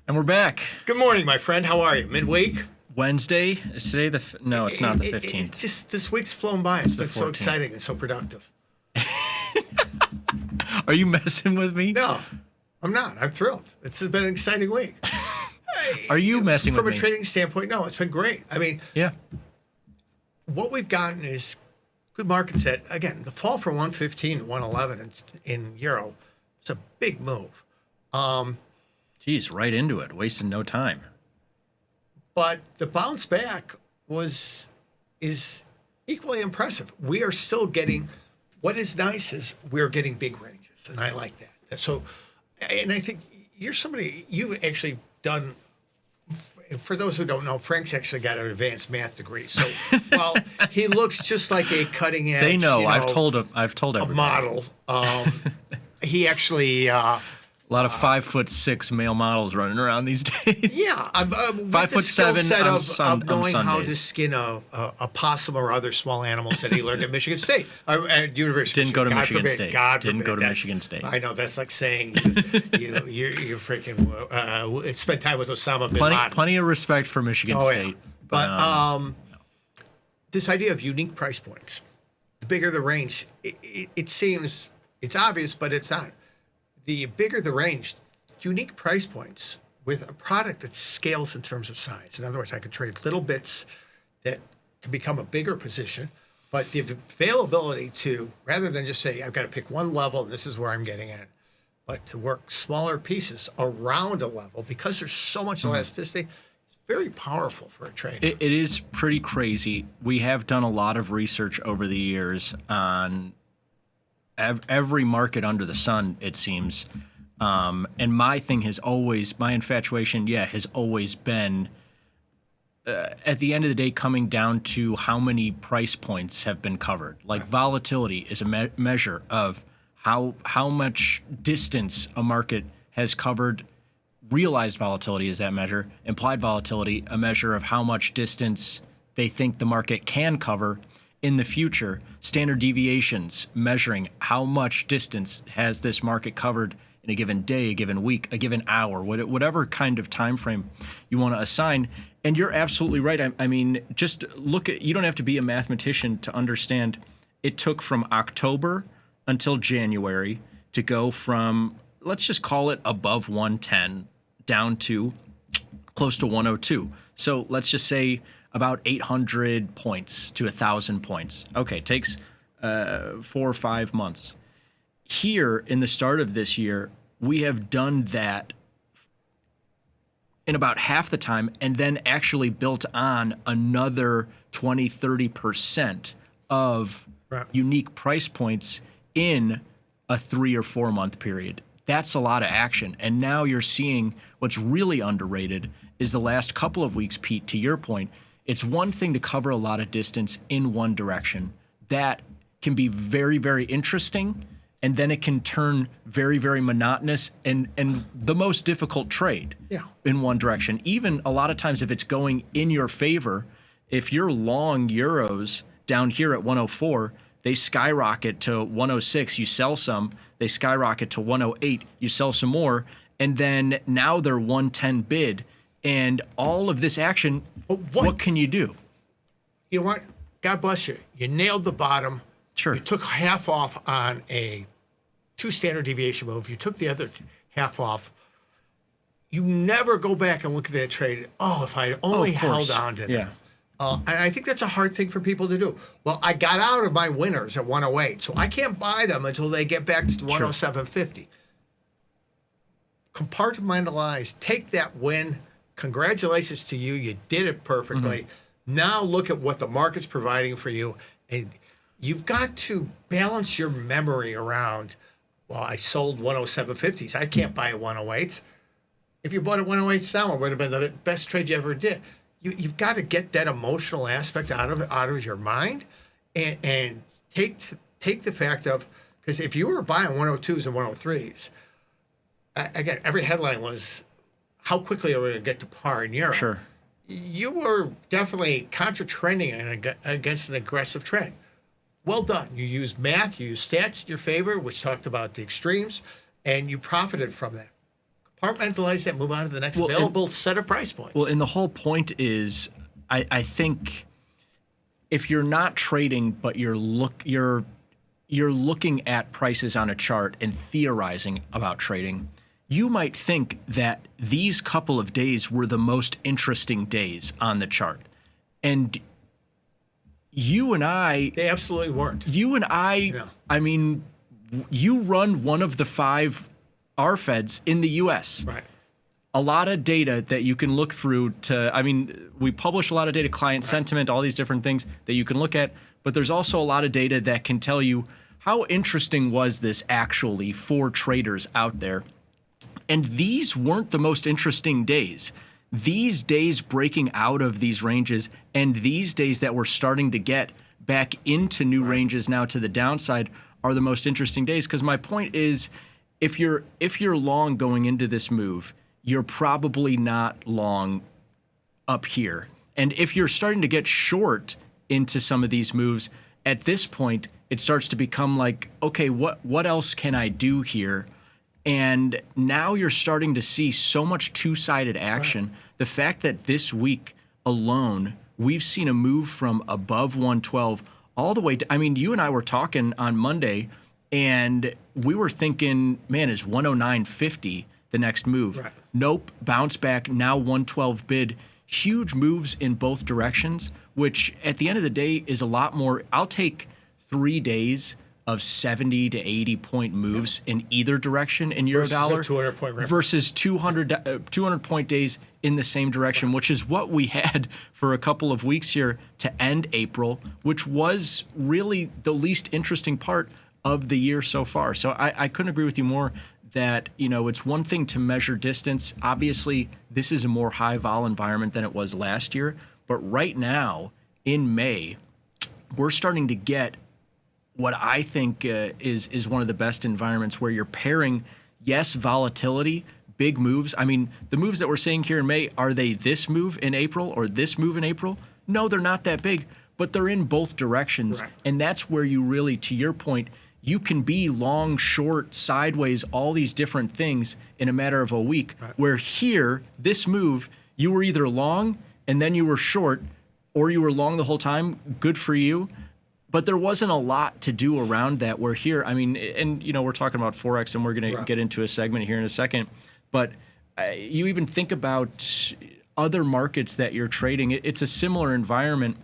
And we're back. Good morning, my friend. How are you? Midweek? Wednesday. Is today no, it's not the 15th. Just this week's flown by. It's been so 14th. exciting and so productive. Are you messing with me? No, I'm not. I'm thrilled. It's been an exciting week. Are you messing with me? From a trading standpoint, no, it's been great. I mean, Yeah. what we've gotten is good markets at, again, the fall from 115 to 111 in euro. It's a big move. Geez, right into it, wasting no time. But the bounce back is equally impressive. We are still getting, what is nice is we're getting big ranges, and I like that. So, and I think you've actually done, for those who don't know, Frank's actually got an advanced math degree. So while he looks just like a cutting edge, They know. I've told everybody. a model, he actually, A lot of 5'6" male models running around these days. yeah, I'm 5'7" set on of knowing how Sundays. to skin a possum or other small animals that he learned at Michigan State, at University. Didn't go to God Michigan forbid, State. God Didn't forbid. go to That's- Michigan State. I know that's like saying you freaking spent time with Osama bin Laden. Plenty of respect for Michigan State. Yeah. But this idea of unique price points, the bigger the range, it seems it's obvious, but it's not. The bigger the range, unique price points with a product that scales in terms of size. In other words, I could trade little bits that can become a bigger position, but the availability to, rather than just say, I've got to pick one level, this is where I'm getting in, but to work smaller pieces around a level because there's so much elasticity, it's very powerful for a trader. It is pretty crazy. We have done a lot of research over the years on every market under the sun, it seems. And my infatuation, has always been, at the end of the day, coming down to how many price points have been covered. Like volatility is a measure of how much distance a market has covered. Realized volatility is that measure. Implied volatility, a measure of how much distance they think the market can cover in the future. Standard deviations, measuring how much distance has this market covered in a given day, a given week, a given hour, whatever kind of time frame you want to assign. And you're absolutely right. I mean, just look at, you don't have to be a mathematician to understand it took from October until January to go from, let's just call it above 110 down to close to 102. So let's just say about 800 points to 1,000 points. Okay, it takes 4 or 5 months. Here in the start of this year, we have done that in about half the time and then actually built on another 20, 30% of unique price points in a 3 or 4 month period. That's a lot of action. And now you're seeing what's really underrated is the last couple of weeks, Pete, to your point. It's one thing to cover a lot of distance in one direction. That can be very, very interesting, and then it can turn very, very monotonous and the most difficult trade in one direction. Even a lot of times if it's going in your favor, if you're long euros down here at 104, they skyrocket to 106, you sell some, they skyrocket to 108, you sell some more, and then now they're 110 bid. And all of this action, what can you do? You know what? God bless you. You nailed the bottom. Sure. You took half off on a 2 standard deviation move. You took the other half off. You never go back and look at that trade. Oh, if I had only held on to that. Yeah. And I think that's a hard thing for people to do. Well, I got out of my winners at 108, so I can't buy them until they get back to 107.50. Compartmentalize. Take that win. Congratulations to you. You did it perfectly. Now look at what the market's providing for you. And you've got to balance your memory around, well, I sold 107.50s. I can't buy 108s. If you bought at 108s now, it would have been the best trade you ever did. You've got to get that emotional aspect out of your mind and take the fact of, because if you were buying 102s and 103s, again, every headline was, how quickly are we going to get to par in Europe? Sure. You were definitely contra-trending against an aggressive trend. Well done. You used math, you used stats in your favor, which talked about the extremes, and you profited from that. compartmentalize that, move on to the next Well, and- available set of price points. Well, and the whole point is, I think if you're not trading, but you're looking at prices on a chart and theorizing about trading, you might think that these couple of days were the most interesting days on the chart. And you and I, they absolutely weren't. I mean, you run one of the 5 RFEDs in the U.S. Right. A lot of data that you can look through we publish a lot of data, client sentiment, all these different things that you can look at, but there's also a lot of data that can tell you how interesting was this actually for traders out there. And these weren't the most interesting days. These days breaking out of these ranges and these days that we're starting to get back into new ranges now to the downside are the most interesting days. Because my point is, if you're long going into this move, you're probably not long up here. And if you're starting to get short into some of these moves, at this point, it starts to become like, okay, what else can I do here? And now you're starting to see so much two-sided action. Right. The fact that this week alone, we've seen a move from above 112 all the way to, I mean, you and I were talking on Monday, and we were thinking, man, is 109.50 the next move? Right. Nope, bounce back, now 112 bid. Huge moves in both directions, which at the end of the day is a lot more. I'll take 3 days of 70 to 80 point moves in either direction in Eurodollar 200 point versus 200 point days in the same direction, which is what we had for a couple of weeks here to end April, which was really the least interesting part of the year so far. So I couldn't agree with you more that, it's one thing to measure distance. Obviously, this is a more high vol environment than it was last year. But right now, in May, we're starting to get what I think is one of the best environments where you're pairing, yes, volatility, big moves. I mean, the moves that we're seeing here in May, are they this move in April or this move in April? No, they're not that big, but they're in both directions. Right. And that's where you really, to your point, you can be long, short, sideways, all these different things in a matter of a week. Right. Where here, this move, you were either long and then you were short, or you were long the whole time. Good for you. But there wasn't a lot to do around that. Where here, I mean, and we're talking about Forex, and we're going to get into a segment here in a second. But you even think about other markets that you're trading. It's a similar environment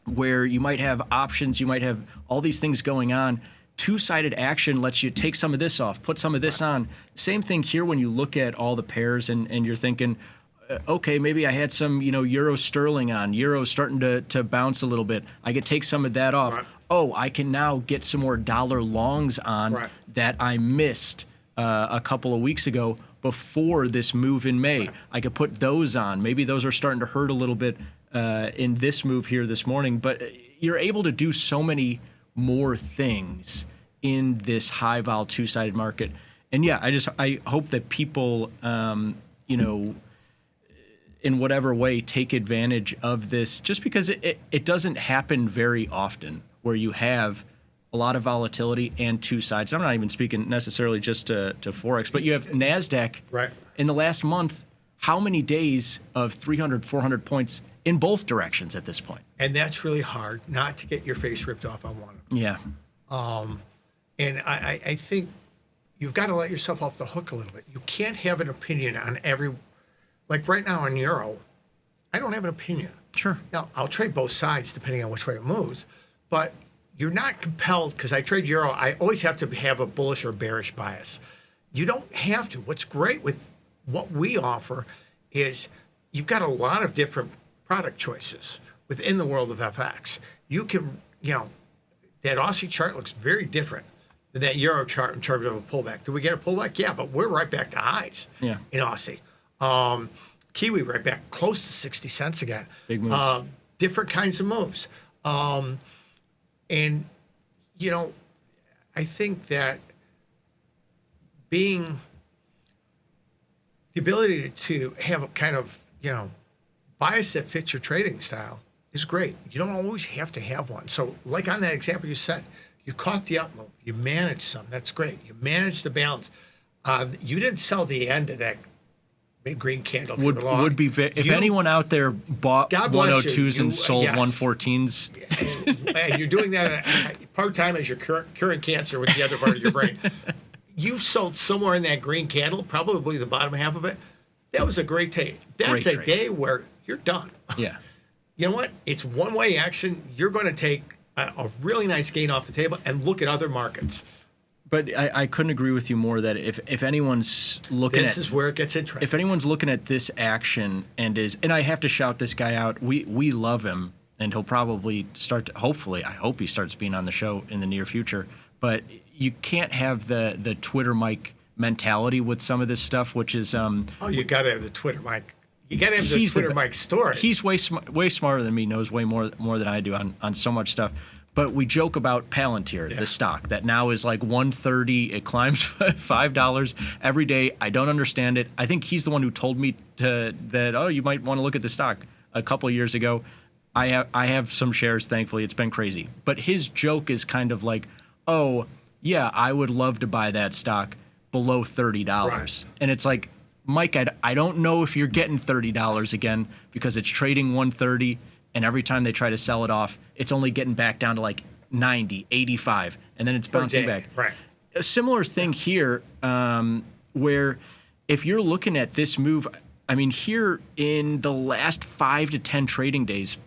where you might have options, you might have all these things going on. Two-sided action lets you take some of this off, put some of this on. Same thing here when you look at all the pairs and you're thinking, okay, maybe I had some, euro sterling on. Euro's starting to bounce a little bit. I could take some of that off. Right. Oh, I can now get some more dollar longs on that I missed a couple of weeks ago before this move in May. Right. I could put those on. Maybe those are starting to hurt a little bit in this move here this morning. But you're able to do so many more things in this high vol two-sided market. And yeah, I hope that people, in whatever way, take advantage of this, just because it doesn't happen very often where you have a lot of volatility and two sides. I'm not even speaking necessarily just to Forex, but you have NASDAQ in the last month. How many days of 300, 400 points in both directions at this point? And that's really hard not to get your face ripped off on one of them. Yeah. And I think you've got to let yourself off the hook a little bit. You can't have an opinion on every, like right now on Euro, I don't have an opinion. Sure. Now, I'll trade both sides depending on which way it moves, but you're not compelled, because I trade Euro, I always have to have a bullish or bearish bias. You don't have to. What's great with what we offer is you've got a lot of different product choices within the world of FX. You can, that Aussie chart looks very different than that Euro chart in terms of a pullback. Do we get a pullback? Yeah, but we're right back to highs in Aussie. Kiwi right back close to 60 cents again. Big move. Different kinds of moves. And, I think that being the ability to have a kind of, bias that fits your trading style is great. You don't always have to have one. So like on that example you said, you caught the up move, you managed some, that's great. You managed the balance. You didn't sell the end of that big green candle. If you were long. Would be if anyone out there bought God bless you. 102s and sold Yes. 114s. and you're doing that part time as you're curing cancer with the other part of your brain. You sold somewhere in that green candle, probably the bottom half of it. That was a great day. That's Great a trade. day where you're done. Yeah. You know what? It's one-way action. You're going to take a really nice gain off the table and look at other markets. But I couldn't agree with you more that if anyone's looking This at is where it gets interesting. if anyone's looking at this action and I have to shout this guy out. We love him, and he'll probably start to, hopefully, I hope he starts being on the show in the near future. But you can't have the Twitter Mike mentality with some of this stuff, which is you got to have the Twitter Mike. You got to have the He's the Twitter be- Mike story. He's way smarter than me, knows way more than I do on so much stuff. But we joke about Palantir, the stock that now is like 130. It climbs $5 every day. I don't understand it. I think he's the one who told me that you might want to look at the stock a couple of years ago. I have some shares, thankfully. It's been crazy. But his joke is kind of like, oh yeah, I would love to buy that stock below $30. Right. And it's like, Mike, I don't know if you're getting $30 again because it's trading 130, and every time they try to sell it off, it's only getting back down to like 90, 85, and then it's bouncing back. Right. A similar thing here, where if you're looking at this move, I mean, here in the last 5 to 10 trading days,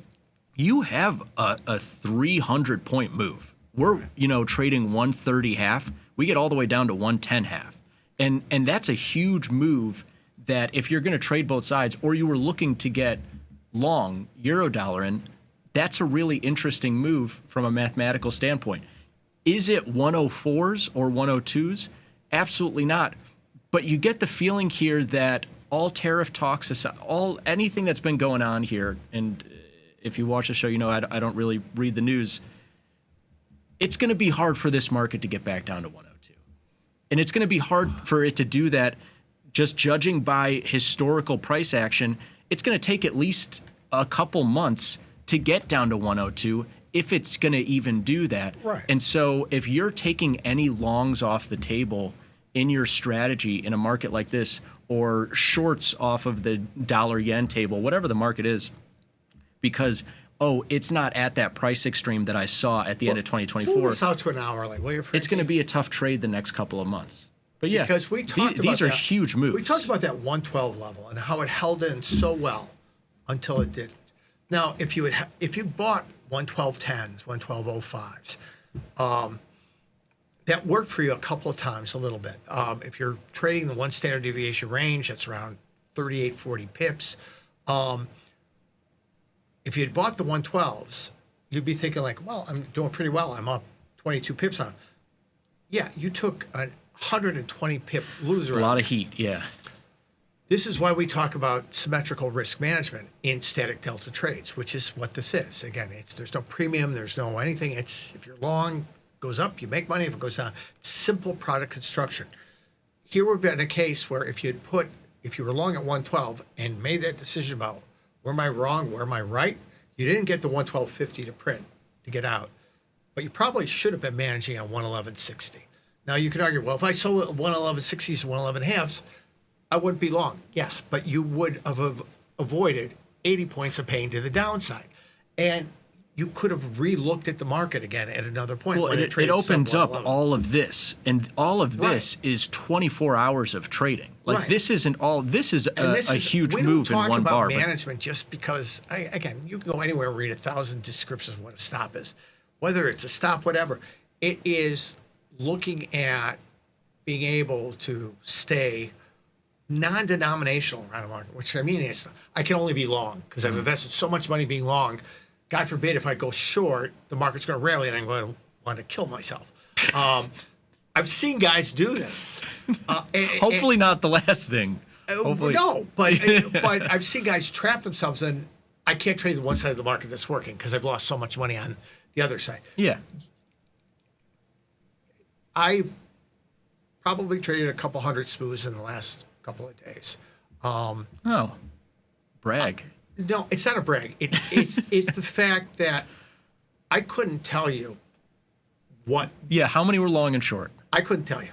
you have a 300-point move. We're trading 130 half. We get all the way down to 110 half, and that's a huge move. That if you're going to trade both sides, or you were looking to get long Eurodollar in, that's a really interesting move from a mathematical standpoint. Is it 104s or 102s? Absolutely not. But you get the feeling here that all tariff talks aside, anything that's been going on here, and if you watch the show, I don't really read the news. It's going to be hard for this market to get back down to 102. And it's going to be hard for it to do that. Just judging by historical price action, it's going to take at least a couple months to get down to 102 if it's going to even do that. Right. And so if you're taking any longs off the table in your strategy in a market like this, or shorts off of the dollar-yen table, whatever the market is, because, it's not at that price extreme that I saw at the end of 2024. Pull this out to an hourly, will you, Frankie? It's going to be a tough trade the next couple of months. But yeah, because we talked about these are that. huge moves. We talked about that 112 level and how it held in so well until it didn't. Now, if you bought 112.10s, 112.05s, that worked for you a couple of times, a little bit. If you're trading the one standard deviation range, that's around 38, 40 pips. If you had bought the 112s, you'd be thinking like, well, I'm doing pretty well. I'm up 22 pips on them. Yeah, you took a 120 pip loser. A lot of heat, yeah. This is why we talk about symmetrical risk management in static delta trades, which is what this is. Again, there's no premium, there's no anything. It's if you're long, goes up, you make money. If it goes down, simple product construction. Here would have been a case where if you were long at 112 and made that decision about where am I wrong, where am I right, you didn't get the 112.50 to print to get out, but you probably should have been managing at 111.60. Now you could argue, well, if I sold 111.60s and 111 halves, I wouldn't be long. Yes, but you would have avoided 80 points of pain to the downside. And you could have re-looked at the market again at another point. Well, when it traded opens sub up 111. all of this, and all of this is 24 hours of trading. Like Right. this isn't all. This is a huge we move don't talk in one about bar. But management just because, again, you can go anywhere and read 1,000 descriptions of what a stop is. Whether it's a stop, whatever, it is looking at being able to stay non-denominational around a market, which I mean is I can only be long because I've invested so much money being long. God forbid if I go short, the market's going to rally and I'm going to want to kill myself. I've seen guys do this. hopefully not the last thing. Hopefully. No, but I've seen guys trap themselves in. I can't trade the one side of the market that's working because I've lost so much money on the other side. Yeah. I've probably traded a couple hundred smooths in the last couple of days. Oh, brag. No, it's not a brag. It's the fact that I couldn't tell you what. Yeah. How many were long and short? I couldn't tell you.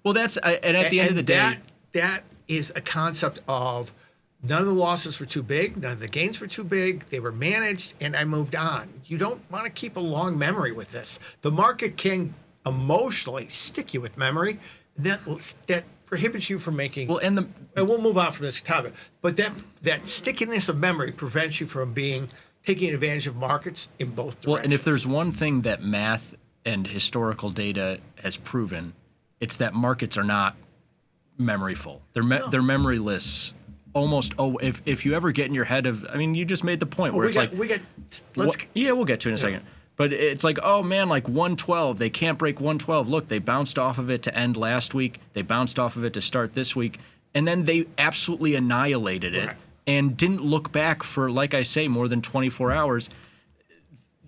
Well, and at the end of the day, that is a concept of none of the losses were too big, none of the gains were too big, they were managed, and I moved on. You don't want to keep a long memory with this. The market can emotionally stick you with memory. That prohibits you from making. well, And we'll move on from this topic. But that stickiness of memory prevents you from taking advantage of markets in both directions. well, and if there's one thing that math and historical data has proven, it's that markets are not memoryful. They're memoryless. Almost. Oh, if you ever get in your head of, I mean, you just made the point where we'll get to it in a second. But it's like, oh man, like 112, they can't break 112. Look, they bounced off of it to end last week. They bounced off of it to start this week, and then they absolutely annihilated it and didn't look back for, like I say, more than 24 hours.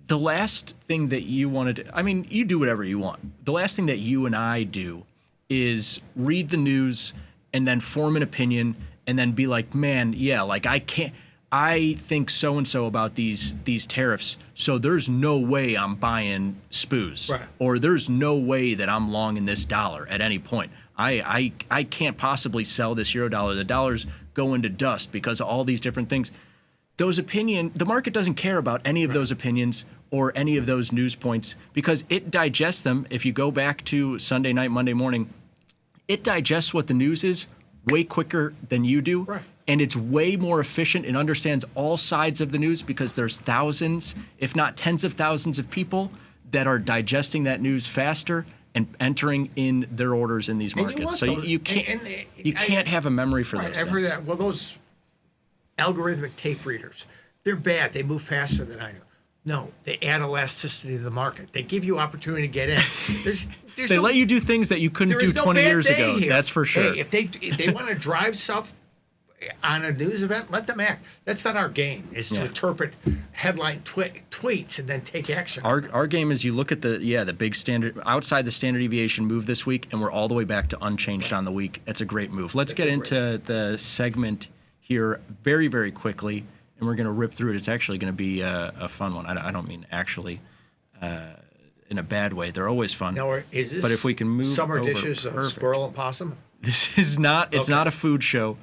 The last thing that you wanted to, I mean, you do whatever you want. The last thing that you and I do is read the news and then form an opinion and then be like, man, yeah, like I think so-and-so about these tariffs, so there's no way I'm buying SPOOs. Right. Or there's no way that I'm long in this dollar at any point. I can't possibly sell this euro dollar. The dollar's going to dust because of all these different things. The market doesn't care about any of those opinions or any of those news points because it digests them. If you go back to Sunday night, Monday morning, it digests what the news is way quicker than you do. Right. And it's way more efficient and understands all sides of the news because there's thousands, if not tens of thousands of people that are digesting that news faster and entering in their orders in these markets. So you can't have a memory for those I've heard things. that. Well, those algorithmic tape readers, they're bad. They move faster than I do. No, they add elasticity to the market. They give you opportunity to get in. They let you do things that you couldn't do 20 years ago. Here. That's for sure. Hey, if they want to drive stuff on a news event, let them act. That's not our game, is to interpret headline tweets and then take action. Our game is you look at the big standard, outside the standard deviation move this week, and we're all the way back to unchanged on the week. It's a great move. Let's get into the segment here very, very quickly, and we're going to rip through it. It's actually going to be a fun one. I don't mean actually in a bad way. They're always fun. Now, is this but if we can move summer over, dishes of squirrel and possum? This is not. It's not a food show.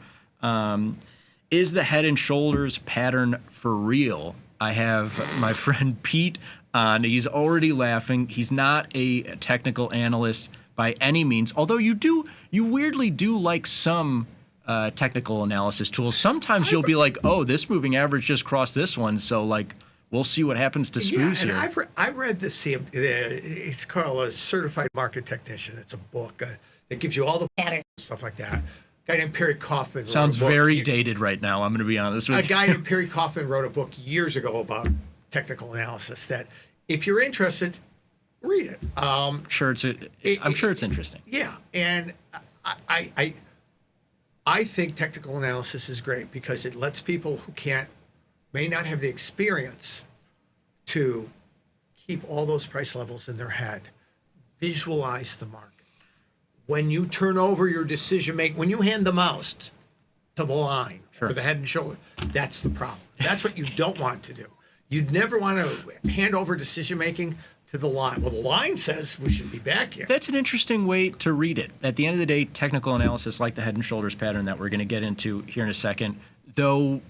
Is the Head and Shoulders pattern for real? I have my friend Pete on. He's already laughing. He's not a technical analyst by any means, although you weirdly do like some technical analysis tools. Sometimes you'll be like, oh, this moving average just crossed this one, so like we'll see what happens to SPOOs here. I read this. It's called a Certified Market Technician. It's a book that gives you all the patterns, stuff like that. A guy named Perry Kaufman sounds very dated right now. I'm going to be honest with you. A guy named Perry Kaufman wrote a book years ago about technical analysis. That, if you're interested, read it. I'm sure it's interesting. Yeah, and I think technical analysis is great because it lets people who may not have the experience to keep all those price levels in their head, visualize the market. When you turn over your decision making, when you hand the mouse to the line or the Head and Shoulder, that's the problem. That's what you don't want to do. You'd never want to hand over decision making to the line. Well, the line says we should be back here. That's an interesting way to read it. At the end of the day, technical analysis, like the Head and Shoulders pattern that we're going to get into here in a second, though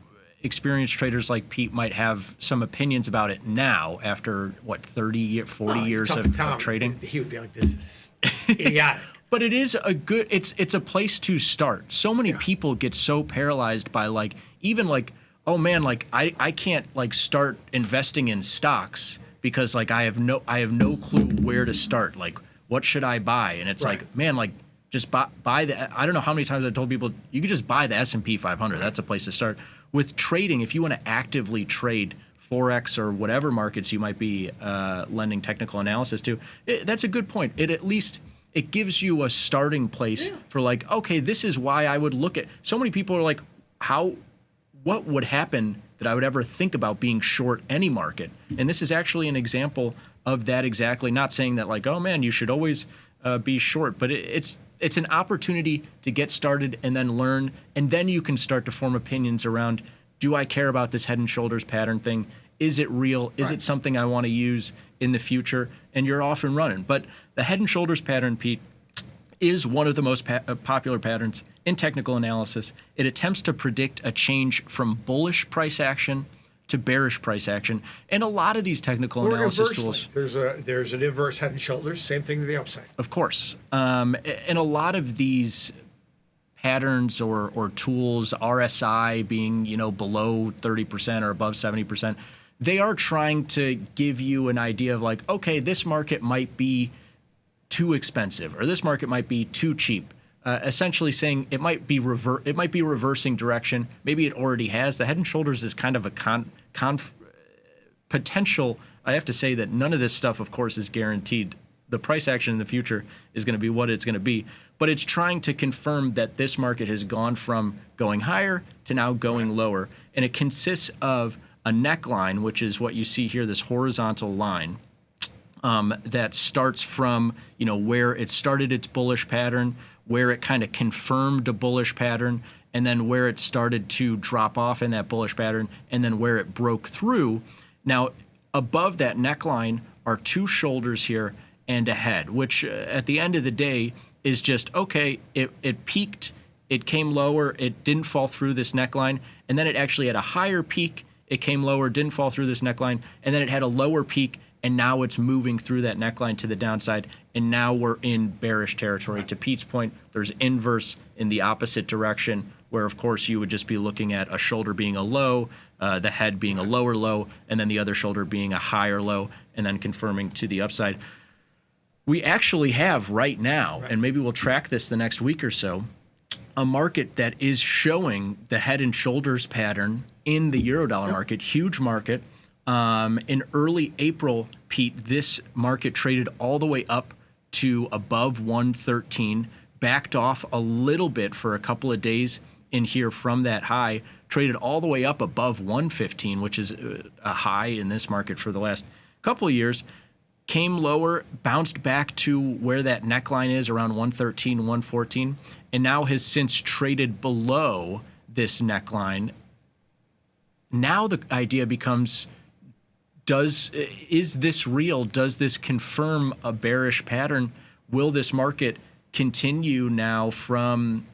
experienced traders like Pete might have some opinions about it now after, 40 years of trading. He would be like, this is idiotic. But it is it's a place to start. So many people get so paralyzed by oh man, I can't start investing in stocks because I have no clue where to start. Like, what should I buy? And it's just buy the. I don't know how many times I've told people you could just buy the S&P 500. That's a place to start. With trading, if you want to actively trade Forex or whatever markets you might be lending technical analysis to, that's a good point. It gives you a starting place for okay, this is why I would look at. So many people are like, what would happen that I would ever think about being short any market? And this is actually an example of that exactly. Not saying that oh man, you should always be short, but it's an opportunity to get started and then learn, and then you can start to form opinions around, do I care about this Head and Shoulders pattern thing? Is it real? Is it something I want to use in the future? And you're off and running. But the head and shoulders pattern, Pete, is one of the most popular patterns in technical analysis. It attempts to predict a change from bullish price action to bearish price action. And a lot of these technical analysis tools. There's an inverse head and shoulders, same thing to the upside. Of course. And a lot of these patterns or tools, RSI being, below 30% or above 70%, they are trying to give you an idea of like, okay, this market might be too expensive or this market might be too cheap. Essentially saying it might be reversing direction. Maybe it already has. The head and shoulders is kind of a potential. I have to say that none of this stuff, of course, is guaranteed. The price action in the future is going to be what it's going to be, but it's trying to confirm that this market has gone from going higher to now going lower. And it consists of a neckline, which is what you see here, this horizontal line that starts from, where it started its bullish pattern, where it kind of confirmed a bullish pattern, and then where it started to drop off in that bullish pattern, and then where it broke through. Now, above that neckline are two shoulders here and a head, which at the end of the day is just, okay, it peaked, it came lower, it didn't fall through this neckline, and then it actually had a higher peak, it came lower, didn't fall through this neckline, and then it had a lower peak, and now it's moving through that neckline to the downside, and now we're in bearish territory. To Pete's point, there's inverse in the opposite direction, where of course you would just be looking at a shoulder being a low, the head being a lower low, and then the other shoulder being a higher low, and then confirming to the upside. We actually have right now, and maybe we'll track this the next week or so, a market that is showing the head and shoulders pattern in the Eurodollar market, huge market. In early April, Pete, this market traded all the way up to above 113, backed off a little bit for a couple of days in here from that high, traded all the way up above 115, which is a high in this market for the last couple of years, came lower, bounced back to where that neckline is around 113, 114, and now has since traded below this neckline. Now the idea becomes, is this real? Does this confirm a bearish pattern? Will this market continue now from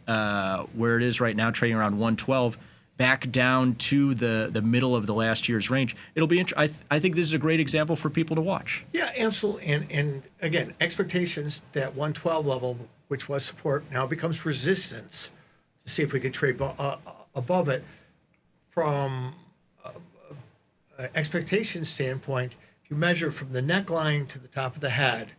where it is right now, trading around 112, back down to the middle of the last year's range? It'll be interesting. I think this is a great example for people to watch. Yeah, absolutely. And again, expectations that 112 level, which was support, now becomes resistance to see if we can trade above it. From expectation standpoint, if you measure from the neckline to the top of the head,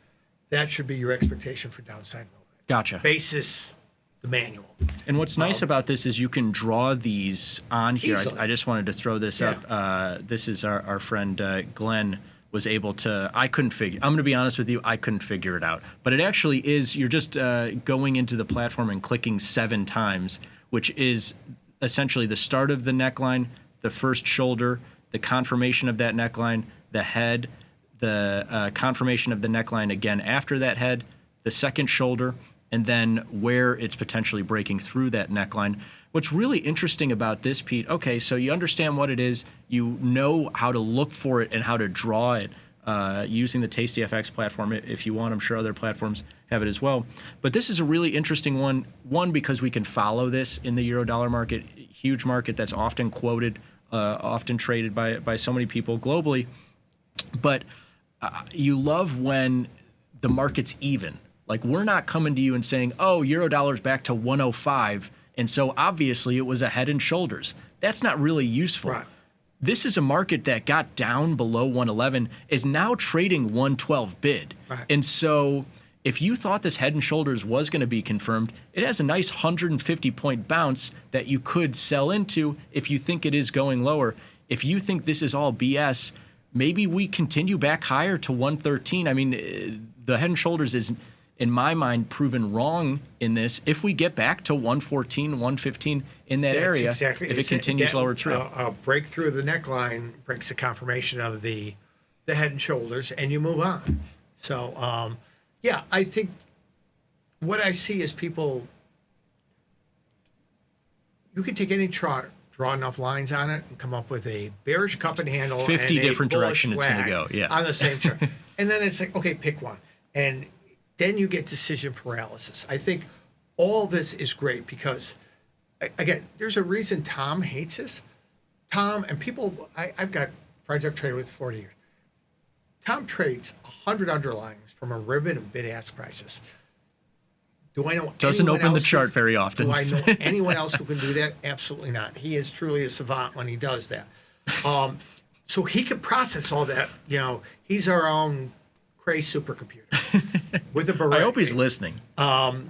that should be your expectation for downside movement. Gotcha. Basis the manual. And what's nice about this is you can draw these on here. I just wanted to throw this up. This is our friend Glenn was able to, I'm going to be honest with you, I couldn't figure it out. But it actually is, you're just going into the platform and clicking 7 times, which is essentially the start of the neckline, the first shoulder, the confirmation of that neckline, the head, the confirmation of the neckline again after that head, the second shoulder, and then where it's potentially breaking through that neckline. What's really interesting about this, Pete, okay, so you understand what it is, you know how to look for it and how to draw it using the tastyfx platform if you want. I'm sure other platforms have it as well. But this is a really interesting one because we can follow this in the Eurodollar market, huge market that's often quoted, often traded by so many people globally. But you love when the market's even. Like, we're not coming to you and saying, oh, Eurodollar's back to 105, and so obviously it was a head and shoulders. That's not really useful. Right. This is a market that got down below 111, is now trading 112 bid. Right. And so if you thought this head and shoulders was going to be confirmed, it has a nice 150-point bounce that you could sell into if you think it is going lower. If you think this is all BS, maybe we continue back higher to 113. I mean, the head and shoulders is, in my mind, proven wrong in this. If we get back to 114, 115 in that area, exactly, if it continues lower true. A breakthrough of the neckline breaks the confirmation of the head and shoulders, and you move on. So, yeah, I think what I see is people, you can take any chart draw enough lines on it, and come up with a bearish cup and handle 50 and different a bullish direction it's gonna flag go, yeah. on the same chart. And then it's like, okay, pick one. And then you get decision paralysis. I think all this is great because, again, there's a reason Tom hates this. Tom, and people, I've got friends I've traded with 40 years. Tom trades 100 underlyings from a ribbon and bid-ask prices. Do I know Doesn't anyone open the else chart very often. Do I know anyone else who can do that? Absolutely not. He is truly a savant when he does that. So he can process all that. You know, he's our own crazy supercomputer with a beret. I hope he's listening. I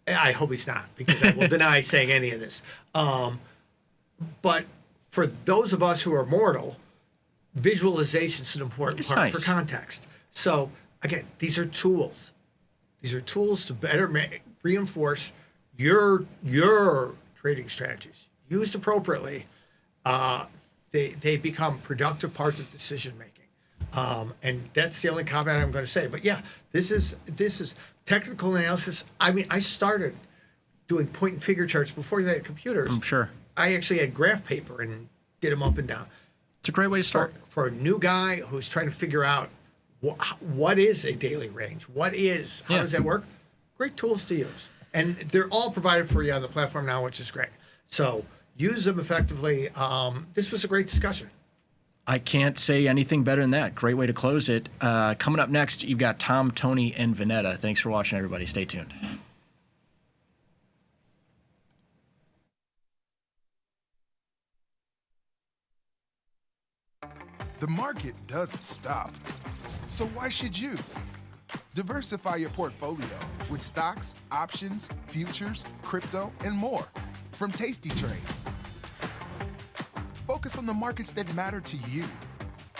hope he's not, because I will deny saying any of this. But for those of us who are mortal, visualization is an important part for context. So again, these are tools. These are tools to better reinforce your trading strategies. Used appropriately, they become productive parts of decision making. And that's the only comment I'm going to say. But yeah, this is technical analysis. I mean, I started doing point and figure charts before they had computers. I'm sure. I actually had graph paper and did them up and down. It's a great way to start. For a new guy who's trying to figure out what is a daily range, how does that work? Great tools to use. And they're all provided for you on the platform now, which is great. So use them effectively. This was a great discussion. I can't say anything better than that. Great way to close it. Coming up next, you've got Tom, Tony, and Vanetta. Thanks for watching, everybody. Stay tuned. The market doesn't stop. So why should you? Diversify your portfolio with stocks, options, futures, crypto, and more from tastytrade. Focus on the markets that matter to you.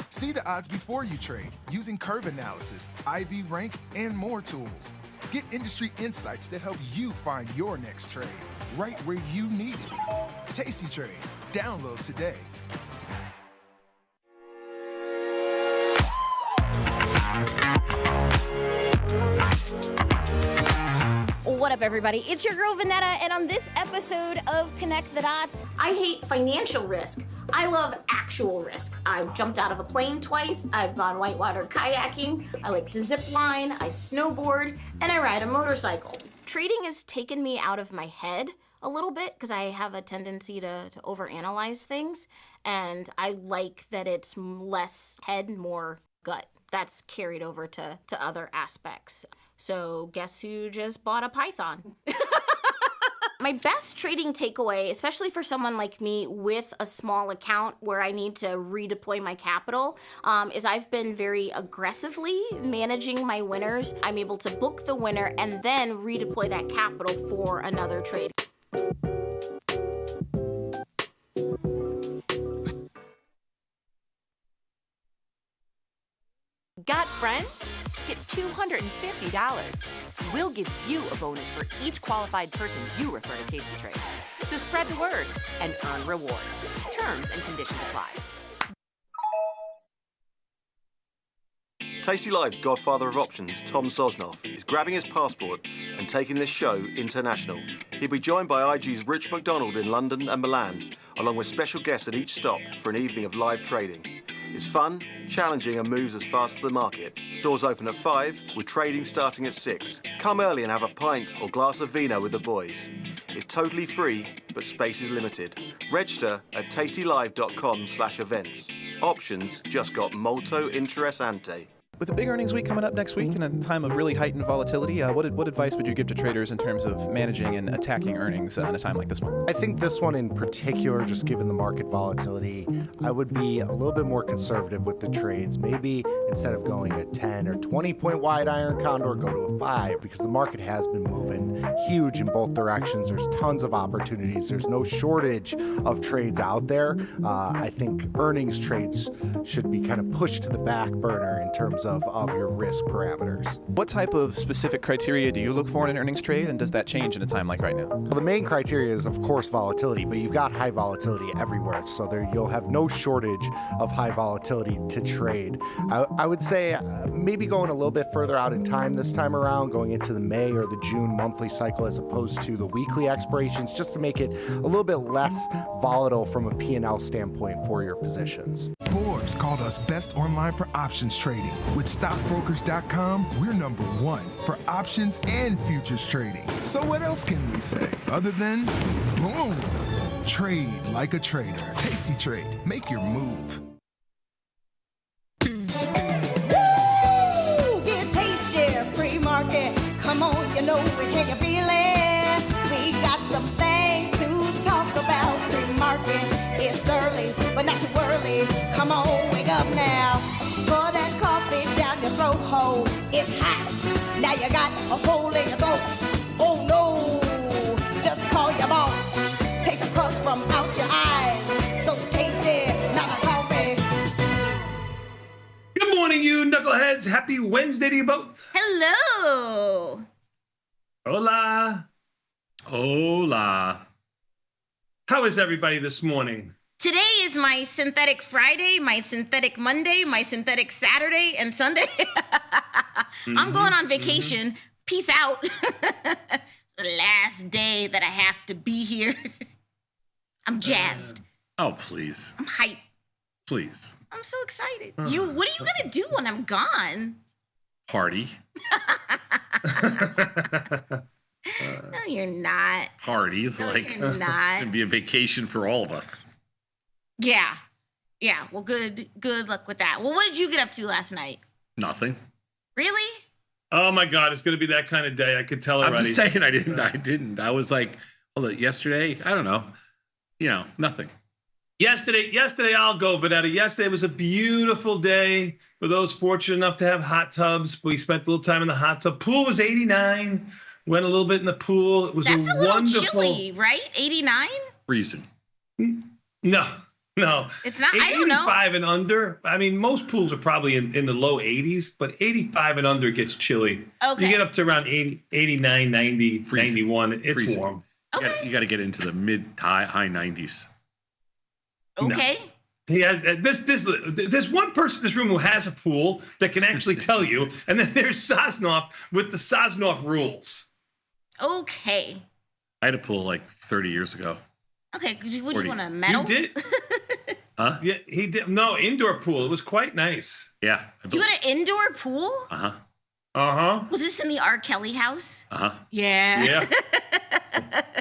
See the odds before you trade using curve analysis, IV rank, and more tools. Get industry insights that help you find your next trade right where you need it. tastytrade. Download today. What up, everybody? It's your girl Vanetta, and on this episode of Connect the Dots, I hate financial risk. I love actual risk. I've jumped out of a plane twice, I've gone whitewater kayaking, I like to zip line, I snowboard, and I ride a motorcycle. Trading has taken me out of my head a little bit because I have a tendency to overanalyze things, and I like that it's less head, more gut. That's carried over to other aspects. So guess who just bought a Python? My best trading takeaway, especially for someone like me with a small account where I need to redeploy my capital, is I've been very aggressively managing my winners. I'm able to book the winner and then redeploy that capital for another trade. Got friends? Get $250. We'll give you a bonus for each qualified person you refer to tastytrade. So spread the word and earn rewards. Terms and conditions apply. tastylive's godfather of options, Tom Sosnoff, is grabbing his passport and taking this show international. He'll be joined by IG's Rich McDonald in London and Milan, along with special guests at each stop for an evening of live trading. It's fun, challenging, and moves as fast as the market. Doors open at 5, with trading starting at 6. Come early and have a pint or glass of vino with the boys. It's totally free, but space is limited. Register at tastylive.com/events. Options just got molto interessante. With a big earnings week coming up next week and a time of really heightened volatility, what advice would you give to traders in terms of managing and attacking earnings in a time like this one? I think this one in particular, just given the market volatility, I would be a little bit more conservative with the trades. Maybe instead of going a 10 or 20 point wide iron condor, go to a 5, because the market has been moving huge in both directions. There's tons of opportunities. There's no shortage of trades out there. I think earnings trades should be kind of pushed to the back burner in terms terms of your risk parameters. What type of specific criteria do you look for in an earnings trade, and does that change in a time like right now? Well, the main criteria is, of course, volatility, but you've got high volatility everywhere, so you'll have no shortage of high volatility to trade. I would say maybe going a little bit further out in time this time around, going into the May or the June monthly cycle as opposed to the weekly expirations, just to make it a little bit less volatile from a P&L standpoint for your positions. Forbes called us best online for options trading. With stockbrokers.com, we're number one for options and futures trading. So what else can we say other than boom? Trade like a trader. Tasty Trade. Make your move. Woo! Get tasty, pre-market. Come on, you know it, can you feel it? We got some things to talk about. Pre-market, it's early, but not too early. Come on, wake up now. Pour that coffee down your throat hole. It's hot. Now you got a hole in your throat. Oh no, just call your boss. Take the crust from out your eyes. So tasty, not a coffee. Good morning, you knuckleheads. Happy Wednesday to you both. Hello. Hola. Hola. How is everybody this morning? Today is my synthetic Friday, my synthetic Monday, my synthetic Saturday, and Sunday. I'm going on vacation. Peace out. It's the last day that I have to be here. I'm jazzed. Oh, please. I'm hyped. Please. I'm so excited. What are you gonna do when I'm gone? Party. No, you're not. Party. No, like, you're not. it'd be a vacation for all of us. Yeah. Well, good luck with that. Well, what did you get up to last night? Nothing. Really? Oh my God, it's gonna be that kind of day. I could tell already. I'm just saying I didn't. I was like, hold on, yesterday, I don't know. Nothing. Yesterday I'll go, Vanetta. Yesterday was a beautiful day for those fortunate enough to have hot tubs. We spent a little time in the hot tub. Pool was 89. Went a little bit in the pool. It was That's a little wonderful. chilly, right? 89? Freezing. No. It's not. I don't know. 85 and under. I mean, most pools are probably in the low 80s, but 85 and under gets chilly. Okay. You get up to around 80, 89, 90, Freezing. 91. It's Freezing. warm. You got to get into the mid to high 90s. Okay. No. He has there's one person in this room who has a pool that can actually tell you, and then there's Sosnoff with the Sosnoff rules. Okay. I had a pool like 30 years ago. Okay. What do you 40. want, a medal? You did? Huh? Yeah, he did. No, indoor pool. It was quite nice. Yeah. You had an indoor pool? Uh-huh. Uh-huh. Was this in the R. Kelly house? Uh-huh. Yeah. Yeah.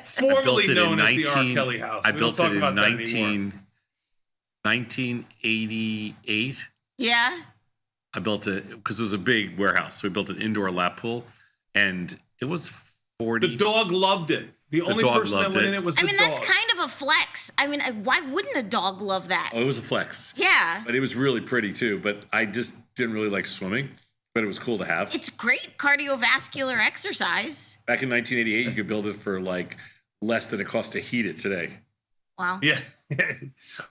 Formerly known as the R. Kelly house. I built it in 1988. Yeah. I built it because it was a big warehouse. So we built an indoor lap pool, and it was 40. The dog loved it. The only dog person that loved went it. in it was the dog. that's kind of a flex. I mean, why wouldn't a dog love that? Oh, it was a flex. Yeah. But it was really pretty too. But I just didn't really like swimming, but it was cool to have. It's great cardiovascular exercise. Back in 1988, you could build it for like less than it costs to heat it today. Wow. Yeah.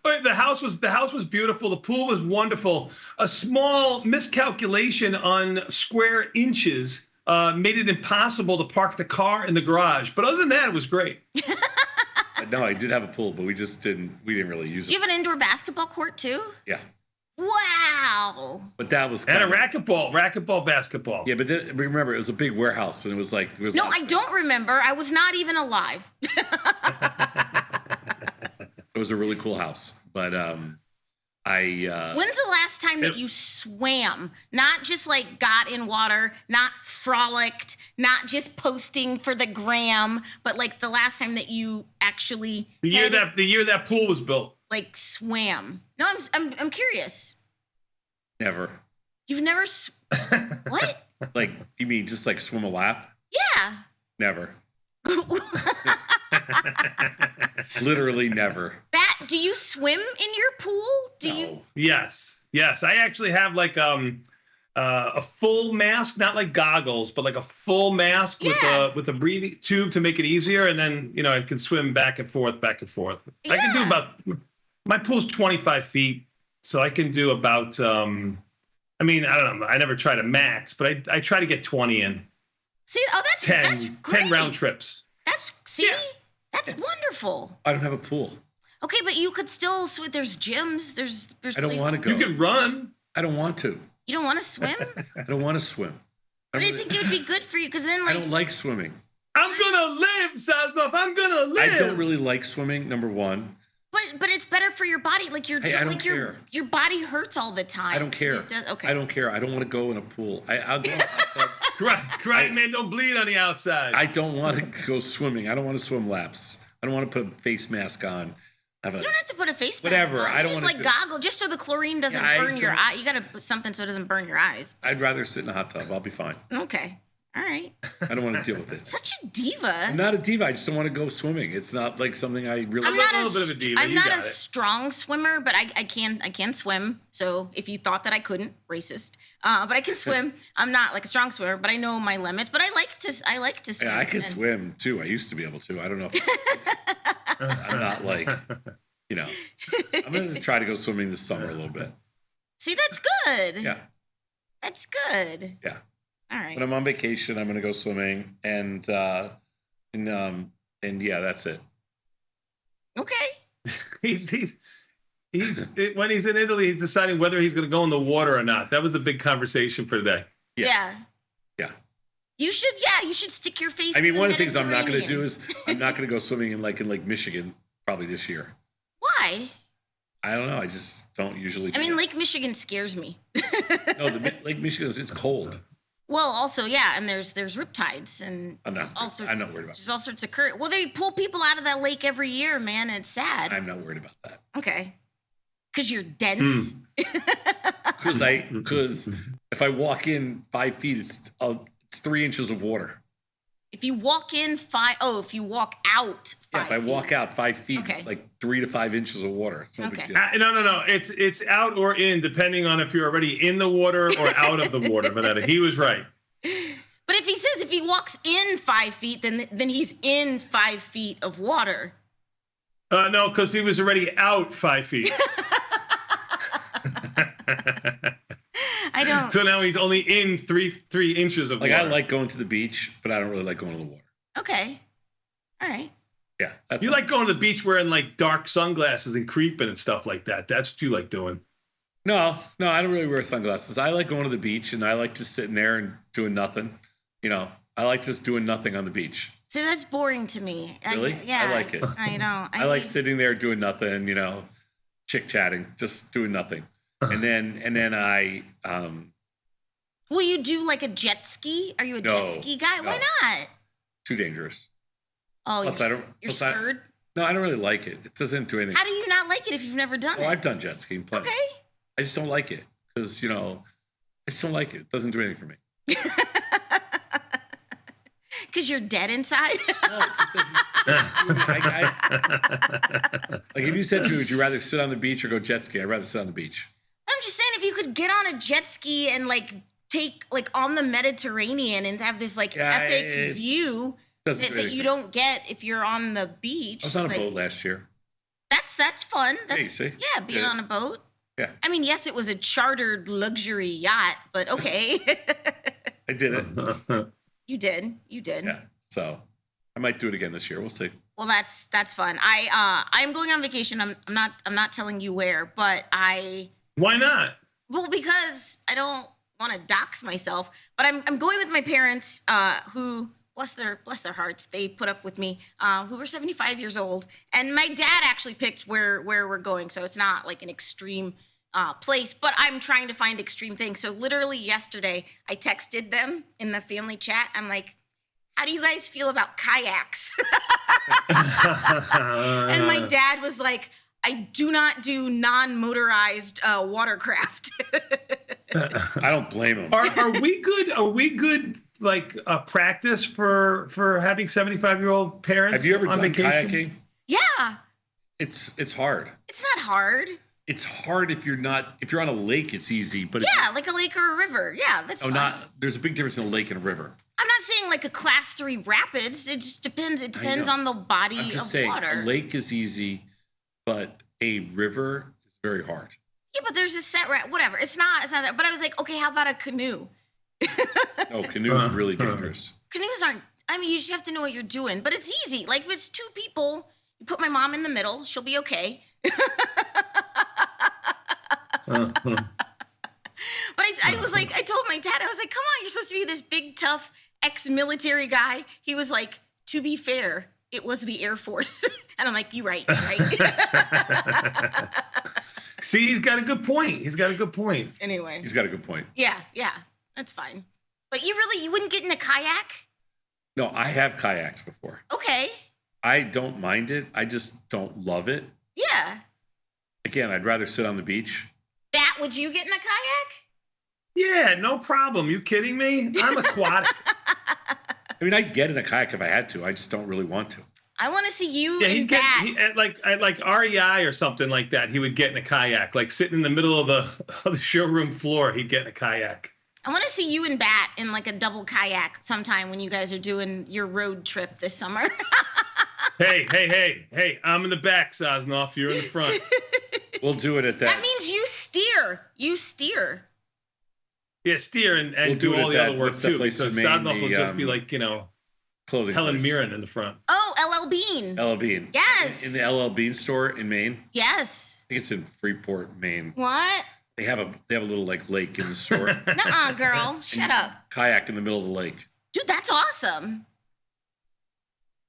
But the house was beautiful. The pool was wonderful. A small miscalculation on square inches made it impossible to park the car in the garage. But other than that, it was great. No, I did have a pool, but we didn't really use it. Do you have an indoor basketball court too? Yeah. Wow. But that was and a racquetball basketball. Yeah, but remember, it was a big warehouse, and it was like there was. No, I don't remember. I was not even alive. It was a really cool house, but When's the last time that you swam? Not just like got in water, not frolicked, not just posting for the gram, but like the last time that you actually the year that pool was built. Like swam. No, I'm curious. Never. You've never what? Like, you mean just like swim a lap? Yeah. Never. Literally never. Bat, do you swim in your pool? You? Yes. I actually have like a full mask, not like goggles, but like a full mask with a breathing tube to make it easier, and then I can swim back and forth. Yeah. I can do my pool's 25 feet, so I can do about I mean, I don't know. I never try to max, but I try to get 20 in. See, that's 10 great. round trips. That's wonderful. I don't have a pool. Okay, but you could still swim. There's gyms. There's I don't want to go. You can run. I don't want to. You don't want to swim? I don't want to swim. But I think it would be good for you because then, I don't like swimming. I'm gonna live, Sosnoff. I'm gonna live. I don't really like swimming. Number one. But it's better for your body. Like I don't care. Your body hurts all the time. I don't care. It does, okay. I don't care. I don't want to go in a pool. I'll go outside. Right, man. Don't bleed on the outside. I don't want to go swimming. I don't want to swim laps. I don't want to put a face mask on. You don't have to put a face mask whatever. on. I don't just want like goggle, just so the chlorine doesn't burn your eye. You got to put something so it doesn't burn your eyes. I'd rather sit in a hot tub. I'll be fine. Okay. All right. I don't want to deal with it. Such a diva. I'm not a diva. I just don't want to go swimming. It's not like something I really. I'm a little bit of a diva. I'm not a strong swimmer, but I can swim. So if you thought that I couldn't, racist. But I can swim. I'm not like a strong swimmer, but I know my limits. But I like to swim. Yeah, I can swim too. I used to be able to. I don't know. I'm not like, I'm going to try to go swimming this summer a little bit. See, that's good. Yeah. That's good. Yeah. All right. When I'm on vacation, I'm going to go swimming, and yeah, that's it. Okay. He's when he's in Italy, he's deciding whether he's going to go in the water or not. That was the big conversation for today. Yeah. You should stick your face. I mean, in one of the things I'm not going to Mediterranean. do is I'm not going to go swimming in Lake Michigan probably this year. Why? I don't know. I just don't usually. I mean, Lake Michigan scares me. No, Lake Michigan it's cold. Well, also, yeah, and there's riptides and I'm not worried about there's all sorts of current. Well, they pull people out of that lake every year, man. And it's sad. I'm not worried about that. Okay. Because you're dense. Because if I walk in 5 feet, it's 3 inches of water. If you walk in if you walk out 5 if I walk out 5 feet, Okay. it's like 3 to 5 inches of water. It's no big deal. No. It's out or in, depending on if you're already in the water or out of the water. Vanetta, he was right. But if he says if he walks in 5 feet, then he's in 5 feet of water. No, because he was already out 5 feet. I don't. So now he's only in three inches of water. I like going to the beach, but I don't really like going to the water. Okay. All right. Yeah. You like going to the beach wearing like dark sunglasses and creeping and stuff like that. That's what you like doing. No, I don't really wear sunglasses. I like going to the beach, and I like just sitting there and doing nothing. I like just doing nothing on the beach. See, that's boring to me. Really? Yeah. I like it. I don't. I like sitting there doing nothing, chick chatting, just doing nothing. And then I Will you do like a jet ski? Are you a jet ski guy? No. Why not? Too dangerous. Oh, Plus, you're scared? No, I don't really like it. It doesn't do anything. How do you not like it if you've never done it? I've done jet skiing plenty. Okay. I just don't like it because I just don't like it. It doesn't do anything for me. Because you're dead inside? No, it just doesn't. Like if you said to me, would you rather sit on the beach or go jet skiing? I'd rather sit on the beach. I'm just saying, if you could get on a jet ski and take on the Mediterranean and have this epic view that you don't get if you're on the beach. I was on a boat last year. That's fun. You see? Yeah, being on a boat. Yeah. I mean, yes, it was a chartered luxury yacht, but okay. I did it. You did. Yeah. So I might do it again this year. We'll see. Well, that's fun. I'm going on vacation. I'm not telling you where, but Why not? Well, because I don't want to dox myself, but I'm going with my parents, who bless their hearts, they put up with me, who are 75 years old, and my dad actually picked where we're going, so it's not like an extreme place, but I'm trying to find extreme things. So literally yesterday, I texted them in the family chat. I'm like, how do you guys feel about kayaks? And my dad was like, I do not do non-motorized watercraft. I don't blame him. Are we good? Are we good? Like a practice for having 75-year-old parents? Have you ever on done vacation? kayaking? Yeah. It's hard. It's not hard. It's hard if you're on a lake. It's easy, but Yeah, like a lake or a river. Yeah, that's fine. There's a big difference in a lake and a river. I'm not saying like a class 3 rapids. It just depends. It depends on the body I'm just of saying, water. a lake is easy, but a river is very hard. Yeah, but there's a set right. Whatever. It's not that. But I was like, okay, how about a canoe? Oh, canoe is really dangerous. Canoes aren't. I mean, you just have to know what you're doing. But it's easy. Like, if it's 2 people, you put my mom in the middle. She'll be okay. But I was like, I told my dad, I was like, come on, you're supposed to be this big, tough, ex-military guy. He was like, to be fair, it was the Air Force. And I'm like, you're right. See, he's got a good point. Anyway. He's got a good point. Yeah, that's fine. But you wouldn't get in a kayak? No, I have kayaks before. Okay. I don't mind it. I just don't love it. Yeah. Again, I'd rather sit on the beach. Bat, would you get in a kayak? Yeah, no problem. You kidding me? I'm aquatic. I mean, I'd get in a kayak if I had to. I just don't really want to. I want to see you Yeah, and Bat. at like REI or something like that. He would get in a kayak, like sitting in the middle of the showroom floor. He'd get in a kayak. I want to see you and Bat in like a double kayak sometime when you guys are doing your road trip this summer. Hey! I'm in the back, Sosnoff. You're in the front. We'll do it at that. That means you steer. Yeah, steer and We'll do all the other work too. place So in Maine, Sosnoff will just be like, clothing Helen place. Mirren in the front. Oh, LL Bean. LL Bean. Yes. In the LL Bean store in Maine. Yes. I think it's in Freeport, Maine. What? They have a little like lake in the store. Nuh-uh, girl. Shut up. Kayak in the middle of the lake. Dude, that's awesome.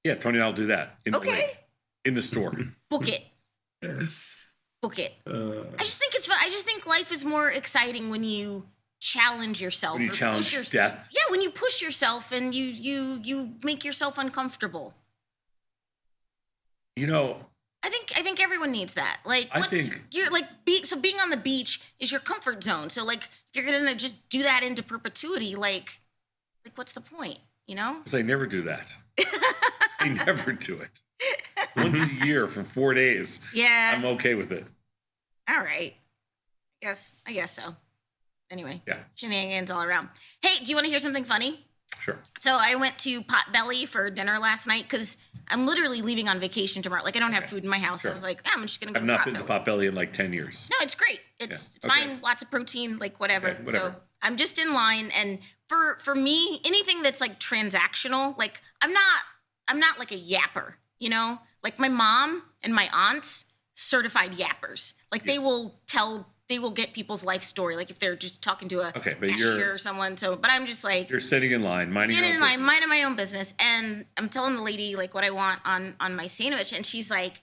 Yeah, Tony and I'll do that. In the lake. In the store. Book it. Book it. I just think it's fun. I just think life is more exciting when you challenge yourself. When you or challenge push death. Yeah, when you push yourself and you make yourself uncomfortable. I think everyone needs that. Like, you're like being on the beach is your comfort zone. So like, if you're gonna just do that into perpetuity, like what's the point? You know? Because I never do that. I never do it. Once a year for 4 days. Yeah. I'm okay with it. All right. I guess so. Anyway. Yeah. Shenanigans all around. Hey, do you want to hear something funny? Sure. So I went to Potbelly for dinner last night because I'm literally leaving on vacation tomorrow. Like, I don't have food in my house. Sure. So I was like, I'm just going to go I've not been to Potbelly in like 10 years. No, it's great. It's Yeah. Okay. fine. Lots of protein, like whatever. Okay, whatever. So I'm just in line. And for me, anything that's like transactional, like I'm not like a yapper, you know? Like my mom and my aunts, certified yappers. Like they will get people's life story. Like if they're just talking to a cashier or someone. So, but I'm just like, You're sitting in line, minding your own business. minding my own business. And I'm telling the lady like what I want on my sandwich. And she's like,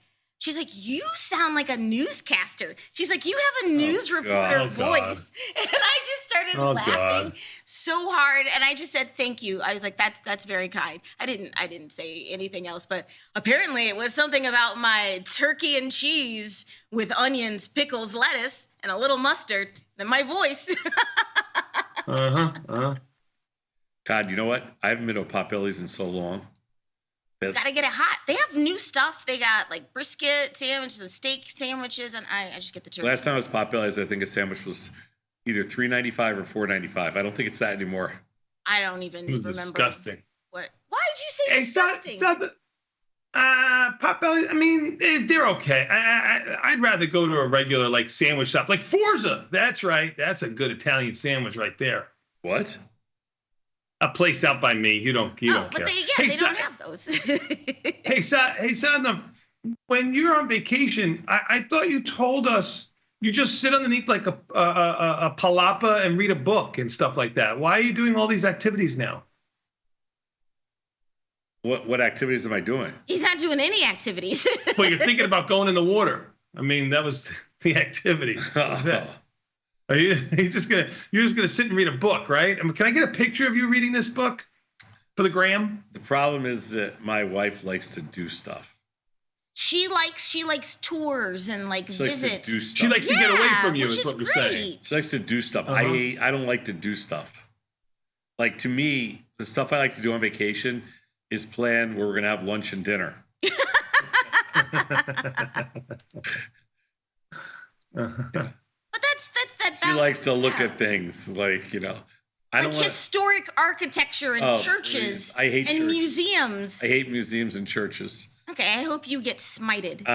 you sound like a newscaster. She's like, you have a news reporter voice. And I just started laughing so hard. And I just said, thank you. I was like, that's very kind. I didn't say anything else, but apparently it was something about my turkey and cheese with onions, pickles, lettuce, and a little mustard. Then my voice. God, you know what? I haven't been to Potbelly's in so long. Gotta get it hot. They have new stuff. They got like brisket sandwiches and steak sandwiches, and I just get the turkey. Last time I was Potbelly's, I think a sandwich was either $3.95 or $4.95. I don't think it's that anymore. I don't even remember. Disgusting. What? Why did you say disgusting? Potbelly. I mean, they're okay. I'd rather go to a regular like sandwich shop, like Forza. That's right. That's a good Italian sandwich right there. What? A place out by me. You don't care. But they don't have those. Hey, Sadnam, when you're on vacation, I thought you told us you just sit underneath like a palapa and read a book and stuff like that. Why are you doing all these activities now? What activities am I doing? He's not doing any activities. Well, you're thinking about going in the water. I mean, that was the activity. You're just gonna sit and read a book, right? I mean, can I get a picture of you reading this book for the gram? The problem is that my wife likes to do stuff. She likes tours and like visits. She likes to get away from you. Which Is what you're saying. She likes to do stuff. I don't like to do stuff. Like to me, the stuff I like to do on vacation is plan where we're gonna have lunch and dinner. But that's that. She likes to look at things like, I don't want historic architecture and churches. I hate and churches. Museums. I hate museums and churches. Okay, I hope you get smited.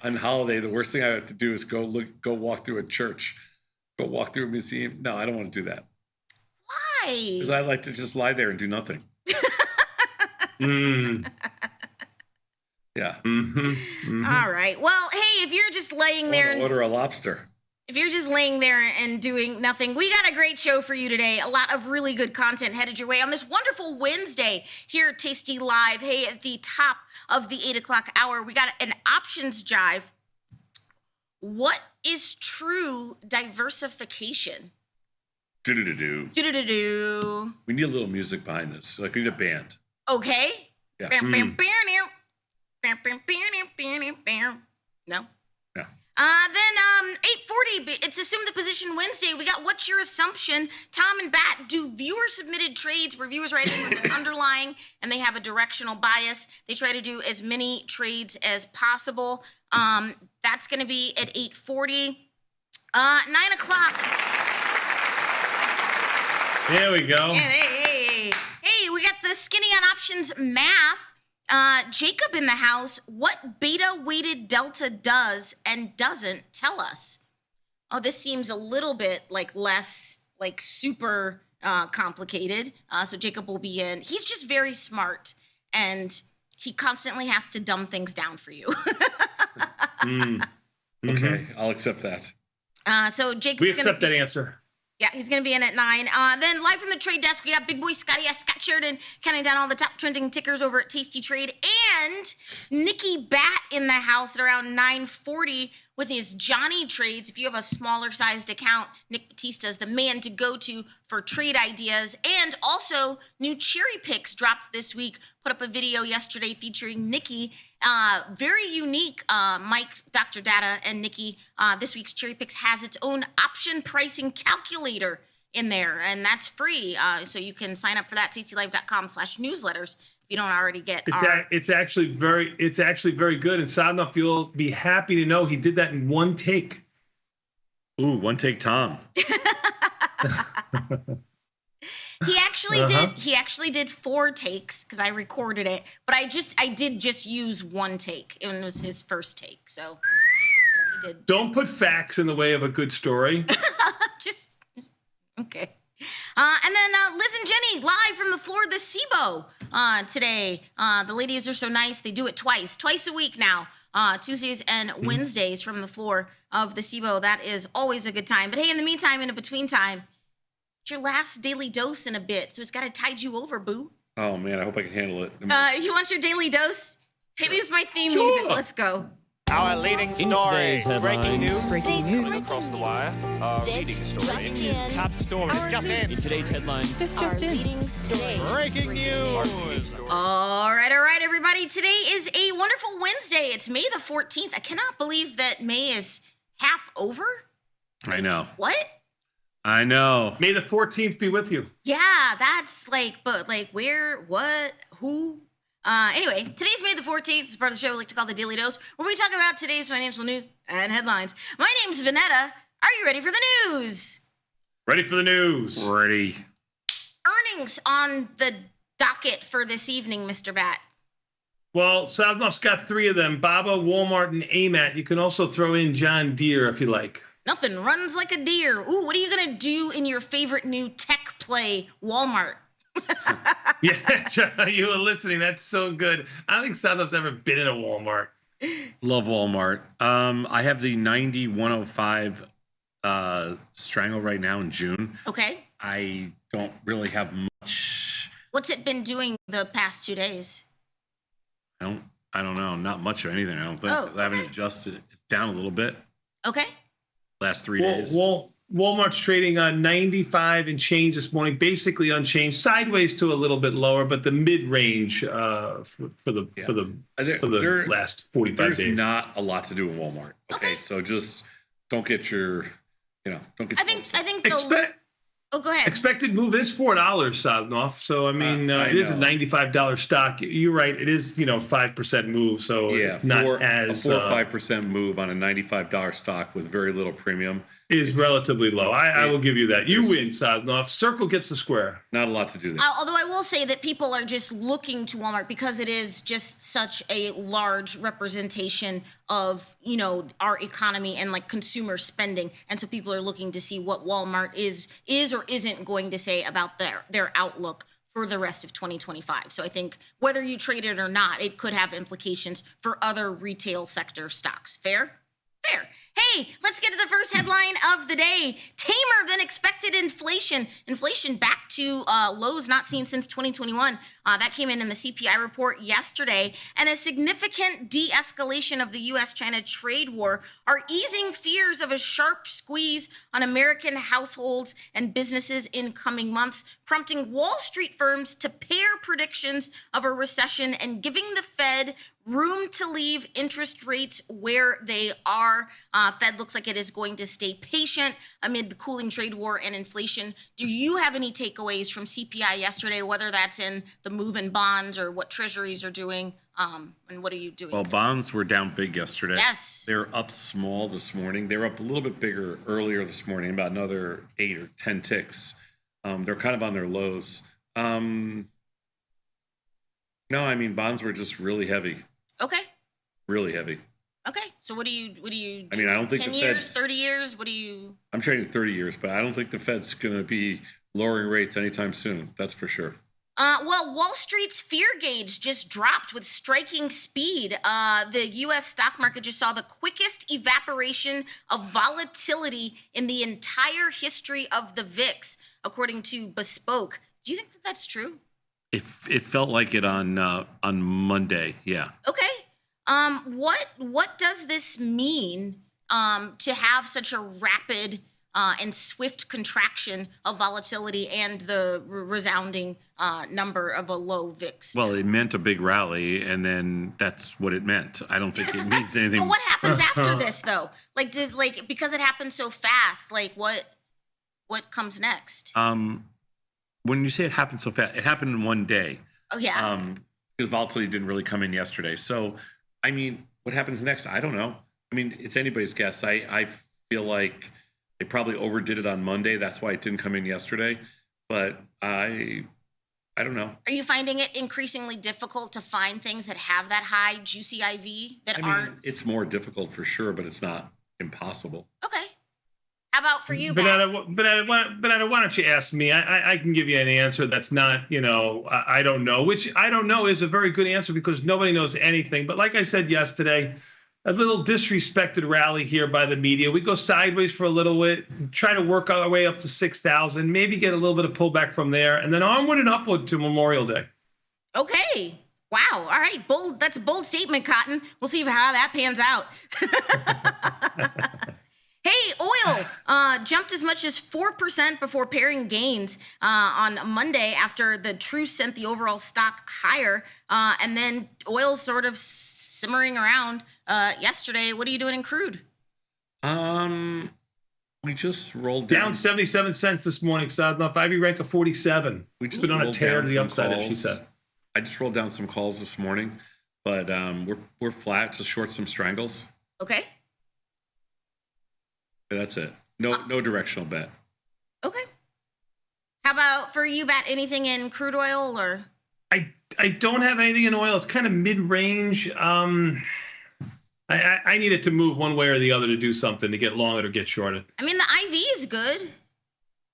On on holiday, the worst thing I have to do is go walk through a church, go walk through a museum. No, I don't want to do that. Why? Because I like to just lie there and do nothing. Yeah. All right. Well, hey, if you're just laying there and Order a lobster. if you're just laying there and doing nothing, we got a great show for you today. A lot of really good content headed your way on this wonderful Wednesday here at Tasty Live. Hey, at the top of the 8 o'clock hour, we got an options jive. What is true diversification? Do-do-do-do. Do-do-do-do. We need a little music behind this. Like, we need a band. Okay. Yeah. Bam, bam, bam, now. Bam, bam, bam, bam, bam, bam. No? Yeah. Then 8:40, it's Assume the Position Wednesday. We got What's Your Assumption? Tom and Bat do viewer-submitted trades where viewers write in with an underlying, and they have a directional bias. They try to do as many trades as possible. That's going to be at 8:40. 9 o'clock. There we go. Hey, we got the Skinny on Options math. Jacob in the house, what beta weighted delta does and doesn't tell us. Oh, this seems a little bit less super complicated. So Jacob will be in. He's just very smart and he constantly has to dumb things down for you. Okay, I'll accept that. So Jacob's We accept that answer. Yeah, he's going to be in at 9. Then live from the trade desk, we got Big Boy Scotty S. Scott Sheridan counting down all the top trending tickers over at Tasty Trade. And Nikki Bat in the house at around 9:40 with his Johnny trades. If you have a smaller sized account, Nick Batista is the man to go to for trade ideas. And also, new cherry picks dropped this week. Put up a video yesterday featuring Nikki. Very unique, Mike, Dr. Data, and Nikki. This week's cherry picks has its own option pricing calculator in there, and that's free. So you can sign up for that, tastylive.com/newsletters. If you don't already get it's actually very good. And Sadnoff, you'll be happy to know he did that in one take. Ooh, one take Tom. He actually did 4 takes because I recorded it, but I did just use 1 take. It was his first take, so he did. Don't put facts in the way of a good story. Just okay. And then Liz and Jenny live from the floor of the SIBO today. The ladies are so nice; they do it twice a week now. Tuesdays and Wednesdays from the floor of the SIBO. That is always a good time. But hey, in the meantime, in a between time, it's your last daily dose in a bit, so it's got to tide you over, boo. Oh man, I hope I can handle it. You want your daily dose? Hit me with my theme music. Let's go. Our leading story, breaking news. Across the wire. Leading story. Top story. Jump in. In today's headline. This just in. Breaking news. All right, everybody. Today is a wonderful Wednesday. It's May the 14th. I cannot believe that May is half over. I know. What? I know. May the 14th be with you. Yeah, that's but where, what, who? Anyway, today's May the 14th. It's part of the show we like to call the Daily Dose, where we talk about today's financial news and headlines. My name's Vanetta. Are you ready for the news? Ready for the news. Ready. Earnings on the docket for this evening, Mr. Bat. Well, Sosnoff's got 3 of them: Baba, Walmart, and AMAT. You can also throw in John Deere if you like. Nothing runs like a deer. Ooh, what are you going to do in your favorite new tech play, Walmart? Yeah, you were listening. That's so good. I don't think Sosnoff's ever been in a Walmart. Love Walmart. I have the 9105 Strangle right now in June. Okay. I don't really have much. What's it been doing the past 2 days? I don't know. Not much of anything, I don't think. Oh, I haven't adjusted. It's down a little bit. Okay. Last 3 days. Walmart's trading on 95 and change this morning, basically unchanged, sideways to a little bit lower, but the mid-range for the last 45 days. There's not a lot to do in Walmart. Okay, so just don't get your, don't get. I think Oh, go ahead. Expected move is $4, Sosnoff. So I mean, it is a $95 stock. You're right. It is 5% move. So Yeah, it's not a 4 or 5% move on a $95 stock with very little premium is relatively low. I will give you that. You win, Sosnoff. Circle gets the square. Not a lot to do there. Although I will say that people are just looking to Walmart because it is just such a large representation of, our economy and like consumer spending. And so people are looking to see what Walmart is or isn't going to say about their outlook for the rest of 2025. So I think whether you trade it or not, it could have implications for other retail sector stocks. Fair? Fair. Hey, let's get to the first headline of the day. Tamer than expected inflation. Inflation back to lows not seen since 2021. That came in the CPI report yesterday. And a significant de-escalation of the U.S.-China trade war are easing fears of a sharp squeeze on American households and businesses in coming months, prompting Wall Street firms to pair predictions of a recession and giving the Fed room to leave interest rates where they are. Fed looks like it is going to stay patient amid the cooling trade war and inflation. Do you have any takeaways from CPI yesterday, whether that's in the move in bonds or what treasuries are doing? And what are you doing? Well, bonds were down big yesterday. Yes. They're up small this morning. They were up a little bit bigger earlier this morning, about another 8 or 10 ticks. They're kind of on their lows. No, I mean, bonds were just really heavy. Okay. Really heavy. Okay. So what do you do? I mean, I don't think 10 the years, Fed's 30 years? What do you? I'm trading 30 years, but I don't think the Fed's going to be lowering rates anytime soon. That's for sure. Well, Wall Street's fear gauge just dropped with striking speed. The U.S. stock market just saw the quickest evaporation of volatility in the entire history of the VIX, according to Bespoke. Do you think that that's true? It felt like it on Monday. Yeah. Okay. What does this mean to have such a rapid and swift contraction of volatility and the resounding number of a low VIX? Well, it meant a big rally, and then that's what it meant. I don't think it means anything. But what happens after this, though? Because it happened so fast, what comes next? When you say it happened so fast, it happened in one day. Oh, yeah. Because volatility didn't really come in yesterday. So, I mean, what happens next? I don't know. I mean, it's anybody's guess. I feel like they probably overdid it on Monday. That's why it didn't come in yesterday. But I don't know. Are you finding it increasingly difficult to find things that have that high juicy IV that aren't? It's more difficult for sure, but it's not impossible. Okay. How about for you, Banana, why don't you ask me? I can give you an answer that's not, I don't know, which I don't know is a very good answer because nobody knows anything. But like I said yesterday, a little disrespected rally here by the media. We go sideways for a little bit, try to work our way up to 6,000, maybe get a little bit of pullback from there, and then onward and upward to Memorial Day. Okay. Wow. All right. Bold. That's a bold statement, Cotton. We'll see how that pans out. Hey, oil jumped as much as 4% before pairing gains on Monday after the truce sent the overall stock higher. And then oil sort of simmering around yesterday. What are you doing in crude? We just rolled down 77 cents this morning, Sadnoff. IV rank of 47. We just been on a tear to the upside, calls. as she said. I just rolled down some calls this morning, but we're flat, just short some strangles. Okay. That's it. No directional bet. Okay. How about for you, Bat? Anything in crude oil or? I don't have anything in oil. It's kind of mid-range. I need it to move one way or the other to do something to get long it or get shorted. I mean, the IV is good.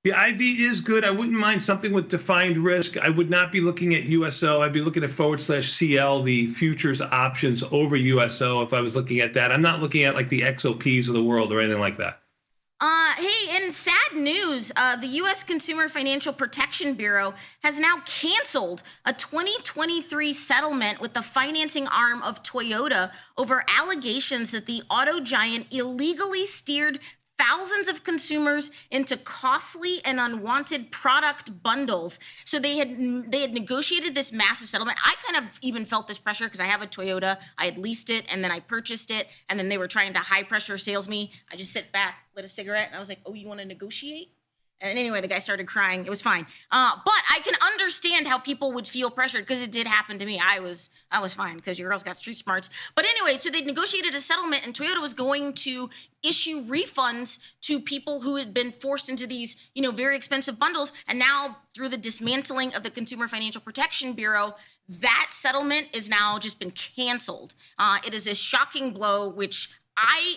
The IV is good. I wouldn't mind something with defined risk. I would not be looking at USO. I'd be looking at /CL, the futures options over USO if I was looking at that. I'm not looking at like the XOPs of the world or anything like that. Hey, in sad news, the U.S. Consumer Financial Protection Bureau has now canceled a 2023 settlement with the financing arm of Toyota over allegations that the auto giant illegally steered thousands of consumers into costly and unwanted product bundles. So they had negotiated this massive settlement. I kind of even felt this pressure because I have a Toyota. I had leased it and then I purchased it, and then they were trying to high pressure sales me. I just sit back, lit a cigarette, and I was like, "Oh, you want to negotiate?" And anyway, the guy started crying. It was fine. But I can understand how people would feel pressured because it did happen to me. I was fine because your girl's got street smarts. But anyway, so they negotiated a settlement, and Toyota was going to issue refunds to people who had been forced into these, very expensive bundles. And now, through the dismantling of the Consumer Financial Protection Bureau, that settlement is now just been canceled. It is a shocking blow, which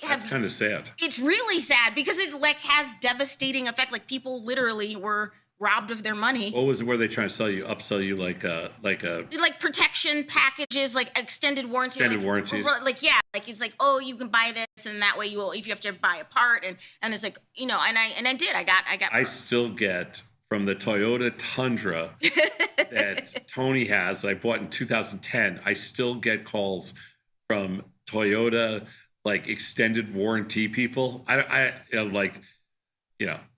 That's kind of sad. It's really sad because it has devastating effect. Like people literally were robbed of their money. What was it? Were they trying to upsell you like protection packages, like extended warranty, warranties? It's like, oh, you can buy this, and that way you will, if you have to buy a part, and it's like, and I did. I got. I still get from the Toyota Tundra that Tony has. I bought in 2010. I still get calls from Toyota. Like extended warranty people.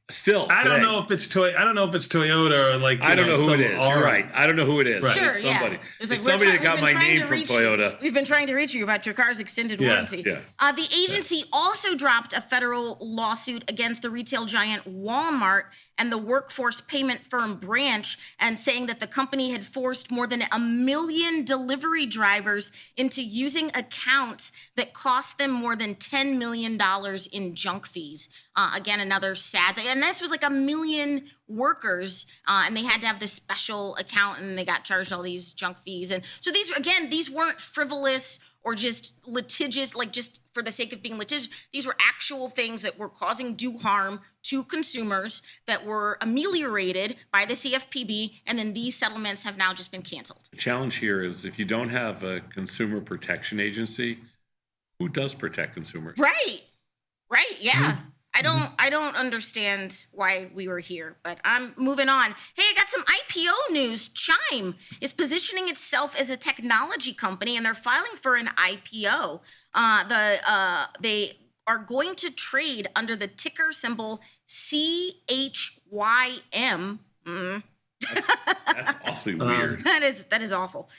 Still. I don't know if it's Toyota or like. I don't know who it is. You're right. I don't know who it is. Right. Sure, it's somebody. Yeah. It's somebody that got my name from Toyota. We've been trying to reach you about your car's extended warranty. Yeah. The agency also dropped a federal lawsuit against the retail giant Walmart and the workforce payment firm Branch, and saying that the company had forced more than 1 million delivery drivers into using accounts that cost them more than $10 million in junk fees. Again, another sad thing. And this was like 1 million workers, and they had to have this special account, and they got charged all these junk fees. And so these weren't frivolous or just litigious, like just for the sake of being litigious. These were actual things that were causing due harm to consumers that were ameliorated by the CFPB, and then these settlements have now just been canceled. The challenge here is if you don't have a consumer protection agency, who does protect consumers? Right, yeah. Mm-hmm. I don't understand why we were here, but I'm moving on. Hey, I got some IPO news. Chime is positioning itself as a technology company, and they're filing for an IPO. They are going to trade under the ticker symbol CHYM. That's awfully weird. That is awful.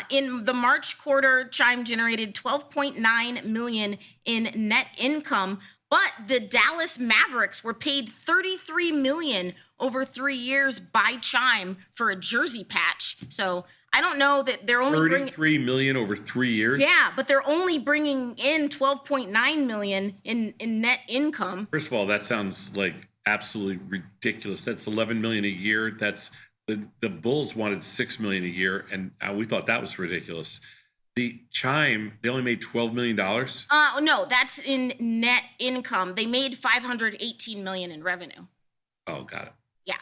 In the March quarter, Chime generated $12.9 million in net income, but the Dallas Mavericks were paid $33 million over 3 years by Chime for a jersey patch. So I don't know that they're only $33 million over 3 years. Yeah, but they're only bringing in $12.9 million in net income. First of all, that sounds like absolutely ridiculous. That's $11 million a year. That's the Bulls wanted $6 million a year, and we thought that was ridiculous. The Chime, they only made $12 million. No, that's in net income. They made $518 million in revenue. Oh, got it. Yeah,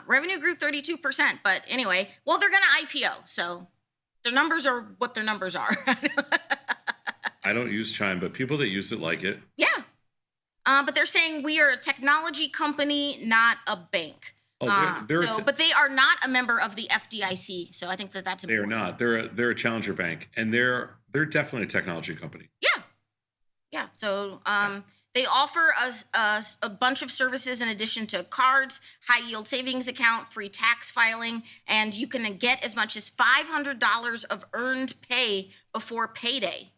revenue grew 32%. But anyway, well, they're gonna IPO, so their numbers are what their numbers are. I don't use Chime, but people that use it like it. Yeah, but they're saying we are a technology company, not a bank. Oh, but they are not a member of the FDIC, so I think that's important. They are not. They're a challenger bank, and they're definitely a technology company. Yeah. So they offer us a bunch of services in addition to cards, high yield savings account, free tax filing, and you can get as much as $500 of earned pay before payday.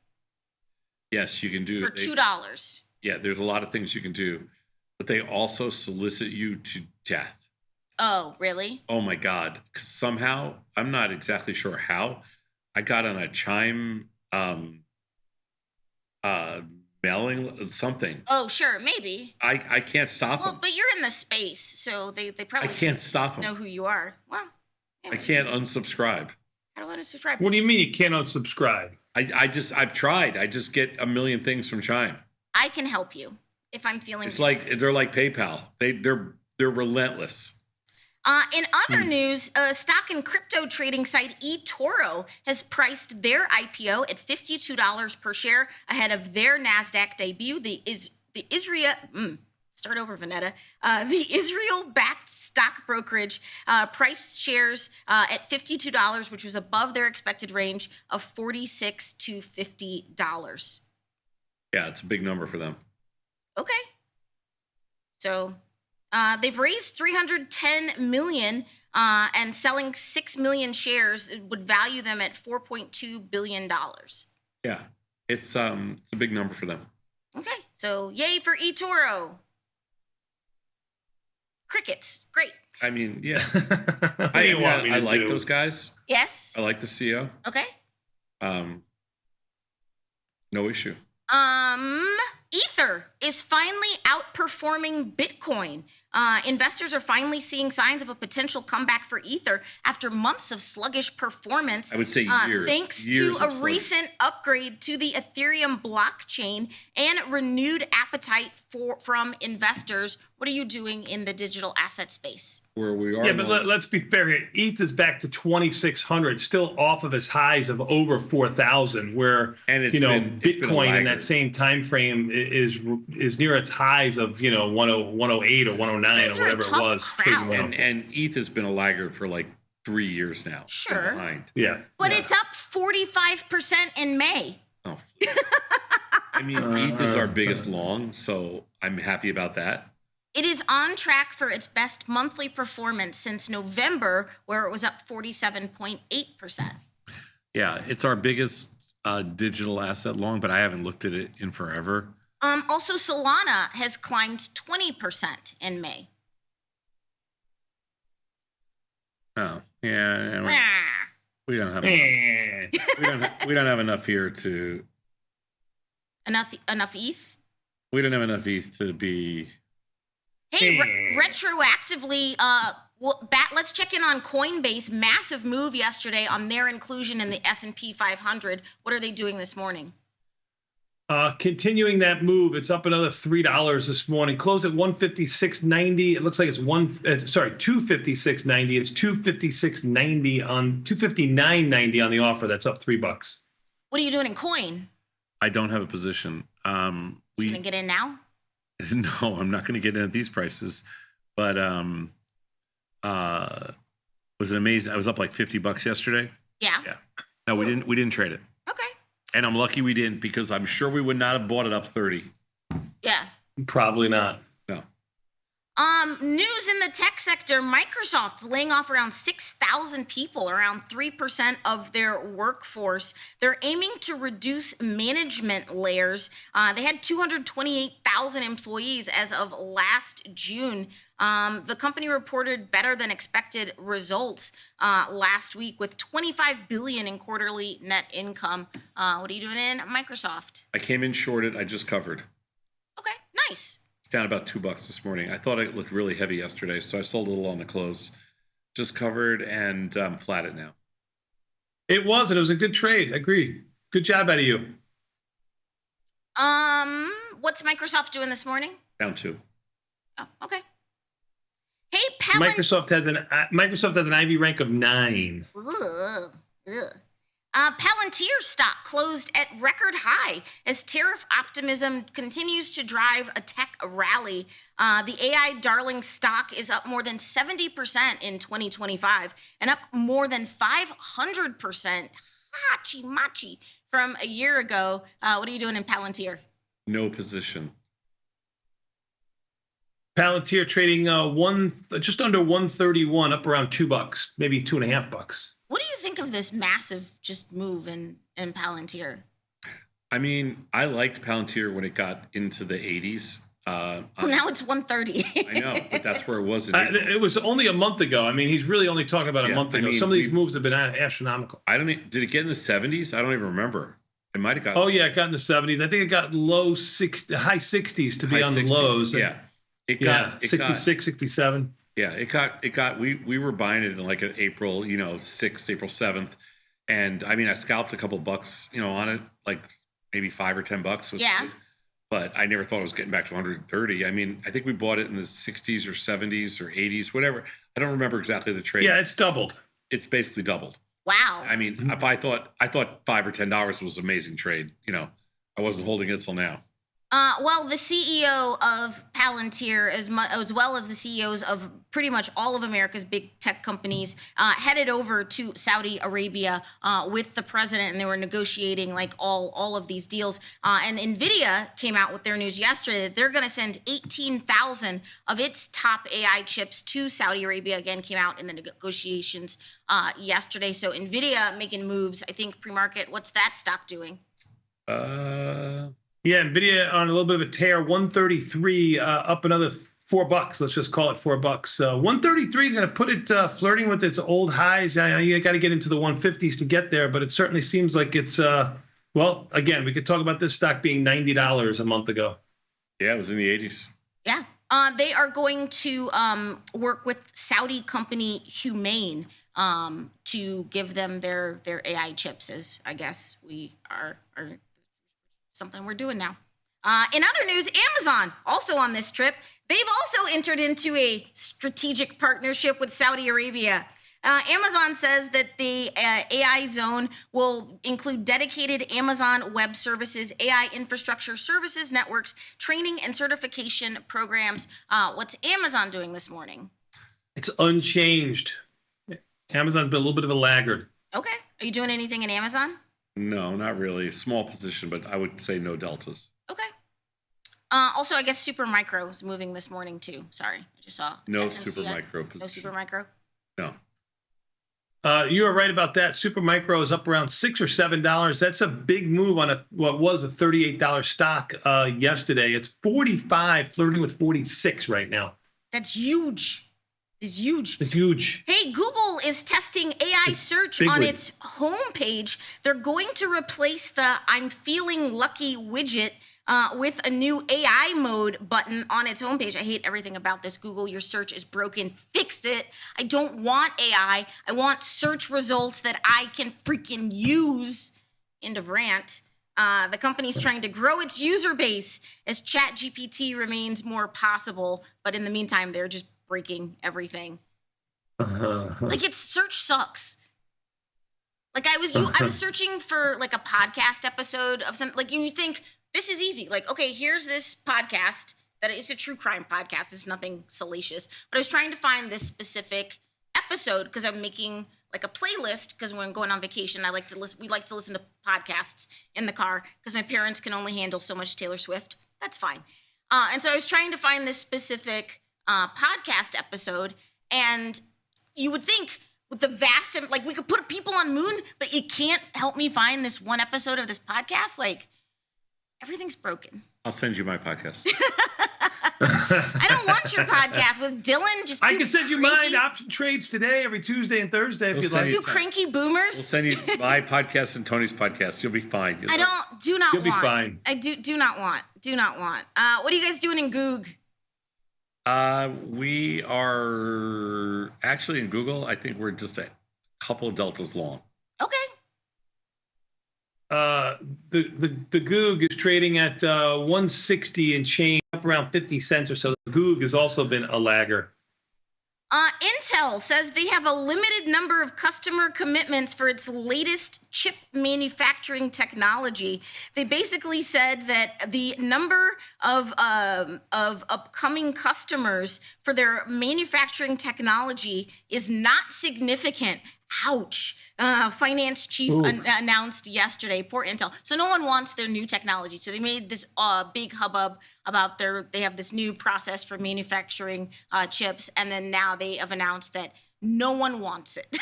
Yes, you can do for $2. Yeah, there's a lot of things you can do, but they also solicit you to death. Oh, really? Oh my God. 'Cause somehow, I'm not exactly sure how, I got on a Chime mailing something. Oh, sure, maybe. I can't stop them. But you're in the space, so they probably I can't stop them. Know who you are. Well, I can't unsubscribe. I don't want to subscribe. What do you mean you can't unsubscribe? I've tried. I just get a million things from Chime. I can help you if I'm feeling. It's like they're like PayPal. They're relentless. In other news, stock and crypto trading site eToro has priced their IPO at $52 per share ahead of their NASDAQ debut. The Israel-backed stock brokerage priced shares at $52, which was above their expected range of $46 to $50. Yeah, it's a big number for them. Okay. So they've raised $310 million, and selling 6 million shares would value them at $4.2 billion. Yeah, it's a big number for them. Okay, so yay for eToro. Crickets. Great. I mean, yeah. What do you want me I to like do? those guys. Yes. I like the CEO. Okay. No issue. Ether is finally outperforming Bitcoin. Investors are finally seeing signs of a potential comeback for Ether after months of sluggish performance. I would say years. Thanks Years to a of sluggish. recent upgrade to the Ethereum blockchain and renewed appetite from investors. What are you doing in the digital asset space? Where we are. Yeah, but let's be fair here. ETH is back to 2,600, still off of its highs of over 4,000. Where it's you know been a Bitcoin in laggard. that same time frame is near its highs of 108 or 109 These or are a whatever it tough was. crowd. and ETH has been a laggard for like 3 years now. Sure. Behind. Yeah. But it's up 45% in May. Oh. I mean, ETH is our biggest long, so I'm happy about that. It is on track for its best monthly performance since November, where it was up 47.8%. Yeah, it's our biggest digital asset long, but I haven't looked at it in forever. Also, Solana has climbed 20% in May. Oh, yeah. Ah. We don't have enough. we don't have enough here to. Enough ETH? We don't have enough ETH to be. Hey, retroactively, let's check in on Coinbase. Massive move yesterday on their inclusion in the S&P 500. What are they doing this morning? Continuing that move, it's up another $3 this morning. Closed at 156.90. It looks like it's 256.90. It's 256.90 on 259.90 on the offer. That's up $3. What are you doing in coin? I don't have a position. You gonna get in now? No, I'm not going to get in at these prices. But was it amazing? I was up like $50 yesterday. Yeah. Yeah. No, we didn't trade it. Okay. And I'm lucky we didn't, because I'm sure we would not have bought it up 30. Yeah. Probably not. No. News in the tech sector, Microsoft's laying off around 6,000 people, around 3% of their workforce. They're aiming to reduce management layers. They had 228,000 employees as of last June. The company reported better than expected results last week with $25 billion in quarterly net income. What are you doing in Microsoft? I came in shorted. I just covered. Okay, nice. It's down about $2 this morning. I thought it looked really heavy yesterday, so I sold a little on the close. Just covered and flat it now. It was, and it was a good trade. I agree. Good job out of you. What's Microsoft doing this morning? Down 2. Oh, okay. Hey, Palantir. Microsoft has an Ivy rank of 9. Ugh. Palantir stock closed at record high as tariff optimism continues to drive a tech rally. The AI darling stock is up more than 70% in 2025 and up more than 500% hachi-machi from a year ago. What are you doing in Palantir? No position. Palantir trading just under 131, up around $2, maybe $2.50. What do you think of this massive just move in Palantir? I mean, I liked Palantir when it got into the 80s. Well, now it's 130. I know, but that's where it was in April. It was only a month ago. I mean, he's really only talking about a month ago. I mean, some of these moves have been astronomical. Did it get in the 70s? I don't even remember. It might have got. Oh yeah, it got in the 70s. I think it got high 60s to be on the lows. Yeah. It 66, 67. Yeah, it got we were buying it in like an April, 6th, April 7th. And I mean, I scalped a couple bucks, on it, like maybe $5 or $10 was good. But I never thought it was getting back to 130. I mean, I think we bought it in the 60s or 70s or 80s, whatever. I don't remember exactly the trade. Yeah, it's doubled. It's basically doubled. Wow. I mean, if I thought $5 or $10 was an amazing trade, I wasn't holding it till now. Well, the CEO of Palantir, as well as the CEOs of pretty much all of America's big tech companies, headed over to Saudi Arabia with the president, and they were negotiating like all of these deals. And NVIDIA came out with their news yesterday that they're going to send 18,000 of its top AI chips to Saudi Arabia. Again, came out in the negotiations yesterday. So NVIDIA making moves. I think pre-market. What's that stock doing? Yeah, NVIDIA on a little bit of a tear, 133, up another $4. Let's just call it $4. 133 is going to put it flirting with its old highs. You got to get into the 150s to get there, but it certainly seems like it's well, again, we could talk about this stock being $90 a month ago. Yeah, it was in the 80s. Yeah. They are going to work with Saudi company Humane to give them their AI chips, as I guess we are something we're doing now. In other news, Amazon, also on this trip, they've also entered into a strategic partnership with Saudi Arabia. Amazon says that the AI zone will include dedicated Amazon Web Services, AI infrastructure services networks, training and certification programs. What's Amazon doing this morning? It's unchanged. Amazon's been a little bit of a laggard. Okay. Are you doing anything in Amazon? No, not really. Small position, but I would say no deltas. Okay. Also, I guess Supermicro is moving this morning too. Sorry, I just saw. No SNCF. Supermicro position. No Supermicro? No. You are right about that. Supermicro is up around $6 or $7. That's a big move on what was a $38 stock yesterday. It's 45, flirting with 46 right now. That's huge. It's huge. It's huge. Hey, Google is testing AI search on its homepage. They're going to replace the I'm feeling lucky widget with a new AI mode button on its homepage. I hate everything about this. Google, your search is broken. Fix it. I don't want AI. I want search results that I can freaking use. End of rant. The company's trying to grow its user base as ChatGPT remains more possible. But in the meantime, they're just breaking everything. Like, its search sucks. Like, I was searching for like a podcast episode of something. Like, you think this is easy. Like, okay, here's this podcast that is a true crime podcast. It's nothing salacious. But I was trying to find this specific episode because I'm making like a playlist, because when I'm going on vacation, we like to listen to podcasts in the car because my parents can only handle so much Taylor Swift. That's fine. And so I was trying to find this specific podcast episode, and you would think with the vast, like, we could put people on moon, but you can't help me find this one episode of this podcast. Like, everything's broken. I'll send you my podcast. I don't want your podcast with Dylan. I can send you mine. Option trades today, every Tuesday and Thursday, if you'd like. Two cranky boomers. We'll send you my podcast and Tony's podcast. You'll be fine. You'll be fine. I do not want. What are you guys doing in Goog? We are actually in Google. I think we're just a couple of deltas long. Okay. The Goog is trading at 160 and change, up around 50 cents or so. The Goog has also been a lagger. Intel says they have a limited number of customer commitments for its latest chip manufacturing technology. They basically said that the number of upcoming customers for their manufacturing technology is not significant. Ouch. Finance chief announced yesterday. Poor Intel. So no one wants their new technology. So they made this big hubbub about they have this new process for manufacturing chips, and then now they have announced that no one wants it.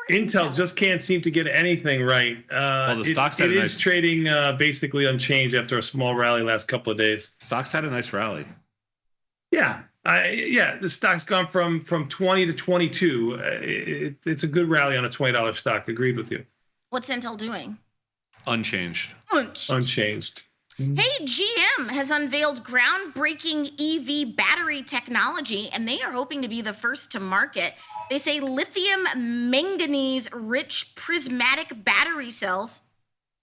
Intel just can't seem to get anything right. The stocks it is trading basically unchanged after a small rally last couple of days. Stocks had a nice rally. Yeah. The stock's gone from 20 to 22. It's a good rally on a $20 stock. Agreed with you. What's Intel doing? Unchanged. Unchanged. Hey, GM has unveiled groundbreaking EV battery technology, and they are hoping to be the first to market. They say lithium manganese-rich prismatic battery cells,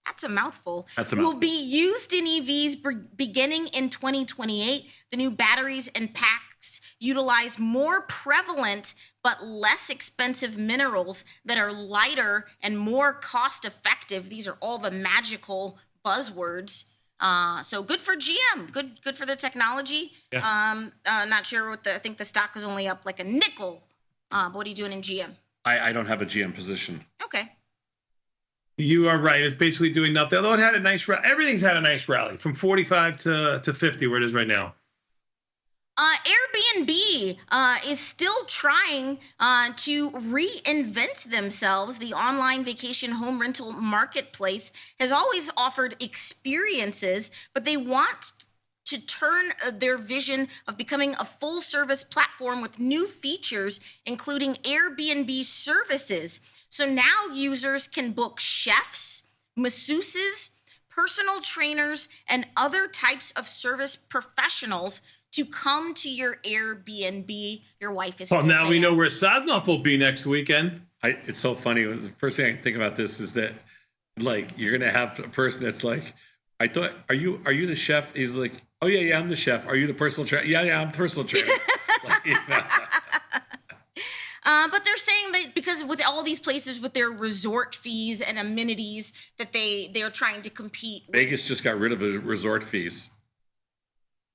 that's a mouthful, will be used in EVs beginning in 2028. The new batteries and packs utilize more prevalent but less expensive minerals that are lighter and more cost-effective. These are all the magical buzzwords. So good for GM. Good for the technology. Yeah. Not sure I think the stock is only up like a nickel. But what are you doing in GM? I don't have a GM position. Okay. You are right. It's basically doing nothing. Although it had a nice rally. Everything's had a nice rally from 45 to 50, where it is right now. Airbnb is still trying to reinvent themselves. The online vacation home rental marketplace has always offered experiences, but they want to turn their vision of becoming a full-service platform with new features, including Airbnb services. So now users can book chefs, masseuses, personal trainers, and other types of service professionals to come to your Airbnb. Your wife is Well, still now we banned. know where Sosnoff will be next weekend. It's so funny. The first thing I can think about this is that, like, you're gonna have a person that's like, I thought, are you the chef? He's like, oh yeah, I'm the chef. Are you the personal trainer? Yeah, I'm the personal trainer. Like, you know. But they're saying that because with all these places with their resort fees and amenities that they're trying to compete with. Vegas just got rid of the resort fees.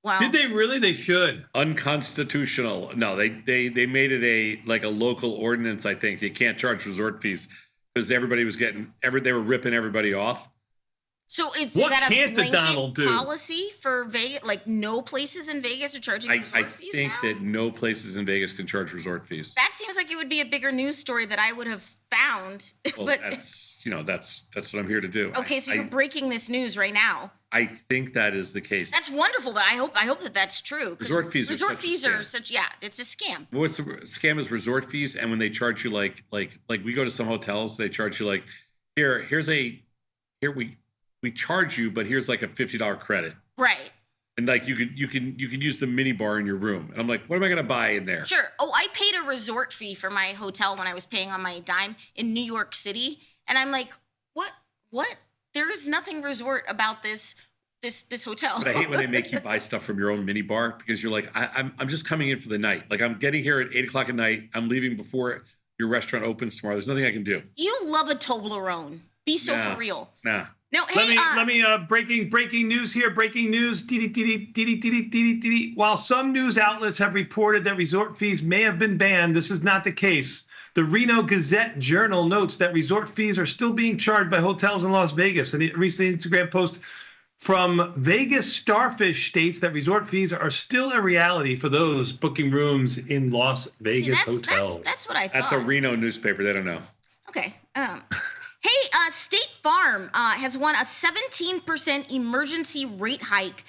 Wow. Did they really? They should. Unconstitutional. No, they made it a local ordinance. I think you can't charge resort fees because everybody was they were ripping everybody off. So is What that a can't the blanket Donald do? policy for Vegas? Like no places in Vegas are charging I resort fees think now? that no places in Vegas can charge resort fees. That seems like it would be a bigger news story that I would have found. Well, but that's what I'm here to do. okay, so you're breaking this news right now. I think that is the case. That's wonderful. I hope that that's true. 'Cause Resort fees are resort such a fees scam. are such it's a scam. What's the scam is resort fees, and when they charge you like we go to some hotels, they charge you like we charge you, but here's like a $50 credit, Right. and like you can use the mini bar in your room, and I'm like, what am I gonna buy in there? Sure. Oh, I paid a resort fee for my hotel when I was paying on my dime in New York City, and I'm like, what? There is nothing resort about this hotel. But I hate when they make you buy stuff from your own mini bar because you're like, I'm just coming in for the night. Like I'm getting here at 8:00 at night. I'm leaving before your restaurant opens tomorrow. There's nothing I can do. You love a Toblerone. Be so Nah. for real. Nah. No, hey, Let me breaking news here. Breaking news. While some news outlets have reported that resort fees may have been banned, this is not the case. The Reno Gazette Journal notes that resort fees are still being charged by hotels in Las Vegas. And a recent Instagram post from Vegas Starfish states that resort fees are still a reality for those booking rooms in Las Vegas hotels. That's what I thought. That's a Reno newspaper. They don't know. Okay. Hey, State Farm has won a 17% emergency rate hike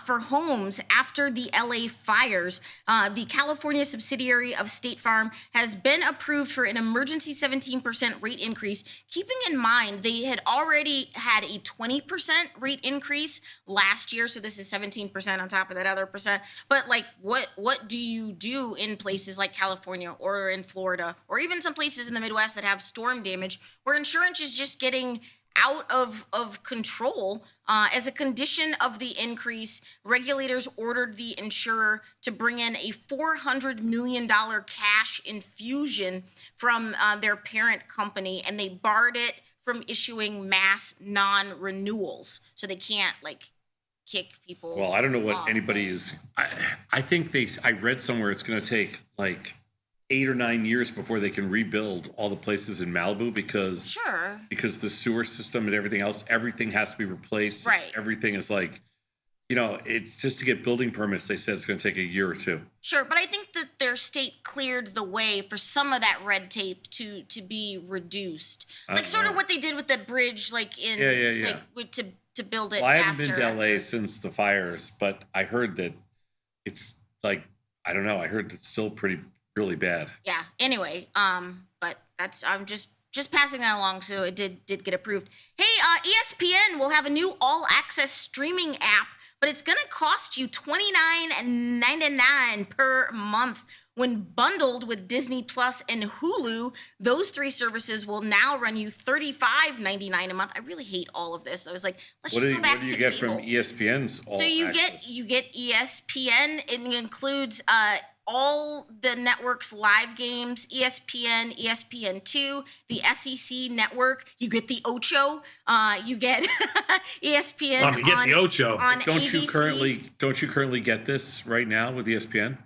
for homes after the LA fires. The California subsidiary of State Farm has been approved for an emergency 17% rate increase. Keeping in mind, they had already had a 20% rate increase last year, so this is 17% on top of that other percent. But like, what do you do in places like California or in Florida or even some places in the Midwest that have storm damage where insurance is just getting out of control? As a condition of the increase, regulators ordered the insurer to bring in a $400 million cash infusion from their parent company, and they barred it from issuing mass non-renewals. So they can't like kick people. Well, I don't know what off. anybody is. I think I read somewhere it's going to take like 8 or 9 years before they can rebuild all the places in Malibu because the sewer system and everything else, everything has to be replaced. Right. Everything is like, it's just to get building permits. They said it's going to take a year or two. Sure, but I think that their state cleared the way for some of that red tape to be reduced, like sort of what they did with the bridge, like in like to build it. Well, I faster. haven't been to LA since the fires, but I heard that it's like I don't know. I heard it's still really bad. Yeah. Anyway, but I'm just passing that along, so it did get approved. Hey, ESPN will have a new all-access streaming app, but it's gonna cost you $29.99 per month. When bundled with Disney Plus and Hulu, those three services will now run you $35.99 a month. I really hate all of this. I was like, let's just go back to What do you get cable. from ESPN's all So you access? get ESPN. It includes all the network's live games, ESPN, ESPN2, the SEC network. You get the Ocho. You get ESPN. You get the Ocho. On Don't ABC. you currently get this right now with ESPN?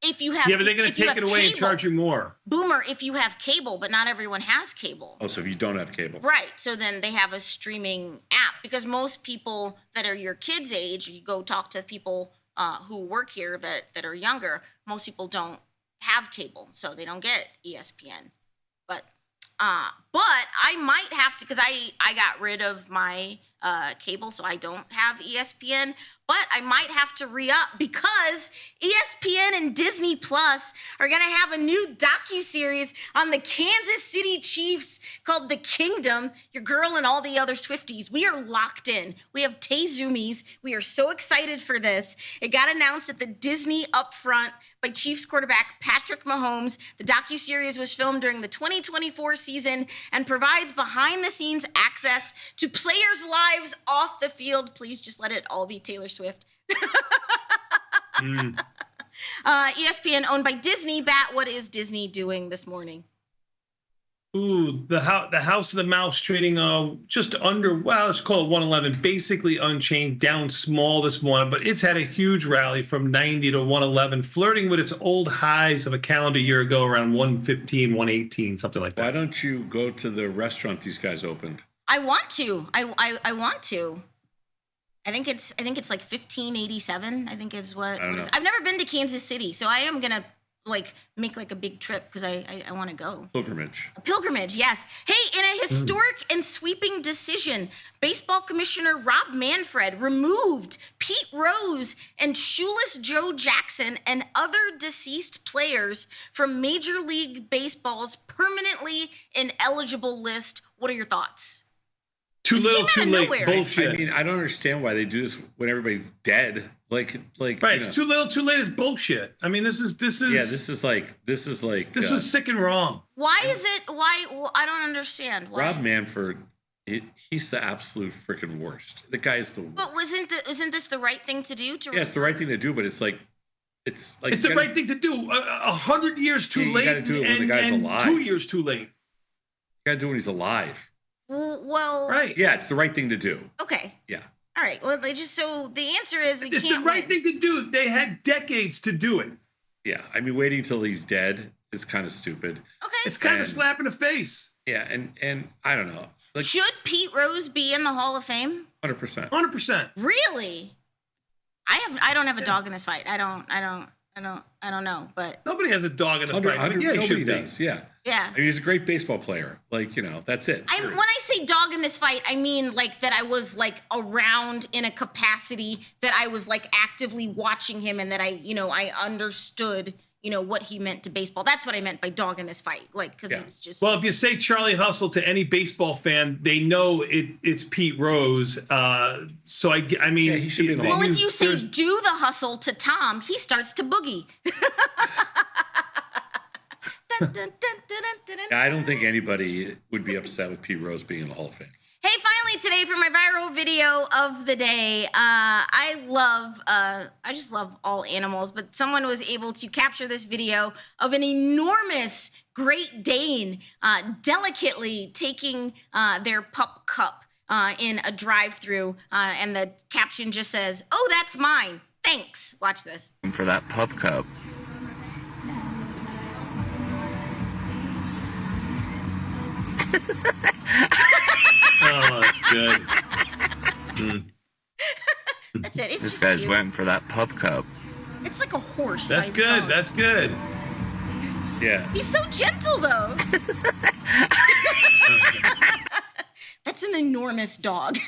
If you have, Yeah, but they're going to take it away and cable. charge you more. Boomer, if you have cable, but not everyone has cable. Oh, so if you don't have cable. Right. So then they have a streaming app because most people that are your kids' age, you go talk to people who work here that are younger, most people don't have cable, so they don't get ESPN. But I might have to, because I got rid of my cable, so I don't have ESPN. But I might have to re-up because ESPN and Disney Plus are going to have a new docuseries on the Kansas City Chiefs called The Kingdom. Your girl and all the other Swifties. We are locked in. We have Tay Zoomies. We are so excited for this. It got announced at the Disney Upfront by Chiefs quarterback Patrick Mahomes. The docuseries was filmed during the 2024 season and provides behind-the-scenes access to players' lives off the field. Please just let it all be Taylor Swift. ESPN owned by Disney. Bat, what is Disney doing this morning? Ooh, the House of the Mouse trading just under, well, let's call it 111, basically unchanged, down small this morning, but it's had a huge rally from 90 to 111, flirting with its old highs of a calendar year ago around 115, 118, something like that. Why don't you go to the restaurant these guys opened? I want to. I want to. I think it's like 1587. I think is what it is. I've never been to Kansas City, so I am gonna make a big trip because I want to go. Pilgrimage. A pilgrimage, yes. Hey, in a historic and sweeping decision, baseball commissioner Rob Manfred removed Pete Rose and shoeless Joe Jackson and other deceased players from Major League Baseball's permanently ineligible list. What are your thoughts? Too little, too late. Bullshit. I mean, I don't understand why they do this when everybody's dead. Like. Right. It's too little, too late. Is bullshit. I mean, this is. Yeah. This is like. This was sick and wrong. Why is it? Why? Well, I don't understand. Why? Rob Manfred. He's the absolute freaking worst. The guy is the worst. But isn't this the right thing to do? Yeah, it's the right thing to do, but it's like. It's the right thing to do. 100 years too late. You got to do it when the guy's alive. 2 years too late. You got to do it when he's alive. Well, right. Yeah, it's the right thing to do. Okay. Yeah. All right. Well, so the answer is it's the right thing to do. They had decades to do it. Yeah, I mean, waiting until he's dead is kind of stupid. Okay. It's kind of slap in the face. Yeah, and I don't know. Like, should Pete Rose be in the Hall of Fame? 100%. 100%. Really? I don't have a dog in this fight. I don't know, but nobody has a dog in the fight. Yeah, nobody does. Yeah. Yeah. I mean, he's a great baseball player. That's it. When I say dog in this fight, I mean that I was around in a capacity that I was actively watching him and that I understood what he meant to baseball. That's what I meant by dog in this fight. Because it's just. Well, if you say Charlie Hustle to any baseball fan, they know it's Pete Rose. So I mean, yeah, he should be in the Hall. Well, if you say do the hustle to Tom, he starts to boogie. I don't think anybody would be upset with Pete Rose being in the Hall of Fame. Hey, finally today for my viral video of the day. I just love all animals, but someone was able to capture this video of an enormous Great Dane delicately taking their pup cup in a drive-through, and the caption just says, "Oh, that's mine. Thanks." Watch this. For that pup cup. Oh, that's good. That's it. It's this just guy's cute. waiting for that pup cup. It's like a horse. That's good. Dog. That's good. Yeah. He's so gentle, though. That's an enormous dog.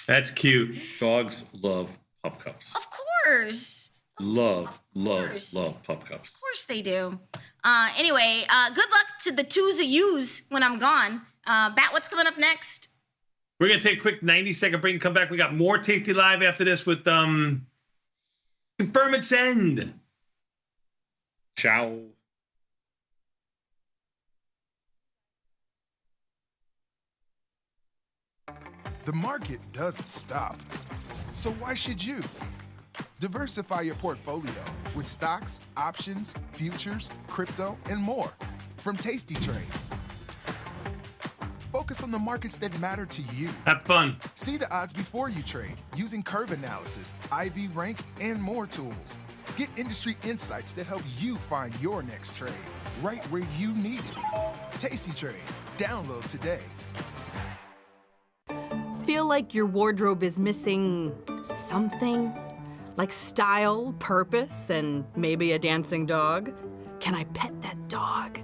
That's cute. Dogs love pup cups. Of course. Love pup cups. Of course they do. Anyway, good luck to the twos of yous when I'm gone. Bat, what's coming up next? We're going to take a quick 90-second break and come back. We got more Tasty Live after this with Confirm and Send. Ciao. The market doesn't stop. So why should you? Diversify your portfolio with stocks, options, futures, crypto, and more from Tasty Trade. Focus on the markets that matter to you. Have fun. See the odds before you trade using curve analysis, IV rank, and more tools. Get industry insights that help you find your next trade right where you need it. Tasty Trade. Download today. Feel like your wardrobe is missing something? Like style, purpose, and maybe a dancing dog? Can I pet that dog?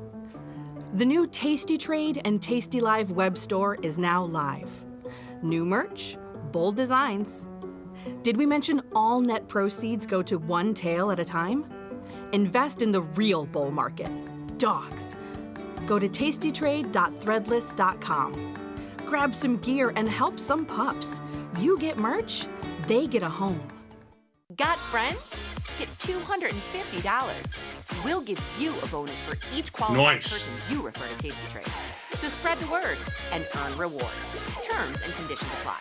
The new Tasty Trade and Tasty Live web store is now live. New merch, bold designs. Did we mention all net proceeds go to one tail at a time? Invest in the real bull market, dogs. Go to tastytrade.threadless.com. Grab some gear and help some pups. You get merch, they get a home. Got friends? Get $250. We'll give you a bonus for each qualified person you refer to Tasty Trade. So spread the word and earn rewards. Terms and conditions apply.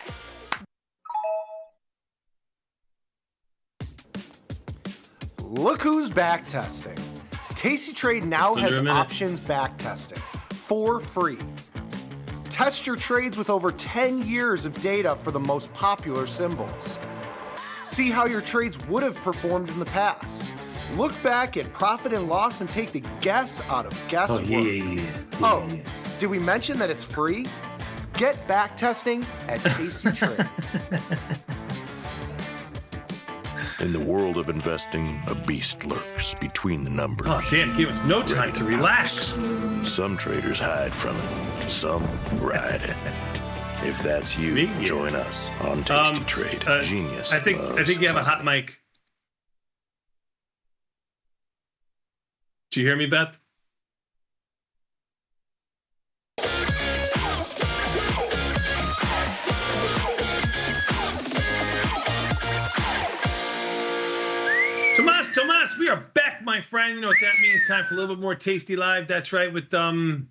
Look who's back testing. Tasty Trade now has options back testing for free. Test your trades with over 10 years of data for the most popular symbols. See how your trades would have performed in the past. Look back at profit and loss and take the guess out of guesswork. Did we mention that it's free? Get back testing at Tasty Trade. In the world of investing, a beast lurks between the numbers. Oh, damn, give us no time to relax. Some traders hide from it, some ride it. If that's you, join us on Tasty Trade. Genius. I think you have a hot mic. Do you hear me, Beth? Tomas, we are back, my friend. You know what that means? Time for a little bit more Tasty Live. That's right, with confirm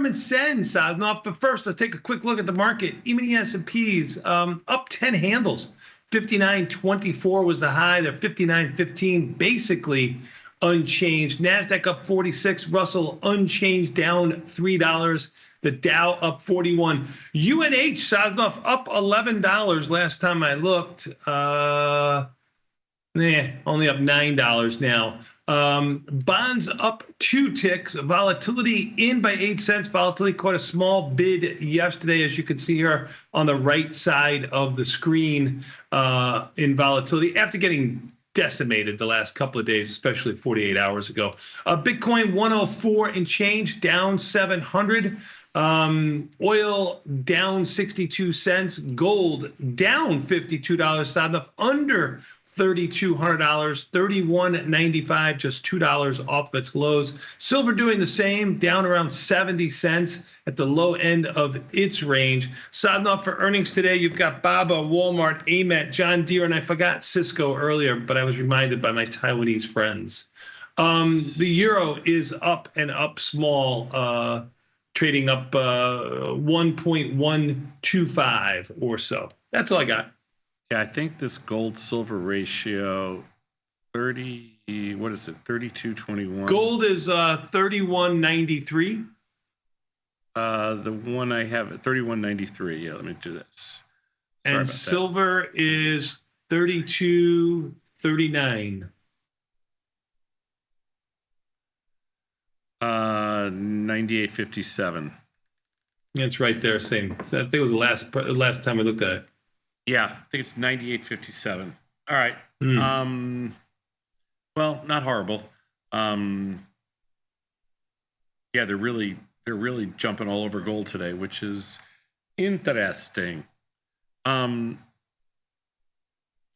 and send, Sadnov. But first, let's take a quick look at the market. Even the S&Ps up 10 handles. 59.24 was the high. They're 59.15, basically unchanged. NASDAQ up 46. Russell unchanged, down $3. The Dow up 41. UNH, Sadnov, up $11 last time I looked. Only up $9 now. Bonds up 2 ticks. Volatility in by 8 cents. Volatility caught a small bid yesterday, as you can see here on the right side of the screen in volatility after getting decimated the last couple of days, especially 48 hours ago. Bitcoin 104 and change, down 700. Oil down 62 cents. Gold down $52. Sadnov under $3,200, $31.95, just $2 off its lows. Silver doing the same, down around 70 cents at the low end of its range. Sadnov, for earnings today, you've got Baba, Walmart, AMET, John Deere, and I forgot Cisco earlier, but I was reminded by my Taiwanese friends. The euro is up and up small, trading up 1.125 or so. That's all I got. Yeah, I think this gold-silver ratio, 32.21. Gold is 31.93. The one I have at 31.93. Yeah, let me do this. Sorry and silver is 32.39. 98.57. It's right there, same. I think it was the last time I looked at it. Yeah, I think it's 98.57. All right. Well, not horrible. Yeah, they're really jumping all over gold today, which is interesting. All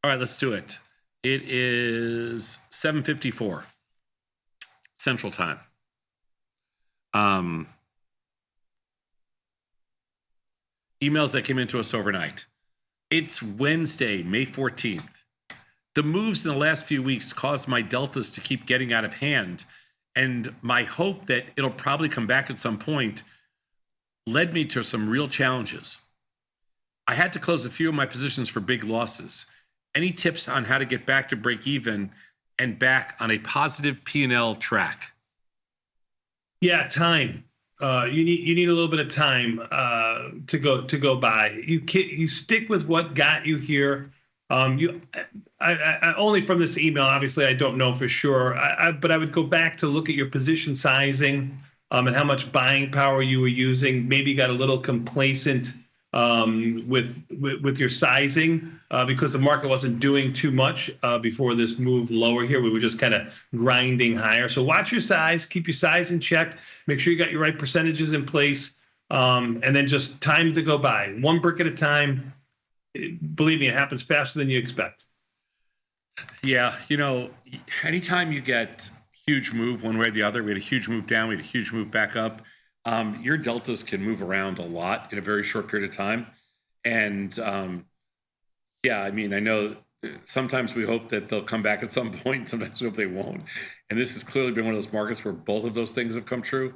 right, let's do it. It is 7:54 Central Time. Emails that came into us overnight. It's Wednesday, May 14th. The moves in the last few weeks caused my deltas to keep getting out of hand, and my hope that it'll probably come back at some point led me to some real challenges. I had to close a few of my positions for big losses. Any tips on how to get back to break even and back on a positive P&L track? Yeah, time. You need a little bit of time to go by. You stick with what got you here. I only from this email, obviously, I don't know for sure. But I would go back to look at your position sizing and how much buying power you were using. Maybe you got a little complacent with your sizing because the market wasn't doing too much before this move lower here. We were just kind of grinding higher. So watch your size, keep your size in check, make sure you got your right percentages in place. and then just time to go by, one brick at a time. Believe me, it happens faster than you expect. Yeah, anytime you get huge move one way or the other, we had a huge move down, we had a huge move back up. Your deltas can move around a lot in a very short period of time. And I know sometimes we hope that they'll come back at some point. Sometimes we hope they won't. And this has clearly been one of those markets where both of those things have come true.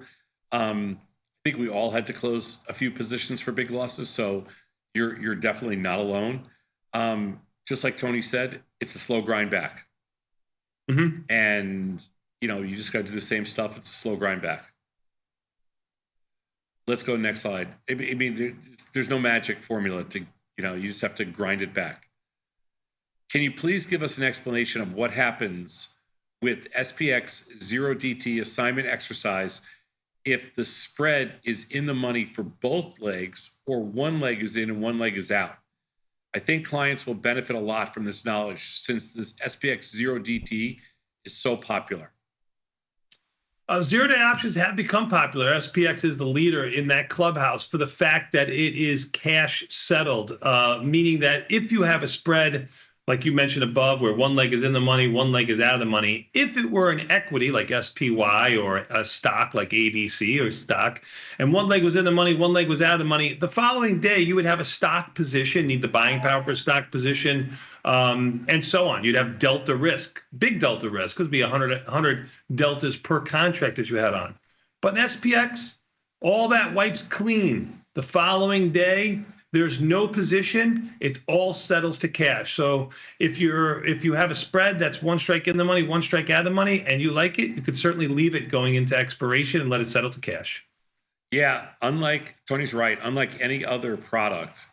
I think we all had to close a few positions for big losses. So you're definitely not alone. Just like Tony said, it's a slow grind back. Mm-hmm. And, you just got to do the same stuff. It's a slow grind back. Let's go next slide. There's no magic formula to, you just have to grind it back. Can you please give us an explanation of what happens with SPX 0DT assignment exercise if the spread is in the money for both legs or one leg is in and one leg is out? I think clients will benefit a lot from this knowledge since this SPX 0DT is so popular. Zero-day options have become popular. SPX is the leader in that clubhouse for the fact that it is cash settled, meaning that if you have a spread, like you mentioned above, where one leg is in the money, one leg is out of the money, if it were an equity like SPY or a stock like ABC or stock, and one leg was in the money, one leg was out of the money, the following day you would have a stock position, need the buying power for a stock position, and so on. You'd have delta risk, big delta risk, because it'd be 100 deltas per contract that you had on. But in SPX, all that wipes clean. The following day, there's no position. It all settles to cash. So if you have a spread that's one strike in the money, one strike out of the money, and you like it, you could certainly leave it going into expiration and let it settle to cash. Yeah, Tony's right, unlike any other product,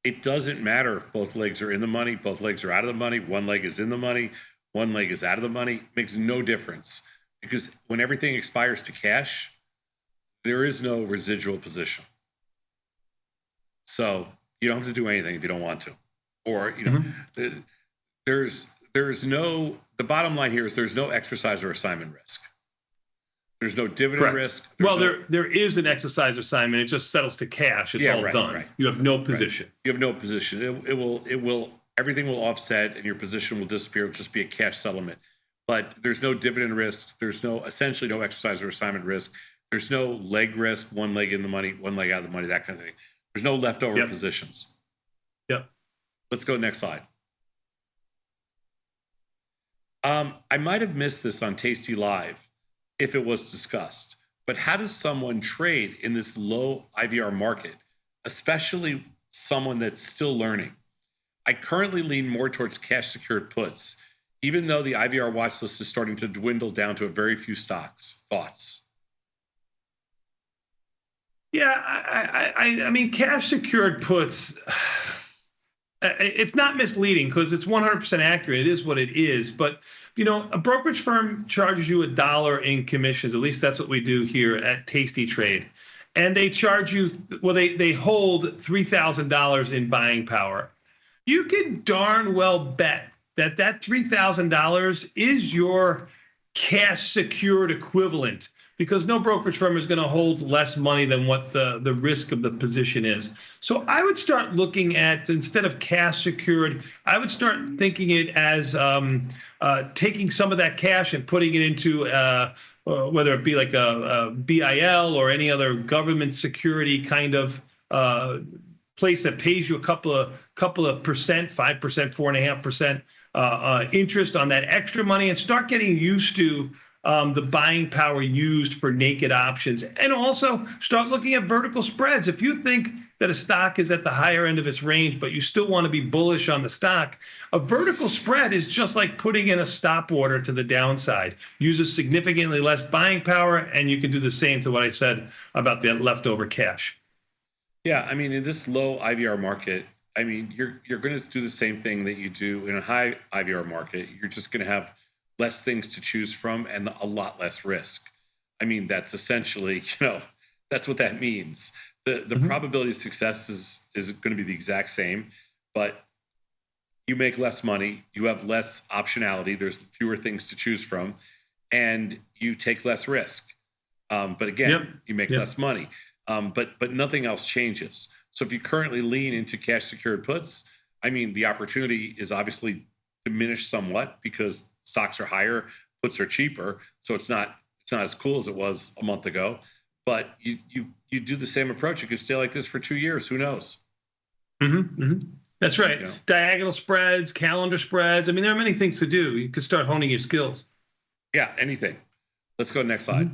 it doesn't matter if both legs are in the money, both legs are out of the money, one leg is in the money, one leg is out of the money. It makes no difference because when everything expires to cash, there is no residual position. So you don't have to do anything if you don't want to, or the bottom line here is there's no exercise or assignment risk. There's no dividend risk. There is an exercise assignment. It just settles to cash. It's all done. Right. You have no position. Right. You have no position. It will everything will offset and your position will disappear. It'll just be a cash settlement. But there's no dividend risk. There's essentially no exercise or assignment risk. There's no leg risk, one leg in the money, one leg out of the money, that kind of thing. There's no leftover positions. Yep. Let's go next slide. I might have missed this on tastylive if it was discussed, but how does someone trade in this low IVR market, especially someone that's still learning? I currently lean more towards cash secured puts, even though the IVR watch list is starting to dwindle down to a very few stocks. Thoughts? Yeah, I mean, cash secured puts, it's not misleading because it's 100% accurate. It is what it is. But, a brokerage firm charges you $1 in commissions. At least that's what we do here at Tasty Trade. And they charge you, they hold $3,000 in buying power. You can darn well bet that $3,000 is your cash secured equivalent, because no brokerage firm is going to hold less money than what the risk of the position is. So I would start looking at, instead of cash secured, I would start thinking it as taking some of that cash and putting it into whether it be like a BIL or any other government security kind of place that pays you a couple of percent, 5%, 4.5% interest on that extra money, and start getting used to the buying power used for naked options. And also start looking at vertical spreads. If you think that a stock is at the higher end of its range, but you still want to be bullish on the stock, a vertical spread is just like putting in a stop order to the downside. Uses significantly less buying power, and you can do the same to what I said about the leftover cash. Yeah, I mean, in this low IVR market, I mean, you're going to do the same thing that you do in a high IVR market. You're just going to have less things to choose from and a lot less risk. I mean, that's essentially, that's what that means. The probability of success is going to be the exact same, but you make less money, you have less optionality, there's fewer things to choose from, and you take less risk. But again, you make less money. but nothing else changes. So if you currently lean into cash secured puts, I mean, the opportunity is obviously diminished somewhat because stocks are higher, puts are cheaper, so it's not as cool as it was a month ago. But you do the same approach. You could stay like this for 2 years. Who knows? That's right. Diagonal spreads, calendar spreads. I mean, there are many things to do. You could start honing your skills. Yeah, anything. Let's go to the next slide.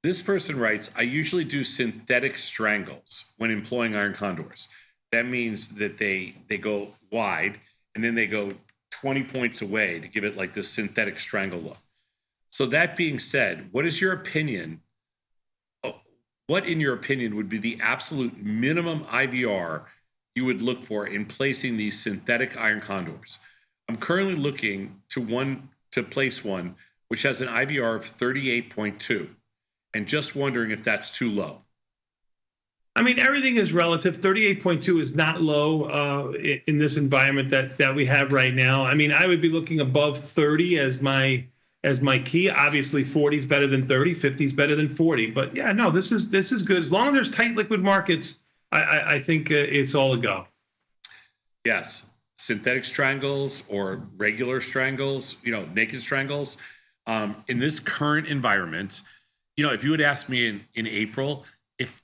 This person writes, I usually do synthetic strangles when employing iron condors. That means that they go wide and then they go 20 points away to give it like this synthetic strangle look. So that being said, what is your opinion? What, in your opinion, would be the absolute minimum IVR you would look for in placing these synthetic iron condors? I'm currently looking to place one which has an IVR of 38.2, and just wondering if that's too low. I mean, everything is relative. 38.2 is not low in this environment that we have right now. I mean, I would be looking above 30 as my key. Obviously, 40 is better than 30, 50 is better than 40. But yeah, no, this is good. As long as there's tight liquid markets, I think it's all a go. Yes, synthetic strangles or regular strangles, naked strangles. In this current environment, if you would ask me in April,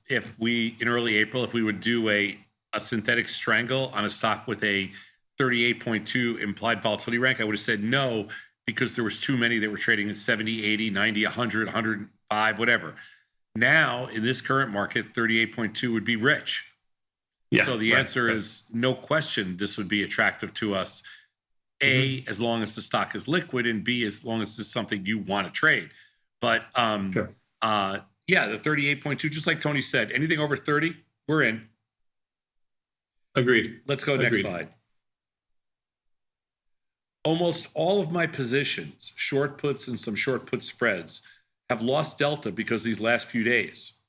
if we in early April, if we would do a synthetic strangle on a stock with a 38.2 implied volatility rank, I would have said no, because there was too many that were trading at 70, 80, 90, 100, 105, whatever. Now, in this current market, 38.2 would be rich. Yeah, so the answer is no question this would be attractive to us, A, as long as the stock is liquid, and B, as long as it's something you want to trade. But the 38.2, just like Tony said, anything over 30, we're in. Agreed. Let's go next slide. Almost all of my positions, short puts and some short put spreads, have lost delta because these last few days.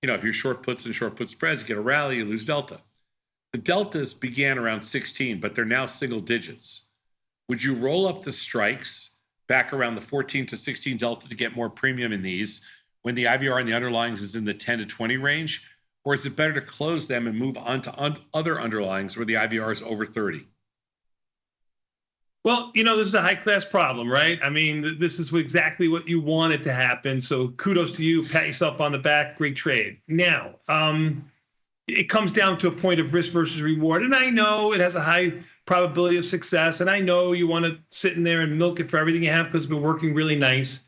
If you're short puts and short put spreads, you get a rally, you lose delta. The deltas began around 16, but they're now single digits. Would you roll up the strikes back around the 14 to 16 delta to get more premium in these when the IVR and the underlyings is in the 10 to 20 range? Or is it better to close them and move on to other underlyings where the IVR is over 30? Well, this is a high-class problem, right? I mean, this is exactly what you wanted to happen. So kudos to you. Pat yourself on the back. Great trade. Now, it comes down to a point of risk versus reward. And I know it has a high probability of success. And I know you want to sit in there and milk it for everything you have because it's been working really nice.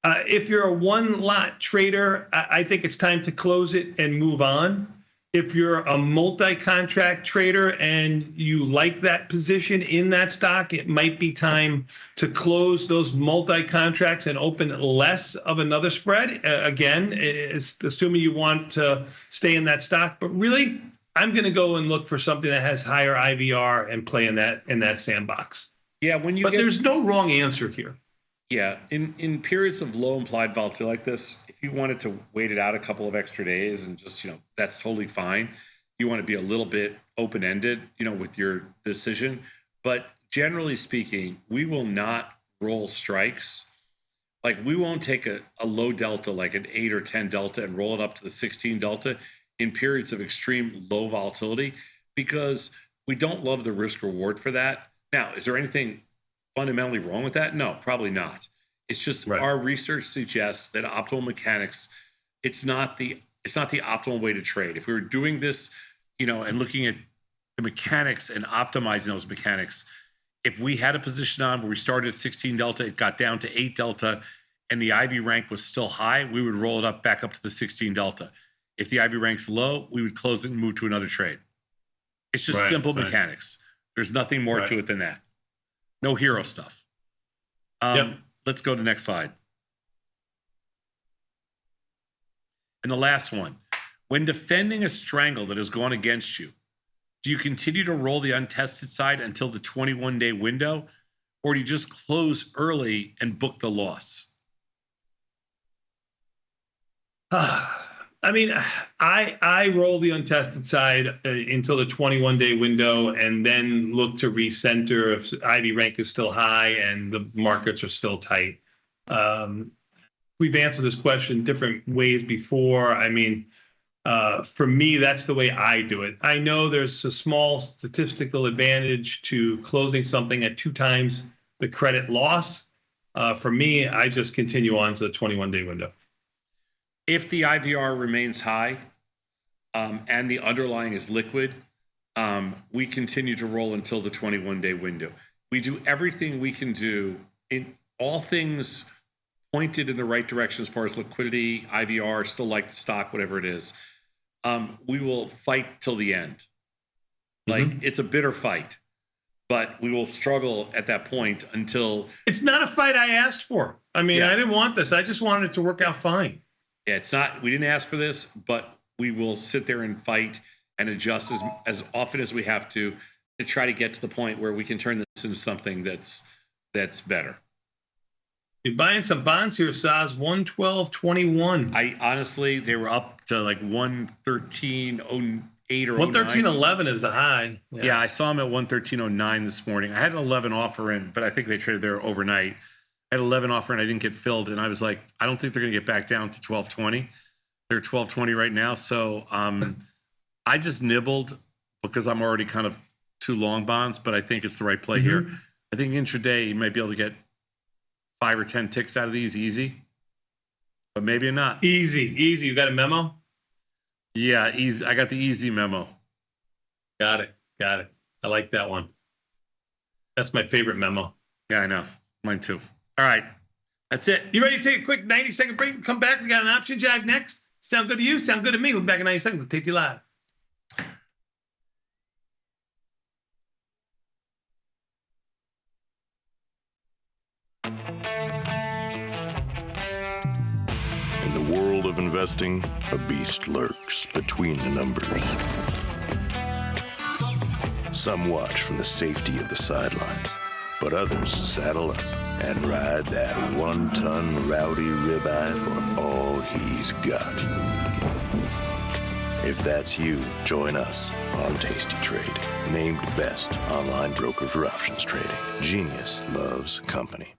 If you're a one-lot trader, I think it's time to close it and move on. If you're a multi-contract trader and you like that position in that stock, it might be time to close those multi-contracts and open less of another spread. Again, it's assuming you want to stay in that stock. But really, I'm going to go and look for something that has higher IVR and play in that sandbox. Yeah, there's no wrong answer here. Yeah, in periods of low implied volatility like this, if you wanted to wait it out a couple of extra days and just, that's totally fine. You want to be a little bit open-ended, with your decision. But generally speaking, we will not roll strikes. Like, we won't take a low delta, like an 8 or 10 delta, and roll it up to the 16 delta in periods of extreme low volatility, because we don't love the risk reward for that. Now, is there anything fundamentally wrong with that? No, probably not. It's just our research suggests that optimal mechanics, it's not the optimal way to trade. If we were doing this, and looking at the mechanics and optimizing those mechanics, if we had a position on where we started at 16 delta, it got down to 8 delta, and the IV rank was still high, we would roll it back up to the 16 delta. If the IV rank's low, we would close it and move to another trade. It's just simple mechanics. There's nothing more to it than that. No hero stuff. Let's go to the next slide. And the last one. When defending a strangle that has gone against you, do you continue to roll the untested side until the 21-day window, or do you just close early and book the loss? I mean, I roll the untested side until the 21-day window and then look to recenter if IV rank is still high and the markets are still tight. we've answered this question different ways before. I mean, for me, that's the way I do it. I know there's a small statistical advantage to closing something at 2 times the credit loss. For me, I just continue on to the 21-day window. If the IVR remains high and the underlying is liquid, we continue to roll until the 21-day window. We do everything we can do in all things pointed in the right direction as far as liquidity, IVR, still like the stock, whatever it is. We will fight till the end. Like, it's a bitter fight, but we will struggle at that point until... It's not a fight I asked for. I mean, Yeah. I didn't want this. I just wanted it to work out fine. Yeah, it's not, we didn't ask for this, but we will sit there and fight and adjust as often as we have to try to get to the point where we can turn this into something that's better. You're buying some bonds here, Saz, 112.21. I honestly, they were up to like 113.08 or 113.11 is the high. Yeah, I saw them at 113.09 this morning. I had an 11 offer in, but I think they traded there overnight. I had 11 offer and I didn't get filled, and I was like, I don't think they're going to get back down to 12.20. They're 12.20 right now, so I just nibbled because I'm already kind of too long bonds, but I think it's the right play here. I think intraday you might be able to get 5 or 10 ticks out of these easy, but maybe not. Easy. You got a memo? Yeah, easy. I got the easy memo. Got it. I like that one. That's my favorite memo. Yeah, I know. Mine too. All right. That's it. You ready to take a quick 90-second break? Come back. We got an option jive next. Sound good to you? Sound good to me? We'll be back in 90 seconds with Tasty Live. In the world of investing, a beast lurks between the numbers. Some watch from the safety of the sidelines, but others saddle up and ride that 1-ton rowdy ribeye for all he's got. If that's you, join us on Tasty Trade, named best online broker for options trading. Genius loves company.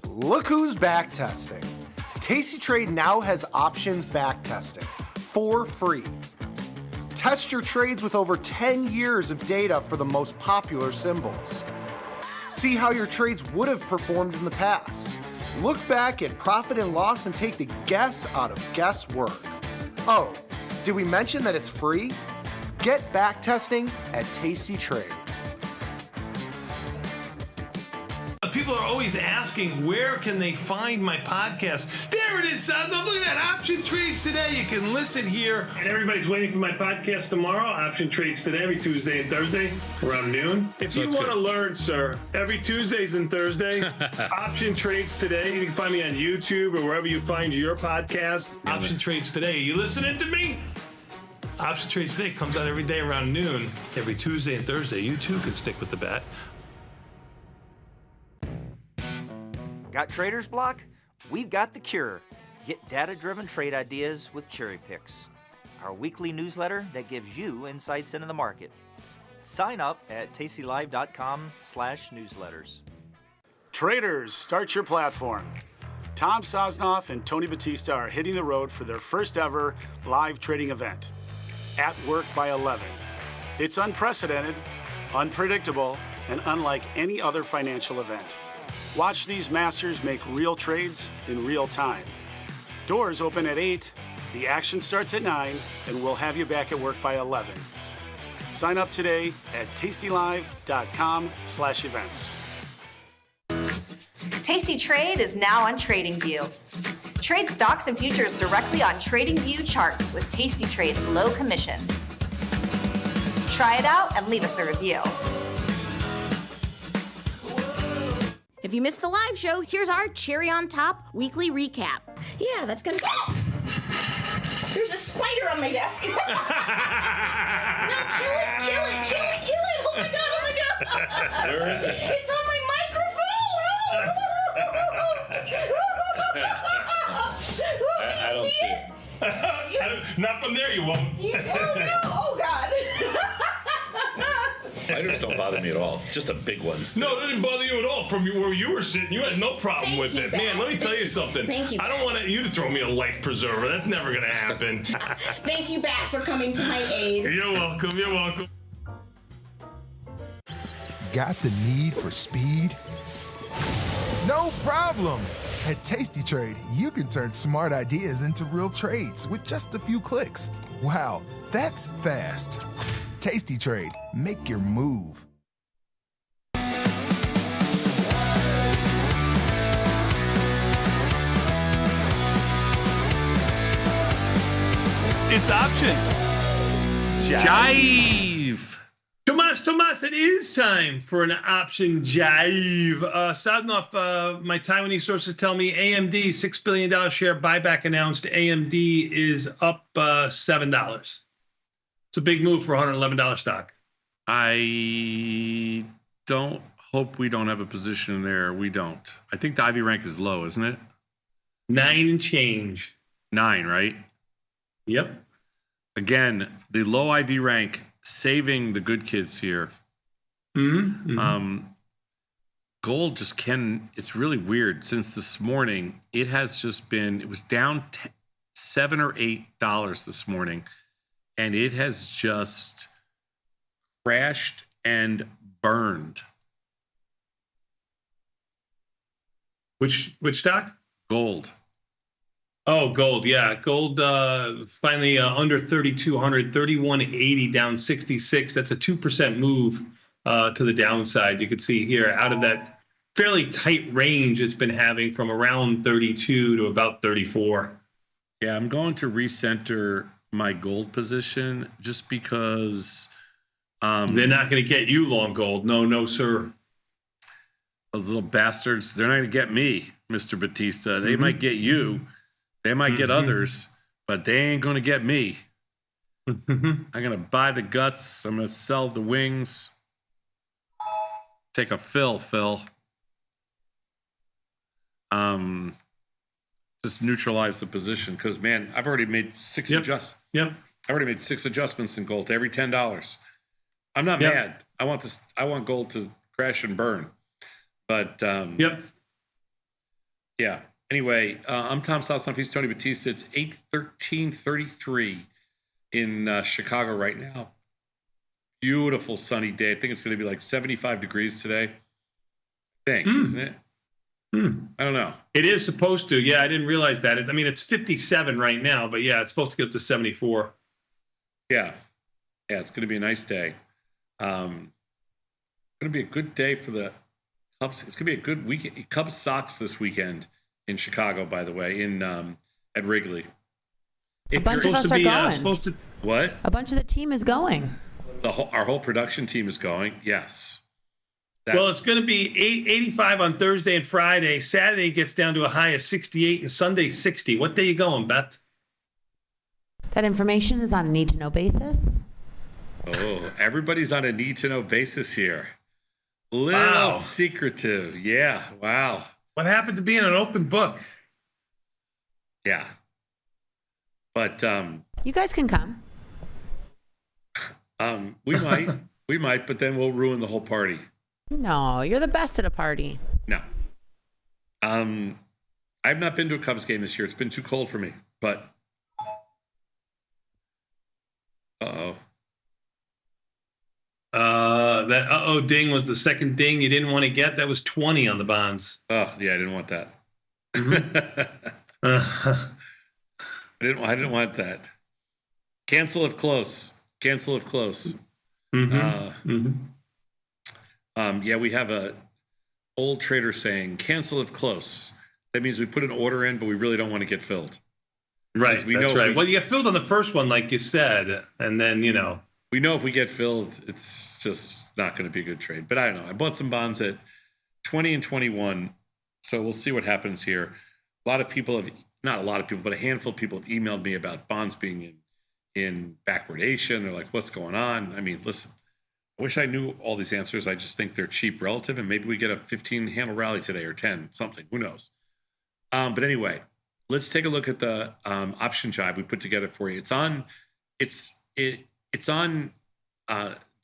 Look who's back testing. Tasty Trade now has options back testing for free. Test your trades with over 10 years of data for the most popular symbols. See how your trades would have performed in the past. Look back at profit and loss and take the guess out of guesswork. Oh, did we mention that it's free? Get back testing at Tasty Trade. People are always asking, where can they find my podcast? There it is, son. Look at that. Option Trades Today. You can listen here. And everybody's waiting for my podcast tomorrow. Option Trades Today, every Tuesday and Thursday around noon. If you want to learn, sir, every Tuesdays and Thursday, Option Trades Today. You can find me on YouTube or wherever you find your podcast. Option Trades Today. You listening to me? Option Trades Today comes out every day around noon, every Tuesday and Thursday. You too can stick with the bat. Got trader's block? We've got the cure. Get data-driven trade ideas with Cherry Picks, our weekly newsletter that gives you insights into the market. Sign up at tastylive.com/newsletters. Traders, start your platform. Tom Sosnoff and Tony Batista are hitting the road for their first ever live trading event, At Work by 11. It's unprecedented, unpredictable, and unlike any other financial event. Watch these masters make real trades in real time. Doors open at 8, the action starts at 9, and we'll have you back at work by 11. Sign up today at tastylive.com/events. Tasty Trade is now on TradingView. Trade stocks and futures directly on TradingView charts with Tasty Trade's low commissions. Try it out and leave us a review. If you missed the live show, here's our cherry on top weekly recap. Yeah, that's gonna go. There's a spider on my desk. No, kill it. Oh my god. Where is it? It's on my microphone. I don't see it. Not from there, you won't. Oh no, oh god. Fighters don't bother me at all. Just the big ones. No, that didn't bother you at all. From where you were sitting, you had no problem Thank with you, it. Bat. Man, let me tell you something. Thank you, I don't want you to throw me a life preserver. That's never going to happen. Thank you, Bat, for coming to my aid. You're welcome. You're welcome. Got the need for speed? No problem. At Tasty Trade, you can turn smart ideas into real trades with just a few clicks. Wow, that's fast. Tasty Trade, make your move. It's option. Jive. Tomas, it is time for an option jive. Starting off, my Taiwanese sources tell me AMD, $6 billion share buyback announced. AMD is up $7. It's a big move for $111 stock. I don't hope we don't have a position there. We don't. I think the IV rank is low, isn't it? 9 and change. 9, right? Yep. Again, the low IV rank saving the good kids here. Gold just it's really weird. Since this morning, it has just been, it was down $7 or $8 this morning, and it has just crashed and burned. Which stock? Gold. Oh, gold. Yeah. Gold finally under 3,200, 3,180 down 66. That's a 2% move to the downside. You can see here out of that fairly tight range it's been having from around 32 to about 34. Yeah, I'm going to recenter my gold position just because they're not going to get you long gold. No, sir. Those little bastards, they're not going to get me, Mr. Batista. They might get you. They might get others, but they ain't going to get me. I'm going to buy the guts. I'm going to sell the wings. Take a fill. Just neutralize the position because, man, I've already made 6 adjustments. Yep. I already made 6 adjustments in gold to every $10. I'm not mad. I want gold to crash and burn. But yeah. Anyway, I'm Tom Sosnoff. He's Tony Batista. It's 8:13:33 in Chicago right now. Beautiful sunny day. I think it's going to be like 75 degrees today. Isn't it? I don't know. It is supposed to. Yeah, I didn't realize that. It's 57 right now, but yeah, it's supposed to get up to 74. Yeah, it's going to be a nice day. Going to be a good day for the Cubs. It's going to be a good weekend. Cubs Sox this weekend in Chicago, by the way, at Wrigley. A bunch of us are going. What? A bunch of the team is going. Our whole production team is going. Yes. Well, it's going to be 85 on Thursday and Friday. Saturday gets down to a high of 68 and Sunday 60. What day you going, Beth? That information is on a need-to-know basis. Oh, everybody's on a need-to-know basis here. Little secretive. Yeah. Wow. What happened to being an open book? Yeah. But you guys can come. We might, but then we'll ruin the whole party. No, you're the best at a party. No. I've not been to a Cubs game this year. It's been too cold for me. But that ding was the second ding you didn't want to get. That was 20 on the bonds. Oh, yeah, I didn't want that. I didn't want that. Cancel if close. Yeah, we have a old trader saying cancel if close. That means we put an order in, but we really don't want to get filled. Right, that's right. Well, you get filled on the first one, like you said, and then, we know if we get filled, it's just not going to be a good trade. But I don't know. I bought some bonds at 20 and 21, so we'll see what happens here. Not a lot of people, but a handful of people have emailed me about bonds being in backwardation. They're like, what's going on? Listen, I wish I knew all these answers. I just think they're cheap relative, and maybe we get a 15 handle rally today or 10, something. Who knows? But anyway, let's take a look at the option jive we put together for you. It's on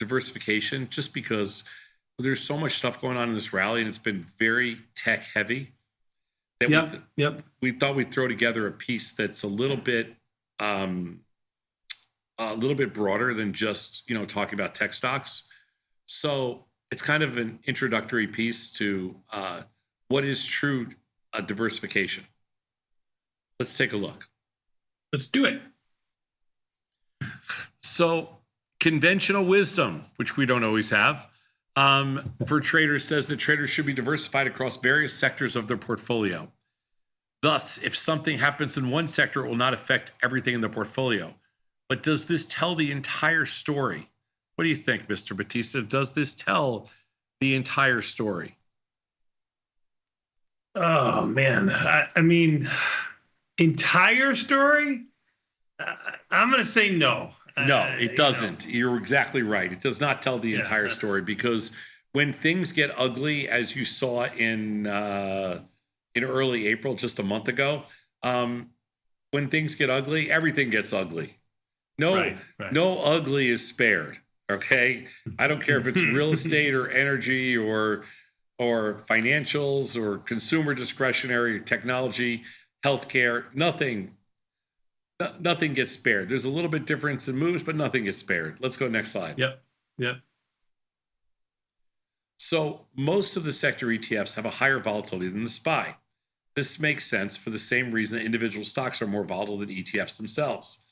diversification just because there's so much stuff going on in this rally, and it's been very tech heavy. That we thought we'd throw together a piece that's a little bit broader than just talking about tech stocks. So it's kind of an introductory piece to what is true diversification. Let's take a look. Let's do it. So conventional wisdom, which we don't always have, for traders says that traders should be diversified across various sectors of their portfolio. Thus, if something happens in one sector, it will not affect everything in the portfolio. But does this tell the entire story? What do you think, Mr. Batista? Does this tell the entire story? Oh, man. I mean, entire story? I'm going to say no. No, it doesn't. You're exactly right. It does not tell the entire story, because when things get ugly, as you saw in early April, just a month ago, when things get ugly, everything gets ugly. No ugly is spared. Okay, I don't care if it's real estate or energy or financials or consumer discretionary, technology, healthcare. Nothing gets spared. There's a little bit difference in moves, but nothing gets spared. Let's go next slide. Yep. So most of the sector ETFs have a higher volatility than the SPY. This makes sense for the same reason that individual stocks are more volatile than ETFs themselves.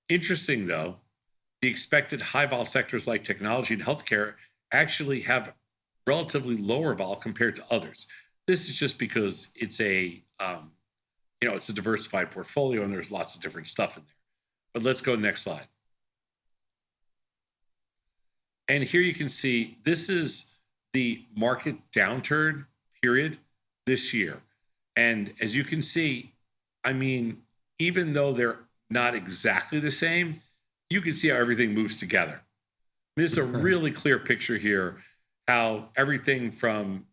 Interesting, though, the expected high vol sectors like technology and healthcare actually have relatively lower vol compared to others. This is just because it's a it's a diversified portfolio and there's lots of different stuff in there. But let's go next slide. And here you can see this is the market downturn period this year. And as you can see, I mean, even though they're not exactly the same, you can see how everything moves together. This is a really clear picture here, how everything from,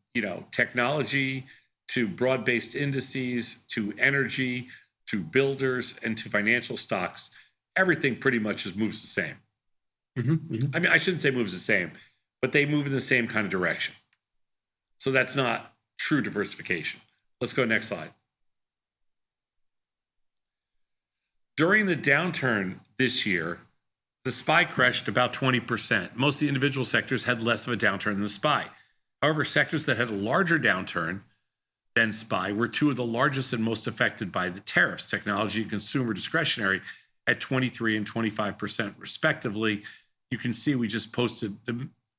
technology to broad-based indices to energy to builders and to financial stocks, everything pretty much just moves the same. I mean, I shouldn't say moves the same, but they move in the same kind of direction. So that's not true diversification. Let's go next slide. During the downturn this year, the SPY crashed about 20%. Most of the individual sectors had less of a downturn than the SPY. However, sectors that had a larger downturn than SPY were two of the largest and most affected by the tariffs, technology and consumer discretionary, at 23 and 25% respectively. You can see we just posted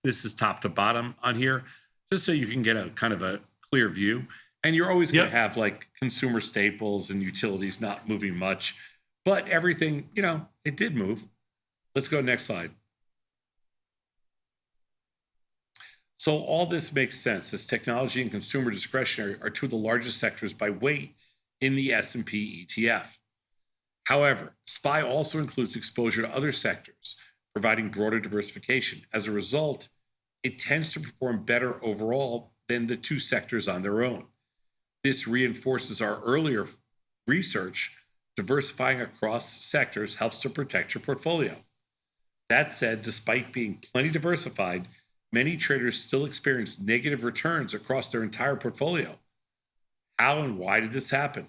this is top to bottom on here, just so you can get a kind of a clear view. And you're always going to have like consumer staples and utilities not moving much, but everything, it did move. Let's go next slide. So all this makes sense, as technology and consumer discretionary are two of the largest sectors by weight in the S&P ETF. However, SPY also includes exposure to other sectors, providing broader diversification. As a result, it tends to perform better overall than the two sectors on their own. This reinforces our earlier research. Diversifying across sectors helps to protect your portfolio. That said, despite being plenty diversified, many traders still experience negative returns across their entire portfolio. How and why did this happen?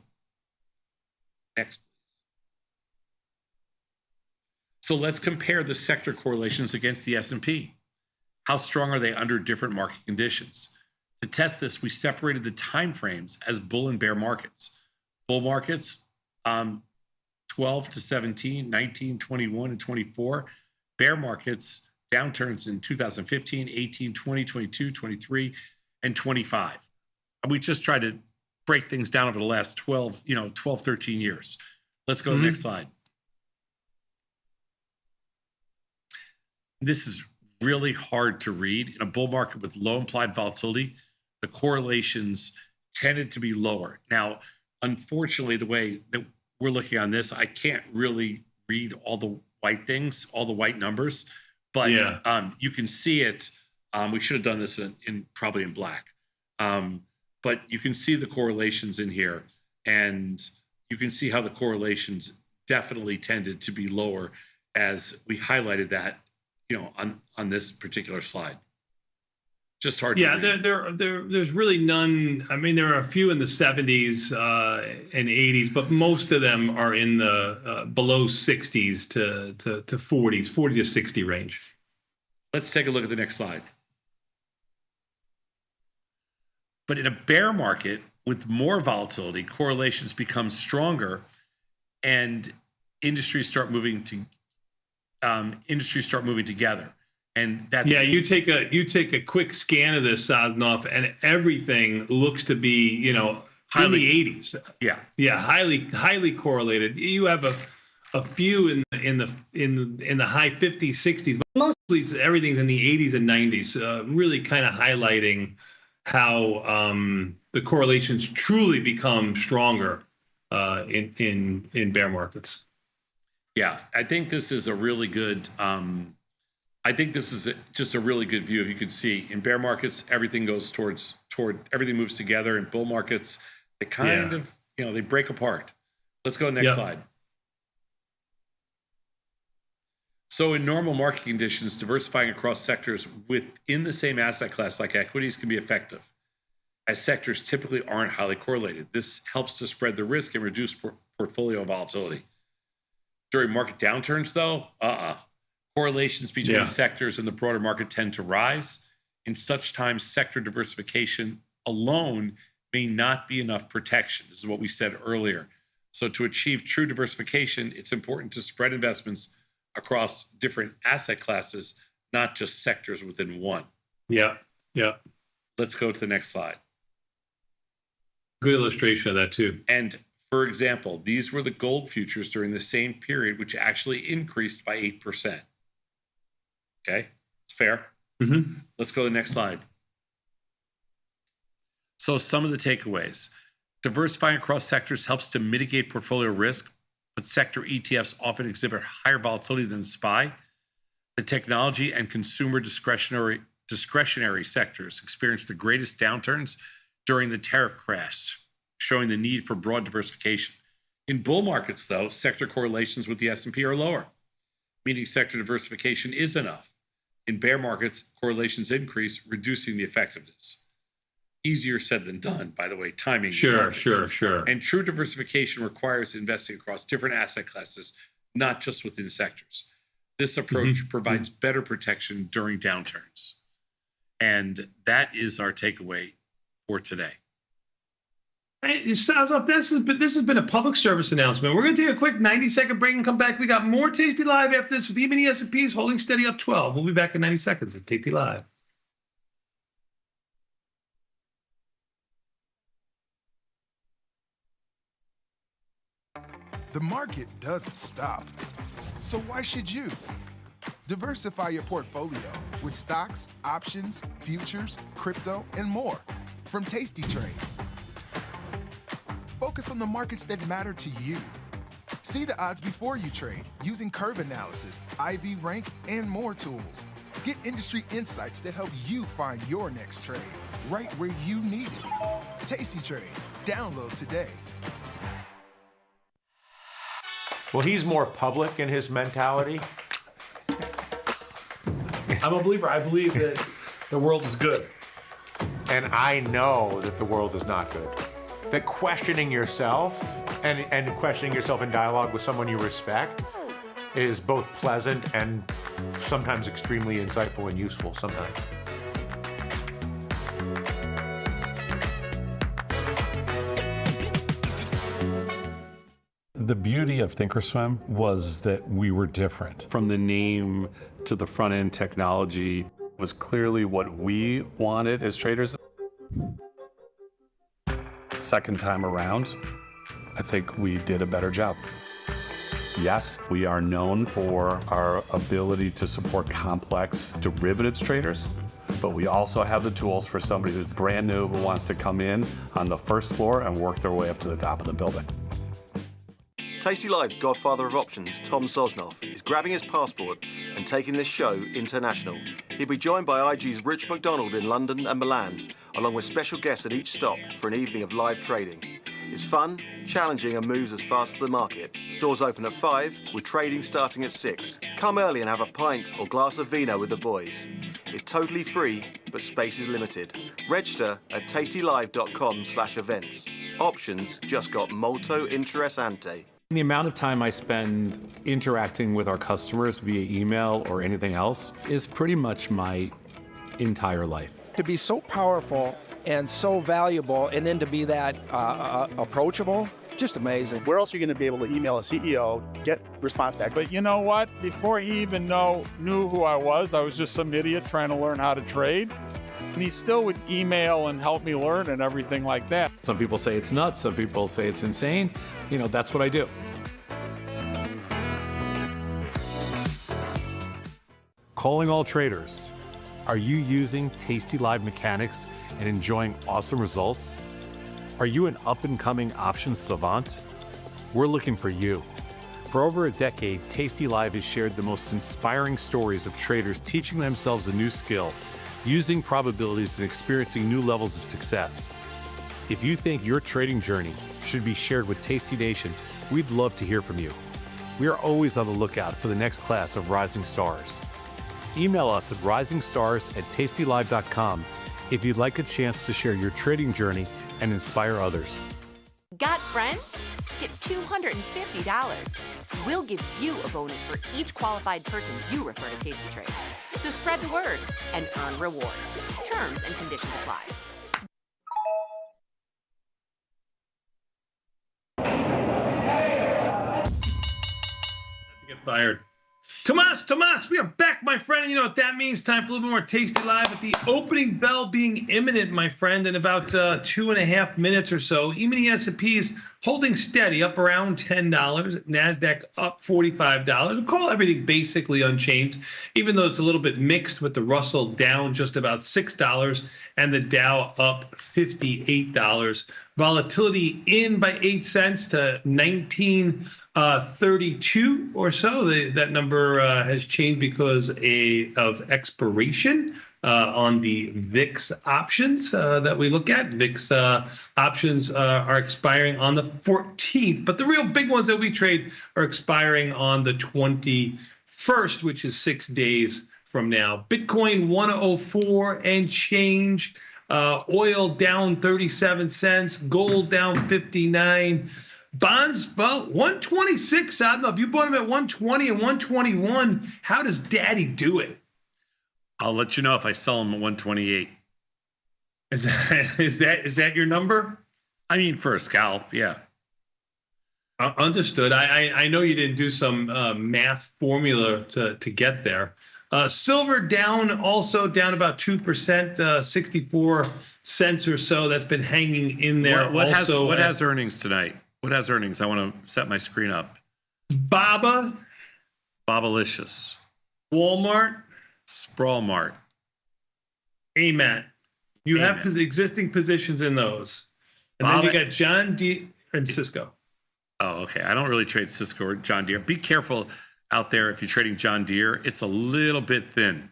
Next, please. So let's compare the sector correlations against the S&P. How strong are they under different market conditions? To test this, we separated the time frames as bull and bear markets. Bull markets, 12 to 17, 19, 21, and 24. Bear markets, downturns in 2015, 18, 20, 22, 23, and 25. And we just tried to break things down over the last 12, 13 years. Let's go to the next slide. This is really hard to read. In a bull market with low implied volatility, the correlations tended to be lower. Now, unfortunately, the way that we're looking on this, I can't really read all the white things, all the white numbers, but you can see it. We should have done this probably in black, but you can see the correlations in here, and you can see how the correlations definitely tended to be lower, as we highlighted that on this particular slide. Just hard to read. There's really none. I mean, there are a few in the 70s and 80s, but most of them are in the below 60s to 40s, 40 to 60 range. Let's take a look at the next slide. But in a bear market with more volatility, correlations become stronger, and industries start moving together. And that's you take a quick scan of this, Sosnoff, and everything looks to be highly, in the 80s. Highly correlated. You have a few in the high 50s, 60s, but mostly everything's in the 80s and 90s. Really kind of highlighting how the correlations truly become stronger in bear markets. Yeah, I think this is a really good. Just a really good view. If you could see in bear markets, everything goes toward everything moves together. In bull markets, they kind of they break apart. Let's go next slide. So in normal market conditions, diversifying across sectors within the same asset class like equities can be effective, as sectors typically aren't highly correlated. This helps to spread the risk and reduce portfolio volatility. During market downturns, though, correlations between sectors and the broader market tend to rise. In such times, sector diversification alone may not be enough protection. This is what we said earlier. So to achieve true diversification, it's important to spread investments across different asset classes, not just sectors within one. Yeah. Let's go to the next slide. Good illustration of that too. And for example, these were the gold futures during the same period, which actually increased by 8%. Okay, it's fair. Mm-hmm. Let's go to the next slide. So some of the takeaways. Diversifying across sectors helps to mitigate portfolio risk, but sector ETFs often exhibit higher volatility than SPY. The technology and consumer discretionary sectors experienced the greatest downturns during the tariff crash, showing the need for broad diversification. In bull markets, though, sector correlations with the S&P are lower, meaning sector diversification is enough. In bear markets, correlations increase, reducing the effectiveness. Easier said than done, by the way, timing. Sure. And true diversification requires investing across different asset classes, not just within sectors. This approach provides better protection during downturns. And that is our takeaway for today. Hey, sounds like this has been a public service announcement. We're going to take a quick 90-second break and come back. We got more Tasty Live after this with even the S&Ps holding steady up 12. We'll be back in 90 seconds at Tasty Live. The market doesn't stop. So why should you? Diversify your portfolio with stocks, options, futures, crypto, and more from Tasty Trade. Focus on the markets that matter to you. See the odds before you trade using curve analysis, IV rank, and more tools. Get industry insights that help you find your next trade right where you need it. Tasty Trade. Download today. Well, he's more public in his mentality. I'm a believer. I believe that the world is good. And I know that the world is not good. That questioning yourself and questioning yourself in dialogue with someone you respect is both pleasant and sometimes extremely insightful and useful sometimes. The beauty of Thinkorswim was that we were different. From the name to the front end technology was clearly what we wanted as traders. Second time around, I think we did a better job. Yes, we are known for our ability to support complex derivatives traders, but we also have the tools for somebody who's brand new who wants to come in on the first floor and work their way up to the top of the building. Tasty Live's godfather of options, Tom Sosnoff, is grabbing his passport and taking this show international. He'll be joined by IG's Rich McDonald in London and Milan, along with special guests at each stop for an evening of live trading. It's fun, challenging, and moves as fast as the market. Doors open at 5, with trading starting at 6. Come early and have a pint or glass of vino with the boys. It's totally free, but space is limited. Register at tastylive.com/events. Options just got molto interessante. The amount of time I spend interacting with our customers via email or anything else is pretty much my entire life. To be so powerful and so valuable, and then to be that approachable, just amazing. Where else are you going to be able to email a CEO, get response back? But you know what? Before he even knew who I was just some idiot trying to learn how to trade. And he still would email and help me learn and everything like that. Some people say it's nuts, some people say it's insane. That's what I do. Calling all traders. Are you using tastylive mechanics and enjoying awesome results? Are you an up-and-coming options savant? We're looking for you. For over a decade, tastylive has shared the most inspiring stories of traders teaching themselves a new skill, using probabilities and experiencing new levels of success. If you think your trading journey should be shared with Tasty Nation, we'd love to hear from you. We are always on the lookout for the next class of rising stars. Email us at risingstars@tastylive.com if you'd like a chance to share your trading journey and inspire others. Got friends? Get $250. We'll give you a bonus for each qualified person you refer to Tasty Trade. So spread the word and earn rewards. Terms and conditions apply. Get fired. Tomas, we are back, my friend. And you know what that means? Time for a little bit more Tasty Live with the opening bell being imminent, my friend, in about 2.5 minutes or so. Even the S&P's holding steady, up around $10. NASDAQ up $45. We'll call everything basically unchanged, even though it's a little bit mixed with the Russell down just about $6 and the Dow up $58. Volatility in by 8 cents to 1932 or so. That number has changed because of expiration on the VIX options that we look at. VIX options are expiring on the 14th, but the real big ones that we trade are expiring on the 21st, which is 6 days from now. Bitcoin 104 and change. Oil down 37 cents. Gold down 59. Bonds, well, 126. I don't know if you bought them at 120 and 121. How does Daddy do it? I'll let you know if I sell them at 128. Is that your number? I mean, for a scalp, yeah. Understood. I know you didn't do some math formula to get there. Silver down about 2%, 64 cents or so. That's been hanging in there. What has earnings tonight? What has earnings? I want to set my screen up. Babalicious. Walmart. Sprawlmart. AMAT. You have existing positions in those. And then you got John Deere and Cisco. Oh, okay. I don't really trade Cisco or John Deere. Be careful out there if you're trading John Deere. It's a little bit thin.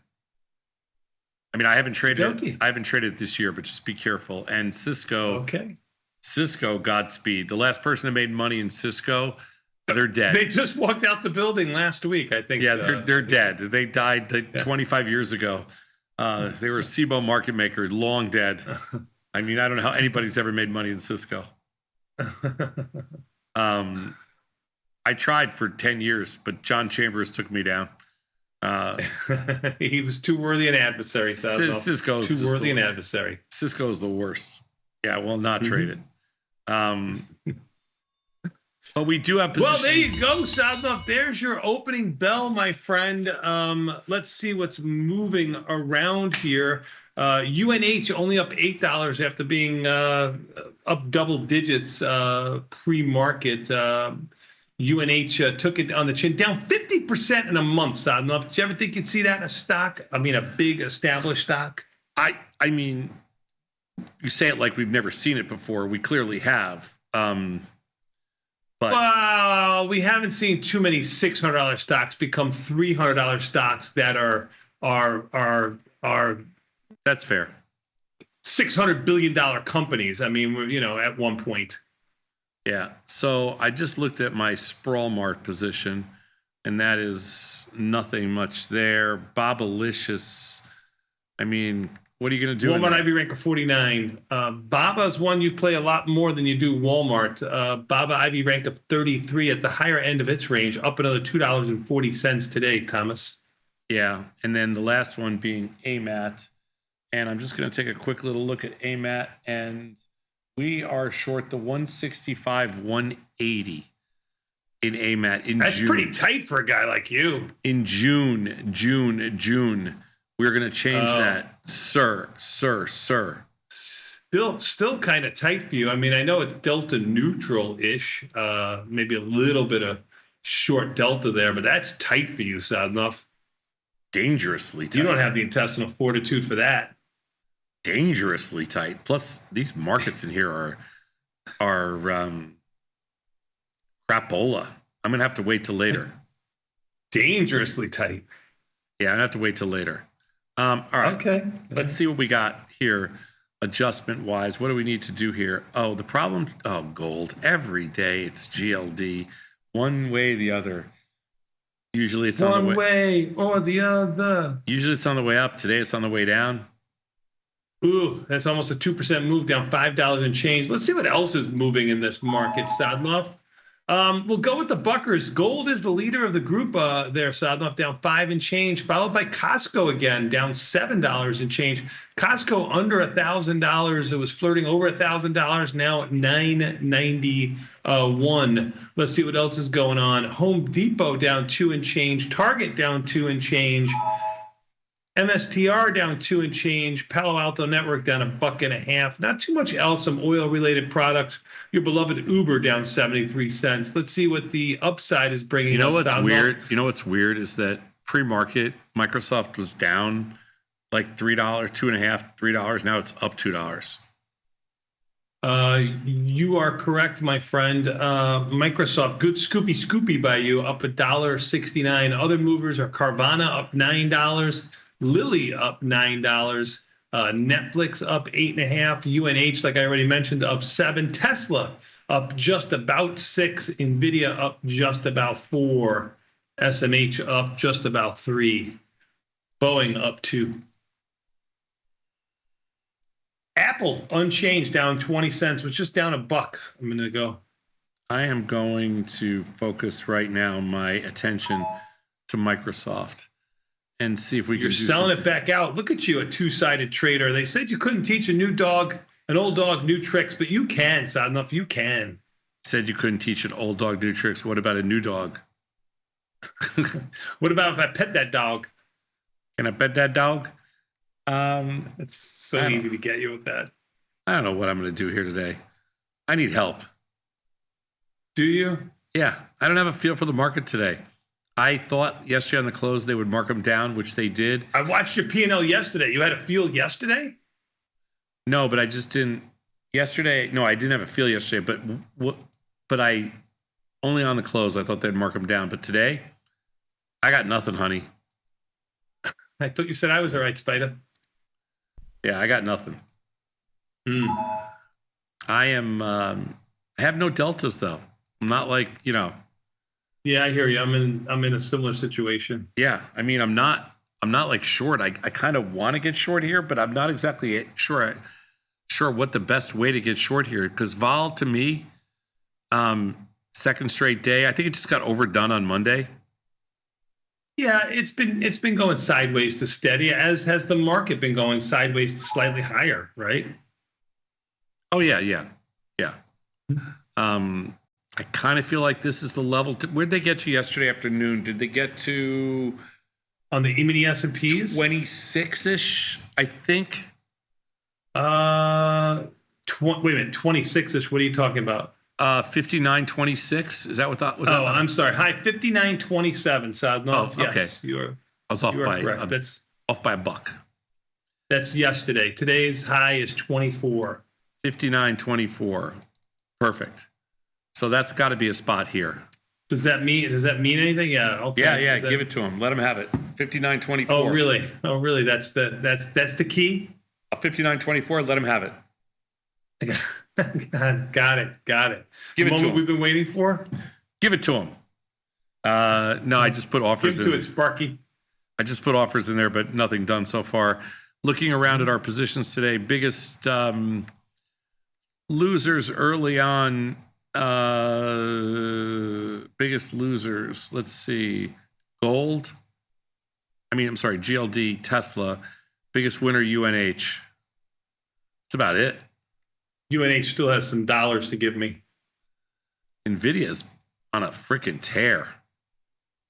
I mean, I haven't traded it this year, but just be careful. And Cisco. Okay. Cisco, Godspeed. The last person that made money in Cisco, they're dead. They just walked out the building last week, I think. Yeah, they're dead. They died 25 years ago. They were a SIBO market maker, long dead. I mean, I don't know how anybody's ever made money in Cisco. I tried for 10 years, but John Chambers took me down. He was too worthy an adversary. Cisco's too worthy an adversary. Cisco's the worst. Yeah, well, not trade it. But we do have positions. Well, there you go, Sadnov. There's your opening bell, my friend. Let's see what's moving around here. UNH only up $8 after being up double digits pre-market. UNH took it on the chin, down 50% in a month, Sadnov. Did you ever think you'd see that in a stock? I mean, a big established stock? I mean, you say it like we've never seen it before. We clearly have. But well, we haven't seen too many $600 stocks become $300 stocks that are that's fair. $600 billion companies. I mean, at one point. Yeah. So I just looked at my Sprawl Mart position, and that is nothing much there. Bobalicious. I mean, what are you going to do? Walmart Ivy rank of 49. Baba is one you play a lot more than you do Walmart. Baba Ivy rank of 33 at the higher end of its range, up another $2.40 today, Thomas. Yeah. And then the last one being AMAT. And I'm just going to take a quick little look at AMAT, and we are short the 165, 180 in AMAT in June. That's pretty tight for a guy like you. In June. We're going to change that. Sir. Still kind of tight for you. I mean, I know it's delta neutral-ish, maybe a little bit of short delta there, but that's tight for you, Sadnov. Dangerously tight. You don't have the intestinal fortitude for that. Dangerously tight. Plus, these markets in here are crapola. I'm going to have to wait till later. Dangerously tight. Yeah, I'm going to have to wait till later. All right. Okay. Let's see what we got here adjustment-wise. What do we need to do here? Oh, the problem. Oh, gold. Every day it's GLD. One way or the other. Usually it's on the way. One way or the other. Usually it's on the way up. Today it's on the way down. Ooh, that's almost a 2% move, down $5 and change. Let's see what else is moving in this market, Sadnov. We'll go with the Buckers. Gold is the leader of the group there, Sadnov, down 5 and change, followed by Costco again, down $7 and change. Costco under $1,000. It was flirting over $1,000, now at $991. Let's see what else is going on. Home Depot down 2 and change. Target down 2 and change. MSTR down 2 and change. Palo Alto Network down $1.50. Not too much else. Some oil-related products. Your beloved Uber down 73 cents. Let's see what the upside is bringing. You know what's weird? You know what's weird is that pre-market Microsoft was down like $3, $2.50, $3. Now it's up $2. You are correct, my friend. Microsoft, good scoopy by you, up $1.69. Other movers are Carvana up $9. Lilly up $9, Netflix up 8.5, UNH, like I already mentioned, up 7, Tesla up just about 6, Nvidia up just about 4, SMH up just about 3, Boeing up 2. Apple unchanged, down 20 cents, was just down $1. I'm gonna go. I am going to focus right now my attention to Microsoft and see if we can You're do selling something. it back out. Look at you, a two-sided trader. They said you couldn't teach an old dog new tricks, but you can, Sadnov. You can. Said you couldn't teach an old dog new tricks. What about a new dog? What about if I pet that dog? Can I pet that dog? It's so easy to get you with that. I don't know what I'm going to do here today. I need help. Do you? Yeah. I don't have a feel for the market today. I thought yesterday on the close they would mark them down, which they did. I watched your P&L yesterday. You had a feel yesterday? No, but I just didn't. Yesterday, no, I didn't have a feel yesterday, but I only on the close I thought they'd mark them down. But today, I got nothing, honey. I thought you said I was all right, Spider. Yeah, I got nothing. I am. I have no deltas though. I'm not like Yeah, I hear you. I'm in a similar situation. Yeah, I mean, I'm not like short. I kind of want to get short here, but I'm not exactly sure what the best way to get short here. Because vol to me, second straight day. I think it just got overdone on Monday. Yeah, it's been going sideways to steady, as has the market been going sideways to slightly higher, right? Oh yeah. I kind of feel like this is the level. Where'd they get to yesterday afternoon? Did they get to on the E-mini S&Ps? 26-ish, I think. Wait a minute, 26-ish. What are you talking about? 59.26. Is that what that was? Oh, I'm sorry. Hi, 59.27. Sadnov. Oh, okay. Yes, I was off by correct. off by $1. That's yesterday. Today's high is 24. 59.24. Perfect. So that's got to be a spot here. Does that mean anything? Yeah. Okay. Yeah. Give it to him. Let him have it. 59.24. Oh, really? That's the key. 59.24. Let him have it. Got it. Give the it to moment him. we've been waiting for. Give it to him. No, I just put offers Give it in. to it, Sparky. I just put offers in there, but nothing done so far. Looking around at our positions today, biggest losers early on. Biggest losers. Let's see. GLD, Tesla. Biggest winner, UNH. That's about it. UNH still has some dollars to give me. Nvidia's on a freaking tear.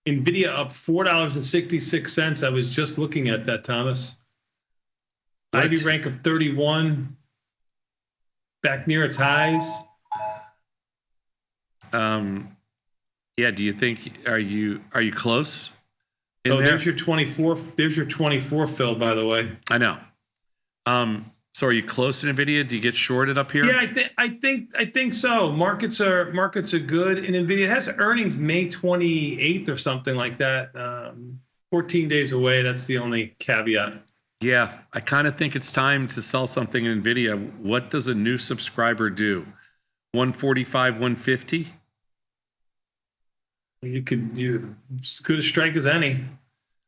Nvidia up $4.66. I was just looking at that, Thomas. IV rank of 31, back near its highs. Yeah. Do you think are you close? There's your 24. There's your 24, Phil. By the way, I know. So are you close to Nvidia? Do you get shorted up here? Yeah, I think so. Markets are good in Nvidia. It has earnings May 28th or something like that. 14 days away. That's the only caveat. Yeah, I kind of think it's time to sell something in Nvidia. What does a new subscriber do? 145, 150? You as good a strike as any.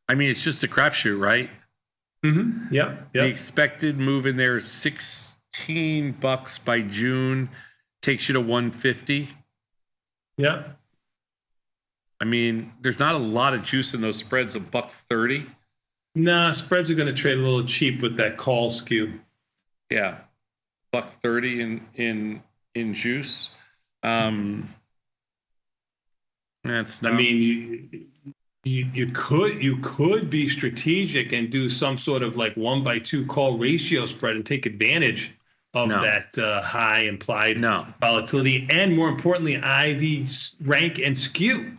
I mean, it's just a crapshoot, right? Mm-hmm. Yep. The expected move in there is $16 by June, takes you to 150. Yep. I mean, there's not a lot of juice in those spreads. $1.30. Nah, spreads are going to trade a little cheap with that call skew. Yeah, $1.30 in juice. That's not. I mean, you could be strategic and do some sort of like 1/2 call ratio spread and take advantage of that high implied volatility, and more importantly, IV rank and skew.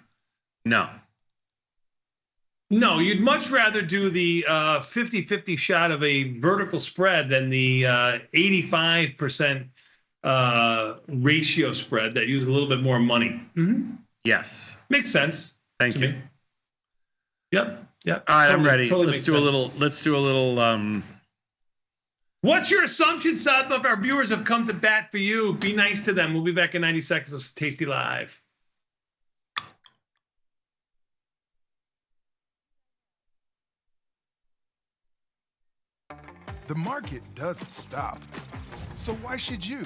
No, you'd much rather do the 50-50 shot of a vertical spread than the 85% ratio spread that use a little bit more money. Mm-hmm. Yes. Makes sense. Thank you. Me. Yep. All right, I'm ready. Let's do a little. What's your assumption, Seth? If our viewers have come to bat for you, be nice to them. We'll be back in 90 seconds. This is Tasty Live. The market doesn't stop. So why should you?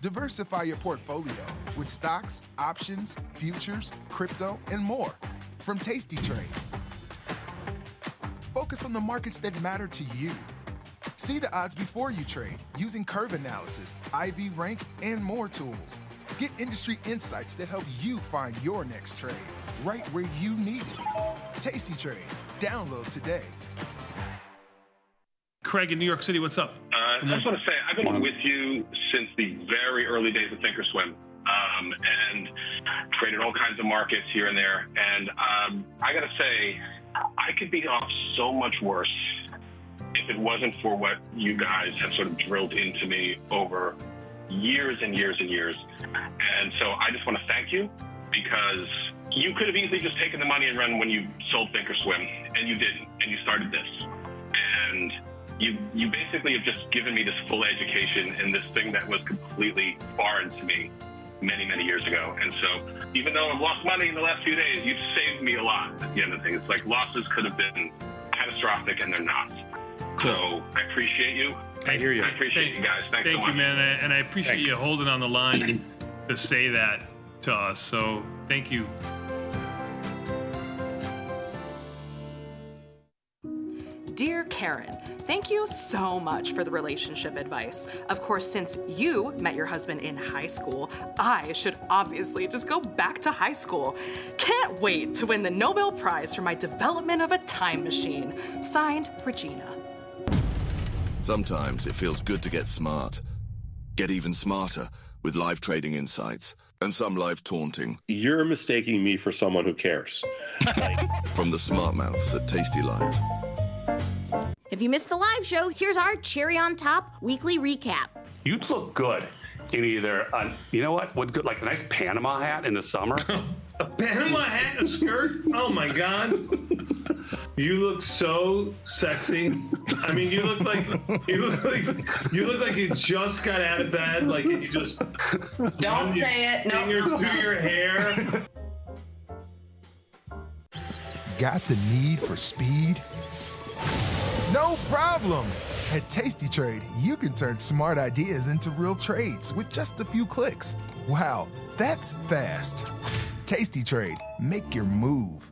Diversify your portfolio with stocks, options, futures, crypto, and more from Tasty Trade. Focus on the markets that matter to you. See the odds before you trade using curve analysis, IV rank, and more tools. Get industry insights that help you find your next trade right where you need it. Tasty Trade. Download today. Craig in New York City, what's up? I just want to say, I've been with you since the very early days of Thinkorswim, and traded all kinds of markets here and there. And I got to say, I could be off so much worse if it wasn't for what you guys have sort of drilled into me over years and years and years. And so I just want to thank you, because you could have easily just taken the money and run when you sold Thinkorswim, and you didn't, and you started this. And you basically have just given me this full education in this thing that was completely foreign to me many, many years ago. And so even though I've lost money in the last few days, you've saved me a lot at the end of things. Like, losses could have been catastrophic, and they're not. So I appreciate you. I hear you. I appreciate you guys. Thanks so much. Thank you, man. And I appreciate you holding on the line to say that to us. So thank you. Dear Karen, thank you so much for the relationship advice. Of course, since you met your husband in high school, I should obviously just go back to high school. Can't wait to win the Nobel Prize for my development of a time machine. Signed, Regina. Sometimes it feels good to get smart. Get even smarter with live trading insights and some live taunting. You're mistaking me for someone who cares. From the smart mouths at Tasty Live. If you missed the live show, here's our cherry on top weekly recap. You'd look good in either, you know what would good, like a nice Panama hat in the summer. A Panama hat and a skirt? Oh my God. You look so sexy. I mean, you look like you just got out of bed, like and you just Don't say it. No. through your hair. Got the need for speed? No problem. At Tasty Trade, you can turn smart ideas into real trades with just a few clicks. Wow, that's fast. Tasty Trade, make your move.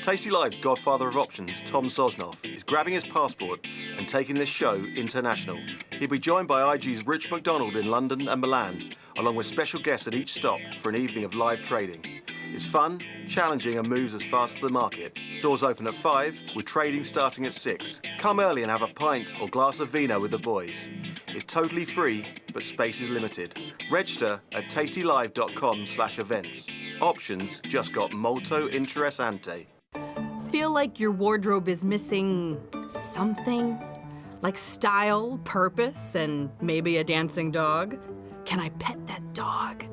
tastylive's godfather of options, Tom Sosnoff, is grabbing his passport and taking this show international. He'll be joined by IG's Rich McDonald in London and Milan, along with special guests at each stop for an evening of live trading. It's fun, challenging, and moves as fast as the market. Doors open at 5, with trading starting at 6. Come early and have a pint or glass of vino with the boys. It's totally free, but space is limited. Register at tastylive.com/events. Options just got molto interessante. Feel like your wardrobe is missing something? Like style, purpose, and maybe a dancing dog? Can I pet that dog?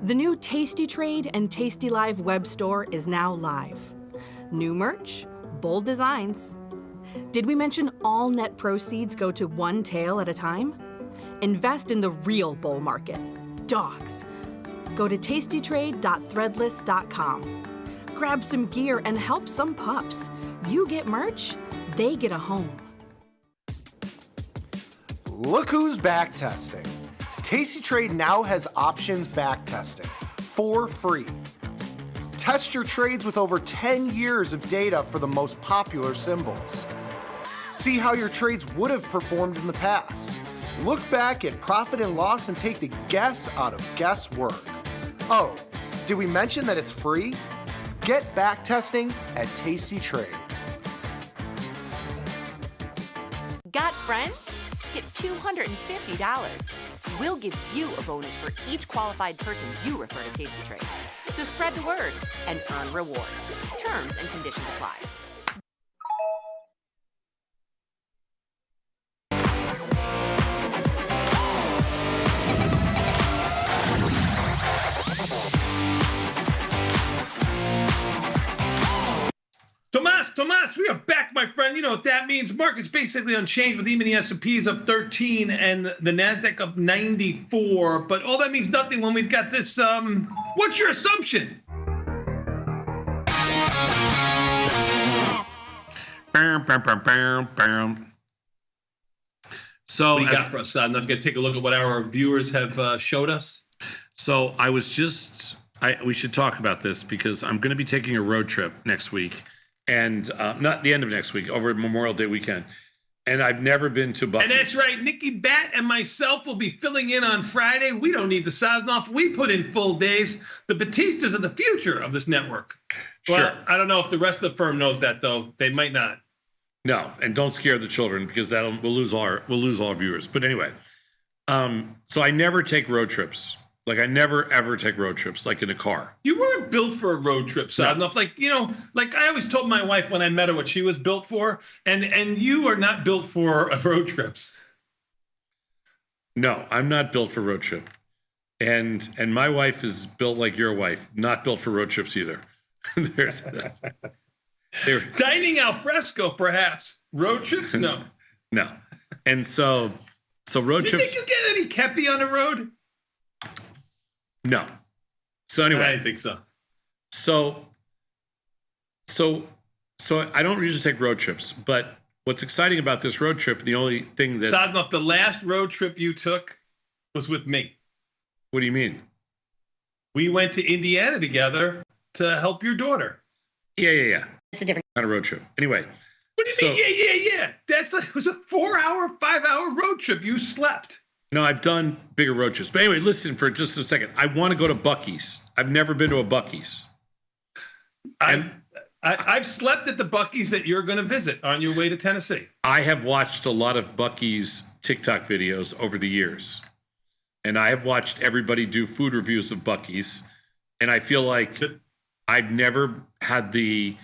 The new Tasty Trade and Tasty Live web store is now live. New merch, bold designs. Did we mention all net proceeds go to one tail at a time? Invest in the real bull market, dogs. Go to tastytrade.threadless.com. Grab some gear and help some pups. You get merch, they get a home. Look who's back testing. Tasty Trade now has options back testing for free. Test your trades with over 10 years of data for the most popular symbols. See how your trades would have performed in the past. Look back at profit and loss and take the guess out of guesswork. Oh, did we mention that it's free? Get back testing at Tasty Trade. Got friends? Get $250. We'll give you a bonus for each qualified person you refer to Tasty Trade. So spread the word and earn rewards. Terms and conditions apply. Tomas, we are back, my friend. You know what that means. Market's basically unchanged, with even the S&P is up 13 and the NASDAQ up 94. But all that means nothing when we've got this. What's your assumption? So what do you got for us? I'm going to take a look at what our viewers have showed us. So we should talk about this because I'm going to be taking a road trip next week. And not the end of next week, over Memorial Day weekend. And I've never been to Buc-ee's. And that's right. Nikki Bat and myself will be filling in on Friday. We don't need the Sosnoff. We put in full days. The Batistas are the future of this network. Sure. Well, I don't know if the rest of the firm knows that, though. They might not. No, and don't scare the children because we'll lose all our viewers. But anyway, so I never take road trips. Like I never ever take road trips, like in a car. You weren't built for a road trip, Sosnoff. No. Like I always told my wife when I met her what she was built for, and you are not built for road trips. No, I'm not built for road trip, and my wife is built like your wife, not built for road trips either. Dining al fresco, perhaps. Road trips, no. No, and so road trips. You think you get any kepi on the road? No. So anyway, I didn't think so. So I don't usually take road trips, but what's exciting about this road trip, the only thing that Sosnoff, the last road trip you took was with me. What do you mean? We went to Indiana together to help your daughter. Yeah. It's a different kind of road trip. Anyway. What do you mean? Yeah. It was a 4-hour, 5-hour road trip. You slept. No, I've done bigger road trips. But anyway, listen for just a second. I want to go to Buc-ee's. I've never been to a Buc-ee's. I've slept at the Buc-ee's that you're going to visit on your way to Tennessee. I have watched a lot of Buc-ee's TikTok videos over the years. And I have watched everybody do food reviews of Buc-ee's. And I feel like I've never had the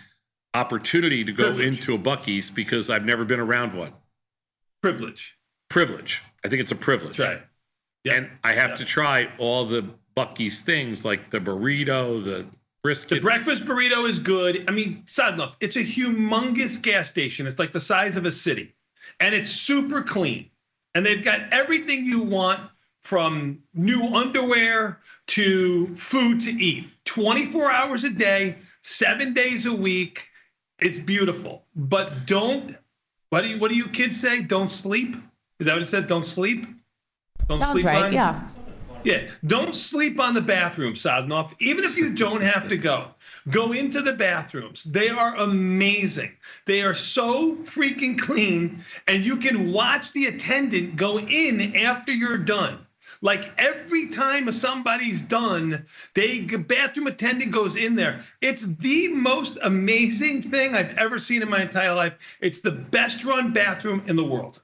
opportunity to go into a Buc-ee's because I've never been around one. Privilege. I think it's a privilege. That's right. Yep. And I have to try all the Buc-ee's things like the burrito, Briskets. The breakfast burrito is good. I mean, side note, it's a humongous gas station. It's like the size of a city, and it's super clean. And they've got everything you want, from new underwear to food to eat. 24 hours a day, 7 days a week. It's beautiful. But what do you kids say? Don't sleep? Is that what it said? Don't sleep? Don't Sounds sleep right, on? yeah. Yeah, don't sleep on the bathroom, Sadnov. Even if you don't have to go into the bathrooms. They are amazing. They are so freaking clean, and you can watch the attendant go in after you're done. Like every time somebody's done, bathroom attendant goes in there. It's the most amazing thing I've ever seen in my entire life. It's the best run bathroom in the world.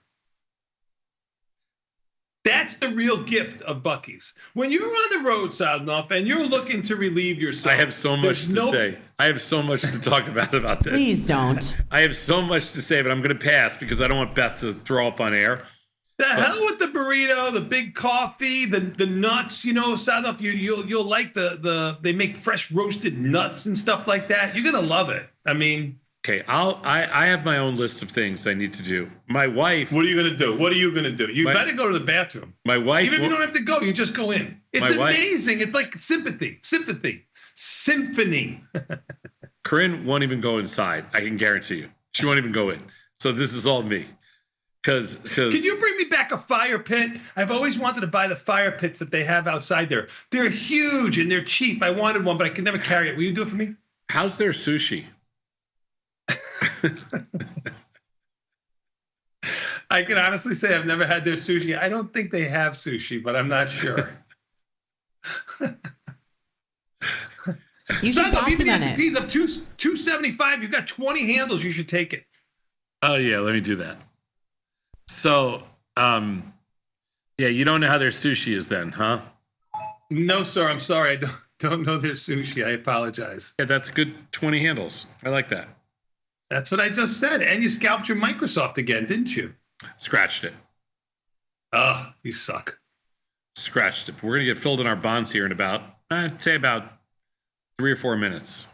That's the real gift of Buc-ee's. When you're on the road, Sadnov, and you're looking to relieve yourself. I have so much to say. I have so much to talk about this. Please don't. I have so much to say, but I'm going to pass because I don't want Beth to throw up on air. The hell with the burrito, the big coffee, the nuts. You know, Sadnov, you'll like they make fresh roasted nuts and stuff like that. You're gonna love it. I mean. Okay, I have my own list of things I need to do. My wife. What are you gonna do? What are you gonna do? You better go to the bathroom. My wife. Even if you don't have to go, you just go in. It's amazing. It's like symphony. Corinne won't even go inside. I can guarantee you. She won't even go in. So this is all me. Because can you bring me back a fire pit? I've always wanted to buy the fire pits that they have outside there. They're huge and they're cheap. I wanted one, but I could never carry it. Will you do it for me? How's their sushi? I can honestly say I've never had their sushi. I don't think they have sushi, but I'm not sure. You should document it. Even the up $275. You've got 20 handles. You should take it. Oh yeah, let me do that. So, yeah, you don't know how their sushi is then, huh? No, sir. I'm sorry. I don't know their sushi. I apologize. Yeah, that's good 20 handles. I like that. That's what I just said. And you scalped your Microsoft again, didn't you? Scratched it. Oh, you suck. Scratched it. We're going to get filled in our bonds here in about, I'd say about 3 or 4 minutes.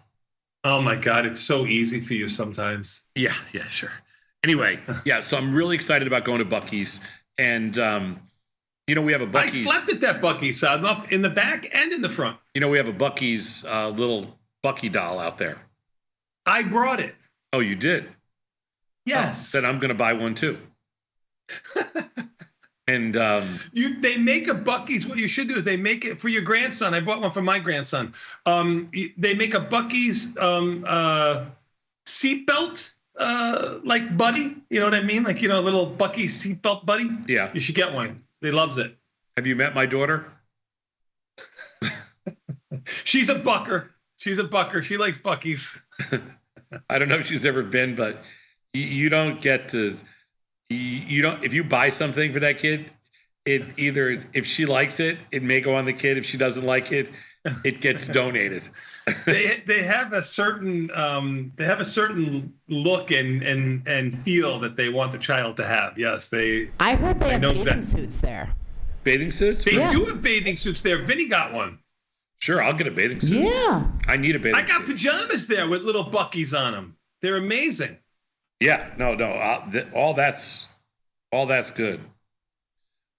Oh my God, it's so easy for you sometimes. Yeah, sure. Anyway, yeah, so I'm really excited about going to Buc-ee's. And, you know, we have a Buc-ee's. I slept at that Buc-ee's, Sadnov, in the back and in the front. You know, we have a Buc-ee's little Bucky doll out there. I brought it. Oh, you did? Yes. Oh, then I'm going to buy one too. And they make a Buc-ee's. What you should do is they make it for your grandson. I bought one for my grandson. They make a Buc-ee's seatbelt like buddy. You know what I mean? Like, you know, a little Buc-ee's seatbelt buddy. Yeah. You should get one. They loves it. Have you met my daughter? She's a bucker. She likes Buc-ee's. I don't know if she's ever been, but you don't get to. You don't. If you buy something for that kid, it either if she likes it, it may go on the kid. If she doesn't like it, it gets donated. they have a certain look and feel that they want the child to have. Yes, they. I heard they have bathing suits there. Bathing suits? They do have bathing suits there. Vinny got one. Sure, I'll get a bathing suit. Yeah. I need a bathing suit. I got pajamas there with little Buc-ee's on them. They're amazing. Yeah, no, all that's good.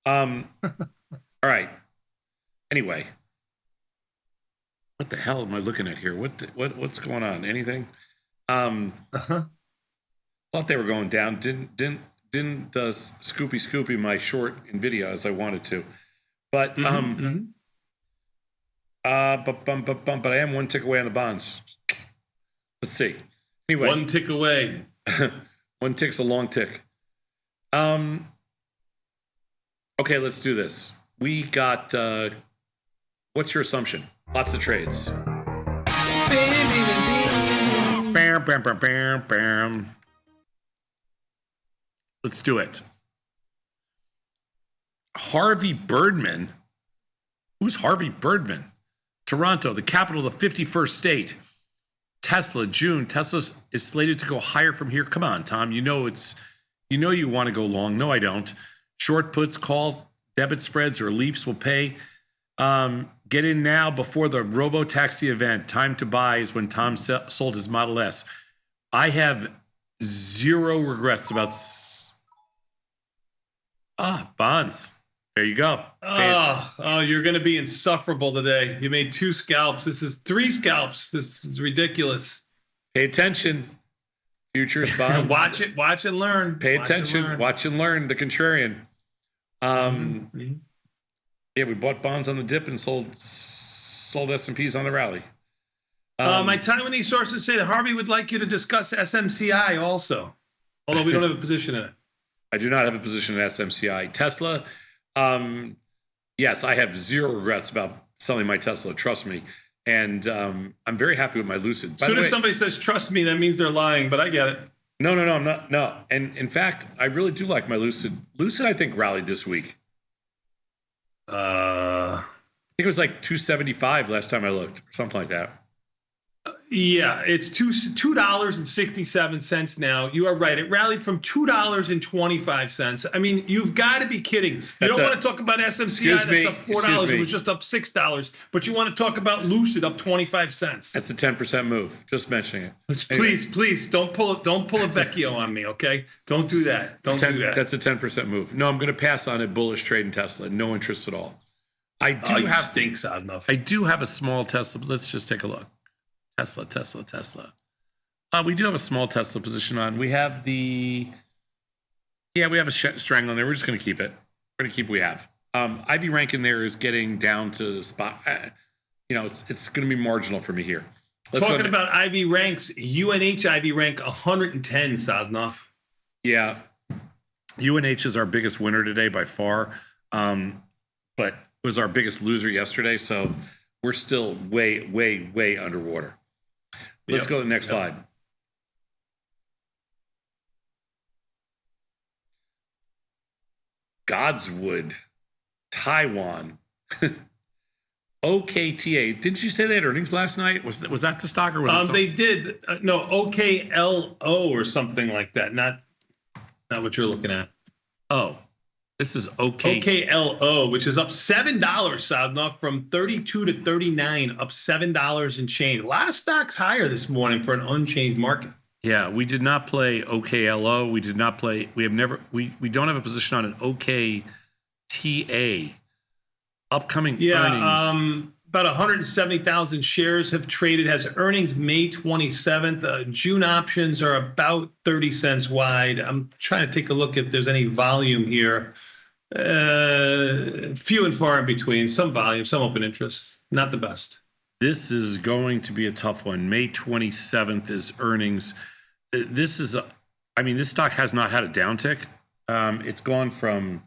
All right. Anyway, what the hell am I looking at here? What's going on? Anything? Thought they were going down. Didn't Scoopy my short in video as I wanted to, but but I am one tick away on the bonds. Let's see. Anyway, one tick away. One tick's a long tick. Okay, let's do this. We got. What's your assumption? Lots of trades. Bam, bam, bam, bam, bam. Let's do it. Harvey Birdman. Who's Harvey Birdman? Toronto, the capital of the 51st state. Tesla, June. Tesla is slated to go higher from here. Come on, Tom. You know you want to go long. No, I don't. Short puts, call, debit spreads, or leaps will pay. Get in now before the robo-taxi event. Time to buy is when Tom sold his Model S. I have zero regrets about bonds. There you go. Oh, you're going to be insufferable today. You made 2 scalps. This is 3 scalps. This is ridiculous. Pay attention. Futures bonds. Watch and learn. Pay attention. Watch and learn. The contrarian. Yeah, we bought bonds on the dip and sold S&Ps on the rally. My Taiwanese sources say that Harvey would like you to discuss SMCI also, although we don't have a position in it. I do not have a position in SMCI. Tesla, yes, I have zero regrets about selling my Tesla. Trust me. And I'm very happy with my Lucid. As soon as somebody says, trust me, that means they're lying, but I get it. No. And in fact, I really do like my Lucid. Lucid, I think, rallied this week. I think it was like 275 last time I looked, or something like that. Yeah, it's $2.67 now. You are right. It rallied from $2.25. I mean, you've got to be kidding. You don't want to talk about SMCI that's up $4. It was just up $6. But you want to talk about Lucid up 25 cents. That's a 10% move. Just mentioning it. Please don't pull a Vecchio on me, okay? Don't do that. Don't do that. That's a 10% move. No, I'm going to pass on it. Bullish trade in Tesla. No interest at all. I do have a small Tesla, but let's just take a look. Tesla. We do have a small Tesla position on. We have we have a strangle on there. We're just going to keep it. We're going to keep what we have. IB rank in there is getting down to the spot. It's going to be marginal for me here. Talking about IB ranks, UNH IB rank 110, Sosnoff. Yeah. UNH is our biggest winner today by far, but was our biggest loser yesterday. So we're still way, way, way underwater. Let's go to the next slide. Godswood, Taiwan, OKTA. Didn't you say they had earnings last night? Was that the stock or was it? They did. No, OKLO or something like that. Not what you're looking at. Oh, this is OKLO, which is up $7, Sadnov, from 32 to 39, up $7 and change. A lot of stocks higher this morning for an unchanged market. Yeah, we did not play OKLO. We did not play. We don't have a position on an OKTA. Upcoming earnings. About 170,000 shares have traded. Has earnings May 27th. June options are about 30 cents wide. I'm trying to take a look if there's any volume here. Few and far in between. Some volume, some open interest. Not the best. This is going to be a tough one. May 27th is earnings. This stock has not had a downtick. It's gone from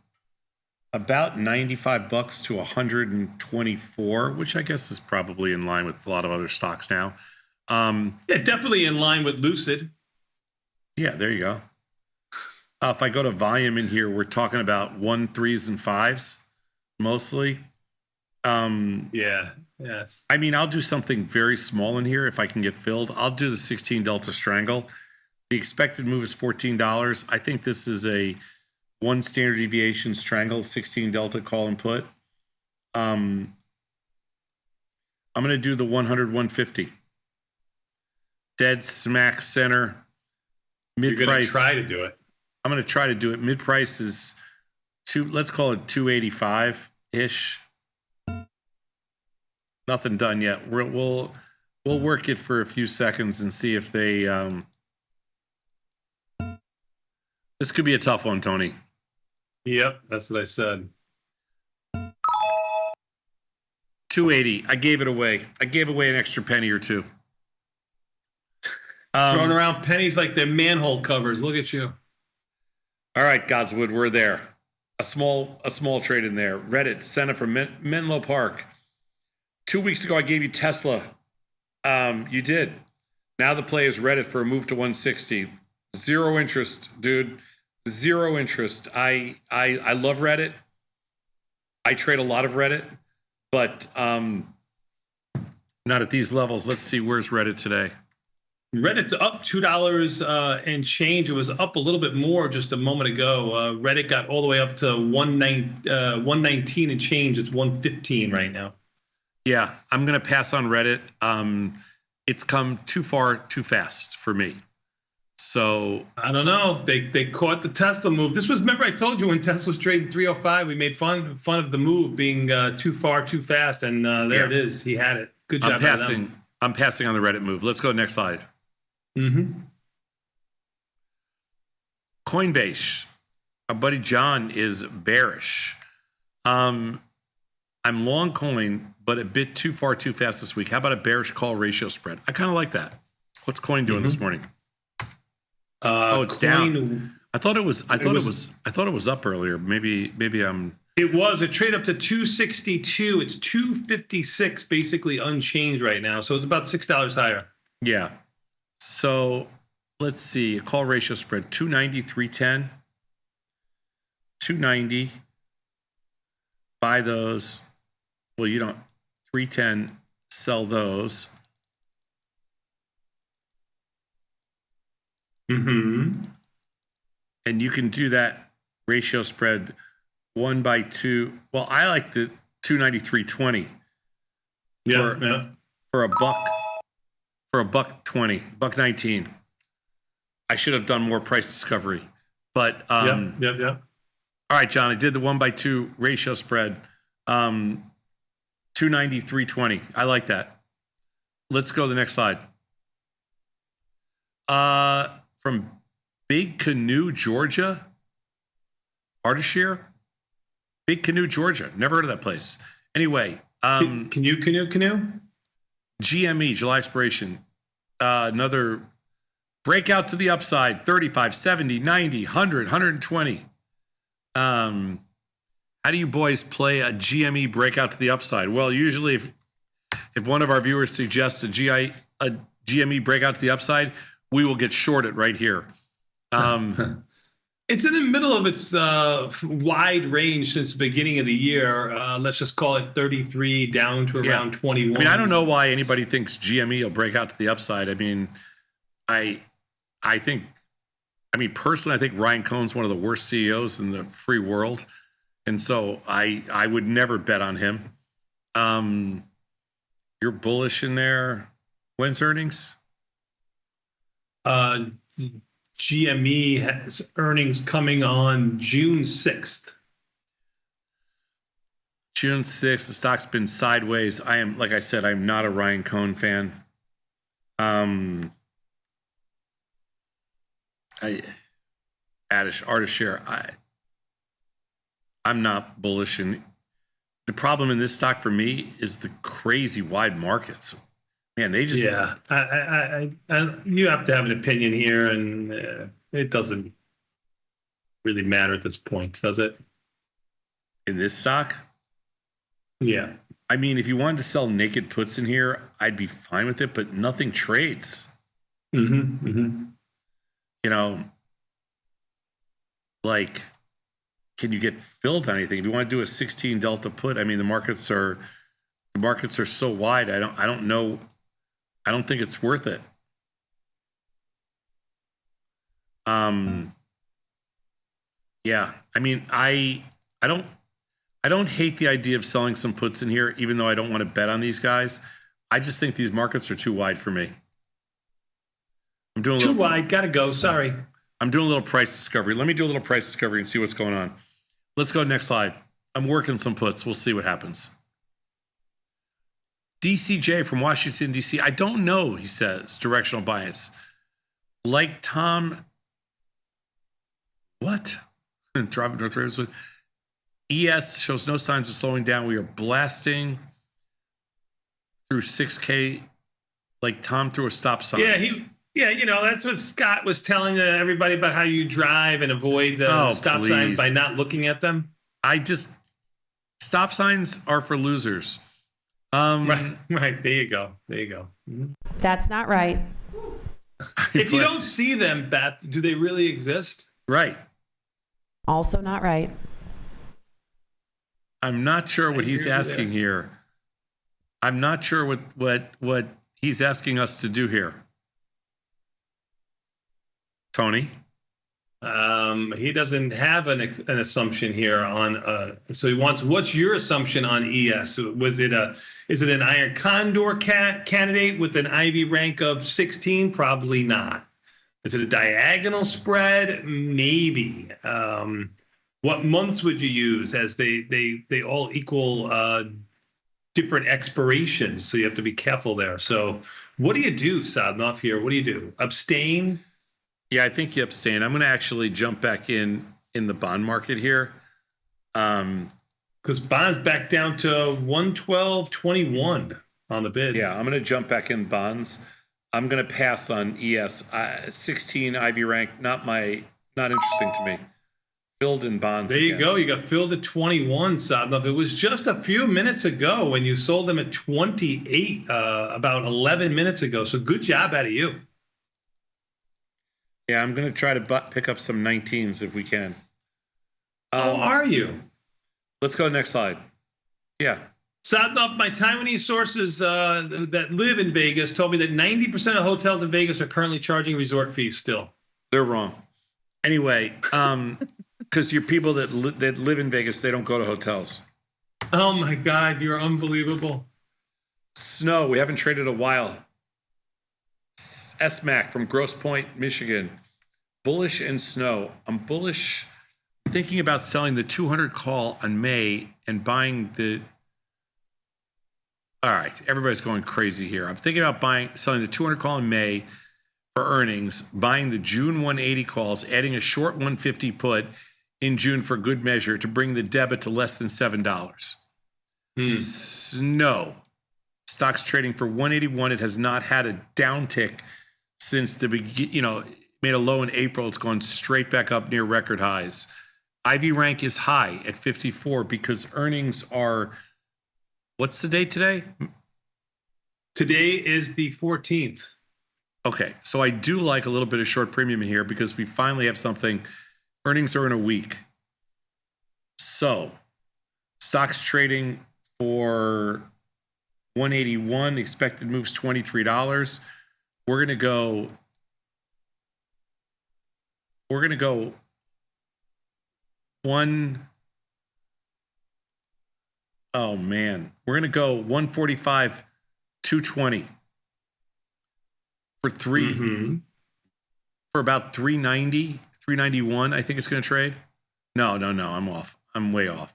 about $95 to $124, which I guess is probably in line with a lot of other stocks now. Definitely in line with Lucid. Yeah, there you go. If I go to volume in here, we're talking about 1, 3s, and 5s mostly. Yes. I mean, I'll do something very small in here if I can get filled. I'll do the 16 Delta Strangle. The expected move is $14. I think this is a 1 standard deviation strangle, 16 Delta call and put. I'm going to do the 100, 150. Dead smack center. Mid-price. You're going to try to do it. I'm going to try to do it. Mid-price is let's call it 285-ish. Nothing done yet. We'll work it for a few seconds and see if they. This could be a tough one, Tony. Yep, that's what I said. 280. I gave it away. I gave away an extra penny or two. Throwing around pennies like they're manhole covers. Look at you. All right, Godswood, we're there. A small trade in there. Reddit, Senna from Menlo Park. 2 weeks ago, I gave you Tesla. You did. Now the play is Reddit for a move to 160. Zero interest, dude. Zero interest. I love Reddit. I trade a lot of Reddit, but not at these levels. Let's see, where's Reddit today? Reddit's up $2 and change. It was up a little bit more just a moment ago. Reddit got all the way up to 119 and change. It's 115 right now. Yeah, I'm going to pass on Reddit. It's come too far too fast for me. So I don't know. They caught the Tesla move. This was, remember I told you when Tesla was trading 305, we made fun of the move being too far too fast, and there it is. He had it. Good job. I'm passing on the Reddit move. Let's go next slide. Mm-hmm. Coinbase. Our buddy John is bearish. I'm long coin, but a bit too far too fast this week. How about a bearish call ratio spread? I kind of like that. What's coin doing this morning? It's down. I thought it was up earlier. Maybe I'm. It was. It traded up to 262. It's 256, basically unchanged right now. So it's about $6 higher. Yeah. So let's see. A call ratio spread 290, 310, 290. Buy those. Well, you don't. 310. Sell those. Mm-hmm. And you can do that ratio spread 1 by 2. Well, I like the 293.20. For a buck. For a $1.20, $1.19. I should have done more price discovery, but Yep. All right, John. I did the 1 by 2 ratio spread. 293.20. I like that. Let's go to the next slide. From Big Canoe, Georgia. Ardeshir? Big Canoe, Georgia. Never heard of that place. Anyway. Canoe? GME, July expiration. Another breakout to the upside. 35, 70, 90, 100, 120. How do you boys play a GME breakout to the upside? Well, usually if one of our viewers suggests a GME breakout to the upside, we will get shorted right here. It's in the middle of its wide range since the beginning of the year. Let's just call it 33 down to around 21. I mean, I don't know why anybody thinks GME will break out to the upside. I mean, I think, personally, I think Ryan Cohn's one of the worst CEOs in the free world. And so I would never bet on him. You're bullish in there. When's earnings? GME has earnings coming on June 6th. June 6th, the stock's been sideways. Like I said, I'm not a Ryan Cohn fan. Ardeshir, I'm not bullish. And the problem in this stock for me is the crazy wide markets. Man, they just... Yeah, I you have to have an opinion here, and it doesn't really matter at this point, does it? In this stock? Yeah. I mean, if you wanted to sell naked puts in here, I'd be fine with it, but nothing trades. Mm-hmm. Mm-hmm. You know, like, can you get filled on anything? If you want to do a 16 delta put, I mean, the markets are so wide. I don't know. I don't think it's worth it. Yeah. I mean, I don't hate the idea of selling some puts in here, even though I don't want to bet on these guys. I just think these markets are too wide for me. I'm doing too wide. Gotta go. Sorry. I'm doing a little price discovery. Let me do a little price discovery and see what's going on. Let's go next slide. I'm working some puts. We'll see what happens. DCJ from Washington, D.C. I don't know, he says. Directional bias. Like Tom. What? Driving North Raiders. ES shows no signs of slowing down. We are blasting through 6K like Tom through a stop sign. Yeah, you know, that's what Scott was telling everybody about how you drive and avoid the stop signs by not looking at them. Stop signs are for losers. Right. There you go. Mm-hmm. That's not right. If you don't see them, Beth, do they really exist? Right. Also not right. I'm not sure what he's asking here. I'm not sure what he's asking us to do here. Tony? He doesn't have an assumption here on. So he wants. What's your assumption on ES? Is it an Iron Condor candidate with an IV rank of 16? Probably not. Is it a diagonal spread? Maybe. What months would you use, as they all equal different expirations? So you have to be careful there. So what do you do, Sadnov, here? What do you do? Abstain? Yeah, I think you abstain. I'm going to actually jump back in the bond market here. Because bonds back down to 112.21 on the bid. Yeah, I'm going to jump back in bonds. I'm going to pass on ES. 16 IV rank, not interesting to me. Filled in bonds. There you go. You got filled at 21, Sadnov. It was just a few minutes ago when you sold them at 28, about 11 minutes ago. So good job out of you. Yeah, I'm going to try to pick up some 19s if we can. How are you? Let's go next slide. Yeah. Sadnov, my Taiwanese sources that live in Vegas told me that 90% of hotels in Vegas are currently charging resort fees still. They're wrong. Anyway, because your people that live in Vegas, they don't go to hotels. Oh, my God. You're unbelievable. Snow. We haven't traded a while. SMAC from Grosse Pointe, Michigan. Bullish and snow. I'm bullish. Thinking about selling the 200 call on May and buying the. All right, everybody's going crazy here. I'm thinking about selling the 200 call in May for earnings, buying the June 180 calls, adding a short 150 put in June for good measure to bring the debit to less than $7. Snow. Stock's trading for 181. It has not had a downtick since the beginning. Made a low in April. It's gone straight back up near record highs. IV rank is high at 54 because earnings are. What's the date today? Today is the 14th. Okay, so I do like a little bit of short premium in here because we finally have something. Earnings are in a week. So, stock's trading for 181. The expected move's $23. We're gonna go one. Oh man, we're gonna go 145, 220 for for about 390, 391. I think it's gonna trade. No, I'm off. I'm way off.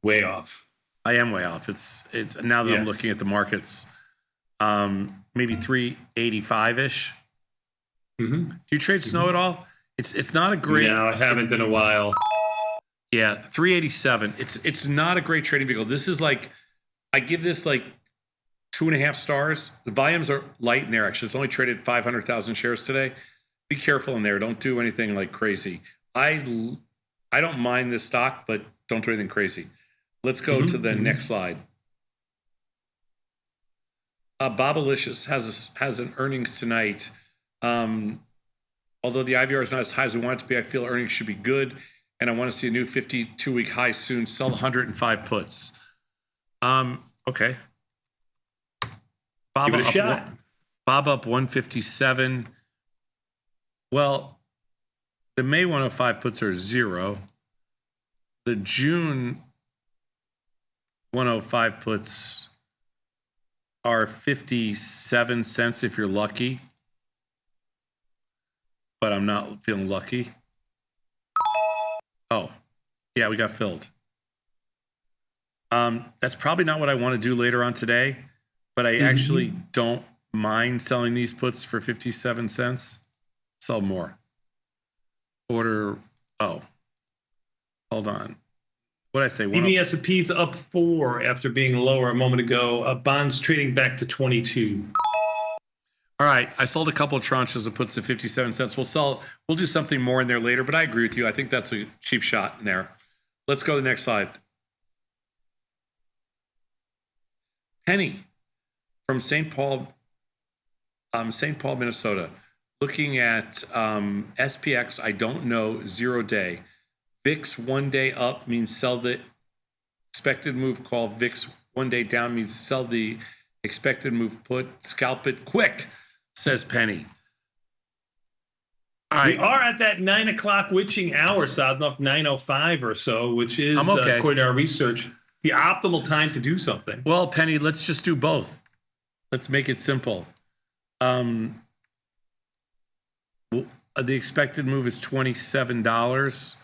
Way off. I am way off. It's now that I'm looking at the markets, maybe 385-ish. Do you trade snow at all? It's not a great. No, I haven't in a while. Yeah, 387. It's not a great trading vehicle. This is like, I give this like 2.5 stars. The volumes are light in there. Actually, it's only traded 500,000 shares today. Be careful in there. Don't do anything like crazy. I don't mind this stock, but don't do anything crazy. Let's go to the next slide. Bobalicious has an earnings tonight. Although the IVR is not as high as we want it to be, I feel earnings should be good, and I want to see a new 52-week high soon. Sell 105 puts. Okay. Give it a shot. Bob up 157. Well, the May 105 puts are 0. The June 105 puts are 57 cents if you're lucky. But I'm not feeling lucky. Oh, yeah, we got filled. That's probably not what I want to do later on today, but I actually don't mind selling these puts for 57 cents. Sell more. Order, hold on. What did I say? EV S&P's up 4 after being lower a moment ago. Bonds trading back to 22. All right, I sold a couple of tranches of puts at 57 cents. We'll do something more in there later, but I agree with you. I think that's a cheap shot in there. Let's go to the next slide. Penny from St. Paul, Minnesota. Looking at SPX, I don't know, 0 day. VIX 1 day up means sell the expected move call. VIX 1 day down means sell the expected move put. Scalp it quick, says Penny. We are at that 9 o'clock witching hour, Sadnov, 9:05 or so, which is, I'm okay. according to our research, the optimal time to do something. Well, Penny, let's just do both. Let's make it simple. The expected move is $27.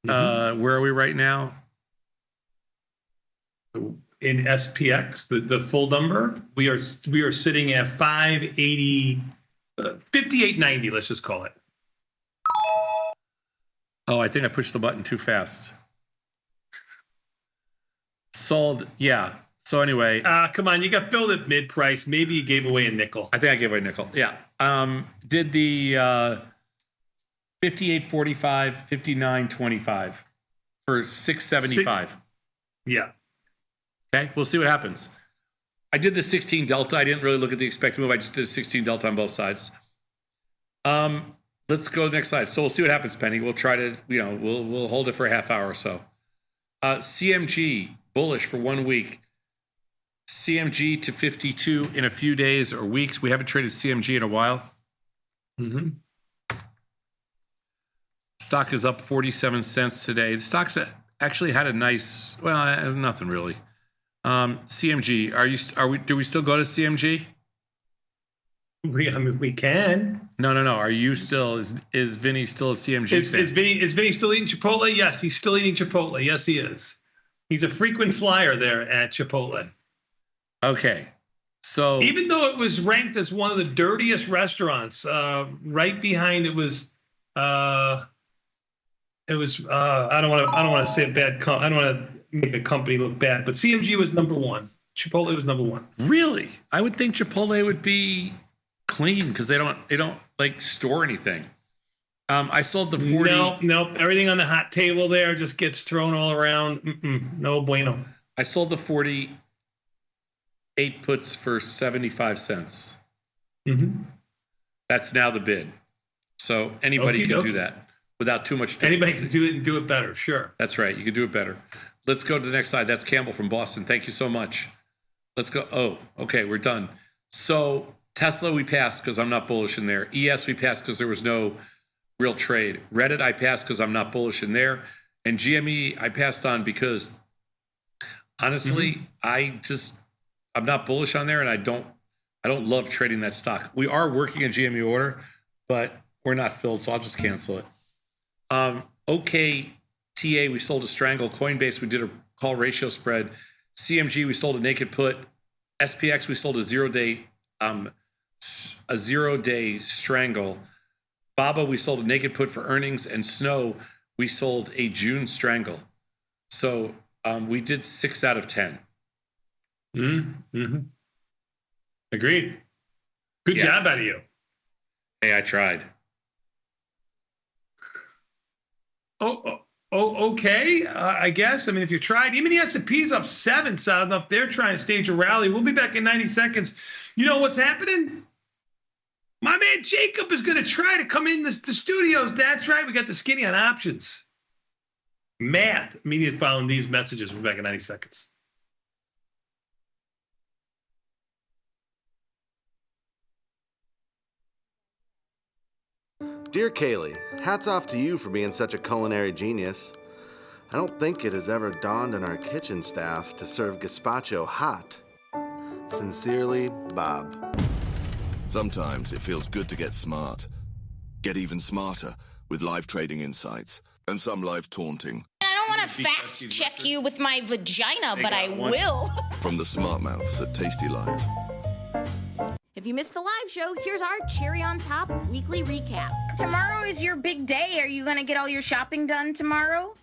Where are we right now? In SPX, the full number, we are sitting at 580, 58.90. Let's just call it. Oh, I think I pushed the button too fast. Sold, yeah. So anyway. Come on, you got filled at mid-price. Maybe you gave away a nickel. I think I gave away a nickel, yeah. Did the 58.45, 59.25 for 675. Yeah. Okay, we'll see what happens. I did the 16 delta. I didn't really look at the expected move. I just did a 16 delta on both sides. Let's go to the next slide. So we'll see what happens, Penny. We'll try to, we'll hold it for a half hour or so. CMG, bullish for 1 week. CMG to 52 in a few days or weeks. We haven't traded CMG in a while. Stock is up 47 cents today. The stock's actually had a nice, well, it has nothing really. CMG, do we still go to CMG? We can. No. Are you still, is Vinny still a CMG fan? Is Vinny still eating Chipotle? Yes, he's still eating Chipotle. Yes, he is. He's a frequent flyer there at Chipotle. Okay. So even though it was ranked as one of the dirtiest restaurants, right behind it was I don't want to say a bad I don't want to make a company look bad, but CMG was number one. Chipotle was number one. Really? I would think Chipotle would be clean because they don't like store anything. I sold the 40. Nope. Everything on the hot table there just gets thrown all around. No bueno. I sold the 48 puts for 75 cents. That's now the bid. So anybody can do that without too much difficulty. Anybody can do it and do it better. Sure. That's right. You can do it better. Let's go to the next slide. That's Campbell from Boston. Thank you so much. Let's go. Oh, okay. We're done. So Tesla, we passed because I'm not bullish in there. ES, we passed because there was no real trade. Reddit, I passed because I'm not bullish in there. And GME, I passed on because honestly, I'm not bullish on there, and I don't love trading that stock. We are working a GME order, but we're not filled, so I'll just cancel it. OKTA, we sold a strangle. Coinbase, we did a call ratio spread. CMG, we sold a naked put. SPX, we sold a zero-day strangle. BABA, we sold a naked put for earnings, and Snow, we sold a June strangle. So we did 6 out of 10. Agreed. Good job out of you. Hey, I tried. Okay. I guess. I mean, if you tried, even the S&P's up 7, so enough. They're trying to stage a rally. We'll be back in 90 seconds. You know what's happening? My man Jacob is going to try to come in the studios. That's right. We got the skinny on options. Math. Immediately following these messages. We're back in 90 seconds. Dear Kaylee, hats off to you for being such a culinary genius. I don't think it has ever dawned on our kitchen staff to serve gazpacho hot. Sincerely, Bob. Sometimes it feels good to get smart. Get even smarter with live trading insights and some live taunting. I don't want to fact check you with my vagina, but I will. From the smart mouths at tastylive. If you missed the live show, here's our cherry on top weekly recap. Tomorrow is your big day. Are you going to get all your shopping done tomorrow?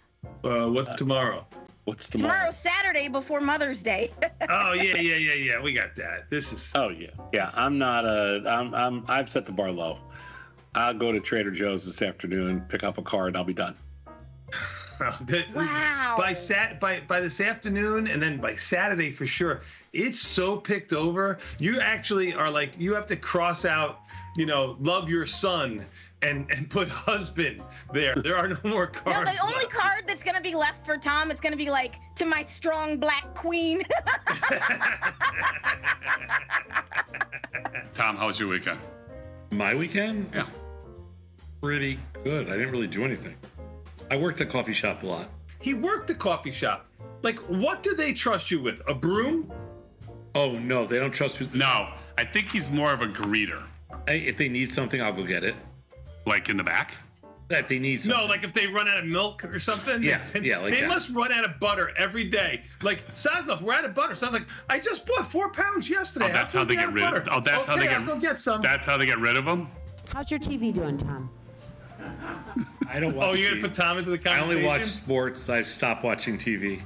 What's tomorrow? What's tomorrow? Tomorrow's Saturday before Mother's Day. Oh, yeah. We got that. This is. Oh, yeah. Yeah, I've set the bar low. I'll go to Trader Joe's this afternoon, pick up a car, and I'll be done. Wow. By this afternoon, and then by Saturday for sure. It's so picked over. You actually are like, you have to cross out, love your son and put husband there. There are no more cards. No, the only card that's going to be left for Tom, it's going to be like, to my strong black queen. Tom, how was your weekend? My weekend? Yeah. pretty good. I didn't really do anything. I worked at a coffee shop a lot. He worked a coffee shop. Like, what do they trust you with? A broom? Oh, no, they don't trust me. No, I think he's more of a greeter. If they need something, I'll go get it. Like in the back? If they need something. No, like if they run out of milk or something. Yeah, like they that. must run out of butter every day. Like, Sosnoff, we're out of butter. Sounds like I just bought 4 pounds yesterday. Oh, that's how they get rid of. Oh, that's how they get. I'll go get some. That's how they get rid of them. How's your TV doing, Tom? I don't watch. Oh, you're TV. gonna put Tom into the I conversation? only watch sports. I stopped watching TV.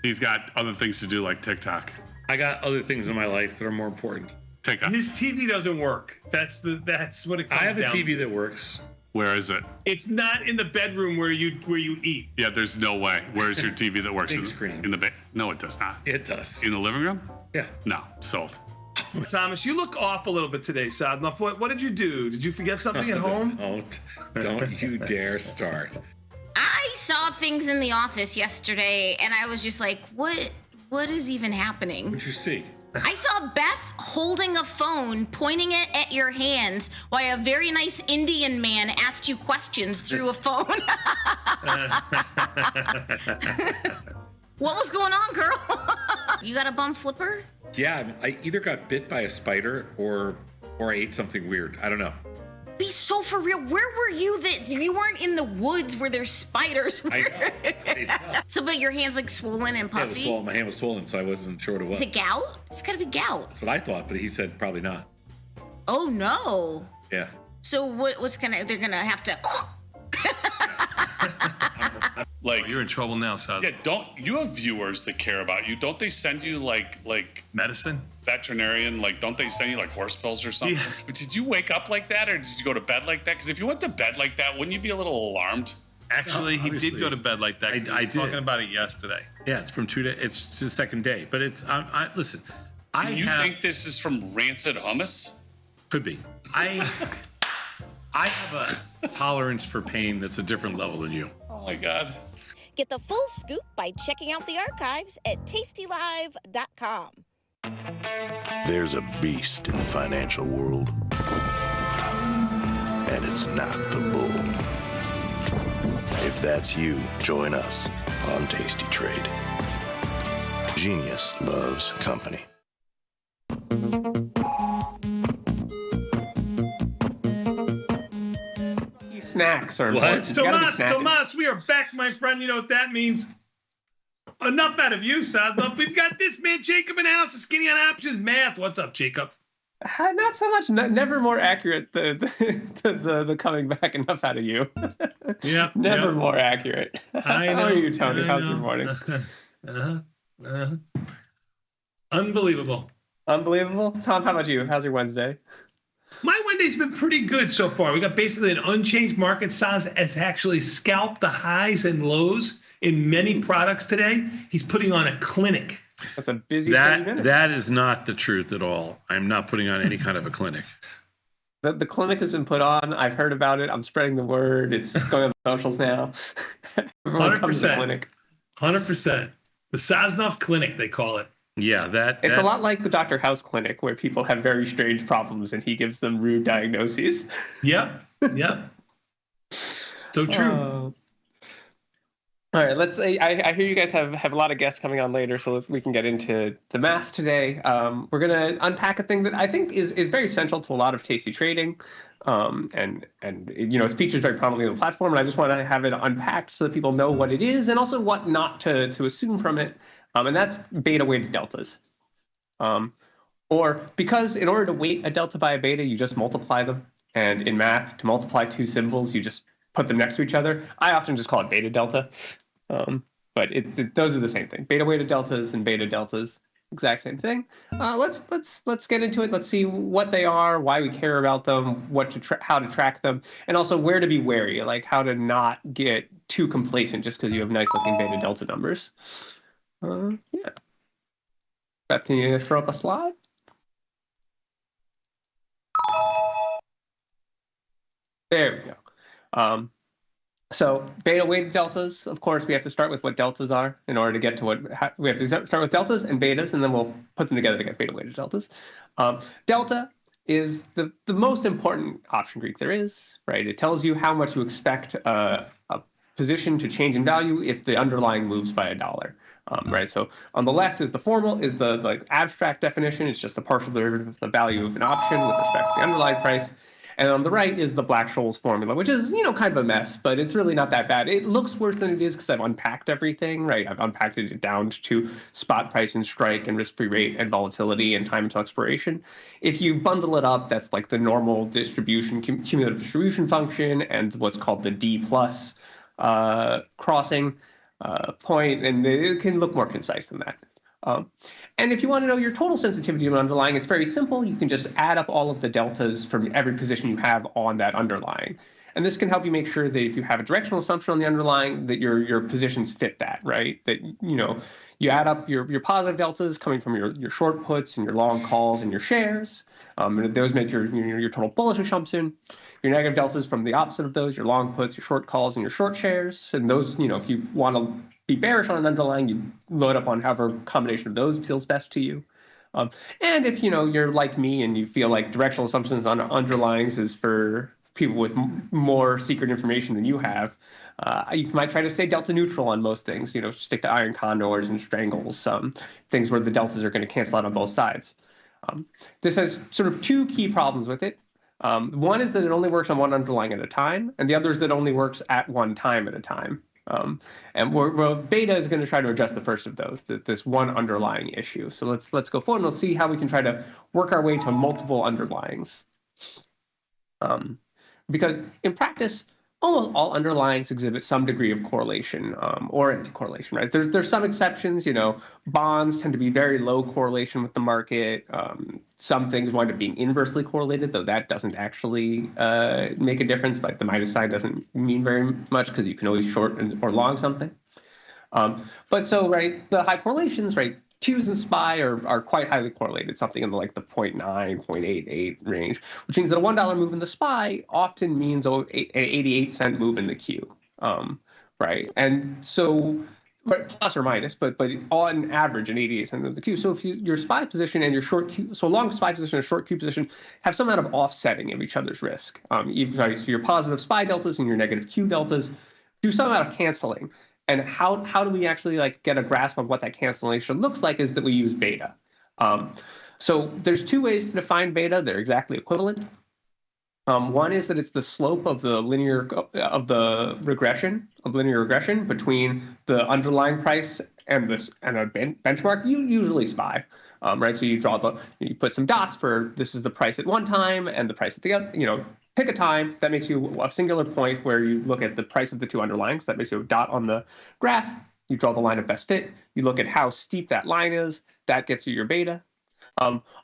He's got other things to do like TikTok. I got other things in my life that are more important. TikTok. His TV doesn't work. That's what it comes I have a down TV to. that works. Where is it? It's not in the bedroom where you eat. Yeah, there's no way. Where's your TV that works? Big screen. In the no, it does not. It does. In the living room? Yeah. No, sold. Thomas, you look off a little bit today, Sosnoff. What did you do? Did you forget something at home? Don't you dare start. I saw things in the office yesterday, and I was just like, what is even happening? What'd you see? I saw Beth holding a phone, pointing it at your hands, while a very nice Indian man asked you questions through a phone. What was going on, girl? You got a bum flipper? Yeah, I either got bit by a spider or I ate something weird. I don't know. Be so for real. Where were you that you weren't in the woods where there's spiders? I know. So, but your hand's like swollen and Yeah, it was puffy? swollen. My hand was swollen, so I wasn't sure what it was. Is it gout? It's gotta be gout. That's what I thought, but he said probably not. Oh no. Yeah. So they're gonna have to. Like you're in trouble now, Sosnoff. Yeah, don't you have viewers that care about you? Don't they send you like medicine? Veterinarian, like don't they send you like horse pills or something? Yeah. Did you wake up like that or did you go to bed like that? Because if you went to bed like that, wouldn't you be a little alarmed? Actually, he Obviously. did go to bed like that. I was did. talking about it yesterday. Yeah, it's from 2 days. It's the second day, but it's. Listen. Do you think this is from rancid hummus? Could be. I have a tolerance for pain that's a different level than you. Oh my God. Get the full scoop by checking out the archives at tastylive.com. There's a beast in the financial world, and it's not the bull. If that's you, join us on Tasty Trade. Genius loves company. Snacks or what? Tomas, we are back, my friend. You know what that means. Enough out of you, Sosnoff. We've got this man, Jacob, in the house. The Skinny on Options Math. What's up, Jacob? Not so much. Never more accurate. The coming back. Enough out of you. Yeah. Never more accurate. I know. How are you, Tony? How's your morning? Unbelievable. Unbelievable. Tom, how about you? How's your Wednesday? My Wednesday's been pretty good so far. We got basically an unchanged market. Saz has actually scalped the highs and lows in many products today. He's putting on a clinic. That's a busy 30 minutes. That is not the truth at all. I'm not putting on any kind of a clinic. The clinic has been put on. I've heard about it. I'm spreading the word. It's going on the socials now. 100%. 100%. The Sosnoff Clinic, they call it. Yeah, it's a lot like the Dr. House clinic where people have very strange problems and he gives them rude diagnoses. Yep. So true. All right, let's. I hear you guys have a lot of guests coming on later, so we can get into the math today. We're gonna unpack a thing that I think is very central to a lot of tasty trading, and it features very prominently on the platform. And I just want to have it unpacked so that people know what it is and also what not to assume from it. And that's beta weighted deltas. Or because in order to weight a delta by a beta, you just multiply them. And in math, to multiply two symbols, you just put them next to each other. I often just call it beta delta. But those are the same thing. Beta weighted deltas and beta deltas, exact same thing. Let's get into it. Let's see what they are, why we care about them, how to track them, and also where to be wary, like how to not get too complacent just because you have nice looking beta delta numbers. Yeah. Beth, can you throw up a slide? There we go. So beta weighted deltas, of course, we have to start with what deltas are in order to get to we have to start with deltas and betas, and then we'll put them together to get beta weighted deltas. Delta is the most important option Greek there is, right? It tells you how much you expect a position to change in value if the underlying moves by $1. Right. So on the left is the formal, is the like abstract definition. It's just the partial derivative of the value of an option with respect to the underlying price. And on the right is the Black-Scholes formula, which is, kind of a mess, but it's really not that bad. It looks worse than it is because I've unpacked everything, right? I've unpacked it down to spot price and strike and risk-free rate and volatility and time until expiration. If you bundle it up, that's like the normal distribution, cumulative distribution function and what's called the D plus crossing point, and it can look more concise than that. And if you want to know your total sensitivity to an underlying, it's very simple. You can just add up all of the deltas from every position you have on that underlying. And this can help you make sure that if you have a directional assumption on the underlying, that your positions fit that, right? That, you add up your positive deltas coming from your short puts and your long calls and your shares. And those make your total bullish assumption. Your negative deltas from the opposite of those, your long puts, your short calls, and your short shares. And those, if you want to be bearish on an underlying, you load up on however combination of those feels best to you. And if you're like me and you feel like directional assumptions on underlyings is for people with more secret information than you have, you might try to stay delta neutral on most things. Stick to iron condors and strangles, things where the deltas are going to cancel out on both sides. This has sort of two key problems with it. One is that it only works on one underlying at a time, and the other is that it only works at one time at a time. And beta is going to try to address the first of those, this one underlying issue. So let's go forward and we'll see how we can try to work our way to multiple underlyings. Because in practice, almost all underlyings exhibit some degree of correlation or anti-correlation, right? There's some exceptions. Bonds tend to be very low correlation with the market. Some things wind up being inversely correlated, though that doesn't actually make a difference. Like the minus sign doesn't mean very much because you can always short or long something. But so, right, the high correlations, right, Qs and SPY are quite highly correlated, something in the 0.9, 0.88 range, which means that a $1 move in the SPY often means an 88-cent move in the Q, right? And so, plus or minus, but on average, an 88-cent move in the Q. So if your SPY position and your short Q, so long SPY position and short Q position have some amount of offsetting of each other's risk. So your positive SPY deltas and your negative Q deltas do some amount of canceling. And how do we actually get a grasp of what that cancellation looks like is that we use beta. So there's two ways to define beta. They're exactly equivalent. One is that it's the slope of the linear regression between the underlying price and a benchmark, usually SPY. Right, so you put some dots for this is the price at one time and the price at the other. Pick a time that makes you a singular point where you look at the price of the two underlyings. That makes you a dot on the graph. You draw the line of best fit. You look at how steep that line is. That gets you your beta.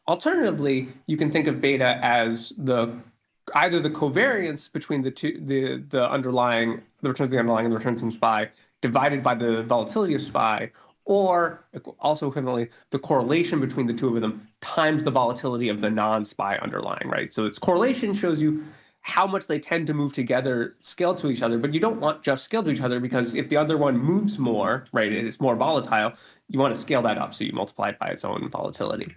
Alternatively, you can think of beta as either the covariance between the underlying, the returns of the underlying and the returns from SPY divided by the volatility of SPY, or also equivalently the correlation between the two of them times the volatility of the non-SPY underlying, right? So its correlation shows you how much they tend to move together, scaled to each other, but you don't want just scaled to each other because if the other one moves more, right, it's more volatile, you want to scale that up, so you multiply it by its own volatility.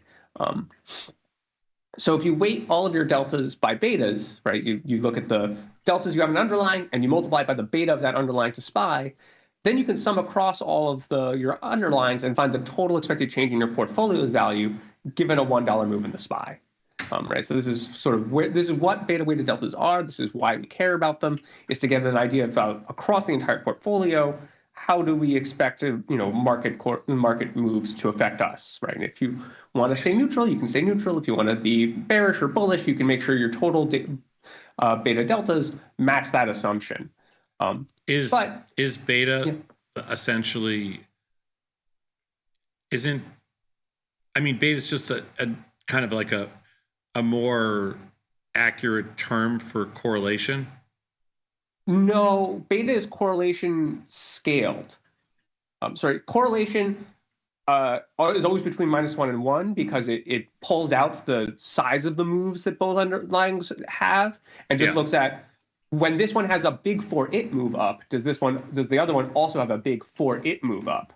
So if you weight all of your deltas by betas, right, you look at the deltas you have in underlying and you multiply it by the beta of that underlying to SPY, then you can sum across all of your underlyings and find the total expected change in your portfolio's value given a $1 move in the SPY. Right, so this is what beta weighted deltas are. This is why we care about them, is to get an idea of across the entire portfolio, how do we expect market moves to affect us, right? And if you want to stay neutral, you can stay neutral. If you want to be bearish or bullish, you can make sure your total beta deltas match that assumption. Is beta essentially beta is just a kind of like a more accurate term for correlation? No, beta is correlation scaled. Correlation is always between -1 and 1 because it pulls out the size of the moves that both underlyings have and just looks at when this one has a big for it move up, does the other one also have a big for it move up?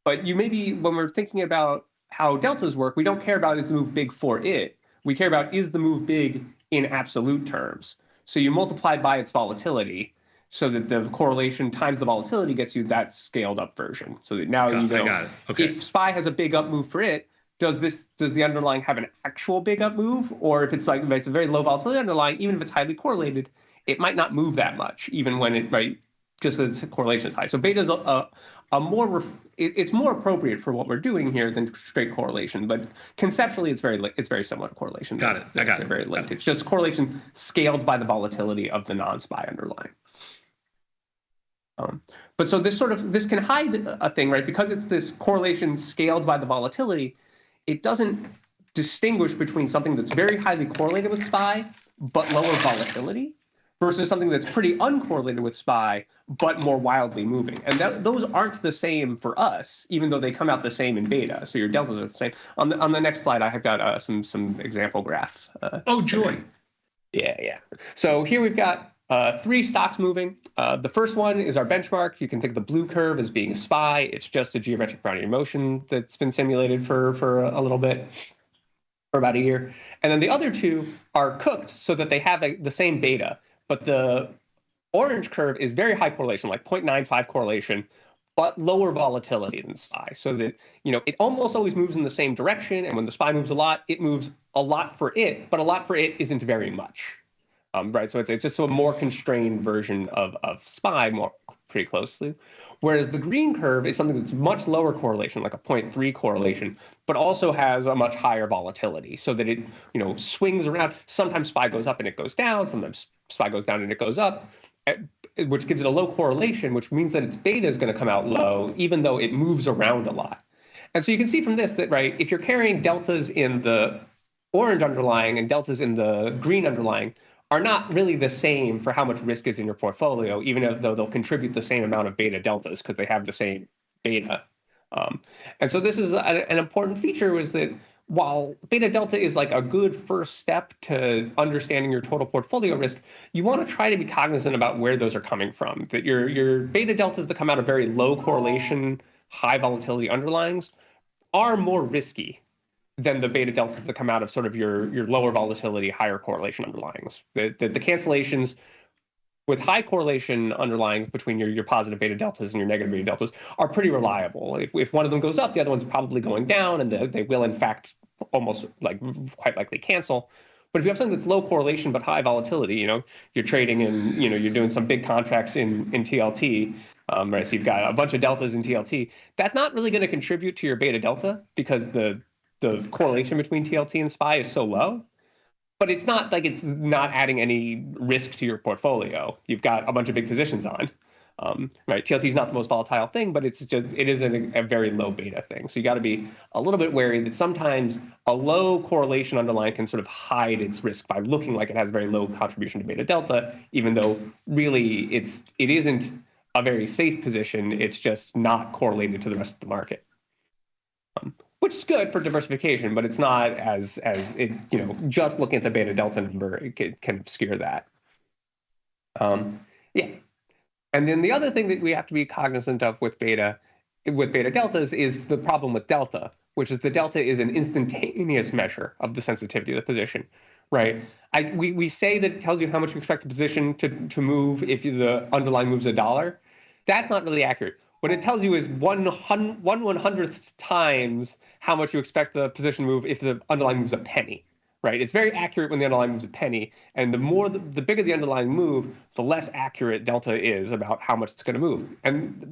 But when we're thinking about how deltas work, we don't care about is the move big for it. We care about, is the move big in absolute terms? So you multiply by its volatility so that the correlation times the volatility gets you that scaled up version. So that now you know, I got it. Okay. if SPY has a big up move for it, does the underlying have an actual big up move? Or if it's like, if it's a very low volatility underlying, even if it's highly correlated, it might not move that much, even when it, right, just because the correlation is high. So beta is it's more appropriate for what we're doing here than straight correlation, but conceptually it's very similar to correlation. Got it. I got it. Very linked. It's just correlation scaled by the volatility of the non-SPY underlying. But so this can hide a thing, right? Because it's this correlation scaled by the volatility, it doesn't distinguish between something that's very highly correlated with SPY but lower volatility versus something that's pretty uncorrelated with SPY but more wildly moving. And those aren't the same for us, even though they come out the same in beta. So your deltas are the same. On the next slide, I have got some example graphs. Oh, joy. Yeah. So here we've got 3 stocks moving. The first one is our benchmark. You can think of the blue curve as being SPY. It's just a geometric Brownian motion that's been simulated for a little bit, for about a year. And then the other 2 are cooked so that they have the same beta, but the orange curve is very high correlation, like 0.95 correlation, but lower volatility than SPY. So that, it almost always moves in the same direction. And when the SPY moves a lot, it moves a lot for it, but a lot for it isn't very much. Right, so it's just a more constrained version of SPY, pretty closely. Whereas the green curve is something that's much lower correlation, like a 0.3 correlation, but also has a much higher volatility, so that it swings around. Sometimes SPY goes up and it goes down. Sometimes SPY goes down and it goes up, which gives it a low correlation, which means that its beta is going to come out low, even though it moves around a lot. And so you can see from this that, right, if you're carrying deltas in the orange underlying and deltas in the green underlying, are not really the same for how much risk is in your portfolio, even though they'll contribute the same amount of beta deltas because they have the same beta. And so this is an important feature, is that while beta delta is like a good first step to understanding your total portfolio risk, you want to try to be cognizant about where those are coming from. That your beta deltas that come out of very low correlation, high volatility underlyings are more risky than the beta deltas that come out of sort of your lower volatility, higher correlation underlyings. The cancellations with high correlation underlyings between your positive beta deltas and your negative beta deltas are pretty reliable. If one of them goes up, the other one's probably going down, and they will in fact almost quite likely cancel. But if you have something that's low correlation but high volatility, you're trading in, you're doing some big contracts in TLT, right? So you've got a bunch of deltas in TLT. That's not really going to contribute to your beta delta because the correlation between TLT and SPY is so low, but it's not like it's not adding any risk to your portfolio. You've got a bunch of big positions on, right? TLT is not the most volatile thing, but it is a very low beta thing. So you got to be a little bit wary that sometimes a low correlation underlying can sort of hide its risk by looking like it has very low contribution to beta delta, even though really it isn't a very safe position. It's just not correlated to the rest of the market. Which is good for diversification, but it's not as just looking at the beta delta number, it can obscure that. Yeah. And then the other thing that we have to be cognizant of with beta deltas is the problem with delta, which is the delta is an instantaneous measure of the sensitivity of the position, right? We say that it tells you how much you expect the position to move if the underlying moves $1. That's not really accurate. What it tells you is 1/100th times how much you expect the position to move if the underlying moves a penny, right? It's very accurate when the underlying moves a penny, and the bigger the underlying move, the less accurate delta is about how much it's going to move.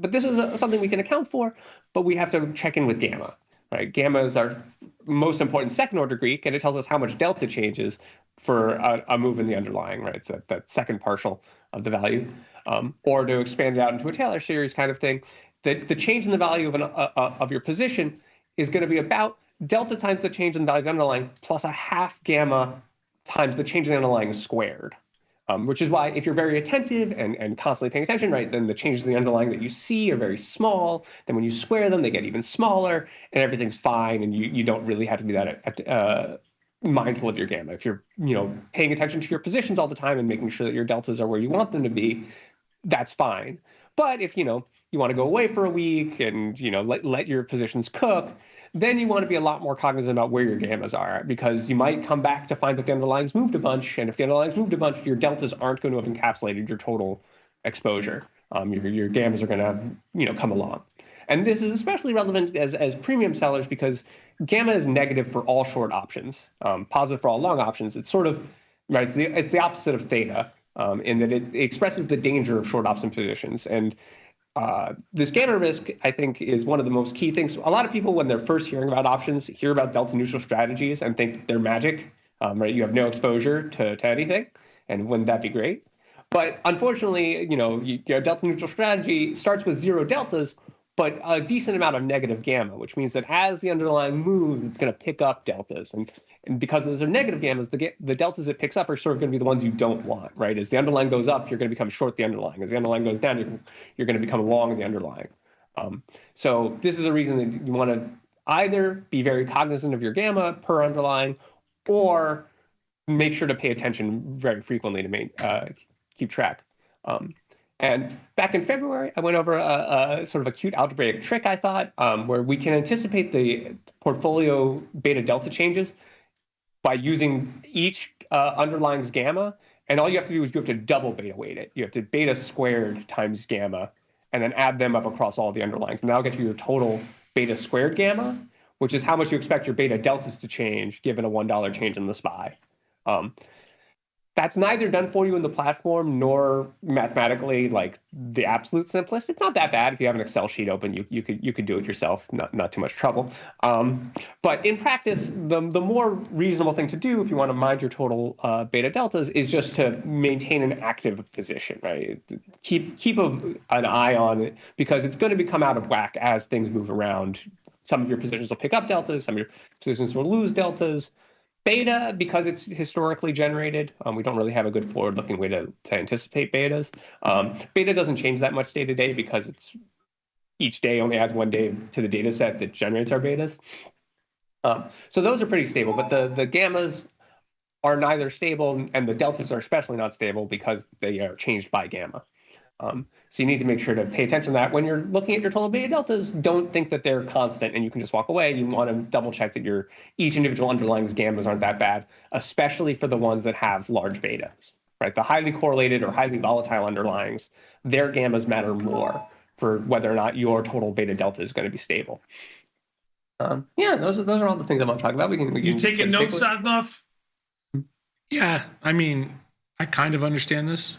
But this is something we can account for, but we have to check in with gamma, right? Gamma is our most important second-order Greek, and it tells us how much delta changes for a move in the underlying, right? It's that second partial of the value. Or to expand it out into a Taylor series kind of thing, that the change in the value of your position is going to be about delta times the change in the value of the underlying plus a half gamma times the change in the underlying squared. Which is why if you're very attentive and constantly paying attention, right, then the changes in the underlying that you see are very small. Then when you square them, they get even smaller, and everything's fine, and you don't really have to be that mindful of your gamma. If you're paying attention to your positions all the time and making sure that your deltas are where you want them to be, that's fine. But if you want to go away for a week and let your positions cook, then you want to be a lot more cognizant about where your gammas are, because you might come back to find that the underlying's moved a bunch, and if the underlying's moved a bunch, your deltas aren't going to have encapsulated your total exposure. Your gammas are going to come along. And this is especially relevant as premium sellers because gamma is negative for all short options, positive for all long options. It's sort of, right, it's the opposite of theta in that it expresses the danger of short option positions. And this gamma risk, I think, is one of the most key things. A lot of people, when they're first hearing about options, hear about delta neutral strategies and think they're magic, right? You have no exposure to anything, and wouldn't that be great? But unfortunately, your delta neutral strategy starts with 0 deltas, but a decent amount of negative gamma, which means that as the underlying moves, it's going to pick up deltas. And because those are negative gammas, the deltas it picks up are sort of going to be the ones you don't want, right? As the underlying goes up, you're going to become short the underlying. As the underlying goes down, you're going to become long the underlying. So this is a reason that you want to either be very cognizant of your gamma per underlying, or make sure to pay attention very frequently to keep track. And back in February, I went over a sort of a cute algebraic trick, I thought, where we can anticipate the portfolio beta delta changes by using each underlying's gamma. And all you have to do is you have to double beta weight it. You have to beta squared times gamma, and then add them up across all the underlyings. And that'll get you your total beta squared gamma, which is how much you expect your beta deltas to change given a $1 change in the SPY. That's neither done for you in the platform nor mathematically like the absolute simplest. It's not that bad if you have an Excel sheet open. You could do it yourself, not too much trouble. But in practice, the more reasonable thing to do if you want to mind your total beta deltas is just to maintain an active position, right? Keep an eye on it, because it's going to become out of whack as things move around. Some of your positions will pick up deltas, some of your positions will lose deltas. Beta, because it's historically generated, we don't really have a good forward-looking way to anticipate betas. Beta doesn't change that much day to day because each day only adds one day to the data set that generates our betas. So those are pretty stable, but the gammas are neither stable, and the deltas are especially not stable because they are changed by gamma. So you need to make sure to pay attention to that. When you're looking at your total beta deltas, don't think that they're constant and you can just walk away. You want to double check that each individual underlying's gammas aren't that bad, especially for the ones that have large betas, right? The highly correlated or highly volatile underlyings, their gammas matter more for whether or not your total beta delta is going to be stable. Yeah, those are all the things I want to talk about. You taking notes, Sadnov? Yeah, I mean, I kind of understand this.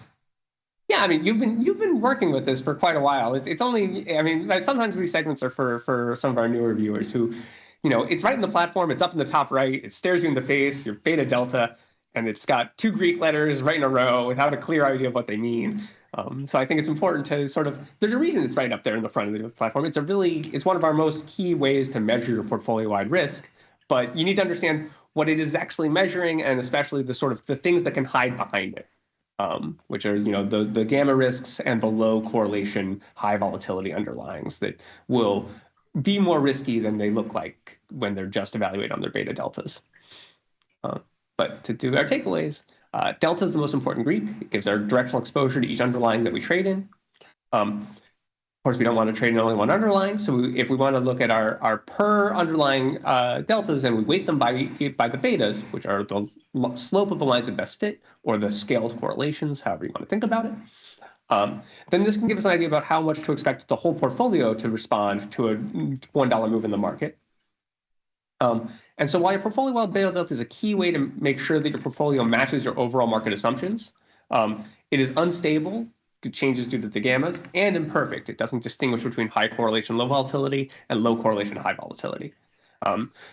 Yeah, I mean, you've been working with this for quite a while. It's only, I mean, sometimes these segments are for some of our newer viewers who, it's right in the platform, it's up in the top right, it stares you in the face, your beta delta, and it's got 2 Greek letters right in a row without a clear idea of what they mean. So I think it's important to there's a reason it's right up there in the front of the platform. It's one of our most key ways to measure your portfolio-wide risk, but you need to understand what it is actually measuring, and especially the things that can hide behind it. Which are the gamma risks and the low correlation, high volatility underlyings that will be more risky than they look like when they're just evaluated on their beta deltas. But to do our takeaways, delta is the most important Greek. It gives our directional exposure to each underlying that we trade in. Of course, we don't want to trade in only one underlying. So if we want to look at our per underlying deltas, and we weight them by the betas, which are the slope of the lines of best fit, or the scaled correlations, however you want to think about it, then this can give us an idea about how much to expect the whole portfolio to respond to a $1 move in the market. And so while your portfolio-wide beta delta is a key way to make sure that your portfolio matches your overall market assumptions, it is unstable to changes due to the gammas, and imperfect. It doesn't distinguish between high correlation, low volatility, and low correlation, high volatility.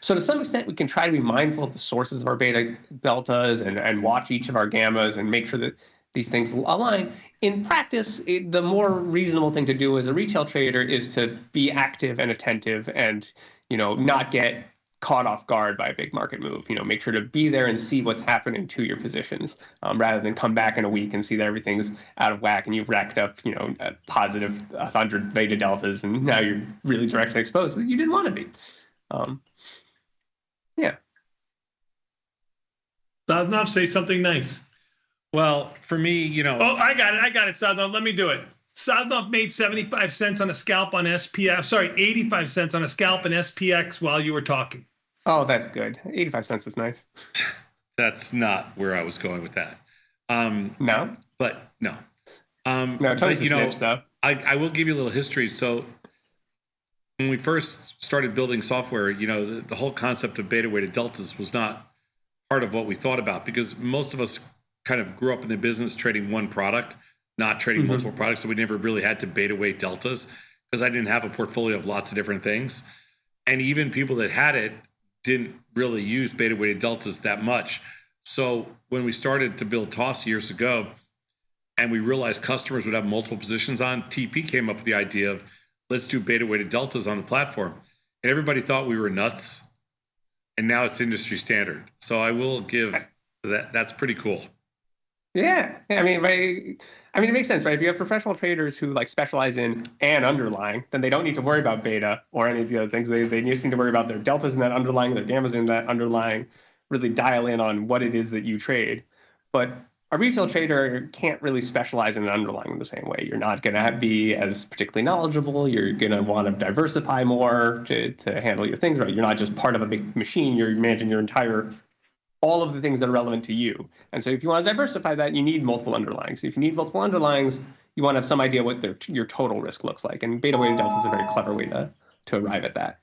So to some extent, we can try to be mindful of the sources of our beta deltas and watch each of our gammas and make sure that these things align. In practice, the more reasonable thing to do as a retail trader is to be active and attentive and not get caught off guard by a big market move. Make sure to be there and see what's happening to your positions, rather than come back in a week and see that everything's out of whack and you've racked up, a positive 100 beta deltas, and now you're really directly exposed. You didn't want to be. Yeah. Sadnov, say something nice. Well, for me, Oh, I got it, Sadnov. Let me do it. Sadnov made 75 cents on a scalp on SPF. Sorry, 85 cents on a scalp in SPX while you were talking. Oh, that's good. 85 cents is nice. That's not where I was going with that. No? But no. No, Tony's a snitch, though. I will give you a little history. So when we first started building software, the whole concept of beta weighted deltas was not part of what we thought about, because most of us kind of grew up in the business trading one product, not trading multiple products. So we never really had to beta weight deltas, because I didn't have a portfolio of lots of different things. And even people that had it didn't really use beta weighted deltas that much. So when we started to build TOS years ago, and we realized customers would have multiple positions on, TP came up with the idea of, let's do beta weighted deltas on the platform. And everybody thought we were nuts. And now it's industry standard. So I will give that's pretty cool. Yeah. I mean, it makes sense, right? If you have professional traders who specialize in an underlying, then they don't need to worry about beta or any of the other things. They just need to worry about their deltas in that underlying, their gammas in that underlying, really dial in on what it is that you trade. But a retail trader can't really specialize in an underlying in the same way. You're not going to be as particularly knowledgeable. You're going to want to diversify more to handle your things, right? You're not just part of a big machine. You're managing all of the things that are relevant to you. And so if you want to diversify that, you need multiple underlyings. If you need multiple underlyings, you want to have some idea what your total risk looks like. And beta weighted delta is a very clever way to arrive at that.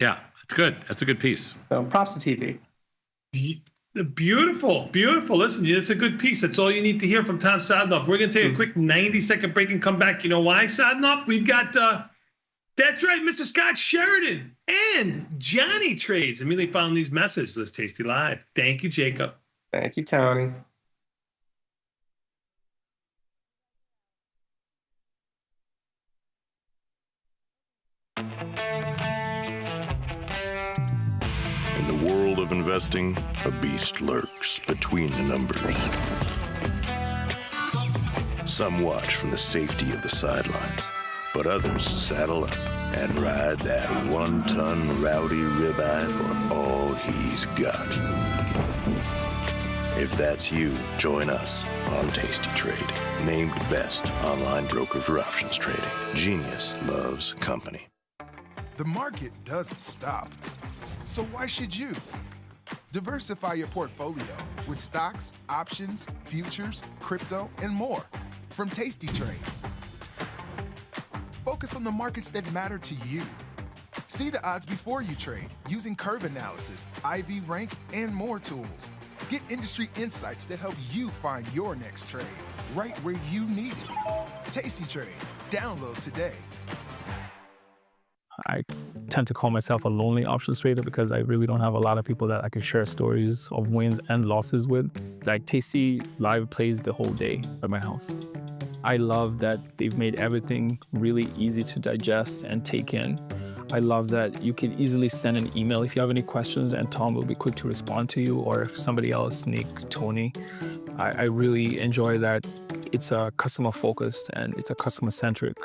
Yeah, that's good. That's a good piece. So props to TV. Beautiful, beautiful. Listen, it's a good piece. That's all you need to hear from Tom Sadnov. We're going to take a quick 90-second break and come back. You know why, Sadnov? We've got, that's right, Mr. Scott Sheridan and Johnny Trades. Immediately following these messages, this Tasty Live. Thank you, Jacob. Thank you, Tony. In the world of investing, a beast lurks between the numbers. Some watch from the safety of the sidelines, but others saddle up and ride that one-ton rowdy ribeye for all he's got. If that's you, join us on Tasty Trade, named best online broker for options trading. Genius loves company. The market doesn't stop. So why should you? Diversify your portfolio with stocks, options, futures, crypto, and more from Tasty Trade. Focus on the markets that matter to you. See the odds before you trade using curve analysis, IV rank, and more tools. Get industry insights that help you find your next trade right where you need it. Tasty Trade. Download today. I tend to call myself a lonely options trader because I really don't have a lot of people that I can share stories of wins and losses with. Tasty Live plays the whole day at my house. I love that they've made everything really easy to digest and take in. I love that you can easily send an email if you have any questions and Tom will be quick to respond to you, or if somebody else, Nick, Tony. I really enjoy that it's a customer focused and it's a customer centric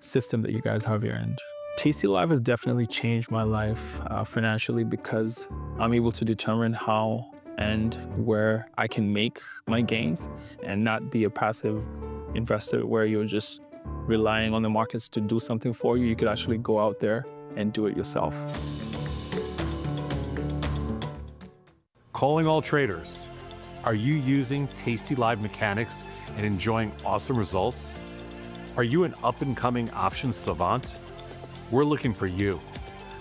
system that you guys have here. And Tasty Live has definitely changed my life financially because I'm able to determine how and where I can make my gains and not be a passive investor where you're just relying on the markets to do something for you. You could actually go out there and do it yourself. Calling all traders. Are you using Tasty Live mechanics and enjoying awesome results? Are you an up-and-coming options savant? We're looking for you.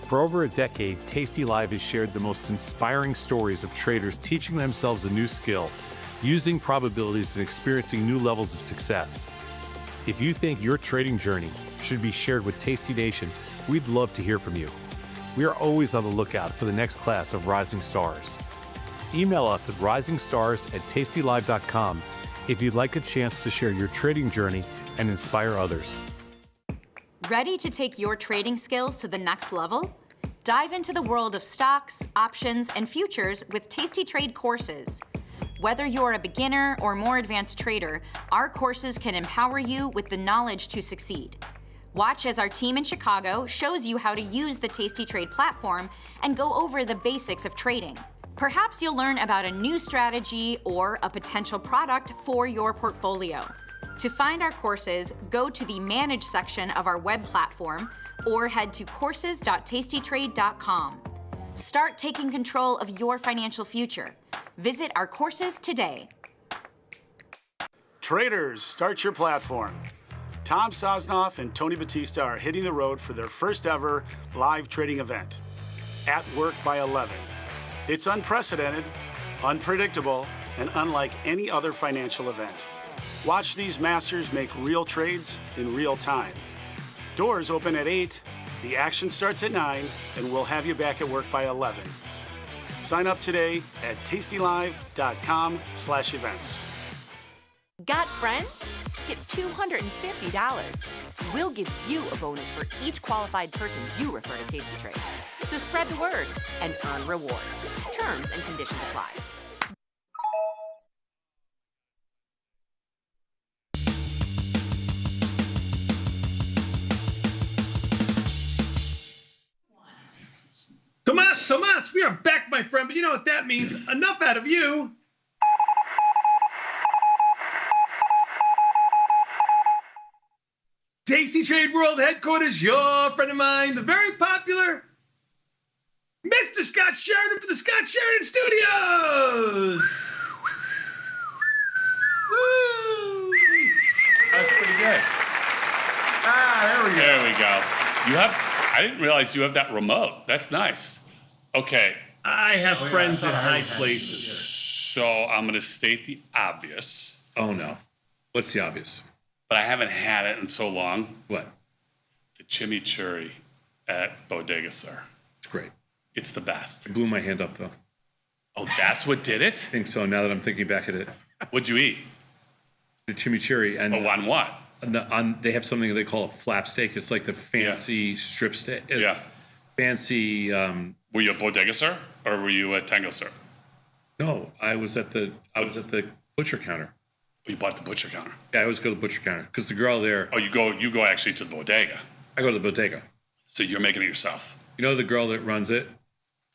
For over a decade, Tasty Live has shared the most inspiring stories of traders teaching themselves a new skill, using probabilities and experiencing new levels of success. If you think your trading journey should be shared with Tasty Nation, we'd love to hear from you. We are always on the lookout for the next class of rising stars. Email us at risingstars@tastylive.com if you'd like a chance to share your trading journey and inspire others. Ready to take your trading skills to the next level? Dive into the world of stocks, options, and futures with Tasty Trade courses. Whether you're a beginner or more advanced trader, our courses can empower you with the knowledge to succeed. Watch as our team in Chicago shows you how to use the Tasty Trade platform and go over the basics of trading. Perhaps you'll learn about a new strategy or a potential product for your portfolio. To find our courses, go to the Manage section of our web platform or head to courses.tastytrade.com. Start taking control of your financial future. Visit our courses today. Traders, start your platform. Tom Sosnoff and Tony Batista are hitting the road for their first ever live trading event, At Work by 11. It's unprecedented, unpredictable, and unlike any other financial event. Watch these masters make real trades in real time. Doors open at 8, the action starts at 9, and we'll have you back at work by 11. Sign up today at tastylive.com/events. Got friends? Get $250. We'll give you a bonus for each qualified person you refer to Tasty Trade. So spread the word and earn rewards. Terms and conditions apply. Tomas, we are back, my friend. But you know what that means? Enough out of you. Tasty Trade World Headquarters, your friend of mine, the very popular Mr. Scott Sheridan from the Scott Sheridan Studios. Woo! That's pretty good. There we go. There we go. I didn't realize you have that remote. That's nice. Okay. I have friends in high places. So I'm going to state the obvious. Oh, no. What's the obvious? But I haven't had it in so long. What? The chimichurri at Bodega, sir. It's great. It's the best. I blew my hand up, though. Oh, that's what did it? I think so, now that I'm thinking back at it. What'd you eat? The chimichurri. And on what? They have something they call a flap steak. It's like the fancy strip steak. Yeah. Fancy. Were you at Bodega, sir? Or were you at Tango, sir? No, I was at the butcher counter. You bought at the butcher counter? Yeah, I always go to the butcher counter because the girl there. Oh, you go actually to the bodega. I go to the bodega. So you're making it yourself. You know the girl that runs it?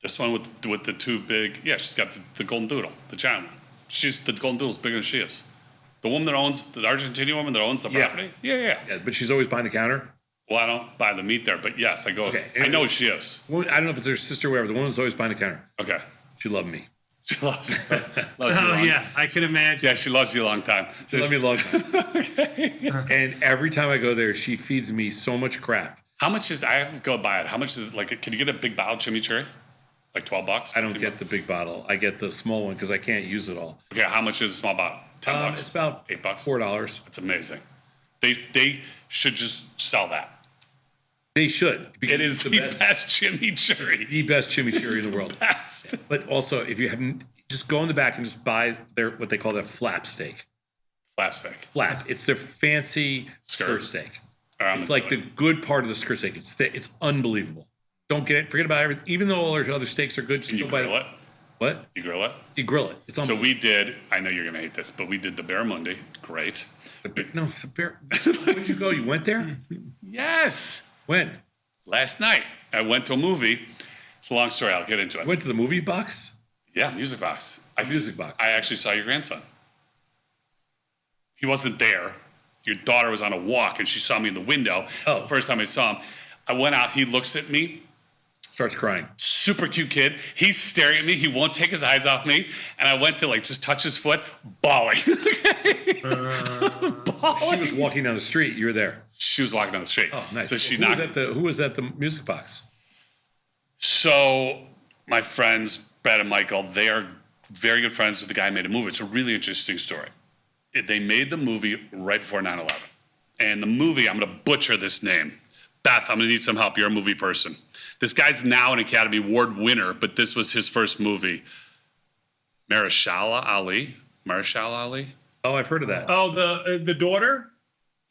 This one with the two big. Yeah, she's got the golden doodle, the giant one. The golden doodle's bigger than she is. The woman that owns the Argentinian woman that owns the property. Yeah. But she's always behind the counter. Well, I don't buy the meat there, but yes, I go. Okay, I know she is. Well, I don't know if it's her sister or whatever. The woman's always behind the counter. Okay. She loved me. She loves you. Yeah, I can imagine. Yeah, she loves you a long time. She loves me a long time. Okay. And every time I go there, she feeds me so much crap. How much is? I have to go buy it. How much is can you get a big bottle of chimichurri? Like $12? I don't get the big bottle. I get the small one because I can't use it all. Okay, how much is a small bottle? $10? It's about $8. $4. That's amazing. They should just sell that. They should. It is the best chimichurri. It's the best chimichurri in the world. Best. But also, if you haven't, just go in the back and just buy what they call their flap steak. Flap steak. Flap. It's their fancy skirt steak. It's like the good part of the skirt steak. It's unbelievable. Don't get it. Forget about everything. Even though all our other steaks are good, just go buy it. What? You grill it? You grill it. It's unbelievable. So we did. I know you're gonna hate this, but we did the barramundi. Great. It's a bear. Where'd you go? You went there? Yes. When? Last night. I went to a movie. It's a long story. I'll get into it. You went to the movie box? Yeah, Music Box. Music Box. I actually saw your grandson. He wasn't there. Your daughter was on a walk, and she saw me in the window. Oh. The first time I saw him. I went out. He looks at me. Starts crying. Super cute kid. He's staring at me. He won't take his eyes off me. And I went to just touch his foot, bawling. She was walking down the street. You were there. She was walking down the street. Oh, nice. So she who was at the music box? So my friends, Brad and Michael, they are very good friends with the guy who made a movie. It's a really interesting story. They made the movie right before 9/11. And the movie, I'm going to butcher this name. Beth, I'm going to need some help. You're a movie person. This guy's now an Academy Award winner, but this was his first movie. Mahershala Ali. Oh, I've heard of that. Oh, the daughter?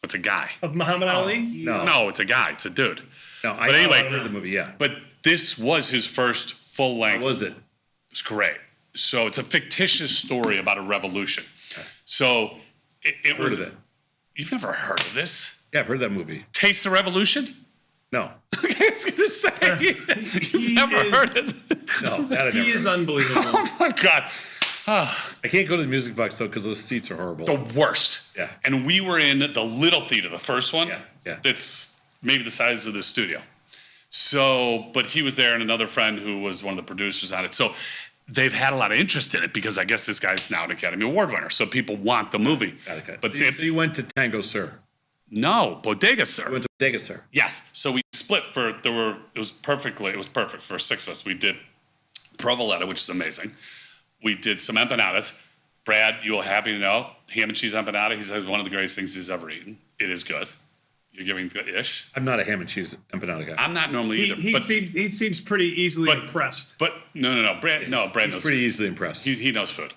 It's a guy. Of Muhammad Ali? No, it's a guy. It's a dude. No, but anyway, I heard the movie, yeah. But this was his first full length. How was it? It was great. So it's a fictitious story about a revolution. So it was. Heard of it. You've never heard of this? Yeah, I've heard that movie. Taste the Revolution? No. I was going to say, you've never heard it. No, that I've He never is heard. unbelievable. Oh my God. I can't go to the music box though because those seats are horrible. The worst. Yeah. And we were in the little theater, the first one. Yeah. That's maybe the size of the studio. So, but he was there and another friend who was one of the producers on it. So they've had a lot of interest in it because I guess this guy's now an Academy Award winner. So people want the movie. But so you went to Tango Sir. No, Bodega Sir. You went to Bodega Sir. Yes. So we split it was perfect for 6 of us. We did provoletta, which is amazing. We did some empanadas. Brad, you will happy to know, ham and cheese empanada, he says one of the greatest things he's ever eaten. It is good. You're giving the ish. I'm not a ham and cheese empanada guy. I'm not normally either. He seems pretty easily impressed. But no. Brad He's knows pretty food. easily impressed. He knows food.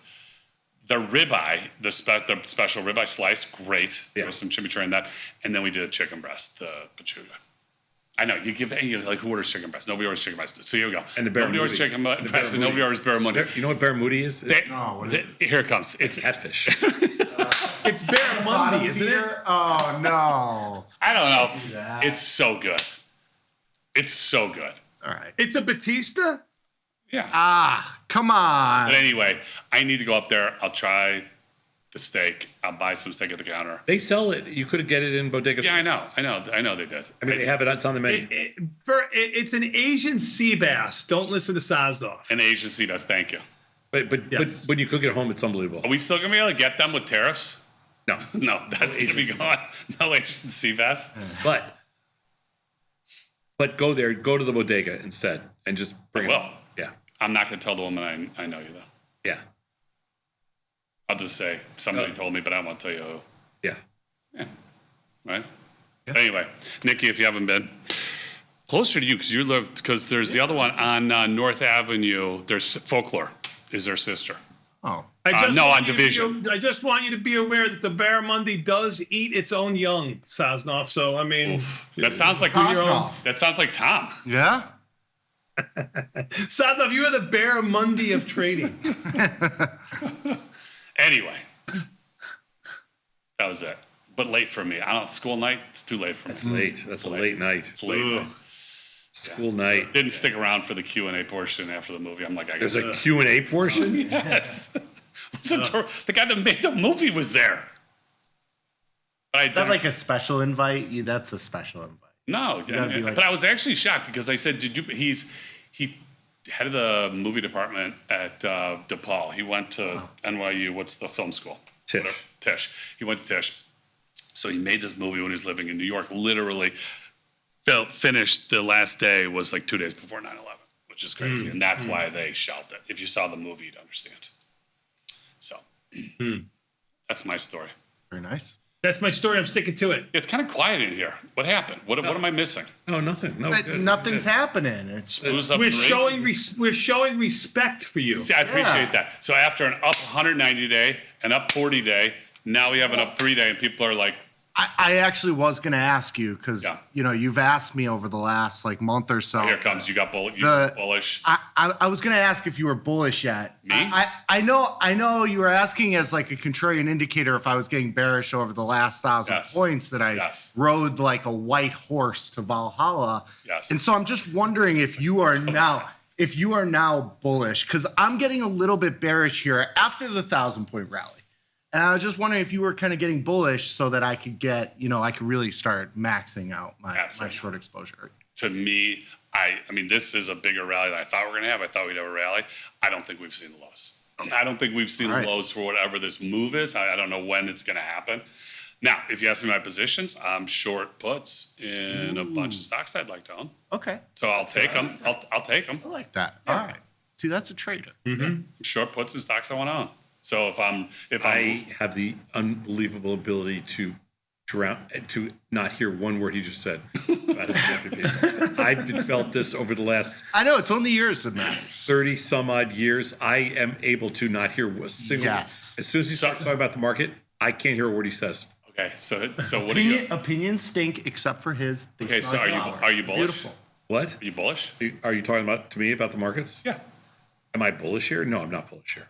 The ribeye, the special ribeye slice, great. There was some chimichurri in that. And then we did a chicken breast, the pechuga. I know, who orders chicken breast? Nobody orders chicken breast. So here we go. And the nobody orders chicken breast and nobody orders barramundi. You know what barramundi is? Here it comes. It's catfish. It's barramundi, isn't it? Oh, no. I don't know. Do that. It's so good. It's so good. All right. It's a Batista? Yeah. Ah, come on. But anyway, I need to go up there. I'll try the steak. I'll buy some steak at the counter. They sell it. You could get it in Bodega Sir. Yeah, I know they did. I mean, they have it. It's on the menu. It's an Asian sea bass. Don't listen to Sazdoff. An Asian sea bass, thank you. But when you cook it at home, it's unbelievable. Are we still gonna be able to get them with tariffs? No, that's gonna be gone. No Asian sea bass. But go there. Go to the bodega instead, and just bring it. Well, yeah. I'm not gonna tell the woman I know you though. Yeah. I'll just say somebody told me, but I won't tell you who. Yeah. Yeah. Right. Yeah. Anyway, Nikki, if you haven't been closer to you, because there's the other one on North Avenue. There's Folklore. Is their sister? Oh. On Division. I just want you to be aware that the barramundi does eat its own young, Saznoff. So I mean, that sounds like Saznoff. That sounds like Tom. Yeah. Saznoff, you are the barramundi of trading. Anyway, that was it. But late for me. I don't. School night. It's too late for me. That's late. That's a late night. It's late. School night. Didn't stick around for the Q&A portion after the movie. I'm like, There's a Q&A portion? Yes. The guy that made the movie was there. Is that like a special invite? That's a special invite. No, but I was actually shocked because I said, he head of the movie department at DePaul. He went to NYU. What's the film school? Tisch. He went to Tisch. So he made this movie when he was living in New York. Literally finished the last day was like 2 days before 9/11, which is crazy. And that's why they shelved it. If you saw the movie, you'd understand. So that's my story. Very nice. That's my story. I'm sticking to it. It's kind of quiet in here. What happened? What am I missing? No, nothing. No, nothing's happening. We're showing respect for you. See, I appreciate that. So after an up 190 day, an up 40 day, now we have an up 3 day, and people are like, I actually was going to ask you because you've asked me over the last month or so. Here it comes. You got bullish. I was going to ask if you were bullish yet. Me? I know you were asking as like a contrarian indicator if I was getting bearish over the last 1,000 points that I rode like a white horse to Valhalla. Yes. And so I'm just wondering if you are now bullish because I'm getting a little bit bearish here after the 1,000-point rally. And I was just wondering if you were kind of getting bullish so that I could get, I could really start maxing out my short exposure. To me, I mean, this is a bigger rally than I thought we were going to have. I thought we'd have a rally. I don't think we've seen the lows. I don't think we've seen the lows for whatever this move is. I don't know when it's going to happen. Now, if you ask me my positions, I'm short puts in a bunch of stocks I'd like to own. Okay. So I'll take them. I'll take them. I like that. Yeah. All right. See, that's a trader. Mm-hmm. Short puts in stocks I want to own. So if I have the unbelievable ability to not hear one word he just said. I've felt this over the last. I know it's only years that matters. 30 some odd years. I am able to not hear a single. Yes. As soon as he starts talking about the market, I can't hear a word he says. Okay, so what are you? Opinions stink except for his. Okay, so are you bullish? Beautiful. What? Are you bullish? Are you talking to me about the markets? Yeah. Am I bullish here? No, I'm not bullish here.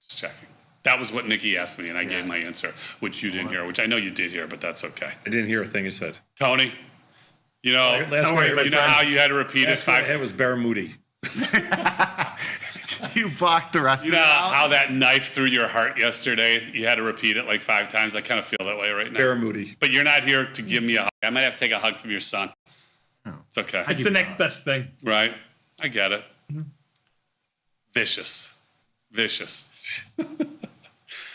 Just checking. That was what Nikki asked me, and I gave my answer, which you didn't hear, which I know you did hear, but that's okay. I didn't hear a thing you said. Tony, You know, you know how you had to repeat it 5 times? It was Bear Moody. You blocked the rest You of know it out? how that knife through your heart yesterday, you had to repeat it like 5 times? I kind of feel that way right now. Bear Moody. But you're not here to give me a hug. I might have to take a hug from your son. It's okay. It's the next best thing. Right? I get it. Vicious.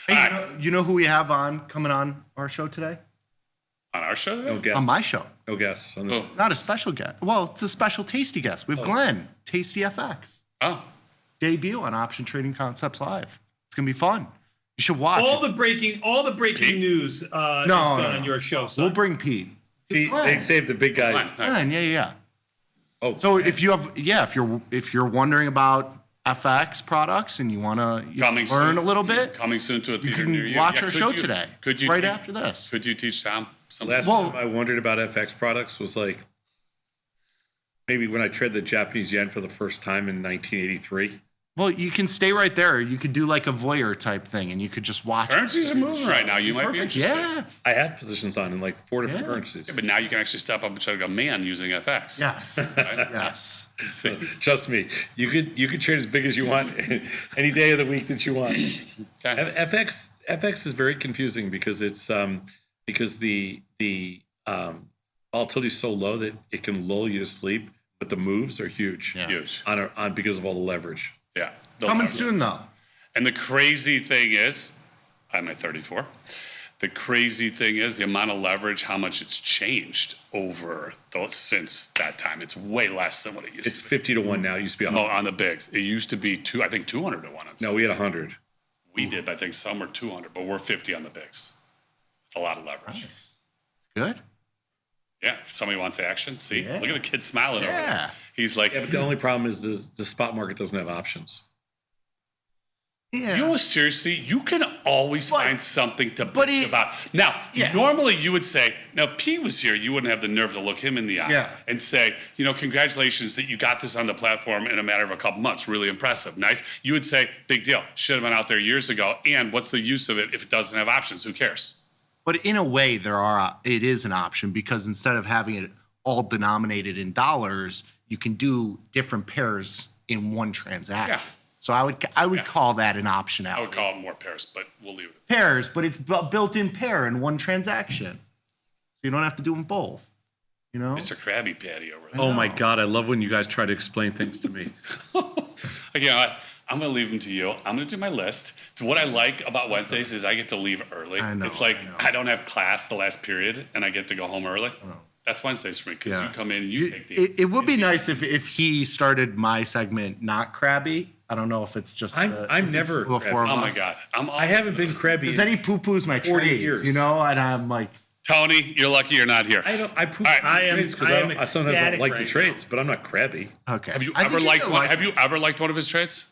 Hey, you know who we have coming on our show today? On our show today? No guess. On my show. No guess. Not a special guest. Well, it's a special tasty guest. We have Glenn, Tasty FX. Oh. Debut on Option Trading Concepts Live. It's gonna be fun. You should watch all it. the breaking news is done on your show. Son. We'll bring Pete. They saved the big guys. Glenn, yeah. Oh, so if you're wondering about FX products and you want to learn a little bit, coming soon to a theater you near can you. watch our show today. Could you right after this? Could you teach Tom something? Last time I wondered about FX products was like maybe when I traded the Japanese yen for the first time in 1983. Well, you can stay right there. You could do like a voyeur type thing, and you could just watch. Currencies are moving right now. You might be interested. Yeah. I had positions on in like 4 different currencies. Yeah, but now you can actually step up and trade like a man using FX. Yes. Right? Yes. So, trust me, you could trade as big as you want any day of the week that you want. Okay. FX is very confusing because it's because the volatility is so low that it can lull you to sleep, but the moves are huge. Yeah. Huge. On because of all the leverage. Yeah. Coming soon though. And the crazy thing is, I'm at 34. The crazy thing is the amount of leverage, how much it's changed since that time. It's way less than what it used to be. It's 50 to 1 now. It used to be 100. Oh, on the bigs. It used to be 200 to 1. No, we had 100. We did, but I think some were 200, but we're 50 on the bigs. It's a lot of leverage. Nice. Good. Yeah, if somebody wants action, see? Yeah. Look at the kid smiling over there. He's like... Yeah, but the only problem is the spot market doesn't have options. Yeah. You know, seriously, you can always find something to bitch about. Now, normally you would say, now, Pete was here, you wouldn't have the nerve to look him in the eye and say, you know, congratulations that you got this on the platform in a matter of a couple months. Really impressive. Nice. You would say, big deal. Should have been out there years ago. And what's the use of it if it doesn't have options? Who cares? But in a way, it is an option because instead of having it all denominated in dollars, you can do different pairs in one transaction. Yeah. So I would call that an optionality. I would call it more pairs, but we'll leave it. Pairs, but it's built-in pair in one transaction. So you don't have to do them both. You know? Mr. Krabby Patty over there. Oh my God, I love when you guys try to explain things to me. Again, I'm going to leave them to you. I'm going to do my list. So what I like about Wednesdays is I get to leave early. It's like I don't have class the last period, and I get to go home early. That's Wednesdays for me because you come in and you take the... It would be nice if he started my segment not crabby. I don't know if it's just I'm never the four of Oh my us. God. I haven't been crabby Because then he poo-poos my 40 trades, years. you know? And I'm like... Tony, you're lucky you're not here. I poop trades because I sometimes don't like the trades, but I'm not crabby. Okay. Have you ever liked one? Have you ever liked one of his trades?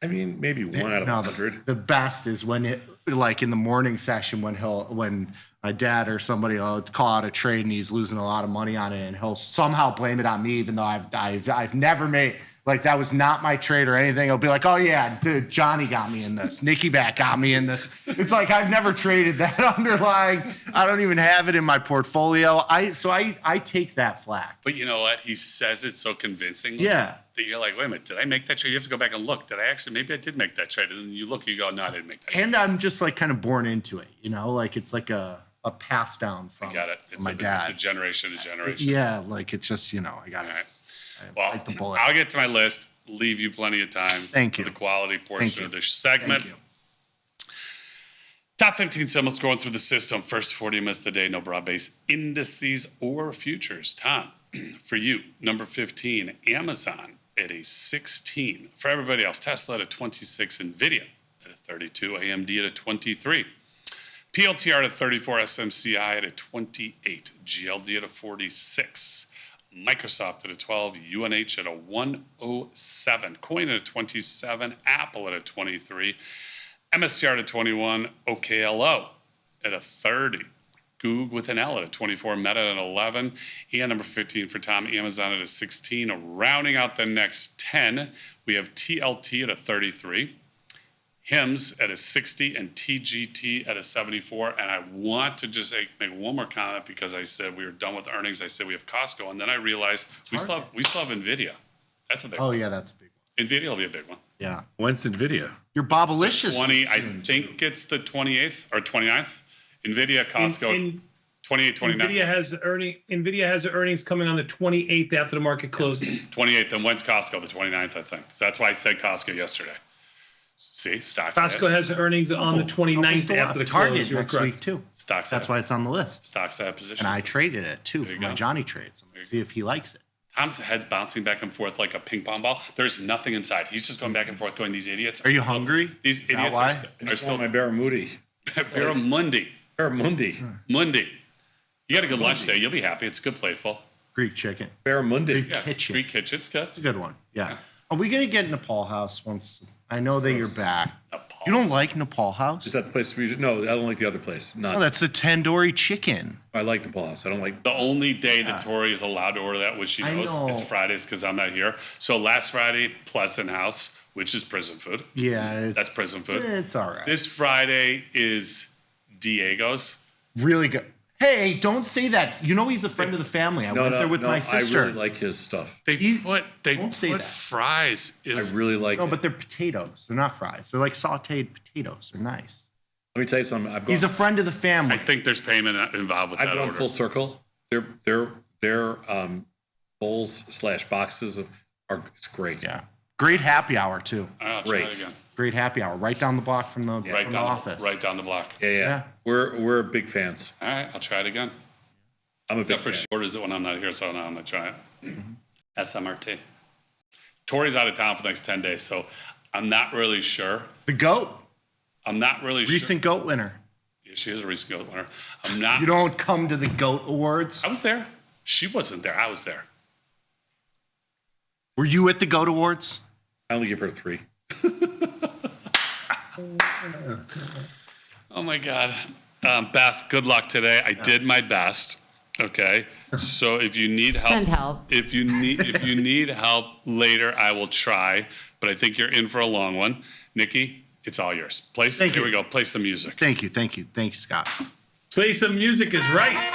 I mean, maybe 1 out of 100. The best is when like in the morning session when my dad or somebody will call out a trade and he's losing a lot of money on it and he'll somehow blame it on me even though I've never made like that was not my trade or anything. He'll be like, oh yeah, dude, Johnny got me in this. Nicky Back got me in this. It's like I've never traded that underlying. I don't even have it in my portfolio. I take that flack. But you know what? He says it so convincingly. Yeah. That you're like, wait a minute, did I make that trade? You have to go back and look. Maybe I did make that trade. And then you look, you go, no, I didn't make that trade. And I'm just like kind of born into it, you know, like it's like a pass down from I got it. It's my dad. It's a generation to generation. Yeah, like it's just, you know, I got it. Right. Well, like the bullet. I'll get to my list. Leave you plenty of time Thank for you. the quality portion of this segment. Thank you. Top 15 symbols going through the system. First 40 minutes of the day, no broad-based indices or futures. Tom, for you, number 15, Amazon at a 16. For everybody else, Tesla at a 26, NVIDIA at a 32, AMD at a 23. PLTR at a 34, SMCI at a 28, GLD at a 46. Microsoft at a 12, UNH at a 107, Coin at a 27, Apple at a 23, MSTR at a 21, OKLO at a 30, Google with an L at a 24, Meta at an 11, and number 15 for Tom, Amazon at a 16. Rounding out the next 10, we have TLT at a 33, HIMS at a 60 and TGT at a 74. And I want to just make one more comment because I said we were done with earnings. I said we have Costco, and then I realized we still have Nvidia. That's a big one. Oh, yeah, that's a big one. Nvidia will be a big one. Yeah. When's Nvidia? Your Bobalicious. 20, I think it's the 28th or 29th. Nvidia, Costco, 28, 29. Nvidia has earnings coming on the 28th after the market closes. 28th, and when's Costco? The 29th, I think. So that's why I said Costco yesterday. See, stocks. Costco has earnings on the 29th after the Target close. You're next correct. week, too. Stocks. That's why it's on the list. Stocks at position. And I traded it, too, for my Johnny trades. I'm going to see if he likes it. Tom's head's bouncing back and forth like a ping pong ball. There's nothing inside. He's just going back and forth going, these idiots. Are you hungry? These Is that idiots why? are still my Barramundi. Barramundi. Barramundi. Mundi. You got a good lunch today. You'll be happy. It's a good plateful. Greek chicken. Barramundi. Yeah, Greek kitchen's good. It's a good one. Yeah. Are we going to get Nepal House once? I know that you're back. You don't like Nepal House? Is that the place we usually? No, I don't like the other place. No, that's a tandoori chicken. I like Nepal House. I don't like. The only day that Tori is allowed to order that, which she knows, is Fridays because I'm not here. So last Friday, Pleasant House, which is prison food. Yeah. That's prison food. It's all right. This Friday is Diego's. Really good. Hey, don't say that. You know he's a friend of the family. I went there with my sister. I really like his stuff. They put say that. fries. I really like. No, but they're potatoes. They're not fries. They're like sautéed potatoes. They're nice. Let me tell you something. He's a friend of the family. I think there's payment involved with that I've gone order. full circle. Their bowls / boxes are. It's great. Yeah. Great happy hour too. I'll try it again. Great happy hour. Right down the block from the, office. Right down the block. Yeah. We're big fans. All right, I'll try it again. I'm a Except big for fan. short is it when I'm not here, so now I'm gonna try it. SMRT. Tori's out of town for the next 10 days, so I'm not really sure. The GOAT. I'm not really Recent GOAT winner. Yeah, she is a recent GOAT winner. I'm not. You don't come to the GOAT Awards. I was there. She wasn't there. I was there. Were you at the GOAT Awards? I only give her 3. Oh my God. Beth, good luck today. I did my best. Okay. So if you need help, Send help. If you need help later, I will try. But I think you're in for a long one. Nikki, it's all yours. Here we go. Play some music. Thank you, Scott. Play some music is right.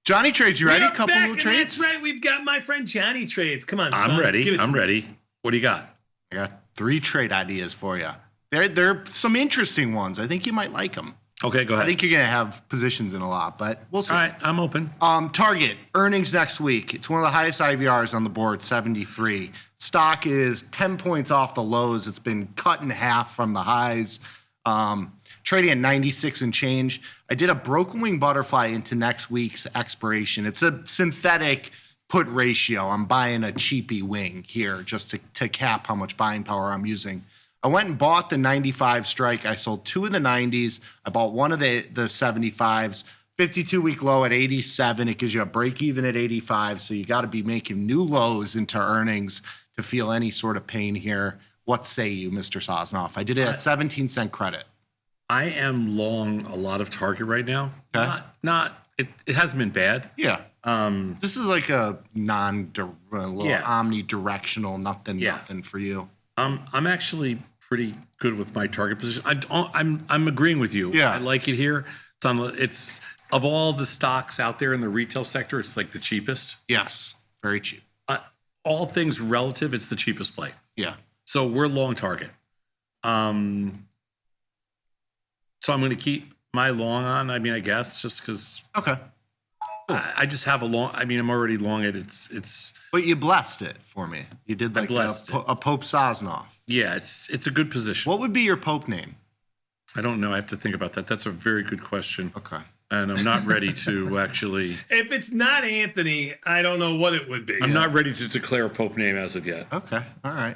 Johnny Trades, you ready? We're Couple back, little and trades? That's right. We've got my friend Johnny Trades. Come on, I'm son. ready. Give it to I'm me. ready. What do you got? I got 3 trade ideas for you. They're some interesting ones. I think you might like them. Okay, go ahead. I think you're going to have positions in a lot, but we'll see. All right, I'm open. Target, earnings next week. It's one of the highest IVRs on the board, 73. Stock is 10 points off the lows. It's been cut in half from the highs. Trading at 96 and change. I did a broken wing butterfly into next week's expiration. It's a synthetic put ratio. I'm buying a cheapy wing here just to cap how much buying power I'm using. I went and bought the 95 strike. I sold 2 of the 90s. I bought 1 of the 75s. 52-week low at 87. It gives you a break even at 85. So you got to be making new lows into earnings to feel any sort of pain here. What say you, Mr. Sosnoff? I did it at 17-cent credit. I am long a lot of Target right now. Okay. It hasn't been bad. Yeah. This is like a omnidirectional nothing for you. I'm actually pretty good with my Target position. I'm agreeing with you. Yeah. I like it here. It's of all the stocks out there in the retail sector, it's like the cheapest. Yes. Very cheap. All things relative, it's the cheapest play. Yeah. So we're long Target. So I'm going to keep my long on. I mean, I guess just because. Okay. I just have a long. I mean, I'm already long it. It's. But you blessed it for me. You did like a Pope Sosnoff. Yeah, it's a good position. What would be your Pope name? I don't know. I have to think about that. That's a very good question. Okay. And I'm not ready to actually. If it's not Anthony, I don't know what it would be. I'm not ready to declare a Pope name as of yet. Okay. All right.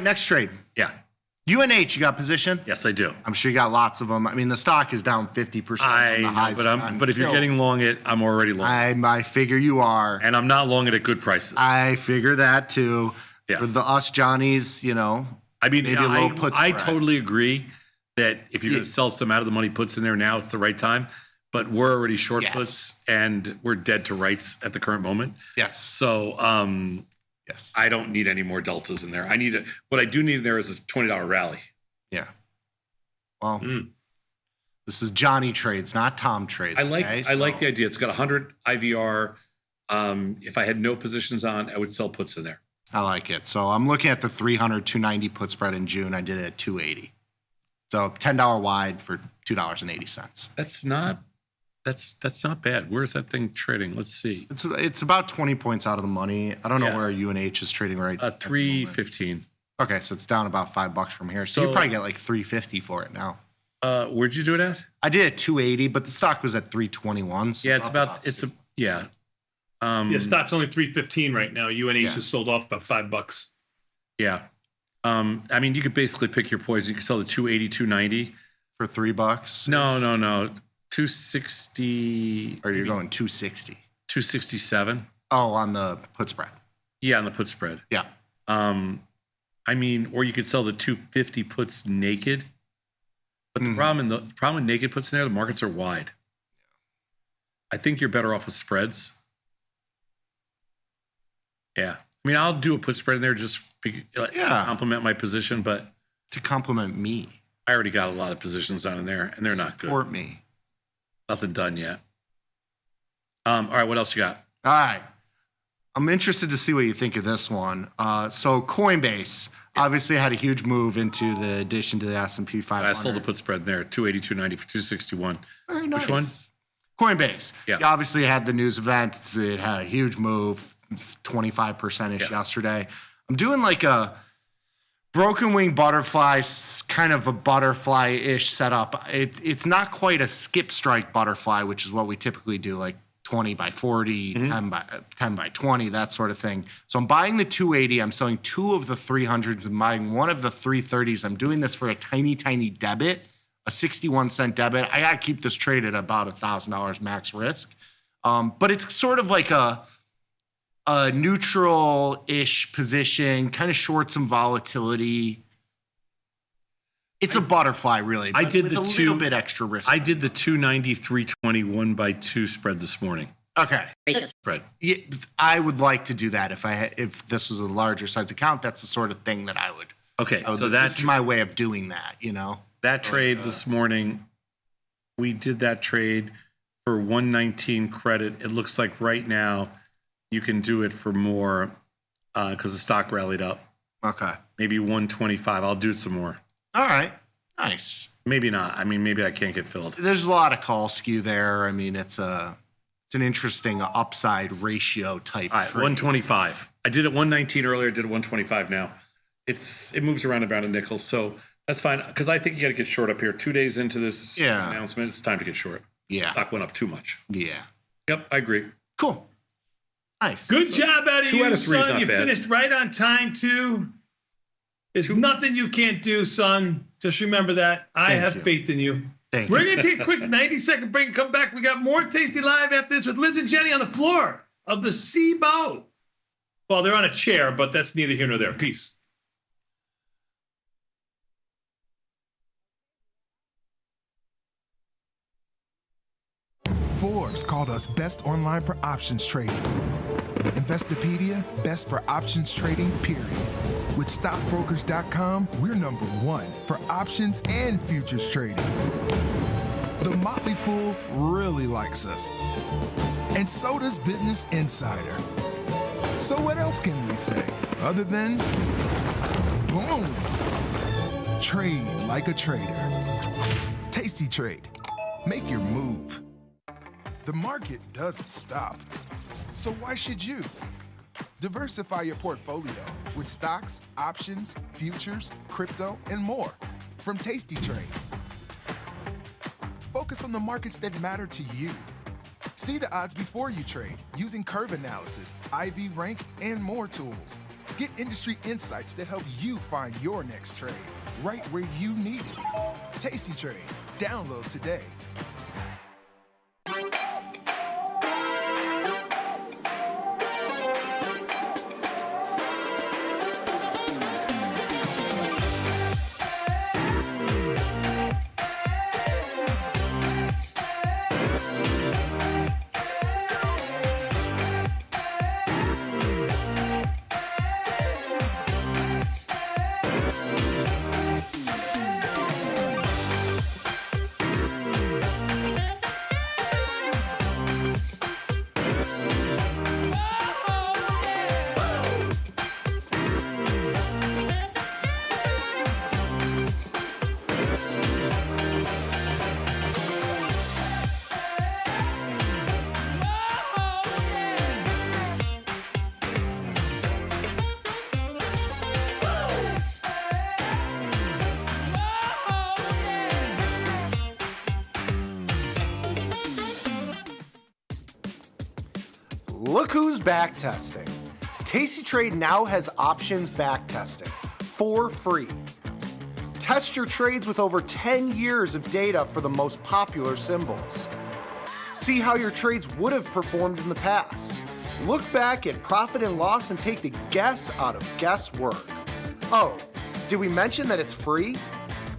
Next trade. Yeah. UNH, you got position? Yes, I do. I'm sure you got lots of them. I mean, the stock is down 50%. I know, but if you're getting long it, I'm already long. I figure you are. And I'm not long it at good prices. I figure that too. Yeah. For the us Johnnies, I mean, maybe a low put I spread. totally agree that if you're going to sell some out of the money puts in there now, it's the right time. but we're already short Yes. puts and we're dead to rights at the current moment. Yes. So yes, I don't need any more deltas in there. What I do need in there is a $20 rally. Yeah. Well, this is Johnny trades, not Tom trades. I like the idea. It's got 100 IVR. If I had no positions on, I would sell puts in there. I like it. So I'm looking at the 300, 290 put spread in June. I did it at 280. So $10 wide for $2.80. That's not bad. Where's that thing trading? Let's see. It's about 20 points out of the money. I don't know where UNH is trading right. 315. Okay, so it's down about $5 from here. So you probably get like 350 for it now. Where'd you do it at? I did it 280, but the stock was at 321. So Yeah, stock's only 315 right now. UNH is sold off about $5. Yeah. I mean, you could basically pick your poison. You could sell the 280, 290 for $3. No. 260. Or you're going 260. 267. Oh, on the put spread. Yeah, on the put spread. Yeah. I mean, or you could sell the 250 puts naked. But the problem with naked puts in there, the markets are wide. I think you're better off with spreads. Yeah. I mean, I'll do a put spread in there just to complement my position, but to complement me. I already got a lot of positions on in there, and they're not good. Support me. Nothing done yet. All right, what else you got? All right. I'm interested to see what you think of this one. So Coinbase obviously had a huge move into the addition to the S&P 500. I sold the put spread there, 280, 290 for 261. Very nice. Which one? Coinbase. Yeah. You obviously had the news event. It had a huge move, 25%-ish yesterday. I'm doing like a broken wing butterfly, kind of a butterfly-ish setup. It's not quite a skip strike butterfly, which is what we typically do, like 20 by 40, 10 by 20, that sort of thing. So I'm buying the 280. I'm selling 2 of the 300s and buying 1 of the 330s. I'm doing this for a tiny, tiny debit, a 61-cent debit. I got to keep this traded at about $1,000 max risk. But it's sort of like a neutral-ish position, kind of short some volatility. It's a butterfly, really. I did with a little bit extra risk. I did the 290, 320, 1 by 2 spread this morning. Okay. Spread. Yeah, I would like to do that if this was a larger size account. That's the sort of thing that I would. Okay, so this is my way of doing that. You know, that trade this morning, we did that trade for 119 credit. It looks like right now you can do it for more because the stock rallied up. Okay. Maybe 125. I'll do some more. All right. Nice. Maybe not. I mean, maybe I can't get filled. There's a lot of call skew there. I mean, it's an interesting upside ratio type. All right, trade. 125. I did it 119 earlier. Did it 125 now. It moves around about a nickel, so that's fine. Because I think you got to get short up here. 2 days into this announcement, it's time to get short. Yeah. Stock went up too much. Yeah. Yep, I agree. Cool. Nice. Good job out of 2 you, out of 3 is son. not You bad. finished right on time, too. There's nothing you can't do, son. Just remember that. I have faith in you. Thank We're you. going to take a quick 90-second break and come back. We got more Tasty Live after this with Liz and Jenny on the floor of the SIBO. Well, they're on a chair, but that's neither here nor there. Peace. Forbes called us best online for options trading. Investopedia, best for options trading, period. With stockbrokers.com, we're #1 for options and futures trading. The Motley Fool really likes us. And so does Business Insider. So what else can we say other than boom? Trade like a trader. Tasty Trade. Make your move. The market doesn't stop. So why should you? Diversify your portfolio with stocks, options, futures, crypto, and more from Tasty Trade. Focus on the markets that matter to you. See the odds before you trade using curve analysis, IV rank, and more tools. Get industry insights that help you find your next trade right where you need it. Tasty Trade. Download today. Look who's back testing. Tasty Trade now has options back testing for free. Test your trades with over 10 years of data for the most popular symbols. See how your trades would have performed in the past. Look back at profit and loss and take the guess out of guesswork. Oh, did we mention that it's free?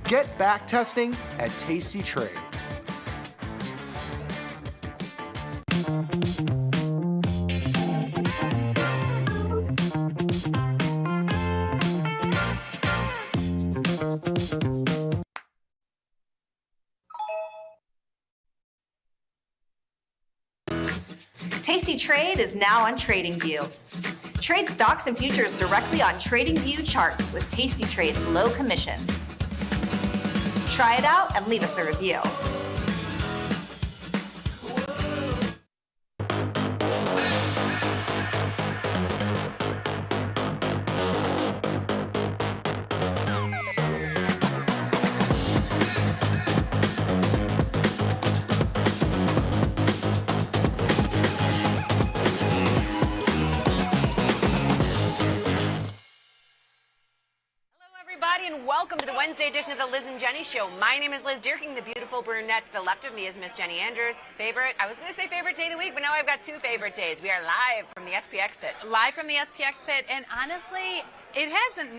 Get back testing at Tasty Trade. Tasty Trade is now on TradingView. Trade stocks and futures directly on TradingView charts with Tasty Trade's low commissions. Try it out and leave us a review. And welcome to the Wednesday edition of the Liz and Jenny Show. My name is Liz Dierking. The beautiful brunette to the left of me is Miss Jenny Andrews. I was going to say favorite day of the week, but now I've got two favorite days. We are live from the SPX pit. Live from the SPX pit, and honestly,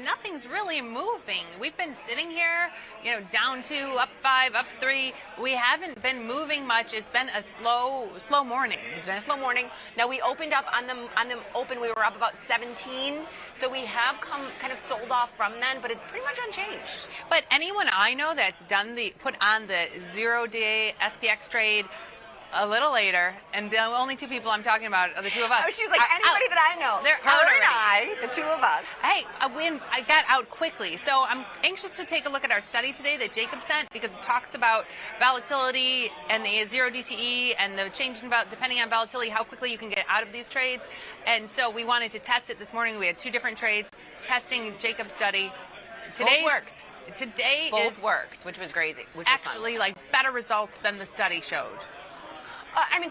nothing's really moving. We've been sitting here, down 2, up 5, up 3. We haven't been moving much. It's been a slow morning. It's been a slow morning. Now, we opened up on the open, we were up about 17. So we have kind of sold off from then, but it's pretty much unchanged. But anyone I know that's put on the 0-day SPX trade a little later, and the only two people I'm talking about are the two of us. Oh, she's like, anybody that I know. They're her out and already. I, the two of us. Hey, I got out quickly, so I'm anxious to take a look at our study today that Jacob sent, because it talks about volatility and the 0 DTE and the change in depending on volatility, how quickly you can get out of these trades. And so we wanted to test it this morning. We had 2 different trades testing Jacob's study. Both worked. Both worked, which was crazy. Which actually was fun. Better results than the study showed.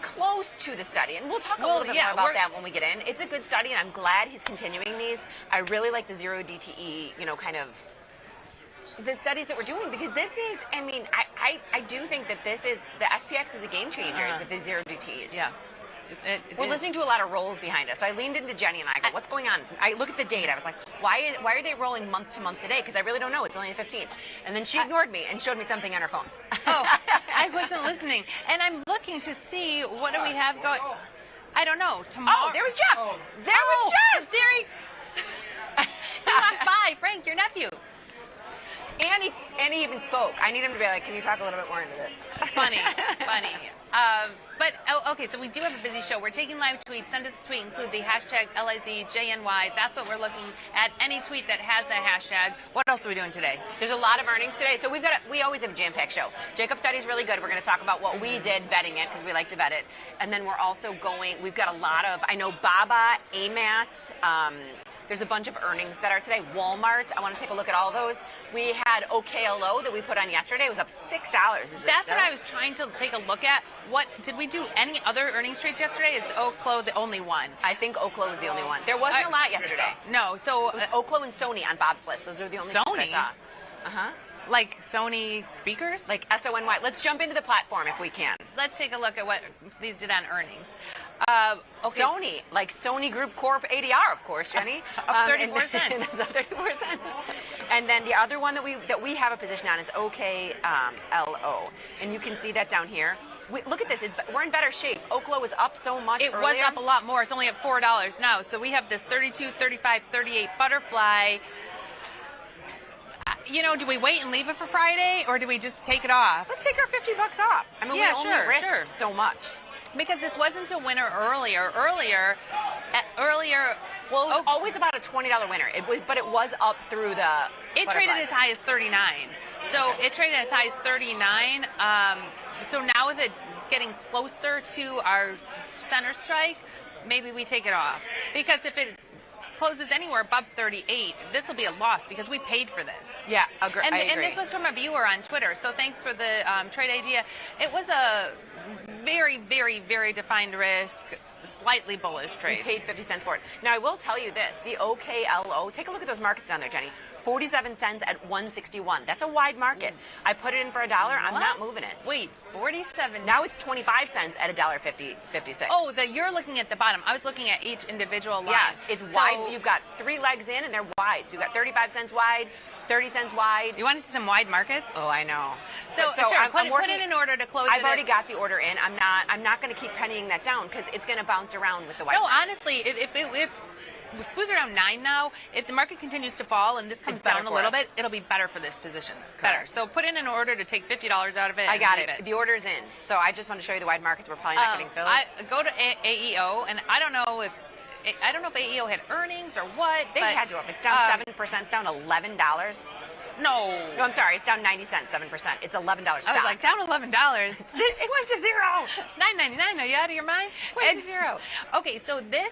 Close to the study, and we'll talk a little bit more about that when we get in. It's a good study, and I'm glad he's continuing these. I really like the 0 DTE, kind of the studies that we're doing, because this is, I do think that the SPX is a game changer with the 0 DTEs. Yeah. We're listening to a lot of rolls behind us. So I leaned into Jenny and I go, what's going on? I look at the date. I was like, why are they rolling month to month today? Because I really don't know. It's only the 15th. And then she ignored me and showed me something on her phone. Oh, I wasn't listening. And I'm looking to see, what do we have going? I don't know. Tomorrow. Oh, there was Jeff. There was Jeff. He walked by. Frank, your nephew. And he even spoke. I need him to be like, can you talk a little bit more into this? Funny. Okay, so we do have a busy show. We're taking live tweets. Send us a tweet. Include the hashtag LIZJNY. That's what we're looking at. Any tweet that has that hashtag. What else are we doing today? There's a lot of earnings today. So we always have a jam-packed show. Jacob's study is really good. We're going to talk about what we did vetting it, because we like to vet it. And then we're also we've got a lot of, I know Baba, AMAT, there's a bunch of earnings that are today. Walmart, I want to take a look at all those. We had OKLO that we put on yesterday. It was up $6. That's what I was trying to take a look at. What did we do? Any other earnings trades yesterday? Is Oklo the only one? I think Oklo was the only one. There wasn't a lot yesterday. No, so it was Oklo and Sony on Bob's list. Those are the only two I saw. Like Sony speakers? Like SONY. Let's jump into the platform if we can. Let's take a look at what these did on earnings. Okay. Sony, like Sony Group Corp ADR, of course, Jenny. Up 34 cents. That's up 34 cents. And then the other one that we have a position on is OKLO. And you can see that down here. Look at this. We're in better shape. Oklo was up so much earlier. It was up a lot more. It's only at $4 now. So we have this 32, 35, 38 butterfly. Do we wait and leave it for Friday, or do we just take it off? Let's take our $50 off. I mean, we only risked so much. Because this wasn't a winner earlier. Earlier. Well, it was always about a $20 winner. But it was up through the. It traded as high as 39. So it traded as high as 39. So now with it getting closer to our center strike, maybe we take it off. Because if it closes anywhere above 38, this will be a loss because we paid for this. Yeah, I agree. And this was from a viewer on Twitter, so thanks for the trade idea. It was a very, very, very defined risk, slightly bullish trade. You paid 50 cents for it. Now, I will tell you this. The OKLO, take a look at those markets down there, Jenny. 47 cents at 161. That's a wide market. I put it in for $1. I'm not moving it. Wait, 47? Now it's 25 cents at $1.56. Oh, you're looking at the bottom. I was looking at each individual line. Yes, it's wide. You've got 3 legs in, and they're wide. You've got 35 cents wide, 30 cents wide. You want to see some wide markets? Oh, I know. So sure, put it in order to close I've already got the order in. I'm not going to keep pennying that down because it's going to bounce around with the white. No, market. honestly, if SPU's around 9 now, if the market continues to fall and this comes down a little bit, it'll be better for this position. Better. So put in an order to take $50 out of it. I got it. The order's in. So I just want to show you the wide markets. We're probably not getting filled. Go to AEO, and I don't know if AEO had earnings or what. They had to up. It's down 7%. It's down $11. No, I'm sorry. It's down 90 cents, 7%. It's $11 stock. I was like, down $11. It went to zero. $9.99. Are you out of your mind? Went to zero. Okay, so this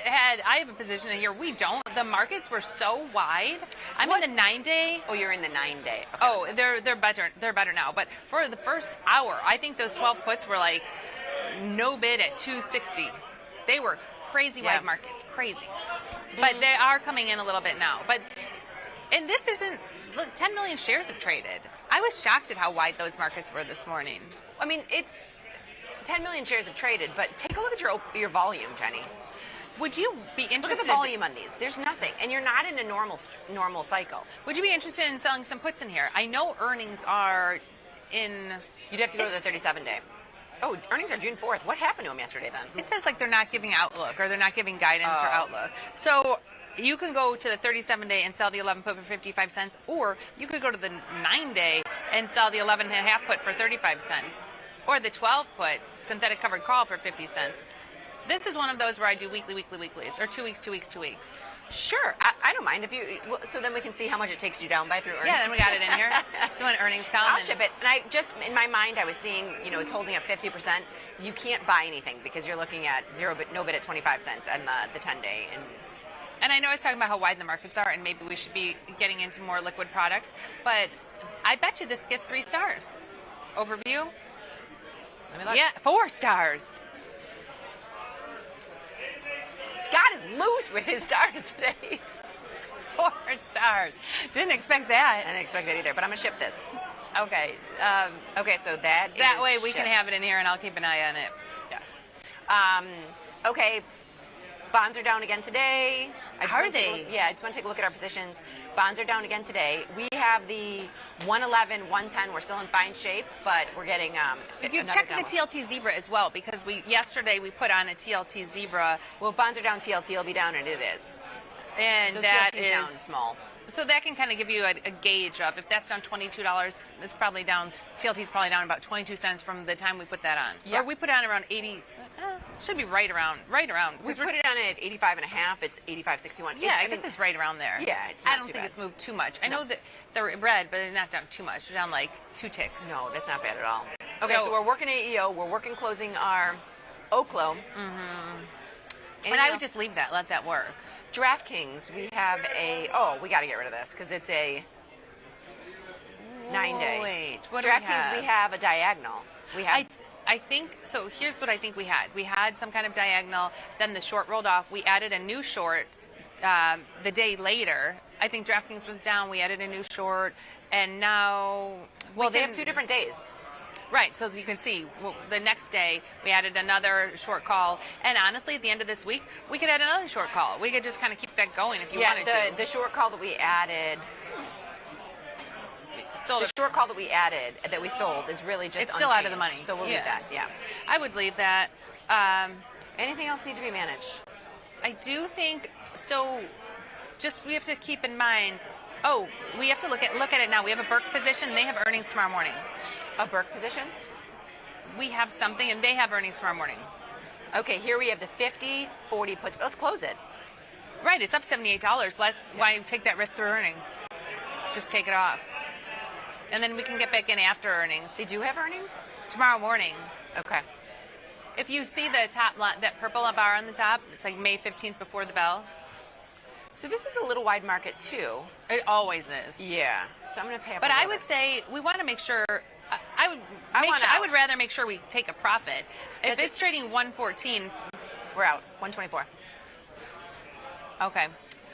I have a position in here. We don't. The markets were so wide. I'm in the 9-day. Oh, you're in the 9-day. Okay. Oh, they're better. They're better now. But for the first hour, I think those 12 puts were like no bid at 260. They were crazy wide markets, crazy. But they are coming in a little bit now. And this isn't. Look, 10 million shares have traded. I was shocked at how wide those markets were this morning. I mean, it's 10 million shares have traded, but take a look at your volume, Jenny. Would you be interested? Look at the volume on these. There's nothing, and you're not in a normal cycle. Would you be interested in selling some puts in here? I know earnings are in. You'd have to go to the 37-day. Oh, earnings are June 4th. What happened to them yesterday then? It says like they're not giving outlook or they're not giving guidance or outlook. So you can go to the 37-day and sell the 11 put for 55 cents, or you could go to the 9-day and sell the 11 and a half put for 35 cents, or the 12 put synthetic covered call for 50 cents. This is one of those where I do weeklies, or 2 weeks. Sure, I don't mind if you. So then we can see how much it takes you down by through earnings. Yeah, then we got it in here. So when earnings come, I'll ship it. And I just in my mind, I was seeing, it's holding up 50%. You can't buy anything because you're looking at no bid at 25 cents and the 10-day. And I know I was talking about how wide the markets are, and maybe we should be getting into more liquid products. But I bet you this gets 3 stars. Overview. Let me look. Yeah, 4 stars. Scott is loose with his stars today. 4 stars. Didn't expect that. I didn't expect that either, but I'm going to ship this. Okay. Okay, so that way we can have it in here, and I'll keep an eye on it. Yes. Okay. Bonds are down again today. Are they? I just want to take a look at our positions. Bonds are down again today. We have the 111, 110. We're still in fine shape, but we're getting. If you check the TLT Zebra as well, because yesterday we put on a TLT Zebra. Well, bonds are down, TLT will be down, and it is. And so that TLT is down small. So that can kind of give you a gauge of if that's down $22, it's probably down. TLT's probably down about 22 cents from the time we put that on. Yeah. Or we put it on around 80. Should be right around. We put it on at 85 and a half. It's 85.61. Yeah, I guess it's right around there. Yeah, it's not I don't too think bad. it's moved too much. I know that they're red, but it's not down too much. They're down like 2 ticks. No, that's not bad at all. Okay, so we're working AEO. We're working closing our Oklo. And I would just leave that. Let that work. DraftKings, we have we got to get rid of this because it's a 9-day. Wait, what DraftKings, we have a diagonal. We have. I think, so here's what I think we had. We had some kind of diagonal, then the short rolled off. We added a new short the day later. I think DraftKings was down. We added a new short, and now... Well, they have 2 different days. Right, so you can see the next day we added another short call, and honestly, at the end of this week, we could add another short call. We could just kind of keep that going if you wanted to. The short call that we added... The short call that we added, that we sold, is really just it's still out of the money. So we'll leave that, I would leave that. Anything else need to be managed? I do think, so just we have to keep in mind, we have to look at it now. We have a Burke position. They have earnings tomorrow morning. A Burke position? We have something, and they have earnings tomorrow morning. Okay, here we have the 50-40 puts. Let's close it. Right, it's up $78. Why take that risk through earnings? Just take it off. And then we can get back in after earnings. They do have earnings? Tomorrow morning. Okay. If you see the top, that purple bar on the top, it's like May 15th before the bell. So this is a little wide market too. It always is. Yeah. So I'm going to pay up. But I would say we want to make sure. I I would rather make sure we take a profit. If it's trading 114, we're out. 124. Okay.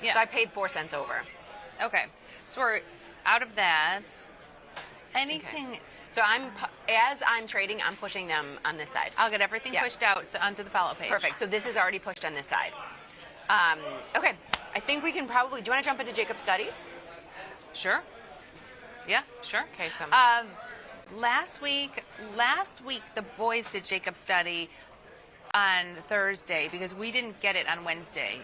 Yeah. So I paid 4 cents over. Okay. So we're out of that. Anything. Okay. So as I'm trading, I'm pushing them on this side. I'll get everything pushed out onto the follow page. Perfect. So this is already pushed on this side. Okay. I think we can probably. Do you want to jump into Jacob's study? Sure. Yeah, sure. Okay. So. Last week the boys did Jacob's study on Thursday because we didn't get it on Wednesday.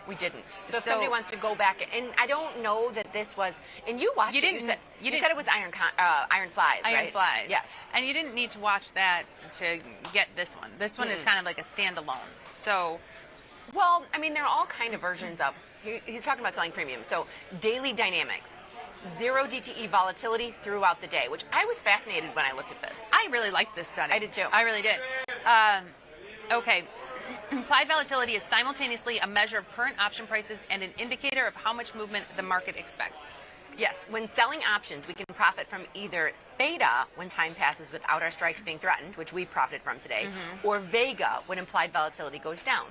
We didn't. So if somebody wants to go back, and I don't know that this was, and you watched it. You said it was Iron Flies, right? Iron Flies. Yes. And you didn't need to watch that to get this one. This one is kind of like a standalone. So. Well, I mean, there are all kind of versions of. He's talking about selling premium. So daily dynamics. 0 DTE volatility throughout the day, which I was fascinated when I looked at this. I really liked this study. I did too. I really did. Okay. Implied volatility is simultaneously a measure of current option prices and an indicator of how much movement the market expects. Yes, when selling options, we can profit from either theta, when time passes without our strikes being threatened, which we profited from today, or vega, when implied volatility goes down.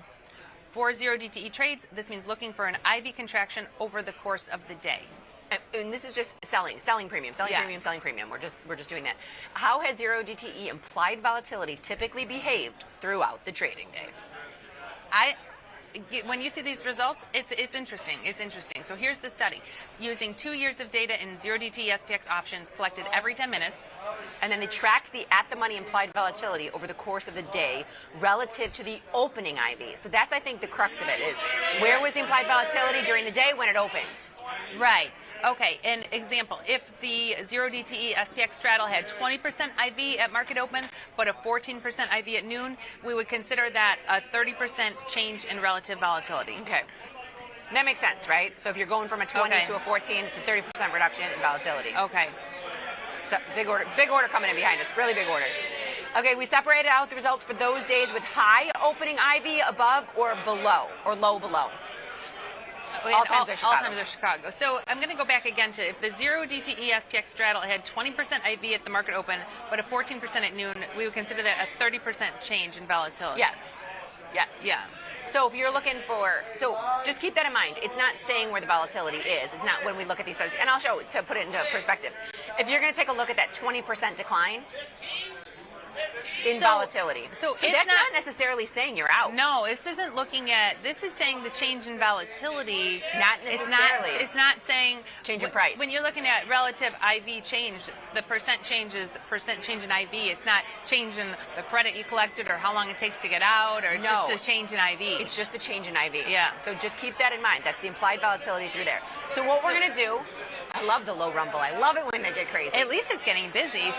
For 0 DTE trades, this means looking for an IV contraction over the course of the day. And this is just selling premium, selling premium. We're just doing that. How has 0 DTE implied volatility typically behaved throughout the trading day? When you see these results, it's interesting. It's interesting. So here's the study. Using 2 years of data in 0 DTE SPX options collected every 10 minutes. And then they tracked the at-the-money implied volatility over the course of the day relative to the opening IV. So that's, I think, the crux of it is where was the implied volatility during the day when it opened? Right. Okay, an example, if the 0 DTE SPX straddle had 20% IV at market open, but a 14% IV at noon, we would consider that a 30% change in relative volatility. Okay. That makes sense, right? So if you're going from a 20 to a 14, it's a 30% reduction in volatility. Okay. So big order coming in behind us, really big order. Okay, we separated out the results for those days with high opening IV above or below, or low below. All times are Chicago. So I'm going to go back again to if the 0 DTE SPX straddle had 20% IV at the market open, but a 14% at noon, we would consider that a 30% change in volatility. Yes. Yeah. So if you're looking for, just keep that in mind. It's not saying where the volatility is. It's not when we look at these studies. And I'll show it to put it into perspective. If you're going to take a look at that 20% decline in volatility. So that's not necessarily saying you're out. No, this isn't looking at, this is saying the change in volatility. Not necessarily. It's not saying change in price. When you're looking at relative IV change, the percent change is the percent change in IV. It's not change in the credit you collected or how long it takes to get out, or just a change in IV. It's just the change in IV. Yeah. So just keep that in mind. That's the implied volatility through there. So what we're going to do, I love the low rumble. I love it when they get crazy. At least it's getting busy.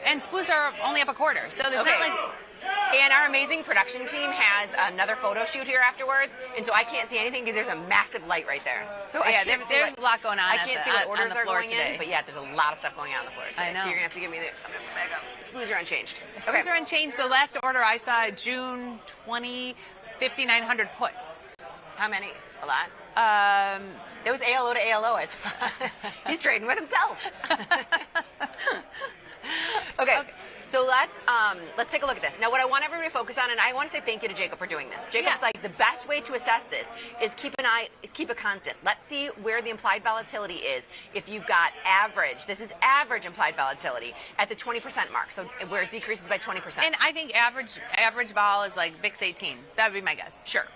And spoos are only up a quarter. So there's not like... And our amazing production team has another photo shoot here afterwards, and so I can't see anything because there's a massive light right there. So yeah, there's a lot going on. I can't see what orders are going today. in, but yeah, there's a lot of stuff going on the floor today. I know. So you're gonna have to give me the. I'm gonna back up. Spoos are unchanged. Spoos are unchanged. The last order I saw June 20, 5,900 puts. How many? A lot. It was ALO to ALO. He's trading with himself. Okay. So let's take a look at this. Now, what I want everybody to focus on, and I want to say thank you to Jacob for doing this. Jacob's like, the best way to assess this is keep a constant. Let's see where the implied volatility is if you've got average. This is average implied volatility at the 20% mark, so where it decreases by 20%. And I think average vol is like VIX 18. That would be my guess. Sure.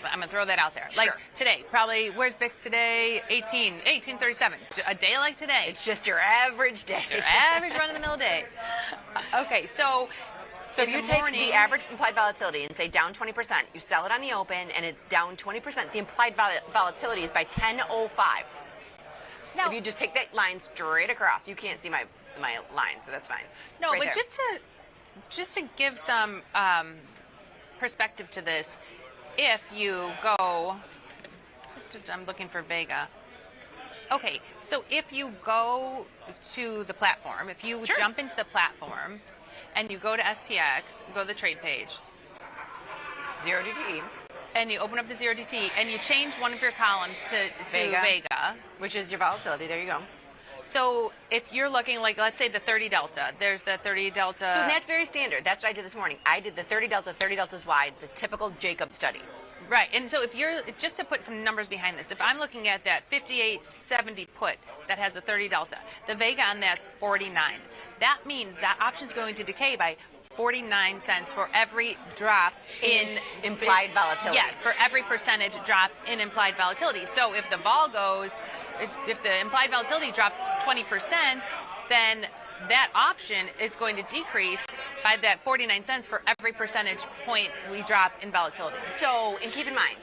I'm going to throw that out there. Like today, probably, where's VIX today? 1837. A day like today. It's just your average day. Your average run-of-the-mill day. Okay, so if you take the average implied volatility and say down 20%, you sell it on the open and it's down 20%, the implied volatility is by 10.05. Now, if you just take that line straight across, you can't see my line, so that's fine. No, but just to give some perspective to this, if you go, I'm looking for Vega. Okay, so if you go to the platform, if you jump into the platform and you go to SPX, go to the trade page. 0 DTE. And you open up the 0 DTE and you change one of your columns to Vega. Which is your volatility. There you go. So if you're looking like, let's say the 30 delta, there's the 30 delta. So that's very standard. That's what I did this morning. I did the 30 deltas wide, the typical Jacob study. Right, and so if you're, just to put some numbers behind this, if I'm looking at that 5870 put that has a 30 delta, the Vega on that's 49. That means that option's going to decay by 49 cents for every drop in implied volatility. Yes, for every percentage drop in implied volatility. So if the vol goes, if the implied volatility drops 20%, then that option is going to decrease by that 49 cents for every percentage point we drop in volatility. So, and keep in mind,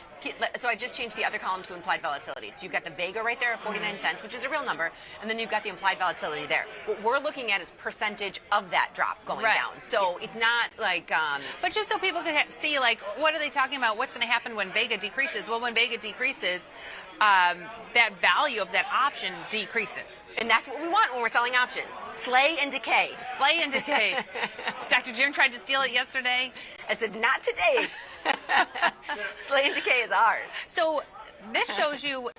so I just changed the other column to implied volatility. So you've got the Vega right there at 49 cents, which is a real number, and then you've got the implied volatility there. What we're looking at is percentage of that drop going down. So it's not like... but just so people can see, like, what are they talking about? What's going to happen when Vega decreases? Well, when Vega decreases, that value of that option decreases. And that's what we want when we're selling options. Slay and decay. Slay and decay. Dr. Jim tried to steal it yesterday. I said, not today. Slay and decay is ours. So this shows you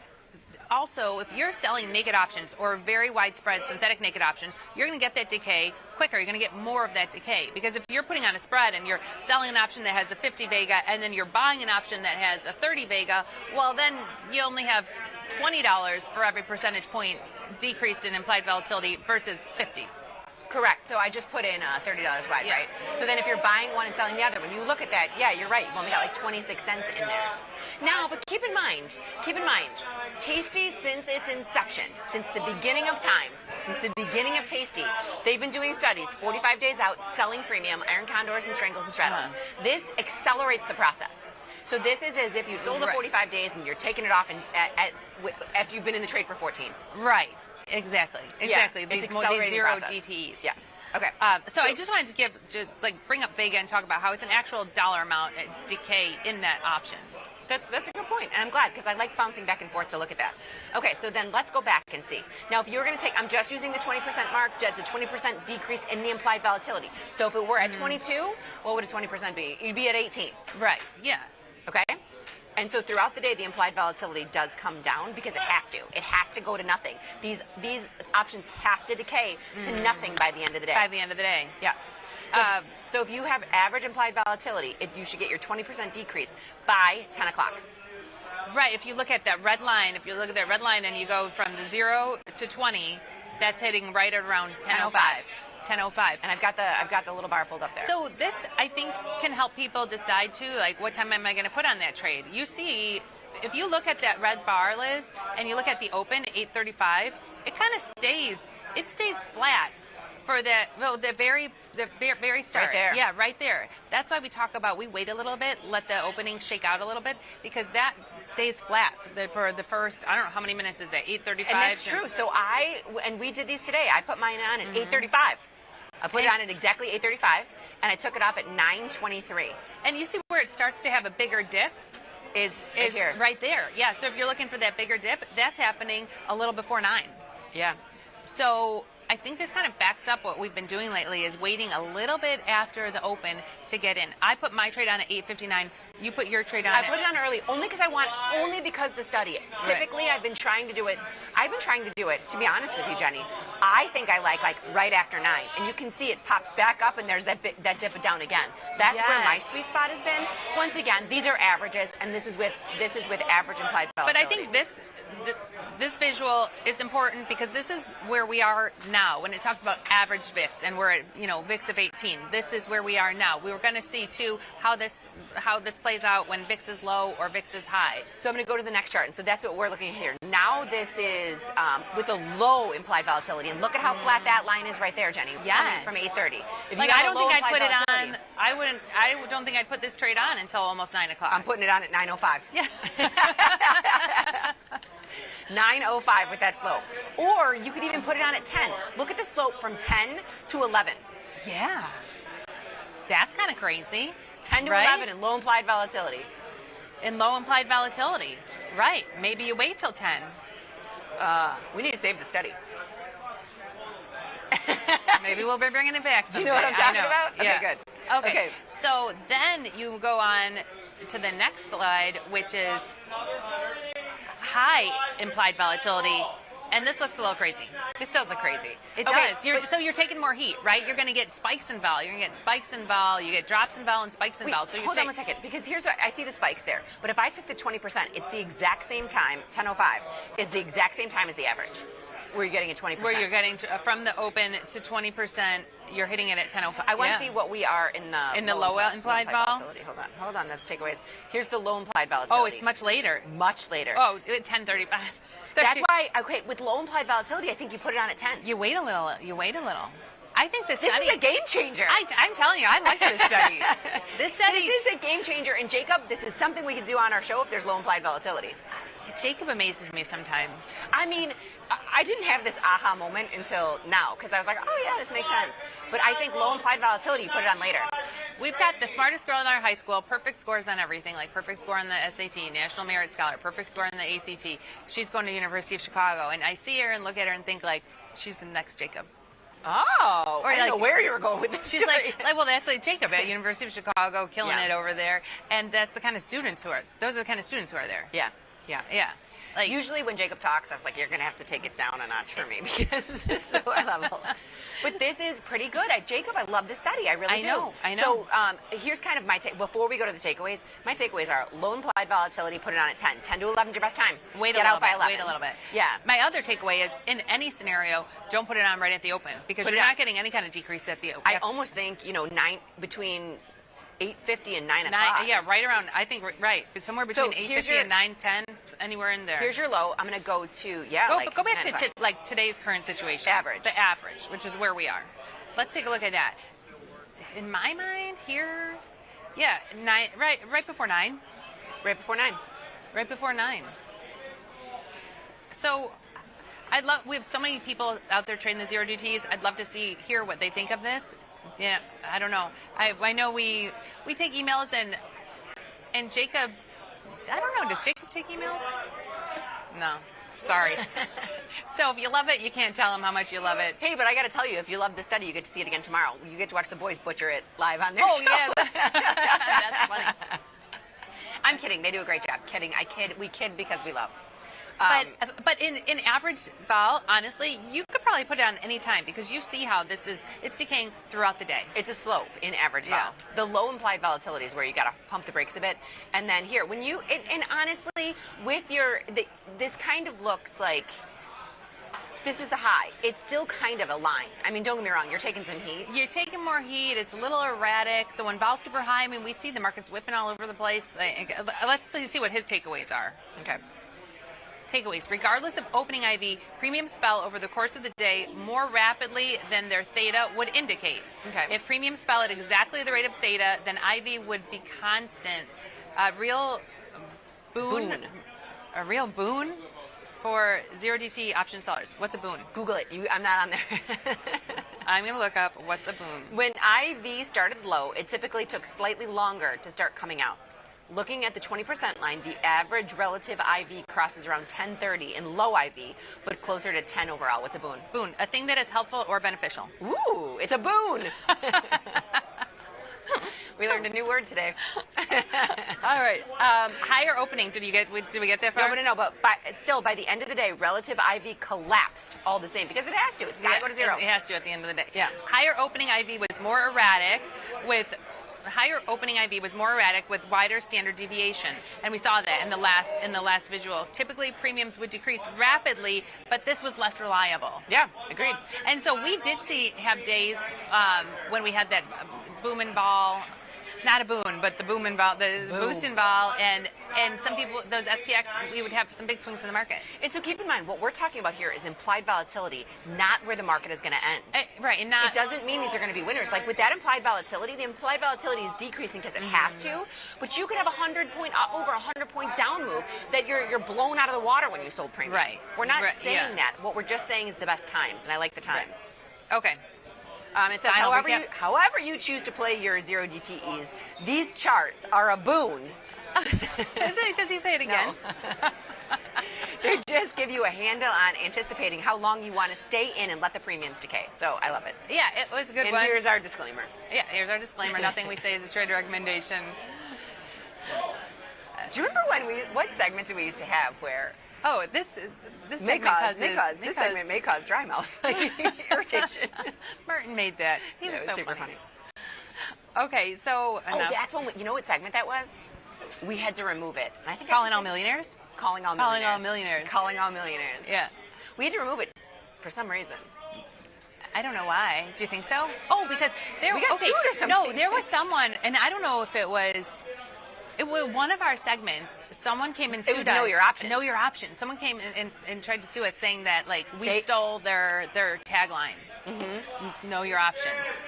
also, if you're selling naked options or very widespread synthetic naked options, you're going to get that decay quicker. You're going to get more of that decay. Because if you're putting on a spread and you're selling an option that has a 50 Vega and then you're buying an option that has a 30 Vega, well, then you only have $20 for every percentage point decrease in implied volatility versus 50. Correct. So I just put in $30 wide, right? So then if you're buying one and selling the other, when you look at that, yeah, you're right. You've only got like 26 cents in there. Now, but keep in mind, Tasty, since its inception, since the beginning of time, since the beginning of Tasty, they've been doing studies 45 days out, selling premium, iron condors and strangles and straddles. This accelerates the process. So this is as if you sold it 45 days and you're taking it off after you've been in the trade for 14. Right. Exactly. Yeah, These it's zero process. DTEs. Yes. Okay. So I just wanted to bring up Vega and talk about how it's an actual dollar amount decay in that option. That's a good point, and I'm glad because I like bouncing back and forth to look at that. Okay, so then let's go back and see. Now, if you were going to take, I'm just using the 20% mark, that's a 20% decrease in the implied volatility. So if it were at 22, what would a 20% be? You'd be at 18. Right. Yeah. Okay. And so throughout the day, the implied volatility does come down because it has to. It has to go to nothing. These options have to decay to nothing by the end of the day. By the end of the day. Yes. So if you have average implied volatility, you should get your 20% decrease by 10 o'clock. Right. If you look at that red line, and you go from the 0 to 20, that's hitting right at around 10:05. 10:05. And I've got the little bar pulled up there. So this, I think, can help people decide too, like, what time am I going to put on that trade? You see, if you look at that red bar, Liz, and you look at the open 8:35, it kind of stays flat for that. Well, the very start. Right there. Yeah, right there. That's why we talk about we wait a little bit, let the opening shake out a little bit, because that stays flat for the first, I don't know how many minutes is that, 8:35. And that's true. So we did these today. I put mine on at 8:35. I put it on at exactly 8:35, and I took it off at 9:23. And you see where it starts to have a bigger dip? Is right here. Right there. Yeah, so if you're looking for that bigger dip, that's happening a little before 9. Yeah. So I think this kind of backs up what we've been doing lately is waiting a little bit after the open to get in. I put my trade on at 8:59. You put your trade on I put it on early only because the study. Typically, I've been trying to do it, to be honest with you, Jenny. I think I like right after 9. And you can see it pops back up and there's that dip down again. That's where my sweet spot has been. Once again, these are averages, and this is with average implied volatility. But I think this visual is important because this is where we are now when it talks about average VIX, and we're at VIX of 18. This is where we are now. We were going to see too how this plays out when VIX is low or VIX is high. So I'm going to go to the next chart, and so that's what we're looking at here. Now this is with a low implied volatility, and look at how flat that line is right there, Jenny. Yes. From 8:30. I don't think I'd put it on. I don't think I'd put this trade on until almost 9 o'clock. I'm putting it on at 9:05. Yeah. 9:05 with that slope. Or you could even put it on at 10. Look at the slope from 10 to 11. Yeah. That's kind of crazy. 10 to 11 in low implied volatility. In low implied volatility. Right. Maybe you wait till 10. We need to save the study. Maybe we'll be bringing it back someday. Do you know what I'm talking about? Yeah. Okay, good. Okay. So then you go on to the next slide, which is high implied volatility And this looks a little crazy. This does look crazy. It does. So you're taking more heat, right? You're going to get spikes in vol. You're going to get spikes in vol. You get drops in vol and spikes in vol. So hold on 1 second, because here's what I see the spikes there. But if I took the 20%, it's the exact same time. 10:05 is the exact same time as the average. Where you're getting a 20%. Where you're getting from the open to 20%, you're hitting it at 10:05. I want to see what we are in the low implied vol. Volatility. Hold on. That's takeaways. Here's the low implied volatility. Oh, it's much later. Much later. Oh, 10:35. That's why. Okay, with low implied volatility, I think you put it on at 10. You wait a little. I think this study is a game changer. I'm telling you, I like this study. This is a game changer. And Jacob, this is something we can do on our show if there's low implied volatility. Jacob amazes me sometimes. I mean, I didn't have this aha moment until now because I was like, oh yeah, this makes sense. But I think low implied volatility, you put it on later. We've got the smartest girl in our high school, perfect scores on everything, like perfect score on the SAT, National Merit Scholar, perfect score on the ACT. She's going to the University of Chicago, and I see her and look at her and think like, she's the next Jacob. Oh, I didn't know where you were going with this. She's like, well, that's like Jacob at University of Chicago, killing it over there, and that's the kind of students who are. Those are the kind of students who are there. Yeah. Like, usually when Jacob talks, I was like, you're going to have to take it down a notch for me because it's so high level. But this is pretty good. Jacob, I love this study. I really do. I know. So here's kind of my take. Before we go to the takeaways, my takeaways are low implied volatility, put it on at 10. 10 to 11 is your best time. Get out by 11. Wait a little bit. Yeah. My other takeaway is, in any scenario, don't put it on right at the open because you're not getting any kind of decrease at the open. I almost think, between 8:50 and 9 o'clock. Yeah, right around, I think, right. Somewhere between 8:50 and 9:10, anywhere in there. Here's your low. I'm going to go to, Go back to like today's current situation. Average. The average, which is where we are. Let's take a look at that. In my mind, here, right before 9. Right before 9. Right before 9. So, we have so many people out there trading the zero GTs. I'd love to hear what they think of this. Yeah, I don't know. I know we take emails and Jacob, I don't know, does Jacob take emails? No. Sorry. So if you love it, you can't tell him how much you love it. Hey, but I got to tell you, if you love this study, you get to see it again tomorrow. You get to watch the boys butcher it live on their show. Oh, yeah. That's funny. I'm kidding. They do a great job. Kidding. We kid because we love. But in average vol, honestly, you could probably put it on any time because you see how it's decaying throughout the day. It's a slope in average vol. The low implied volatility is where you got to pump the brakes a bit. And then here, when you, and honestly, with this kind of looks like, this is the high. It's still kind of a line. I mean, don't get me wrong, you're taking some heat. You're taking more heat. It's a little erratic. So when vol's super high, I mean, we see the market's whipping all over the place. Let's see what his takeaways are. Okay. Takeaways. Regardless of opening IV, premiums fell over the course of the day more rapidly than their theta would indicate. Okay. If premiums fell at exactly the rate of theta, then IV would be constant. A real boon. A real boon for zero DT option sellers. What's a boon? Google it. I'm not on there. I'm going to look up what's a boon. When IV started low, it typically took slightly longer to start coming out. Looking at the 20% line, the average relative IV crosses around 1030 in low IV, but closer to 10 overall. What's a boon? Boon, a thing that is helpful or beneficial. Ooh, it's a boon. We learned a new word today. All right. Higher opening. Did we get that far? No, but still, by the end of the day, relative IV collapsed all the same because it has to. It's got to go to zero. It has to at the end of the day. Yeah. Higher opening IV was more erratic with wider standard deviation, and we saw that in the last visual. Typically, premiums would decrease rapidly, but this was less reliable. Yeah, agreed. And so we did have days when we had that boom and vol. Not a boon, but the boom and vol, the boost and vol, and some people, those SPX, we would have some big swings in the market. And so keep in mind, what we're talking about here is implied volatility, not where the market is going to end. Right, and it doesn't mean these are going to be winners. Like with that implied volatility, the implied volatility is decreasing because it has to, but you could have over 100 point down move that you're blown out of the water when you sold premium. Right. We're not saying that. What we're just saying is the best times, and I like the times. Right. Okay. It says, however you choose to play your zero DTEs, these charts are a boon. Does he say it again? No. They just give you a handle on anticipating how long you want to stay in and let the premiums decay. So I love it. Yeah, it was a good one. And here's our disclaimer. Yeah, here's our disclaimer. Nothing we say is a trade recommendation. Do you remember what segments we used to have where Oh, this May segment cause, causes this segment may cause dry mouth, like irritation. Martin made that. He was so super funny. Okay, so Oh, that's when you know what segment that was? We had to remove it. And I think Calling All Millionaires? Calling All Calling Millionaires. All Millionaires. Calling All Millionaires. Yeah. We had to remove it for some reason. I don't know why. Do you think so? Oh, because there. We got okay, sued or something. no, there was someone, and I don't know if it was one of our segments. Someone came and sued was us. Know Your Options. Know Your Options. Someone came and tried to sue us, saying that like we They- stole their tagline. Know Your Options.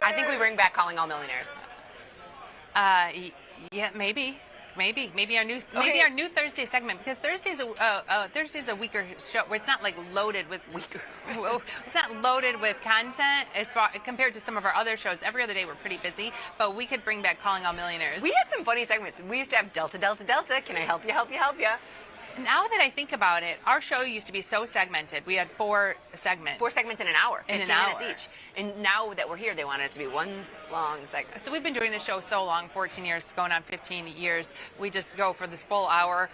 I think we bring back Calling All Millionaires. Yeah, maybe our new Thursday segment, because Thursday's a weaker show where it's not like loaded with it's not loaded with content as far compared to some of our other shows. Every other day we're pretty busy, but we could bring back Calling All Millionaires. We had some funny segments. We used to have Delta, Delta, Delta. Can I help you, help you, help you? Now that I think about it, our show used to be so segmented. We had 4 segments. 4 segments in an hour, 15 minutes hour. each. And now that we're here, they want it to be one long segment. So we've been doing the show so long, 14 years, going on 15 years. We just go for this full hour.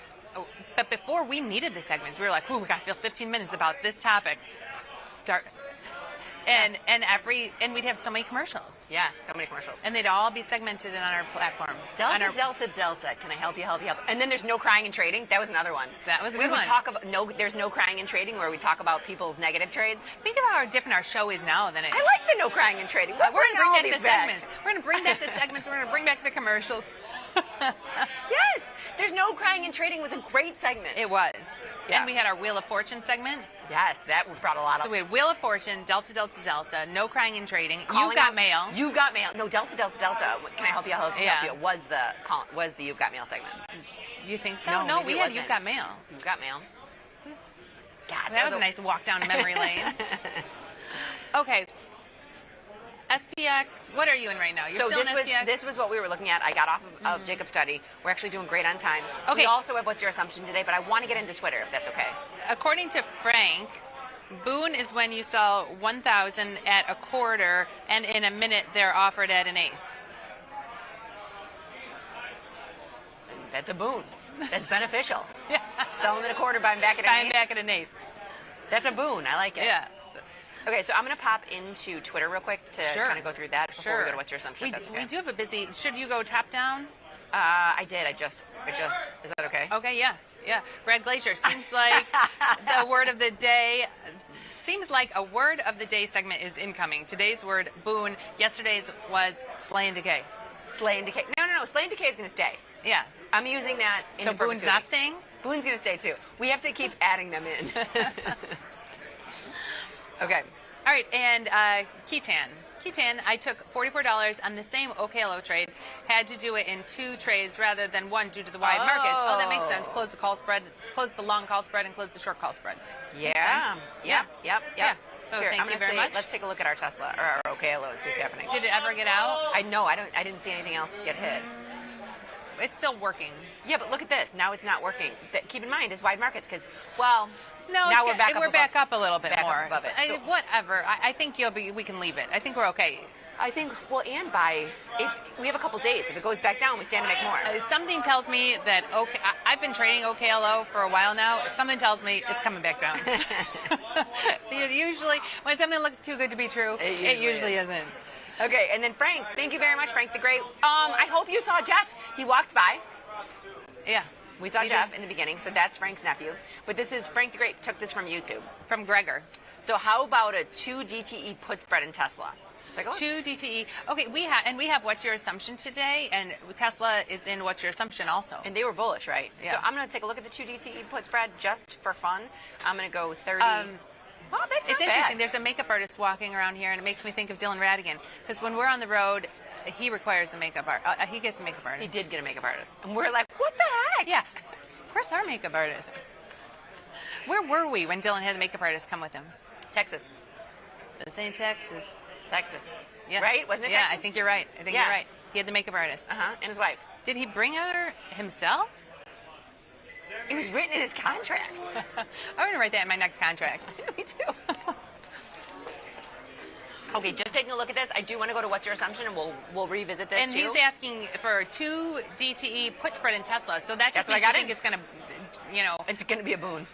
But before we needed the segments, we were like, ooh, we got to fill 15 minutes about this topic. Start. And we'd have so many commercials. Yeah, so many commercials. And they'd all be segmented on our platform. Delta, Delta, Delta. Can I help you, help you, help? And then there's no crying and trading. That was another one. That was a we good would one. talk about there's no crying and trading, where we talk about people's negative trades. Think about how different our show is now than it. I like the no crying and trading. We're going to bring all back these the segments. We're going to bring back the segments. We're going to bring back the commercials. Yes, there's no crying and trading was a great segment. It was. Yeah. And we had our Wheel of Fortune segment. Yes, that brought a lot of. So we had Wheel of Fortune, Delta, Delta, Delta, No Crying and Trading. Calling You've Got Out- Mail. You've Got Mail. No, Delta, Delta, Delta. Can I help you, help you, Yeah. help you? Was the You've Got Mail segment. You think so? No, No, maybe we it had wasn't. You've Got Mail. You've Got Mail. God, That was a nice walk down memory lane. Okay. SPX, what are you in right now? You're So still in SPX? this was what we were looking at. I got off of Jacob's study. We're actually doing great on time. Okay. We also have What's Your Assumption today, but I want to get into Twitter if that's okay. According to Frank, boon is when you sell 1,000 at a quarter, and in a minute they're offered at an eighth. That's a boon. That's beneficial. Yeah. Sell them at a quarter, buy them back at an Buy eighth. them back at an eighth. That's a boon. I like it. Yeah. Okay, so I'm going to pop into Twitter real quick to Sure. kind of go through that before Sure. we go to What's Your Assumption. if that's okay. We do have a busy. Should you go top down? I did. I just. Is that okay? Okay, yeah. Brad Glazier, seems like the word of the day. Seems like a word of the day segment is incoming. Today's word, boon. Yesterday's was slay and decay. Slay and decay. No. Slay and decay is going to stay. Yeah. I'm using that in So boon's perpetuity. not staying? Boon's going to stay too. We have to keep adding them in. Okay. All right, and Ketan. Ketan, I took $44 on the same OKLO trade. Had to do it in 2 trades rather than 1 due to the wide markets. Oh, that makes sense. Close the call spread, close the long call spread, and close the short call spread. Makes Yeah. sense? Yep. Yeah. So Here, thank I'm you gonna very much. Let's take a look at our Tesla or our OKLO and see what's happening. Did it ever get out? I didn't see anything else get hit. It's still working. Yeah, but look at this. Now it's not working. Keep in mind, it's wide markets because, well, No, now we're back up a little bit back more. up above it. So- Whatever. I think we can leave it. I think we're okay. I think, and if we have a couple days, if it goes back down, we stand to make more. Something tells me that I've been trading OKLO for a while now. Something tells me it's coming back down. Usually, when something looks too good to be true, it usually isn't. Okay, and then Frank, thank you very much, Frank the Great. I hope you saw Jeff. He walked by. Yeah. We saw He Jeff did. in the beginning, so that's Frank's nephew. But this is Frank the Great took this from YouTube. From Gregor. So how about a 2 DTE put spread in Tesla? So 2 DTE. Okay, we have What's Your Assumption today, and Tesla is in What's Your Assumption also. And they were bullish, right? Yeah. So I'm going to take a look at the 2 DTE put spread just for fun. I'm going to go 30. Well, that's It's not interesting. bad. There's a makeup artist walking around here, and it makes me think of Dylan Radigan. Because when we're on the road, he requires a makeup art. He gets a makeup artist. He did get a makeup artist. And we're like, what the heck? Yeah. Where's our makeup artist? Where were we when Dylan had the makeup artist come with him? Texas. This ain't Texas. Texas. Yeah. Right? Wasn't it Yeah, Texas? I think you're right. You're right. He had the makeup artist. Uh-huh. And his wife. Did he bring her himself? It was written in his contract. I'm going to write that in my next contract. Me too. Okay, just taking a look at this, I do want to go to What's Your Assumption, and we'll revisit this And too. he's asking for 2 DTE put spread in Tesla. So that just That's what I means you got think in. it's going to It's going to be a boon.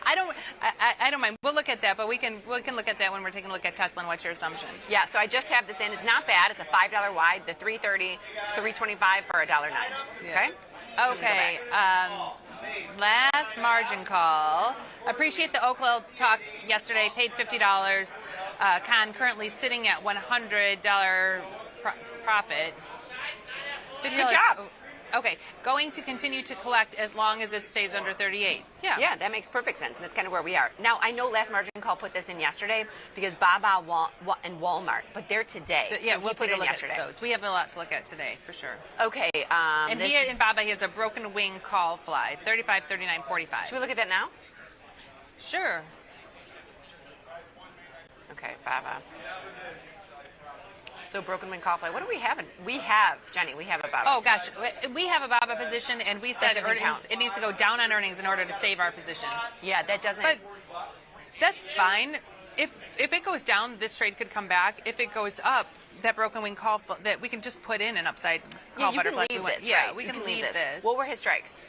I don't mind. We'll look at that, but we can look at that when we're taking a look at Tesla. And what's your assumption? Yeah, so I just have this in. It's not bad. It's a $5 wide, the 330, 325 for $1.09. Okay? Okay. Last margin call. Appreciate the Oakville talk yesterday. Paid $50. Con currently sitting at $100 profit. $50. Good job. Okay, going to continue to collect as long as it stays under 38. Yeah, that makes perfect sense, and that's kind of where we are. Now, I know last margin call put this in yesterday because Baba and Walmart, but they're today. Yeah, so we'll take a look yesterday. at those. We have a lot to look at today, for sure. Okay. And in Baba, he has a broken wing call fly, 35, 39, 45. Should we look at that now? Sure. Okay, Baba. So broken wing call fly. What do we have? We have a Baba. Oh gosh, we have a Baba position, and we said doesn't count. it needs to go down on earnings in order to save our position. Yeah, that doesn't. But that's fine. If it goes down, this trade could come back. If it goes up, that broken wing call that we can just put in an upside call butterfly. Can leave this, yeah, right? we you can leave this. What were his strikes?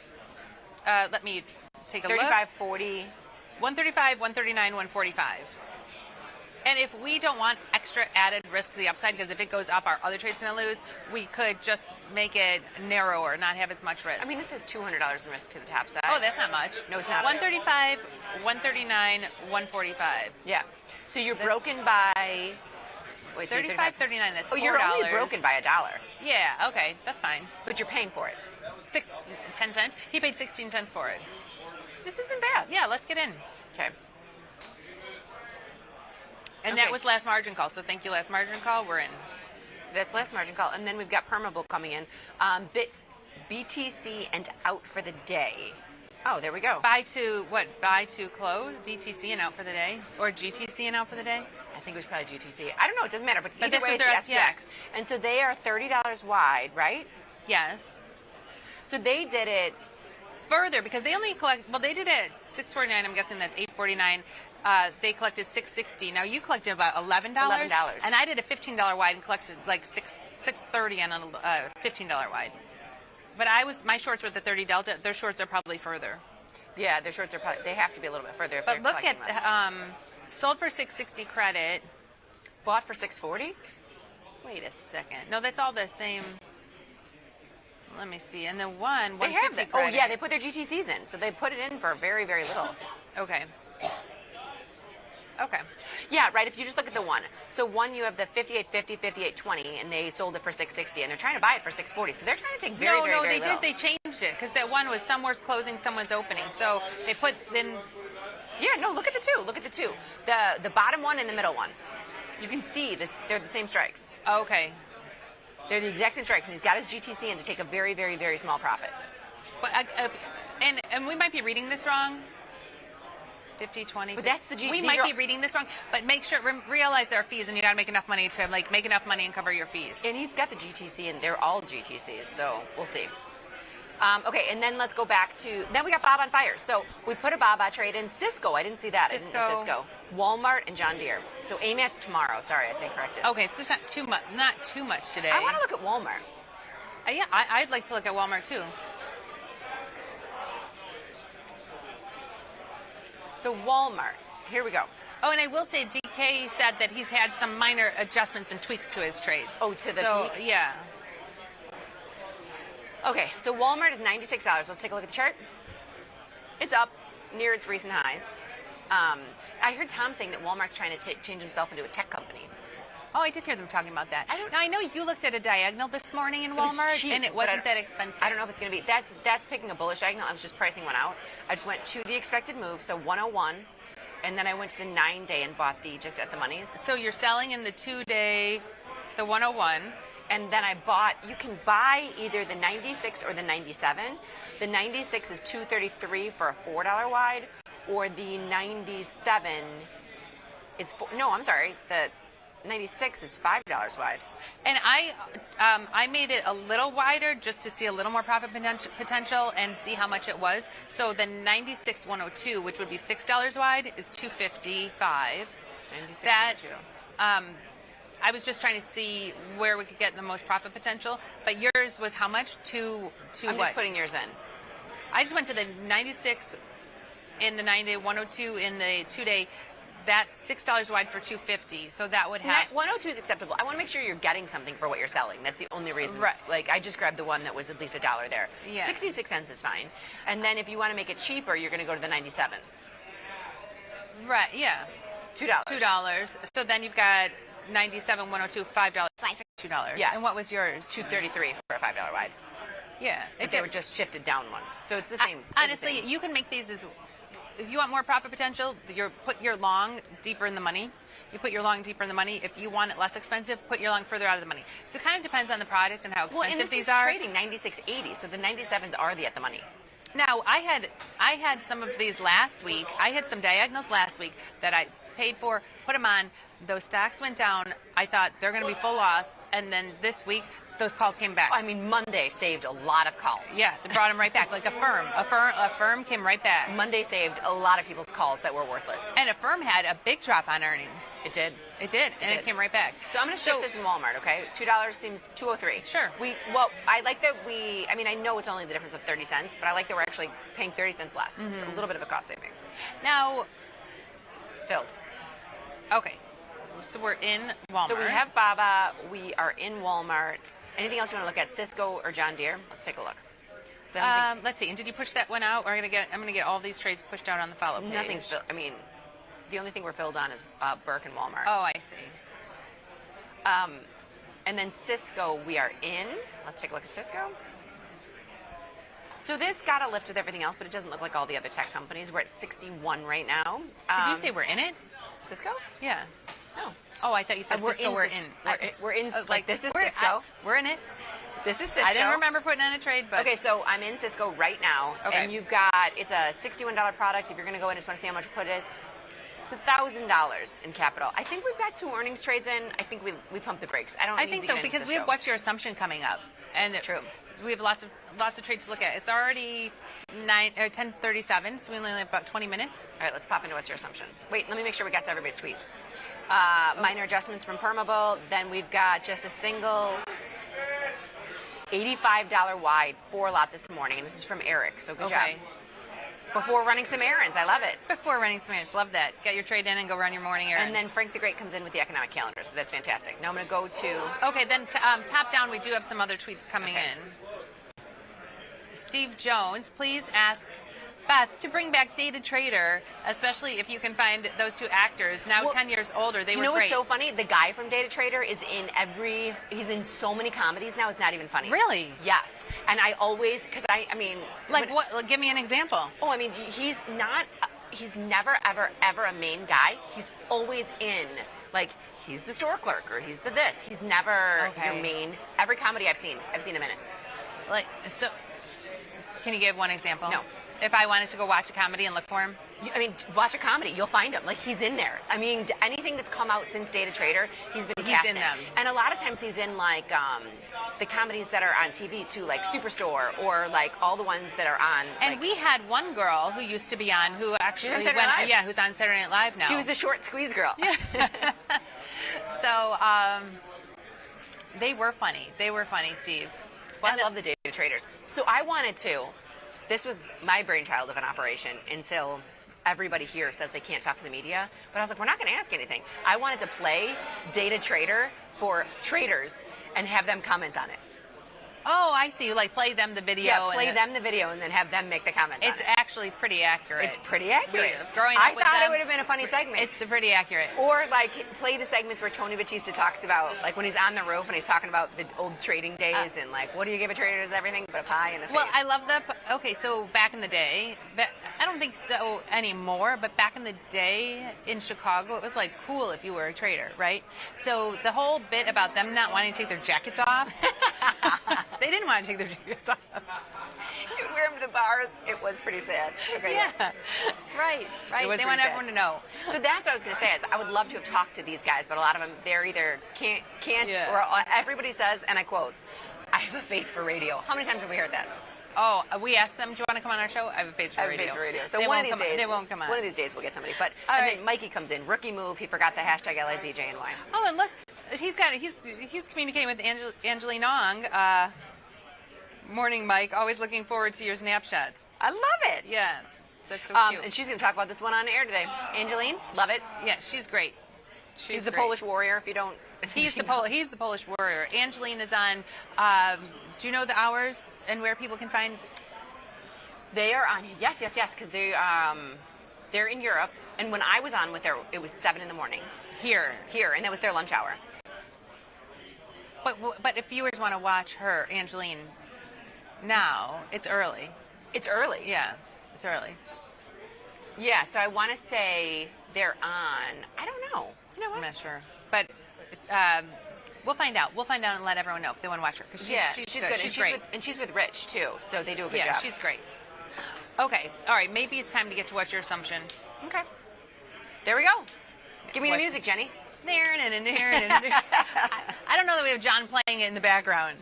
Let me take a 35, look. 40. 135, 139, 145. And if we don't want extra added risk to the upside, because if it goes up, our other trade's going to lose, we could just make it narrower, not have as much risk. I mean, this is $200 in risk to the top side. Oh, that's not much. No, it's not. 135, 139, 145. Yeah. So you're broken by... Wait, 35, 39, that's $4. Oh, you're only broken by $1. Yeah, okay, that's fine. But you're paying for it. 10 cents? He paid 16 cents for it. This isn't bad. Yeah, let's get in. Okay. And that was last margin call, so thank you, last margin call. We're in. So that's last margin call. And then we've got Permable coming in. BTC and out for the day. Oh, there we go. Buy to close? BTC and out for the day? Or GTC and out for the day? I think it was probably GTC. I don't know. It doesn't matter. But either this way, is their it's the SPX. And so they are $30 wide, right? Yes. So they did it further because they only collect. Well, they did it at $6.49. I'm guessing that's $8.49. They collected $6.60. Now you collected about $11. And I did a $15 wide and collected like $6.30 on a $15 wide. But my shorts were at the 30 delta. Their shorts are probably further. Yeah, their shorts are probably. They have to be a little bit further. If but they're look at sold for $6.60 credit, bought for $6.40. Wait a second. No, that's all the same. Let me see. And the one, they have credit. Oh yeah, they put their GTCs in, so they put it in for very, very little. Okay. Okay. Yeah, right. If you just look at the one. So one, you have the 58.50, 58.20, and they sold it for $6.60, and they're trying to buy it for $6.40. So they're trying to take very little. They changed it because that one was some was closing, some was opening. So they put then. Yeah, no. Look at the two. Look at the two. The bottom one and the middle one. You can see that they're the same strikes. Okay. They're the exact same strikes, and he's got his GTC in to take a very, very, very small profit. But and we might be reading this wrong. 50, 20. But that's the G. We might be reading this wrong, but make sure realize there are fees, and you got to make enough money to make enough money and cover your fees. And he's got the GTC, and they're all GTCs, so we'll see. Okay, and then let's go back to then we got Bob on fire. So we put a Bob trade in Cisco. I didn't see that. Cisco, Walmart, and John Deere. So AMAT's tomorrow. Sorry, I stand corrected. Okay, so it's not too much today. I want to look at Walmart. Yeah, I'd like to look at Walmart too. So Walmart, here we go. Oh, and I will say DK said that he's had some minor adjustments and tweaks to his trades. Oh, to the peak? Yeah. Okay, so Walmart is $96. Let's take a look at the chart. It's up near its recent highs. I heard Tom saying that Walmart's trying to change himself into a tech company. Oh, I did hear them talking about that. Now, I know you looked at a diagonal this morning in Walmart, cheap, and it wasn't that expensive. I don't know if it's going to be. That's picking a bullish diagonal. I was just pricing one out. I just went to the expected move, so 101, and then I went to the 9-day and bought the just at the monies. So you're selling in the 2-day, the 101. And then I bought, you can buy either the 96 or the 97. The 96 is $233 for a $4 wide, or the 97 is, the 96 is $5 wide. And I made it a little wider just to see a little more profit potential and see how much it was. So the 96 102, which would be $6 wide, is $255. 96 that I was just trying to see where we could get the most profit potential. But yours was how much? I'm just putting yours in. I just went to the 96 in the 9-day, 102 in the 2-day. That's $6 wide for $250. So that would have 102 is acceptable. I want to make sure you're getting something for what you're selling. That's the only reason. Right. Like I just grabbed the one that was at least $1 there. Yeah. 66 cents is fine. And then if you want to make it cheaper, you're going to go to the 97. Right. Yeah. $2. So then you've got 97, 102, $5 for $2. Yes. And what was yours? $2.33 for a $5 wide. Yeah. But they were just shifted down one. So it's the same. Honestly, you can make these as, if you want more profit potential, put your long deeper in the money. You put your long deeper in the money. If you want it less expensive, put your long further out of the money. So it kind of depends on the product and how expensive well, and these is are. Trading 96.80, so the 97s are the at the money. Now, I had some of these last week. I had some diagonals last week that I paid for, put them on. Those stocks went down. I thought they're going to be full loss. And then this week, those calls came back. I mean, Monday saved a lot of calls. Yeah, they brought them right back. Like a firm came right back. Monday saved a lot of people's calls that were worthless. And a firm had a big drop on earnings. It did. It came right back. So I'm going to shift this in Walmart, okay? $2 seems $2.03. Sure. I like that I mean, I know it's only the difference of 30 cents, but I like that we're actually paying 30 cents less. It's a little bit of a cost savings. Now, filled. Okay. So we're in Walmart. So we have Baba. We are in Walmart. Anything else you want to look at? Cisco or John Deere? Let's take a look. Let's see. And did you push that one out? I'm going to get all these trades pushed out on the follow page. Nothing's filled. I mean, the only thing we're filled on is Burke and Walmart. Oh, I see. And then Cisco, we are in. Let's take a look at Cisco. So this got a lift with everything else, but it doesn't look like all the other tech companies. We're at 61 right now. Did you say we're in it? Cisco? Yeah. No. Oh, I thought you said Cisco. We're in. We're in. I was like this is Cisco. We're in it. This is Cisco. I didn't remember putting on a trade, but okay. So I'm in Cisco right now, and you've got it's a $61 product. If you're going to go in, just want to see how much you put it is. It's $1,000 in capital. I think we've got 2 earnings trades in. I think we pump the brakes. I think so because we have what's your assumption coming up, and true. We have lots of trades to look at. It's already 10:37, so we only have about 20 minutes. All right, let's pop into what's your assumption. Wait, let me make sure we got to everybody's tweets. Minor adjustments from Permable. Then we've got just a single $85 wide 4 lot this morning, and this is from Eric. So good job. Before running some errands, I love it. Before running some errands, love that. Get your trade in and go run your morning errands. And then Frank the Great comes in with the economic calendar, so that's fantastic. Now I'm going to go to. Okay, then top down, we do have some other tweets coming in. Steve Jones, please ask Beth to bring back Data Trader, especially if you can find those 2 actors now 10 years older. They were great. You know what's so funny? The guy from Data Trader is he's in so many comedies now. It's not even funny. Really? Yes. And I always, because I mean, like what? Give me an example. Oh, I mean, he's never ever a main guy. He's always in like. He's the store clerk or he's the this. He's never your main. Every comedy I've seen him in it. Like so. Can you give one example? No. If I wanted to go watch a comedy and look for him? I mean, watch a comedy. You'll find him. Like, he's in there. I mean, anything that's come out since Data Trader, he's been cast in them. And a lot of times he's in, like, the comedies that are on TV, too, like Superstore or, like, all the ones that are on. And we had one girl who used to be on who actually went, who's on Saturday Night Live now. She was the short squeeze girl. Yeah. So, they were funny. They were funny, Steve. Well, I love the Data Traders. So I wanted to. This was my brainchild of an operation until everybody here says they can't talk to the media. But I was like, we're not going to ask anything. I wanted to play Data Trader for traders and have them comment on it. Oh, I see. You like play them the video. Yeah, play them the video and then have them make the comments on it. It's actually pretty accurate. It's pretty accurate. Growing up with thought them, it would have been a funny segment. It's pretty accurate. Or like play the segments where Tony Batista talks about like when he's on the roof and he's talking about the old trading days and like what do you give a trader is everything but a pie in the face. Well, I love that. Okay, so back in the day, but I don't think so anymore, but back in the day in Chicago, it was like cool if you were a trader, right? So the whole bit about them not wanting to take their jackets off, they didn't want to take their jackets off. You wear them to the bars, it was pretty sad. Okay, yeah, right. They want everyone to know. So that's what I was going to say. I would love to have talked to these guys, but a lot of them, they're either can't or everybody says, and I quote, I have a face for radio. How many times have we heard that? Oh, we asked them, do you want to come on our show? I have a face for radio. So one of these days, they won't come on. One of these days we'll get somebody. But then Mikey comes in, rookie move. He forgot the hashtag LIZJNY. Oh, and look, he's communicating with Angeline Ong. Morning, Mike. Always looking forward to your snapshots. I love it. Yeah, that's so cute. And she's going to talk about this one on air today. Angeline, love it. Yeah, she's great. He's the great. Polish warrior, if you don't. He's the Polish warrior. Angeline is on. Do you know the hours and where people can find? They are on. Yes, because they're in Europe. And when I was on with her, it was 7 in the morning. Here, and that was their lunch hour. But if viewers want to watch her, Angeline, now it's early. It's early. Yeah, it's early. Yeah, so I want to say they're on. I don't know. You know what? I'm not sure, but we'll find out. We'll find out and let everyone know if they want to watch her. Cause she's good. She's great. And she's with Rich too, so they do a good job. Yeah, she's great. Okay, all right. Maybe it's time to get to what's your assumption. Okay. There we go. Give me the music, Jenny. I don't know that we have John playing it in the background.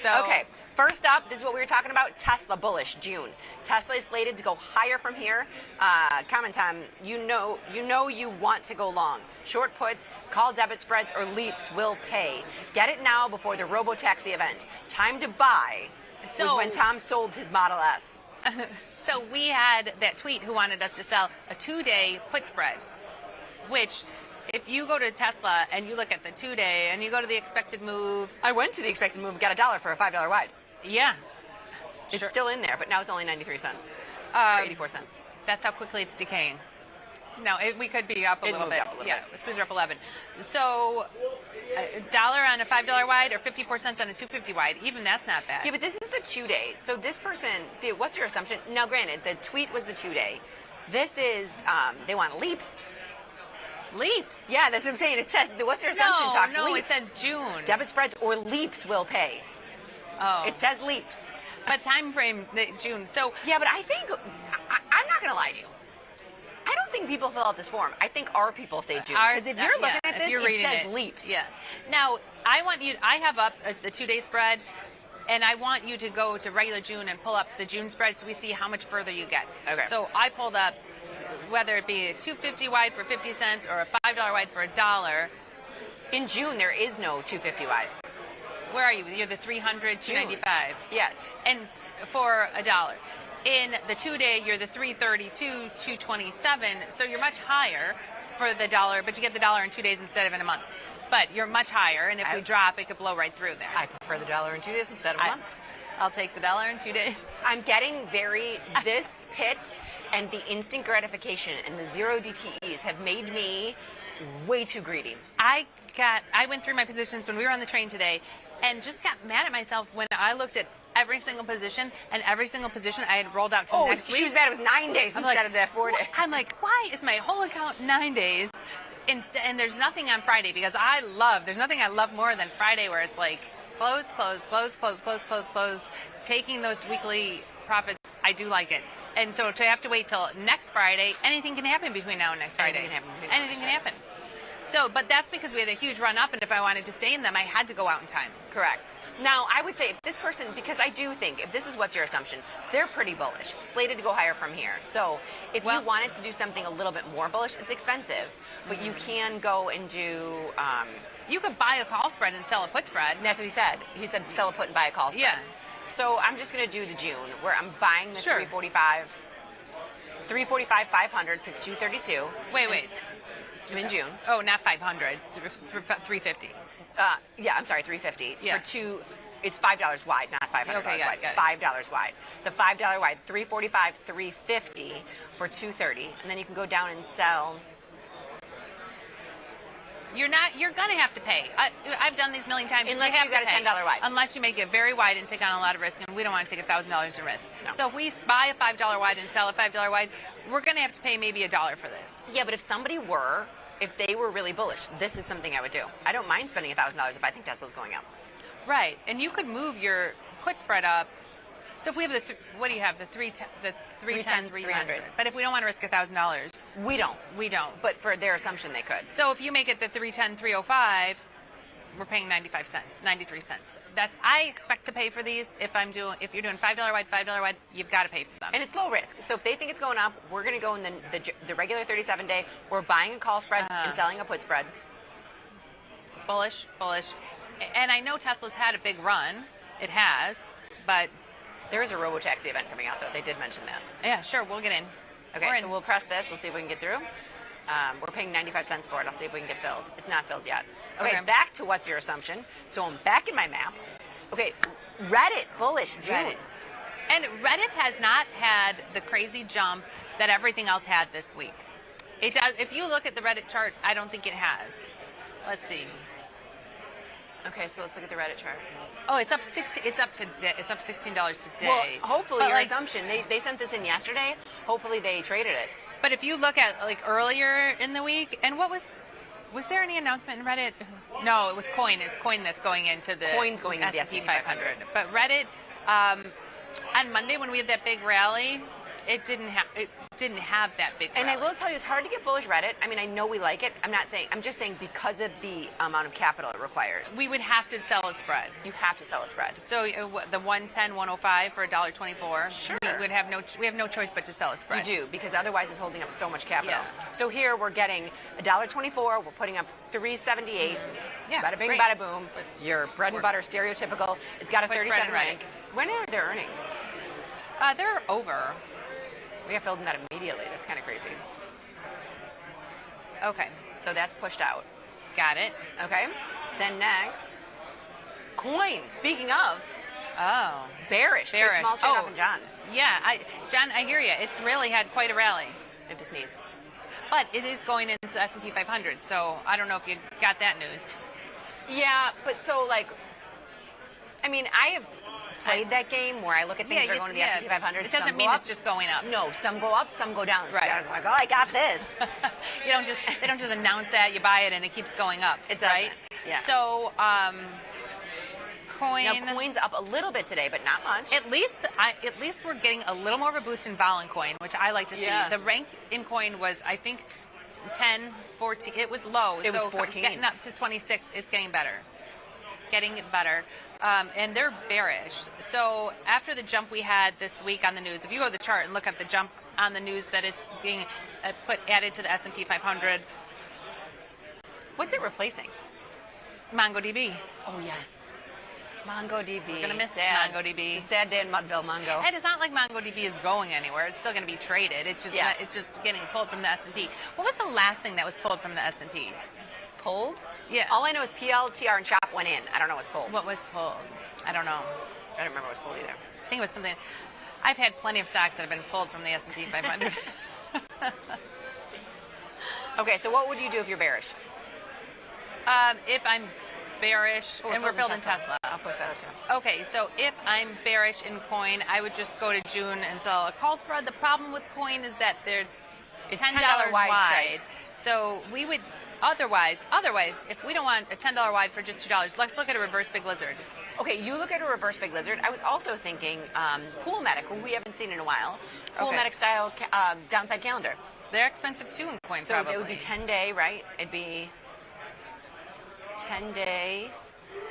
So okay. First up, this is what we were talking about. Tesla bullish June. Tesla is slated to go higher from here. Comment time. You know you want to go long. Short puts, call debit spreads, or leaps will pay. Just get it now before the robo-taxi event. Time to buy was when Tom sold his Model S. So we had that tweet who wanted us to sell a 2-day put spread, which if you go to Tesla and you look at the 2-day and you go to the expected move. I went to the expected move, got $1 for a $5 wide. Yeah. It's still in there, but now it's only 93 cents. Or 84 cents. That's how quickly it's decaying. No, we could be up a little bit. Yeah, suppose we're up 11. So $1 on a $5 wide or 54 cents on a 250 wide, even that's not bad. Yeah, but this is the 2-day. So this person, what's your assumption? Now, granted, the tweet was the 2-day. This is, they want leaps. Leaps? Yeah, that's what I'm saying. It says, what's your assumption? Talks no, leaps. it says June. Debit spreads or leaps will pay. Oh. It says leaps. But time frame, June. So yeah, but I think, I'm not going to lie to you. I don't think people fill out this form. I think our people say June. Because if you're looking at this, it says leaps. Yeah. Now, I have up the 2-day spread, and I want you to go to regular June and pull up the June spread so we see how much further you get. Okay. So I pulled up, whether it be a 250 wide for 50 cents or a $5 wide for $1. In June, there is no 250 wide. Where are you? You're the 300, 295. Yes. And for $1. In the 2-day, you're the 332, 227. So you're much higher for the $1, but you get the $1 in 2 days instead of in a month. But you're much higher, and if we drop, it could blow right through there. I prefer the $1 in 2 days instead of a month. I'll take the $1 in 2 days. I'm getting this pit and the instant gratification and the zero DTEs have made me way too greedy. I went through my positions when we were on the train today and just got mad at myself when I looked at every single position and every single position I had rolled out to next week. She was mad it was 9 days instead of the 4 days. I'm like, why is my whole account 9 days? And there's nothing on Friday because there's nothing I love more than Friday where it's like close, taking those weekly profits. I do like it. And so to have to wait till next Friday, anything can happen between now and next Friday. Anything can happen. So, but that's because we had a huge run up, and if I wanted to stay in them, I had to go out in time. Correct. Now, I would say if this person, because I do think, if this is what's your assumption, they're pretty bullish, slated to go higher from here. So if you wanted to do something a little bit more bullish, it's expensive, but you can go and do... you could buy a call spread and sell a put spread. And that's what he said. He said sell a put and buy a call spread. Yeah. So I'm just going to do the June, where I'm buying the 345, 500 for 232. Wait. I'm in June. Oh, not 500, 350. Yeah, I'm sorry, 350. Yeah. For it's $5 wide, not $500 wide. $5 wide. The $5 wide, 345, 350 for 230, and then you can go down and sell. You're gonna have to pay. I've done these a million times. Unless you got a $10 wide. Unless you make it very wide and take on a lot of risk, and we don't want to take $1,000 in risk. No. So if we buy a $5 wide and sell a $5 wide, we're gonna have to pay maybe $1 for this. Yeah, but if they were really bullish, this is something I would do. I don't mind spending $1,000 if I think Tesla's going up. Right, and you could move your put spread up. So if we have what do you have? The 310, 300. But if we don't want to risk $1,000, we don't. But for their assumption, they could. So if you make it the 310, 305, we're paying 95 cents, 93 cents. I expect to pay for these. If you're doing $5 wide, you've got to pay for them. And it's low risk. So if they think it's going up, we're going to go in the regular 37-day. We're buying a call spread and selling a put spread. Bullish. And I know Tesla's had a big run. It has. but there is a robo-taxi event coming out, though. They did mention that. Yeah, sure, we'll get in. Okay, so we'll press this. We'll see if we can get through. We're paying 95 cents for it. I'll see if we can get filled. It's not filled yet. Okay, back to what's your assumption. So I'm back in my map. Okay, Reddit, bullish June. Reddit. And Reddit has not had the crazy jump that everything else had this week. It does. If you look at the Reddit chart, I don't think it has. Let's see. Okay, so let's look at the Reddit chart. Oh, it's up 60. It's up today. It's up $16 today. Well, hopefully But your like, assumption. They sent this in yesterday. Hopefully they traded it. But if you look at like earlier in the week, and what was there any announcement in Reddit? No, it was Coin. It's Coin that's going into the Coin's going into the S&P 500. But Reddit on Monday when we had that big rally, it didn't have that big And rally. I will tell you, it's hard to get bullish Reddit. I mean, I know we like it. I'm just saying because of the amount of capital it requires. We would have to sell a spread. You have to sell a spread. So the 110, 105 for $1.24. Sure. We have no choice but to sell a spread. You do, because otherwise it's holding up so much capital. Yeah. So here we're getting $1.24. We're putting up $3.78. Yeah, Bada bing, great. bada boom. Your bread and butter, stereotypical. It's got a What's 37 bread and rank. When are their earnings? They're over. We got filled in that immediately. That's kind of crazy. Okay. So that's pushed out. Got it. Okay. Then next, Coin. Speaking of. Oh. Bearish. Trade small, trade off, and John. Yeah, John, I hear you. It's really had quite a rally. I have to sneeze. But it is going into the S&P 500, so I don't know if you got that news. Yeah, but so like, I mean, I have played that game where I look at things that are going to the S&P 500. It doesn't mean it's just going up. No, some go up, some go down. Right. I was like, oh, I got this. They don't just announce that, you buy it and it keeps going up. It doesn't. Right? Yeah. So Coin. Now, Coin's up a little bit today, but not much. At least we're getting a little more of a boost in vol in Coin, which I like to see. Yeah. The rank in Coin was, I think, 10, 14. It was low. It was so 14. Getting up to 26, it's getting better. Getting better. And they're bearish. So after the jump we had this week on the news, if you go to the chart and look at the jump on the news that is being added to the S&P 500. What's it replacing? MongoDB. Oh, yes. MongoDB. We're going to miss sad. MongoDB. It's a sad day in Mudville, Mongo. And it's not like MongoDB is going anywhere. It's still going to be traded. It's just it's just getting pulled from the S&P. What was the last thing that was pulled from the S&P? Pulled? Yeah. All I know is PLTR and CHOP went in. I don't know what's pulled. What was pulled? I don't know. I don't remember what was pulled either. I think it was something. I've had plenty of stocks that have been pulled from the S&P 500. Okay, so what would you do if you're bearish? If I'm bearish, and we're filled in Tesla. I'll push that too. Okay, so if I'm bearish in Coin, I would just go to June and sell a call spread. The problem with Coin is that they're It's $10 $10 wide. strikes. So we would otherwise, if we don't want a $10 wide for just $2, let's look at a reverse big lizard. Okay, you look at a reverse big lizard. I was also thinking Poolmatic, who we haven't seen in a while. Poolmatic style downside calendar. They're expensive too in Coin, so probably. It would be 10-day, right? It'd be 10-day,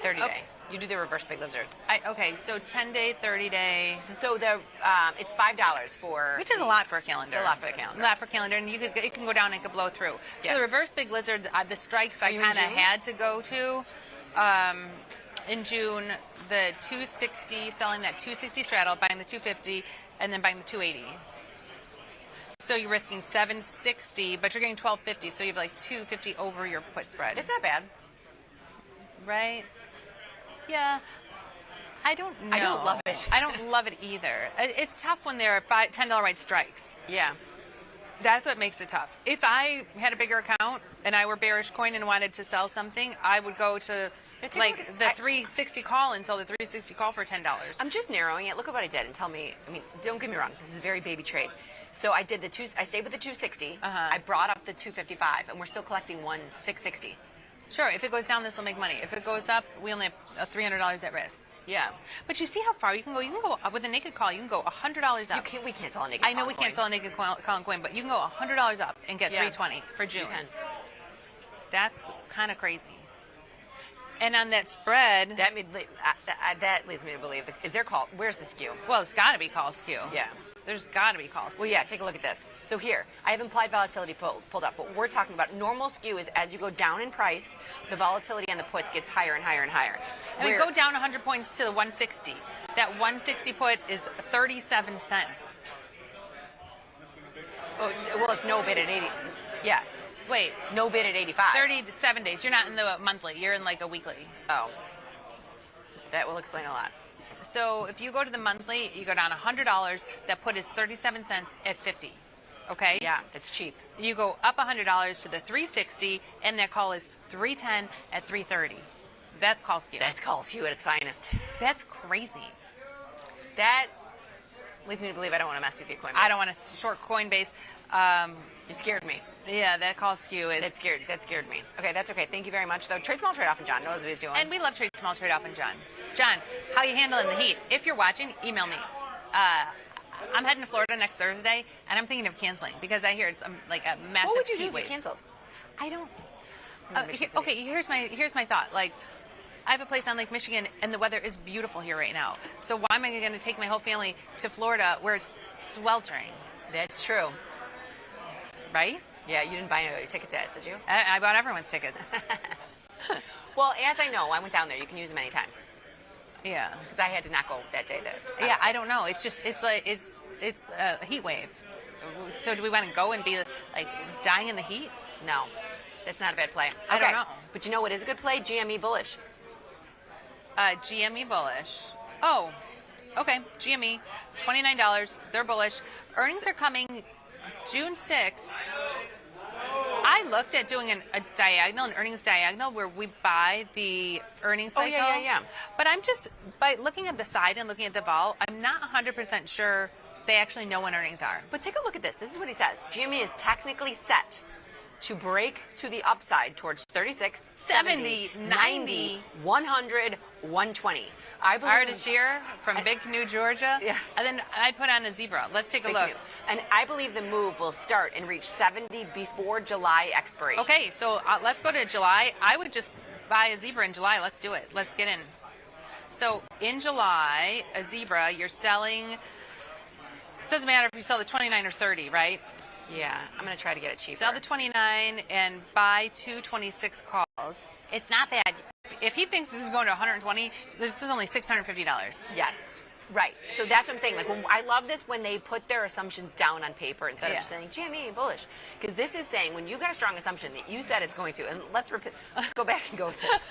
30-day. You do the reverse big lizard. Okay, so 10-day, 30-day. So it's $5 for... Which is a lot for a calendar. It's a lot for the calendar. A lot for a calendar, and it can go down and it can blow through. Yeah. So the reverse big lizard, the strikes I in kind of June? had to go to in June, the 260, selling that 260 straddle, buying the 250, and then buying the 280. So you're risking 760, but you're getting 1250, so you have like 250 over your put spread. It's not bad. Right? Yeah. I don't know. I don't love it. I don't love it either. It's tough when there are $10 wide strikes. Yeah. That's what makes it tough. If I had a bigger account and I were bearish Coin and wanted to sell something, I would go to like the 360 call and sell the 360 call for $10. I'm just narrowing it. Look at what I did and tell me. I mean, don't get me wrong. This is a very baby trade. So I did I stayed with the 260. I brought up the 255, and we're still collecting 660. Sure. If it goes down, this will make money. If it goes up, we only have $300 at risk. Yeah. But you see how far you can go. You can go with a naked call. You can go $100 up. We can't sell a naked call. I know we can't sell a naked call and Coin, but you can go $100 up and get $320 for June. That's kind of crazy. And on that spread, that leads me to believe. Is there call? Where's the skew? Well, it's got to be call skew. Yeah. There's got to be call skew. Well, yeah, take a look at this. So here, I have implied volatility pulled up. What we're talking about, normal skew is as you go down in price, the volatility on the puts gets higher and higher and higher. I mean, go down 100 points to the 160. That 160 put is 37 cents. Oh, well, it's no bid at 80. Yeah. Wait. No bid at 85. 37 days. You're not in the monthly. You're in like a weekly. Oh. That will explain a lot. So if you go to the monthly, you go down $100. That put is 37 cents at 50. Okay? Yeah, it's cheap. You go up $100 to the 360, and that call is 310 at 330. That's call skew. That's call skew at its finest. That's crazy. That leads me to believe I don't want to mess with you, Coinbase. I don't want to short Coinbase. You scared me. Yeah, that call skew is... That scared me. Okay, that's okay. Thank you very much, though. Trade small, trade often. John knows what he's doing. And we love trade small, trade often, John. John, how you handling the heat? If you're watching, email me. I'm heading to Florida next Thursday, and I'm thinking of canceling because I hear it's like a massive What would you heat do if wave. you canceled? I don't... okay, here's my thought. Like, I have a place on Lake Michigan, and the weather is beautiful here right now. So why am I going to take my whole family to Florida where it's sweltering? That's true. Right? Yeah, you didn't buy any tickets yet, did you? I bought everyone's tickets. Well, as I know, I went down there. You can use them anytime. Yeah. Because I had to not go that day there. Yeah, I don't know. It's just, it's a heat wave. So do we want to go and be like dying in the heat? No. That's not a bad play. I don't know. But you know what is a good play? GME bullish. GME bullish. Oh, okay. GME, $29. They're bullish. Earnings are coming June 6th. I looked at doing an earnings diagonal where we buy the earnings cycle. Oh, yeah. But I'm just, by looking at the side and looking at the vol, I'm not 100% sure they actually know when earnings are. But take a look at this. This is what he says. GME is technically set to break to the upside towards 36, 70, 90, 100, 120. I believe Artist here from Big Canoe, Georgia. Yeah. And then I put on a zebra. Let's take a Big look. Canoe. And I believe the move will start and reach 70 before July expiration. Okay, so let's go to July. I would just buy a zebra in July. Let's do it. Let's get in. So in July, a zebra, you're selling, it doesn't matter if you sell the 29 or 30, right? Yeah, I'm going to try to get it cheaper. Sell the 29 and buy 226 calls. It's not bad. If he thinks this is going to 120, this is only $650. Yes. Right. So that's what I'm saying. Like, I love this when they put their assumptions down on paper instead of just saying, GME, bullish. Because this is saying when you got a strong assumption that you said it's going to, and let's go back and go with this.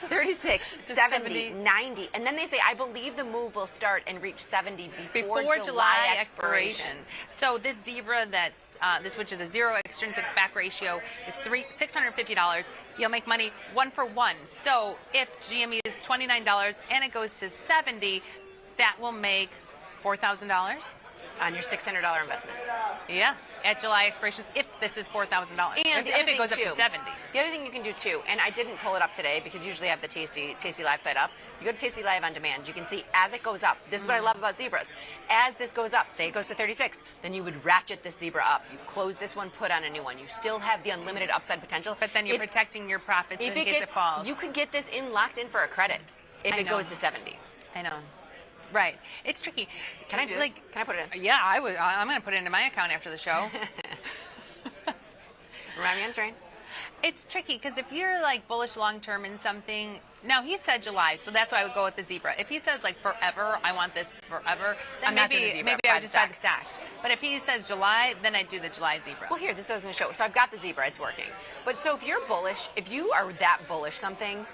36, 70, 90. And then they say, I believe the move will start and reach 70 before July expiration. So this zebra that's, which is a zero extrinsic back ratio, is $650. You'll make money 1 for 1. So if GME is $29 and it goes to 70, that will make $4,000 on your $600 investment. Yeah, at July expiration, if this is $4,000. And if it goes up to 70. The other thing you can do too, and I didn't pull it up today because usually I have the Tasty Live site up. You go to Tasty Live on demand, you can see as it goes up. This is what I love about zebras. As this goes up, say it goes to 36, then you would ratchet this zebra up. You close this one, put on a new one. You still have the unlimited upside potential. But then you're protecting your profits in case it falls. You could get this locked in for a credit if it goes to 70. I know. Right. It's tricky. Can I do this? Can I put it in? Yeah, I would. I'm going to put it into my account after the show. Remind me on strain. It's tricky because if you're like bullish long term in something, now he said July, so that's why I would go with the zebra. If he says like forever, I want this forever, then maybe I would just buy the stack. But if he says July, then I'd do the July zebra. Well, here, this was going to show. So I've got the zebra. It's working. But so if you're bullish, if you are that bullish something,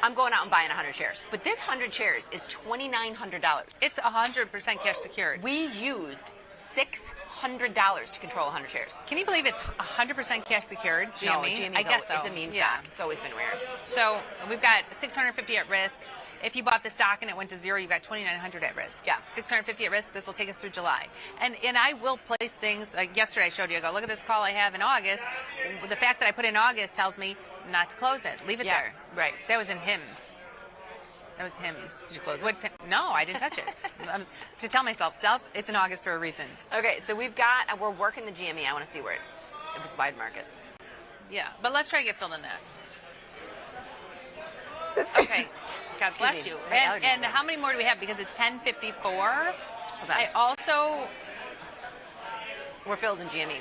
I'm going out and buying 100 shares. But this 100 shares is $2,900. It's 100% cash secured. We used $600 to control 100 shares. Can you believe it's 100% cash secured? GME? No, GME. I guess so. It's a meme stock. It's always been rare. So we've got 650 at risk. If you bought the stock and it went to zero, you got 2,900 at risk. Yeah. 650 at risk. This will take us through July. And I will place things, like yesterday I showed you, I go, look at this call I have in August. The fact that I put in August tells me not to close it. Leave it there. Right. That was in hymns. That was hymns. Did you close it? No, I didn't touch it. To tell myself, it's in August for a reason. Okay, so we're working the GME. I want to see where if it's wide markets. Yeah, but let's try to get filled in that. Okay. God bless you. And how many more do we have? Because it's 10:54. I also... We're filled in GME.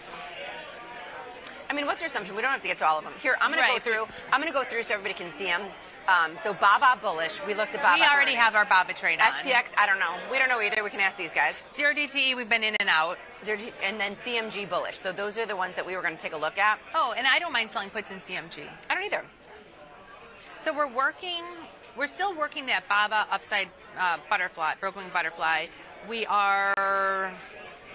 I mean, what's your assumption? We don't have to get to all of them. Here, I'm going to go through. I'm going to go through so everybody can see them. So Baba bullish. We looked at Baba. We already have our Baba trade on. SPX, I don't know. We don't know either. We can ask these guys. 0DTE, we've been in and out. And then CMG bullish. So those are the ones that we were going to take a look at. Oh, and I don't mind selling puts in CMG. I don't either. So we're still working that Baba upside butterfly, broken butterfly. We are...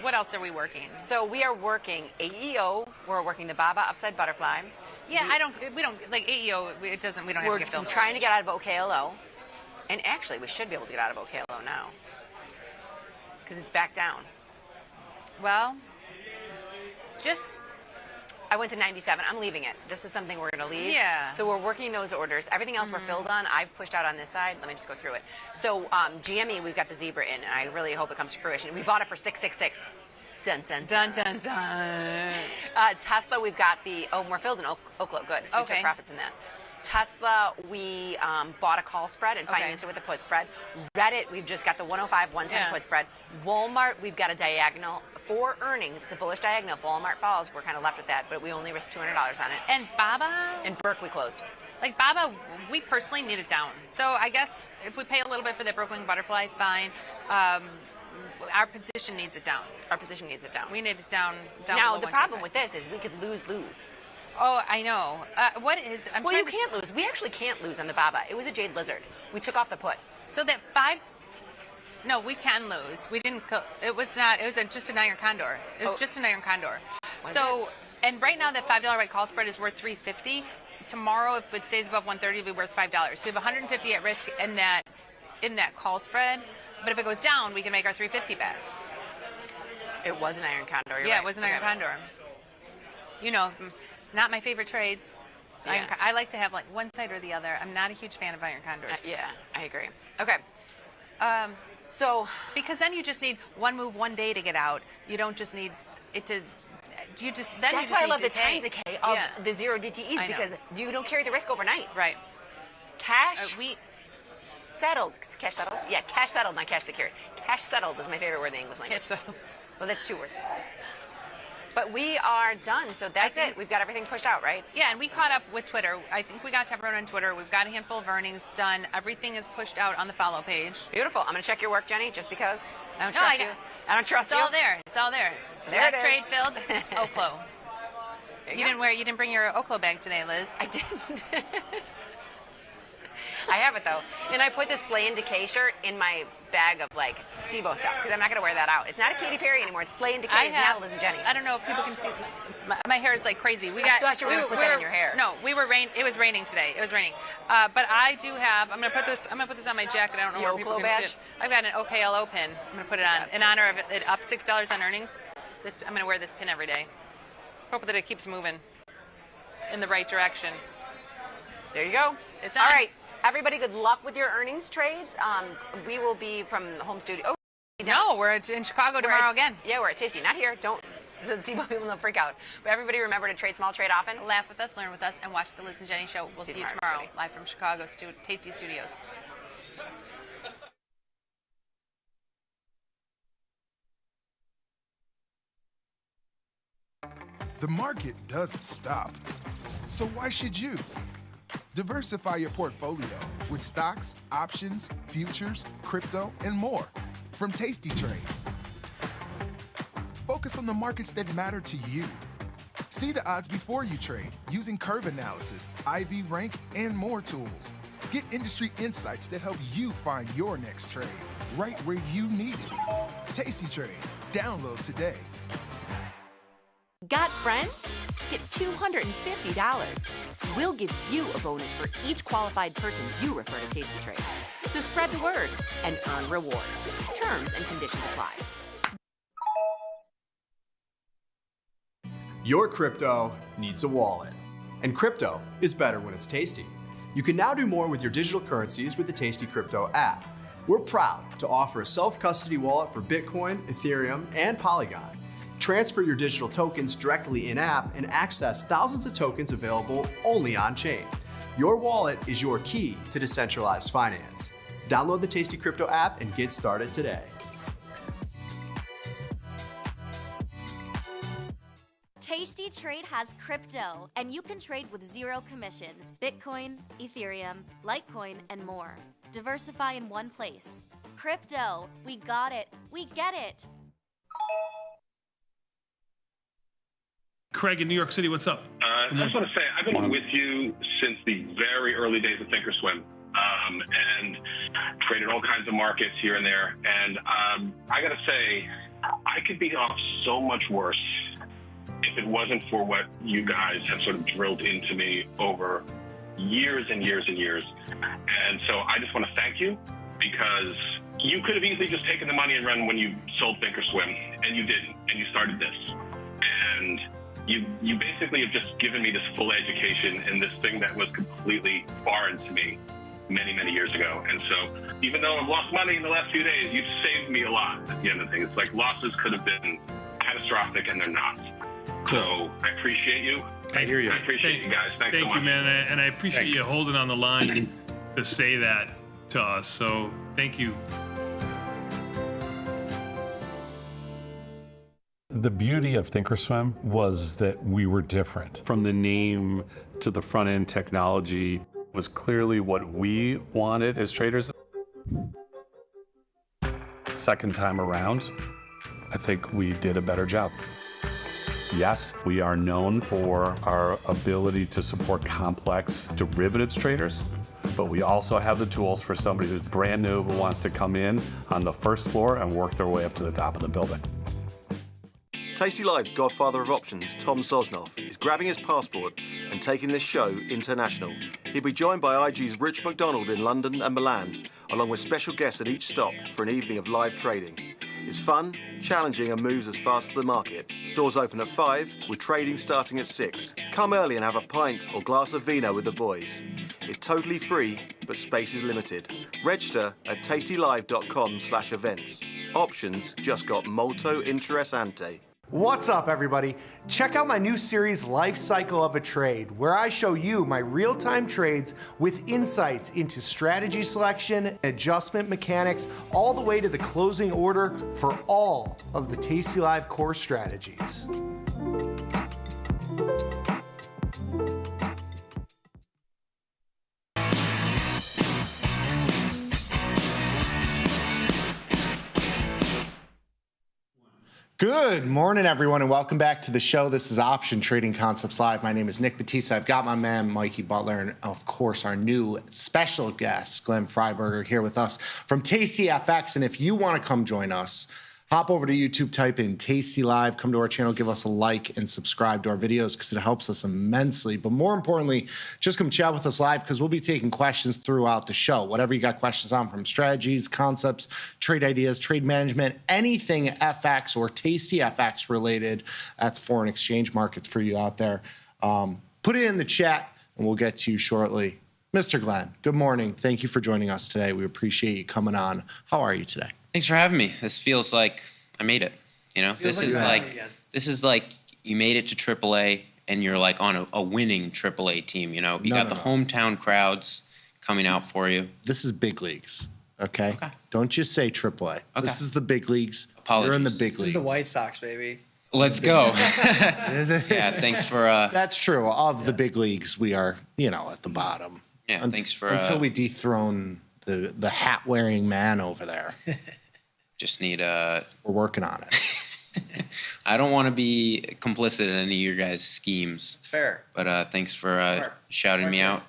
What else are we working? So we are working AEO. We're working the Baba upside butterfly. Yeah, we don't like AEO. We don't have to get filled. We're trying to get out of OKLO, and actually we should be able to get out of OKLO now because it's back down. Well, I went to 97. I'm leaving it. This is something we're going to leave. Yeah. So we're working those orders. Everything else we're filled on. I've pushed out on this side. Let me just go through it. So GME, we've got the zebra in, and I really hope it comes to fruition. We bought it for 666. Dun, dun, dun. Dun, dun, dun. Tesla, we've got we're filled in Oklo. Good. So we took profits in that. Tesla, we bought a call spread and financed it with a put spread. Reddit, we've just got the 105, 110 put spread. Walmart, we've got a diagonal. For earnings, it's a bullish diagonal. If Walmart falls, we're kind of left with that, but we only risked $200 on it. And Baba? And Burke, we closed. Like Baba, we personally need it down. So I guess if we pay a little bit for that broken butterfly, fine. Our position needs it down. Our position needs it down. We need it down Now, the problem with this is we could lose. Oh, I know. You can't lose. We actually can't lose on the Baba. It was a Jade Lizard. We took off the put. So that No, we can lose. We didn't. It was not. It was just an iron condor. It was just an iron condor. And right now that $5 right call spread is worth $350. Tomorrow, if it stays above 130, it'll be worth $5. So we have 150 at risk in that call spread. But if it goes down, we can make our $350 back. It was an iron condor. It was an iron condor. You know, not my favorite trades. Yeah. I like to have like one side or the other. I'm not a huge fan of iron condors. Yeah, I agree. Okay. Because then you just need one move one day to get out. You don't just need it to. That's why I love the time decay of the 0DTEs because you don't carry the risk overnight. Right. Cash settled. Cash settled? Yeah, cash settled, not cash secured. Cash settled is my favorite word in the English language. Cash settled. Well, that's 2 words. But we are done, so that's it. We've got everything pushed out, right? Yeah, and we caught up with Twitter. I think we got to everyone on Twitter. We've got a handful of earnings done. Everything is pushed out on the follow page. Beautiful. I'm going to check your work, Jenny, just because. I don't trust you. I don't trust you. It's all there. There Last it is. trade filled. Oklo. You didn't bring your Oklo bag today, Liz. I didn't. I have it though, and I put this Slay and Decay shirt in my bag of like SIBO stuff because I'm not gonna wear that out. It's not a Katy Perry anymore. It's Slay and Decay. Now Liz and Jenny. I don't know if people can see. My hair is like crazy. I thought you were gonna put that in your hair. No, it was raining today. It was raining. But I do have. I'm gonna put this on my jacket. I don't know where people can see it. I've got an OKLO pin. I'm gonna put it on in honor of it up $6 on earnings. I'm gonna wear this pin every day. Hope that it keeps moving in the right direction. There you go. It's on. All right. Everybody, good luck with your earnings trades. We will be from the home studio. No, we're in Chicago tomorrow again. Yeah, we're at Tasty. Not here. So the SIBO people don't freak out. But everybody remember to trade small, trade often. Laugh with us, learn with us, and watch the Liz and Jenny show. We'll see you tomorrow, live from Chicago Tasty Studios. The market doesn't stop. So why should you? Diversify your portfolio with stocks, options, futures, crypto, and more from Tasty Trade. Focus on the markets that matter to you. See the odds before you trade using curve analysis, IV rank, and more tools. Get industry insights that help you find your next trade right where you need it. Tasty Trade. Download today. Got friends? Get $250. We'll give you a bonus for each qualified person you refer to Tasty Trade. So spread the word and earn rewards. Terms and conditions apply. Your crypto needs a wallet. And crypto is better when it's tasty. You can now do more with your digital currencies with the Tasty Crypto app. We're proud to offer a self-custody wallet for Bitcoin, Ethereum, and Polygon. Transfer your digital tokens directly in-app and access thousands of tokens available only on-chain. Your wallet is your key to decentralized finance. Download the Tasty Crypto app and get started today. Tasty Trade has crypto, and you can trade with 0 commissions. Bitcoin, Ethereum, Litecoin, and more. Diversify in one place. Crypto, we got it. We get it. Craig in New York City, what's up? I just want to say, I've been with you since the very early days of Thinkorswim, and traded all kinds of markets here and there. And I got to say, I could be off so much worse if it wasn't for what you guys have sort of drilled into me over years and years and years. And so I just want to thank you, because you could have easily just taken the money and run when you sold Thinkorswim, and you didn't, and you started this. And you basically have just given me this full education in this thing that was completely foreign to me many, many years ago. And so even though I've lost money in the last few days, you've saved me a lot at the end of things. Like, losses could have been catastrophic, and they're not. So I appreciate you. I hear you. I appreciate you guys. Thanks so much. Thank you, man. And I appreciate you holding on the line to say that to us. So thank you. The beauty of Thinkorswim was that we were different. From the name to the front end technology was clearly what we wanted as traders. Second time around, I think we did a better job. Yes, we are known for our ability to support complex derivatives traders, but we also have the tools for somebody who's brand new who wants to come in on the first floor and work their way up to the top of the building. Tasty Live's godfather of options, Tom Sosnoff, is grabbing his passport and taking this show international. He'll be joined by IG's Rich McDonald in London and Milan, along with special guests at each stop for an evening of live trading. It's fun, challenging, and moves as fast as the market. Doors open at 5, with trading starting at 6. Come early and have a pint or glass of vino with the boys. It's totally free, but space is limited. Register at tastylive.com/events. Options just got molto interessante. What's up, everybody? Check out my new series, Life Cycle of a Trade, where I show you my real-time trades with insights into strategy selection, adjustment mechanics, all the way to the closing order for all of the Tasty Live core strategies. Good morning, everyone, and welcome back to the show. This is Option Trading Concepts Live. My name is Nick Batista. I've got my man, Mikey Butler, and of course, our new special guest, Glenn Freiberger, here with us from Tasty FX. And if you want to come join us, hop over to YouTube, type in Tasty Live, come to our channel, give us a like, and subscribe to our videos because it helps us immensely. But more importantly, just come chat with us live because we'll be taking questions throughout the show. Whatever you got questions on, from strategies, concepts, trade ideas, trade management, anything FX or Tasty FX related, that's foreign exchange markets for you out there. Put it in the chat and we'll get to you shortly. Mr. Glenn, good morning. Thank you for joining us today. We appreciate you coming on. How are you today? Thanks for having me. This feels like I made it. You know, this is like you made it to AAA and you're like on a winning AAA team. You know, you got the hometown crowds coming out for you. This is big leagues. Okay. Don't just say AAA. Okay. This is the big leagues. Apologies. You're in the big leagues. This is the White Sox, baby. Let's go. Yeah, thanks for. That's true. Of the big leagues, we are, at the bottom. Yeah, thanks for. Until we dethrone the hat-wearing man over there. Just need We're working on it. I don't want to be complicit in any of your guys' schemes. It's fair. But thanks for shouting me out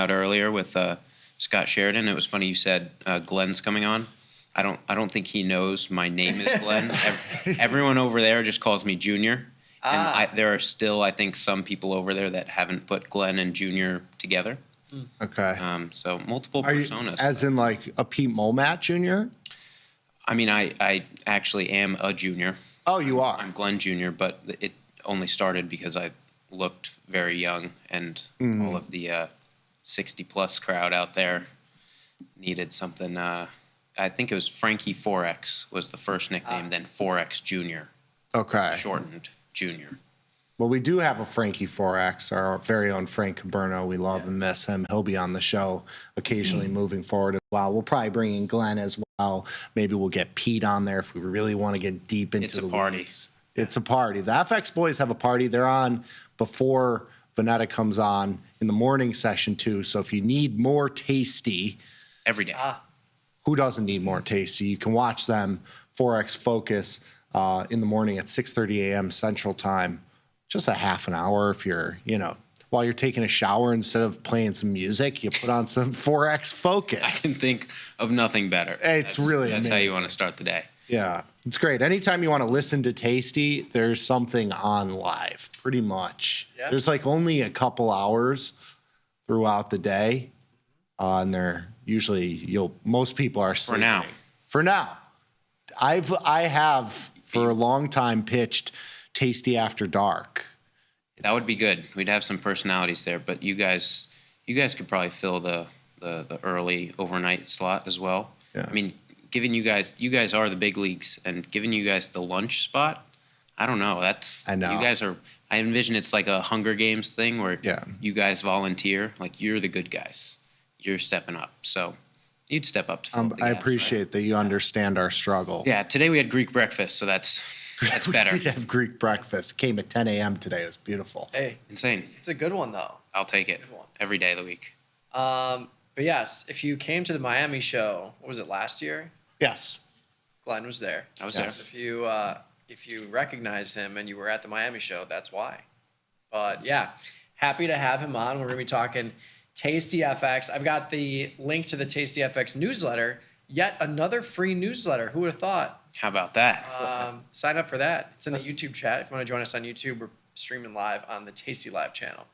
earlier with Scott Sheridan. It was funny you said Glenn's coming on. I don't think he knows my name is Glenn. Everyone over there just calls me Junior. And there are still, I think, some people over there that haven't put Glenn and Junior together. Okay. So multiple personas. As in like a Pete Momat Jr.? I mean, I actually am a junior. Oh, you are? I'm Glenn Jr., but it only started because I looked very young and all of the 60-plus crowd out there needed something. I think it was Frankie 4X was the first nickname, then 4X Junior. Okay. Shortened Junior. Well, we do have a Frankie 4X, our very own Frank Caberno. We love and miss him. He'll be on the show occasionally moving forward as well. We'll probably bring in Glenn as well. Maybe we'll get Pete on there if we really want to get deep into the party. It's a party. The FX boys have a party. They're on before Vanetta comes on in the morning session too. So if you need more Tasty every day, who doesn't need more Tasty? You can watch them Forex Focus in the morning at 6:30 a.m. Central Time. Just a half an hour if you're, while you're taking a shower, instead of playing some music, you put on some Forex Focus. I can think of nothing better. It's really That's amazing. how you want to start the day. Yeah, it's great. Anytime you want to listen to Tasty, there's something on live, pretty much. Yeah. There's like only a couple hours throughout the day, and they're usually most people are sleeping. now. For now, I have for a long time pitched Tasty After Dark. That would be good. We'd have some personalities there, but you guys could probably fill the early overnight slot as well. Yeah. I mean, given you guys are the big leagues, and giving you guys the lunch spot, I don't know. I know. You guys are. I envision it's like a Hunger Games thing where you guys volunteer. Like, you're the good guys. You're stepping up. So you'd step up to fill the I gaps, appreciate that you understand our struggle. Yeah. Today we had Greek breakfast, so that's better. We did have Greek breakfast. Came at 10 a.m. today. It was beautiful. Hey, insane. It's a good one though. I'll take it every day of the week. But yes, if you came to the Miami show, what was it, last year? Yes. Glenn was there. I was there. If you recognize him and you were at the Miami show, that's why. But yeah, happy to have him on. We're going to be talking Tasty FX. I've got the link to the Tasty FX newsletter, yet another free newsletter. Who would have thought? How about that? Sign up for that. It's in the YouTube chat. If you want to join us on YouTube, we're streaming live on the Tasty Live channel.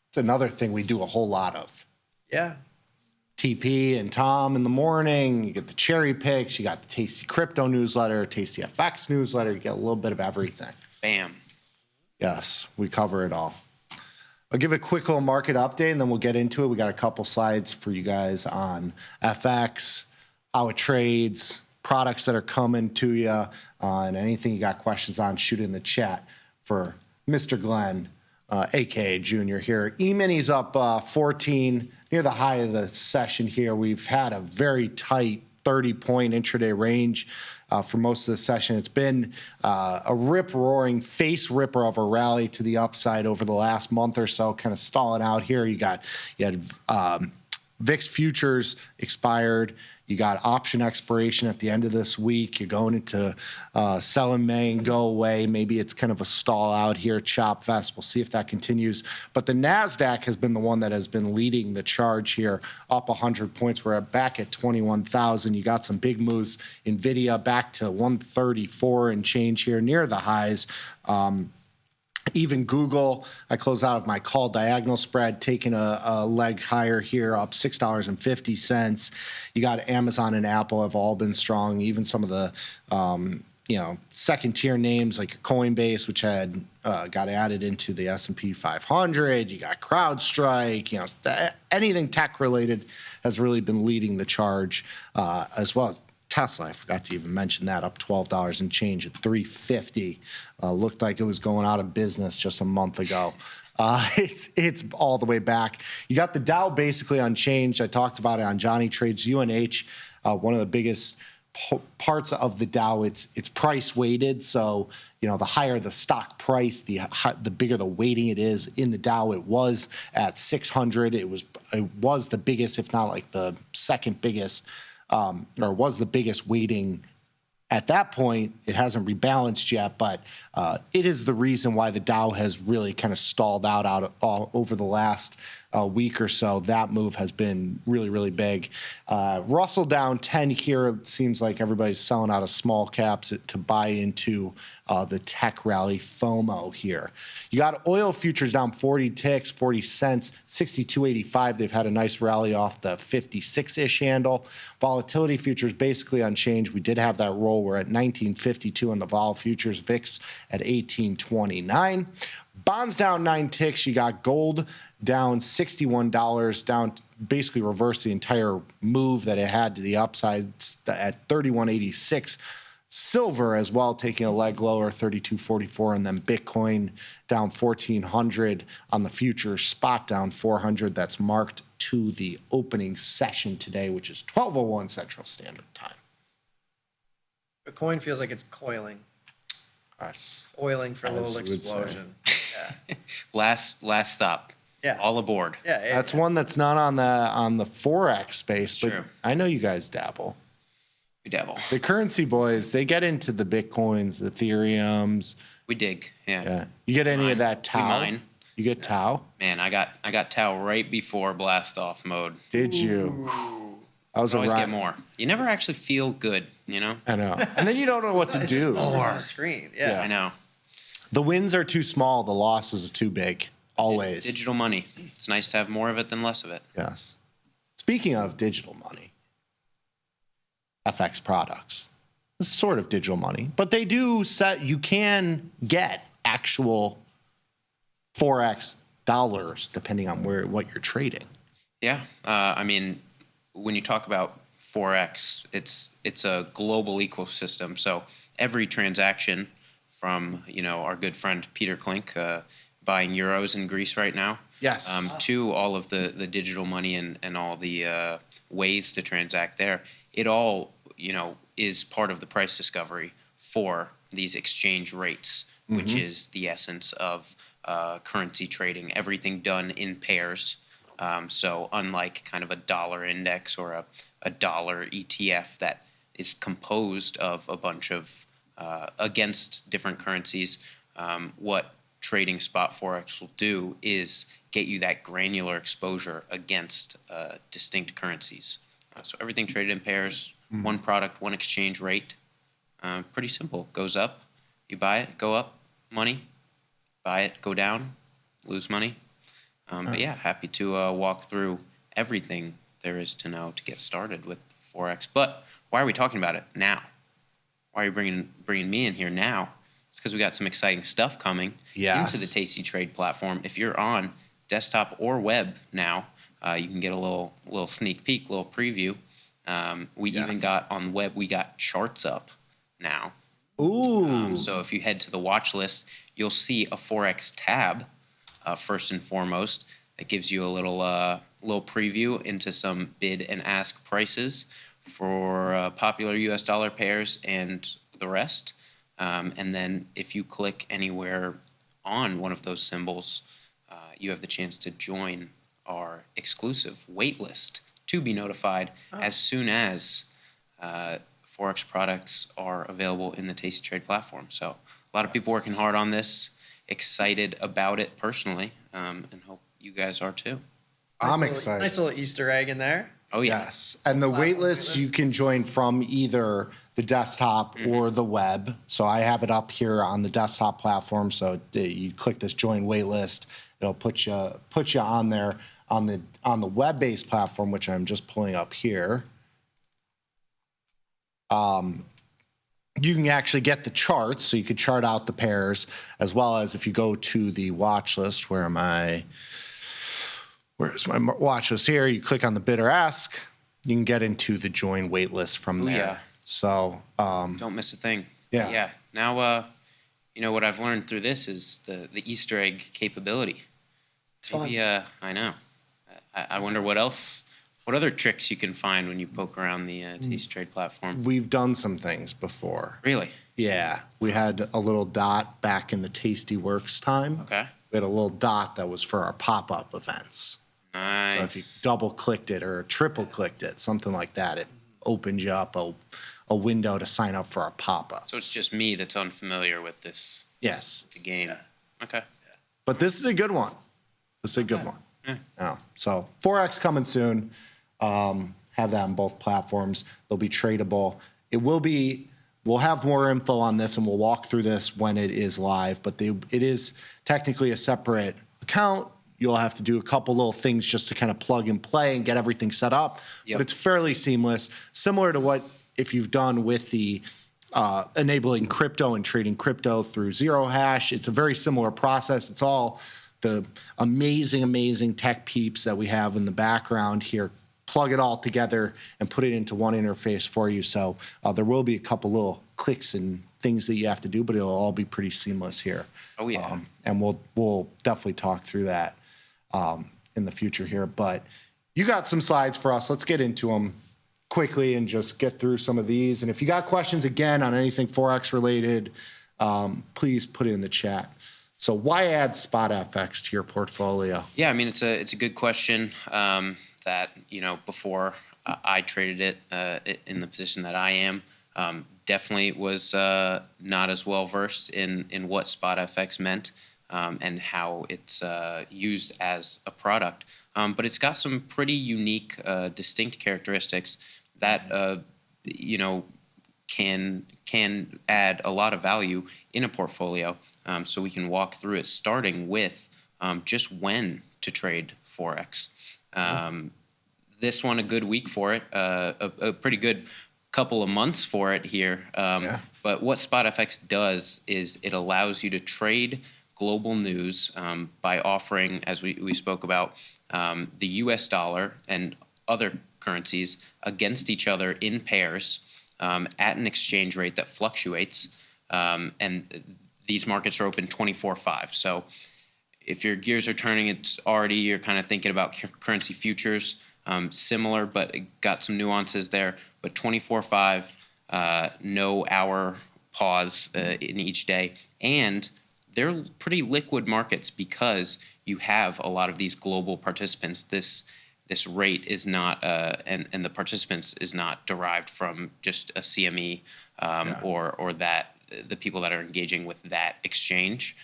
It's another thing we do a whole lot of. Yeah. TP and Tom in the morning. You get the cherry picks. You got the Tasty Crypto newsletter, Tasty FX newsletter. You get a little bit of everything. Bam. Yes, we cover it all. I'll give a quick little market update, and then we'll get into it. We got a couple slides for you guys on FX, how it trades, products that are coming to you, and anything you got questions on, shoot in the chat for Mr. Glenn, a.k.a. Junior here. E-mini's up 14, near the high of the session here. We've had a very tight 30-point intraday range for most of the session. It's been a rip-roaring face ripper of a rally to the upside over the last month or so, kind of stalling out here. You had VIX futures expired. You got option expiration at the end of this week. You're going into sell in May and go away. Maybe it's kind of a stall out here, chop fest. We'll see if that continues. But the NASDAQ has been the one that has been leading the charge here, up 100 points. We're back at 21,000. You got some big moves. NVIDIA back to 134 and change here, near the highs. Even Google, I close out of my call diagonal spread, taking a leg higher here, up $6.50. You got Amazon and Apple have all been strong. Even some of the second tier names like Coinbase, which had got added into the S&P 500. You got CrowdStrike. Anything tech related has really been leading the charge, as well as Tesla, I forgot to even mention that, up $12 and change at $350. Looked like it was going out of business just a month ago. It's all the way back. You got the Dow basically unchanged. I talked about it on Johnny Trades. UNH, one of the biggest parts of the Dow, it's price weighted. So, the higher the stock price, the bigger the weighting it is in the Dow. It was at 600. It was the biggest, if not like the second biggest, or was the biggest weighting at that point. It hasn't rebalanced yet, but it is the reason why the Dow has really kind of stalled out over the last week or so. That move has been really, really big. Russell down 10 here. It seems like everybody's selling out of small caps to buy into the tech rally FOMO here. You got oil futures down 40 ticks, 40 cents, 62.85. They've had a nice rally off the 56-ish handle. Volatility futures basically unchanged. We did have that roll. We're at 1952 on the vol futures, VIX at 1829. Bonds down 9 ticks. You got gold down $61, down, basically reversed the entire move that it had to the upside at 31.86. Silver as well, taking a leg lower, 32.44, and then Bitcoin down 1,400 on the futures, spot down 400. That's marked to the opening session today, which is 12:01 Central Standard Time. Bitcoin feels like it's coiling. Oiling for a as little you would say. explosion. Yeah. Last stop. Yeah. All aboard. Yeah. That's one that's not on the Forex space, but True. I know you guys dabble. We dabble. The currency boys, they get into the Bitcoins, the Ethereums. We dig. Yeah. You get any Mine. of that We Tau? mine. You get Tau? Man, I got Tau right before blast off mode. Did you? I was Always a get more. You never actually feel good, you know? I know. And then you don't know what to do. On the screen. Yeah. I know. The wins are too small, the losses are too big. Always. Digital money. It's nice to have more of it than less of it. Yes. Speaking of digital money, FX products. This is sort of digital money, but they do set, you can get actual Forex dollars depending on what you're trading. Yeah. I mean, when you talk about Forex, it's a global ecosystem. So every transaction from, our good friend Peter Klink, buying euros in Greece right now. Yes. To all of the digital money and all the ways to transact there. It all, is part of the price discovery for these exchange rates, which is the essence of currency trading, everything done in pairs. So unlike kind of a dollar index or a dollar ETF that is composed of a bunch of against different currencies, what trading spot Forex will do is get you that granular exposure against distinct currencies. So everything traded in pairs, one product, one exchange rate. Pretty simple. Goes up, you buy it, go up, money. Buy it, go down, lose money. But yeah, happy to walk through everything there is to know to get started with Forex. But why are we talking about it now? Why are you bringing me in here now? It's because we got some exciting stuff coming into the Tasty Trade platform. If you're on desktop or web now, you can get a little sneak peek, little preview. We even got on the web, we got charts up now. Ooh. So if you head to the watch list, you'll see a Forex tab, first and foremost, that gives you a little preview into some bid and ask prices for popular US dollar pairs and the rest. And then if you click anywhere on one of those symbols, you have the chance to join our exclusive wait list to be notified as soon as Forex products are available in the Tasty Trade platform. So a lot of people working hard on this, excited about it personally, and hope you guys are too. I'm excited. Nice little Easter egg in there. Oh, yeah. Yes. And the waitlist you can join from either the desktop or the web. So I have it up here on the desktop platform. So you click this join waitlist, it'll put you on there. On the web-based platform, which I'm just pulling up here, you can actually get the charts, so you could chart out the pairs, as well as if you go to the watch list, where's my watch list here, you click on the bid or ask, you can get into the join wait list from there. Yeah. So don't miss a thing. Yeah. Yeah. Now, what I've learned through this is the Easter egg capability. It's Maybe, fun. I know. I wonder what other tricks you can find when you poke around the Tasty Trade platform. We've done some things before. Really? Yeah. We had a little dot back in the Tasty Works time. Okay. We had a little dot that was for our pop-up events. Nice. So if you double-clicked it or triple-clicked it, something like that, it opened you up a window to sign up for our pop-ups. So it's just me that's unfamiliar with this. Yes. The game. Yeah. Okay. But this is a good one. This is a good one. Yeah. So Forex coming soon. Have that on both platforms. They'll be tradable. We'll have more info on this and we'll walk through this when it is live, but it is technically a separate account. You'll have to do a couple little things just to kind of plug and play and get everything set up. Yep. But it's fairly seamless, similar to what if you've done with the enabling crypto and trading crypto through Zero Hash. It's a very similar process. It's all the amazing tech peeps that we have in the background here, plug it all together and put it into one interface for you. So there will be a couple little clicks and things that you have to do, but it'll all be pretty seamless here. Oh, yeah. And we'll definitely talk through that in the future here. But you got some slides for us. Let's get into them quickly and just get through some of these. And if you got questions, again, on anything Forex related, please put it in the chat. So why add Spot FX to your portfolio? Yeah, I mean, it's a good question that, before I traded it in the position that I am, definitely was not as well versed in what Spot FX meant and how it's used as a product. But it's got some pretty unique, distinct characteristics that, can add a lot of value in a portfolio. So we can walk through it, starting with just when to trade Forex. This one, a good week for it, a pretty good couple of months for it here. But what SpotFX does is it allows you to trade global news by offering, as we spoke about, the US dollar and other currencies against each other in pairs at an exchange rate that fluctuates. And these markets are open 24/5. So if your gears are turning, you're kind of thinking about currency futures, similar, but it got some nuances there. But 24/5, no hour pause in each day. And they're pretty liquid markets because you have a lot of these global participants. This rate is not, and the participants is not derived from just a CME or that the people that are engaging with that exchange.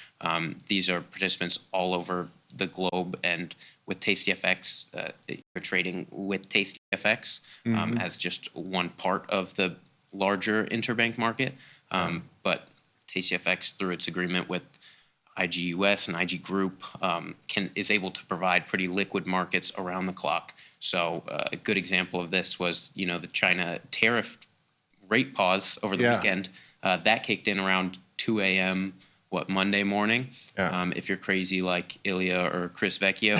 These are participants all over the globe, and with TastyFX, you're trading with TastyFX as just one part of the larger interbank market. But TastyFX, through its agreement with IGUS and IG Group, is able to provide pretty liquid markets around the clock. So a good example of this was, the China tariff rate pause over the weekend. That kicked in around 2 a.m. Monday morning. If you're crazy like Ilya or Chris Vecchio,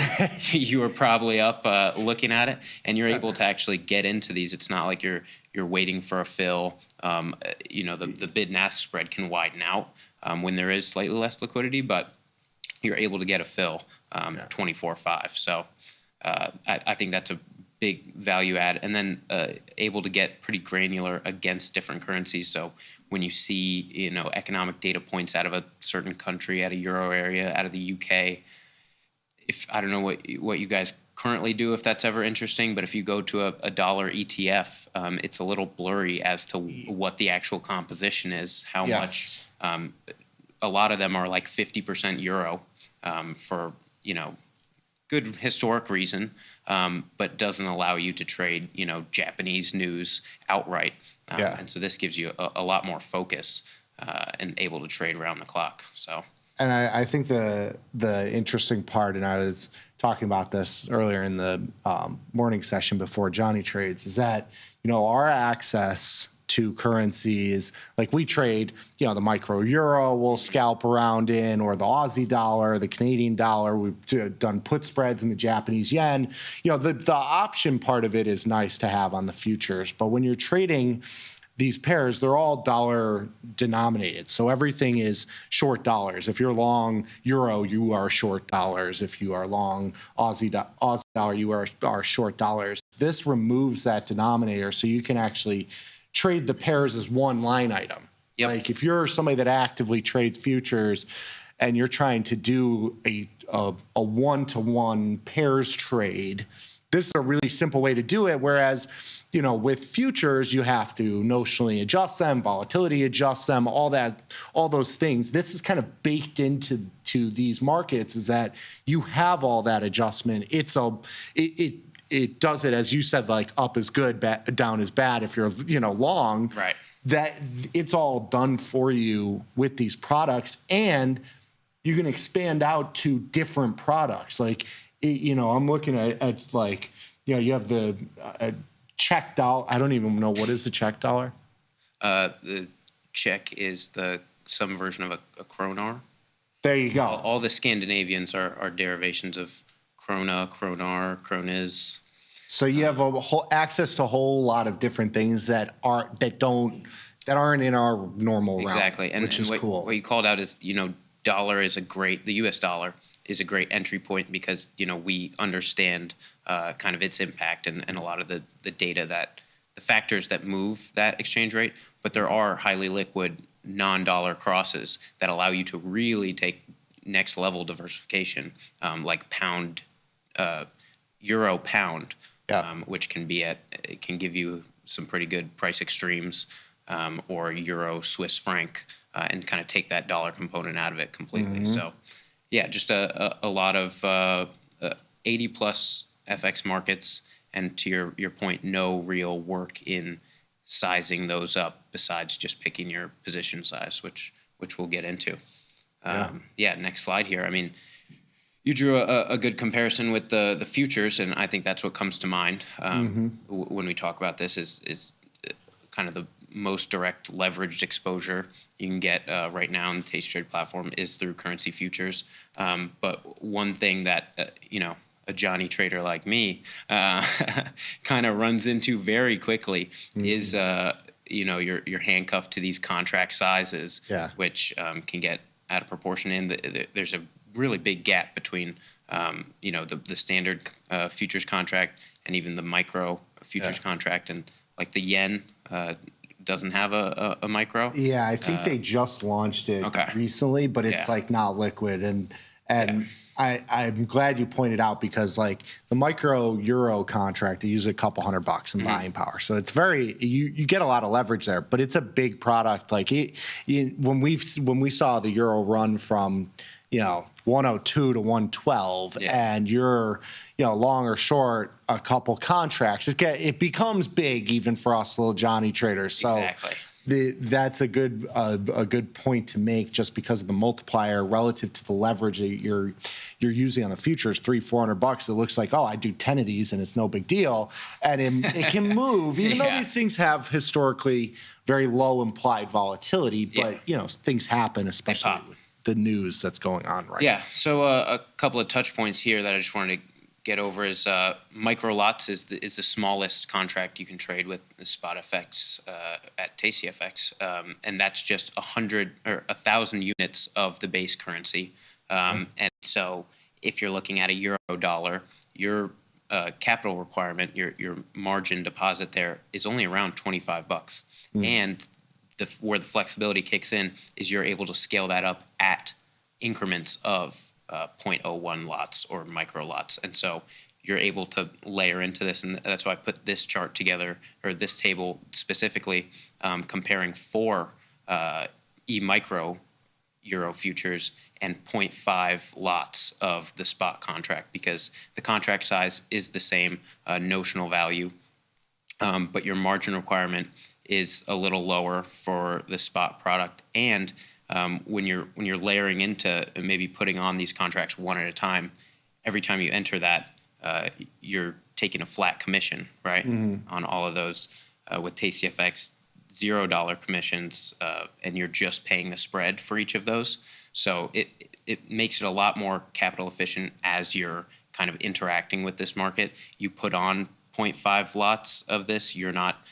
you were probably up looking at it, and you're able to actually get into these. It's not like you're waiting for a fill. The bid and ask spread can widen out when there is slightly less liquidity, but you're able to get a fill 24/5. So I think that's a big value add, and then able to get pretty granular against different currencies. So when you see economic data points out of a certain country, out of Euro area, out of the UK, if I don't know what you guys currently do, if that's ever interesting, but if you go to a dollar ETF, it's a little blurry as to what the actual composition is, how much. A lot of them are like 50% Euro for good historic reason, but doesn't allow you to trade Japanese news outright. And so this gives you a lot more focus and able to trade around the clock. So. And I think the interesting part, and I was talking about this earlier in the morning session before Johnny trades, is that our access to currencies, like we trade, the micro euro we'll scalp around in, or the Aussie dollar, the Canadian dollar. We've done put spreads in the Japanese yen. The option part of it is nice to have on the futures, but when you're trading these pairs, they're all dollar denominated. So everything is short dollars. If you're long euro, you are short dollars. If you are long Aussie dollar, you are short dollars. This removes that denominator, so you can actually trade the pairs as one line item. Like if you're somebody that actively trades futures and you're trying to do a one-to-one pairs trade, this is a really simple way to do it. Whereas, with futures, you have to notionally adjust them, volatility adjust them, all those things. This is kind of baked into these markets, is that you have all that adjustment. It does it, as you said, like up is good, down is bad. If you're, long, right, that it's all done for you with these products, and you can expand out to different products. Like, I'm looking at like, you have the Czech dollar. I don't even know, what is the Czech dollar? The Czech is some version of a kronar. There you go. All the Scandinavians are derivations of krona, kronar, kroniz. So you have access to a whole lot of different things that aren't in our normal realm. Exactly, and which is cool. What you called out is, the U.S. dollar is a great entry point because we understand kind of its impact and a lot of the data the factors that move that exchange rate. But there are highly liquid non-dollar crosses that allow you to really take next level diversification, like pound, euro pound, which can give you some pretty good price extremes, or euro Swiss franc, and kind of take that dollar component out of it completely. So yeah, just a lot of 80 plus FX markets, and to your point, no real work in sizing those up besides just picking your position size, which we'll get into. Next slide here. I mean, you drew a good comparison with the futures, and I think that's what comes to mind when we talk about this is kind of the most direct leveraged exposure you can get right now on the Tasty Trade platform is through currency futures. But one thing that, a Johnny trader like me kind of runs into very quickly is, you're handcuffed to these contract sizes, which can get out of proportion. And there's a really big gap between, the standard futures contract and even the micro futures contract. And like the yen doesn't have a micro. Yeah, I think they just launched it recently, but it's like not liquid. And I'm glad you pointed out, because like the micro euro contract, you use a couple $100 in buying power. So it's you get a lot of leverage there, but it's a big product. Like when we saw the euro run from, 102 to 112 and you're, long or short a couple contracts, it becomes big even for us little Johnny traders. So that's a good point to make, just because of the multiplier relative to the leverage that you're using on the futures. $300-400, it looks like, I do 10 of these and it's no big deal, and it can move even though these things have historically very low implied volatility. But things happen, especially with the news that's going on right now. So a couple of touch points here that I just wanted to get over is micro lots is the smallest contract you can trade with the spot FX at TastyFX, and that's just 100 or 1,000 units of the base currency. And so if you're looking at a euro dollar, your capital requirement, your margin deposit there is only around $25, and where the flexibility kicks in is you're able to scale that up at increments of 0.01 lots or micro lots. And so you're able to layer into this. And that's why I put this chart together, or this table specifically, comparing 4 e-micro euro futures and 0.5 lots of the spot contract, because the contract size is the same notional value, but your margin requirement is a little lower for the spot product. And when you're layering into maybe putting on these contracts one at a time, every time you enter that, you're taking a flat commission, right, on all of those. With TastyFX, $0 commissions, and you're just paying the spread for each of those. So it makes it a lot more capital efficient as you're kind of interacting with this market. You put on 0.5 lots of this, you're not.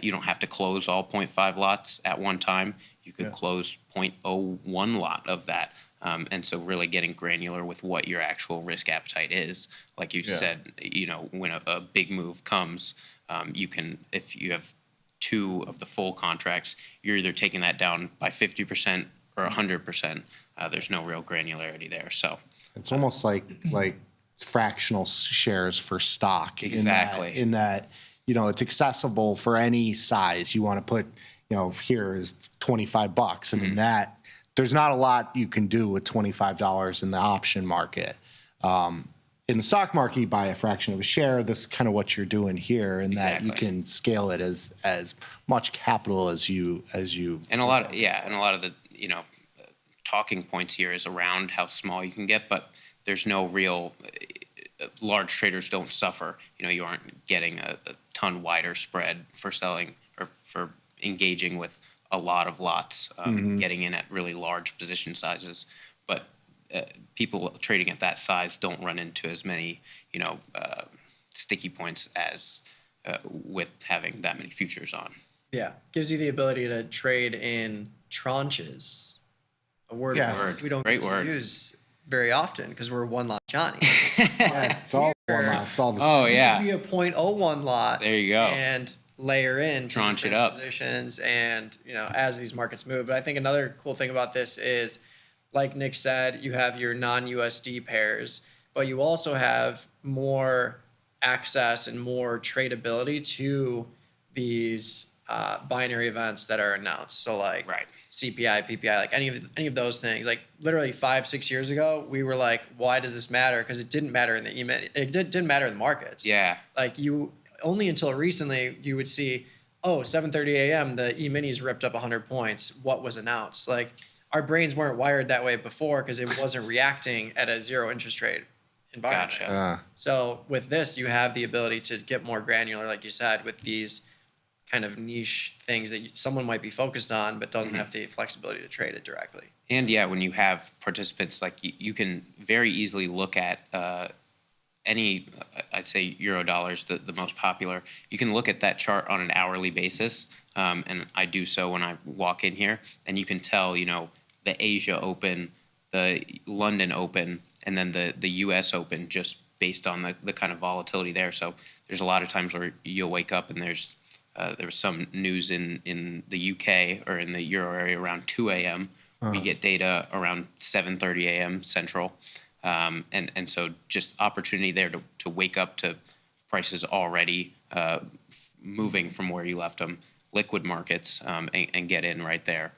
You don't have to close all 0.5 lots at one time. You could close 0.01 lot of that. And so really getting granular with what your actual risk appetite is. Like you said, when a big move comes, you can, if you have 2 of the full contracts, you're either taking that down by 50% or 100%. There's no real granularity there. So it's almost like fractional shares for stock. Exactly. In that it's accessible for any size. You want to put, here is $25. I mean, that there's not a lot you can do with $25 in the option market. In the stock market, you buy a fraction of a share. This is kind of what you're doing here, in that you can scale it as much capital as you. And a lot of the talking points here is around how small you can get, but there's no real. Large traders don't suffer. You aren't getting a ton wider spread for selling or for engaging with a lot of lots, getting in at really large position sizes. But people trading at that size don't run into as many, sticky points as with having that many futures on. Yeah, gives you the ability to trade in tranches. A word we don't get to use very often because we're one lot Johnny. It's all one lot. It's all the same. Oh yeah. It could be a 0.01 lot. There you go. And layer in Tranche it different up. positions and, as these markets move. But I think another cool thing about this is, like Nick said, you have your non-USD pairs, but you also have more access and more tradability to these binary events that are announced. So like CPI, PPI, like any of those things. Like literally 5-6 years ago, we were like, why does this matter? Because it didn't matter in the it didn't matter in the markets. Yeah. Like only until recently you would see, 7:30 a.m. the E-minis ripped up 100 points. What was announced? Like our brains weren't wired that way before because it wasn't reacting at a zero interest rate environment. Gotcha. So with this, you have the ability to get more granular, like you said, with these kind of niche things that someone might be focused on, but doesn't have the flexibility to trade it directly. And yeah, when you have participants, like you can very easily look at any, I'd say euro dollars, the most popular. You can look at that chart on an hourly basis, and I do so when I walk in here, and you can tell, the Asia Open, the London Open, and then the U.S. Open, just based on the kind of volatility there. So there's a lot of times where you'll wake up and there was some news in the UK or in the Euro area around 2 a.m. We get data around 7:30 a.m. Central. And so just opportunity there to wake up to prices already moving from where you left them, liquid markets, and get in right there.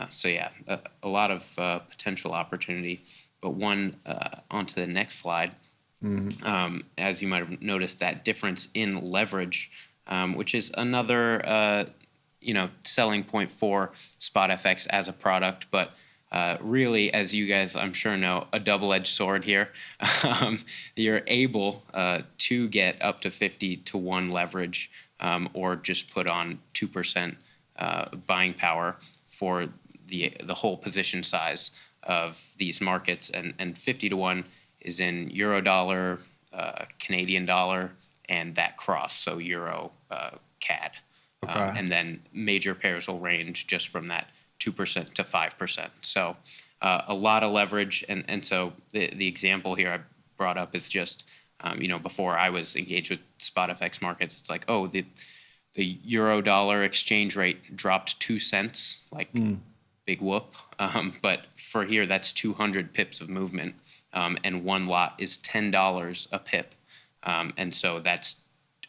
So yeah, a lot of potential opportunity. But onto the next slide, as you might have noticed, that difference in leverage, which is another selling point for SpotFX as a product, but really, as you guys I'm sure know, a double-edged sword here. You're able to get up to 50-to-1 leverage, or just put on 2% buying power for the whole position size of these markets, and 50-to-1 is in euro dollar, Canadian dollar, and that cross, so euro CAD. And then major pairs will range just from that 2% to 5%. So a lot of leverage. And so the example here I brought up is just, before I was engaged with SpotFX markets, it's like, the euro dollar exchange rate dropped 2 cents, like big whoop. But for here, that's 200 pips of movement. And one lot is $10 a pip. And so that's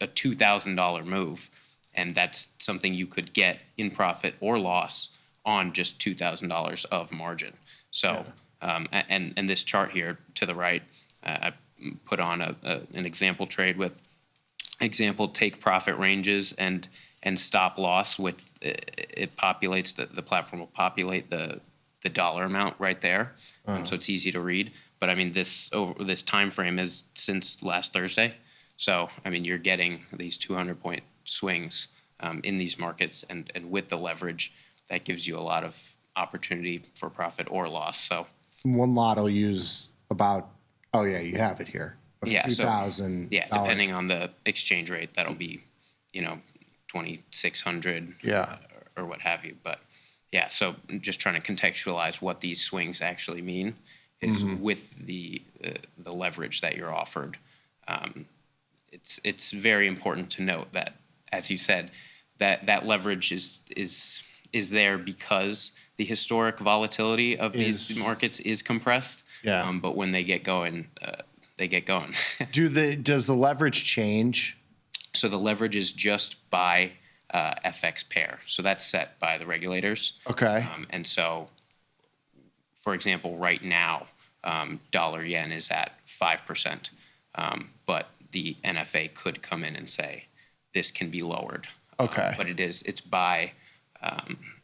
a $2,000 move. And that's something you could get in profit or loss on just $2,000 of margin. So, and this chart here to the right, I put on an example trade with example take profit ranges and stop loss. With it populates the platform will populate the dollar amount right there, so it's easy to read. But I mean, this time frame is since last Thursday. So I mean, you're getting these 200-point swings in these markets, and with the leverage, that gives you a lot of opportunity for profit or loss. So one lot will use about, you have it here. Yeah, $2,000. Yeah, depending on the exchange rate, that'll be, 2,600. Yeah. Or what have you. But yeah, so just trying to contextualize what these swings actually mean is with the leverage that you're offered. It's very important to note that, as you said, that leverage is there because the historic volatility of these markets is compressed. Yeah. But when they get going, they get going. Does the leverage change? So the leverage is just by FX pair. So that's set by the regulators. Okay. And so, for example, right now, dollar yen is at 5%. But the NFA could come in and say, this can be lowered. Okay. But it's by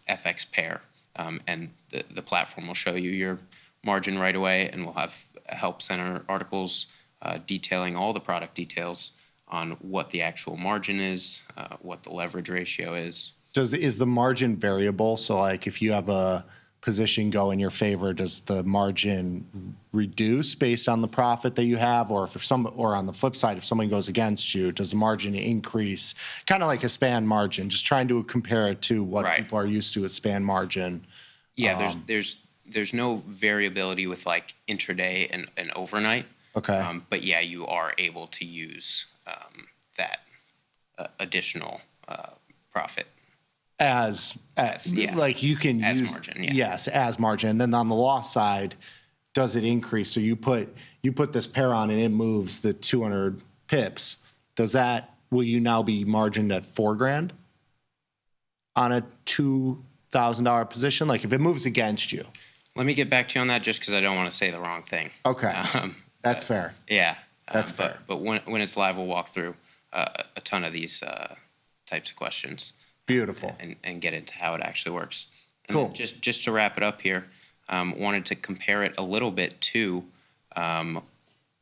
FX pair. And the platform will show you your margin right away, and we'll have help center articles detailing all the product details on what the actual margin is, what the leverage ratio is. Is the margin variable? So like if you have a position go in your favor, does the margin reduce based on the profit that you have? Or or on the flip side, if someone goes against you, does the margin increase? Kind of like a span margin, just trying to compare it to what people are used to with span margin. Yeah, there's no variability with like intraday and overnight. Okay. But yeah, you are able to use that additional profit. Like you can as use margin, yeah. yes, as margin. And then on the loss side, does it increase? So you put this pair on and it moves the 200 pips. Will you now be margined at $4,000 on a $2,000 position? Like if it moves against you. Let me get back to you on that just because I don't want to say the wrong thing. Okay. That's fair. Yeah. That's fair. But when it's live, we'll walk through a ton of these types of questions. Beautiful. And get into how it actually works. And Cool. then just to wrap it up here, wanted to compare it a little bit to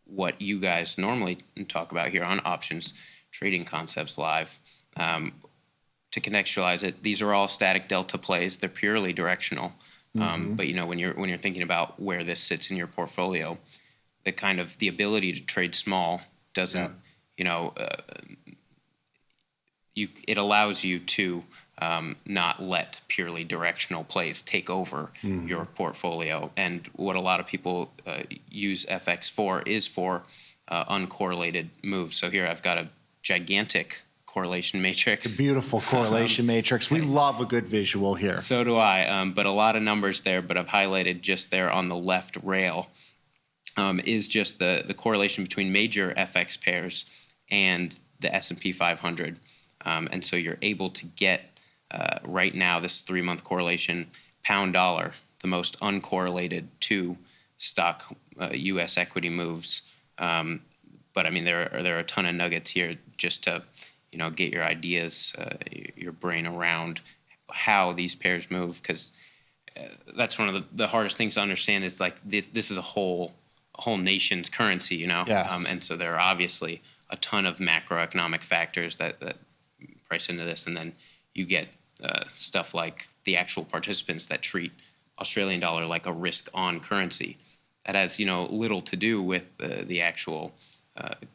what you guys normally talk about here on Options Trading Concepts Live. To contextualize it, these are all static delta plays. They're purely directional. But when you're thinking about where this sits in your portfolio, the ability to trade small doesn't, it allows you to not let purely directional plays take over your portfolio. And what a lot of people use FX for is for uncorrelated moves. So here I've got a gigantic correlation matrix. A beautiful correlation matrix. We love a good visual here. So do I, but a lot of numbers there, but I've highlighted just there on the left rail is just the correlation between major FX pairs and the S&P 500. And so you're able to get, right now, this 3-month correlation, pound dollar, the most uncorrelated to stock U.S. equity moves. But I mean, there are a ton of nuggets here just to, get your ideas, your brain around how these pairs move, because that's one of the hardest things to understand is like this is a whole nation's currency, Yes. And so there are obviously a ton of macroeconomic factors that price into this, and then you get stuff like the actual participants that treat Australian dollar like a risk-on currency. That has little to do with the actual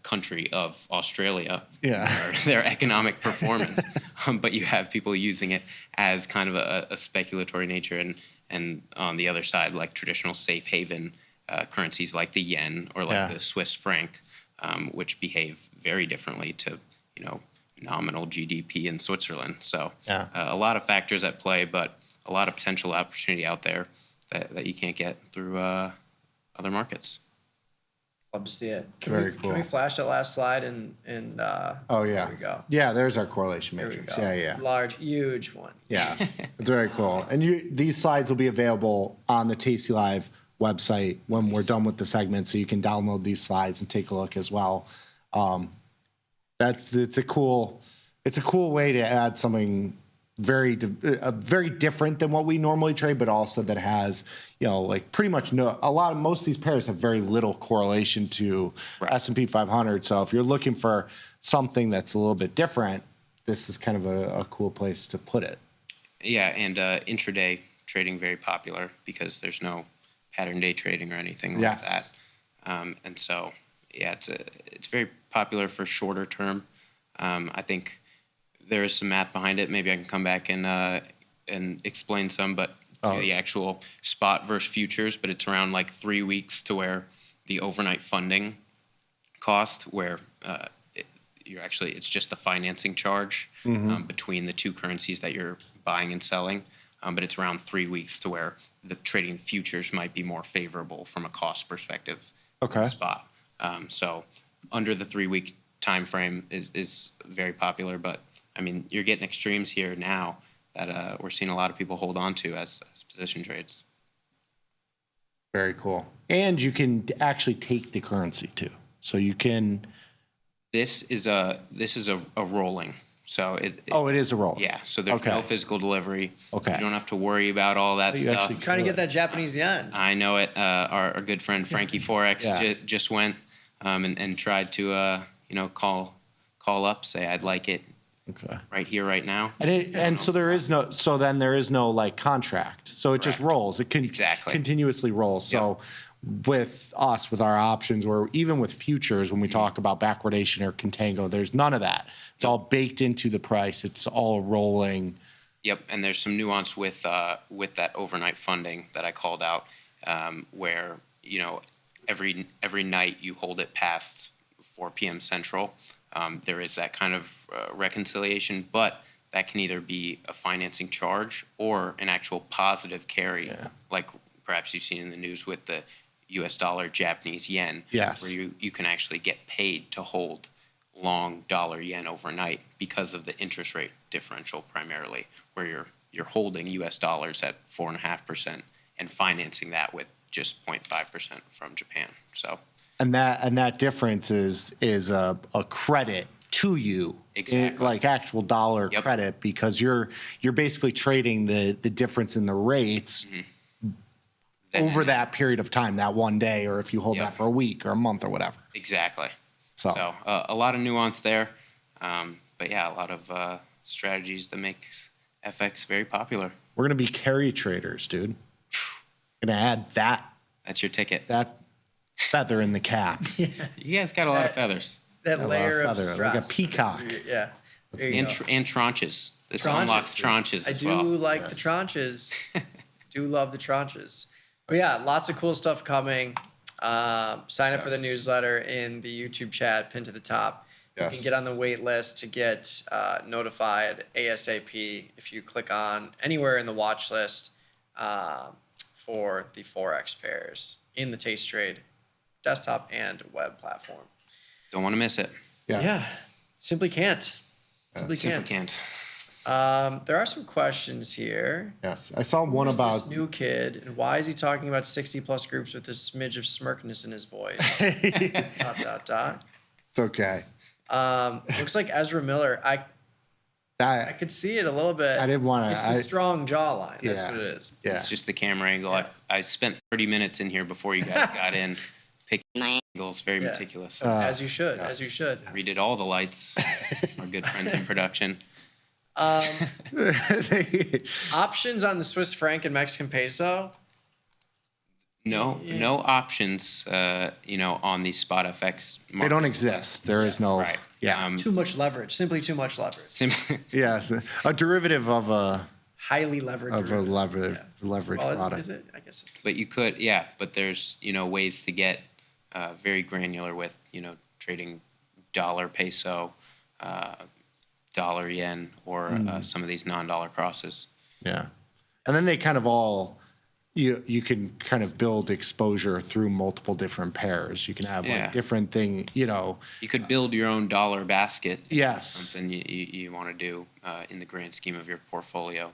country of Australia, their economic performance, but you have people using it as kind of a speculatory nature, and on the other side, like traditional safe haven currencies like the yen or like the Swiss franc, which behave very differently to nominal GDP in Switzerland. So a lot of factors at play, but a lot of potential opportunity out there that you can't get through other markets. Love to see it. Very cool. Can we flash that last slide and Oh yeah. There we go. Yeah, there's our correlation There we matrix. go. Yeah. Large, huge one. Yeah, it's very cool. And these slides will be available on the Tasty Live website when we're done with the segment, so you can download these slides and take a look as well. It's a cool way to add something very different than what we normally trade, but also that has like pretty much most of these pairs have very little correlation to S&P 500. So if you're looking for something that's a little bit different, this is kind of a cool place to put it. Yeah, and intraday trading very popular because there's no pattern day trading or anything like that. And so it's very popular for shorter term. I think there is some math behind it. Maybe I can come back and explain some, but the actual spot versus futures, but it's around like 3 weeks to where the overnight funding cost, where it's just the financing charge between the two currencies that you're buying and selling. But it's around 3 weeks to where the trading futures might be more favorable from a cost perspective. Okay. Spot. So under the 3 week time frame is very popular, but I mean, you're getting extremes here now that we're seeing a lot of people hold on to as position trades. Very cool. And you can actually take the currency too. So you can. This is a rolling. So it is a roll. Yeah. So there's no physical delivery. Okay. You don't have to worry about all that stuff. Trying to get that Japanese yen. I know it. Our good friend Frankie Forex just went and tried to call up, say I'd like it right here, right now. And so there is no like contract. So it just rolls. It can continuously rolls. So with our options, or even with futures, when we talk about backwardation or contango, there's none of that. It's all baked into the price. It's all rolling. Yep, and there's some nuance with that overnight funding that I called out, where every night you hold it past 4 p.m. Central, there is that kind of reconciliation, but that can either be a financing charge or an actual positive carry, like perhaps you've seen in the news with the US dollar, Japanese yen, Yes. where you can actually get paid to hold long dollar yen overnight because of the interest rate differential primarily, where you're holding US dollars at 4.5% and financing that with just 0.5% from Japan. So And that difference is a credit to you, Exactly. like actual dollar credit, because you're basically trading the difference in the rates over that period of time, that one day, or if you hold that for a week or a month or whatever. Exactly. So, a lot of nuance there, but yeah, a lot of strategies that makes FX very popular. we're gonna be carry traders, dude. Gonna add that. That's your ticket. That feather in the cap. You guys got a lot of feathers. That A lot layer of feather, stress. like a peacock. Yeah. There you And, go. and tranches. This Tranches. unlocks tranches I as do well. like the tranches. Do love the tranches. But yeah, lots of cool stuff coming. Sign up for the newsletter in the YouTube chat pinned to the top. You Yes. can get on the wait list to get notified ASAP if you click on anywhere in the watch list for the Forex pairs in the Taste Trade desktop and web platform. Don't want to miss it. Yeah. Simply can't. Simply Simply can't. can't. There are some questions here. Yes, I saw one Who's about this new kid, and why is he talking about 60+ groups with this smidge of smirkness in his voice? ... It's okay. Looks like Ezra Miller. I could see it a little bit. I didn't wanna- It's the strong jawline. That's Yeah. what it is. Yeah. It's just the camera angle. I spent 30 minutes in here before you guys got in, picking my angles, very Yeah. meticulous. As you should. As you should. Redid all the lights. Our good friends in production. Options on the Swiss franc and Mexican peso. No options, on these spot FX markets. They don't exist. There is no. Right. Yeah. Too much leverage. Simply too much leverage. Yes. A derivative of a Highly leveraged. leverage Well, product. is it? I guess it's. But you could, but there's, ways to get very granular with, trading dollar peso, dollar yen, or some of these non-dollar crosses. Yeah. And then they kind of all, you can kind of build exposure through multiple different pairs. You can have Yeah. like different thing, You could build your own dollar basket. if Yes. that's something you want to do in the grand scheme of your portfolio.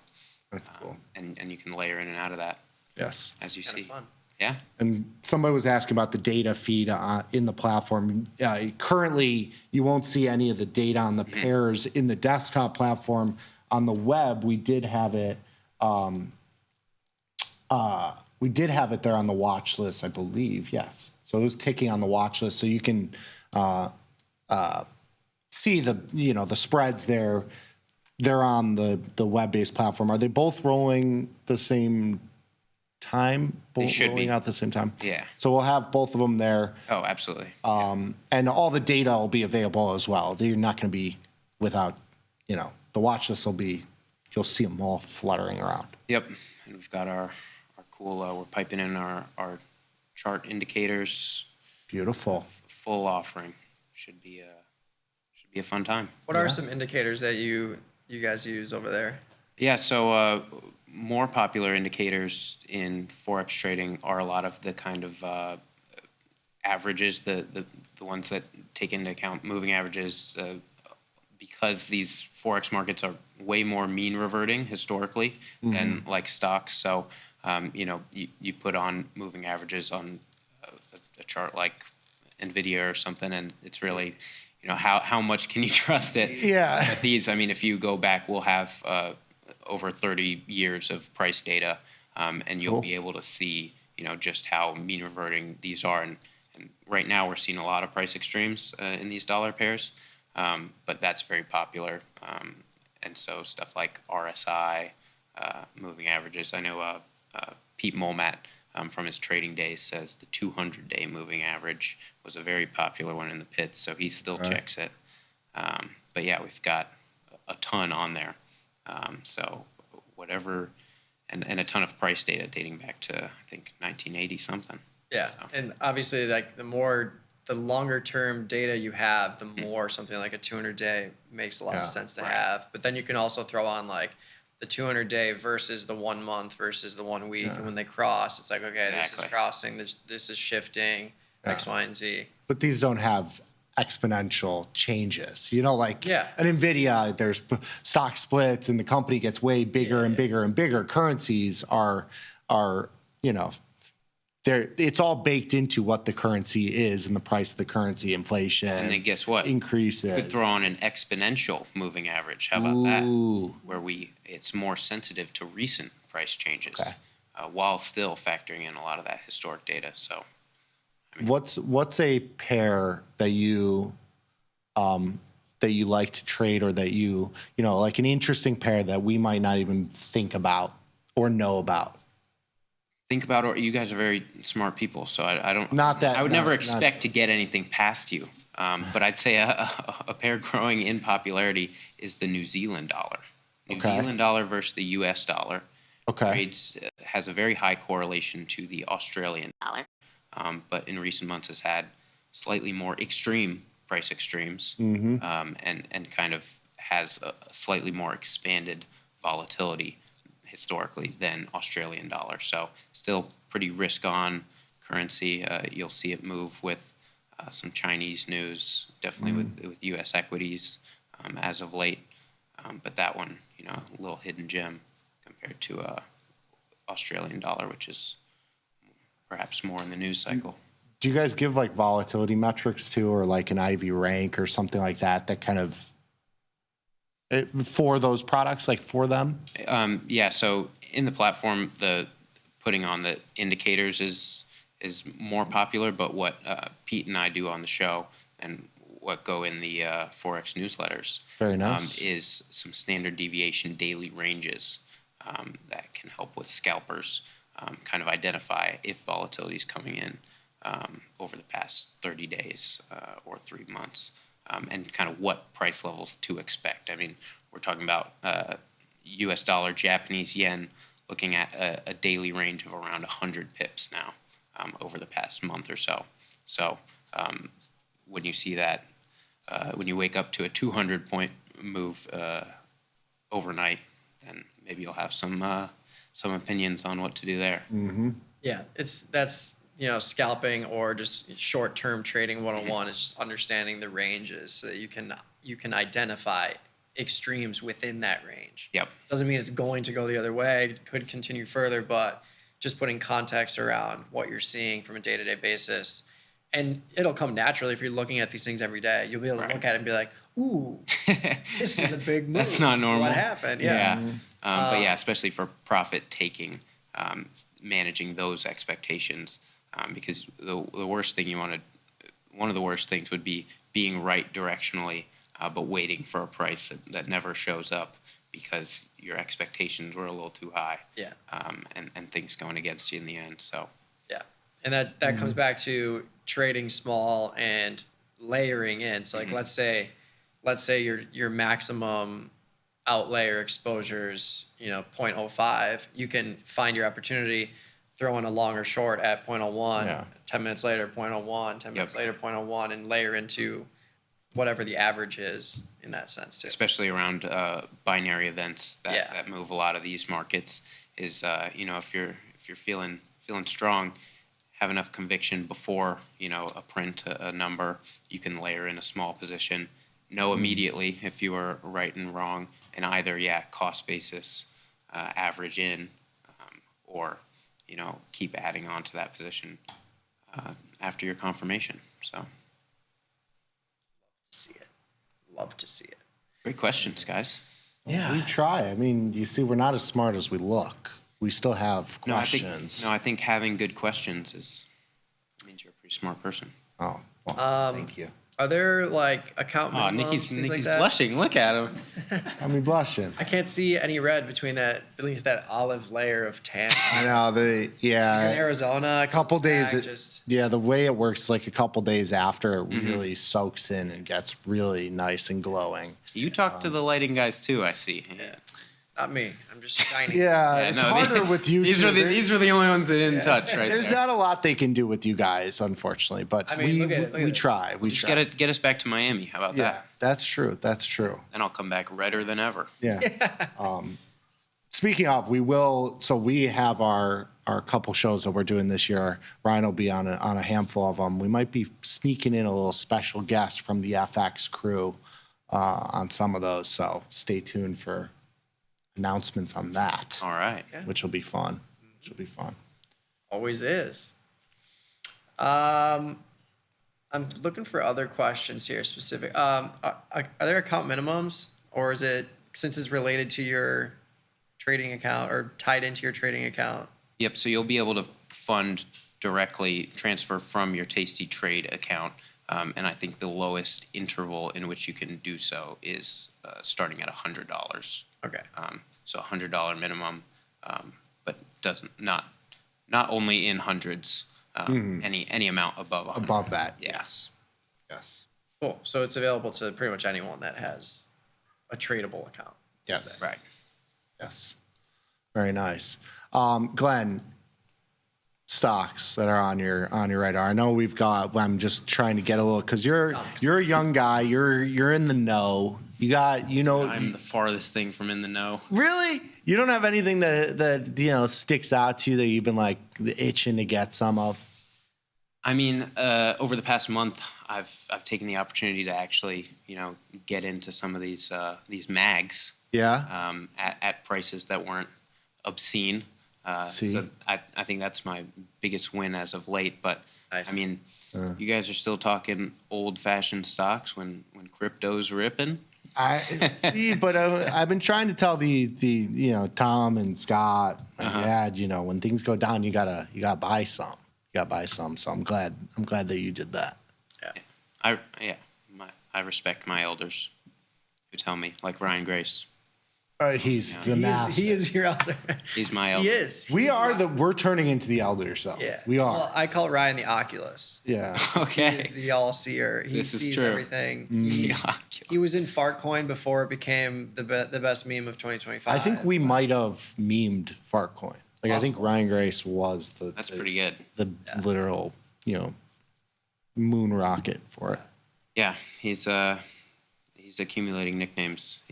That's cool. And you can layer in and out of that Yes. as you Kinda see. fun. Yeah. And somebody was asking about the data feed in the platform. Currently, you won't see any of the data on the pairs in the desktop platform. On the web, we did have it. We did have it there on the watch list, I believe. Yes. So it was ticking on the watch list, so you can see the spreads there. They're on the web-based platform. Are they both rolling the same time? They should rolling be. out at the same time. Yeah. So we'll have both of them there. Oh, absolutely. And all the data will be available as well. You're not going to be without, the watch list will be, you'll see them all fluttering around. Yep. And we've got our cool, we're piping in our chart indicators. Beautiful. Full offering. Should be a fun time. What are some indicators that you guys use over there? Yeah, so more popular indicators in Forex trading are a lot of the kind of averages, the ones that take into account moving averages, because these Forex markets are way more mean reverting historically than like stocks. So, you put on moving averages on a chart like NVIDIA or something, and it's really, how much can you trust it? Yeah. But these, if you go back, we'll have over 30 years of price data, and you'll be able to see, just how mean reverting these are. And right now we're seeing a lot of price extremes in these dollar pairs, but that's very popular. And so stuff like RSI, moving averages. I know Pete Molmat from his trading days says the 200-day moving average was a very popular one in the pits, so he still checks it. But yeah, we've got a ton on there. So whatever, and a ton of price data dating back to, I think, 1980 something. Yeah, and obviously, like the more the longer term data you have, the more something like a 200-day makes a lot of sense to have. But then you can also throw on like the 200-day versus the 1 month versus the 1 week. And when they cross, it's like, okay, this is crossing, this is shifting, X, Y, and Z. But these don't have exponential changes. You know, like an NVIDIA, there's stock splits and the company gets way bigger and bigger and bigger. Currencies are, you know, it's all baked into what the currency is and the price of the currency, inflation. And then guess what? Increases. You could throw on an exponential moving average. How about that? Where it's more sensitive to recent price changes, while still factoring in a lot of that historic data. So, I mean, what's a pair that you like to trade, or that you know, like an interesting pair that we might not even think about or know about? Think about it. You guys are very smart people, so I don't. Not that I would never expect to get anything past you. But I'd say a pair growing in popularity is the New Zealand dollar. New Zealand dollar versus the U.S. dollar. Trades has a very high correlation to the Australian dollar, but in recent months has had slightly more extreme price extremes, and kind of has a slightly more expanded volatility historically than Australian dollar. So still pretty risk-on currency. You'll see it move with some Chinese news, definitely with U.S. equities as of late. But that one, you know, a little hidden gem compared to Australian dollar, which is perhaps more in the news cycle. Do you guys give like volatility metrics too, or like an IV rank or something like that, that kind of for those products, like for them? Yeah, so in the platform, the putting on the indicators is more popular, but what Pete and I do on the show and what go in the Forex newsletters Very nice. Is some standard deviation daily ranges that can help with scalpers kind of identify if volatility is coming in over the past 30 days or 3 months. And kind of what price levels to expect. I mean, we're talking about U.S. dollar, Japanese yen, looking at a daily range of around 100 pips now over the past month or so. So when you see that, when you wake up to a 200-point move overnight, then maybe you'll have some opinions on what to do there. Yeah, that's you know, scalping or just short-term trading 101 is just understanding the ranges so that you can identify extremes within that range. Yep. Doesn't mean it's going to go the other way. It could continue further, but just putting context around what you're seeing from a day-to-day basis. And it'll come naturally if you're looking at these things every day. You'll be able to look at it and be like, ooh, this is a big move. That's not normal. What happened? Yeah. But yeah, especially for profit taking, managing those expectations. Because the worst thing one of the worst things would be being right directionally, but waiting for a price that never shows up because your expectations were a little too high. Yeah. And things going against you in the end. So. Yeah. And that comes back to trading small and layering in. So like let's say your maximum outlay or exposures, 0.05, you can find your opportunity, throw in a long or short at 0.01, 10 minutes later 0.01, 10 minutes later 0.01, and layer into whatever the average is in that sense too. Especially around binary events that move a lot of these markets is if you're feeling strong, have enough conviction before a print, a number, you can layer in a small position, know immediately if you are right and wrong, and either cost basis average in or keep adding on to that position after your confirmation. So. Love to see it. Great questions, guys. Yeah. We try. I mean, you see, we're not as smart as we look. We still have questions. I think having good questions means you're a pretty smart person. Oh, well, thank you. Are there like account minimums, Nikki's like that? blushing. Look at him. I'm blushing. I can't see any red between that, at least that olive layer of tan. I know He's in Arizona. A couple days. Back, the way it works, like a couple days after, it really soaks in and gets really nice and glowing. You talk to the lighting guys too, I see. Not me. I'm just shiny. Yeah, it's harder with you These two. are the only ones that didn't touch right There's there. not a lot they can do with you guys, unfortunately, but I mean, look at we this. try. We Just try. get us back to Miami. How about Yeah, that? that's true. That's true. Then I'll come back redder than ever. Yeah. Speaking of, we will. So we have our couple shows that we're doing this year. Ryan will be on a handful of them. We might be sneaking in a little special guest from the FX crew on some of those. So stay tuned for announcements on that. All right. Which will be fun. Always is. I'm looking for other questions here specific. Are there account minimums, or is it, since it's related to your trading account or tied into your trading account? Yep. So you'll be able to fund directly, transfer from your Tasty Trade account. And I think the lowest interval in which you can do so is starting at $100. Okay. So $100 minimum, but not only in hundreds. Any amount above 100. Above that, yes. Cool. So it's available to pretty much anyone that has a tradable account. Yes. Right. Yes. Very nice. Glenn, stocks that are on your radar. I know I'm just trying to get a little, because you're a young guy. You're in the know. I'm the farthest thing from in the know. Really? You don't have anything that sticks out to you that you've been like itching to get some of? I mean, over the past month, I've taken the opportunity to actually, get into some of these mags. Yeah. At prices that weren't obscene. So I think that's my biggest win as of late. But nice. I mean, you guys are still talking old-fashioned stocks when crypto's ripping. I see, but I've been trying to tell the Tom and Scott, my dad, when things go down, you gotta buy some. You gotta buy some. So I'm glad that you did that. I respect my elders who tell me, like Ryan Grace. He's the master. He is your elder. He's my elder. He is. We're turning into the elders, so Yeah. we are. Well, I call Ryan the Oculus. Yeah. Okay. He is the all-seer. He This is sees true. everything. Mm. He was in Fartcoin before it became the best meme of 2025. I think we might have memed Fartcoin. Like I think Ryan Grace was That's pretty good. The literal, moon rocket for it. Yeah, he's accumulating nicknames.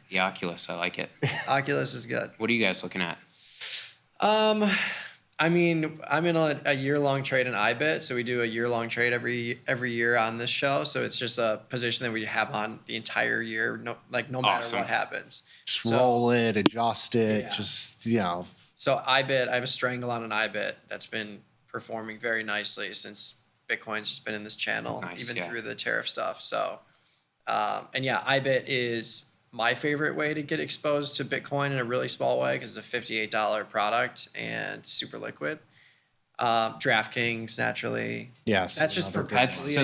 The Oculus, I like it. Oculus is good. What are you guys looking at? I mean, I'm in a year-long trade in IBIT, so we do a year-long trade every year on this show. So it's just a position that we have on the entire year, no matter Awesome. what happens. Just roll it, adjust it, So IBIT, I have a strangle on an IBIT that's been performing very nicely since Bitcoin's just been in this channel, through the tariff stuff. So, IBIT is my favorite way to get exposed to Bitcoin in a really small way because it's a $58 product and super liquid. DraftKings, naturally. Yes. That's just perpetually.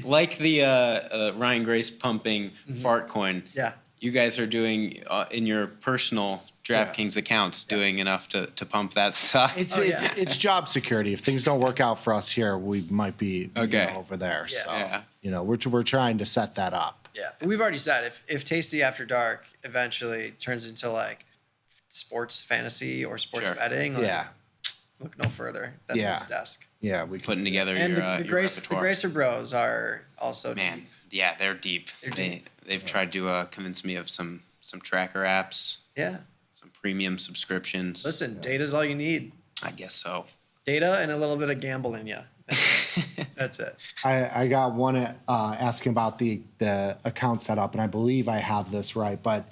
Like the Ryan Grace pumping Fartcoin. Yeah. You guys are doing in your personal DraftKings accounts doing enough to pump that stuff. It's job security. If things don't work out for us here, we might be over there. Yeah. So we're trying to set that up. Yeah, we've already said if Tasty After Dark eventually turns into like sports fantasy or sports betting, look no further than this desk. Yeah, we putting together and your the repertoire. Gracer Bros are also deep. Yeah, they're deep. They've tried to convince me of some tracker apps. Yeah. Some premium subscriptions. Listen, data's all you need. I guess so. Data and a little bit of gamble in you. That's it. I got one asking about the account setup, and I believe I have this right, but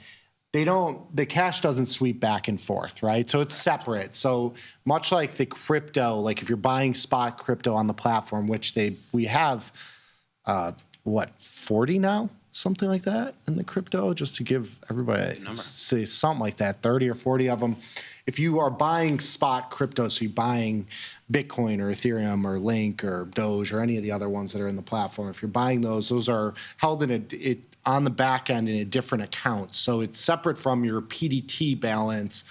the cash doesn't sweep back and forth, right? So it's separate. So much like the crypto, like if you're buying spot crypto on the platform, which we have, 40 now? Something like that in the crypto, just to give everybody say something like that, 30 or 40 of them. If you are buying spot crypto, so you're buying Bitcoin or Ethereum or Link or Doge or any of the other ones that are in the platform, if you're buying those are held on the back end in a different account. So it's separate from your PDT balance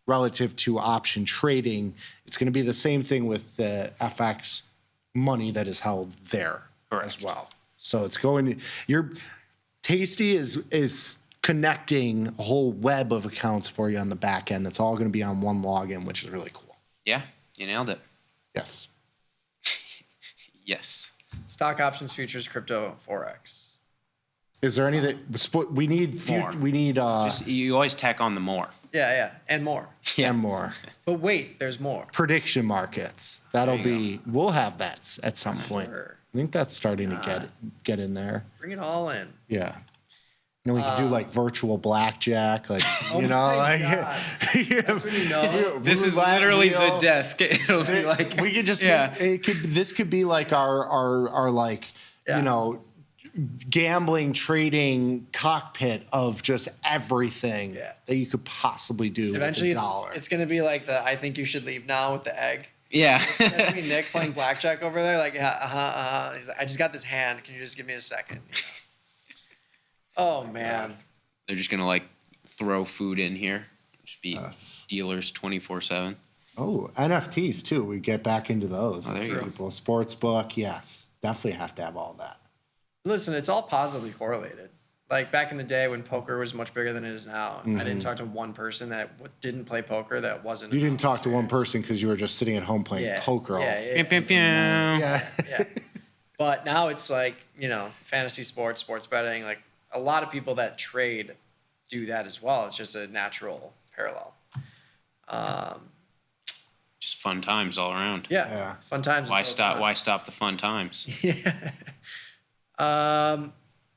relative to option trading. It's going to be the same thing with the FX money that is held there as well. So it's going, Tasty is connecting a whole web of accounts for you on the back end. That's all going to be on one login, which is really cool. Yeah, you nailed it. Yes. Yes. Stock options, futures, crypto, forex. Is there anything we need? More. We need. Just, you always tack on the more. Yeah, and more. And more. But wait, there's more. Prediction markets. That'll be. We'll have bets at some point. Sure. I think that's starting to get in there. Bring it all in. Yeah. You know, we could do like virtual blackjack, like Oh you know, my like God. That's when you know. This is roulette literally wheel. the desk. It'll be like we could just yeah. this could be like our like you know, gambling trading cockpit of just everything that you could possibly do Eventually, with a dollar. it's going to be like the I think you should leave now with the egg. Yeah. It's going to be Nick playing blackjack over there. Like, yeah, He's like, I just got this hand. Can you just give me a second? You know? Oh, man. They're just gonna like throw food in here. Just be dealers 24/7. Oh, NFTs too. We get back into those. Oh, there you go. People, sports book, yes, definitely have to have all that. Listen, it's all positively correlated. Like back in the day when poker was much bigger than it is now, I didn't talk to one person that didn't play poker that wasn't. You didn't talk to one person because you were just sitting at home playing poker. Yeah. But now it's like, you know, fantasy sports, sports betting. Like a lot of people that trade do that as well. It's just a natural parallel. Just fun times all around. Yeah. Fun times. Why stop? Why stop the fun times?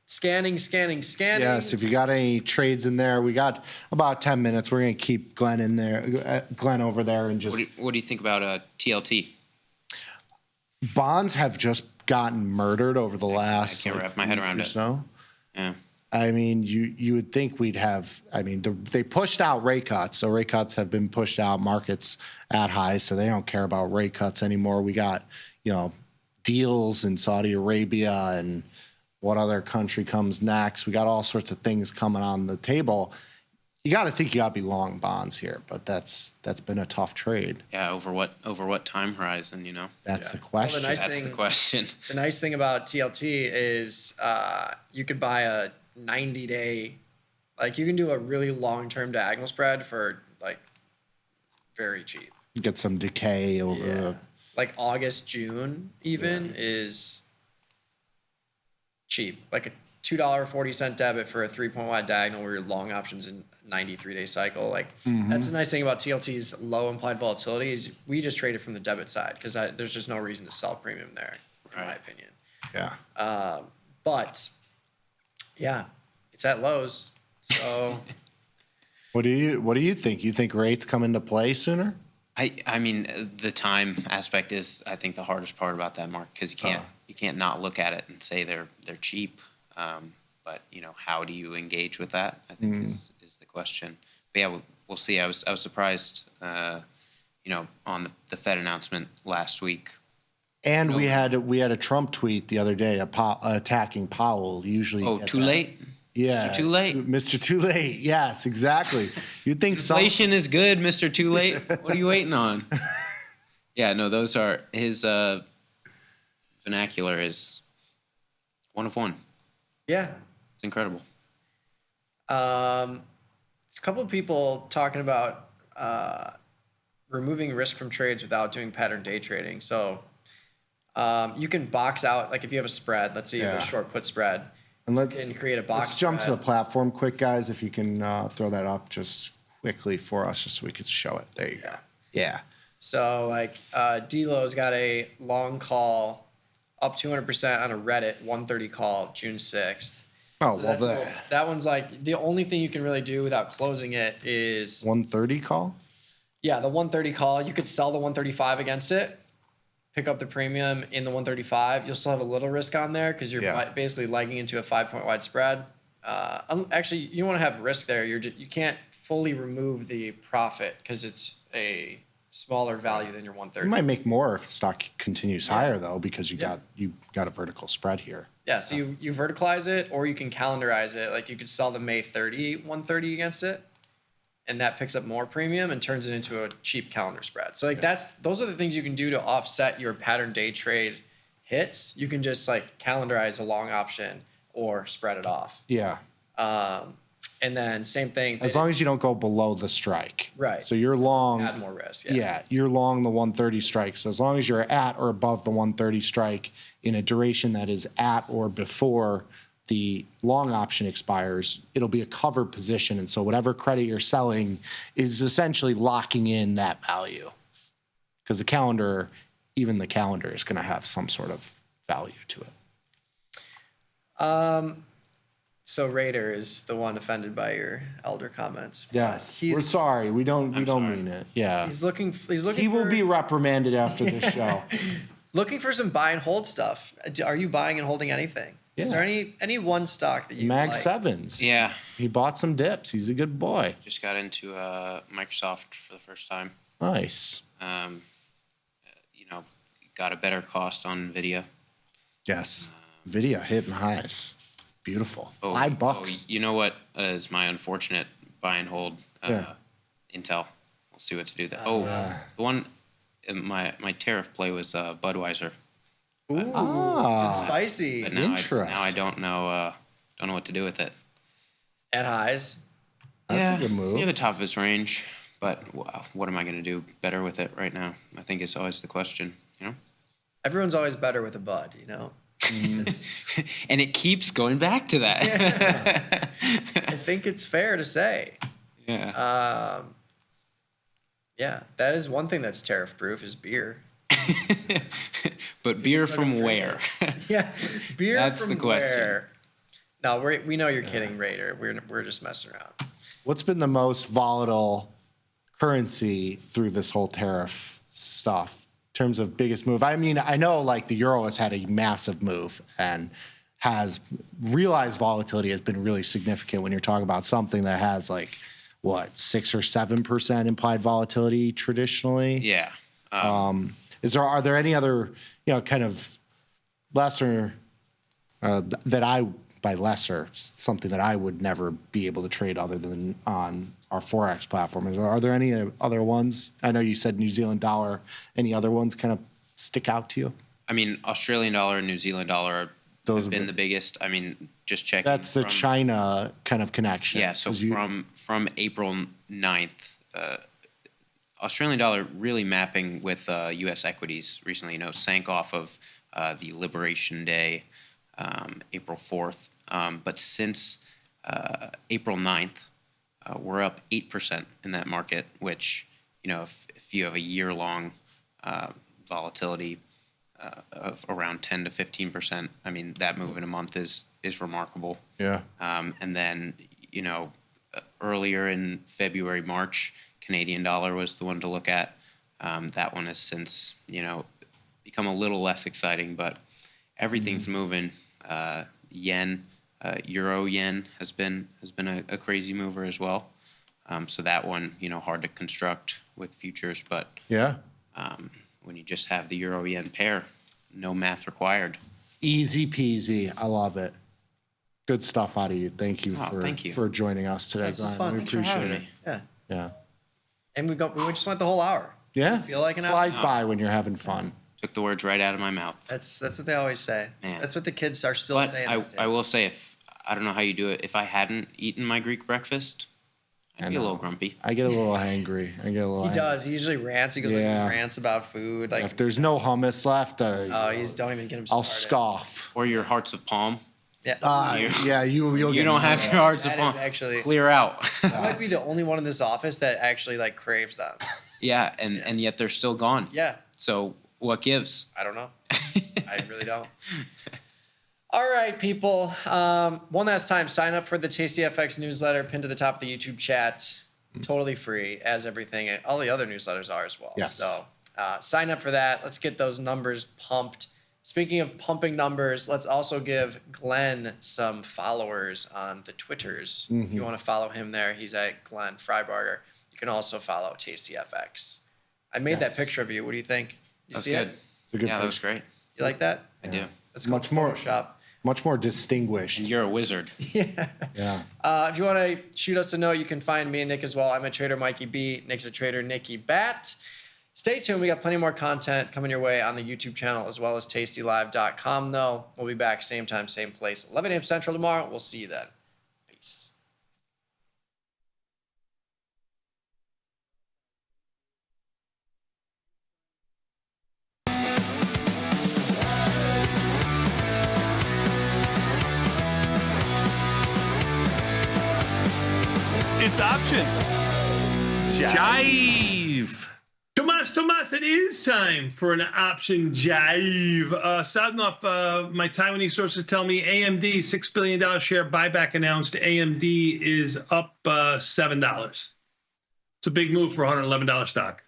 Scanning. Yes, if you got any trades in there, we got about 10 minutes. We're going to keep Glenn in there, Glenn over there, and just. What do you think about TLT? Bonds have just gotten murdered over the last. I can't wrap my head around it. So. Yeah. I mean, you would think we'd have. I mean, they pushed out rate cuts, so rate cuts have been pushed out. Markets at highs, so they don't care about rate cuts anymore. We got, you know, deals in Saudi Arabia and what other country comes next. We got all sorts of things coming on the table. You got to think you got to be long bonds here, but that's been a tough trade. Yeah, over what time horizon? You know, that's the question. Well, the question. The nice thing about TLT is you could buy a 90-day, like you can do a really long-term diagonal spread for like very cheap. Get some decay over the. Like August, June even is cheap. Like a $2.40 debit for a 3-point wide diagonal where your long options in 93-day cycle. Like that's the nice thing about TLT's low implied volatility is we just trade it from the debit side because there's just no reason to sell premium there, in my opinion. Yeah. But yeah, it's at lows. So What do you think? You think rates come into play sooner? I mean, the time aspect is, I think, the hardest part about that, Mark, because you can't not look at it and say they're cheap. But you know, how do you engage with that? I think is the question. But yeah, we'll see. I was surprised, you know, on the Fed announcement last week. And we had a Trump tweet the other day attacking Powell. Usually, too late. Yeah, Mr. Too Late. Mr. Too Late. Yes, exactly. You'd think inflation is good, Mr. Too Late. What are you waiting on? Yeah, no, those are his vernacular is one of one. yeah, It's incredible. it's a couple of people talking about removing risk from trades without doing pattern day trading. So you can box out, like if you have a spread, let's say you have a short put spread, And you can create a box let's jump to spread. the platform quick, guys. If you can throw that up just quickly for us, just so we could show it. There you go. Yeah. So like D-Lo's got a long call up 200% on a Reddit 130 call June 6th. Oh, So well, that one's like the only thing you can really do without closing it is 130 call? Yeah, the 130 call. You could sell the 135 against it, pick up the premium in the 135. You'll still have a little risk on there because you're basically legging into a 5-point wide spread. Actually, you want to have risk there. You can't fully remove the profit because it's a smaller value than your 130. You might make more if stock continues higher though, because you got a vertical spread here. Yeah, so you verticalize it, or you can calendarize it. Like you could sell the May 30 130 against it, and that picks up more premium and turns it into a cheap calendar spread. So like those are the things you can do to offset your pattern day trade hits. You can just like calendarize a long option or spread it off. Yeah. And then same thing. As long as you don't go below the strike. Right. So you're long. Add more risk. Yeah, you're long the 130 strike. So as long as you're at or above the 130 strike in a duration that is at or before the long option expires, it'll be a covered position. And so whatever credit you're selling is essentially locking in that value. Because the calendar, even the calendar is going to have some sort of value to it. So Raider is the one offended by your elder comments. Yes, we're sorry. We don't mean it. Yeah. He's looking. He will be reprimanded after this show. Looking for some buy and hold stuff. Are you buying and holding anything? Is there any one stock that you Mag like? Sevens. Yeah. He bought some dips. He's a good boy. Just got into Microsoft for the first time. Nice. Got a better cost on Nvidia. Yes. Nvidia hitting highs. Beautiful. Oh, $5. You know what is my unfortunate buy and hold? Yeah. Intel. We'll see what to do there. The one, my tariff play was Budweiser. Ooh, spicy. But now I don't know what to do with it. At highs. That's a good move. It's near the top of its range, but what am I going to do better with it right now? I think it's always the question, Everyone's always better with a Bud, And it keeps going back to that. I think it's fair to say. Yeah. That is one thing that's tariff proof is beer. But beer from where? Beer That's from the question. where? No, we know you're kidding, Raider. We're just messing around. What's been the most volatile currency through this whole tariff stuff in terms of biggest move? I mean, I know like the euro has had a massive move and has realized volatility has been really significant when you're talking about something that has like, 6 or 7% implied volatility traditionally? Yeah. Are there any other, kind of lesser by lesser, something that I would never be able to trade other than on our Forex platform? Are there any other ones? I know you said New Zealand dollar. Any other ones kind of stick out to you? I mean, Australian dollar and New Zealand dollar have been the biggest. I mean, just checking. That's the China kind of connection. Yeah, so from April 9th, Australian dollar really mapping with U.S. equities recently, sank off of the Liberation Day, April 4th. But since April 9th, we're up 8% in that market, which, if you have a year-long volatility of around 10 to 15%, I mean, that move in a month is remarkable. Yeah. And then, earlier in February, March, Canadian dollar was the one to look at. That one has since, become a little less exciting, but everything's moving. Yen, Euro yen has been a crazy mover as well. So that one, hard to construct with futures, but yeah, when you just have the Euro yen pair, no math required. Easy peasy. I love it. Good stuff out of you. Thank you for joining us today, This is Glenn. fun. We Thanks for appreciate having it. me. Yeah. And we just went the whole hour. Yeah. Feel like an hour? Flies by when you're having fun. Took the words right out of my mouth. That's what they always say. Man. That's what the kids are still But saying. I will say, I don't know how you do it. If I hadn't eaten my Greek breakfast, I'd be a little grumpy. I get a little hangry. He does. He usually rants. He goes like rants about food. Like if there's no hummus left, don't even get him started. I'll scoff. Or your hearts of palm. Yeah. You'll you don't have your hearts of That palm. is actually Clear out. I might be the only one in this office that actually like craves them. Yeah, and yet they're still gone. Yeah. So what gives? I don't know. I really don't. All right, people. One last time, sign up for the TastyFX newsletter pinned to the top of the YouTube chat. Totally free, as everything. All the other newsletters are as well. Yes. So sign up for that. Let's get those numbers pumped. Speaking of pumping numbers, let's also give Glenn some followers on the Twitters. If you want to follow him there, he's at Glenn Freiberger. You can also follow TastyFX. I made that picture of you. What do you think? You That's see good. it? It's a good That was picture. great. You like that? I do. Let's go to Photoshop. Much more distinguished. You're a wizard. Yeah. If you want to shoot us a note, you can find me and Nick as well. I'm a Trader Mikey B. Nick's a Trader Nicky Bat. Stay tuned. We got plenty more content coming your way on the YouTube channel as well as tastylive.com, though. We'll be back same time, same place, 11 a.m. Central tomorrow. We'll see you then. Peace. It's option jive. Tomas, it is time for an option jive. Sadnov, my Taiwanese sources tell me AMD, $6 billion share buyback announced. AMD is up $7. It's a big move for $111 stock.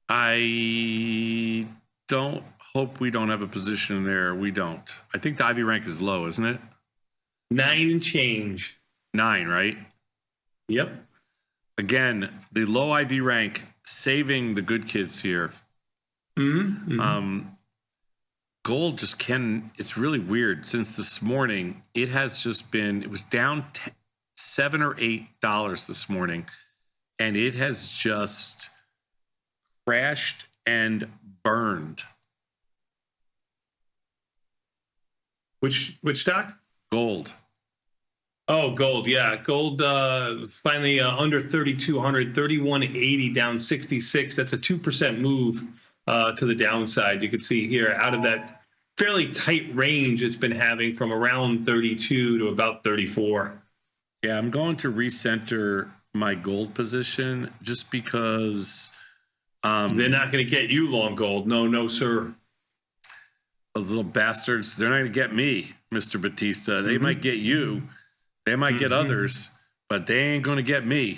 I don't hope we don't have a position there. We don't. I think the IV rank is low, isn't it? 9 and change. 9, right? Yep. Again, the low IV rank saving the good kids here. Gold just it's really weird. Since this morning, it has just been, it was down $7 or $8 this morning, and it has just crashed and burned. Which stock? Gold. Oh, gold. Yeah. Gold finally under 3,200, 3,180 down 66. That's a 2% move to the downside. You can see here out of that fairly tight range it's been having from around 32 to about 34. Yeah, I'm going to recenter my gold position just because they're not going to get you long gold. No, sir. Those little bastards, they're not going to get me, Mr. Batista. They might get you. They might get others, but they ain't going to get me.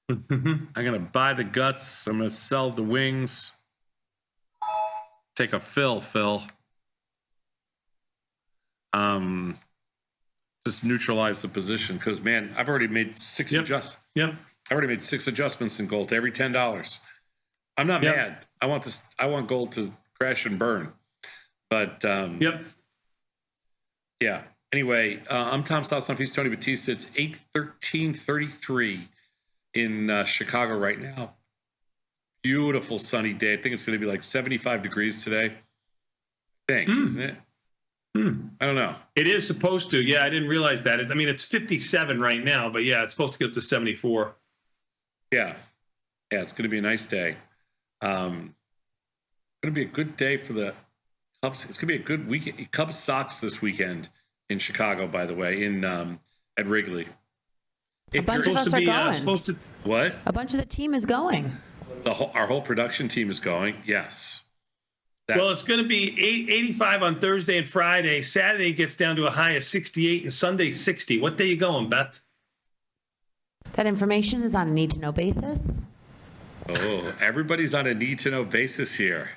I'm going to buy the guts. I'm going to sell the wings. Take a fill. Just neutralize the position because, man, I've already made 6 adjustments. Yep. I've already made 6 adjustments in gold to every $10. I'm not mad. I want gold to crash and burn. But yeah. Anyway, I'm Tom Sosnoff. He's Tony Batista. It's 8:13:33 in Chicago right now. Beautiful sunny day. I think it's going to be like 75 degrees today. I think, isn't it? I don't know. It is supposed to. Yeah, I didn't realize that. It's 57 right now, but yeah, it's supposed to get up to 74. Yeah, it's going to be a nice day. Going to be a good day for the Cubs. It's going to be a good weekend. Cubs Sox this weekend in Chicago, by the way, at Wrigley. A bunch of us are going. What? A bunch of the team is going. Our whole production team is going. Yes. Well, it's going to be 85 on Thursday and Friday. Saturday gets down to a high of 68 and Sunday 60. What day are you going, Beth? That information is on a need-to-know basis. Oh, everybody's on a need-to-know basis here.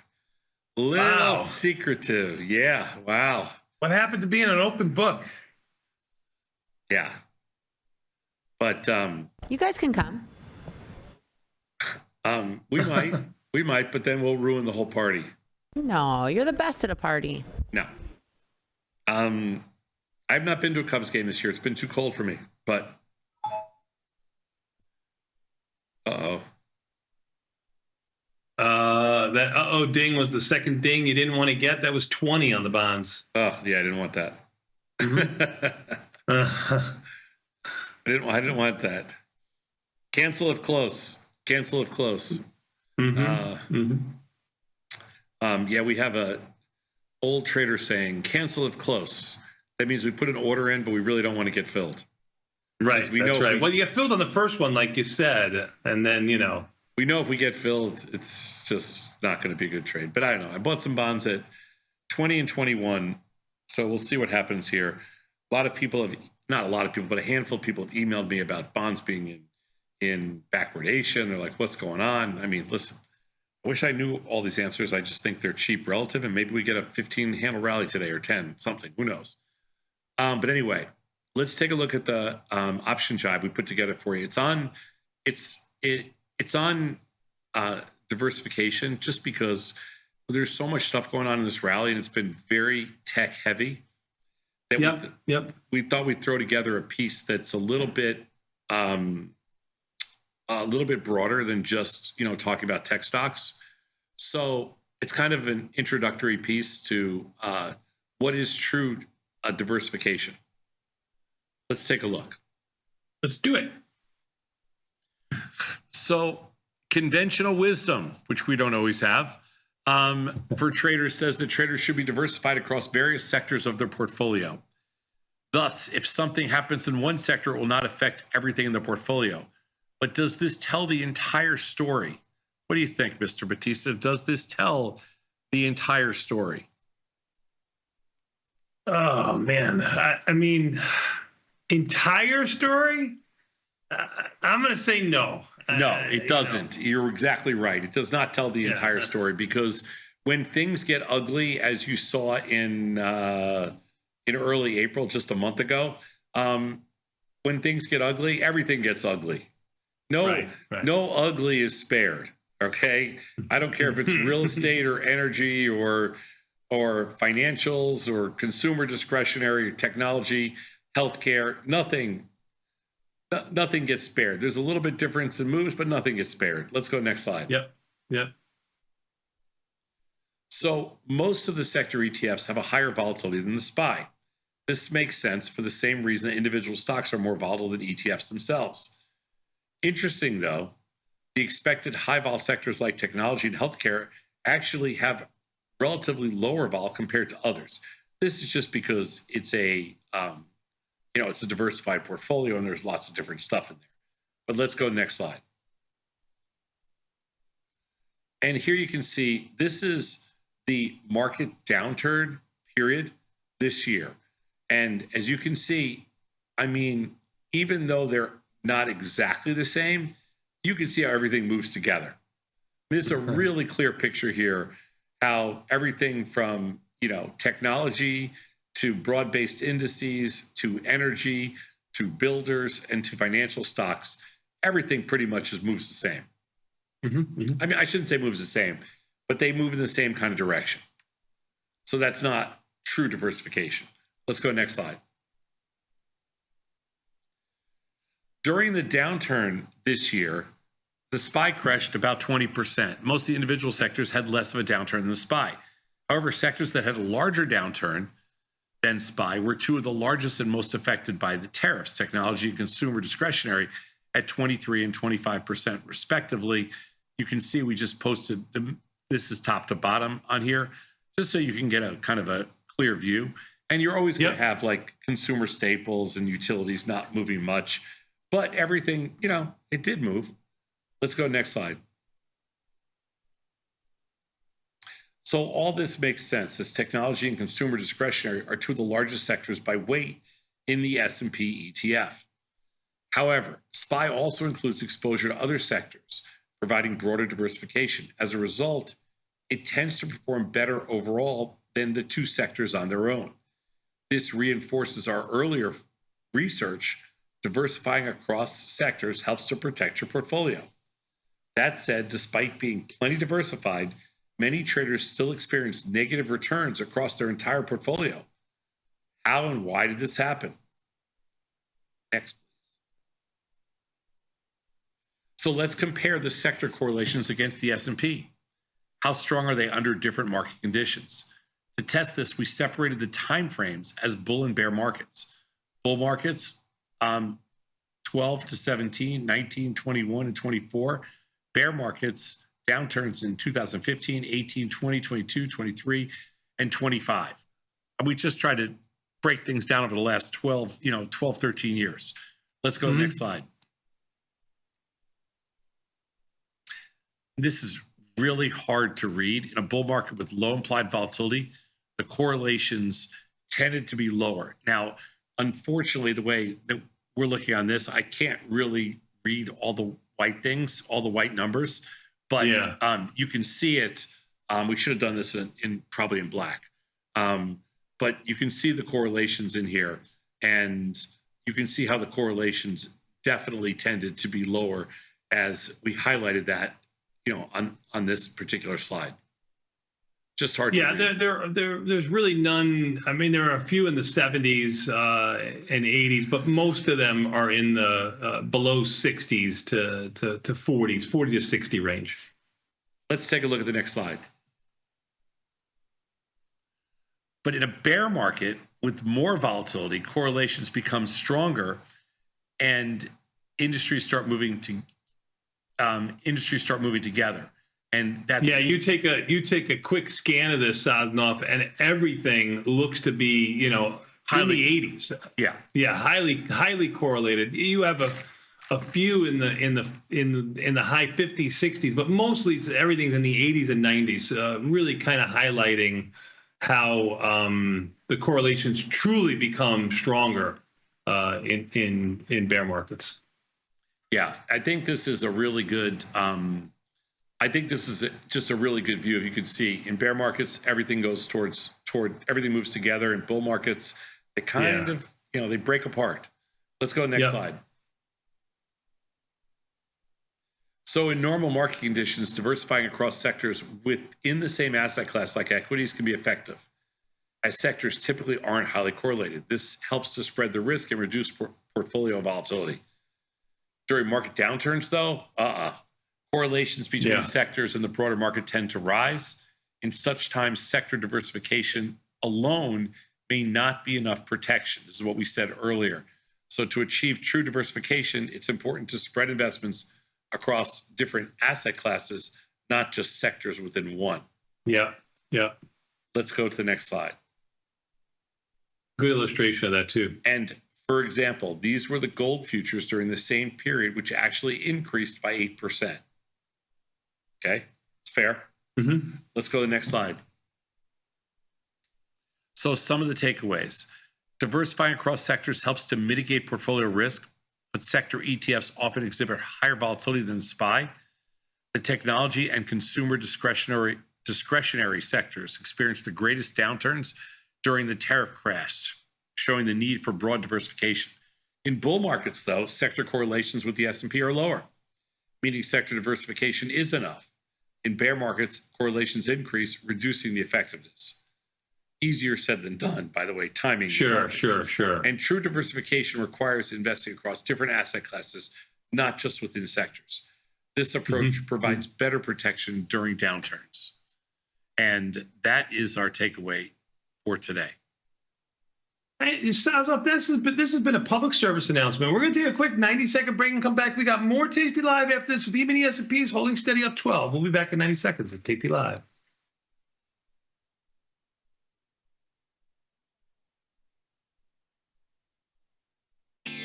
Little secretive. Yeah. Wow. What happened to being an open book? Yeah. But you guys can come. We might, but then we'll ruin the whole party. No, you're the best at a party. No. I've not been to a Cubs game this year. It's been too cold for me. But that ding was the second ding you didn't want to get. That was 20 on the bonds. Oh yeah, I didn't want that. I didn't want that. Cancel if close. Yeah, we have a old trader saying cancel if close. That means we put an order in, but we really don't want to get filled. Right. That's right. Well, you get filled on the first one, like you said, and then we know if we get filled, it's just not going to be a good trade. But I don't know. I bought some bonds at 20 and 21, so we'll see what happens here. Not a lot of people, but a handful of people have emailed me about bonds being in backwardation. They're like, what's going on? I mean, listen, I wish I knew all these answers. I just think they're cheap relative, and maybe we get a 15 handle rally today or 10, something. Who knows? But anyway, let's take a look at the option jive we put together for you. It's on diversification just because there's so much stuff going on in this rally, and it's been very tech heavy. We thought we'd throw together a piece that's a little bit broader than just talking about tech stocks. So it's kind of an introductory piece to what is true diversification. Let's take a look. Let's do it. So conventional wisdom, which we don't always have, for traders says that traders should be diversified across various sectors of their portfolio. Thus, if something happens in one sector, it will not affect everything in the portfolio. But does this tell the entire story? What do you think, Mr. Batista? Does this tell the entire story? Oh man, I mean, entire story? I'm going to say no. No, it doesn't. You're exactly right. It does not tell the entire story, because when things get ugly, as you saw in early April, just a month ago, when things get ugly, everything gets ugly. No ugly is spared. Okay, I don't care if it's real estate or energy or financials or consumer discretionary, technology, healthcare. Nothing gets spared. There's a little bit difference in moves, but nothing gets spared. Let's go next slide. Yep. So most of the sector ETFs have a higher volatility than the SPY. This makes sense for the same reason that individual stocks are more volatile than ETFs themselves. Interesting, though, the expected high vol sectors like technology and healthcare actually have relatively lower vol compared to others. This is just because it's a it's a diversified portfolio and there's lots of different stuff in there. But let's go next slide. And here you can see this is the market downturn period this year. And as you can see, I mean, even though they're not exactly the same, you can see how everything moves together. This is a really clear picture here, how everything from, technology to broad-based indices to energy to builders and to financial stocks, everything pretty much just moves the same. I mean, I shouldn't say moves the same, but they move in the same kind of direction. So that's not true diversification. Let's go next slide. During the downturn this year, the SPY crashed about 20%. Most of the individual sectors had less of a downturn than the SPY. However, sectors that had a larger downturn than SPY were two of the largest and most affected by the tariffs, technology and consumer discretionary, at 23 and 25% respectively. You can see we just posted this is top to bottom on here, just so you can get a kind of a clear view. And you're always going to have like consumer staples and utilities not moving much, but everything, it did move. Let's go next slide. So all this makes sense, as technology and consumer discretionary are two of the largest sectors by weight in the S&P ETF. However, SPY also includes exposure to other sectors, providing broader diversification. As a result, it tends to perform better overall than the two sectors on their own. This reinforces our earlier research. Diversifying across sectors helps to protect your portfolio. That said, despite being plenty diversified, many traders still experience negative returns across their entire portfolio. How and why did this happen? Next, please. So let's compare the sector correlations against the S&P. How strong are they under different market conditions? To test this, we separated the time frames as bull and bear markets. Bull markets, 12 to 17, 19, 21, and 24. Bear markets, downturns in 2015, 18, 20, 22, 23, and 25. And we just tried to break things down over the last 12, 13 years. Let's go next slide. This is really hard to read. In a bull market with low implied volatility, the correlations tended to be lower. Now, unfortunately, the way that we're looking on this, I can't really read all the white things, all the white numbers, but you can see it. We should have done this probably in black, but you can see the correlations in here, and you can see how the correlations definitely tended to be lower, as we highlighted that, on this particular slide. Just hard to read. There's really none. I mean, there are a few in the 70s and 80s, but most of them are in the below 60s to 40s, 40 to 60 range. Let's take a look at the next slide. But in a bear market with more volatility, correlations become stronger, and industries start moving together. And that's you take a quick scan of this, Sosnoff, and everything looks to be, highly, in the 80s. Highly correlated. You have a few in the high 50s, 60s, but mostly everything's in the 80s and 90s. Really kind of highlighting how the correlations truly become stronger in bear markets. Yeah, I think this is a really good. Just a really good view. You can see in bear markets, everything goes toward everything moves together. In bull markets, they kind of they break apart. Let's go next slide. So in normal market conditions, diversifying across sectors within the same asset class like equities can be effective, as sectors typically aren't highly correlated. This helps to spread the risk and reduce portfolio volatility. During market downturns, though, correlations between sectors and the broader market tend to rise. In such times, sector diversification alone may not be enough protection. This is what we said earlier. So to achieve true diversification, it's important to spread investments across different asset classes, not just sectors within one. Yeah. Let's go to the next slide. Good illustration of that too. And for example, these were the gold futures during the same period, which actually increased by 8%. Okay, it's fair. Mm-hmm. Let's go to the next slide. So some of the takeaways. Diversifying across sectors helps to mitigate portfolio risk, but sector ETFs often exhibit higher volatility than SPY. The technology and consumer discretionary sectors experienced the greatest downturns during the tariff crash, showing the need for broad diversification. In bull markets, though, sector correlations with the S&P are lower, meaning sector diversification is enough. In bear markets, correlations increase, reducing the effectiveness. Easier said than done, by the way, timing. Sure. And true diversification requires investing across different asset classes, not just within sectors. This approach provides better protection during downturns. And that is our takeaway for today. Hey, sounds like this has been a public service announcement. We're going to take a quick 90-second break and come back. We got more Tasty Live after this with even the S&Ps holding steady up 12. We'll be back in 90 seconds at Tasty Live.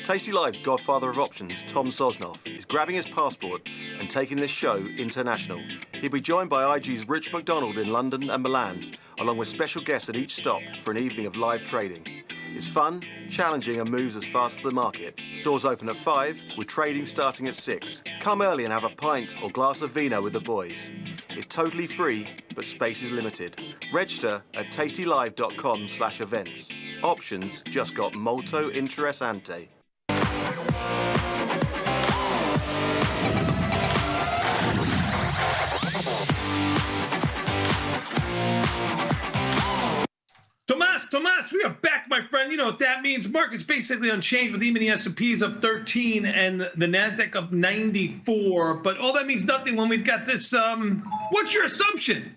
Tasty Live's godfather of options, Tom Sosnoff, is grabbing his passport and taking this show international. He'll be joined by IG's Rich McDonald in London and Milan, along with special guests at each stop for an evening of live trading. It's fun, challenging, and moves as fast as the market. Doors open at 5, with trading starting at 6. Come early and have a pint or glass of vino with the boys. It's totally free, but space is limited. Register at tastylive.com/events. Options just got molto interessante. Tomas, we are back, my friend. You know what that means. Market's basically unchanged with even the S&P's up 13 and the NASDAQ up 94. But all that means nothing when we've got this. What's your assumption?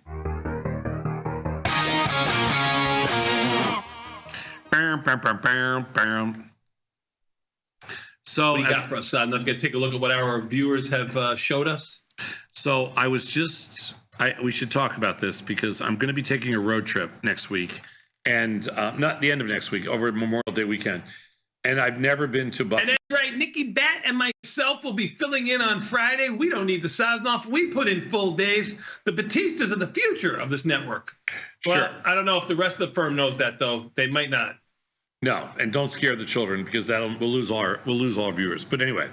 So what do you got for us? I'm going to take a look at what our viewers have showed us. So we should talk about this because I'm going to be taking a road trip next week. And not the end of next week, over Memorial Day weekend. And I've never been to And that's right, Nikki Bat and myself will be filling in on Friday. We don't need the Sosnoff. We put in full days. The Batistas are the future of this network. Sure. Well, I don't know if the rest of the firm knows that, though. They might not. No, and don't scare the children because we'll lose all our viewers. But anyway,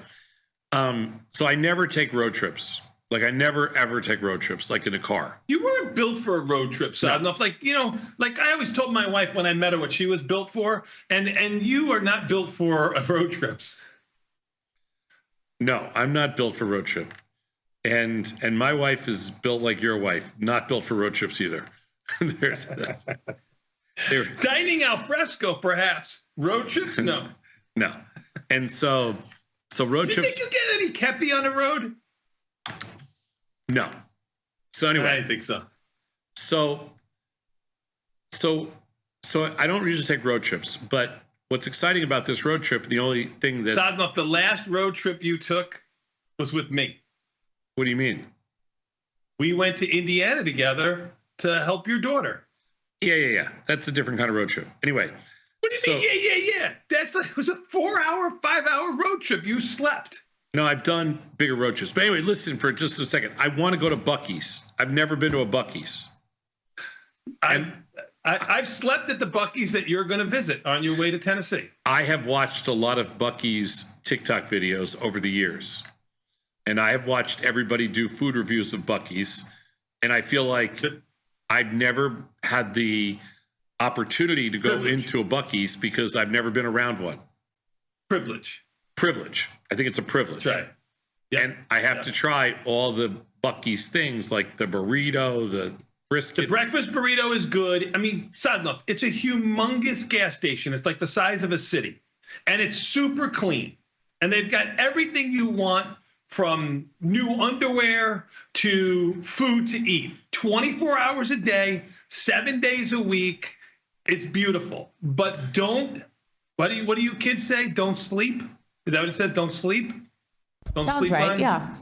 so I never take road trips. Like I never ever take road trips, like in a car. You weren't built for a road trip, Sosnoff. No. Like I always told my wife when I met her what she was built for, and you are not built for road trips. No, I'm not built for road trip, and my wife is built like your wife, not built for road trips either. Dining al fresco, perhaps. Road trips, no. No, and so road trips. You think you get any kepi on the road? No. So anyway, I didn't think so. So I don't usually take road trips, but what's exciting about this road trip, the only thing that Sosnoff, the last road trip you took was with me. What do you mean? We went to Indiana together to help your daughter. Yeah. That's a different kind of road trip. Anyway. What do you mean? Yeah. It was a 4-hour, 5-hour road trip. You slept. No, I've done bigger road trips. But anyway, listen for just a second. I want to go to Buc-ee's. I've never been to a Buc-ee's. I've slept at the Buc-ee's that you're going to visit on your way to Tennessee. I have watched a lot of Buc-ee's TikTok videos over the years. And I have watched everybody do food reviews of Buc-ee's. And I feel like I've never had the opportunity to go into a Buc-ee's because I've never been around one. Privilege. I think it's a privilege. That's right. Yep. And I have to try all the Buc-ee's things like the burrito, the brisket. The breakfast burrito is good. I mean, side note, it's a humongous gas station. It's like the size of a city. And it's super clean. And they've got everything you want, from new underwear to food to eat. 24 hours a day, 7 days a week. It's beautiful. But what do you kids say? Don't sleep? Is that what it said? Don't sleep? Don't Sounds sleep right, on? yeah.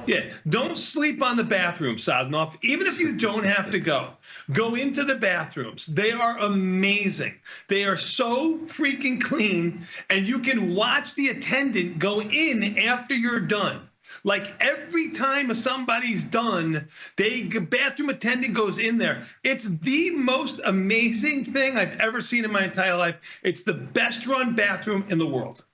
Yeah, don't sleep on the bathroom, Sadnov. Even if you don't have to go into the bathrooms. They are amazing. They are so freaking clean, and you can watch the attendant go in after you're done. Like every time somebody's done, the bathroom attendant goes in there. It's the most amazing thing I've ever seen in my entire life. It's the best run bathroom in the world.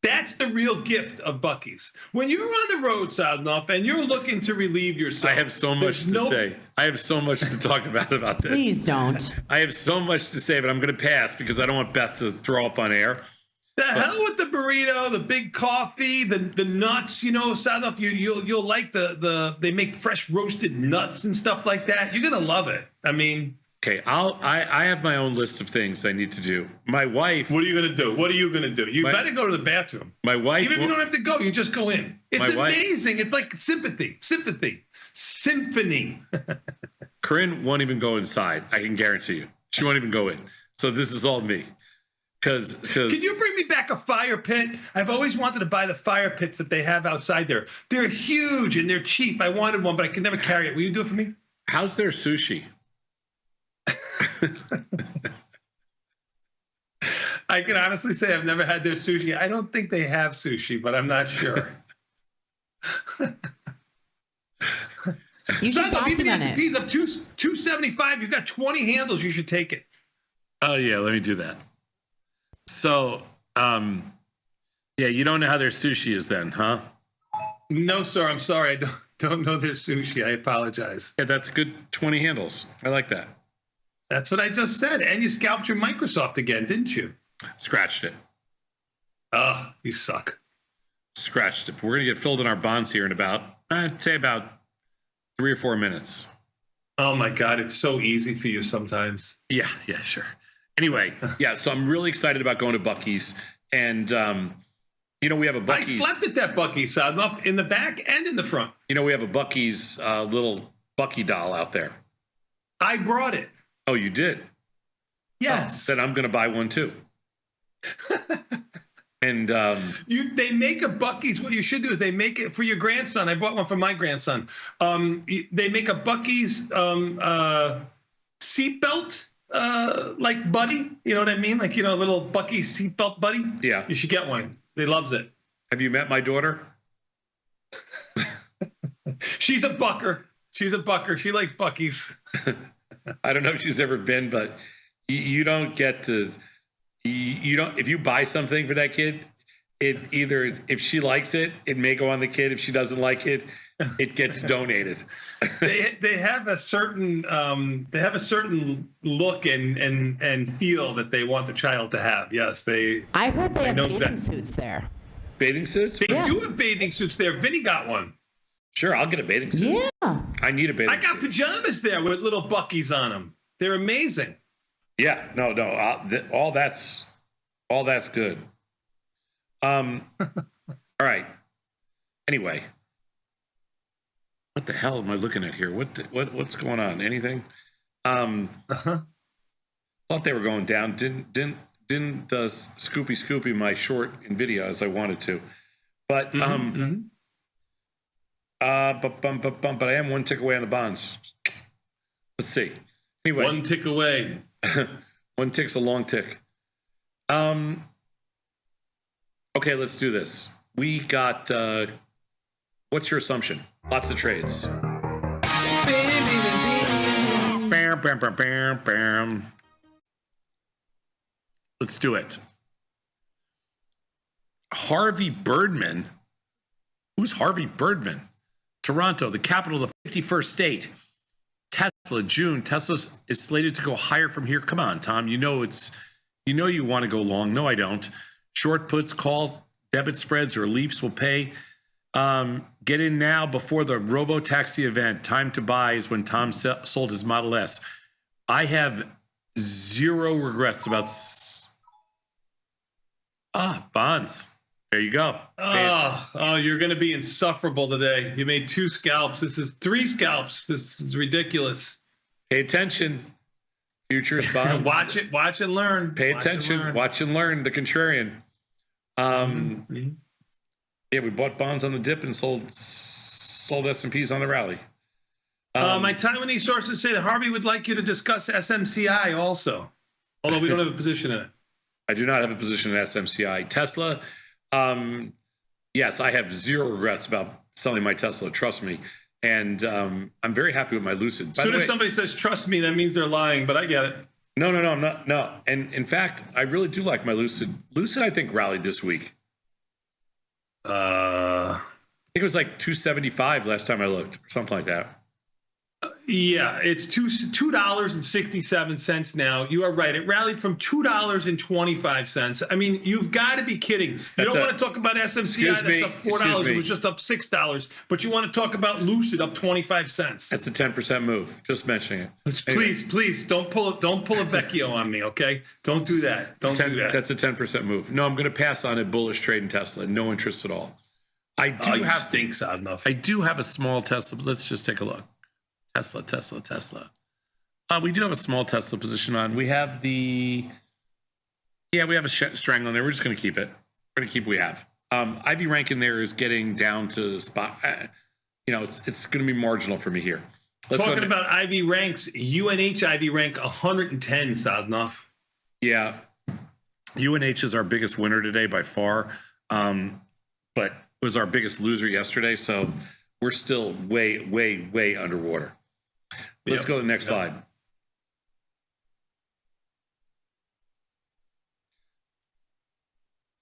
That's the real gift of Buc-ee's. When you're on the road, Sadnov, and you're looking to relieve yourself. I have so much to say. I have so much to talk about this. Please don't. I have so much to say, but I'm going to pass because I don't want Beth to throw up on air. The hell with the burrito, the big coffee, the nuts, Sadnov, you'll like they make fresh roasted nuts and stuff like that. You're going to love it. I mean. Okay, I have my own list of things I need to do. My wife. What are you going to do? What are you going to do? You better go to the bathroom. My wife. Even if you don't have to go, you just go in. It's amazing. It's like symphony. Corinne won't even go inside. I can guarantee you. She won't even go in. So this is all me. Because can you bring me back a fire pit? I've always wanted to buy the fire pits that they have outside there. They're huge and they're cheap. I wanted one, but I could never carry it. Will you do it for me? How's their sushi? I can honestly say I've never had their sushi. I don't think they have sushi, but I'm not sure. You should document it. Even up $275. You've got 20 handles. You should take it. Oh yeah, let me do that. So, yeah, you don't know how their sushi is then, huh? No, sir. I'm sorry. I don't know their sushi. I apologize. Yeah, that's a good 20 handles. I like that. That's what I just said. And you scalped your Microsoft again, didn't you? Scratched it. Oh, you suck. Scratched it. We're going to get filled in our bonds here in about, I'd say about 3 or 4 minutes. Oh my God, it's so easy for you sometimes. Yeah, sure. Anyway, yeah, so I'm really excited about going to Buc-ee's. And, we have a Buc-ee's. I slept at that Buc-ee's, up in the back and in the front. We have a Buc-ee's little Bucky doll out there. I brought it. Oh, you did? Yes. Oh, then I'm going to buy one too. And they make a Buc-ee's. What you should do is they make it for your grandson. I bought one for my grandson. They make a Buc-ee's seatbelt like buddy. You know what I mean? Like, a little Buc-ee's seatbelt buddy. Yeah. You should get one. He loves it. Have you met my daughter? She's a bucker. She likes Buc-ee's. I don't know if she's ever been, but you don't get to. You don't. If you buy something for that kid, it either if she likes it, it may go on the kid. If she doesn't like it, it gets donated. they have a certain look and feel that they want the child to have. Yes, they. I heard they have bathing suits there. Bathing suits? They do have bathing suits there. Vinny got one. Sure, I'll get a bathing suit. Yeah. I need a bathing suit. I got pajamas there with little Buc-ee's on them. They're amazing. Yeah, no, all that's good. All right. Anyway, what the hell am I looking at here? What's going on? Anything? Thought they were going down. Didn't Scoopy my short in video as I wanted to, but but I am one tick away on the bonds. Let's see. Anyway, one tick away. One tick's a long tick. What Okay, let's do this. We got, what's your assumption? Lots of trades. Bam, bam, bam, bam, bam. Let's do it. Harvey Birdman. Who's Harvey Birdman? Toronto, the capital of the 51st state. Tesla, June. Tesla is slated to go higher from here. Come on, Tom. You know you want to go long. No, I don't. Short puts, call, debit spreads, or leaps will pay. Get in now before the robo-taxi event. Time to buy is when Tom sold his Model S. I have zero regrets about... bonds. There you go. Oh, you're going to be insufferable today. You made 2 scalps. This is 3 scalps. This is ridiculous. Pay attention. Futures bonds. Watch and learn. Pay attention. Watch and learn. The contrarian. Yeah, we bought bonds on the dip and sold S&Ps on the rally. My Taiwanese sources say that Harvey would like you to discuss SMCI also, although we don't have a position in it. I do not have a position in SMCI. Tesla, yes, I have zero regrets about selling my Tesla. Trust me. And I'm very happy with my Lucid. As soon as somebody says, trust me, that means they're lying, but I get it. No, I'm not. No. And in fact, I really do like my Lucid. Lucid, I think, rallied this week. I think it was like 275 last time I looked, or something like that. Yeah, it's $2.67 now. You are right. It rallied from $2.25. I mean, you've got to be kidding. You don't want to talk about SMCI that's up $4. It was just up $6. But you want to talk about Lucid up 25 cents. That's a 10% move. Just mentioning it. Please don't pull a Vecchio on me, okay? Don't do that. Don't do that. That's a 10% move. No, I'm going to pass on a bullish trade in Tesla. No interest at all. I do have a small Tesla, but let's just take a look. Tesla. We do have a small Tesla position on. We have we have a strangle in there. We're just going to keep it. We're going to keep what we have. IB rank in there is getting down to spot. It's going to be marginal for me here. Talking about IB ranks, UNH IB rank 110, Sosnoff. Yeah. UNH is our biggest winner today by far, but it was our biggest loser yesterday. So we're still way, way, way underwater. Let's go to the next slide.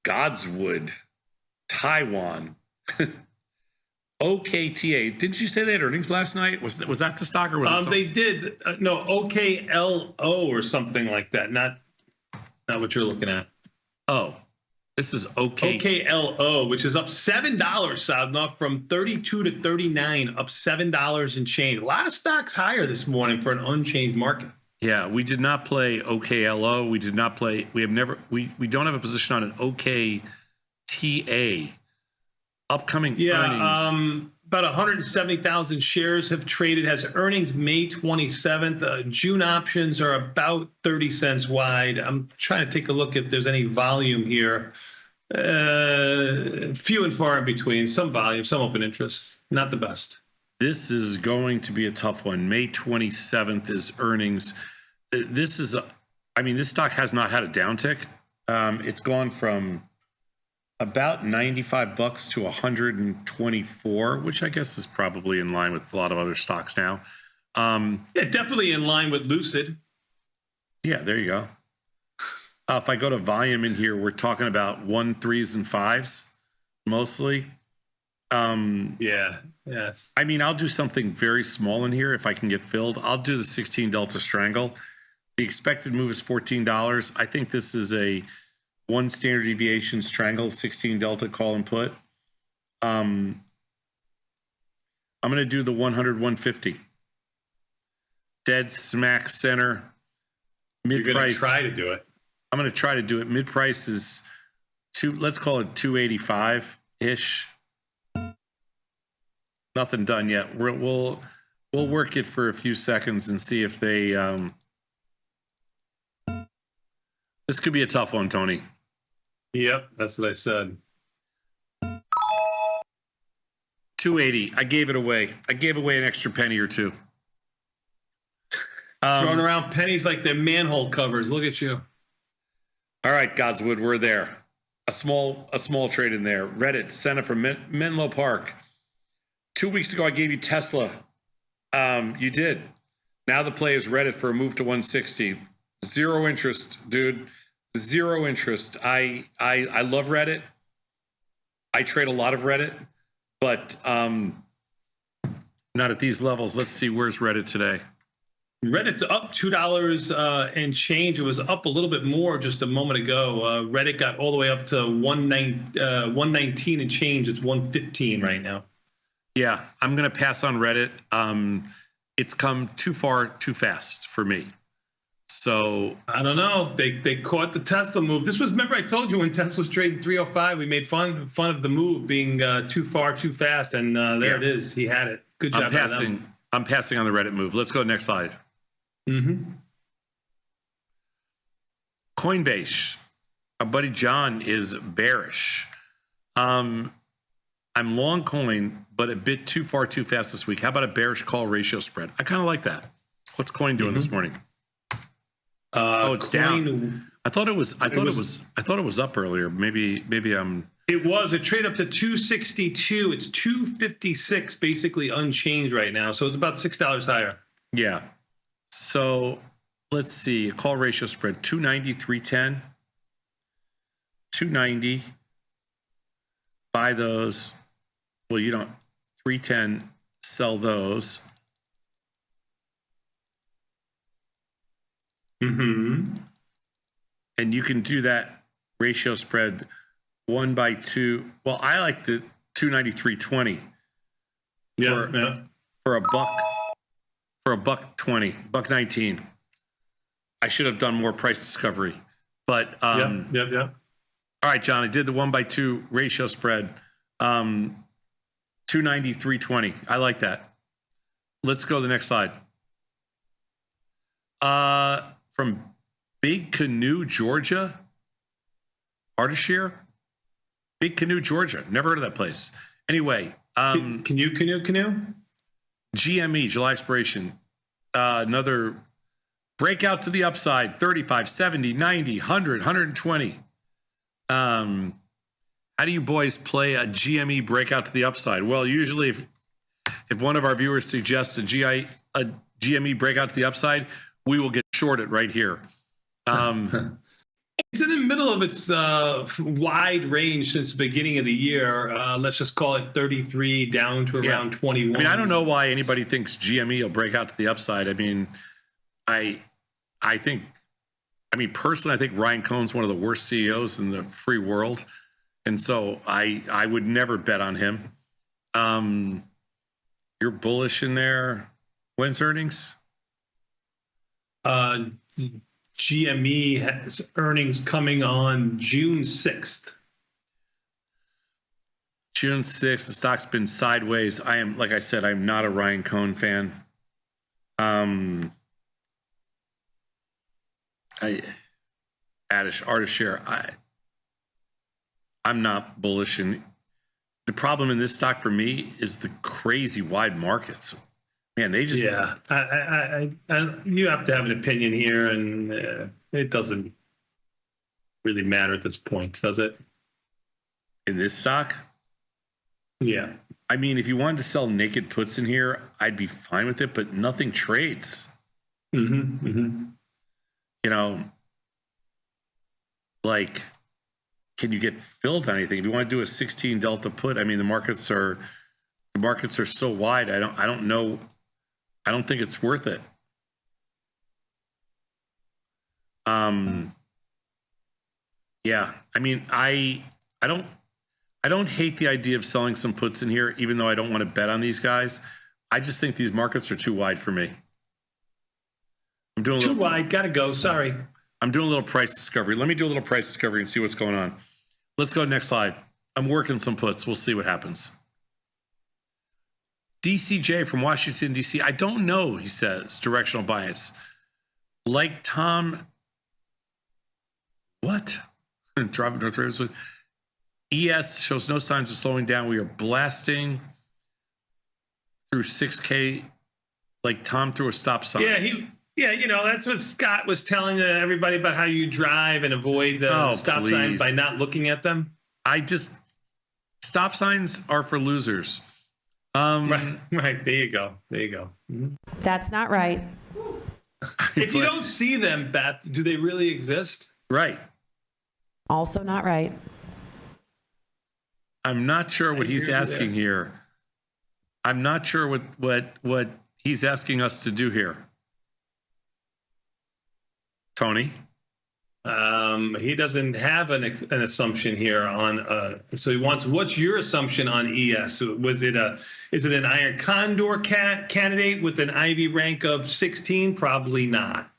Godswood, Taiwan, OKTA. Didn't you say they had earnings last night? Was that the stock or was it? They did. No, OKLO or something like that. Not what you're looking at. Oh, this is OKLO, which is up $7, Sadnov, from 32 to 39, up $7 and change. A lot of stocks higher this morning for an unchanged market. Yeah, we did not play OKLO. We did not play. We don't have a position on an OKTA. Upcoming earnings. About 170,000 shares have traded. Has earnings May 27th. June options are about 30 cents wide. I'm trying to take a look if there's any volume here. Few and far in between. Some volume, some open interest. Not the best. This is going to be a tough one. May 27th is earnings. This stock has not had a downtick. It's gone from about $95 to 124, which I guess is probably in line with a lot of other stocks now. Definitely in line with Lucid. Yeah, there you go. If I go to volume in here, we're talking about 1, 3s, and 5s mostly. Yes. I mean, I'll do something very small in here if I can get filled. I'll do the 16 Delta Strangle. The expected move is $14. I think this is a 1 standard deviation strangle, 16 Delta call and put. I'm going to do the 100, 150. Dead smack center. Mid-price. You're going to try to do it. I'm going to try to do it. Mid-price is let's call it 285-ish. Nothing done yet. We'll work it for a few seconds and see if they. This could be a tough one, Tony. Yep, that's what I said. 280. I gave it away. I gave away an extra penny or two. Throwing around pennies like they're manhole covers. Look at you. All right, Godswood, we're there. a small trade in there. Reddit, Senna from Menlo Park. 2 weeks ago, I gave you Tesla. You did. Now the play is Reddit for a move to 160. Zero interest, dude. Zero interest. I love Reddit. I trade a lot of Reddit, but not at these levels. Let's see, where's Reddit today? Reddit's up $2 and change. It was up a little bit more just a moment ago. Reddit got all the way up to 119 and change. It's 115 right now. Yeah, I'm going to pass on Reddit. It's come too far, too fast for me. So I don't know. They caught the Tesla move. This was, remember I told you when Tesla was trading 305, we made fun of the move being too far, too fast, and there it is. He had it. Good job. I'm passing on the Reddit move. Let's go next slide. Coinbase. Our buddy John is bearish. I'm long coin, but a bit too far, too fast this week. How about a bearish call ratio spread? I kind of like that. What's coin doing this morning? It's down. I thought it was up earlier. Maybe I'm. It was a trade up to 262. It's 256, basically unchanged right now. So it's about $6 higher. Yeah. So let's see. A call ratio spread 290, 310, 290. Buy those. Well, you don't. 310. Sell those. And you can do that ratio spread 1 by 2. Well, I like the 293.20. For a buck. For a $1.20, $1.19. I should have done more price discovery, but All right, John. I did the 1 by 2 ratio spread. 293.20. I like that. Let's go to the next slide. From Big Canoe, Georgia. Ardeshir? Big Canoe, Georgia. Never heard of that place. Anyway. Canoe? GME, July expiration. Another breakout to the upside. 35, 70, 90, 100, 120. How do you boys play a GME breakout to the upside? Well, usually if one of our viewers suggests a GME breakout to the upside, we will get shorted right here. It's in the middle of its wide range since the beginning of the year. Let's just call it 33 down to around 21. I mean, I don't know why anybody thinks GME will break out to the upside. I mean, I mean, personally, I think Ryan Cohn's one of the worst CEOs in the free world. And so I would never bet on him. You're bullish in there. When's earnings? GME has earnings coming on June 6th. June 6th, the stock's been sideways. Like I said, I'm not a Ryan Cohn fan. Ardeshir, I'm not bullish. And the problem in this stock for me is the crazy wide markets. Man, they just... Yeah, I you have to have an opinion here, and it doesn't really matter at this point, does it? In this stock? Yeah. I mean, if you wanted to sell naked puts in here, I'd be fine with it, but nothing trades. You know, like, can you get filled on anything? If you want to do a 16 delta put, I mean, the markets are so wide. I don't know. I don't think it's worth it. Yeah, I mean, I don't hate the idea of selling some puts in here, even though I don't want to bet on these guys. I just think these markets are too wide for me. I'm doing too wide. Gotta go. Sorry. I'm doing a little price discovery. Let me do a little price discovery and see what's going on. Let's go next slide. I'm working some puts. We'll see what happens. DCJ from Washington, D.C. I don't know, he says. Directional bias. Like Tom. What? Driving North Rivers. ES shows no signs of slowing down. We are blasting through 6K like Tom through a stop sign. Yeah, Yeah, that's what Scott was telling everybody about how you drive and avoid the stop signs by not looking at them. Stop signs are for losers. Right. There you go. Mm-hmm. That's not right. If you don't see them, Beth, do they really exist? Right. Also not right. I'm not sure what he's asking here. I'm not sure what he's asking us to do here. Tony? He doesn't have an assumption here on. So he wants. What's your assumption on ES? Is it an iron condor candidate with an IV rank of 16? Probably not.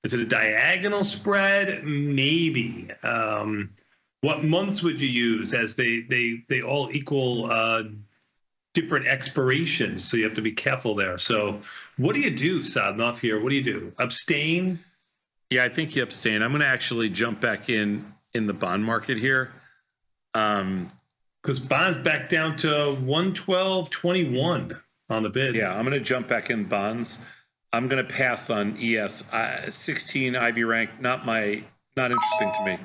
Is it a diagonal spread? Maybe. What months would you use? As they all equal different expirations, so you have to be careful there. So what do you do, Sadnov, here? What do you do? Abstain? Yeah, I think you abstain. I'm going to actually jump back in the bond market here. Because bonds back down to 112.21 on the bid. Yeah, I'm going to jump back in bonds. I'm going to pass on ES. 16 Ivy rank, not interesting to me.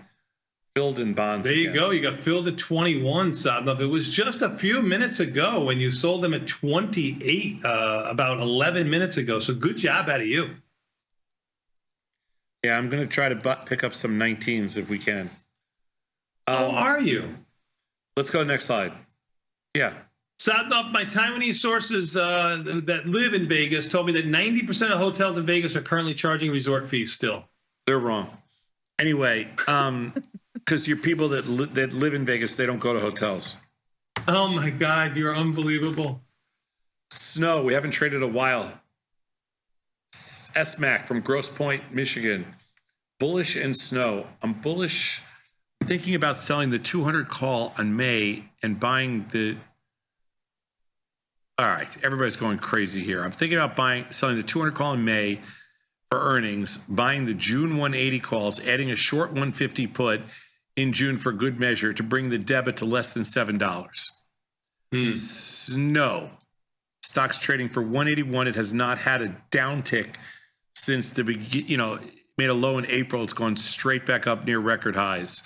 Filled in bonds. There you go. You got filled at 21, Sadnov. It was just a few minutes ago when you sold them at 28, about 11 minutes ago. So good job out of you. Yeah, I'm going to try to pick up some 19s if we can. How are you? Let's go next slide. Yeah. Sadnov, my Taiwanese sources that live in Vegas told me that 90% of hotels in Vegas are currently charging resort fees still. They're wrong. Anyway, because your people that live in Vegas, they don't go to hotels. Oh, my God. You're unbelievable. Snow. We haven't traded a while. SMAC from Grosse Pointe, Michigan. Bullish and snow. I'm bullish, thinking about selling the 200 call on May and buying the. All right, everybody's going crazy here. I'm thinking about selling the 200 call in May for earnings, buying the June 180 calls, adding a short 150 put in June for good measure to bring the debit to less than $7. Snow. Stock's trading for 181. It has not had a downtick since the beginning. Made a low in April. It's gone straight back up near record highs.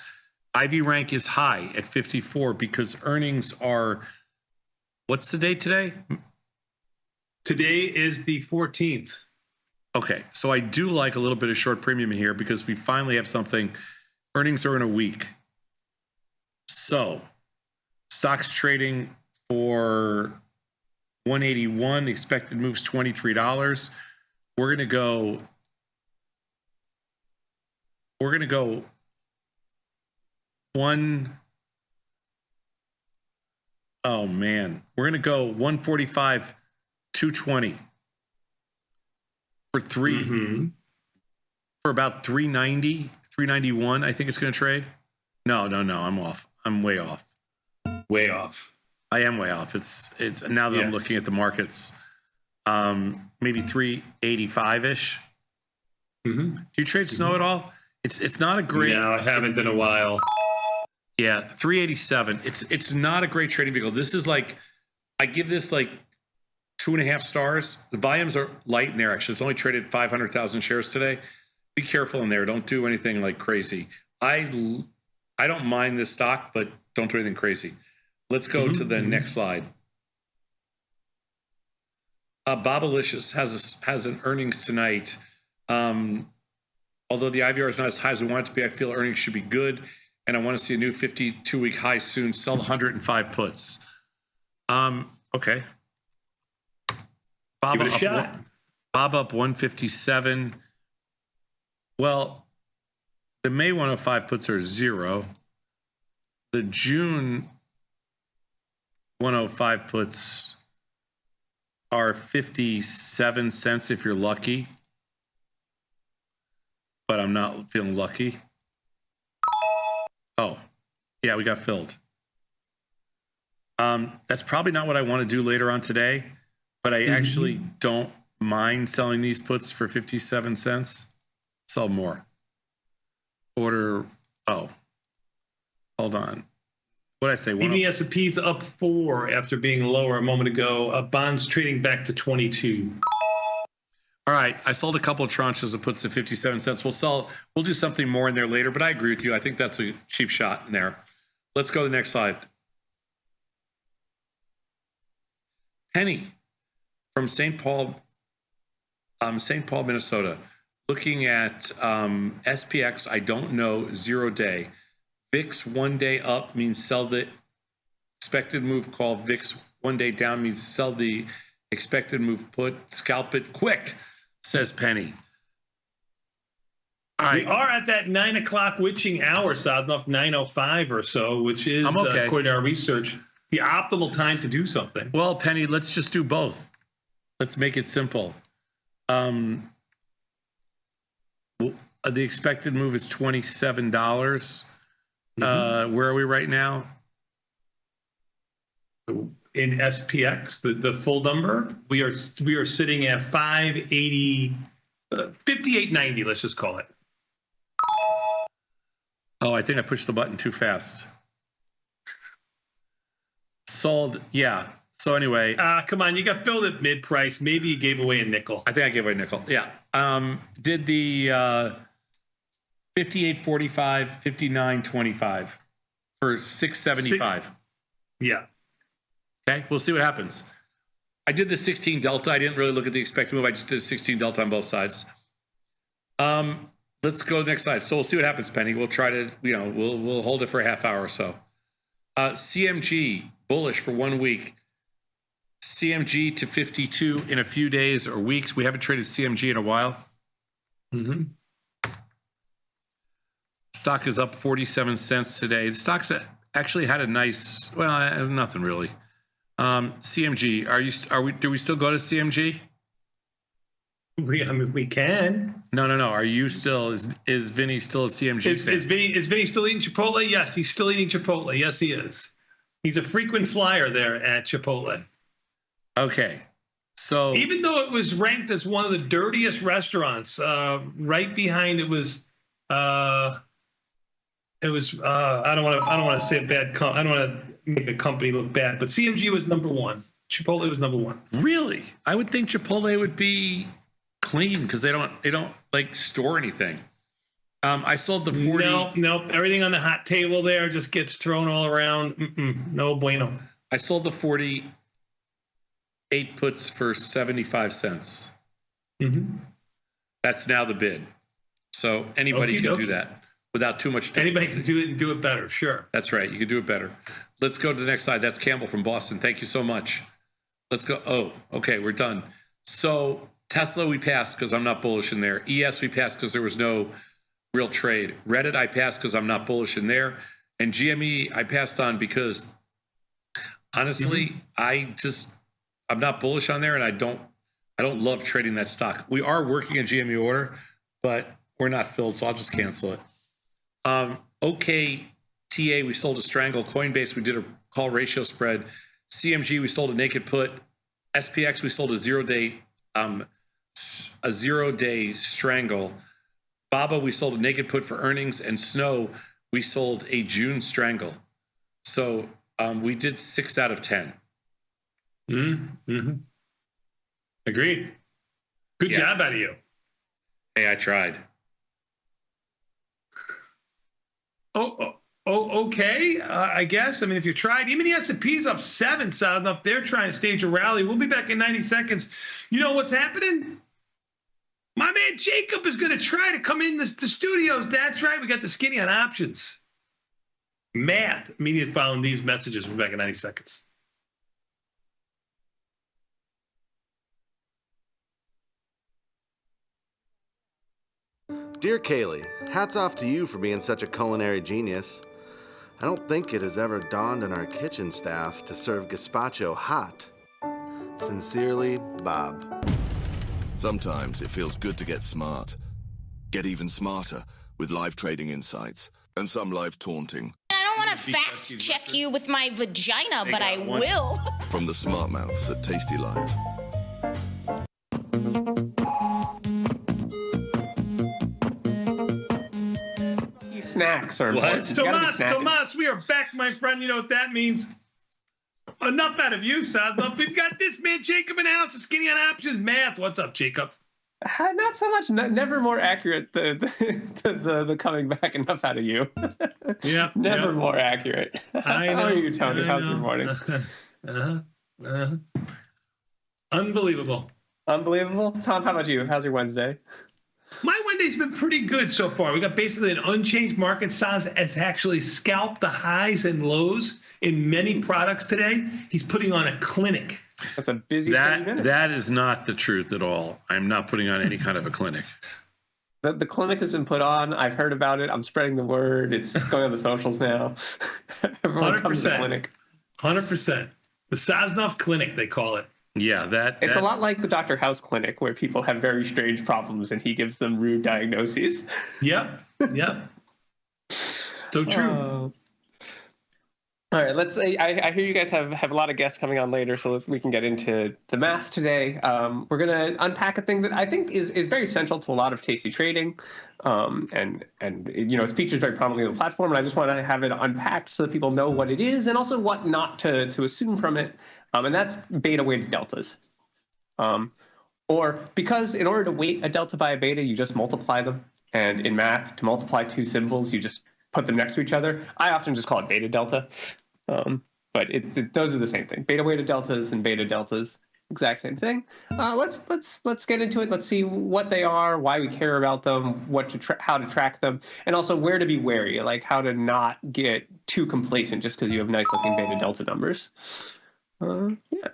IV rank is high at 54 because earnings are. What's the date today? Today is the 14th. Okay, so I do like a little bit of short premium here because we finally have something. Earnings are in a week. So, stock's trading for 181. The expected move's $23. We're gonna go one. Oh man, we're gonna go 145, 220 for three for about 390, 391. I think it's gonna trade. No, I'm off. I'm way off. Way off. I am way off. It's now that I'm looking at the markets, maybe 385-ish. Do you trade snow at all? It's not a great. No, I haven't in a while. Yeah, 387. It's not a great trading vehicle. This is like, I give this like 2.5 stars. The volumes are light in there. Actually, it's only traded 500,000 shares today. Be careful in there. Don't do anything like crazy. I don't mind this stock, but don't do anything crazy. Let's go to the next slide. Bobalicious has an earnings tonight. Although the IVR is not as high as we want it to be, I feel earnings should be good, and I want to see a new 52-week high soon. Sell 105 puts. Okay. Give it a shot. Bob up 157. Well, the May 105 puts are 0. The June 105 puts are 57 cents if you're lucky. But I'm not feeling lucky. Oh, yeah, we got filled. That's probably not what I want to do later on today, but I actually don't mind selling these puts for 57 cents. Sell more. Order, hold on. What did I say? Even the S&P's up 4 after being lower a moment ago. Bonds trading back to 22. All right, I sold a couple of tranches of puts at 57 cents. We'll do something more in there later, but I agree with you. I think that's a cheap shot in there. Let's go to the next slide. Penny from St. Paul, Minnesota. Looking at SPX, I don't know, 0 day. VIX 1 day up means sell the expected move call. VIX 1 day down means sell the expected move put. Scalp it quick, says Penny. All right. We are at that 9 o'clock witching hour, Sadnoff, 9:05 or so, which is, according to our research, the optimal time to do something. Well, Penny, let's just do both. Let's make it simple. The expected move is $27. Where are we right now? In SPX, the full number, we are sitting at 580, 58.90. Let's just call it. Oh, I think I pushed the button too fast. Sold, yeah. So anyway, come on, you got filled at mid price. Maybe you gave away a nickel. I think I gave away a nickel. Yeah. Did the 58.45, 59.25 for 675. Yeah. Okay, we'll see what happens. I did the 16 delta. I didn't really look at the expected move. I just did a 16 delta on both sides. Let's go to the next slide. So we'll see what happens, Penny. We'll try to, we'll hold it for a half hour or so. CMG bullish for 1 week. CMG to 52 in a few days or weeks. We haven't traded CMG in a while. Stock is up 47 cents today. The stock's actually had a nice, well, it has nothing really. CMG, do we still go to CMG? We can. No. Are you still, is Vinny still a CMG fan? Is Vinny still eating Chipotle? Yes, he's still eating Chipotle. Yes, he is. He's a frequent flyer there at Chipotle. Okay. So even though it was ranked as one of the dirtiest restaurants, right behind it was I don't want to say a bad I don't want to make the company look bad, but CMG was number one. Chipotle was number one. Really? I would think Chipotle would be clean because they don't like store anything. I sold the 40. Nope. Everything on the hot table there just gets thrown all around. No bueno. I sold the 48 puts for 75 cents. That's now the bid. So anybody can do that without too much. Anybody can do it and do it better. Sure. That's right. You can do it better. Let's go to the next slide. That's Campbell from Boston. Thank you so much. Let's go. Oh, okay. We're done. So Tesla, we passed because I'm not bullish in there. ES, we passed because there was no real trade. Reddit, I passed because I'm not bullish in there. And GME, I passed on because honestly, I'm not bullish on there, and I don't love trading that stock. We are working a GME order, but we're not filled, so I'll just cancel it. OKTA, we sold a strangle. Coinbase, we did a call ratio spread. CMG, we sold a naked put. SPX, we sold a 0 day strangle. BABA, we sold a naked put for earnings, and Snow, we sold a June strangle. So we did 6 out of 10. Agreed. Good job out of you. Hey, I tried. Okay. I guess. I mean, if you tried, even the S&P's up 7, sound up. They're trying to stage a rally. We'll be back in 90 seconds. You know what's happening? My man Jacob is going to try to come in the studios. That's right. We got the skinny on options. Matt, immediately following these messages. We'll be back in 90 seconds. Dear Kaylee, hats off to you for being such a culinary genius. I don't think it has ever dawned on our kitchen staff to serve gazpacho hot. Sincerely, Bob. Sometimes it feels good to get smart. Get even smarter with live trading insights and some live taunting. I don't want to fact check you with my vagina, but I will. From the smart mouths at tastylive. Snacks are important. Tomas, we are back, my friend. You know what that means. Enough out of you, Sadlove. We've got this man, Jacob, in the house, the skinny on options. Matt, what's up, Jacob? Not so much. Never more accurate. The coming back enough out of you. Yeah. Never more accurate. I know. How are you, Tony? I How's know. your morning? Unbelievable. Unbelievable. Tom, how about you? How's your Wednesday? My Wednesday's been pretty good so far. We got basically an unchanged market. Saz has actually scalped the highs and lows in many products today. He's putting on a clinic. That's a busy 30 minutes. That is not the truth at all. I'm not putting on any kind of a clinic. The clinic has been put on. I've heard about it. I'm spreading the word. It's going on the socials now. Everyone comes to the clinic. 100%. The Sosnoff Clinic, they call it. Yeah, It's a lot like the Dr. House clinic where people have very strange problems and he gives them rude diagnoses. Yep. So true. All right, I hear you guys have a lot of guests coming on later, so we can get into the math today. We're going to unpack a thing that I think is very central to a lot of Tasty trading, and it features very prominently on the platform, and I just want to have it unpacked so that people know what it is and also what not to assume from it, and that's beta-weighted deltas. Or because in order to weight a delta by a beta, you just multiply them, and in math, to multiply two symbols, you just put them next to each other. I often just call it beta delta. But those are the same thing. Beta weighted deltas and beta deltas, exact same thing. Let's get into it. Let's see what they are, why we care about them, how to track them, and also where to be wary, like how to not get too complacent just because you have nice looking beta delta numbers. Yeah.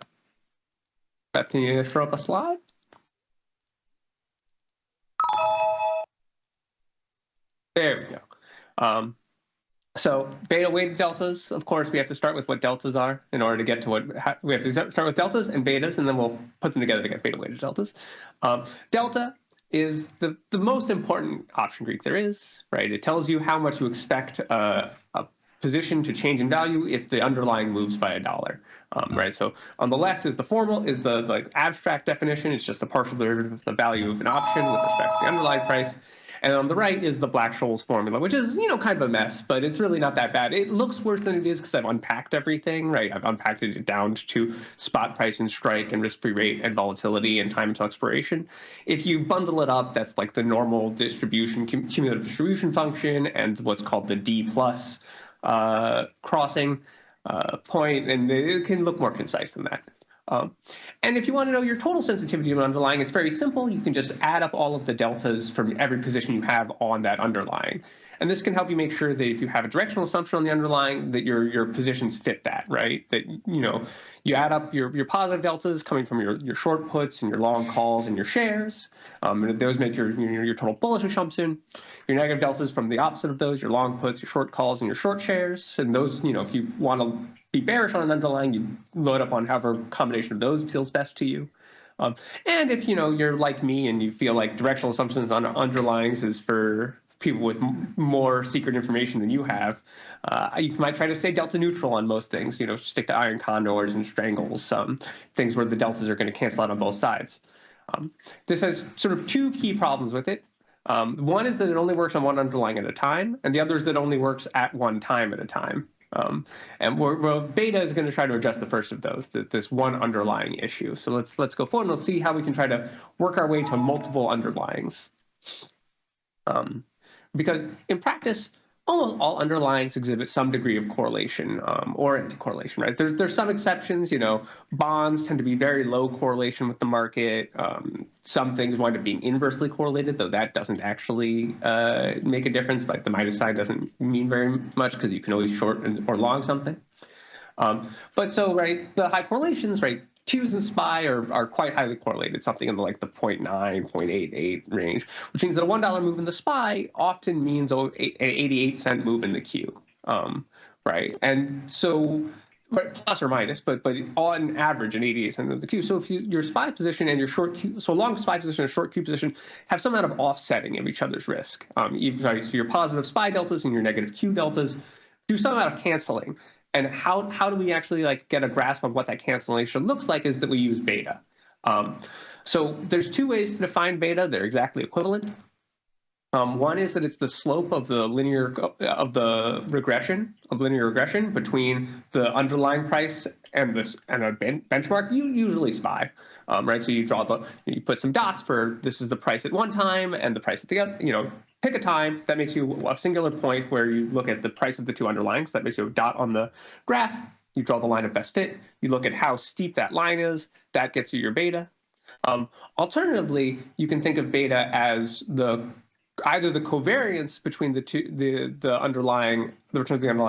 Beth, can you throw up a slide? There we go. So beta-weighted deltas, of course, we have to start with what deltas are in order to get to we have to start with deltas and betas, and then we'll put them together to get beta-weighted deltas. Delta is the most important option Greek there is, right? It tells you how much you expect a position to change in value if the underlying moves by $1, right? So on the left is the abstract definition. It's just the partial derivative of the value of an option with respect to the underlying price. And on the right is the Black-Scholes formula, which is, kind of a mess, but it's really not that bad. It looks worse than it is because I've unpacked everything, right? I've unpacked it down to spot price and strike and risk-free rate and volatility and time until expiration. If you bundle it up, that's like the normal distribution, cumulative distribution function and what's called the D plus crossing point, and it can look more concise than that. And if you want to know your total sensitivity to an underlying, it's very simple. You can just add up all of the deltas from every position you have on that underlying. And this can help you make sure that if you have a directional assumption on the underlying, that your positions fit that, right? That, you add up your positive deltas coming from your short puts and your long calls and your shares. And those make your total bullish assumption. Your negative deltas from the opposite of those, your long puts, your short calls, and your short shares. And those, if you want to be bearish on an underlying, you load up on however combination of those feels best to you. And if you're like me and you feel like directional assumptions on underlyings is for people with more secret information than you have, you might try to stay delta neutral on most things. Stick to iron condors and strangles, things where the deltas are going to cancel out on both sides. This has sort of two key problems with it. One is that it only works on one underlying at a time, and the other is that it only works at one time at a time. And beta is going to try to address the first of those, this one underlying issue. So let's go forward and we'll see how we can try to work our way to multiple underlyings. Because in practice, almost all underlyings exhibit some degree of correlation or anti-correlation, right? There's some exceptions. Bonds tend to be very low correlation with the market. Some things wind up being inversely correlated, though that doesn't actually make a difference. Like the minus sign doesn't mean very much because you can always short or long something. But so, right, the high correlations, right, Qs and SPY are quite highly correlated, something in the 0.9, 0.88 range, which means that a $1 move in the SPY often means an 88-cent move in the Q, right? And so, plus or minus, but on average, an 88-cent move in the Q. So if your SPY position and your short Q, so long SPY position and short Q position have some amount of offsetting of each other's risk. So your positive SPY deltas and your negative Q deltas do some amount of canceling. And how do we actually get a grasp of what that cancellation looks like is that we use beta. So there's two ways to define beta. They're exactly equivalent. One is that it's the slope of the linear regression between the underlying price and a benchmark, usually SPY, right? So you put some dots for this is the price at one time and the price at the other. Pick a time that makes you a singular point where you look at the price of the two underlyings. That makes you a dot on the graph. You draw the line of best fit. You look at how steep that line is. That gets you your beta. Alternatively, you can think of beta as either the covariance between the returns of the underlying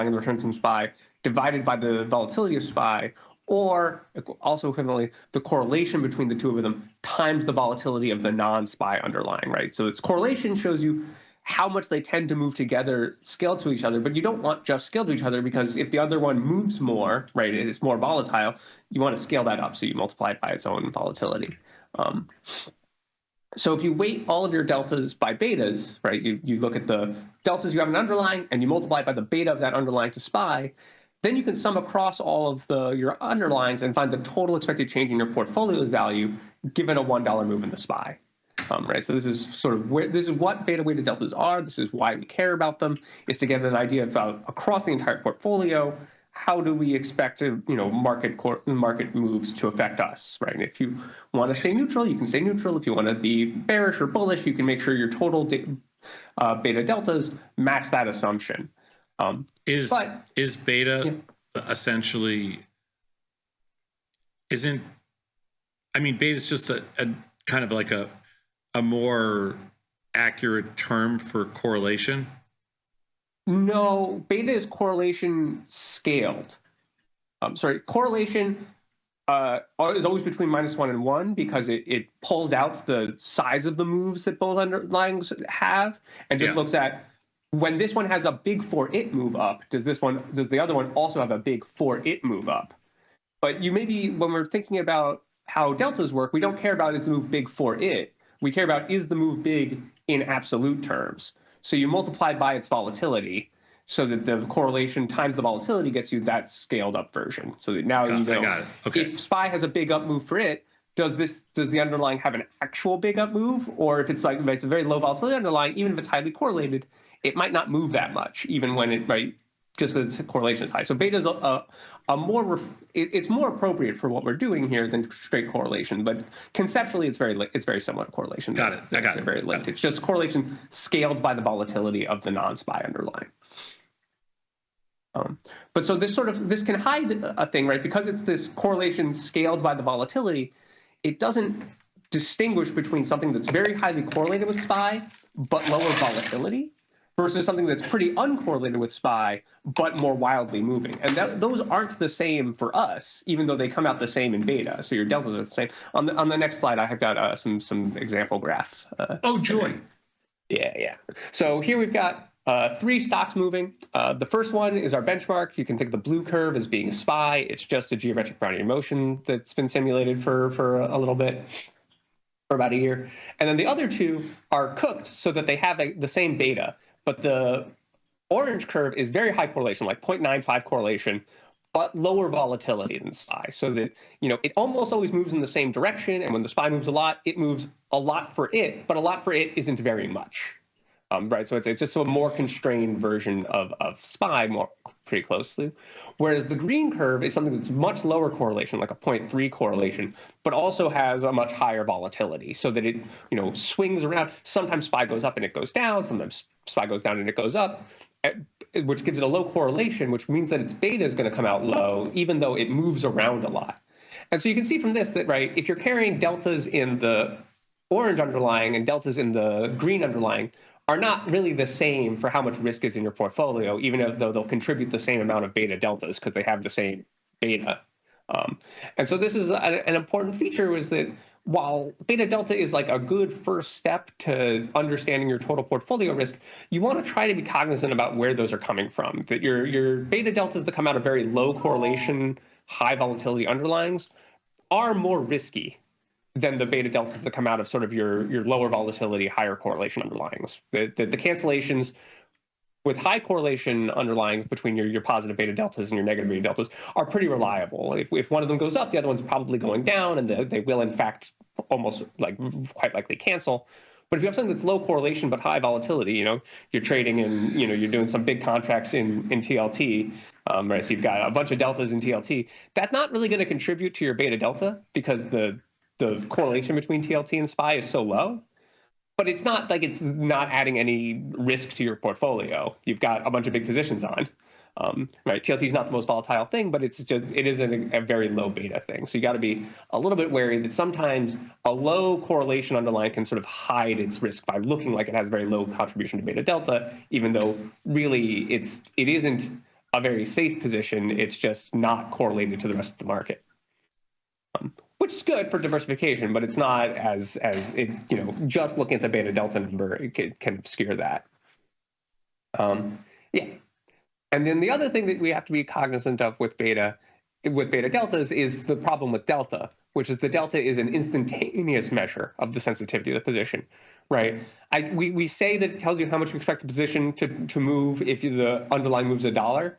and the returns from SPY divided by the volatility of SPY, or also equivalently the correlation between the two of them times the volatility of the non-SPY underlying, right? So its correlation shows you how much they tend to move together scaled to each other, but you don't want just scaled to each other, because if the other one moves more, right, it's more volatile, you want to scale that up, so you multiply it by its own volatility. So if you weight all of your deltas by betas, right, you look at the deltas you have in underlying and you multiply it by the beta of that underlying to SPY, then you can sum across all of your underlyings and find the total expected change in your portfolio's value given a $1 move in the SPY. Right, so this is what beta weighted deltas are. This is why we care about them, is to get an idea about across the entire portfolio, how do we expect market moves to affect us, right? And if you want to stay neutral, you can stay neutral. If you want to be bearish or bullish, you can make sure your total beta deltas match that assumption. Is beta essentially beta is just a kind of like a more accurate term for correlation? No, beta is correlation scaled. Correlation is always between -1 and 1 because it pulls out the size of the moves that both underlyings have and just looks at when this one has a big for it move up, does the other one also have a big for it move up? But when we're thinking about how deltas work, we don't care about is the move big for it. We care about is the move big in absolute terms. So you multiply by its volatility so that the correlation times the volatility gets you that scaled up version. So that now you know if SPY has a big up move for it, does the underlying have an actual big up move? Or if it's a very low volatility underlying, even if it's highly correlated, it might not move that much, even when it might, just because the correlation is high. So beta is it's more appropriate for what we're doing here than straight correlation, but conceptually it's very similar to correlation. Got it. I got it. They're very linked. It's just correlation scaled by the volatility of the non-SPY underlying. But so this can hide a thing, right? Because it's this correlation scaled by the volatility, it doesn't distinguish between something that's very highly correlated with SPY but lower volatility versus something that's pretty uncorrelated with SPY but more wildly moving. And those aren't the same for us, even though they come out the same in beta. So your deltas are the same. On the next slide, I have got some example graphs. Oh, joy. Yeah. So here we've got 3 stocks moving. The first one is our benchmark. You can think of the blue curve as being SPY. It's just a geometric Brownian motion that's been simulated for a little bit, for about a year. And then the other 2 are cooked so that they have the same beta. But the orange curve is very high correlation, like 0.95 correlation, but lower volatility than SPY. So that, it almost always moves in the same direction. And when the SPY moves a lot, it moves a lot for it, but a lot for it isn't very much. Right, so it's just a more constrained version of SPY, pretty closely. Whereas the green curve is something that's much lower correlation, like a 0.3 correlation, but also has a much higher volatility, so that it swings around. Sometimes SPY goes up and it goes down. Sometimes SPY goes down and it goes up, which gives it a low correlation, which means that its beta is going to come out low, even though it moves around a lot. And so you can see from this that, right, if you're carrying deltas in the orange underlying and deltas in the green underlying, are not really the same for how much risk is in your portfolio, even though they'll contribute the same amount of beta deltas because they have the same beta. And so this is an important feature, is that while beta delta is like a good first step to understanding your total portfolio risk, you want to try to be cognizant about where those are coming from. That your beta deltas that come out of very low correlation, high volatility underlyings are more risky than the beta deltas that come out of sort of your lower volatility, higher correlation underlyings. The cancellations with high correlation underlyings between your positive beta deltas and your negative beta deltas are pretty reliable. If one of them goes up, the other one's probably going down, and they will in fact almost quite likely cancel. But if you have something that's low correlation but high volatility, you're trading in, you're doing some big contracts in TLT, right? So you've got a bunch of deltas in TLT. That's not really going to contribute to your beta delta because the correlation between TLT and SPY is so low. But it's not like it's not adding any risk to your portfolio. You've got a bunch of big positions on. Right, TLT is not the most volatile thing, but it is a very low beta thing. So you got to be a little bit wary that sometimes a low correlation underlying can sort of hide its risk by looking like it has very low contribution to beta delta, even though really it isn't a very safe position. It's just not correlated to the rest of the market, which is good for diversification, but it's not as it just looking at the beta delta number, it can obscure that. Yeah. And then the other thing that we have to be cognizant of with beta deltas is the problem with delta, which is the delta is an instantaneous measure of the sensitivity of the position, right? We say that it tells you how much you expect the position to move if the underlying moves $1.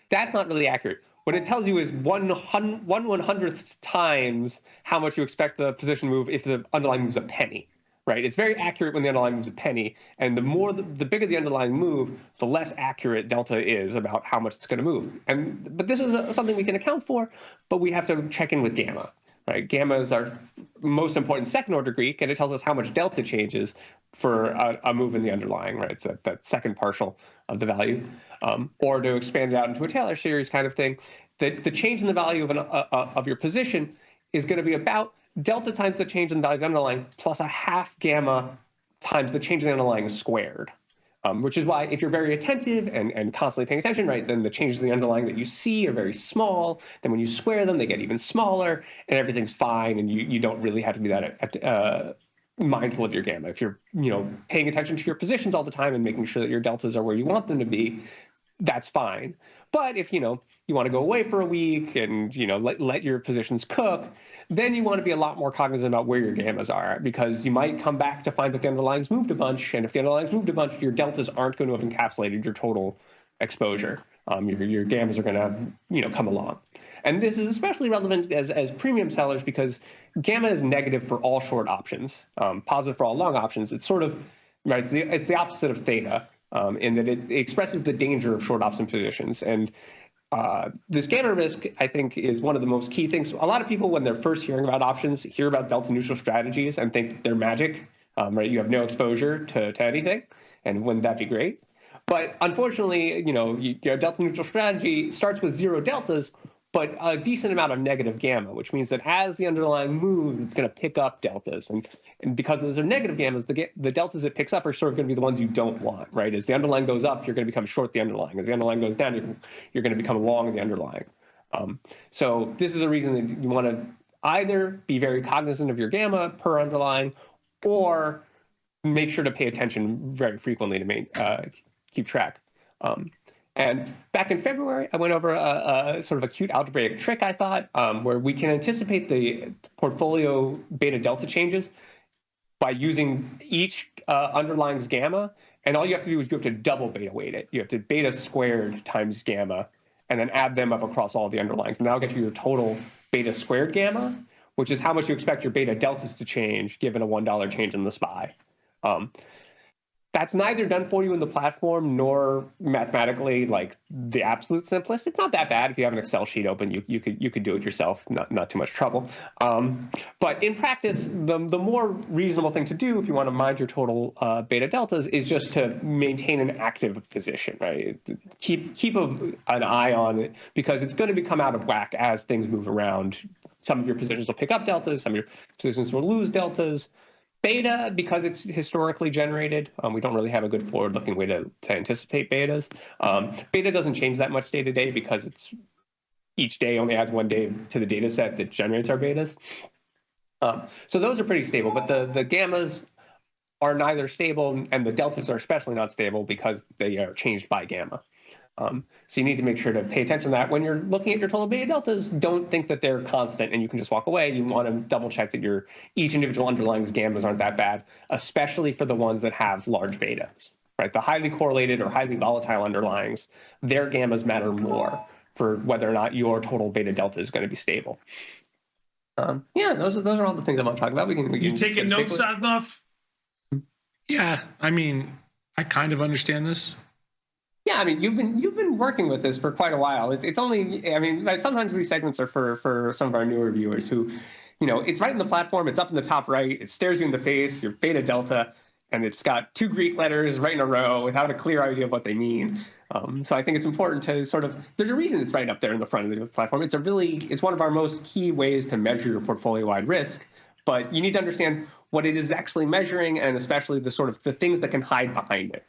That's not really accurate. What it tells you is 1/100th times how much you expect the position to move if the underlying moves a penny. Right, it's very accurate when the underlying moves a penny, and the bigger the underlying move, the less accurate delta is about how much it's going to move. But this is something we can account for, but we have to check in with gamma. Right, gamma is our most important second-order Greek, and it tells us how much delta changes for a move in the underlying. Right, it's that second partial of the value, or to expand it out into a Taylor series kind of thing. The change in the value of your position is going to be about delta times the change in the value of the underlying plus a half gamma times the change in the underlying squared, which is why if you're very attentive and constantly paying attention, right, then the changes in the underlying that you see are very small. Then when you square them, they get even smaller, and everything's fine, and you don't really have to be that mindful of your gamma. If you're paying attention to your positions all the time and making sure that your deltas are where you want them to be, that's fine. But if you want to go away for a week and let your positions cook, then you want to be a lot more cognizant about where your gammas are, because you might come back to find that the underlying's moved a bunch, and if the underlying's moved a bunch, your deltas aren't going to have encapsulated your total exposure. Your gammas are going to come along. And this is especially relevant as premium sellers because gamma is negative for all short options, positive for all long options. It's sort of right. It's the opposite of theta in that it expresses the danger of short option positions. And this gamma risk, I think, is one of the most key things. A lot of people, when they're first hearing about options, hear about delta neutral strategies and think they're magic, right? You have no exposure to anything, and wouldn't that be great? But unfortunately, your delta neutral strategy starts with 0 deltas, but a decent amount of negative gamma, which means that as the underlying moves, it's going to pick up deltas. And because those are negative gammas, the deltas it picks up are sort of going to be the ones you don't want, right? As the underlying goes up, you're going to become short the underlying. As the underlying goes down, you're going to become long in the underlying. So this is a reason that you want to either be very cognizant of your gamma per underlying, or make sure to pay attention very frequently to keep track. And back in February, I went over a sort of a cute algebraic trick, I thought, where we can anticipate the portfolio beta delta changes by using each underlying's gamma. And all you have to do is you have to double beta weight it. You have to beta squared times gamma, and then add them up across all the underlyings. And that'll get you your total beta squared gamma, which is how much you expect your beta deltas to change given a $1 change in the SPY. That's neither done for you in the platform nor mathematically like the absolute simplest. It's not that bad if you have an Excel sheet open. You could do it yourself, not too much trouble. But in practice, the more reasonable thing to do if you want to mind your total beta deltas is just to maintain an active position, right? Keep an eye on it, because it's going to become out of whack as things move around. Some of your positions will pick up deltas, some of your positions will lose deltas. Beta, because it's historically generated, we don't really have a good forward-looking way to anticipate betas. Beta doesn't change that much day to day because it's each day only adds one day to the data set that generates our betas. So those are pretty stable, but the gammas are neither stable, and the deltas are especially not stable because they are changed by gamma. So you need to make sure to pay attention to that. When you're looking at your total beta deltas, don't think that they're constant and you can just walk away. You want to double check that each individual underlying's gammas aren't that bad, especially for the ones that have large betas, right? The highly correlated or highly volatile underlyings, their gammas matter more for whether or not your total beta delta is going to be stable. Yeah, those are all the things I want to talk about. We can you taking notes, Sosnoff? Yeah, I mean, I kind of understand this. Yeah, I mean, you've been working with this for quite a while. It's only, I mean, like, sometimes these segments are for some of our newer viewers who, it's right in the platform, it's up in the top right, it stares you in the face, your beta delta, and it's got 2 Greek letters right in a row without a clear idea of what they mean. So I think it's important to there's a reason it's right up there in the front of the platform. It's one of our most key ways to measure your portfolio-wide risk, but you need to understand what it is actually measuring, and especially the things that can hide behind it.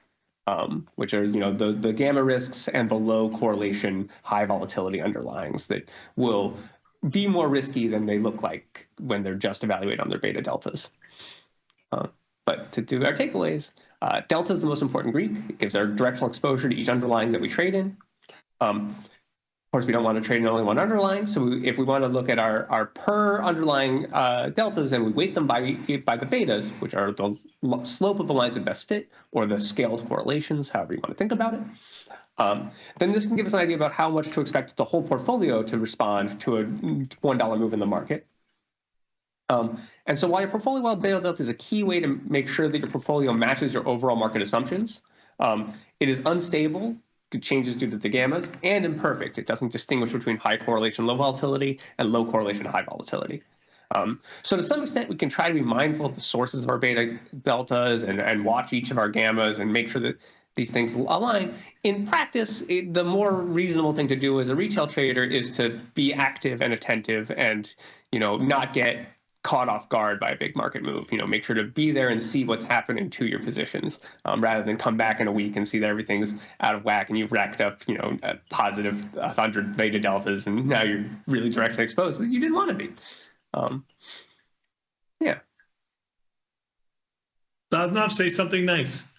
Which are, the gamma risks and the low correlation, high volatility underlyings that will be more risky than they look like when they're just evaluated on their beta deltas. But to do our takeaways, delta is the most important Greek. It gives our directional exposure to each underlying that we trade in. Of course, we don't want to trade in only one underlying. So if we want to look at our per underlying deltas, then we weight them by the betas, which are the slope of the lines of best fit, or the scaled correlations, however you want to think about it. Then this can give us an idea about how much to expect the whole portfolio to respond to a $1 move in the market. And so while your portfolio-wide beta delta is a key way to make sure that your portfolio matches your overall market assumptions, it is unstable to changes due to the gammas, and imperfect. It doesn't distinguish between high correlation, low volatility, and low correlation, high volatility. So to some extent, we can try to be mindful of the sources of our beta deltas and watch each of our gammas and make sure that these things align. In practice, the more reasonable thing to do as a retail trader is to be active and attentive and, not get caught off guard by a big market move. Make sure to be there and see what's happening to your positions, rather than come back in a week and see that everything's out of whack and you've racked up, a positive 100 beta deltas, and now you're really directly exposed. You didn't want to be. Yeah. Sadnov, say something nice.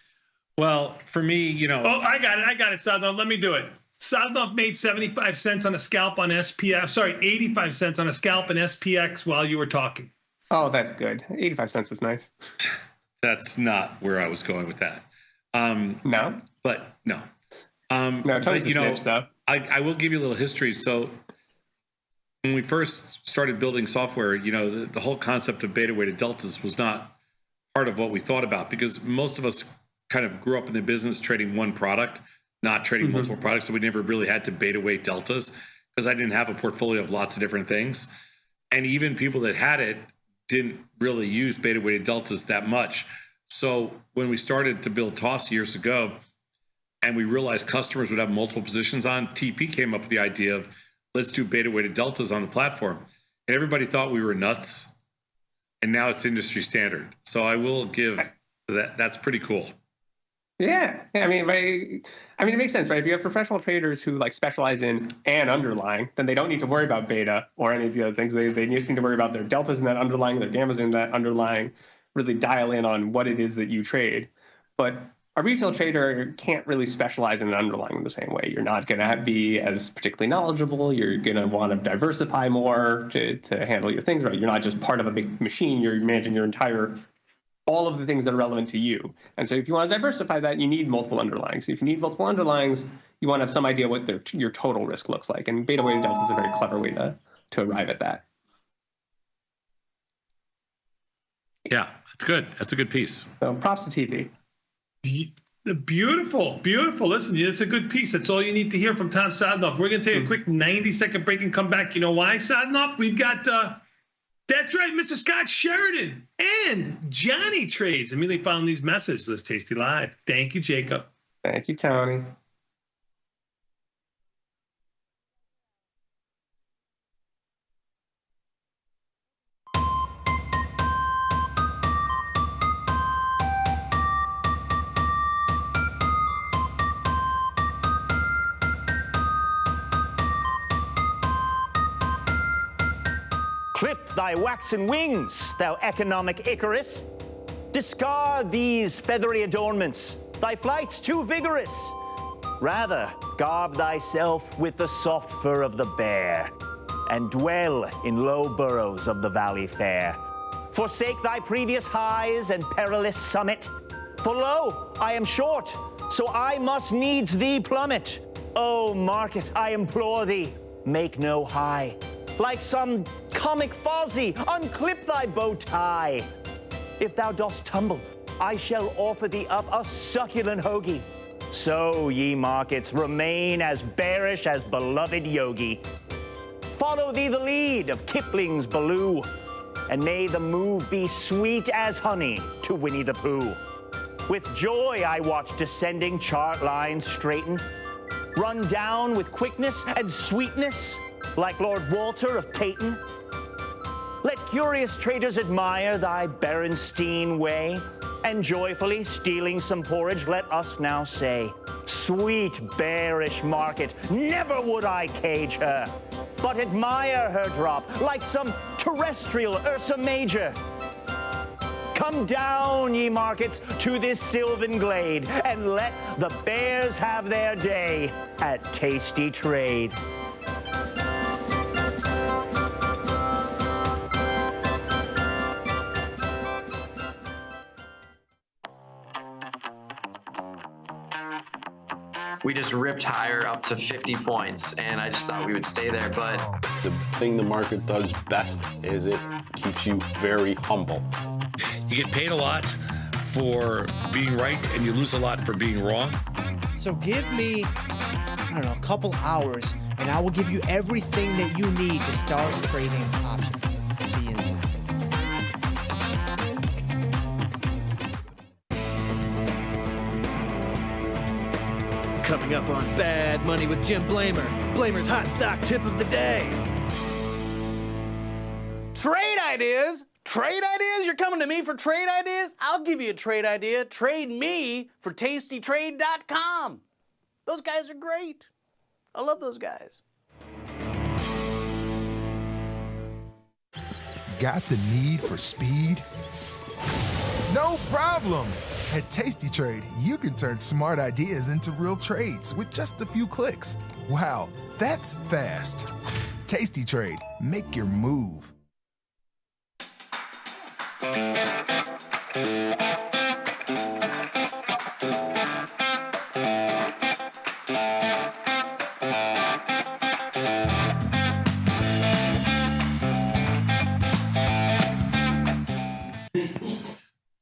Well, for me, Oh, I got it, Sadnov. Let me do it. Sadnov made 75 cents on a scalp on SPX. Sorry, 85 cents on a scalp in SPX while you were talking. Oh, that's good. 85 cents is nice. That's not where I was going with that. No? But no. No, Tony's a snitch, though. I will give you a little history. So when we first started building software, the whole concept of beta-weighted deltas was not part of what we thought about, because most of us kind of grew up in the business trading one product, not trading multiple products. So we never really had to beta weight deltas, because I didn't have a portfolio of lots of different things. And even people that had it didn't really use beta weighted deltas that much. So when we started to build TOS years ago, and we realized customers would have multiple positions on, TP came up with the idea of, let's do beta weighted deltas on the platform. And everybody thought we were nuts. And now it's industry standard. So I will give that. That's pretty cool. Yeah, I mean, it makes sense, right? If you have professional traders who specialize in an underlying, then they don't need to worry about beta or any of the other things. They just need to worry about their deltas in that underlying, their gammas in that underlying, really dial in on what it is that you trade. But a retail trader can't really specialize in an underlying in the same way. You're not going to be as particularly knowledgeable. You're going to want to diversify more to handle your things, right? You're not just part of a big machine. You're managing your all of the things that are relevant to you. And so if you want to diversify that, you need multiple underlyings. If you need multiple underlyings, you want to have some idea what your total risk looks like. And beta weighted delta is a very clever way to arrive at that. Yeah, that's good. That's a good piece. So props to TP. Beautiful, beautiful. Listen, it's a good piece. That's all you need to hear from Tom Sadnov. We're going to take a quick 90-second break and come back. You know why, Sadnov? We've got... That's right, Mr. Scott Sheridan and Johnny Trades immediately found these messages. This Tasty Live. Thank you, Jacob. Thank you, Tony. Clip thy waxen wings, thou economic Icarus. Discard these feathery adornments, thy flight's too vigorous. Rather, garb thyself with the soft fur of the bear, and dwell in low burrows of the valley fair. Forsake thy previous highs and perilous summit, for lo, I am short, so I must needs thee plummet. O market, I implore thee, make no high. Like some comic Fozzie, unclip thy bow tie. If thou dost tumble, I shall offer thee up a succulent hoagie. So, ye markets, remain as bearish as beloved Yogi. Follow thee the lead of Kipling's Baloo, and may the move be sweet as honey to Winnie the Pooh. With joy I watch descending chart lines straighten, run down with quickness and sweetness, like Lord Walter of Peyton. Let curious traders admire thy Berenstein way, and joyfully stealing some porridge, let us now say, sweet bearish market, never would I cage her, but admire her drop like some terrestrial Ursa Major. Come down, ye markets, to this sylvan glade, and let the bears have their day at Tasty Trade. We just ripped higher up to 50 points, and I just thought we would stay there, but... The thing the market does best is it keeps you very humble. You get paid a lot for being right, and you lose a lot for being wrong. So give me, I don't know, a couple hours, and I will give you everything that you need to start trading options. See you inside. Coming up on Bad Money with Jim Blamer. Blamer's hot stock tip of the day. Trade ideas? Trade ideas? You're coming to me for trade ideas? I'll give you a trade idea. Trade me for tastytrade.com. Those guys are great. I love those guys. Got the need for speed? No problem. At Tasty Trade, you can turn smart ideas into real trades with just a few clicks. Wow, that's fast. Tasty Trade, make your move.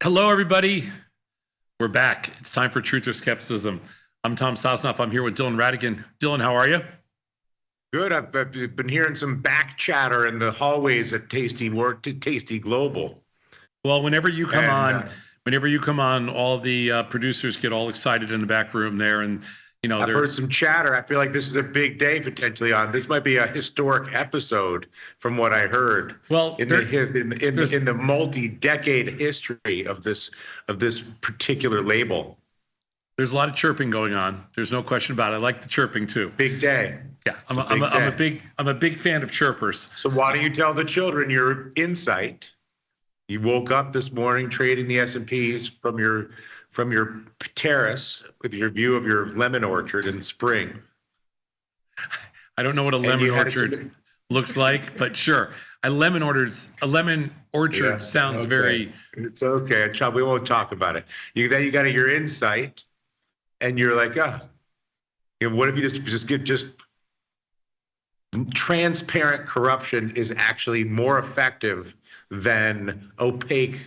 Hello, everybody. We're back. It's time for Truth or Skepticism. I'm Tom Sosnoff. I'm here with Dylan Radigan. Dylan, how are you? Good. I've been hearing some back chatter in the hallways at Tasty Global. Well, whenever you come on, all the producers get all excited in the back room there, and you know, I've heard some chatter. I feel like this is a big day potentially on. This might be a historic episode, from what I heard. Well, in the multi-decade history of this particular label, there's a lot of chirping going on. There's no question about it. I like the chirping too. Big day. Yeah, I'm a big fan of chirpers. So why don't you tell the children your insight? You woke up this morning trading the S&Ps from your terrace with your view of your lemon orchard in spring. I don't know what a lemon orchard looks like, but sure. A lemon orchard sounds okay. very... It's okay. We won't talk about it. Then you got your insight, and you're like, what if you just transparent corruption is actually more effective than opaque,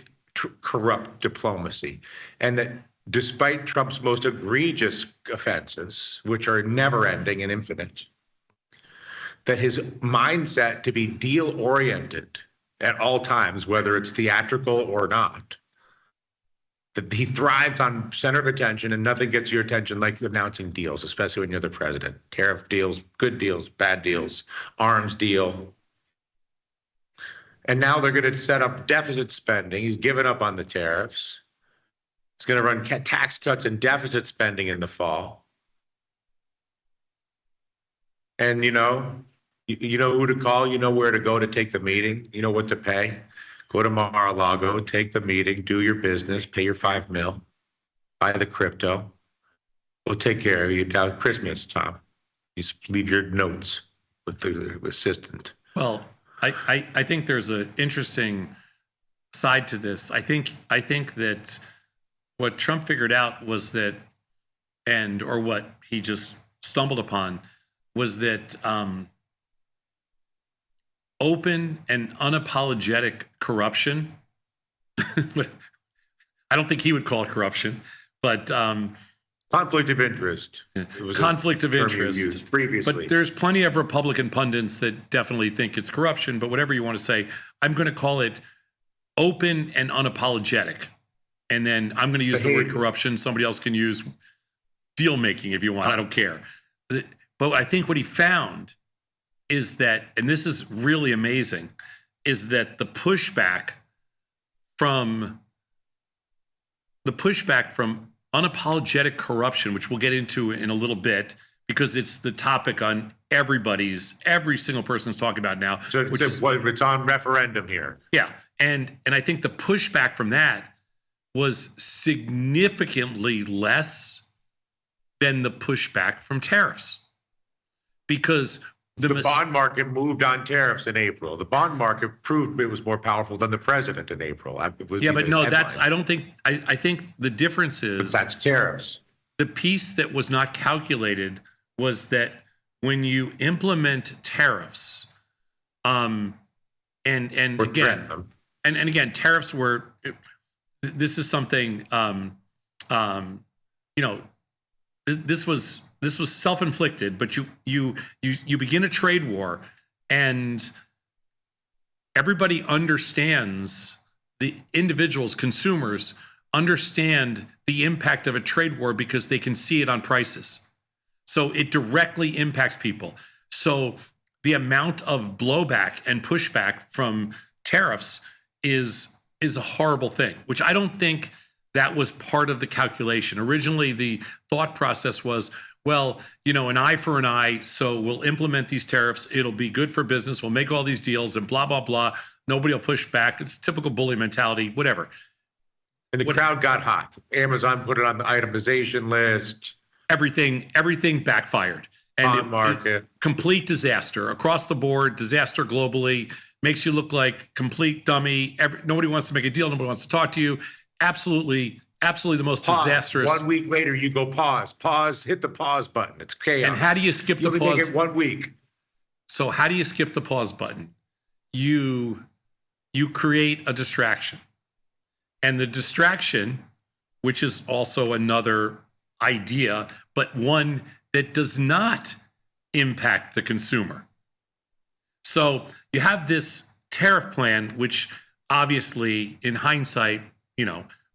corrupt diplomacy, and that despite Trump's most egregious offenses, which are never-ending and infinite, that his mindset to be deal-oriented at all times, whether it's theatrical or not, that he thrives on center of attention, and nothing gets your attention like announcing deals, especially when you're the president. Tariff deals, good deals, bad deals, arms deal. And now they're going to set up deficit spending. He's given up on the tariffs. He's going to run tax cuts and deficit spending in the fall. And you know who to call. You know where to go to take the meeting. You know what to pay. Go to Mar-a-Lago, take the meeting, do your business, pay your $5 million, buy the crypto. We'll take care of you down Christmas, Tom. Just leave your notes with the assistant. Well, I think there's an interesting side to this. I think that what Trump figured out was that, or what he just stumbled upon, was that open and unapologetic corruption. I don't think he would call it corruption, but conflict of interest. It was conflict of interest used previously. But there's plenty of Republican pundits that definitely think it's corruption. But whatever you want to say, I'm going to call it open and unapologetic. And then I'm going to use the word corruption. Somebody else can use deal making if you want. I don't care. But I think what he found is that, and this is really amazing, is that the pushback from unapologetic corruption, which we'll get into in a little bit, because it's the topic on every single person's talking about now. So it's on referendum here. Yeah, and I think the pushback from that was significantly less than the pushback from tariffs, because the bond market moved on tariffs in April. The bond market proved it was more powerful than the president in April. Yeah, but no, I don't think, I think the difference is that's tariffs. The piece that was not calculated was that when you implement tariffs, and again, tariffs were, this is something, this was self-inflicted, but you begin a trade war, and everybody understands, the individuals, consumers understand the impact of a trade war because they can see it on prices. So it directly impacts people. So the amount of blowback and pushback from tariffs is a horrible thing, which I don't think that was part of the calculation. Originally, the thought process was, well, an eye for an eye, so we'll implement these tariffs. It'll be good for business. We'll make all these deals and blah, blah, blah. Nobody will push back. It's typical bully mentality, whatever. And the crowd got hot. Amazon put it on the itemization list. Everything backfired. And market. Complete disaster across the board, disaster globally, makes you look like complete dummy. Nobody wants to make a deal. Nobody wants to talk to you. Absolutely the most disastrous. 1 week later, you go pause, hit the pause button. It's chaos. And how do you skip the pause? You only get 1 week. So how do you skip the pause button? You create a distraction. And the distraction, which is also another idea, but one that does not impact the consumer. So you have this tariff plan, which obviously, in hindsight,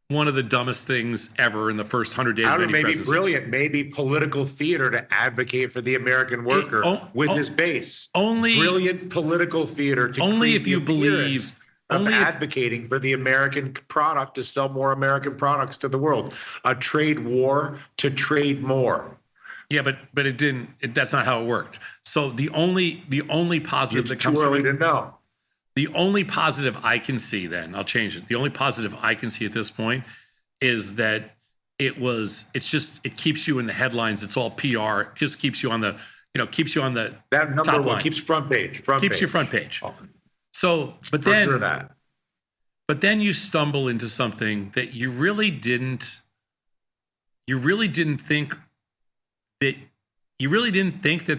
one of the dumbest things ever in the first 100 days of any presidency. Maybe brilliant, maybe political theater to advocate for the American worker with his base. Brilliant political theater to only if you believe advocating for the American product to sell more American products to the world. A trade war to trade more. Yeah, but it didn't. That's not how it worked. So the only positive that comes too early to know. The only positive I can see, then I'll change it. The only positive I can see at this point is that it keeps you in the headlines. It's all PR. It just keeps you on the, that number top one line. Keeps front page. Keeps your front page. So, but then you stumble into something that you really didn't think that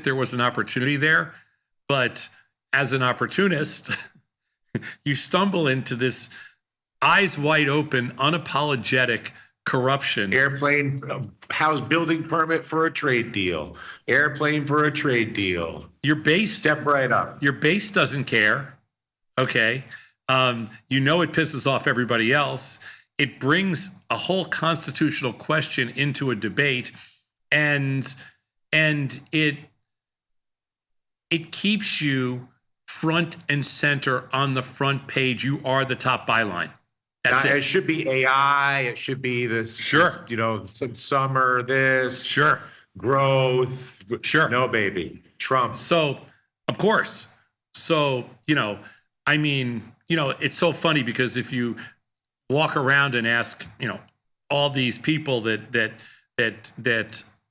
there was an opportunity there, but as an opportunist, you stumble into this eyes wide open, unapologetic corruption. Airplane house building permit for a trade deal. Airplane for a trade deal. Your base step right up. Your base doesn't care. Okay. It pisses off everybody else. It brings a whole constitutional question into a debate, and it keeps you front and center on the front page. You are the top byline. That's it. It should be AI. It should be this. Sure. Some summer this. Sure. Growth. Sure. No, baby. Trump. So, of course. So, it's so funny because if you walk around and ask, all these people that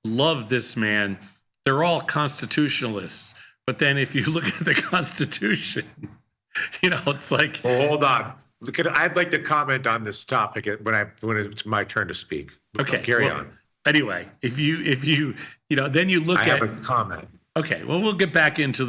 love this man, they're all constitutionalists. But then if you look at the Constitution, it's like. Well, hold on. I'd like to comment on this topic when it's my turn to speak. Okay. Carry on. Anyway, if you then you look at. I have a comment. Okay, well, we'll get back into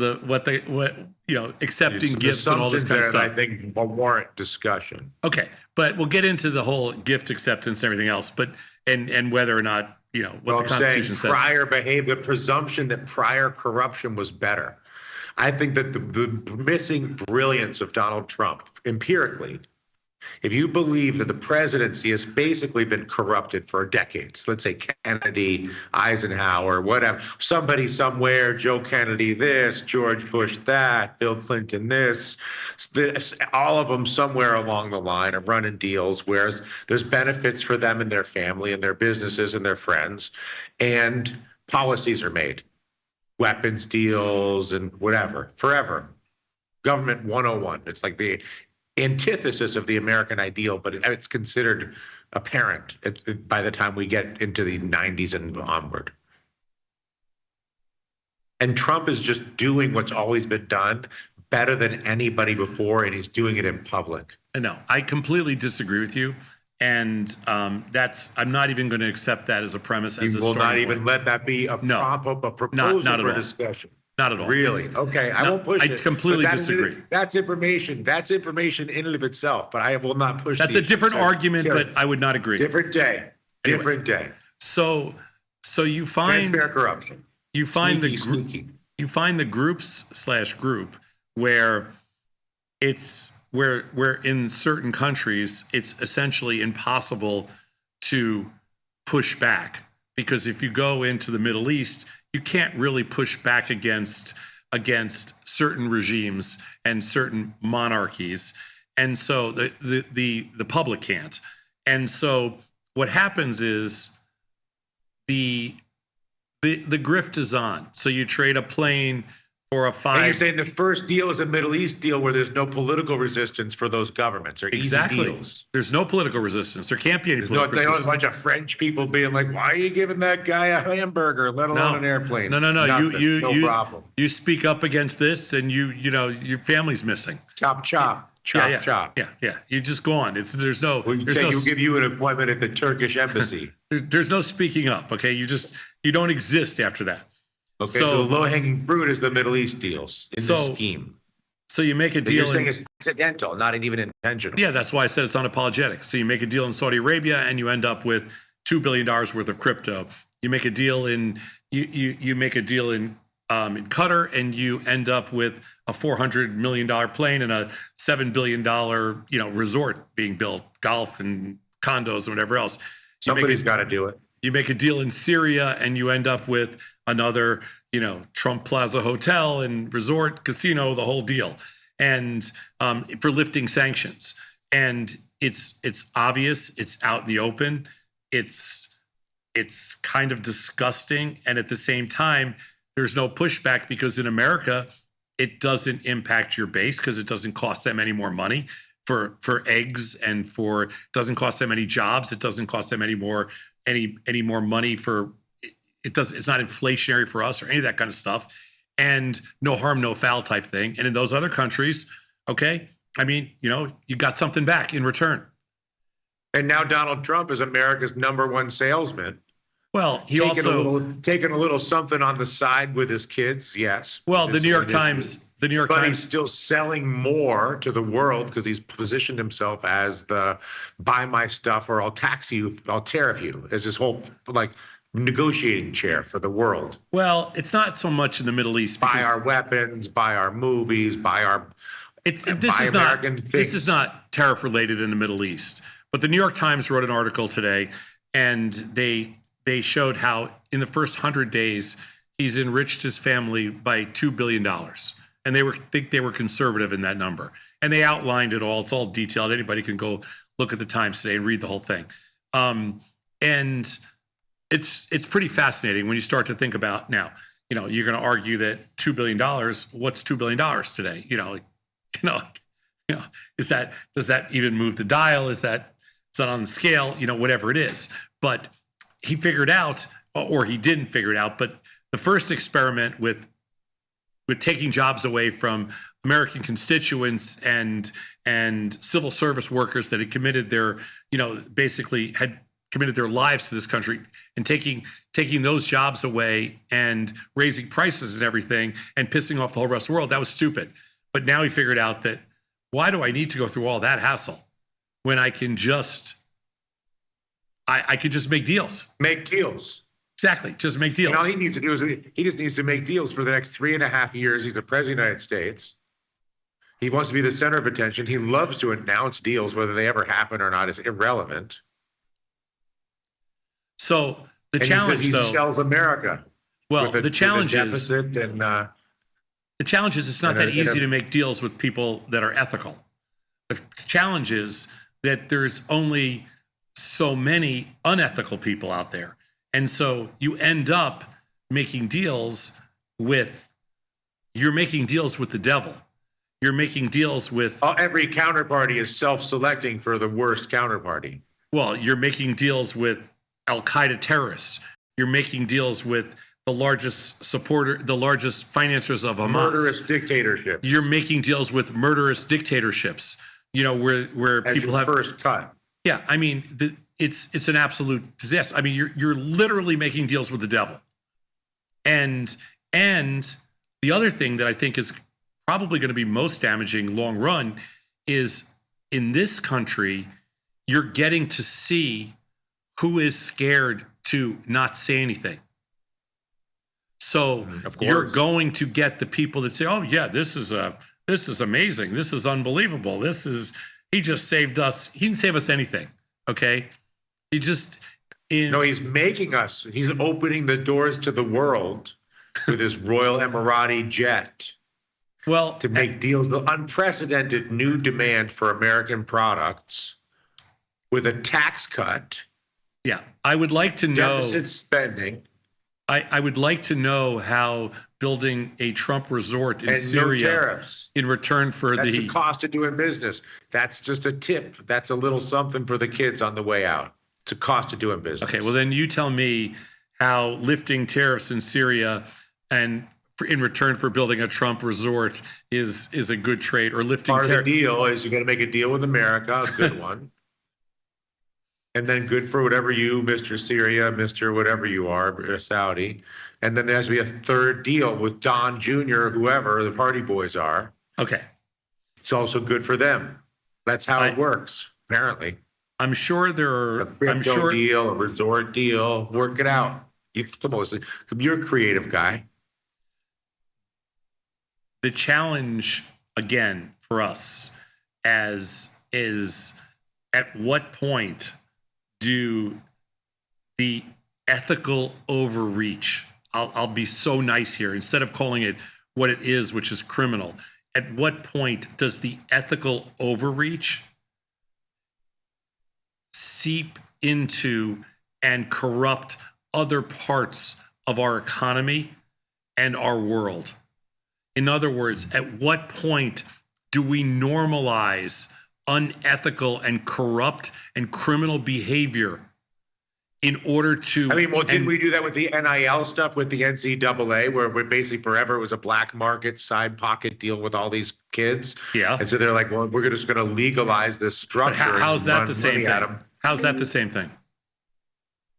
accepting gifts and all this kind of stuff. I think will warrant discussion. Okay, but we'll get into the whole gift acceptance and everything else. But and whether or not what the Constitution says. Prior behavior, the presumption that prior corruption was better. I think that the missing brilliance of Donald Trump empirically. If you believe that the presidency has basically been corrupted for decades, let's say Kennedy, Eisenhower, whatever, somebody somewhere, Joe Kennedy this, George Bush that, Bill Clinton this, all of them somewhere along the line are running deals where there's benefits for them and their family and their businesses and their friends, and policies are made, weapons deals and whatever, forever. Government 101. It's like the antithesis of the American ideal, but it's considered apparent by the time we get into the 90s and onward. And Trump is just doing what's always been done better than anybody before, and he's doing it in public. No, I completely disagree with you. And I'm not even going to accept that as a premise. You will not even let that be a proposal for discussion. Not at all. Really? Okay, I won't push it. I completely disagree. That's information. That's information in and of itself, but I will not push. That's a different argument, but I would not agree. Different day. Different day. So you find fair corruption. You find sneaky. You find the group where it's where in certain countries it's essentially impossible to push back, because if you go into the Middle East, you can't really push back against certain regimes and certain monarchies, and so the public can't. And so what happens is the grift is on. So you trade a plane for a $5. And you're saying the first deal is a Middle East deal where there's no political resistance for those governments, or easy deals. There's no political resistance. There can't be any political resistance. A bunch of French people being like, "Why are you giving that guy a hamburger, let alone an airplane?" No. Nothing. No problem. You speak up against this, and your family's missing. Chop. Yeah. You just go on. There's no. We'll give you an appointment at the Turkish embassy. There's no speaking up. Okay, you don't exist after that. Okay, so the low-hanging fruit is the Middle East deals in the scheme. So you make a deal. You're saying it's accidental, not even intentional. Yeah, that's why I said it's unapologetic. So you make a deal in Saudi Arabia, and you end up with $2 billion worth of crypto. You make a deal in you make a deal in Qatar, and you end up with a $400 million plane and a $7 billion resort being built, golf and condos and whatever else. Somebody's got to do it. You make a deal in Syria, and you end up with another, Trump Plaza hotel and resort, casino, the whole deal, and for lifting sanctions. And it's obvious, it's out in the open, it's kind of disgusting, and at the same time, there's no pushback, because in America, it doesn't impact your base, because it doesn't cost them any more money for eggs, and it doesn't cost them any jobs. It doesn't cost them any more money for. It's not inflationary for us or any of that kind of stuff, and no harm, no foul type thing. And in those other countries, okay, you got something back in return. And now Donald Trump is America's #1 salesman. Well, taking a little something on the side with his kids. Yes. Well, the New York Times, he's still selling more to the world, because he's positioned himself as the buy my stuff or I'll tax you, I'll tariff you, as this whole negotiating chair for the world. Well, it's not so much in the Middle East. Buy our weapons, buy our movies, buy our. This is not tariff related in the Middle East. But the New York Times wrote an article today, and they showed how in the first 100 days he's enriched his family by $2 billion, and think they were conservative in that number. And they outlined it all. It's all detailed. Anybody can go look at the Times today and read the whole thing. And it's pretty fascinating when you start to think about now. You're going to argue that $2 billion. What's $2 billion today? Does that even move the dial? Is that on the scale? Whatever it is. But he figured out, or he didn't figure it out. But the first experiment with taking jobs away from American constituents and civil service workers that had committed their, basically had committed their lives to this country, and taking those jobs away and raising prices and everything and pissing off the whole rest of the world. That was stupid. But now he figured out that, why do I need to go through all that hassle when I can just I could just make deals. Make deals. Exactly. Just make deals. And all he needs to do is he just needs to make deals for the next 3.5 years. He's the president of the United States. He wants to be the center of attention. He loves to announce deals. Whether they ever happen or not is irrelevant. So the and challenge, he though, sells America. Well, the challenge is deficit and the challenge is it's not that easy to make deals with people that are ethical. The challenge is that there's only so many unethical people out there, and so you end up making deals with. You're making deals with the devil. You're making deals with. Every counterparty is self-selecting for the worst counterparty. Well, you're making deals with Al Qaeda terrorists. You're making deals with the largest financiers of Hamas. Murderous dictatorship. You're making deals with murderous dictatorships. You know, where As people your have first cut. Yeah, I mean, it's an absolute disaster. I mean, you're literally making deals with the devil. And the other thing that I think is probably going to be most damaging long run is in this country, you're getting to see who is scared to not say anything. So you're going to get the people that say, "Oh yeah, this is amazing. This is unbelievable. He just saved us. He didn't save us anything." Okay. No, he's making us. He's opening the doors to the world with his Royal Emirati jet. Well, to make deals, the unprecedented new demand for American products with a tax cut. Yeah, I would like to know deficit spending. I would like to know how building a Trump resort in and Syria no tariffs. In return for That's the cost of doing business. That's just a tip. That's a little something for the kids on the way out. It's a cost of doing business. Okay, well then you tell me how lifting tariffs in Syria and in return for building a Trump resort is a good trade, or lifting part of the deal is you got to make a deal with America, a good one. And then good for whatever you, Mr. Syria, Mr. whatever you are, Saudi. And then there has to be a third deal with Don Jr., whoever the party boys are. Okay. It's also good for them. That's how it works, apparently. I'm sure there are. A crypto deal, a resort deal. Work it out. You're a creative guy. The challenge, again, for us is at what point do the ethical overreach, I'll be so nice here, instead of calling it what it is, which is criminal, at what point does the ethical overreach seep into and corrupt other parts of our economy and our world? In other words, at what point do we normalize unethical and corrupt and criminal behavior in order to... didn't we do that with the NIL stuff with the NCAA, where we basically forever it was a black market side pocket deal with all these kids? Yeah. And so they're like, well, we're just going to legalize this structure. But how's that the same thing? How's that the same thing?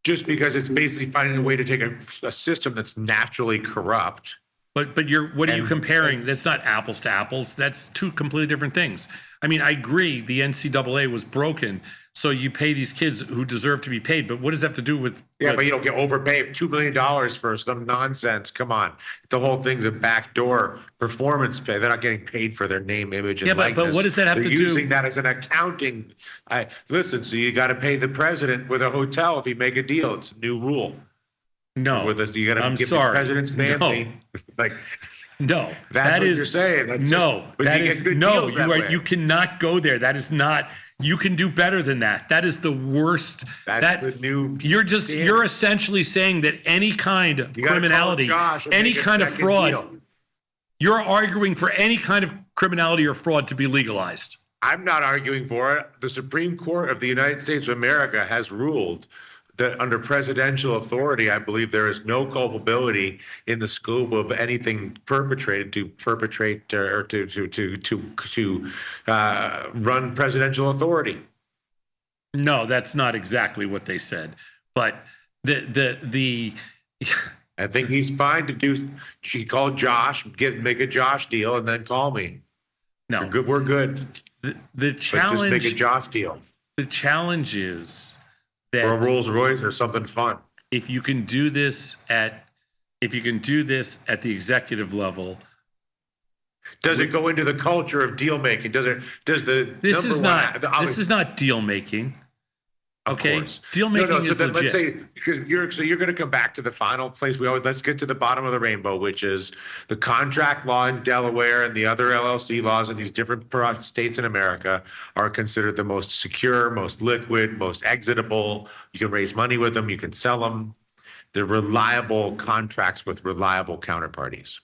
Just because it's basically finding a way to take a system that's naturally corrupt. But what are you comparing? That's not apples to apples. That's two completely different things. I mean, I agree the NCAA was broken, so you pay these kids who deserve to be paid. But what does that have to do with? Yeah, but you don't get overpaid $2 million for some nonsense. Come on, the whole thing's a backdoor performance pay. They're not getting paid for their name, image, and likeness. But what does that have to do? They're using that as an accounting. Listen, so you got to pay the president with a hotel if you make a deal. It's a new rule. No, you got to give the president's family like. No, that's what you're saying. You cannot go there. That is not. You can do better than that. That is the worst. You're essentially saying that any kind of criminality, any kind of fraud, you're arguing for any kind of criminality or fraud to be legalized. I'm not arguing for it. The Supreme Court of the United States of America has ruled that under presidential authority, I believe there is no culpability in the scope of anything perpetrated to perpetrate or to run presidential authority. No, that's not exactly what they said. But the I think he's fine to do. She called Josh, make a Josh deal, and then call me. No, we're good. We're good. The challenge. But just make a Josh deal. The challenge is that or a Rolls Royce or something fun. If you can do this at the executive level. Does it go into the culture of deal making? This is not deal making. Okay, deal making is legit. Let's say because you're going to come back to the final place. Let's get to the bottom of the rainbow, which is the contract law in Delaware and the other LLC laws in these different states in America are considered the most secure, most liquid, most exitable. You can raise money with them. You can sell them. They're reliable contracts with reliable counterparties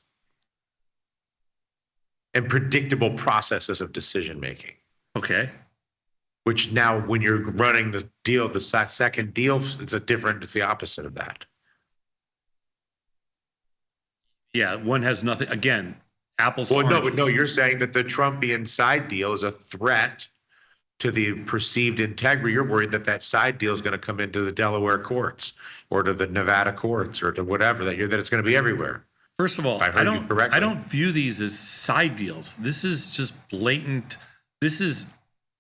and predictable processes of decision making. Okay. Which now, when you're running the deal, the second deal, it's the opposite of that. Yeah, one has nothing. Again, apples to oranges. oranges. No, you're saying that the Trumpian side deal is a threat to the perceived integrity. You're worried that side deal is going to come into the Delaware courts or to the Nevada courts or to whatever, that it's going to be everywhere. First of all, I don't view these as side deals. This is just blatant. This is,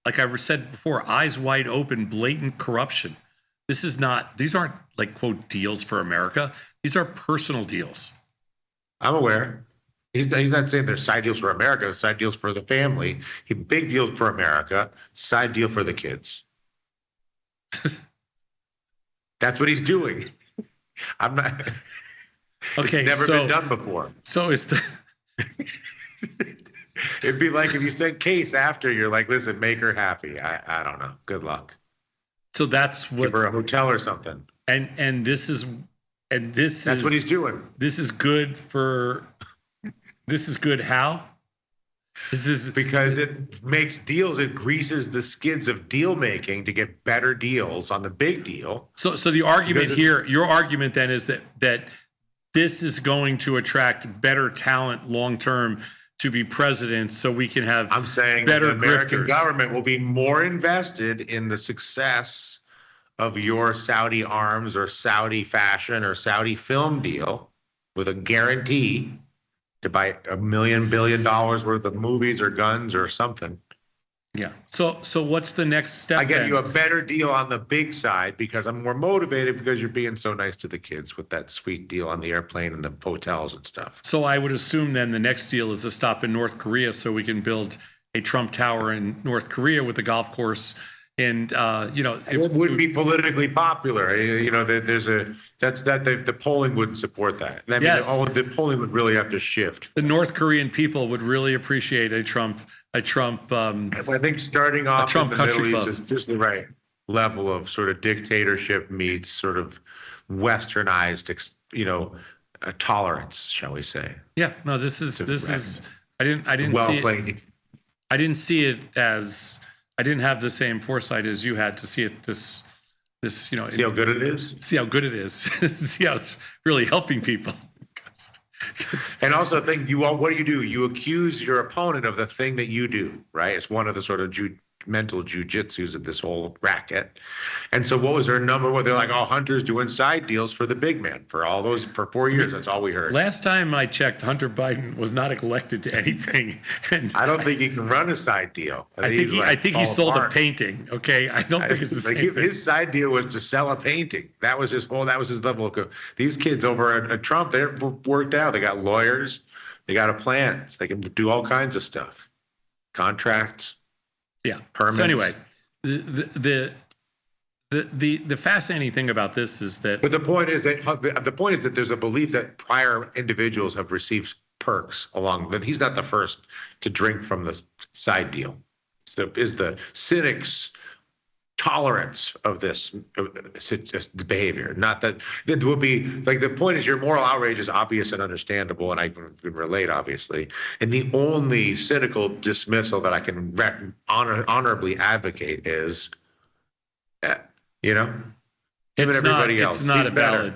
like I've said before, eyes wide open, blatant corruption. These aren't like, quote, deals for America. These are personal deals. I'm aware. He's not saying they're side deals for America, side deals for the family. Big deals for America, side deal for the kids. That's what he's doing. I'm not. Okay, it's never been done before. So it's the. It'd be like if you said Case after, you're like, listen, make her happy. I don't know. Good luck. So that's what. Give her a hotel or something. And this is that's what he's doing. This is good for. This is good. How? This is because it makes deals. It greases the skids of deal making to get better deals on the big deal. So the argument here, your argument then is that this is going to attract better talent long term to be president, so we can have. I'm saying better the American grifters. Government will be more invested in the success of your Saudi arms or Saudi fashion or Saudi film deal with a guarantee to buy $1 billion worth of movies or guns or something. Yeah. So what's the next step? I get you a better deal on the big side because I'm more motivated because you're being so nice to the kids with that sweet deal on the airplane and the hotels and stuff. So I would assume then the next deal is a stop in North Korea so we can build a Trump Tower in North Korea with a golf course. And it wouldn't be politically popular. The polling wouldn't support that. I mean, yes. The polling would really have to shift. The North Korean people would really appreciate a Trump. I think starting off in the Middle East is just the right level of sort of dictatorship meets sort of westernized, tolerance, shall we say? Yeah. No. This is. I didn't well see played. It. I didn't see it as. I didn't have the same foresight as you had to see it. See how good it is. See how good it is. See how it's really helping people. And also think what do? You accuse your opponent of the thing that you do, right? It's one of the sort of mental jujitsus of this whole racket. And so what was their number? They're like, Hunter's doing side deals for the big man for 4 years. That's all we heard. Last time I checked, Hunter Biden was not elected to anything. And I don't think he can run a side deal. I think he sold a painting. Okay. I don't think it's the same thing. His side deal was to sell a painting. That was his level of, these kids over at Trump, they're worked out. They got lawyers. They got a plan. They can do all kinds of stuff. Contracts. Yeah. Permits. So anyway, the fascinating thing about this is that. But the point is that there's a belief that prior individuals have received perks along. That he's not the first to drink from the side deal. Is the cynics' tolerance of this behavior? Not that it will be like the point is your moral outrage is obvious and understandable, and I can relate obviously. And the only cynical dismissal that I can honorably advocate is, him and everybody else. It's not a valid.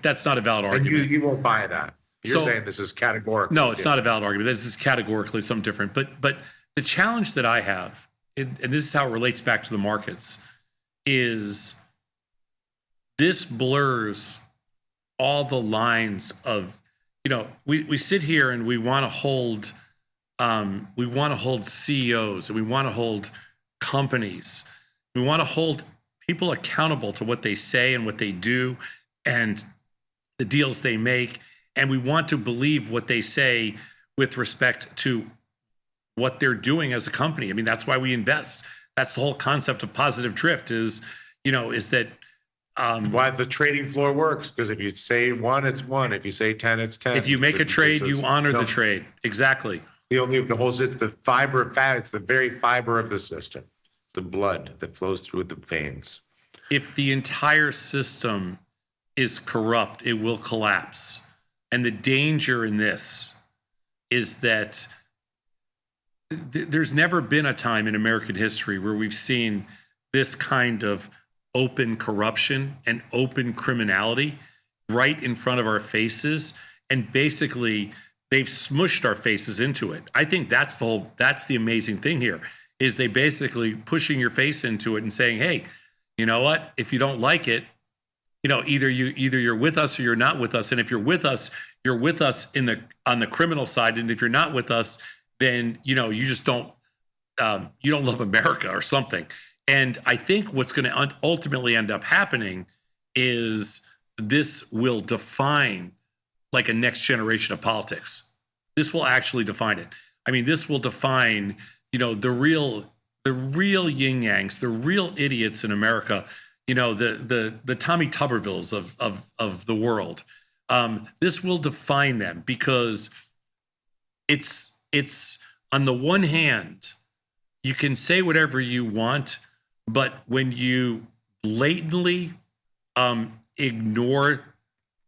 That's not a valid argument. And you won't buy that. You're saying this is categorical. No, it's not a valid argument. This is categorically something different. But the challenge that I have, and this is how it relates back to the markets, is this blurs all the lines of, we sit here and we want to hold CEOs, and we want to hold companies. We want to hold people accountable to what they say and what they do and the deals they make. And we want to believe what they say with respect to what they're doing as a company. I mean, that's why we invest. That's the whole concept of positive drift is that why the trading floor works, because if you say 1, it's 1. If you say 10, it's 10. If you make a trade, you honor the trade. Exactly. The whole it's the fiber of fat. It's the very fiber of the system, the blood that flows through the veins. If the entire system is corrupt, it will collapse. And the danger in this is that there's never been a time in American history where we've seen this kind of open corruption and open criminality right in front of our faces. And basically, they've smushed our faces into it. I think that's the amazing thing here, is they basically pushing your face into it and saying, hey, you know what? If you don't like it, either you're with us or you're not with us. And if you're with us on the criminal side. And if you're not with us, then, you just don't love America or something. And I think what's going to ultimately end up happening is this will define like a next generation of politics. This will actually define it. I mean, this will define, the real yin yangs, the real idiots in America, the Tommy Tubervilles of the world. This will define them because it's on the one hand, you can say whatever you want, but when you blatantly ignore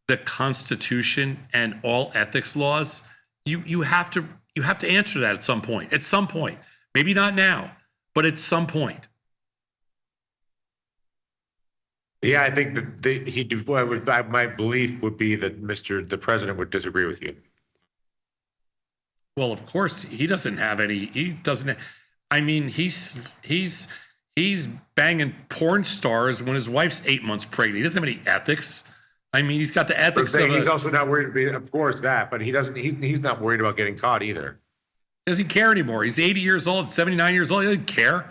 the Constitution and all ethics laws, you have to answer that at some point. At some point, maybe not now, but at some point. Yeah, I think that my belief would be that the president would disagree with you. Well, of course, he doesn't have any. He doesn't. I mean, he's banging porn stars when his wife's 8 months pregnant. He doesn't have any ethics. I mean, he's got the ethics. He's also not worried. Of course, but he doesn't. He's not worried about getting caught either. Doesn't care anymore. He's 80 years old, 79 years old. He doesn't care.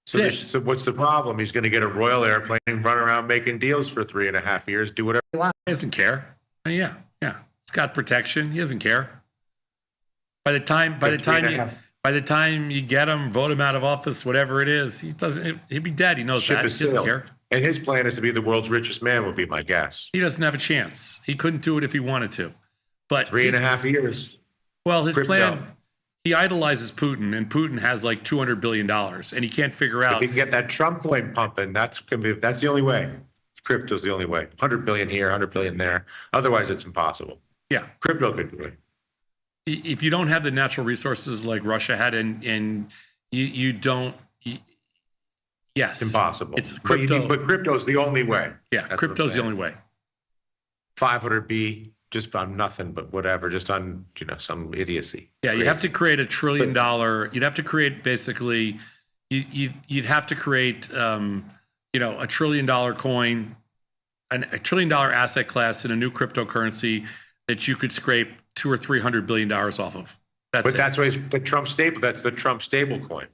So what's the problem? He's going to get a royal airplane and run around making deals for 3.5 years. Do whatever he wants. He doesn't care. Yeah. He's got protection. He doesn't care. By the time you get him, vote him out of office, whatever it is, he'll be dead. He knows that. He doesn't care. And his plan is to be the world's richest man, would be my guess. He doesn't have a chance. He couldn't do it if he wanted to. But 3.5 years. Well, his plan, he idolizes Putin, and Putin has like $200 billion, and he can't figure out. If he can get that Trump coin pumping, that's the only way. Crypto's the only way. 100 billion here, 100 billion there. Otherwise, it's impossible. Yeah. Crypto could do it. If you don't have the natural resources like Russia had, and you don't, yes, it's impossible. It's crypto, but crypto's the only way. Yeah, that's crypto's the only way. 500B just on nothing but whatever, just on some idiocy. Yeah, you have to create $1 trillion. You'd have to create basically, you'd have to create $1 trillion coin, a $1 trillion asset class in a new cryptocurrency that you could scrape $200 or $300 billion off of. That's why the Trump stable. That's the Trump stable coin.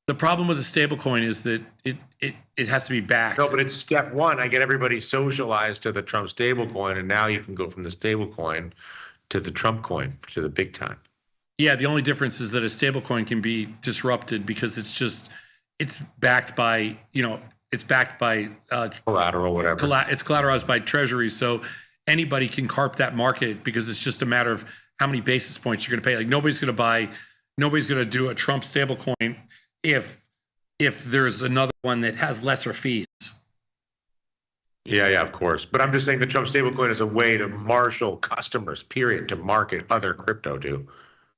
The problem with the stable coin is that it has to be backed. No, but it's step one. I get everybody socialized to the Trump stable coin, and now you can go from the stable coin to the Trump coin, to the big time. Yeah, the only difference is that a stable coin can be disrupted because it's backed by collateral, whatever. It's collateralized by treasuries, so anybody can carp that market because it's just a matter of how many basis points you're going to pay. Like nobody's going to do a Trump stable coin if there's another one that has lesser fees. Yeah, of course. But I'm just saying the Trump stablecoin is a way to marshal customers, period, to market other crypto do.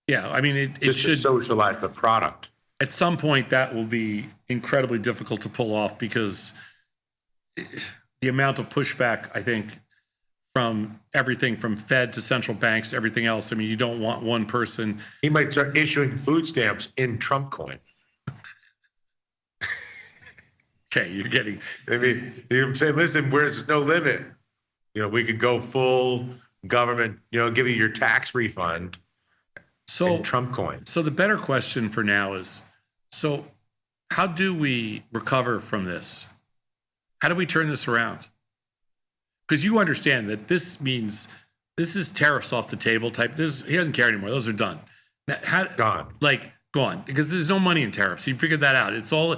Yeah, I mean, it should to socialize the product. At some point, that will be incredibly difficult to pull off because the amount of pushback, I think, from everything from Fed to central banks, everything else. I mean, you don't want one person. He might start issuing food stamps in Trump coin. Okay, you're getting. I mean, you're saying, listen, there's no limit. We could go full government. Give you your tax refund. So in Trump coin. So the better question for now is, so how do we recover from this? How do we turn this around? Because you understand that this means this is tariffs off the table type. He doesn't care anymore. Those are done. Now, gone. Gone. Because there's no money in tariffs. He figured that out. It's all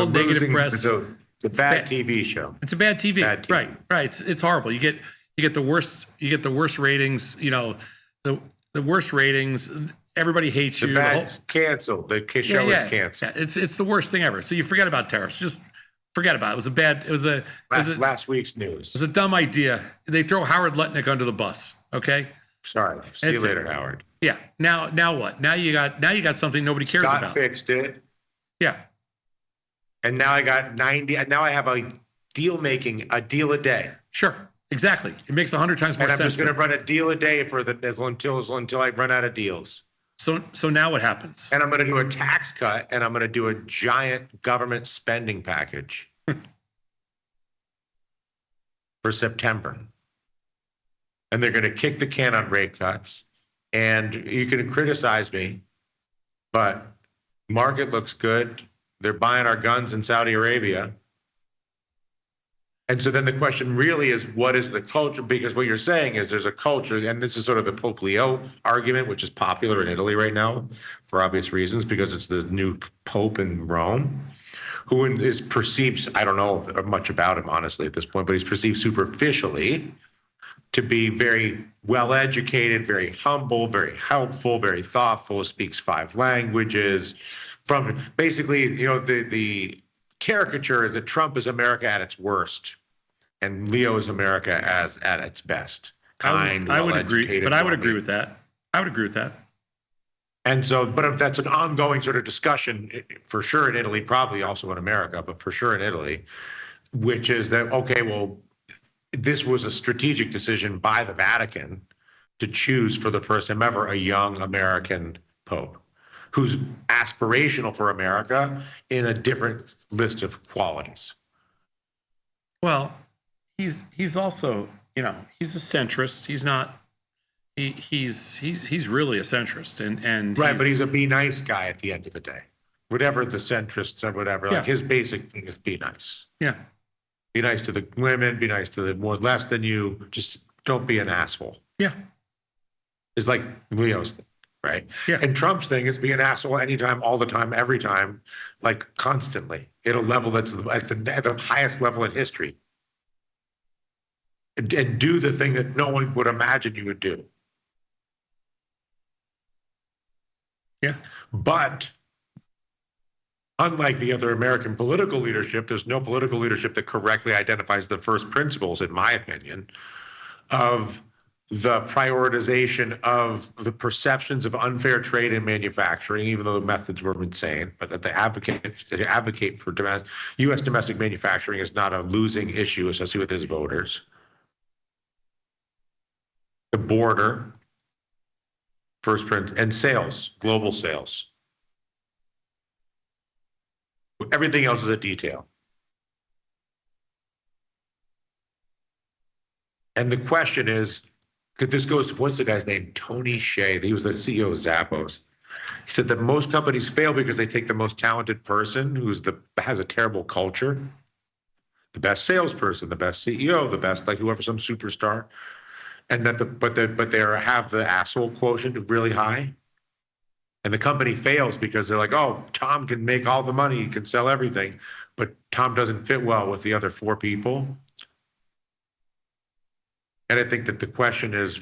negative press. It's a bad TV show. It's a bad TV. Right. It's horrible. You get the worst ratings. The worst ratings. Everybody hates you. Canceled. The show is canceled. Yeah, it's the worst thing ever. So you forget about tariffs. Just forget about it. It was last week's news. It was a dumb idea. They throw Howard Lutnick under the bus. Okay. Sorry. See you later, Howard. Yeah. Now what? Now you got something nobody cares Scott about. Fixed it. Yeah. And now I got 90. And now I have a deal a day. Sure. Exactly. It makes 100 times more sense. And I'm just going to run a deal a day until I run out of deals. So now what happens? And I'm going to do a tax cut, and I'm going to do a giant government spending package for September. And they're going to kick the can on rate cuts. And you can criticize me, but market looks good. They're buying our guns in Saudi Arabia. And so then the question really is, what is the culture? Because what you're saying is there's a culture, and this is sort of the Pope Leo argument, which is popular in Italy right now for obvious reasons, because it's the new Pope in Rome, who is perceived, I don't know much about him, honestly, at this point, but he's perceived superficially to be very well-educated, very humble, very helpful, very thoughtful, speaks 5 languages. From basically, the caricature is that Trump is America at its worst, and Leo is America at its best. Kind, I would agree, but I would agree with that. I would agree with that. And so, but that's an ongoing sort of discussion for sure in Italy, probably also in America, but for sure in Italy, which is that, okay, well, this was a strategic decision by the Vatican to choose for the first time ever a young American pope who's aspirational for America in a different list of qualities. Well, he's also, he's a centrist. He's not. He's really a centrist, and right, but he's a be nice guy at the end of the day. Whatever the centrists or whatever, like his basic thing is be nice. Yeah. Be nice to the women. Be nice to the more less than you. Just don't be an asshole. Yeah. It's like Leo's thing. Right. Yeah. And Trump's thing is be an asshole anytime, all the time, every time, like constantly at a level that's at the highest level in history. And do the thing that no one would imagine you would do. Yeah. But unlike the other American political leadership, there's no political leadership that correctly identifies the first principles, in my opinion, of the prioritization of the perceptions of unfair trade in manufacturing, even though the methods were insane, but that they advocate for U.S. domestic manufacturing is not a losing issue, especially with his voters. The border, first print, and sales, global sales. Everything else is a detail. And the question is, because this goes to, what's the guy's name? Tony Hsieh. He was the CEO of Zappos. He said that most companies fail because they take the most talented person has a terrible culture, the best salesperson, the best CEO, the best whoever, some superstar, and that they have the asshole quotient really high, and the company fails because they're like, oh, Tom can make all the money, he can sell everything, but Tom doesn't fit well with the other 4 people. And I think that the question is,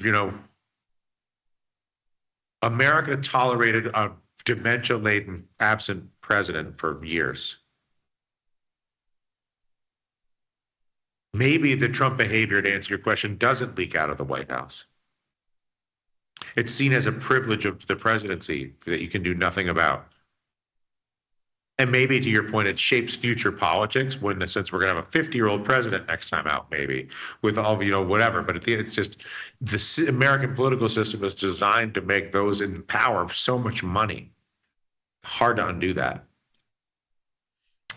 America tolerated a dementia-laden, absent president for years. Maybe the Trump behavior, to answer your question, doesn't leak out of the White House. It's seen as a privilege of the presidency that you can do nothing about. And maybe, to your point, it shapes future politics when, since we're going to have a 50-year-old president next time out, maybe, with all, whatever. But it's just the American political system is designed to make those in power so much money. Hard to undo that.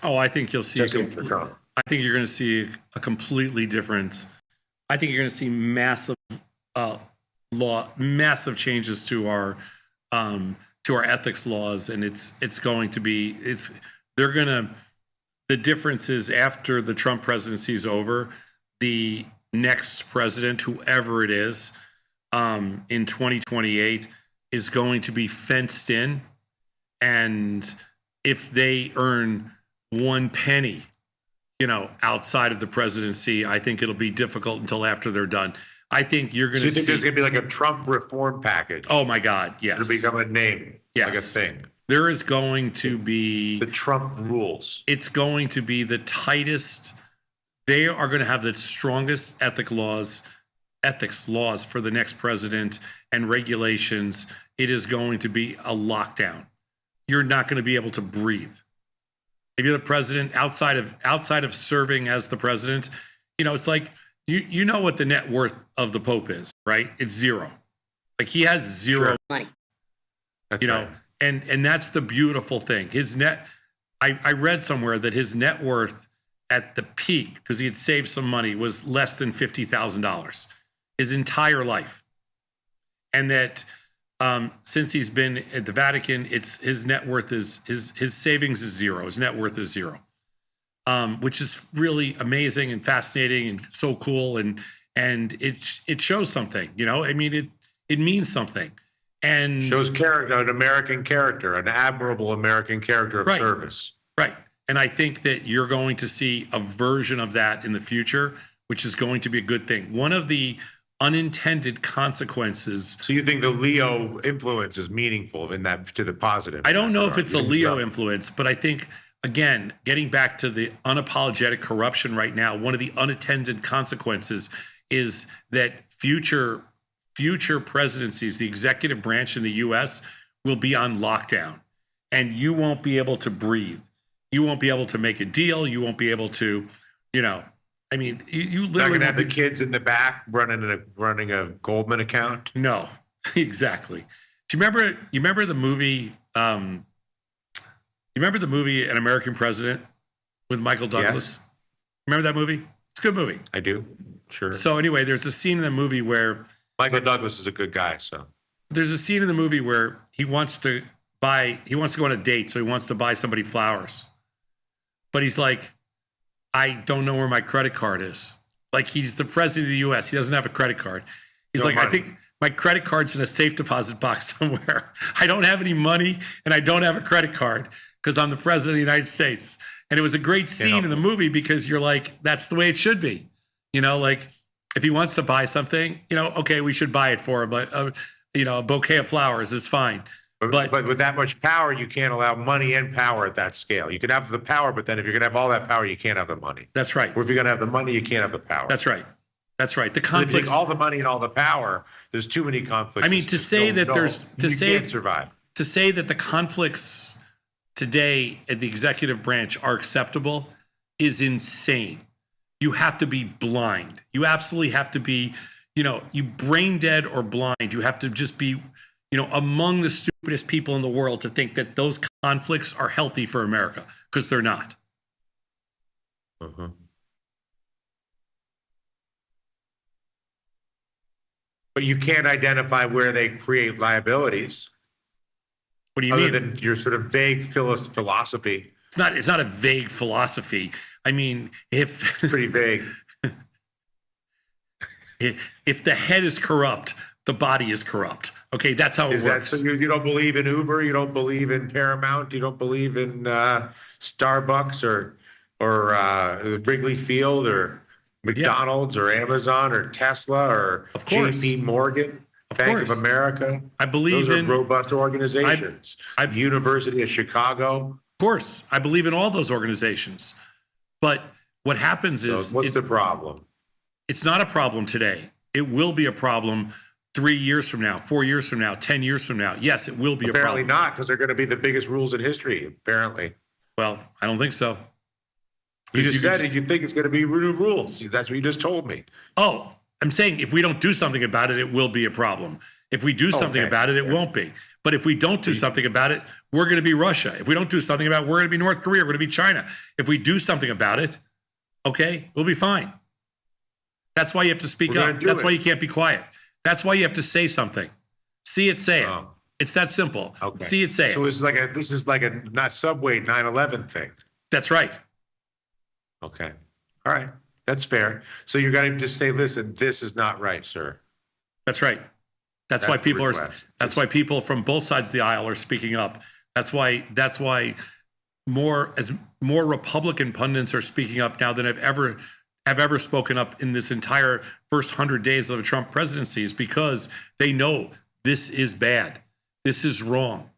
Oh, I think you'll see. Just for Trump. I think you're going to see a completely different. I think you're going to see massive massive changes to our ethics laws, and it's going to be they're going to. The difference is after the Trump presidency is over, the next president, whoever it is, in 2028, is going to be fenced in, and if they earn one penny, outside of the presidency, I think it'll be difficult until after they're done. I think you're going to see. Do you think there's going to be like a Trump reform package? Oh my God, yes. It'll become a name, like a thing. There is going to be the Trump rules. It's going to be the tightest. They are going to have the strongest ethics laws for the next president and regulations. It is going to be a lockdown. You're not going to be able to breathe. If you're the president, outside of serving as the president, it's like you know what the net worth of the Pope is, right? It's zero. Like he has zero money. That's right. And that's the beautiful thing. I read somewhere that his net worth at the peak, because he had saved some money, was less than $50,000 his entire life. And that since he's been at the Vatican, his net worth is his savings is zero. His net worth is zero, which is really amazing and fascinating and so cool. And it shows something. It means something. And shows character, an American character, an admirable American character of service. Right. And I think that you're going to see a version of that in the future, which is going to be a good thing. One of the unintended consequences. So you think the Leo influence is meaningful in that, to the positive? I don't know if it's a Leo influence, but I think, again, getting back to the unapologetic corruption right now, one of the unintended consequences is that future presidencies, the executive branch in the U.S. will be on lockdown, and you won't be able to breathe. You won't be able to make a deal. You won't be able to, you literally not gonna have the kids in the back running a Goldman account. No, exactly. Do you remember the movie? You remember the movie An American President with Michael Douglas? Yes. Remember that movie? It's a good movie. I do. Sure. So anyway, there's a scene in the movie where Michael Douglas is a good guy. So there's a scene in the movie where he wants to go on a date, so he wants to buy somebody flowers, but he's like, I don't know where my credit card is. Like, he's the president of the U.S. He doesn't have a credit card. He's like, I think my credit card's in a safe deposit box somewhere. I don't have any money, and I don't have a credit card because I'm the president of the United States. And it was a great scene in the movie because you're like, that's the way it should be. Like, if he wants to buy something, okay, we should buy it for him. But, a bouquet of flowers is fine. But with that much power, you can't allow money and power at that scale. You can have the power, but then if you're going to have all that power, you can't have the money. That's right. Or if you're going to have the money, you can't have the power. That's right. That's right. The conflicts. If you take all the money and all the power, there's too many conflicts. I mean, to say that you can't survive. To say that the conflicts today at the executive branch are acceptable is insane. You have to be blind. You absolutely have to be, you brain dead or blind. You have to just be, among the stupidest people in the world to think that those conflicts are healthy for America, because they're not. Uh-huh. But you can't identify where they create liabilities. What do you mean? Other than your sort of vague philosophy. It's not a vague philosophy. I mean, if pretty vague. If the head is corrupt, the body is corrupt. Okay, that's how it works. So you don't believe in Uber? You don't believe in Paramount? You don't believe in Starbucks or Wrigley Field or McDonald's or Amazon or Tesla or JP Morgan, Bank of America? I believe those are robust organizations. University of Chicago. Of course, I believe in all those organizations. But what happens is, what's the problem? It's not a problem today. It will be a problem 3 years from now, 4 years from now, 10 years from now. Yes, it will be a problem. Apparently not, because they're going to be the biggest rules in history, apparently. Well, I don't think so. You just said you think it's going to be new rules. That's what you just told me. Oh, I'm saying if we don't do something about it, it will be a problem. If we do something about it, it won't be. But if we don't do something about it, we're going to be Russia. If we don't do something about it, we're going to be North Korea. We're going to be China. If we do something about it, okay, we'll be fine. That's why you have to speak up. That's why you can't be quiet. That's why you have to say something. See it, say it. It's that simple. Okay. See it, say it. So this is like a not Subway 9/11 thing. That's right. Okay. All right. That's fair. So you're going to just say, listen, this is not right, sir. That's right. That's why people are. That's why people from both sides of the aisle are speaking up. That's why more Republican pundits are speaking up now than have ever spoken up in this entire first 100 days of the Trump presidency, is because they know this is bad, this is wrong,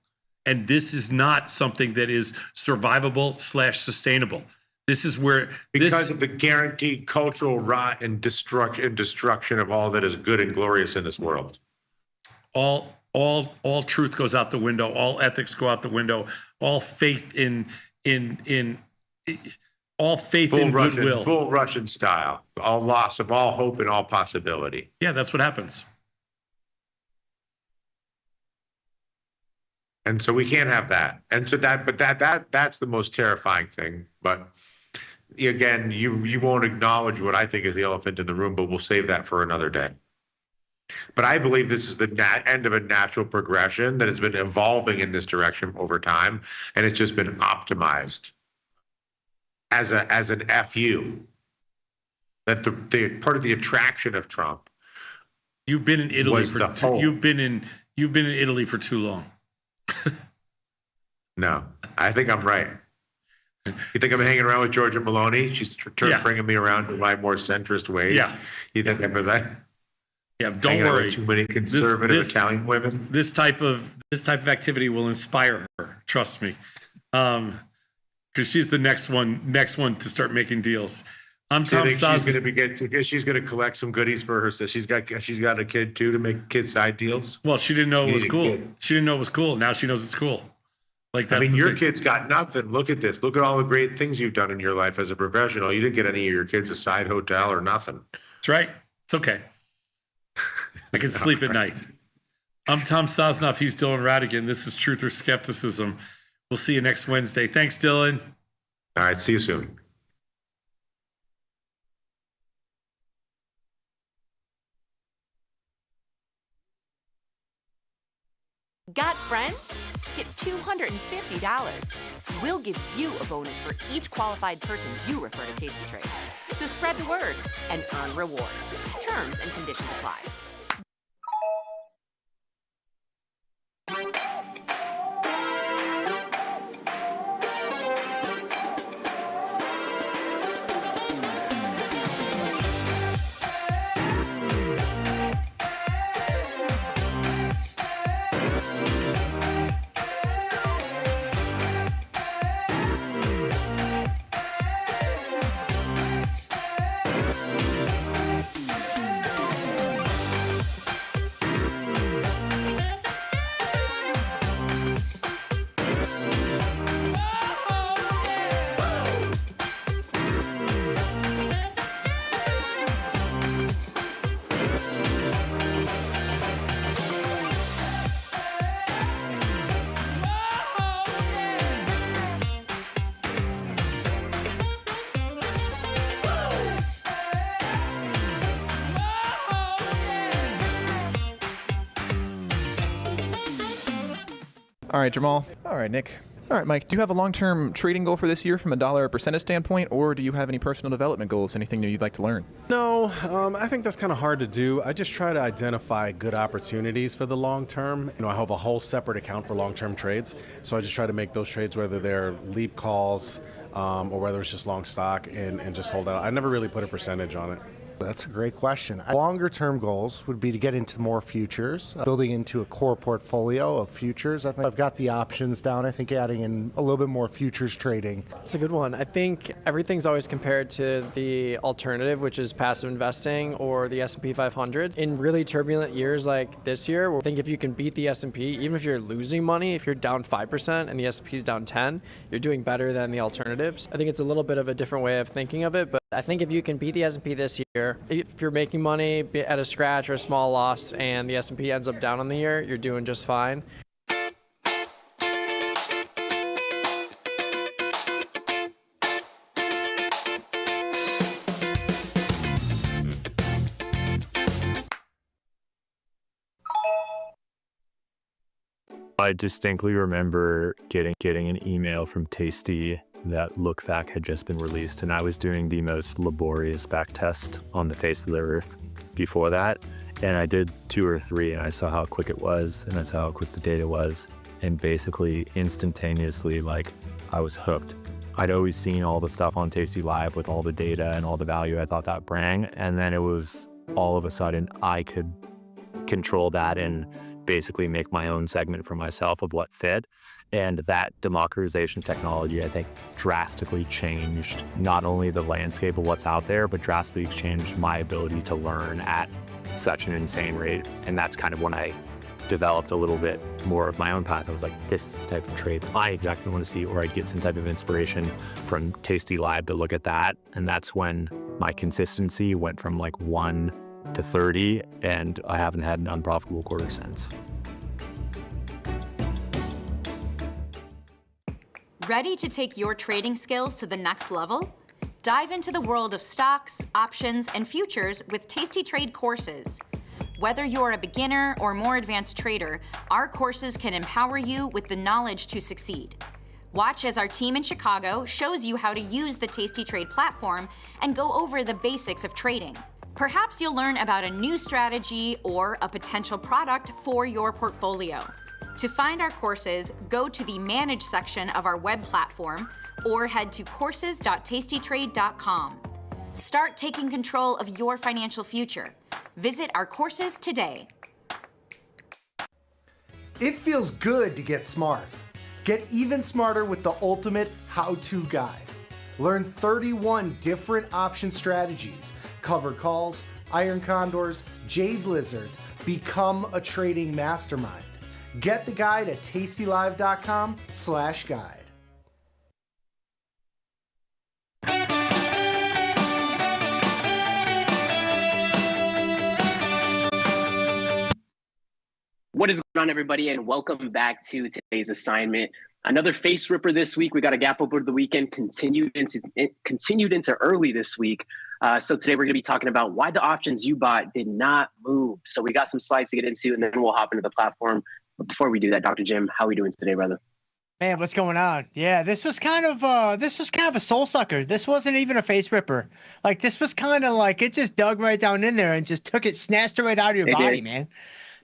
and this is not something that is survivable / sustainable. This is where because of the guaranteed cultural rot and destruction of all that is good and glorious in this world. All truth goes out the window. All ethics go out the window. All faith in goodwill. Full Russian style. All loss of all hope and all possibility. Yeah, that's what happens. And so we can't have that. And so that's the most terrifying thing. But again, you won't acknowledge what I think is the elephant in the room, but we'll save that for another day. But I believe this is the end of a natural progression that has been evolving in this direction over time, and it's just been optimized as an FU. That the part of the attraction of Trump. You've been in Italy you've been in Italy for too long. No, I think I'm right. You think I'm hanging around with Georgia Maloney? She's bringing me around to my more centrist ways. Yeah. You think I'm that? Yeah, don't worry. Too many conservative Italian women. This type of activity will inspire her. Trust me, because she's the next one to start making deals. I'm Tom Sosnoff. She's going to collect some goodies for her. So she's got a kid too to make kid side deals. Well, she didn't know it was cool. She didn't know it was cool. Now she knows it's cool. Like that's your kid's got nothing. Look at this. Look at all the great things you've done in your life as a professional. You didn't get any of your kids a side hotel or nothing. That's right. It's okay. I can sleep at night. I'm Tom Sosnoff. He's Dylan Radigan. This is Truth or Skepticism. We'll see you next Wednesday. Thanks, Dylan. All right. See you soon. Got friends? Get $250. We'll give you a bonus for each qualified person you refer to Tasty Trade. So spread the word and earn rewards. Terms and conditions apply. All right, Jamal. All right, Nick. All right, Mike, do you have a long-term trading goal for this year from a dollar percentage standpoint, or do you have any personal development goals, anything new you'd like to learn? No, I think that's kind of hard to do. I just try to identify good opportunities for the long term. I have a whole separate account for long-term trades, so I just try to make those trades, whether they're leap calls or whether it's just long stock, and just hold out. I never really put a percentage on it. That's a great question. Longer term goals would be to get into more futures, building into a core portfolio of futures. I think I've got the options down. I think adding in a little bit more futures trading. It's a good one. I think everything's always compared to the alternative, which is passive investing or the S&P 500. In really turbulent years like this year, I think if you can beat the S&P, even if you're losing money, if you're down 5% and the S&P is down 10, you're doing better than the alternatives. I think it's a little bit of a different way of thinking of it, but I think if you can beat the S&P this year, if you're making money at a scratch or a small loss and the S&P ends up down on the year, you're doing just fine. I distinctly remember getting an email from Tasty that Lookback had just been released, and I was doing the most laborious back test on the face of the earth before that. And I did 2 or 3, and I saw how quick it was, and I saw how quick the data was, and basically instantaneously, like, I was hooked. I'd always seen all the stuff on tastylive with all the data and all the value I thought that bring, and then it was all of a sudden I could control that and basically make my own segment for myself of what fit. And that democratization technology, I think, drastically changed not only the landscape of what's out there, but drastically changed my ability to learn at such an insane rate. And that's kind of when I developed a little bit more of my own path. I was like, this is the type of trade I exactly want to see, or I'd get some type of inspiration from tastylive to look at that. And that's when my consistency went from like 1 to 30, and I haven't had an unprofitable quarter since. Ready to take your trading skills to the next level? Dive into the world of stocks, options, and futures with Tasty Trade courses. Whether you're a beginner or more advanced trader, our courses can empower you with the knowledge to succeed. Watch as our team in Chicago shows you how to use the Tasty Trade platform and go over the basics of trading. Perhaps you'll learn about a new strategy or a potential product for your portfolio. To find our courses, go to the Manage section of our web platform or head to courses.tastytrade.com. Start taking control of your financial future. Visit our courses today. It feels good to get smart. Get even smarter with the ultimate how-to guide. Learn 31 different option strategies, cover calls, iron condors, jade lizards. Become a trading mastermind. Get the guide at tastylive.com/guide. What is going on, everybody, and welcome back to today's assignment. Another face ripper this week. We got a gap over the weekend, continued into early this week. So today we're going to be talking about why the options you bought did not move. So we got some slides to get into, and then we'll hop into the platform. But before we do that, Dr. Jim, how are we doing today, brother? Man, what's going on? Yeah, this was kind of a soul sucker. This wasn't even a face ripper. Like, this was kind of like it just dug right down in there and just snatched it right out of your body, man.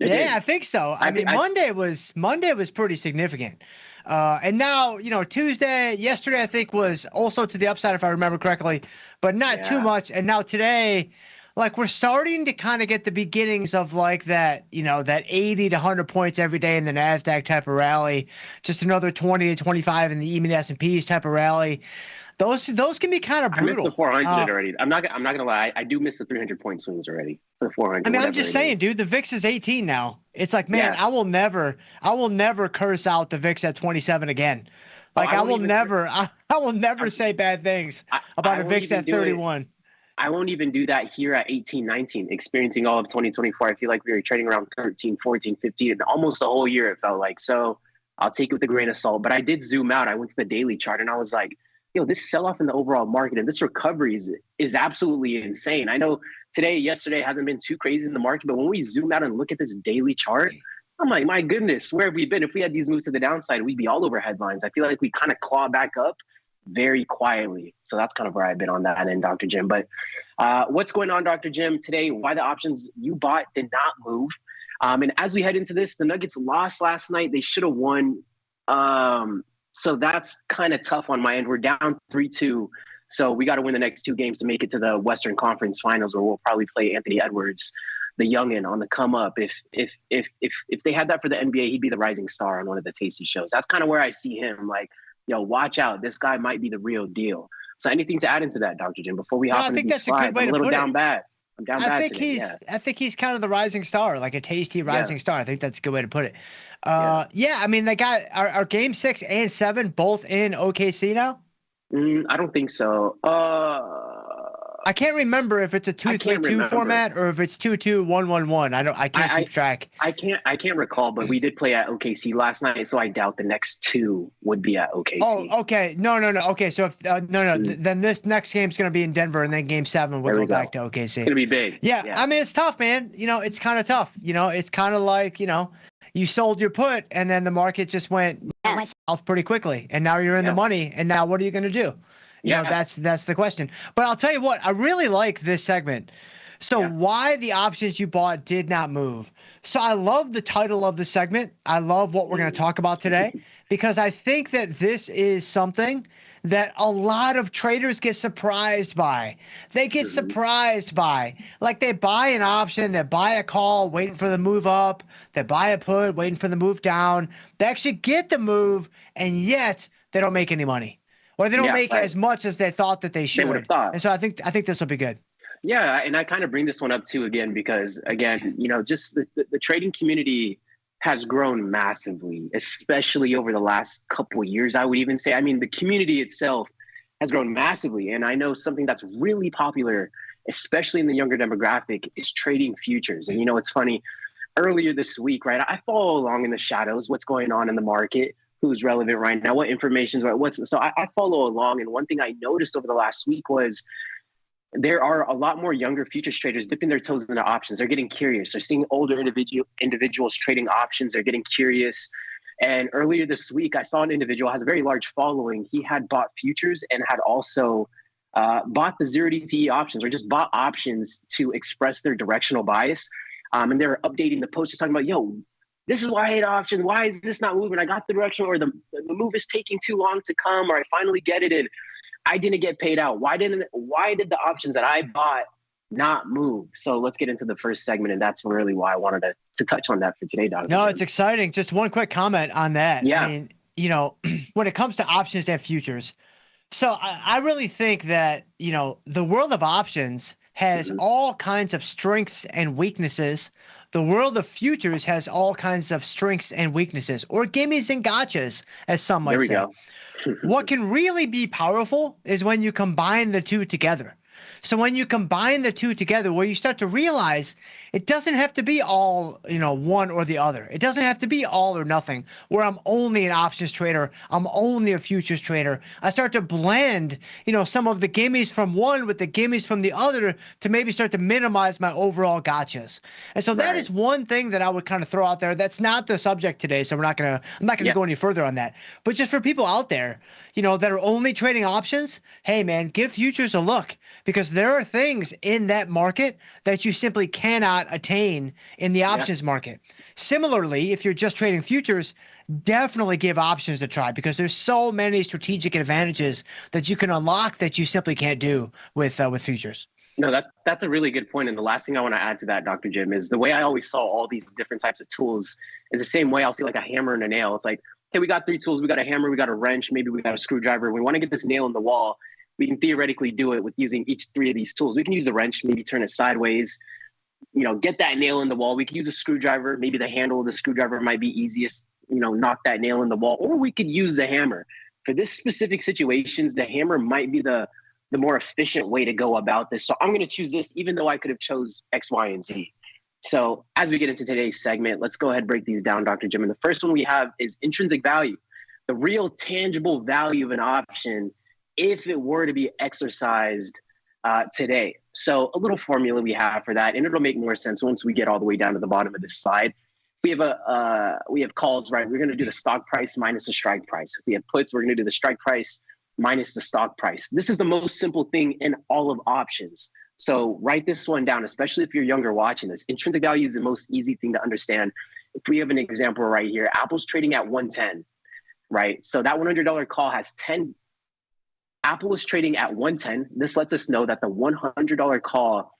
Yeah, I think so. I mean, Monday was pretty significant. And now, Tuesday, yesterday, I think was also to the upside, if I remember correctly, but not too much. And now today, like, we're starting to kind of get the beginnings of like that, that 80 to 100 points every day in the NASDAQ type of rally, just another 20 to 25 in the even S&Ps type of rally. Those can be kind of brutal. I missed the 400 already. I'm not gonna lie. I do miss the 300-point swings already for the 400. I mean, I'm just saying, dude. The VIX is 18 now. It's like, man, I will never curse out the VIX at 27 again. Like, I will never say bad things about a VIX at 31. I won't even do that here at 18, 19, experiencing all of 2024. I feel like we were trading around 13, 14, 15, and almost the whole year it felt like. So I'll take it with a grain of salt. But I did zoom out. I went to the daily chart, and I was like, this sell-off in the overall market and this recovery is absolutely insane. I know yesterday hasn't been too crazy in the market, but when we zoom out and look at this daily chart, I'm like, my goodness, where have we been? If we had these moves to the downside, we'd be all over headlines. I feel like we kind of claw back up very quietly. So that's kind of where I've been on that end, Dr. Jim. But what's going on, Dr. Jim, today? Why the options you bought did not move. And as we head into this, the Nuggets lost last night. They should have won. So that's kind of tough on my end. We're down 3-2. So we got to win the next 2 games to make it to the Western Conference Finals, where we'll probably play Anthony Edwards, the youngin, on the come up. If they had that for the NBA, he'd be the rising star on one of the Tasty shows. That's kind of where I see him. Like, watch out. This guy might be the real deal. So anything to add into that, Dr. Jim, before we hop into these slides? I'm a little down bad. I'm down bad today. I think he's kind of the rising star, like a tasty rising star. I think that's a good way to put it. I mean, they got our game 6 and 7 both in OKC now. I don't think so. I can't remember if it's a 2-3-2 format or if it's 2-2-1-1-1. I can't keep track. I can't recall, but we did play at OKC last night, so I doubt the next 2 would be at OKC. Oh, okay. No. Okay, so if then this next game's going to be in Denver, and then game 7 will go back to OKC. It's going to be big. Yeah, I mean, it's tough, man. It's kind of tough. It's kind of like, you you sold your put, and then the market just went south pretty quickly, and now you're in the money. And now what are you going to do? You know, that's the question. But I'll tell you what, I really like this segment. So why the options you bought did not move. So I love the title of the segment. I love what we're going to talk about today, because I think that this is something that a lot of traders get surprised by. They get surprised by, like, they buy an option, they buy a call waiting for the move up, they buy a put waiting for the move down. They actually get the move, and yet they don't make any money, or they don't make as much as they thought that they should. And so I think this will be good. Yeah, and I kind of bring this one up too again because, again, you know, just the trading community has grown massively, especially over the last couple of years, I would even say. I mean, the community itself has grown massively. And I know something that's really popular, especially in the younger demographic, is trading futures. And, you know, it's funny, earlier this week, right, I follow along in the shadows, what's going on in the market, who's relevant right now, what information is, so I follow along. And one thing I noticed over the last week was there are a lot more younger futures traders dipping their toes into options. They're getting curious. They're seeing older individuals trading options. They're getting curious. And earlier this week, I saw an individual has a very large following. He had bought futures and had also bought the 0DTE options, or just bought options to express their directional bias. And they're updating the post, just talking about, yo, this is why I hate options. Why is this not moving? I got the directional, or the move is taking too long to come, or I finally get it. And I didn't get paid out. Why did the options that I bought not move? So let's get into the first segment, and that's really why I wanted to touch on that for today, Dr. No, it's exciting. Just one quick comment on that. Yeah. I mean, you know, when it comes to options and futures, so I really think that, you know, the world of options has all kinds of strengths and weaknesses. The world of futures has all kinds of strengths and weaknesses, or gimmies and gotchas, as some might say. There we go. What can really be powerful is when you combine the two together. So when you combine the two together, where you start to realize it doesn't have to be all, you know, one or the other. It doesn't have to be all or nothing, where I'm only an options trader, I'm only a futures trader. I start to blend, you know, some of the gimmies from one with the gimmies from the other to maybe start to minimize my overall gotchas. And so that is one thing that I would kind of throw out there. That's not the subject today, so I'm not gonna go any further on that. But just for people out there, you know, that are only trading options, hey man, give futures a look, because there are things in that market that you simply cannot attain in the options market. Similarly, if you're just trading futures, definitely give options a try, because there's so many strategic advantages that you can unlock that you simply can't do with futures. No, that's a really good point. And the last thing I want to add to that, Dr. Jim, is the way I always saw all these different types of tools is the same way I'll see like a hammer and a nail. It's like, hey, we got 3 tools. We got a hammer, we got a wrench, maybe we got a screwdriver. We want to get this nail in the wall. We can theoretically do it with using each 3 of these tools. We can use the wrench, maybe turn it sideways, you know, get that nail in the wall. We could use a screwdriver. Maybe the handle of the screwdriver might be easiest, you know, knock that nail in the wall. Or we could use the hammer. For this specific situations, the hammer might be the more efficient way to go about this. So I'm going to choose this, even though I could have chose X, Y, and Z. So as we get into today's segment, let's go ahead and break these down, Dr. Jim. And the first one we have is intrinsic value, the real tangible value of an option if it were to be exercised today. So a little formula we have for that, and it'll make more sense once we get all the way down to the bottom of this slide. We have calls, right? We're going to do the stock price minus the strike price. If we have puts, we're going to do the strike price minus the stock price. This is the most simple thing in all of options. So write this one down, especially if you're younger watching this. Intrinsic value is the most easy thing to understand. If we have an example right here, Apple's trading at 110, right? So that $100 call has 10. Apple is trading at 110. This lets us know that the $100 call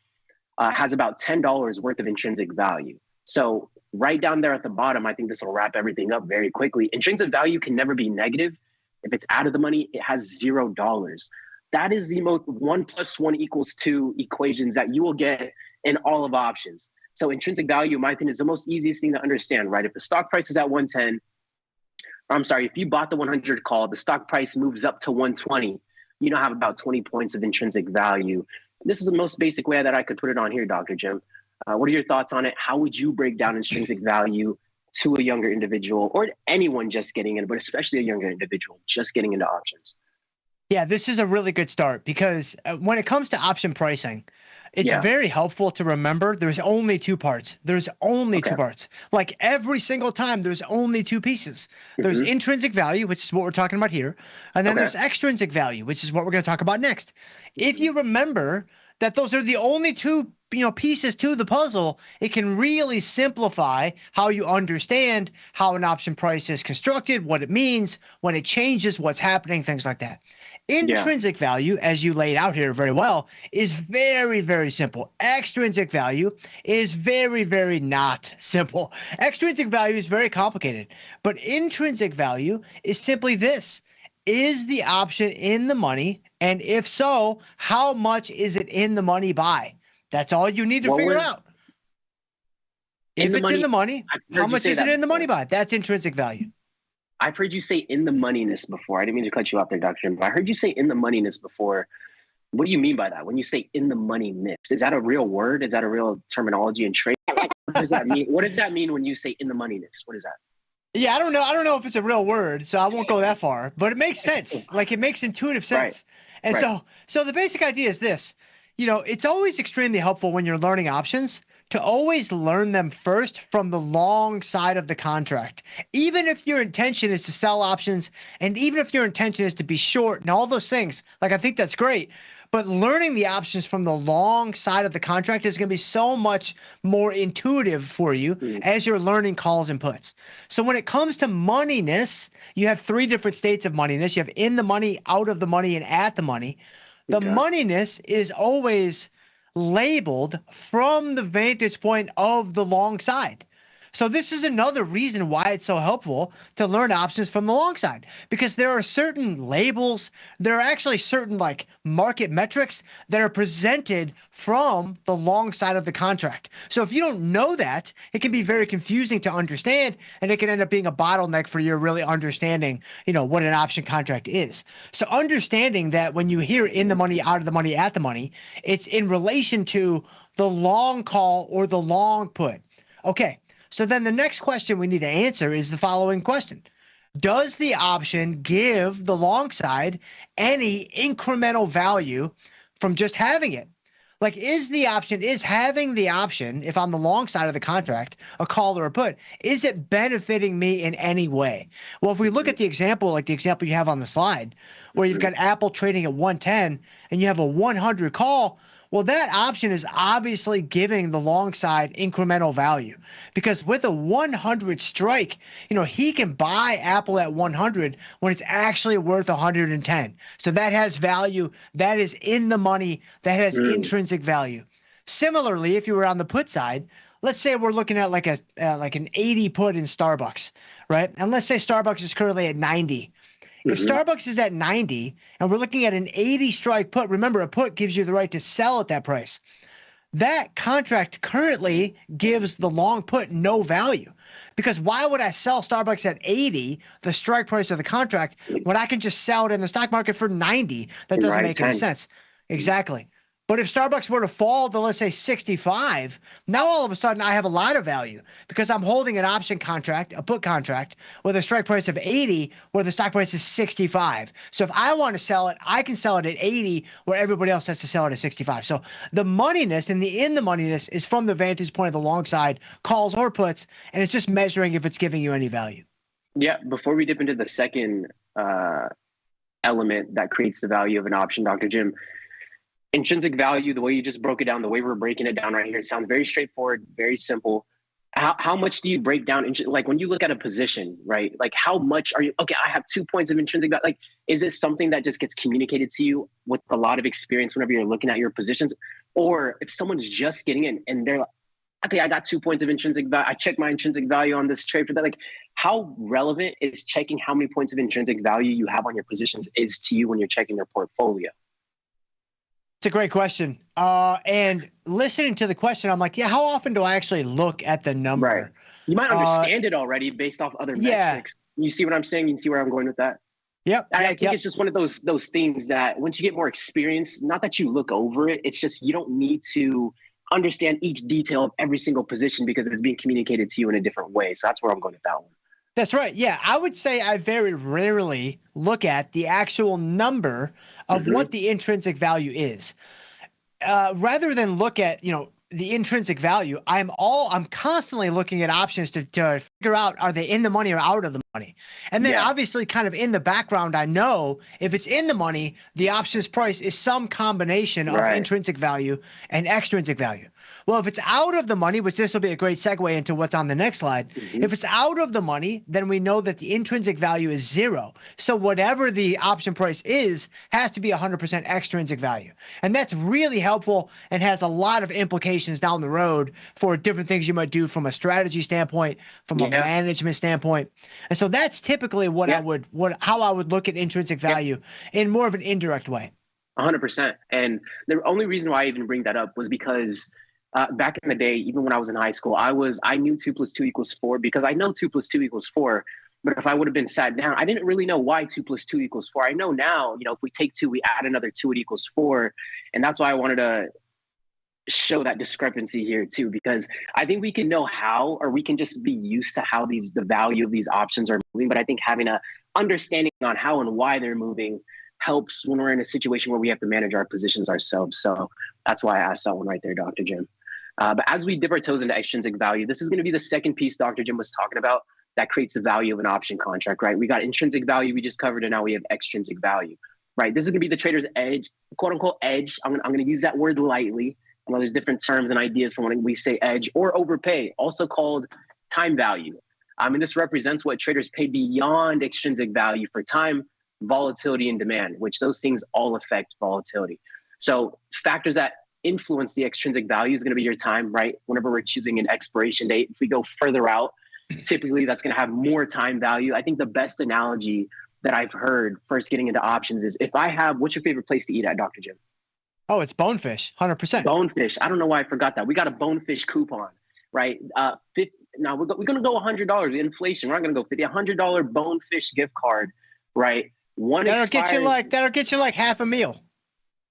has about $10 worth of intrinsic value. So right down there at the bottom, I think this will wrap everything up very quickly. Intrinsic value can never be negative. If it's out of the money, it has $0. That is the most 1 + 1 = 2 equations that you will get in all of options. So intrinsic value, in my opinion, is the most easiest thing to understand, right? If the stock price is at 110, if you bought the 100 call, the stock price moves up to 120, you now have about 20 points of intrinsic value. This is the most basic way that I could put it on here, Dr. Jim. What are your thoughts on it? How would you break down intrinsic value to a younger individual, or anyone just getting in, but especially a younger individual just getting into options? Yeah, this is a really good start, because when it comes to option pricing, It's very helpful to remember there's only two parts. There's only two parts. Like every single time, there's only two pieces. There's intrinsic value, which is what we're talking about here. And then there's extrinsic value, which is what we're going to talk about next. If you remember that those are the only two pieces to the puzzle, it can really simplify how you understand how an option price is constructed, what it means, when it changes, what's happening, things like that. Intrinsic value, as you laid out here very well, is very, very simple. Extrinsic value is very, very not simple. Extrinsic value is very complicated, but intrinsic value is simply this. Is the option in the money? And if so, how much is it in the money by? That's all you need to figure out. If it's in the money, how much is it in the money by? That's intrinsic value. I've heard you say in the moneyness before. I didn't mean to cut you off there, Dr. Jim, but I heard you say in the moneyness before. What do you mean by that? When you say in the moneyness, is that a real word? Is that a real terminology in trade? What does that mean? What does that mean when you say in the moneyness? What is that? Yeah, I don't know. I don't know if it's a real word, so I won't go that far, but it makes sense. Like it makes intuitive sense. And so the basic idea is this, it's always extremely helpful when you're learning options to always learn them first from the long side of the contract. Even if your intention is to sell options, and even if your intention is to be short and all those things, like I think that's great. But learning the options from the long side of the contract is going to be so much more intuitive for you as you're learning calls and puts. So when it comes to moneyness, you have three different states of moneyness. You have in the money, out of the money, and at the money. The moneyness is always labeled from the vantage point of the long side. So this is another reason why it's so helpful to learn options from the long side, because there are certain labels, there are actually certain like market metrics that are presented from the long side of the contract. So if you don't know that, it can be very confusing to understand, and it can end up being a bottleneck for your really understanding, what an option contract is. So understanding that when you hear in the money, out of the money, at the money, it's in relation to the long call or the long put. Okay. So then the next question we need to answer is the following question. Does the option give the long side any incremental value from just having it? Like is having the option, if on the long side of the contract, a call or a put, is it benefiting me in any way? Well, if we look at the example, like the example you have on the slide, where you've got Apple trading at 110 and you have a 100 call, well, that option is obviously giving the long side incremental value, because with a 100 strike, he can buy Apple at 100 when it's actually worth 110. So that has value. That is in the money. That has intrinsic value. Similarly, if you were on the put side, let's say we're looking at like an 80 put in Starbucks, right? And let's say Starbucks is currently at 90. If Starbucks is at 90 and we're looking at an 80 strike put, remember a put gives you the right to sell at that price. That contract currently gives the long put no value, because why would I sell Starbucks at 80, the strike price of the contract, when I can just sell it in the stock market for 90? That doesn't make any sense. Exactly. But if Starbucks were to fall to, let's say, 65, now all of a sudden I have a lot of value, because I'm holding an option contract, a put contract, with a strike price of 80 where the stock price is 65. So if I want to sell it, I can sell it at 80 where everybody else has to sell it at 65. So the moneyness and the in the moneyness is from the vantage point of the long side, calls or puts, and it's just measuring if it's giving you any value. Yeah, before we dip into the second element that creates the value of an option, Dr. Jim, intrinsic value, the way you just broke it down, the way we're breaking it down right here, sounds very straightforward, very simple. How much do you break down? Like when you look at a position, right? Like how much are you, okay, I have 2 points of intrinsic value. Like, is this something that just gets communicated to you with a lot of experience whenever you're looking at your positions? Or if someone's just getting in and they're like, okay, I got 2 points of intrinsic value. I checked my intrinsic value on this trade for that. Like, how relevant is checking how many points of intrinsic value you have on your positions is to you when you're checking your portfolio? It's a great question. And listening to the question, I'm like, yeah, how often do I actually look at the number? Right. You might understand it already based off other metrics. You see what I'm saying? You see where I'm going with that? Yep. I think it's just one of those things that once you get more experience, not that you look over it, it's just you don't need to understand each detail of every single position because it's being communicated to you in a different way. So that's where I'm going with that one. That's right. Yeah, I would say I very rarely look at the actual number of what the intrinsic value is. rather than look at, the intrinsic value, I'm constantly looking at options to figure out, are they in the money or out of the money? And then obviously kind of in the background, I know if it's in the money, the options price is some combination of intrinsic value and extrinsic value. Well, if it's out of the money, which this will be a great segue into what's on the next slide. If it's out of the money, then we know that the intrinsic value is 0. So whatever the option price is has to be 100% extrinsic value. And that's really helpful and has a lot of implications down the road for different things you might do from a strategy standpoint, from a management standpoint. And so that's typically what how I would look at intrinsic value in more of an indirect way. 100%. And the only reason why I even bring that up was because back in the day, even when I was in high school, I knew 2 + 2 = 4 because I know 2 + 2 = 4. But if I would have been sat down, I didn't really know why 2 + 2 = 4. I know now, if we take 2, we add another 2, it equals 4. And that's why I wanted to show that discrepancy here too, because I think we can know how, or we can just be used to how the value of these options are moving. But I think having a understanding on how and why they're moving helps when we're in a situation where we have to manage our positions ourselves. So that's why I asked that one right there, Dr. Jim. But as we dip our toes into extrinsic value, this is going to be the second piece Dr. Jim was talking about that creates the value of an option contract, right? We got intrinsic value we just covered, and now we have extrinsic value, right? This is going to be the trader's edge, quote unquote edge. I'm going to use that word lightly. I know there's different terms and ideas for when we say edge, or overpay, also called time value. And this represents what traders pay beyond extrinsic value for time, volatility, and demand, which those things all affect volatility. So factors that influence the extrinsic value is going to be your time, right? Whenever we're choosing an expiration date, if we go further out, typically that's going to have more time value. I think the best analogy that I've heard first getting into options is what's your favorite place to eat at, Dr. Jim? Oh, it's Bonefish, 100%. Bonefish. I don't know why I forgot that. We got a Bonefish coupon, right? Now we're going to go $100. Inflation. We're not going to go $50. $100 Bonefish gift card, right? That'll get you like half a meal.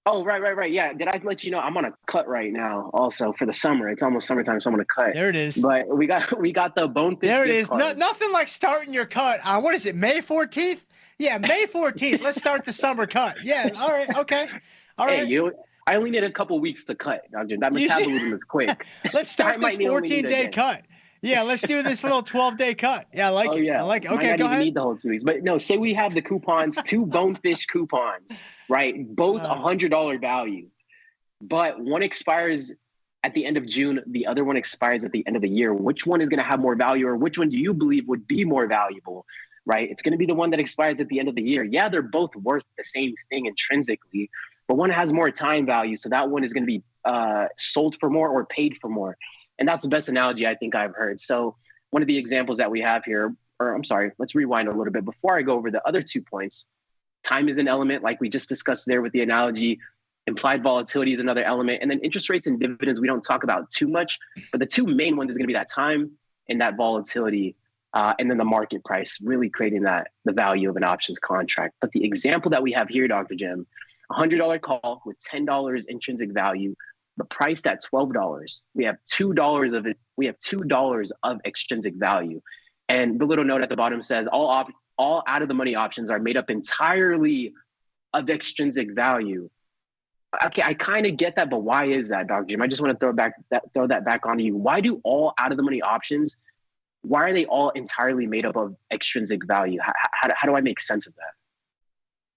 Oh, right. Yeah. Did I let you know I'm on a cut right now? Also for the summer, it's almost summertime, so I'm on a cut. There it is. But we got the Bonefish. There it is. Nothing like starting your cut. What is it? May 14th? Yeah, May 14th. Let's start the summer cut. Yeah. All right. Okay. All right. Hey, I only need a couple weeks to cut. That metabolism is quick. Let's start this 14-day cut. Yeah, let's do this little 12-day cut. Yeah, I like it. Yeah. I like it. Might Okay, not go even ahead. Need the whole 2 weeks. But no, say we have the coupons, 2 Bonefish coupons, right? Both $100 value. But one expires at the end of June, the other one expires at the end of the year. Which one is going to have more value, or which one do you believe would be more valuable, right? It's going to be the one that expires at the end of the year. Yeah, they're both worth the same thing intrinsically, but one has more time value. So that one is going to be sold for more or paid for more. And that's the best analogy I think I've heard. So one of the examples that we have here, let's rewind a little bit. Before I go over the other 2 points, time is an element like we just discussed there with the analogy. Implied volatility is another element. And then interest rates and dividends, we don't talk about too much, but the 2 main ones is going to be that time and that volatility, and then the market price, really creating the value of an options contract. But the example that we have here, Dr. Jim, $100 call with $10 intrinsic value, but priced at $12. We have $2 of it. We have $2 of extrinsic value. And the little note at the bottom says all out of the money options are made up entirely of extrinsic value. Okay, I kind of get that, but why is that, Dr. Jim? I just want to throw that back onto you. Why do all out of the money options, why are they all entirely made up of extrinsic value? How do I make sense of that?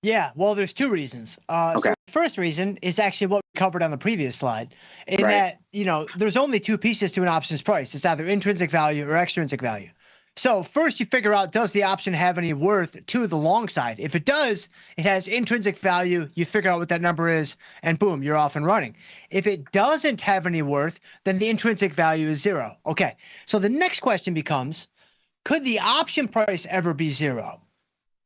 Yeah, well, there's 2 reasons. So the first reason is actually what we covered on the previous slide, in that, there's only 2 pieces to an options price. It's either intrinsic value or extrinsic value. So first you figure out, does the option have any worth to the long side? If it does, it has intrinsic value. You figure out what that number is, and boom, you're off and running. If it doesn't have any worth, then the intrinsic value is 0. Okay, so the next question becomes, could the option price ever be 0?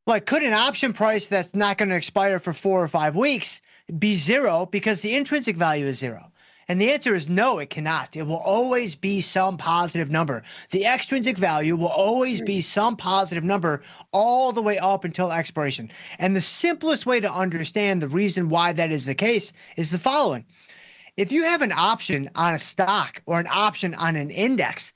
Like, could an option price that's not going to expire for 4 or 5 weeks be 0 because the intrinsic value is 0? And the answer is no, it cannot. It will always be some positive number. The extrinsic value will always be some positive number all the way up until expiration. And the simplest way to understand the reason why that is the case is the following. If you have an option on a stock or an option on an index,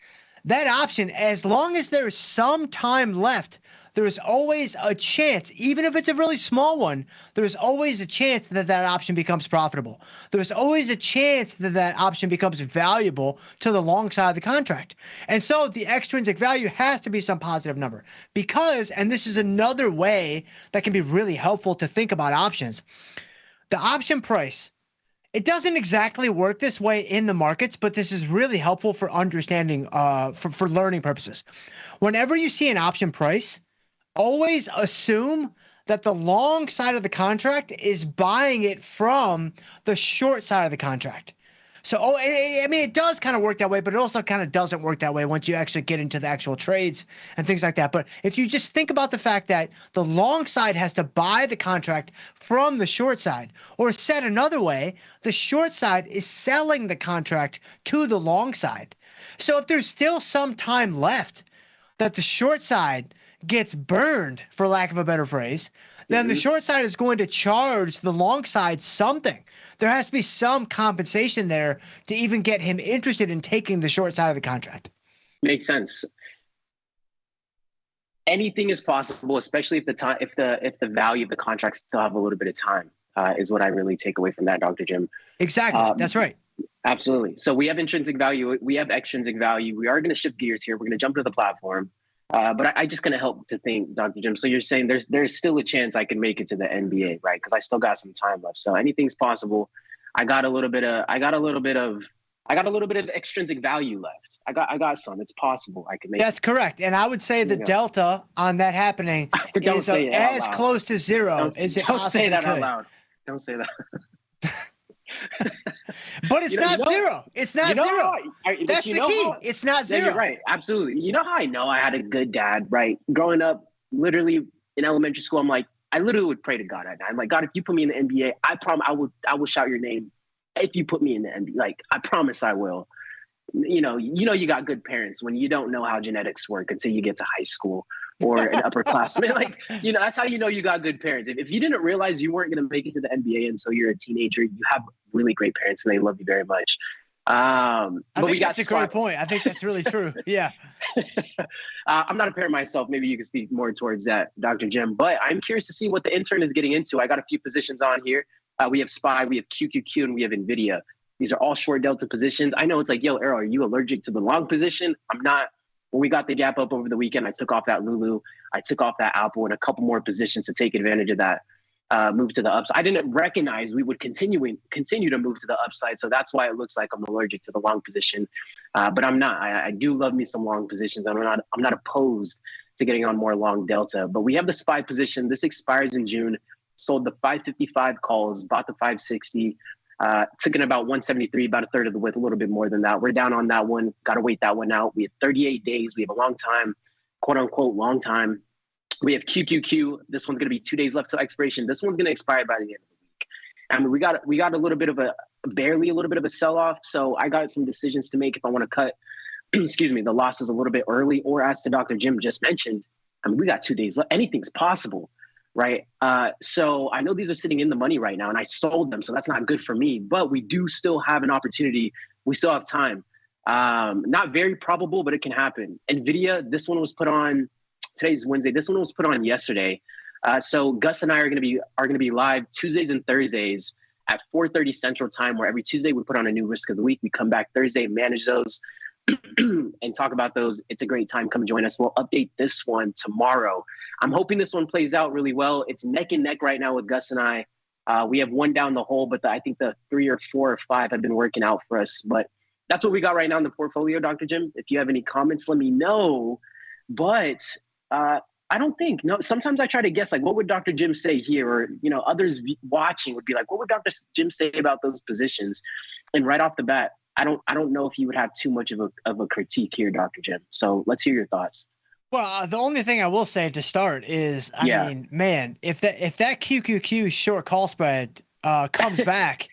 that option, as long as there's some time left, there's always a chance, even if it's a really small one, there's always a chance that that option becomes profitable. There's always a chance that that option becomes valuable to the long side of the contract. And so the extrinsic value has to be some positive number because, and this is another way that can be really helpful to think about options, the option price, it doesn't exactly work this way in the markets, but this is really helpful for understanding, for learning purposes. Whenever you see an option price, always assume that the long side of the contract is buying it from the short side of the contract. So, I mean, it does kind of work that way, but it also kind of doesn't work that way once you actually get into the actual trades and things like that. But if you just think about the fact that the long side has to buy the contract from the short side, or said another way, the short side is selling the contract to the long side. So if there's still some time left that the short side gets burned, for lack of a better phrase, then the short side is going to charge the long side something. There has to be some compensation there to even get him interested in taking the short side of the contract. Makes sense. Anything is possible, especially if the value of the contract still have a little bit of time, is what I really take away from that, Dr. Jim. Exactly. That's right. Absolutely. So we have intrinsic value. We have extrinsic value. We are going to shift gears here. We're going to jump to the platform. But I just going to help to think, Dr. Jim. So you're saying there's still a chance I can make it to the NBA, right? Because I still got some time left. So anything's possible. I got a little bit of extrinsic value left. I got some. It's possible I can make. That's correct. And I would say the delta on that happening is as close to zero as it possibly could. Don't say that out loud. Don't say that. But it's not zero. It's not zero. That's the key. It's not zero. You're right. Absolutely. You know how I know I had a good dad, right? Growing up, literally in elementary school, I literally would pray to God at night. I'm like, God, if you put me in the NBA, I promise I will shout your name. If you put me in the NBA, like I promise I will. You know, you got good parents when you don't know how genetics work until you get to high school or an upperclassman. Like, that's how you know you got good parents. If you didn't realize you weren't going to make it to the NBA until you're a teenager, you have really great parents and they love you very much. I think that's a great point. I think that's really true. Yeah. I'm not a parent myself. Maybe you can speak more towards that, Dr. Jim. But I'm curious to see what the intern is getting into. I got a few positions on here. We have SPY, we have QQQ, and we have NVIDIA. These are all short delta positions. I know it's like, yo, Errol, are you allergic to the long position? I'm not. When we got the gap up over the weekend, I took off that Lulu. I took off that Apple and a couple more positions to take advantage of that move to the upside. I didn't recognize we would continue to move to the upside. So that's why it looks like I'm allergic to the long position. But I'm not. I do love me some long positions. I'm not opposed to getting on more long delta. But we have the SPY position. This expires in June. Sold the 555 calls, bought the 560. Took in about 173, about a third of the width, a little bit more than that. We're down on that one. Got to wait that one out. We have 38 days. We have a long time, quote unquote, long time. We have QQQ. This one's going to be 2 days left till expiration. This one's going to expire by the end of the week. And we got a little bit of barely a little bit of a sell off. So I got some decisions to make if I want to cut, excuse me, the losses a little bit early, or as to Dr. Jim just mentioned, we got 2 days left. Anything's possible. Right. So I know these are sitting in the money right now and I sold them. So that's not good for me, but we do still have an opportunity. We still have time. Not very probable, but it can happen. NVIDIA, this one was put on, today's Wednesday. This one was put on yesterday. So Gus and I are going to be live Tuesdays and Thursdays at 4:30 Central Time, where every Tuesday we put on a new risk of the week. We come back Thursday, manage those and talk about those. It's a great time. Come join us. We'll update this one tomorrow. I'm hoping this one plays out really well. It's neck and neck right now with Gus and I. We have one down the hole, but I think the 3 or 4 or 5 have been working out for us. But that's what we got right now in the portfolio, Dr. Jim. If you have any comments, let me know. But I don't think, sometimes I try to guess, like, what would Dr. Jim say here? Or, others watching would be like, what would Dr. Jim say about those positions? And right off the bat, I don't know if you would have too much of a critique here, Dr. Jim. So let's hear your thoughts. Well, the only thing I will say to start is, I mean, man, if that QQQ short call spread comes back,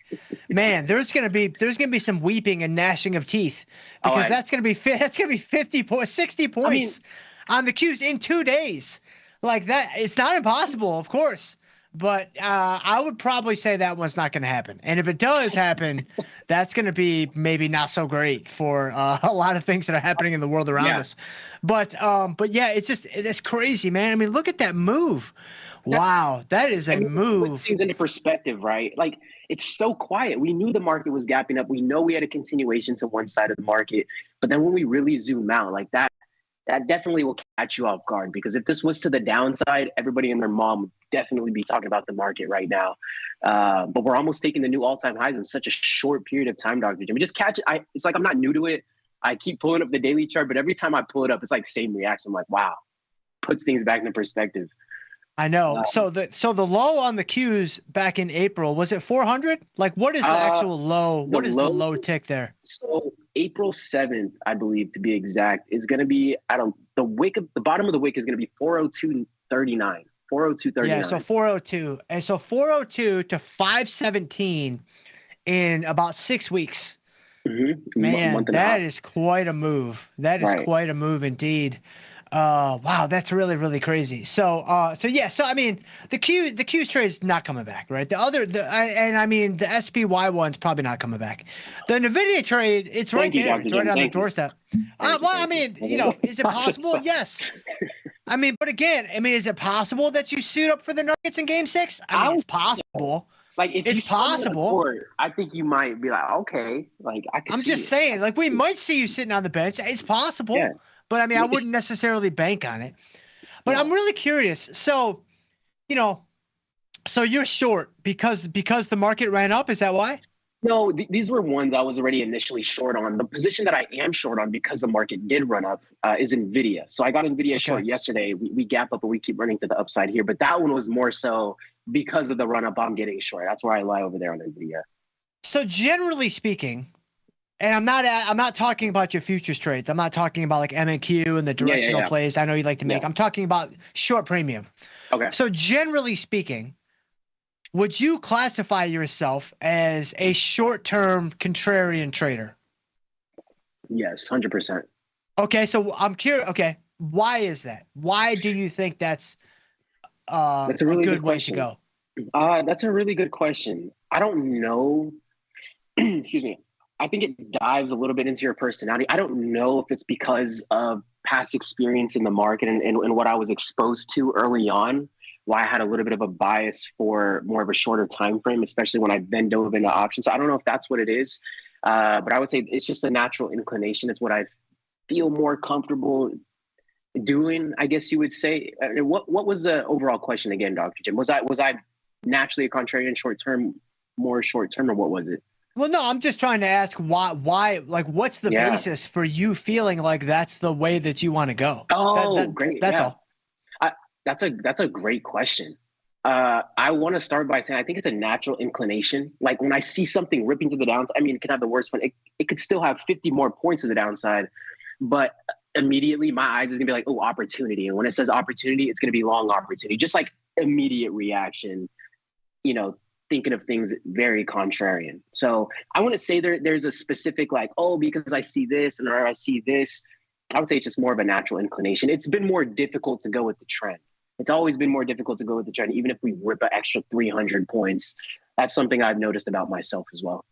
man, there's gonna be some weeping and gnashing of teeth, because that's gonna be 50 points, 60 points on the Qs in 2 days. Like that, it's not impossible, of course, but I would probably say that one's not going to happen. And if it does happen, that's going to be maybe not so great for a lot of things that are happening in the world around us. But yeah, it's crazy, man. I mean, look at that move. Wow, that is a move. Put things into perspective, right? Like, it's so quiet. We knew the market was gapping up. We know we had a continuation to one side of the market. But then when we really zoom out, like that definitely will catch you off guard, because if this was to the downside, everybody and their mom would definitely be talking about the market right now. But we're almost taking the new all-time highs in such a short period of time, Dr. Jim. We just catch it. It's like I'm not new to it. I keep pulling up the daily chart, but every time I pull it up, it's like same reaction. I'm like, wow, puts things back into perspective. I know. So the low on the Qs back in April, was it 400? Like, what is the actual low? What is the low tick there? So April 7th, I believe, to be exact, is going to be the bottom of the wick is going to be 402.39. 402.39. Yeah, so 402. And so 402 to 517 in about 6 weeks. Mm-hmm. Man, that is quite a move. That is quite a move indeed. Wow, that's really, really crazy. So I mean, the Q's trade is not coming back, right? The SPY one's probably not coming back. The NVIDIA trade, it's right there. It's right on the doorstep. I mean, is it possible? Yes. I mean, but again, is it possible that you suit up for the Nuggets in Game 6? I mean, it's possible. Like, if it's possible. Court, I think you might be like, okay, like I'm just saying, like, we might see you sitting on the bench. It's possible. Yeah. But I mean, I wouldn't necessarily bank on it. But I'm really curious. So, so you're short because the market ran up. Is that why? No, these were ones I was already initially short on. The position that I am short on because the market did run up is NVIDIA. So I got NVIDIA short yesterday. We gap up, but we keep running to the upside here. But that one was more so because of the run up. I'm getting short. That's where I lie over there on NVIDIA. So generally speaking. And I'm not talking about your futures trades. I'm not talking about like M&Q and the directional plays I know you like to make. I'm talking about short premium. Okay. So generally speaking, would you classify yourself as a short-term contrarian trader? Yes, 100%. Okay, so I'm curious. Okay, why is that? Why do you think that's a really good way to go? That's a really good question. I don't know. Excuse me. I think it dives a little bit into your personality. I don't know if it's because of past experience in the market and what I was exposed to early on, why I had a little bit of a bias for more of a shorter time frame, especially when I then dove into options. So I don't know if that's what it is, but I would say it's just a natural inclination. It's what I feel more comfortable doing, I guess you would say. What was the overall question again, Dr. Jim? Was I naturally a contrarian more short term, or what was it? Well, no, I'm just trying to ask why, like, what's the basis for you feeling like that's the way that you want to go? Great. That's all. That's a great question. I want to start by saying I think it's a natural inclination. Like, when I see something ripping to the downside, I mean, it can have the worst one. It could still have 50 more points to the downside, but immediately my eyes is gonna be like, oh, opportunity. And when it says opportunity, it's gonna be long opportunity. Just like immediate reaction, thinking of things very contrarian. So I wouldn't say there's a specific like, oh, because I see this or I see this. I would say it's just more of a natural inclination. It's been more difficult to go with the trend. It's always been more difficult to go with the trend, even if we rip an extra 300 points. That's something I've noticed about myself as well.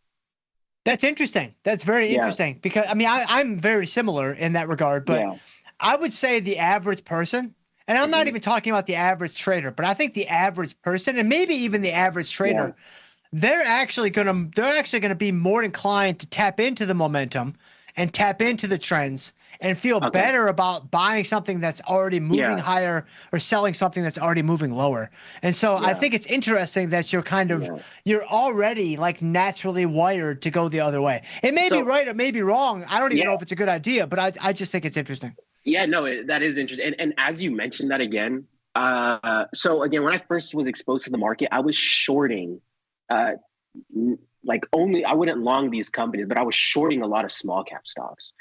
That's interesting. That's very interesting because, I mean, I'm very similar in that regard, but I would say the average person, and I'm not even talking about the average trader, but I think the average person and maybe even the average trader, they're actually going to be more inclined to tap into the momentum and tap into the trends and feel better about buying something that's already moving higher or selling something that's already moving lower. And so I think it's interesting that you're kind of you're already like naturally wired to go the other way. It may be right, it may be wrong. I don't even know if it's a good idea, but I just think it's interesting. Yeah, no, that is interesting. And as you mentioned that again, so again, when I first was exposed to the market, I was shorting, I wouldn't long these companies, but I was shorting a lot of small cap stocks,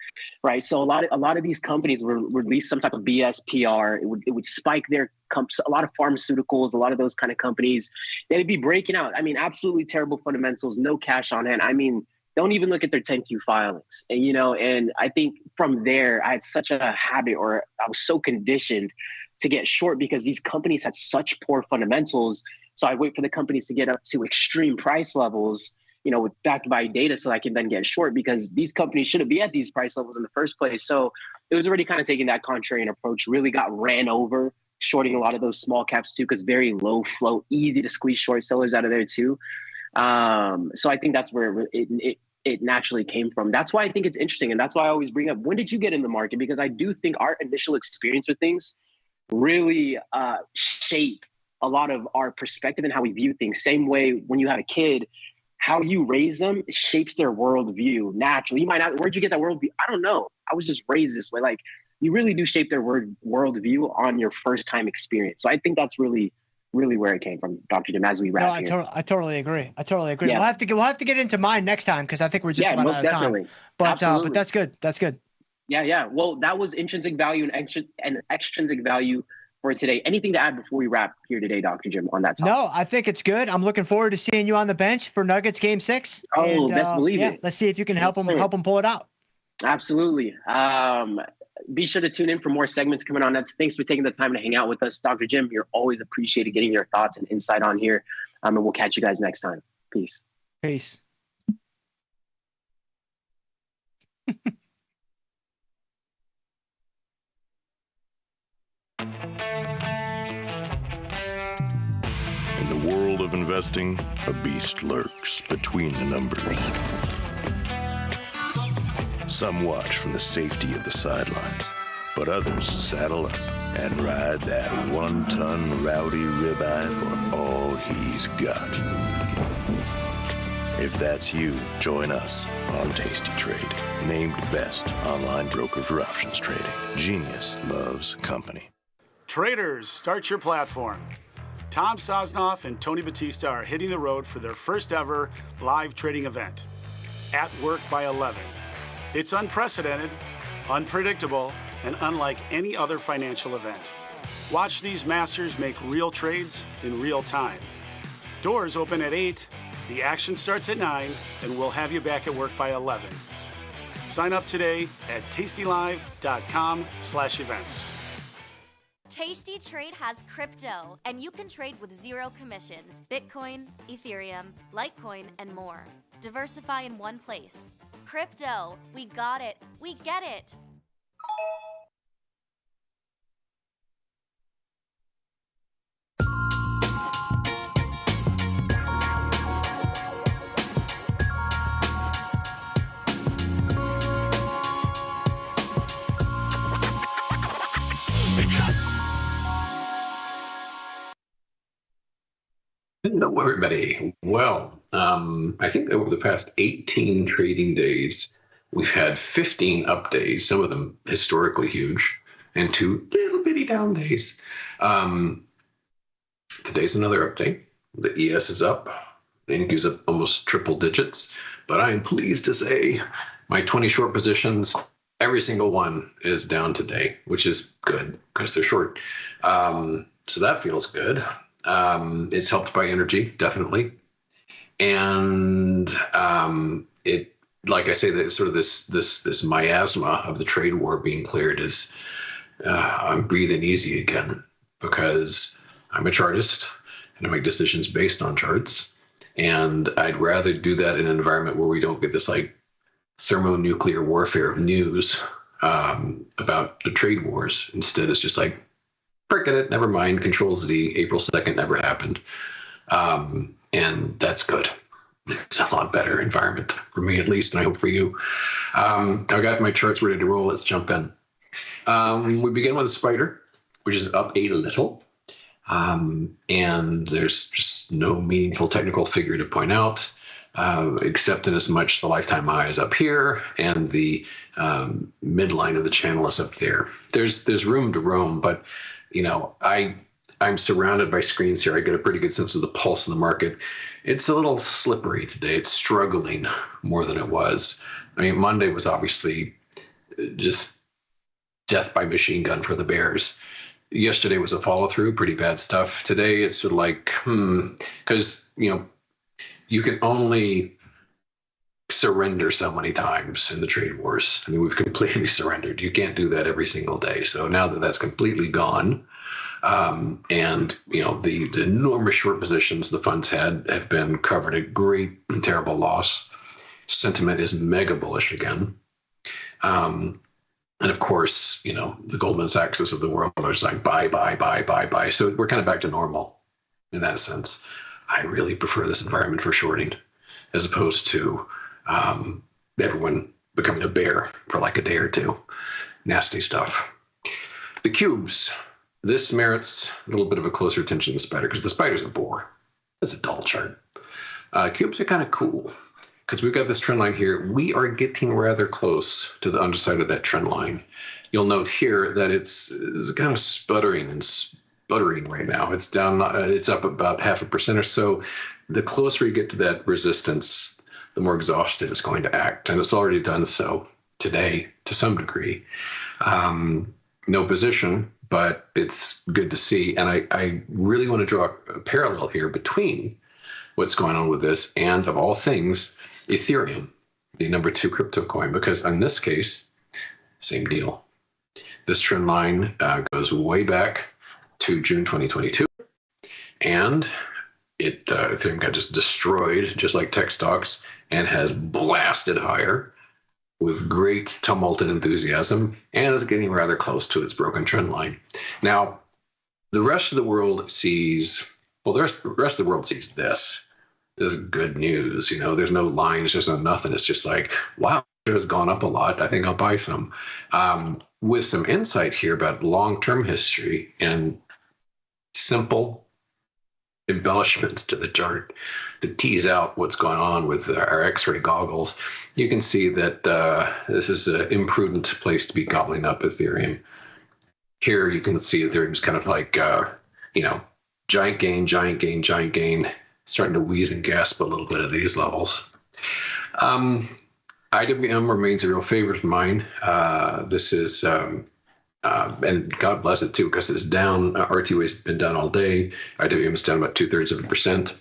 right? So a lot of these companies would release some type of BS PR. It would spike their a lot of pharmaceuticals, a lot of those kind of companies. They'd be breaking out. I mean, absolutely terrible fundamentals, no cash on hand. I mean, don't even look at their 10Q filings. And, and I think from there, I had such a habit, or I was so conditioned to get short because these companies had such poor fundamentals So I wait for the companies to get up to extreme price levels, with backed by data, so I can then get short, because these companies shouldn't be at these price levels in the first place. So it was already kind of taking that contrarian approach, really got ran over, shorting a lot of those small caps too, because very low float, easy to squeeze short sellers out of there too. So I think that's where it naturally came from. That's why I think it's interesting. And that's why I always bring up, when did you get in the market? Because I do think our initial experience with things really shape a lot of our perspective and how we view things. Same way when you have a kid, how you raise them shapes their worldview naturally. You might not, where'd you get that worldview? I don't know. I was just raised this way. Like, you really do shape their worldview on your first time experience. So I think that's really where it came from, Dr. Jim, as we wrap here. I totally agree. Yeah. We'll have to get into mine next time, because I think we're just about out of time. But that's good. That's good. Yeah. Well, that was intrinsic value and extrinsic value for today. Anything to add before we wrap here today, Dr. Jim, on that topic? No, I think it's good. I'm looking forward to seeing you on the bench for Nuggets Game 6. Oh, best believe it. Let's see if you can help them pull it out. Absolutely. Be sure to tune in for more segments coming on. Thanks for taking the time to hang out with us. Dr. Jim, you're always appreciated getting your thoughts and insight on here. And we'll catch you guys next time. Peace. Peace. In the world of investing, a beast lurks between the numbers. Some watch from the safety of the sidelines, but others saddle up and ride that 1-ton rowdy ribeye for all he's got. If that's you, join us on Tasty Trade, named best online broker for options trading. Genius loves company. Traders, start your platform. Tom Sosnoff and Tony Batista are hitting the road for their first ever live trading event, At Work by 11. It's unprecedented, unpredictable, and unlike any other financial event. Watch these masters make real trades in real time. Doors open at 8, the action starts at 9, and we'll have you back at work by 11. Sign up today at tastylive.com/events. Tasty Trade has crypto, and you can trade with 0 commissions. Bitcoin, Ethereum, Litecoin, and more. Diversify in one place. Crypto, we got it. We get it. Hello, everybody. Well, I think over the past 18 trading days, we've had 15 up days, some of them historically huge, and 2 little bitty down days. Today's another update. The ES is up. The INCU's up almost triple digits. But I am pleased to say my 20 short positions, every single one is down today, which is good because they're short. So that feels good. It's helped by energy, definitely. And it, like I say, that sort of this miasma of the trade war being cleared is, I'm breathing easy again, because I'm a chartist and I make decisions based on charts. And I'd rather do that in an environment where we don't get this like thermonuclear warfare news about the trade wars. Instead, it's just like, forget it, never mind, Control-Z, April 2nd never happened. And that's good. It's a lot better environment for me, at least, and I hope for you. I've got my charts ready to roll. Let's jump in. We begin with a spider, which is up a little. And there's just no meaningful technical figure to point out, except in as much the lifetime high is up here and the midline of the channel is up there. There's room to roam, but you know, I'm surrounded by screens here. I get a pretty good sense of the pulse of the market. It's a little slippery today. It's struggling more than it was. I mean, Monday was obviously just death by machine gun for the bears. Yesterday was a follow through, pretty bad stuff. Today it's sort of like, because, you know, you can only surrender so many times in the trade wars. I mean, we've completely surrendered. You can't do that every single day. So now that that's completely gone, And the enormous short positions the funds have been covered at great and terrible loss. Sentiment is mega bullish again. And of course, the Goldman Sachs of the world are just like buy, buy, buy, buy, buy. So we're kind of back to normal in that sense. I really prefer this environment for shorting as opposed to everyone becoming a bear for like a day or two. Nasty stuff. The cubes. This merits a little bit of a closer attention to the spider because the spider's a bore. It's a dull chart. Cubes are kind of cool because we've got this trend line here. We are getting rather close to the underside of that trend line. You'll note here that it's kind of sputtering right now. It's down. It's up about 0.5% or so. The closer you get to that resistance, the more exhausted it's going to act, and it's already done so today to some degree. No position, but it's good to see. And I really want to draw a parallel here between what's going on with this and, of all things, Ethereum, the number 2 crypto coin, because in this case, same deal. This trend line goes way back to June 2022, and Ethereum got just destroyed, just like tech stocks, and has blasted higher with great tumult and enthusiasm, and is getting rather close to its broken trend line. Now, the rest of the world sees, the rest of the world sees this. This is good news. There's no lines, there's no nothing. It's just like, wow, it has gone up a lot. I think I'll buy some. With some insight here about long-term history and simple embellishments to the chart to tease out what's going on with our X-ray goggles, you can see that this is an imprudent place to be gobbling up Ethereum. Here you can see Ethereum's kind of like, giant gain, giant gain, giant gain, starting to wheeze and gasp a little bit at these levels. IWM remains a real favorite of mine. This is and God bless it too, because it's down. RTO has been down all day. IWM is down about 0.2%,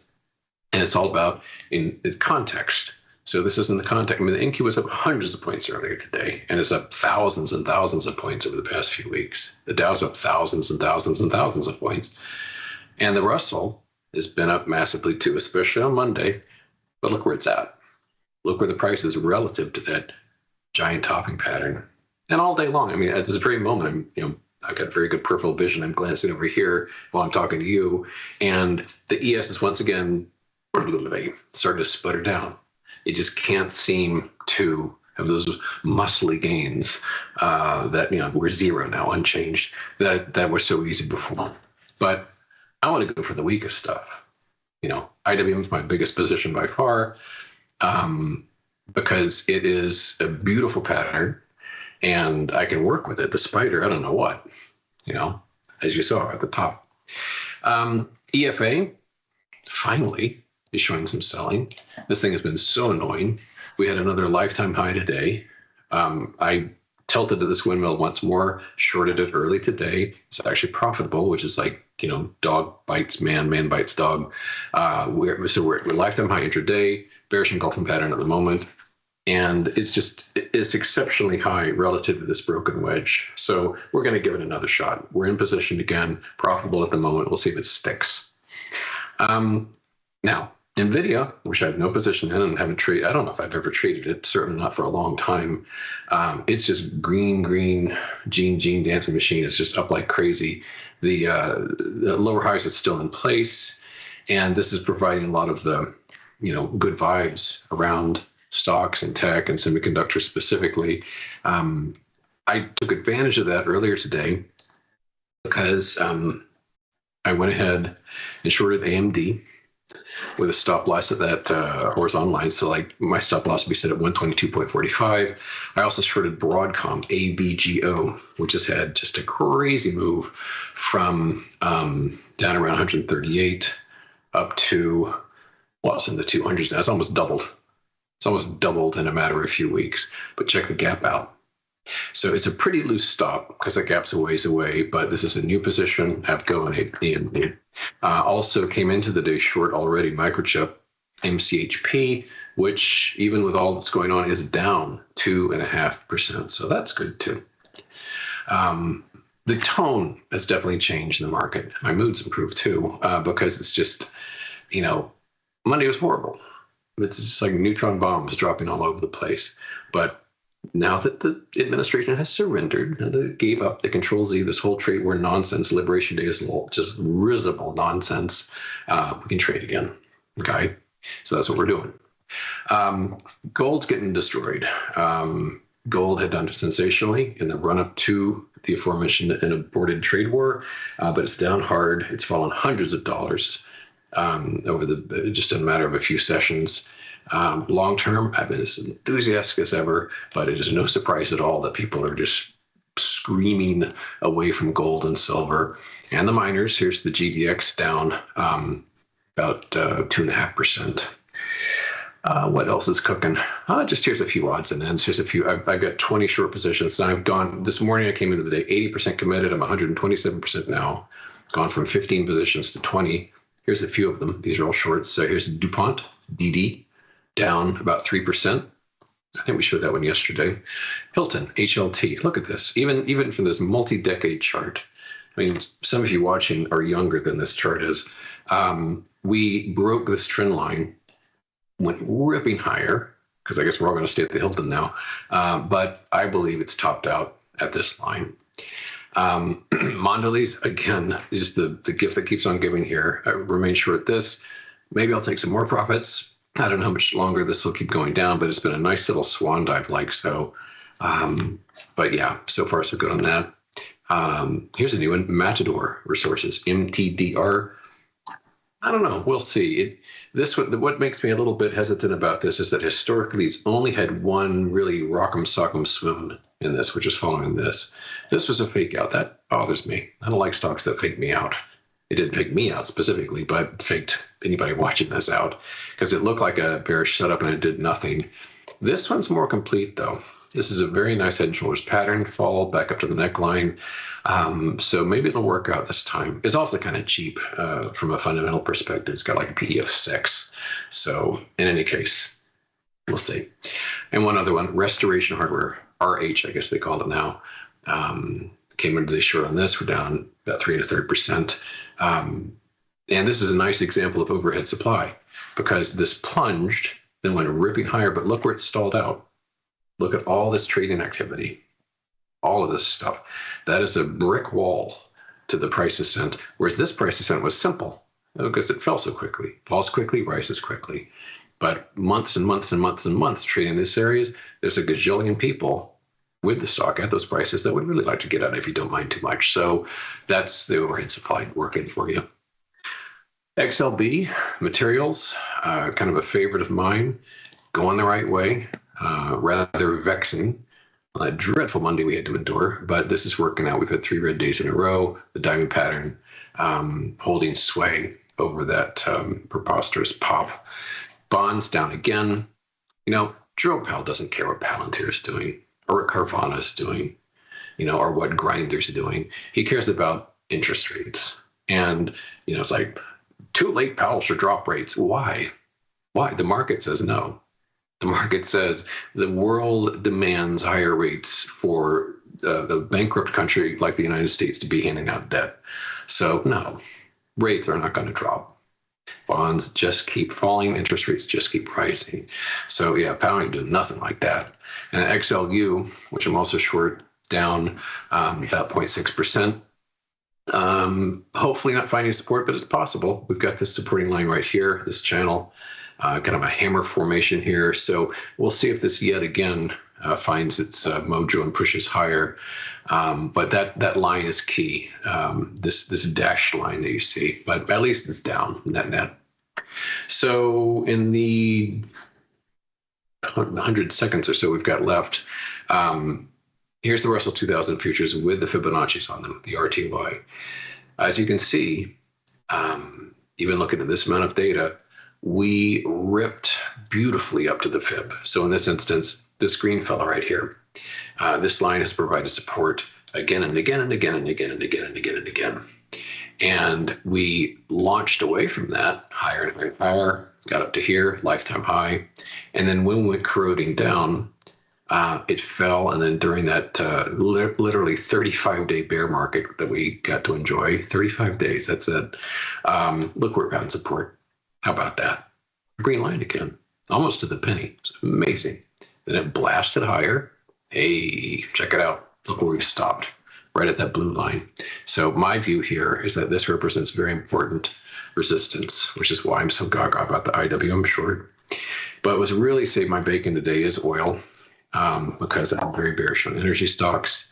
and it's all about in context. So this is in the context. The NQ was up hundreds of points earlier today, and it's up thousands and thousands of points over the past few weeks. The Dow's up thousands and thousands and thousands of points, and the Russell has been up massively too, especially on Monday. But look where it's at. Look where the price is relative to that giant topping pattern. And all day long, at this very moment, I've got very good peripheral vision. I'm glancing over here while I'm talking to you, and the ES is once again starting to sputter down. It just can't seem to have those muscly gains that we're zero now, unchanged, that were so easy before. But I want to go for the weakest stuff. IWM is my biggest position by far because it is a beautiful pattern. And I can work with it. The spider, I don't know what, as you saw at the top. EFA, finally, is showing some selling. This thing has been so annoying. We had another lifetime high today. I tilted to this windmill once more, shorted it early today. It's actually profitable, which is like, dog bites man, man bites dog. We're lifetime high intraday, bearish engulfing pattern at the moment. And it's exceptionally high relative to this broken wedge. So we're going to give it another shot. We're in position again, profitable at the moment. We'll see if it sticks. Now, NVIDIA, which I have no position in and haven't traded. I don't know if I've ever traded it, certainly not for a long time. It's just green, gene dancing machine. It's just up like crazy. The lower highs are still in place. And this is providing a lot of the, good vibes around stocks and tech and semiconductors specifically. I took advantage of that earlier today because I went ahead and shorted AMD with a stop loss at that horizontal line. So like my stop loss would be set at 122.45. I also shorted Broadcom, ABGO, which has had just a crazy move from down around 138 up to, it's in the 200s. That's almost doubled. It's almost doubled in a matter of a few weeks, but check the gap out. So it's a pretty loose stop because the gap's a ways away, but this is a new position. AVGO and AMD. Also came into the day short already, Microchip, MCHP, which even with all that's going on is down 2.5%. So that's good too. The tone has definitely changed in the market. My mood's improved too, because it's just, Monday was horrible. It's just like neutron bombs dropping all over the place. But now that the administration has surrendered, and they gave up the Control Z, this whole trade war nonsense, Liberation Day is just risible nonsense, we can trade again. Okay? So that's what we're doing. Gold's getting destroyed. Gold had done sensationally in the run-up to the aforementioned and aborted trade war, but it's down hard. It's fallen hundreds of dollars over just in a matter of a few sessions. Long term, I've been as enthusiastic as ever, but it is no surprise at all that people are just screaming away from gold and silver. And the miners, here's the GDX down about 2.5%. What else is cooking? Just here's a few odds and ends. Here's a few. I've got 20 short positions. And I've gone this morning. I came into the day 80% committed. I'm 127% now. Gone from 15 positions to 20. Here's a few of them. These are all shorts. So here's DuPont, DD, down about 3%. I think we showed that one yesterday. Hilton, HLT. Look at this. Even from this multi-decade chart. I mean, some of you watching are younger than this chart is. We broke this trend line, went ripping higher, because I guess we're all going to stay at the Hilton now. But I believe it's topped out at this line. Mondelez, again, is the gift that keeps on giving here. I remain short this. Maybe I'll take some more profits. I don't know how much longer this will keep going down, but it's been a nice little swan dive like so. But yeah, so far so good on that. Here's a new one, Matador Resources, MTDR. I don't know. We'll see. What makes me a little bit hesitant about this is that historically it's only had one really rock'em sock'em swim in this, which is following this. This was a fake out. That bothers me. I don't like stocks that fake me out. It didn't fake me out specifically, but faked anybody watching this out because it looked like a bearish setup and it did nothing. This one's more complete though. This is a very nice head and shoulders pattern, fall back up to the neckline. So maybe it'll work out this time. It's also kind of cheap from a fundamental perspective. It's got like a PE of 6. So in any case, we'll see. And one other one, Restoration Hardware, RH, I guess they call it now. Came into the short on this. We're down about 3 1/3%. And this is a nice example of overhead supply because this plunged, then went ripping higher, but look where it stalled out. Look at all this trading activity, all of this stuff. That is a brick wall to the price ascent, whereas this price ascent was simple because it fell so quickly. Falls quickly, rises quickly. But months and months and months and months trading this areas, there's a gajillion people with the stock at those prices that would really like to get out if you don't mind too much. So that's the overhead supply working for you. XLB materials, kind of a favorite of mine, going the right way. Rather vexing. A dreadful Monday we had to endure, but this is working out. We've had 3 red days in a row. The diamond pattern holding sway over that preposterous pop. Bonds down again. Jerome Powell doesn't care what Palantir is doing or what Carvana is doing, or what Grindr's doing. He cares about interest rates. And, it's like, too late, Powell should drop rates. Why? The market says no. The market says the world demands higher rates for the bankrupt country like the United States to be handing out debt. So no, rates are not going to drop. Bonds just keep falling. Interest rates just keep rising. So yeah, Powell ain't doing nothing like that. And XLU, which I'm also short, down about 0.6%. Hopefully not finding support, but it's possible. We've got this supporting line right here, this channel. Kind of a hammer formation here. So we'll see if this yet again finds its mojo and pushes higher. But that line is key, this dashed line that you see. But at least it's down, net. So in the 100 seconds or so we've got left, here's the Russell 2000 futures with the Fibonacci's on them, the RTY. As you can see, even looking at this amount of data, we ripped beautifully up to the fib. So in this instance, this green fella right here, this line has provided support again and again and again and again and again and again and again. And we launched away from that higher and higher, got up to here, lifetime high. And then when we went corroding down, It fell, and then during that literally 35-day bear market that we got to enjoy, 35 days, that's it. Look, we're found support. How about that? Green line again, almost to the penny. It's amazing. Then it blasted higher. Hey, check it out. Look where we've stopped, right at that blue line. So my view here is that this represents very important resistance, which is why I'm so gaga about the IWM short. But what's really saved my bacon today is oil, because I'm very bearish on energy stocks.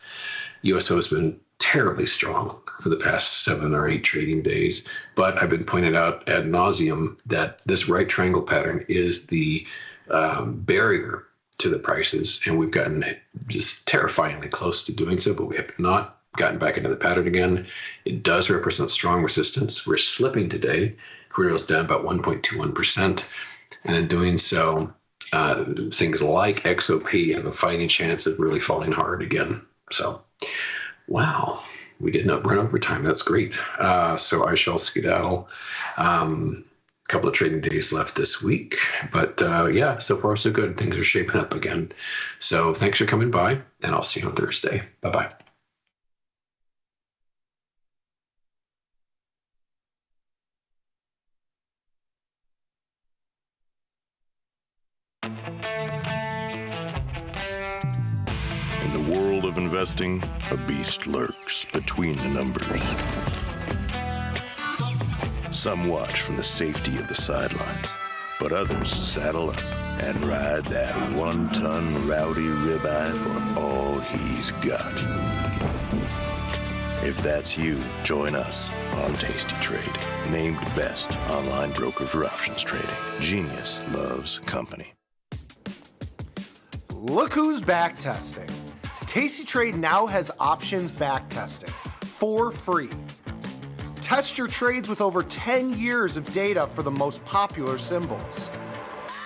USO has been terribly strong for the past 7 or 8 trading days, but I've been pointed out ad nauseum that this right triangle pattern is the barrier to the prices, and we've gotten just terrifyingly close to doing so, but we have not gotten back into the pattern again. It does represent strong resistance. We're slipping today. Crude oil's down about 1.21%, and in doing so, things like XOP have a fighting chance of really falling hard again. So, wow, we did not run overtime. That's great. So I shall skedaddle. A couple of trading days left this week, but yeah, so far so good. Things are shaping up again. So thanks for coming by, and I'll see you on Thursday. Bye-bye. In the world of investing, a beast lurks between the numbers. Some watch from the safety of the sidelines, but others saddle up and ride that 1-ton rowdy ribeye for all he's got. If that's you, join us on Tasty Trade, named best online broker for options trading. Genius loves company. Look who's back testing. Tasty Trade now has options back testing for free. Test your trades with over 10 years of data for the most popular symbols.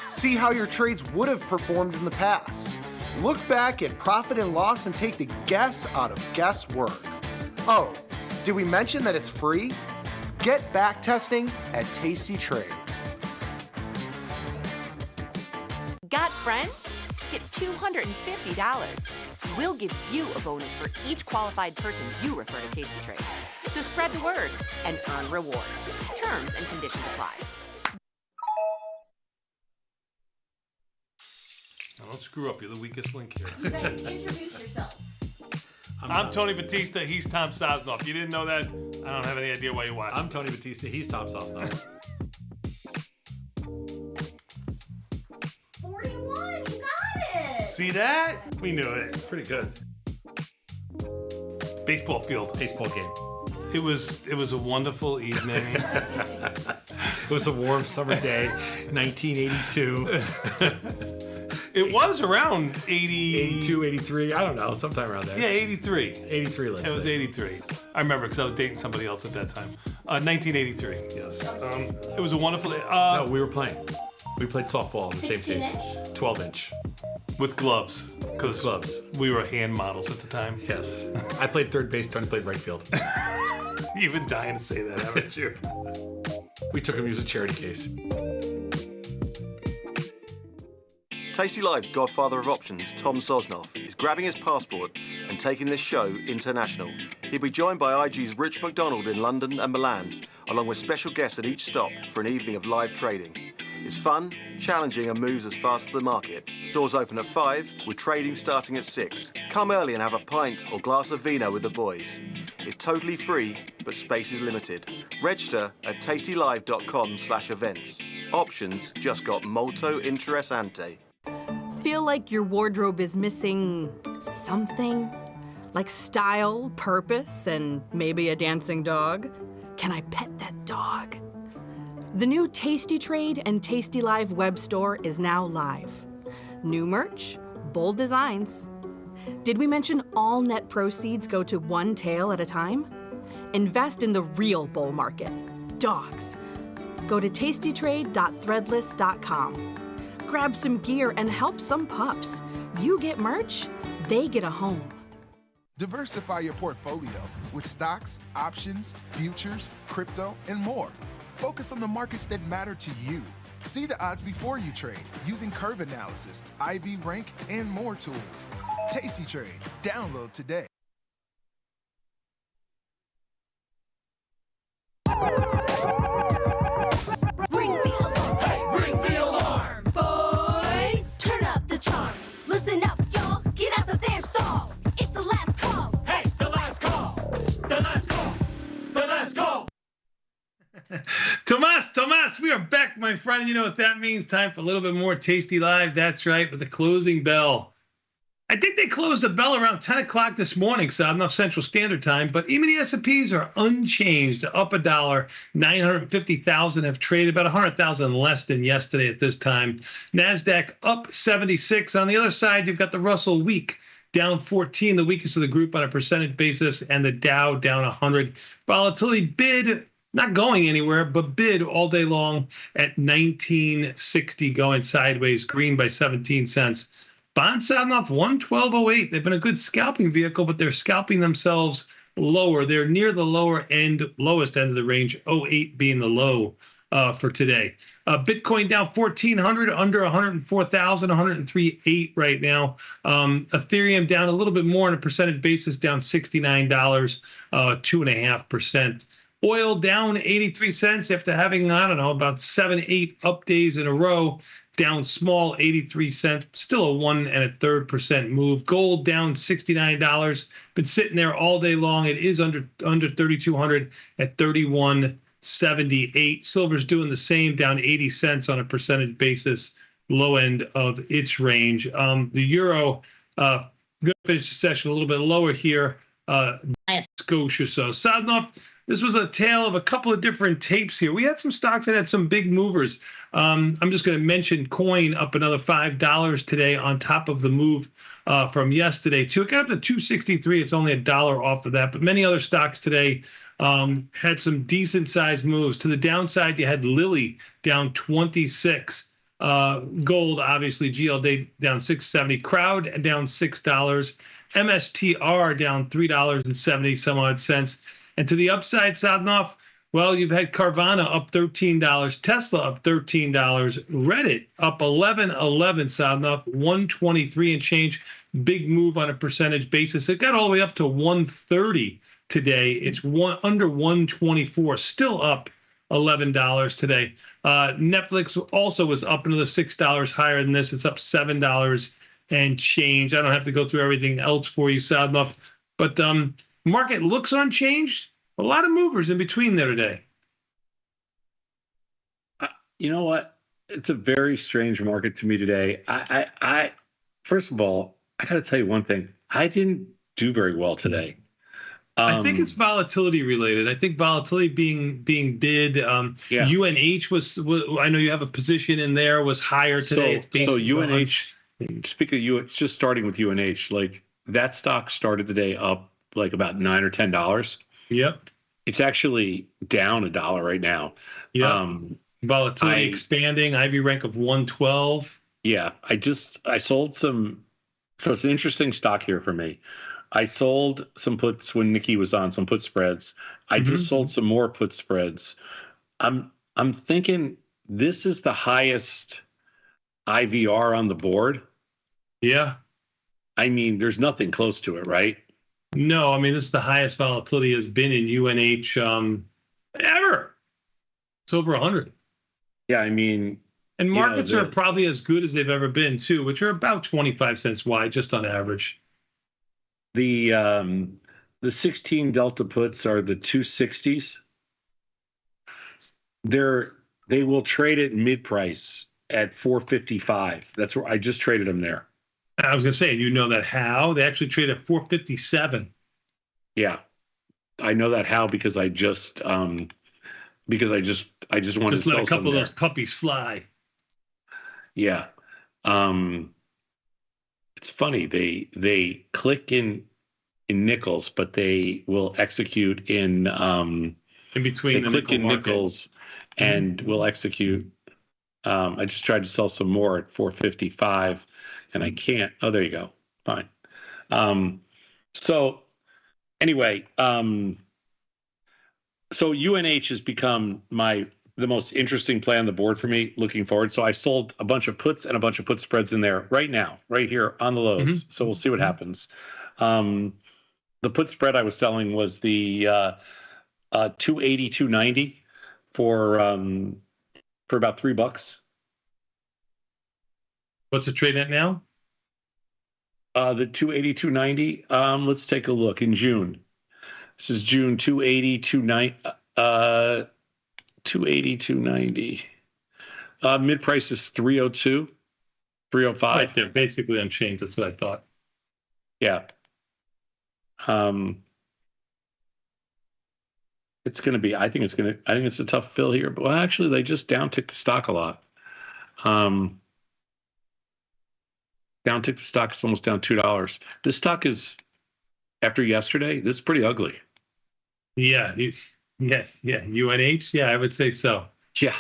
See how your trades would have performed in the past. Look back at profit and loss and take the guess out of guesswork. Oh, did we mention that it's free? Get back testing at Tasty Trade. Got friends? Get $250. We'll give you a bonus for each qualified person you refer to Tasty Trade. So spread the word and earn rewards. Terms and conditions apply. Now, don't screw up. You're the weakest link here. You guys introduce yourselves. I'm Tony Batista. He's Tom Sosnoff. You didn't know that? I don't have any idea why you watched. I'm Tony Batista. He's Tom Sosnoff. 41, you got it. See that? We knew it. Pretty good. Baseball field. Baseball game. It was a wonderful evening. It was a warm summer day, 1982. It was around 82, 83. I don't know, sometime around there. Yeah, 83. 83, let's say. It was 83. I remember because I was dating somebody else at that time. 1983, yes. It was a wonderful day. No, we were playing. We played softball on the same team. 16-inch? 12-inch. With gloves. Because we were hand models at the time. Yes. I played third base, Tony played right field. You've been dying to say that, haven't you? We took him, he was a charity case. tastylive's godfather of options, Tom Sosnoff, is grabbing his passport and taking this show international. He'll be joined by IG's Rich McDonald in London and Milan, along with special guests at each stop for an evening of live trading. It's fun, challenging, and moves as fast as the market. Doors open at 5, with trading starting at 6. Come early and have a pint or glass of vino with the boys. It's totally free, but space is limited. Register at tastylive.com/events. Options just got molto interessante. Feel like your wardrobe is missing something? Like style, purpose, and maybe a dancing dog? Can I pet that dog? The new Tasty Trade and Tasty Live web store is now live. New merch, bold designs. Did we mention all net proceeds go to one tail at a time? Invest in the real bull market, dogs. Go to tastytrade.threadless.com. Grab some gear and help some pups. You get merch, they get a home. Diversify your portfolio with stocks, options, futures, crypto, and more. Focus on the markets that matter to you. See the odds before you trade using curve analysis, IV rank, and more tools. Tasty Trade. Download today. Ring the alarm. Hey, ring the alarm. Boys, turn up the charm. Listen up, y'all. Get out the damn stall. It's the last call. Hey, the last call. The last call. The last call. Tomas, we are back, my friend. You know what that means. Time for a little bit more Tasty Live. That's right, with the closing bell. I think they closed the bell around 10 o'clock this morning, so enough Central Standard Time. But even the S&Ps are unchanged, up $1. 950,000 have traded, about 100,000 less than yesterday at this time. NASDAQ up 76. On the other side, you've got the Russell weak, down 14, the weakest of the group on a percentage basis, and the Dow down 100. Volatility bid, not going anywhere, but bid all day long at 1960, going sideways, green by 17 cents. Bonds sound off 112.08. They've been a good scalping vehicle, but they're scalping themselves lower. They're near the lowest end of the range, 08 being the low for today. Bitcoin down 1,400, under 104,000, 103.8 right now. Ethereum down a little bit more on a percentage basis, down $69, 2.5%. Oil down 83 cents after having, I don't know, about 7-8 up days in a row. Down small, 83 cents, still a 1 1/3% move. Gold down $69, been sitting there all day long. It is under 3,200 at 31.78. Silver's doing the same, down 80 cents on a percentage basis, low end of its range. The euro, going to finish the session a little bit lower here. Scotia. So Sadnov, this was a tale of a couple of different tapes here. We had some stocks that had some big movers. I'm just going to mention coin up another $5 today on top of the move from yesterday too. It got up to 263. It's only $1 off of that, but many other stocks today had some decent sized moves. To the downside, you had Lilly down 26. Gold, obviously, GLD down 670. Crowd down $6. MSTR down $3.70 some odd cents. And to the upside, Sadnov, well, you've had Carvana up $13, Tesla up $13, Reddit up 11.11, Sadnov, 123 and change. Big move on a percentage basis. It got all the way up to 130 today. It's under 124, still up $11 today. Netflix also was up another $6 higher than this. It's up $7 and change. I don't have to go through everything else for you, Sadnov, but market looks unchanged. A lot of movers in between there today. You know what? It's a very strange market to me today. I first of all, I got to tell you one thing. I didn't do very well today. I think it's volatility related. I think volatility being bid. UNH was. I know you have a position in there. Was higher today. So UNH. Speaking of UNH, just starting with UNH, like that stock started the day up like about $9 or $10. Yep. It's actually down $1 right now. Yeah. Volatility expanding, IV rank of 112. Yeah. I sold some. So it's an interesting stock here for me. I sold some puts when Nikki was on, some put spreads. I just sold some more put spreads. I'm thinking this is the highest IVR on the board. Yeah. I mean, there's nothing close to it, right? No, I mean, this is the highest volatility has been in UNH ever. It's over 100. Yeah, I mean. And markets are probably as good as they've ever been, too, which are about 25 cents wide, just on average. The 16 Delta puts are the 260s. They will trade at mid price at 455. That's where I just traded them there. I was going to say, you know that how? They actually trade at 457. Yeah. I know that how because I just wanted to let sell a couple of there. those puppies fly. Yeah. It's funny. They click in nickels, but they will execute in between. They click in nickels and will execute. I just tried to sell some more at 455 and I can't. Oh, there you go. Fine. So anyway, so UNH has become my the most interesting play on the board for me looking forward. So I sold a bunch of puts and a bunch of put spreads in there right now, right here on the lows. So we'll see what happens. The put spread I was selling was the 280, 290 for about $3. What's it trading at now? The 280, 290. Let's take a look in June. This is June 280, 290. 280, 290. Mid price is 302, 305. Right there, basically unchanged. That's what I thought. Yeah. It's going to be, I think it's a tough fill here. But well, actually, they just downticked the stock a lot. Downticked the stock. It's almost down $2. This stock is, after yesterday, this is pretty ugly. Yeah. Yeah. UNH. Yeah, I would say so. Yeah,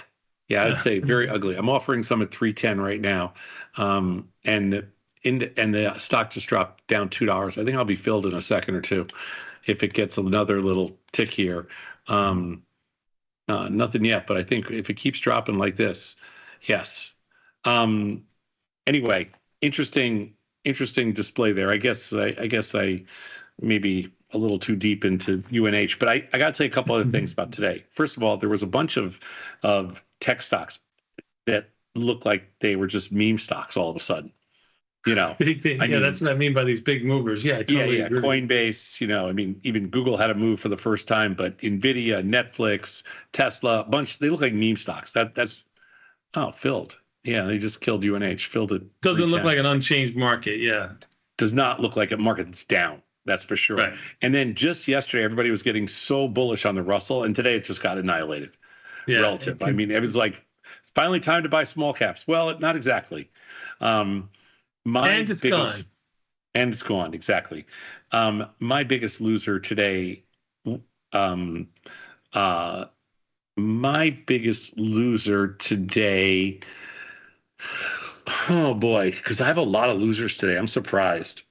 I'd say very ugly. I'm offering some at 310 right now, and the stock just dropped down $2. I think I'll be filled in a second or two if it gets another little tick here. Nothing yet, but I think if it keeps dropping like this, yes. Anyway, interesting display there. I guess I maybe a little too deep into UNH, but I got to tell you a couple other things about today. First of all, there was a bunch of tech stocks that looked like they were just meme stocks all of a sudden. That's what I mean by these big movers. Yeah, I totally agree. Coinbase, even Google had a move for the first time, but Nvidia, Netflix, Tesla, a bunch, they look like meme stocks. That's filled. Yeah, they just killed UNH, filled it. Doesn't look like an unchanged market, yeah. Does not look like a market that's down. That's for sure. Right. And then just yesterday, everybody was getting so bullish on the Russell, and today it just got annihilated. Yeah, relative. I mean, it was like, it's finally time to buy small caps. Well, not exactly. And it's gone, exactly. My biggest loser today, oh boy, because I have a lot of losers today. I'm surprised.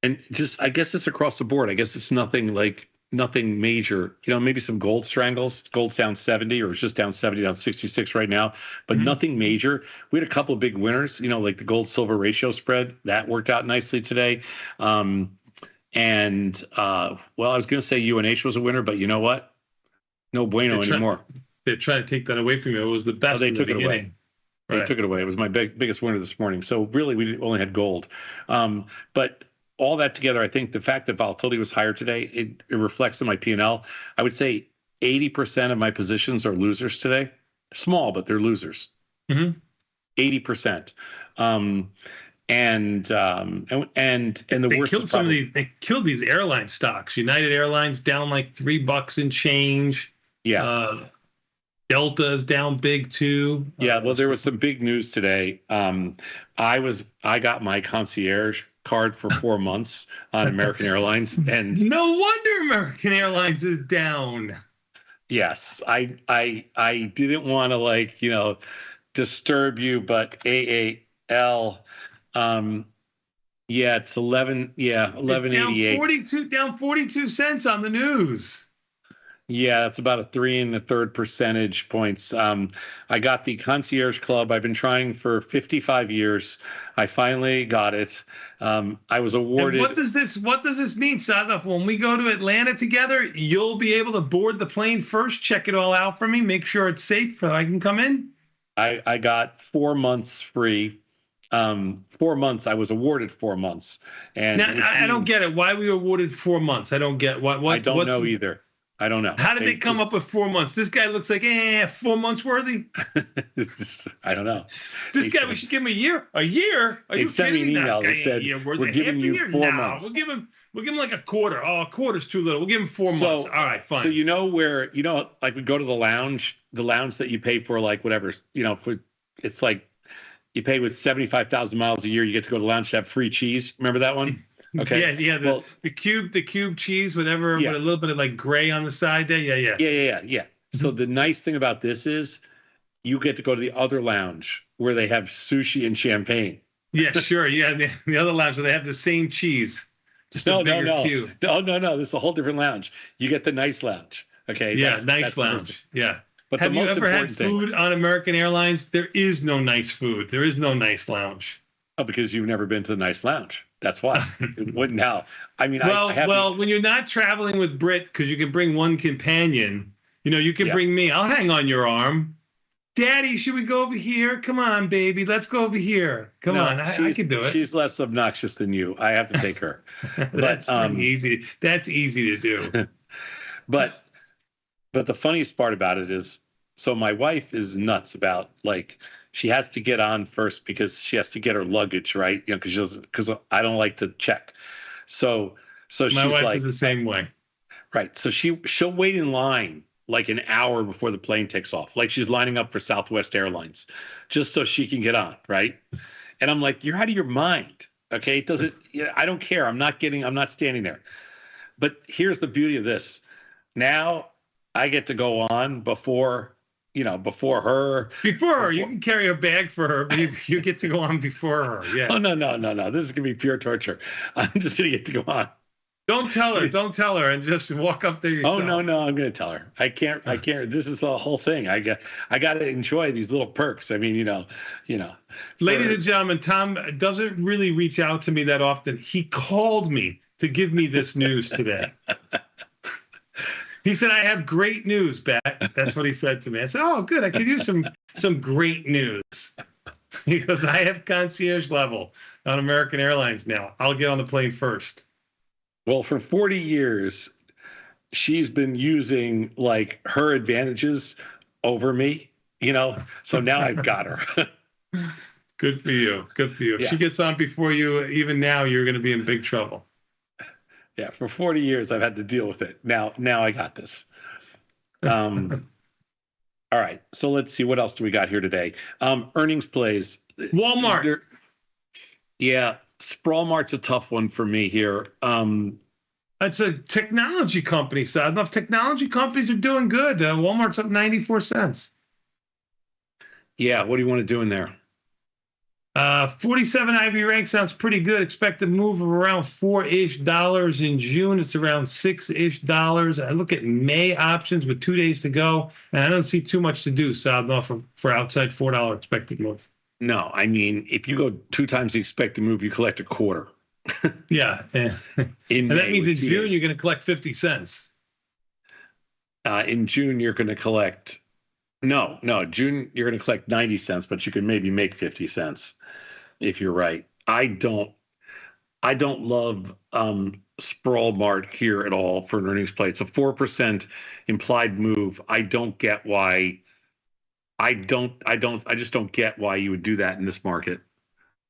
And just, I guess it's across the board. I guess it's nothing major. Maybe some gold strangles. Gold's down 70, or it's just down 70, down 66 right now, but nothing major. We had a couple of big winners, like the gold silver ratio spread that worked out nicely today. Well, I was going to say UNH was a winner, but you know what? No bueno anymore. They're trying to take that away from you. It was the best. They took it away. Right. They took it away. It was my biggest winner this morning. So really, we only had gold, but all that together, I think the fact that volatility was higher today, it reflects in my P&L. I would say 80% of my positions are losers today. Small, but they're losers. 80%. And the worst is probably, they killed these airline stocks. United Airlines down like $3 and change. Yeah. Delta is down big too. Yeah. Well, there was some big news today. I got my concierge card for 4 months on American Airlines, and no wonder American Airlines is down. Yes, I didn't want to disturb you, but AAL, it's 1188. Down 42 cents on the news. Yeah, that's about a 3 1/3 percentage points. I got the concierge club. I've been trying for 55 years. I finally got it. I was awarded. And what does this mean, Sadaf? When we go to Atlanta together, you'll be able to board the plane first, check it all out for me, make sure it's safe so I can come in. I got 4 months free. 4 months. I was awarded 4 months. And now, I don't get it. Why we were awarded 4 months? I don't get what. I don't know either. I don't know. How did they come up with 4 months? This guy looks like 4 months worthy. I don't know. We should give him a year. A year? Are you sent me an email that said we're giving you 4 months. We'll give him like a quarter. Oh, a quarter's too little. We'll give him 4 months. All right, fine. So we go to the lounge that you pay for whatever, it's like you pay with 75,000 miles a year, you get to go to the lounge to have free cheese. Remember that one? Okay. Yeah. The cube cheese, whatever, with a little bit of gray on the side there. Yeah. So the nice thing about this is you get to go to the other lounge where they have sushi and champagne. Yeah, sure. Yeah, the other lounge where they have the same cheese, just a bigger cube. No. This is a whole different lounge. You get the nice lounge. Okay. Yeah, that's nice the most- lounge. Yeah. But Have the you most ever had important thing- food on American Airlines? There is no nice food. There is no nice lounge. Oh, because you've never been to the nice lounge. That's why. It wouldn't now. I mean, Well, I have well, when you're not traveling with Brit, because you can bring one companion, you can Yeah. bring me. I'll hang on your arm. Daddy, should we go over here? Come on, baby. Let's go over here. Come on. I can do it. She's less obnoxious than you. I have to take her. That's pretty easy. That's easy to do. But the funniest part about it is, so my wife is nuts about, like, she has to get on first because she has to get her luggage, right? Because I don't like to check. So she's My wife like is the same way. Right. So she'll wait in line like an hour before the plane takes off. Like she's lining up for Southwest Airlines just so she can get on, right? And I'm like, you're out of your mind. Okay. I don't care. I'm not standing there. But here's the beauty of this. Now I get to go on before her. Before her. You can carry a bag for her, but you get to go on before her. Yeah. Oh, no. This is going to be pure torture. I'm just going to get to go on. Don't tell her and just walk up there yourself. Oh, no, I'm going to tell her. I can't. This is the whole thing. I got to enjoy these little perks. I mean, Ladies and gentlemen, Tom doesn't really reach out to me that often. He called me to give me this news today. He said, I have great news, Bat. That's what he said to me. I said, oh, good. I could use some great news. He goes, I have concierge level on American Airlines now. I'll get on the plane first. Well, for 40 years, she's been using like her advantages over me, so now I've got her. Good for you. Good for you. If Yeah. she gets on before you, even now, you're going to be in big trouble. Yeah, for 40 years, I've had to deal with it. Now I got this. All right, so let's see. What else do we got here today? Earnings plays. Walmart. Yeah, Sprawmart's a tough one for me here. It's a technology company, so enough technology companies are doing good. Walmart's up 94 cents. Yeah, what do you want to do in there? 47 IV rank sounds pretty good. Expected move of around $4-ish in June. It's around $6-ish. I look at May options with 2 days to go, and I don't see too much to do, South, for outside $4 expected move. No, I mean, if you go 2 times the expected move, you collect a quarter. Yeah. And that means in June, you're going to collect 50 cents. In June, you're going to collect. No, June, you're going to collect 90 cents, but you can maybe make 50 cents if you're right. I don't love Sprawmart here at all for an earnings play. It's a 4% implied move. I don't get why. I just don't get why you would do that in this market.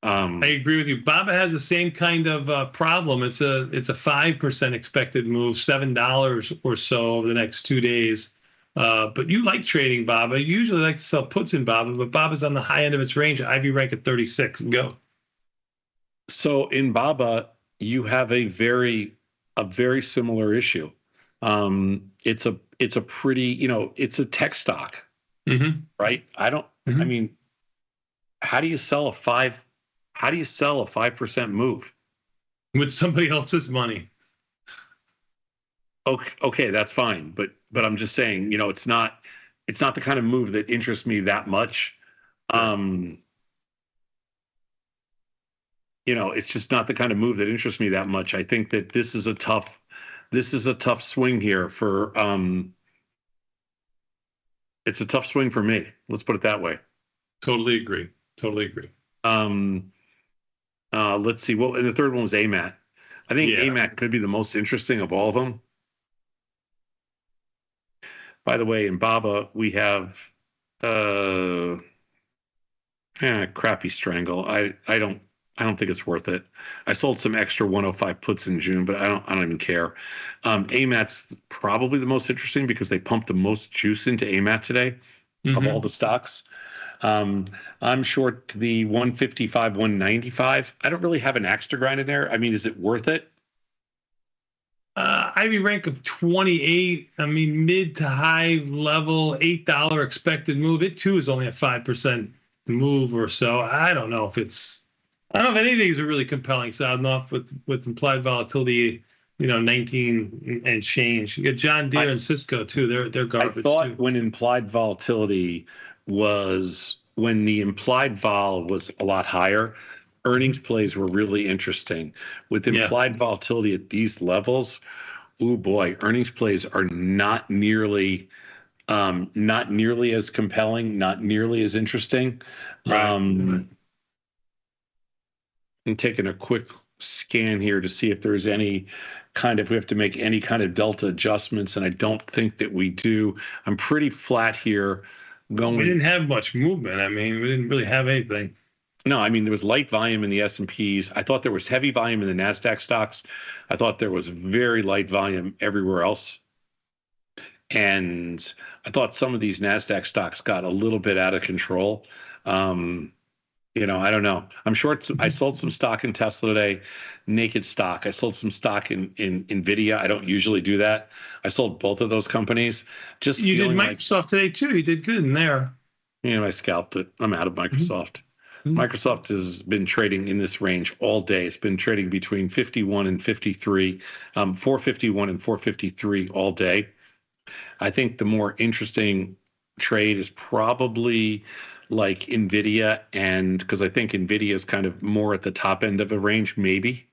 I agree with you. Baba has the same kind of problem. It's a 5% expected move, $7 or so over the next 2 days. But you like trading Baba. You usually like to sell puts in Baba, but Baba's on the high end of its range. IV rank at 36. Go. So in Baba, you have a very similar issue. It's a pretty, it's a tech stock, right? I mean, how do you sell a 5% move with somebody else's money? Okay, that's fine, but I'm just saying, it's not the kind of move that interests me that much. It's just not the kind of move that interests me that much. I think that this is a tough swing here for it's a tough swing for me. Let's put it that way. Totally agree. Let's see. Well, and the third one was AMAT. I think AMAT could be the most interesting of all of them. By the way, in Baba, we have crappy strangle. I don't think it's worth it. I sold some extra 105 puts in June, but I don't even care. AMAT's probably the most interesting because they pumped the most juice into AMAT today of all the stocks. I'm short the 155, 195. I don't really have an extra grind in there. I mean, is it worth it? IV rank of 28. I mean, mid to high level, $8 expected move. It too is only a 5% move or so. I don't know if any of these are really compelling. So enough with implied volatility 19 and change. You got John Deere and Cisco too. They're garbage. I thought too. when implied volatility was when the implied vol was a lot higher, earnings plays were really interesting. With implied volatility at these levels, oh boy, earnings plays are not nearly as compelling, not nearly as interesting. I'm taking a quick scan here to see if there's any kind of, we have to make any kind of delta adjustments, and I don't think that we do. I'm pretty flat here. We didn't have much movement. I mean, we didn't really have anything. No, I mean, there was light volume in the S&Ps. I thought there was heavy volume in the NASDAQ stocks. I thought there was very light volume everywhere else. And I thought some of these NASDAQ stocks got a little bit out of control. I don't know. I'm short. I sold some stock in Tesla today, naked stock. I sold some stock in NVIDIA. I don't usually do that. I sold both of those companies. You did Microsoft today too. You did good in there. I scalped it. I'm out of Microsoft. Microsoft has been trading in this range all day. It's been trading between 51 and 53, 451 and 453 all day. I think the more interesting trade is probably like NVIDIA, and because I think NVIDIA is kind of more at the top end of a range, maybe.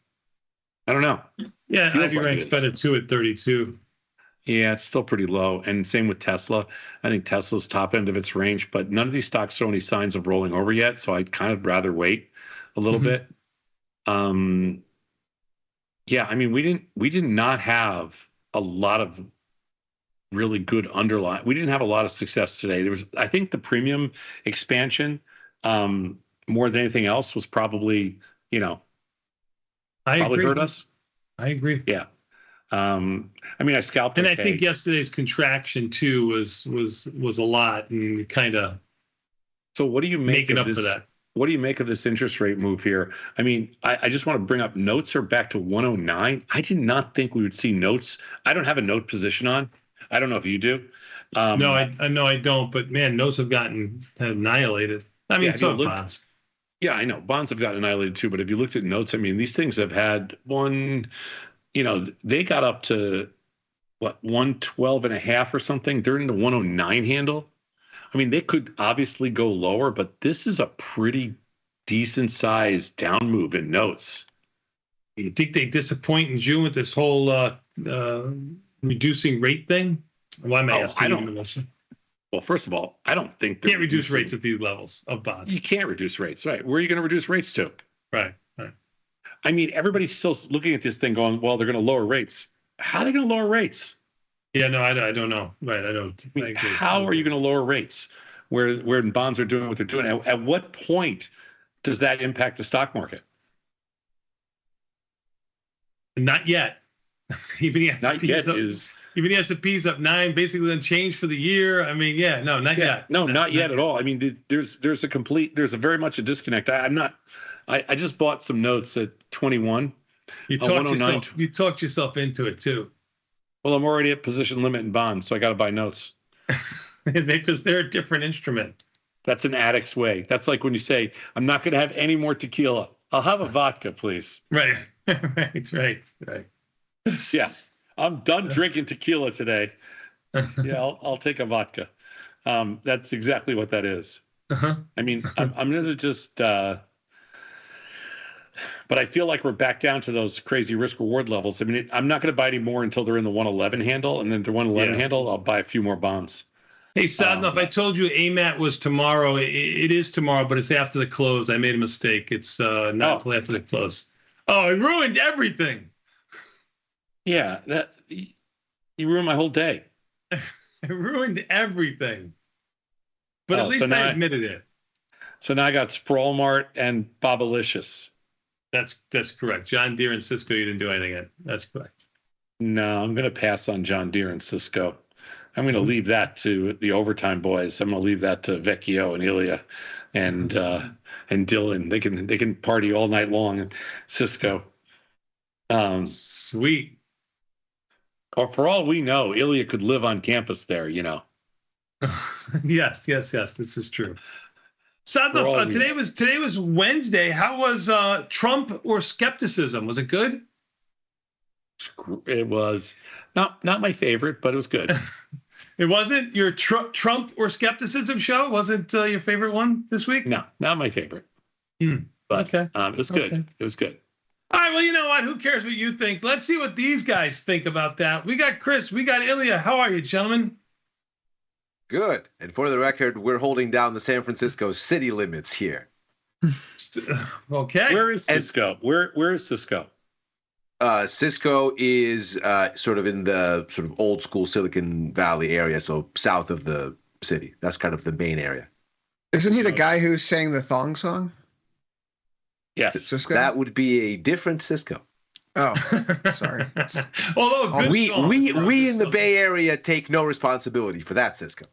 I don't know. Yeah, Ivy ranks better too at 32. Yeah, it's still pretty low. And same with Tesla. I think Tesla's top end of its range, but none of these stocks show any signs of rolling over yet. So I'd kind of rather wait a little bit. Yeah, I mean, we did not have a lot of really good underlying. We didn't have a lot of success today. There was, I think, the premium expansion more than anything else was probably, probably hurt us. I agree. Yeah. I mean, I scalped. And I think yesterday's contraction too was a lot, and kind of. So what do you make of this? For that? What do you make of this interest rate move here? I mean, I just want to bring up notes are back to 109. I did not think we would see notes. I don't have a note position on. I don't know if you do. No, I don't. But man, notes have gotten annihilated. I mean, so bonds. Yeah, I know bonds have gotten annihilated too. But if you looked at notes, I mean, these things have had one. They got up to what 112.5 or something. They're in the 109 handle. I mean, they could obviously go lower, but this is a pretty decent sized down move in notes. You think they disappoint in June with this whole reducing rate thing? Why am I asking you? Well, first of all, I don't think you can't reduce rates at these levels of bonds. You can't reduce rates, right? Where are you going to reduce rates to? Right. I mean, everybody's still looking at this thing going, well, they're going to lower rates. How are they going to lower rates? Yeah, no, I don't know. Right, I don't. I mean, how are you going to lower rates where bonds are doing what they're doing? At what point does that impact the stock market? Not yet. Even the S&P's up 9, basically unchanged for the year. I mean, not yet. No, not yet at all. I mean, there's a very much a disconnect. I just bought some notes at 21. You talked yourself into it too. Well, I'm already at position limit in bonds, so I got to buy notes. Because they're a different instrument. That's an addict's way. That's like when you say, I'm not going to have any more tequila. I'll have a vodka, please. Right. Right. Yeah. I'm done drinking tequila today. Yeah, I'll take a vodka. That's exactly what that is. I mean, I'm going to just... But I feel like we're back down to those crazy risk reward levels. I mean, I'm not going to buy any more until they're in the 111 handle, and then the 111 handle, I'll buy a few more bonds. Hey, Sadnov, I told you AMAT was tomorrow. It is tomorrow, but it's after the close. I made a mistake. It's not until after the close. Oh, it ruined everything. Yeah, you ruined my whole day. It ruined everything. But at least I admitted it. So now I got Sprawl Mart and Bobalicious. That's correct. John Deere and Cisco, you didn't do anything in. That's correct. No, I'm going to pass on John Deere and Cisco. I'm going to leave that to the overtime boys. I'm going to leave that to Vecchio and Ilya and Dylan. They can party all night long. Cisco. Sweet. Or for all we know, Ilya could live on campus there. Yes. This is true. Sadnov, today was Wednesday. How was Trump or skepticism? Was it good? It was not my favorite, but it was good. It wasn't your Trump or skepticism show? Wasn't your favorite one this week? No, not my favorite. But okay. It was good. Okay. It was good. All right, well, you know what? Who cares what you think? Let's see what these guys think about that. We got Chris. We got Ilya. How are you, gentlemen? Good. And for the record, we're holding down the San Francisco city limits here. Okay. Where is Cisco? Where is Cisco? Cisco is sort of in the sort of old school Silicon Valley area, so south of the city. That's kind of the main area. Isn't he the guy who sang the thong song? Yes. Cisco? That would be a different Cisco. Oh, sorry. Although we in the Bay Area take no responsibility for that Cisco.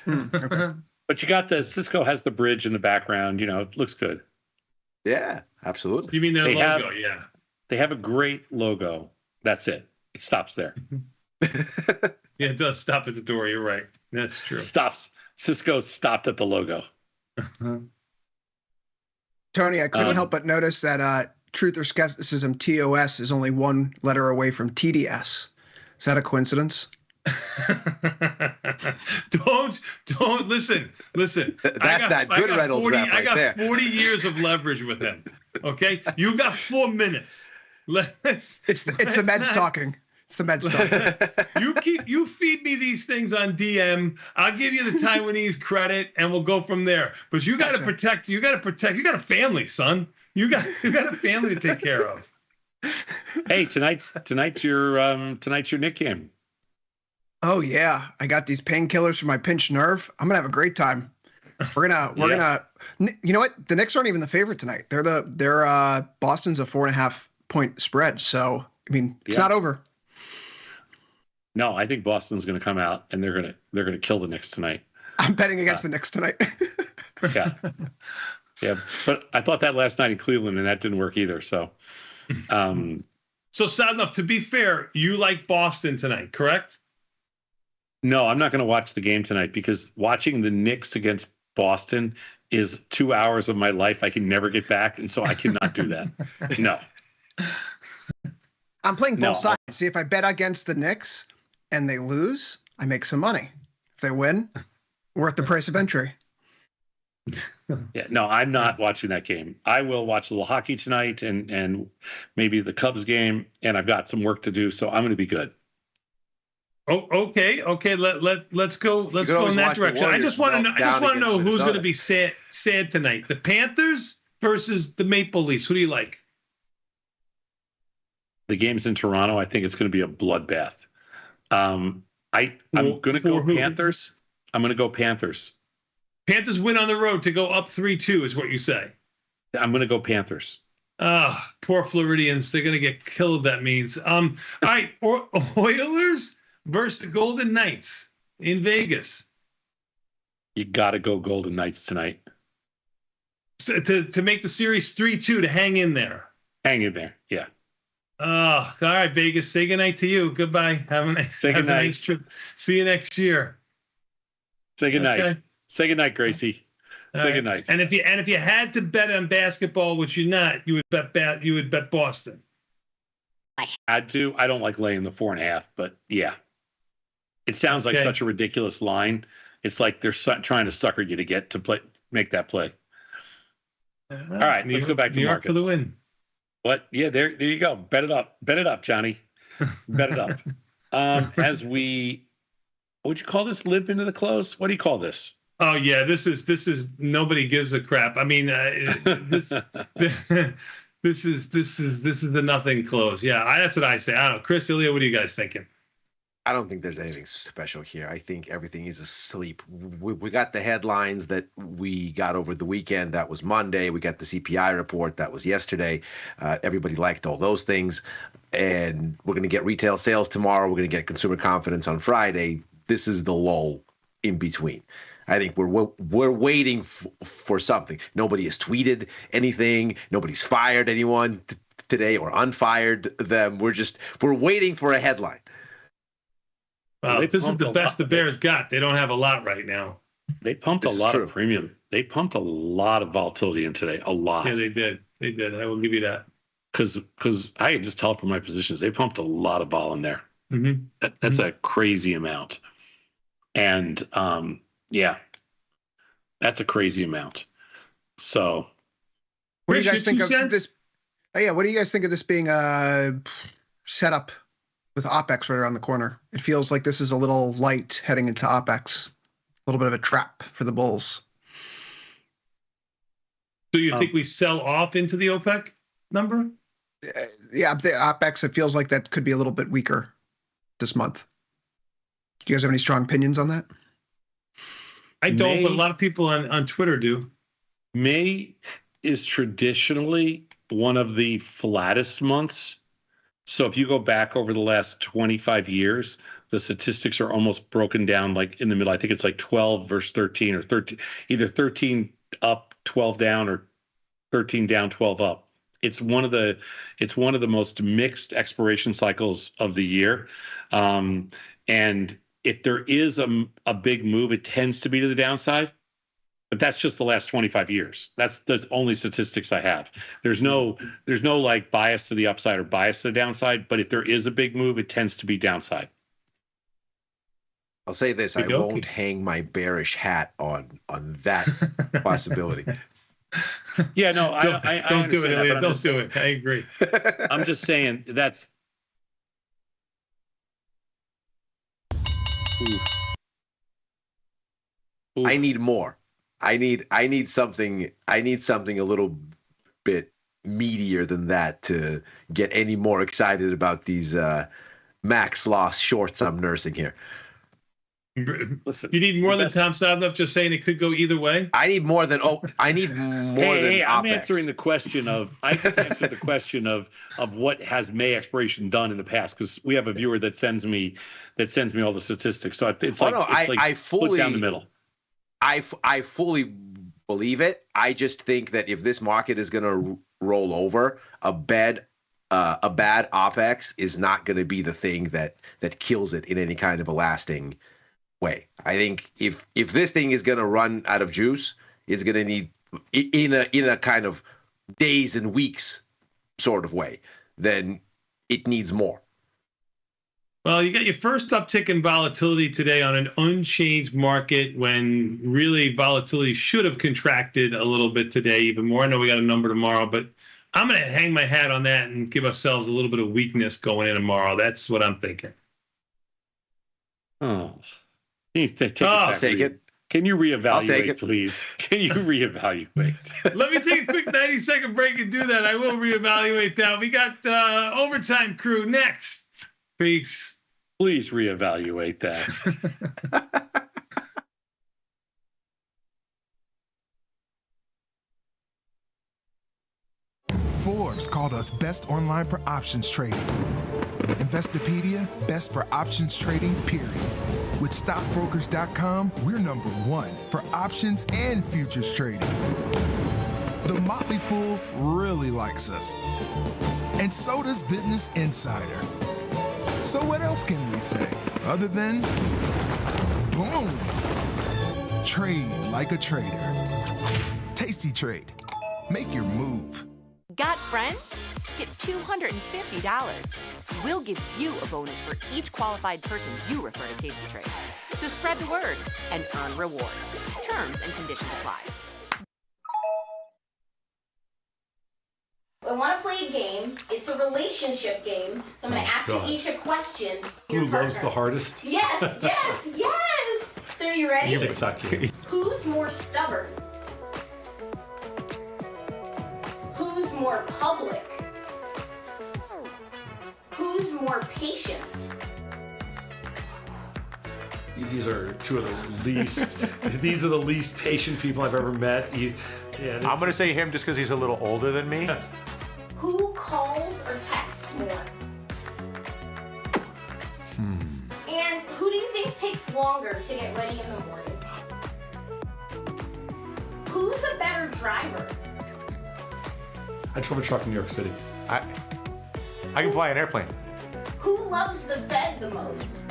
Okay. But you got the Cisco has the bridge in the background. You know, it looks good. Yeah, absolutely. You mean their logo? Yeah. They have a great logo. That's it. It stops there. Yeah, it does stop at the door. You're right. That's true. Cisco stopped at the logo. Tony, I couldn't help but notice that Truth or Skepticism TOS is only one letter away from TDS. Is that a coincidence? Don't listen. That's that good Reynolds rap right there. I got 40 years of leverage with him. Okay, you got 4 minutes. It's the meds talking. It's the meds talking. You feed me these things on DM. I'll give you the Taiwanese credit, and we'll go from there. But you got to protect. You got a family, son. You got a family to take care of. Hey, tonight's your Nick game. Oh yeah, I got these painkillers for my pinched nerve. I'm gonna have a great time. We're gonna. You know what? The Knicks aren't even the favorite tonight. They're Boston's a 4.5 point spread. So I mean, it's not over. No, I think Boston's going to come out and they're going to kill the Knicks tonight. I'm betting against the Knicks tonight. Yeah, but I thought that last night in Cleveland and that didn't work either. So, so sad enough. To be fair, you like Boston tonight, correct? No, I'm not going to watch the game tonight because watching the Knicks against Boston is 2 hours of my life I can never get back, and so I cannot do that. No. I'm playing both sides. See, if I bet against the Knicks and they lose, I make some money. If they win, worth the price of entry. Yeah, no, I'm not watching that game. I will watch a little hockey tonight and maybe the Cubs game, and I've got some work to do, so I'm going to be good. Oh, okay. Let's go in that direction. I just want to know who's going to be sad tonight. The Panthers versus the Maple Leafs. Who do you like? The game's in Toronto. I think it's going to be a bloodbath. I'm going to go Panthers. I'm going to go Panthers. Panthers win on the road to go up 3-2 is what you say. I'm going to go Panthers. Poor Floridians. They're going to get killed, that means. All right, Oilers versus the Golden Knights in Vegas. You got to go Golden Knights tonight. To make the series 3-2 to hang in there. Hang in there, yeah. All right, Vegas. Say goodnight to you. Goodbye. Have a nice trip. See you next year. Say goodnight. Okay. Say goodnight, Gracie. Say goodnight. And if you had to bet on basketball, which you're not, you would bet Boston. I had to. I don't like laying the 4.5, but yeah. It sounds like such a ridiculous line. It's like they're trying to sucker you to make that play. All right, let's go back to New York for the win. What? Yeah, there you go. Bet it up, Johnny. Bet it up. As we, what would you call this? Limp into the close? What do you call this? Oh yeah, this is nobody gives a crap. I mean, this is the nothing close. Yeah, that's what I say. I don't know, Chris, Ilya, what are you guys thinking? I don't think there's anything special here. I think everything is asleep. We got the headlines that we got over the weekend. That was Monday. We got the CPI report. That was yesterday. Everybody liked all those things. And we're going to get retail sales tomorrow. We're going to get consumer confidence on Friday. This is the lull in between. I think we're waiting for something. Nobody has tweeted anything. Nobody's fired anyone today or unfired them. We're waiting for a headline. Well, this is the best the Bears got. They don't have a lot right now. They pumped a lot of premium. They pumped a lot of volatility in today. A lot. Yeah, they did. I will give you that. because I can just tell from my positions, they pumped a lot of vol in there. That's a crazy amount. And yeah, that's a crazy amount. So what do you guys think of this? Oh, yeah, what do you guys think of this being set up with OPEX right around the corner? It feels like this is a little light heading into OPEX, a little bit of a trap for the bulls. So you think we sell off into the OPEC number? Yeah, the OPEX, it feels like that could be a little bit weaker this month. Do you guys have any strong opinions on that? I don't, but a lot of people on Twitter do. May is traditionally one of the flattest months. So if you go back over the last 25 years, the statistics are almost broken down like in the middle. I think it's like 12 versus 13 or 13, either 13 up, 12 down, or 13 down, 12 up. It's one of the most mixed expiration cycles of the year. And if there is a big move, it tends to be to the downside. But that's just the last 25 years. That's the only statistics I have. There's no like bias to the upside or bias to the downside. But if there is a big move, it tends to be downside. I'll say this: I won't hang my bearish hat on that possibility. Yeah, no, I don't do it, Elliot. Don't do it. I agree. I'm just saying that's. Oof. I need more. I need something a little bit meatier than that to get any more excited about these max loss shorts I'm nursing here. Listen, you need more than Tom Sadlov just saying it could go either way. I need more than than I'm OPEX. answering the question of what has May expiration done in the past, because we have a viewer that sends me all the statistics. So it's I split down the middle. I fully believe it. I just think that if this market is going to roll over, a bad OPEX is not going to be the thing that kills it in any kind of a lasting way. I think if this thing is going to run out of juice, it's going to need in a kind of days and weeks sort of way, then it needs more. Well, you got your first uptick in volatility today on an unchanged market when really volatility should have contracted a little bit today, even more. I know we got a number tomorrow, but I'm going to hang my hat on that and give ourselves a little bit of weakness going in tomorrow. That's what I'm thinking. Oh, take it. Can you reevaluate, please? Can you reevaluate? Let me take a quick 90-second break and do that. I will reevaluate that. We got Overtime Crew next. Peace. Please reevaluate that. Forbes called us best online for options trading. Investopedia, best for options trading, period. With stockbrokers.com, we're number one for options and futures trading. The Motley Fool really likes us. And so does Business Insider. So what else can we say other than boom? Trade like a trader. Tasty Trade. Make your move. Got friends? Get $250. We'll give you a bonus for each qualified person you refer to Tasty Trade. So spread the word and earn rewards. Terms and conditions apply. I want to play a game. It's a relationship game. So I'm going to ask you each a question. Who loves the hardest? Yes, yes, yes. So are you ready? TikTok. Who's more stubborn? Who's more public? Who's more patient? These are two of the least. These are the least patient people I've ever met. I'm gonna say him just because he's a little older than me. Who calls or texts more? And who do you think takes longer to get ready in the morning? Who's a better driver? I drove a truck in New York City. I can fly an airplane. Who loves the bed the most?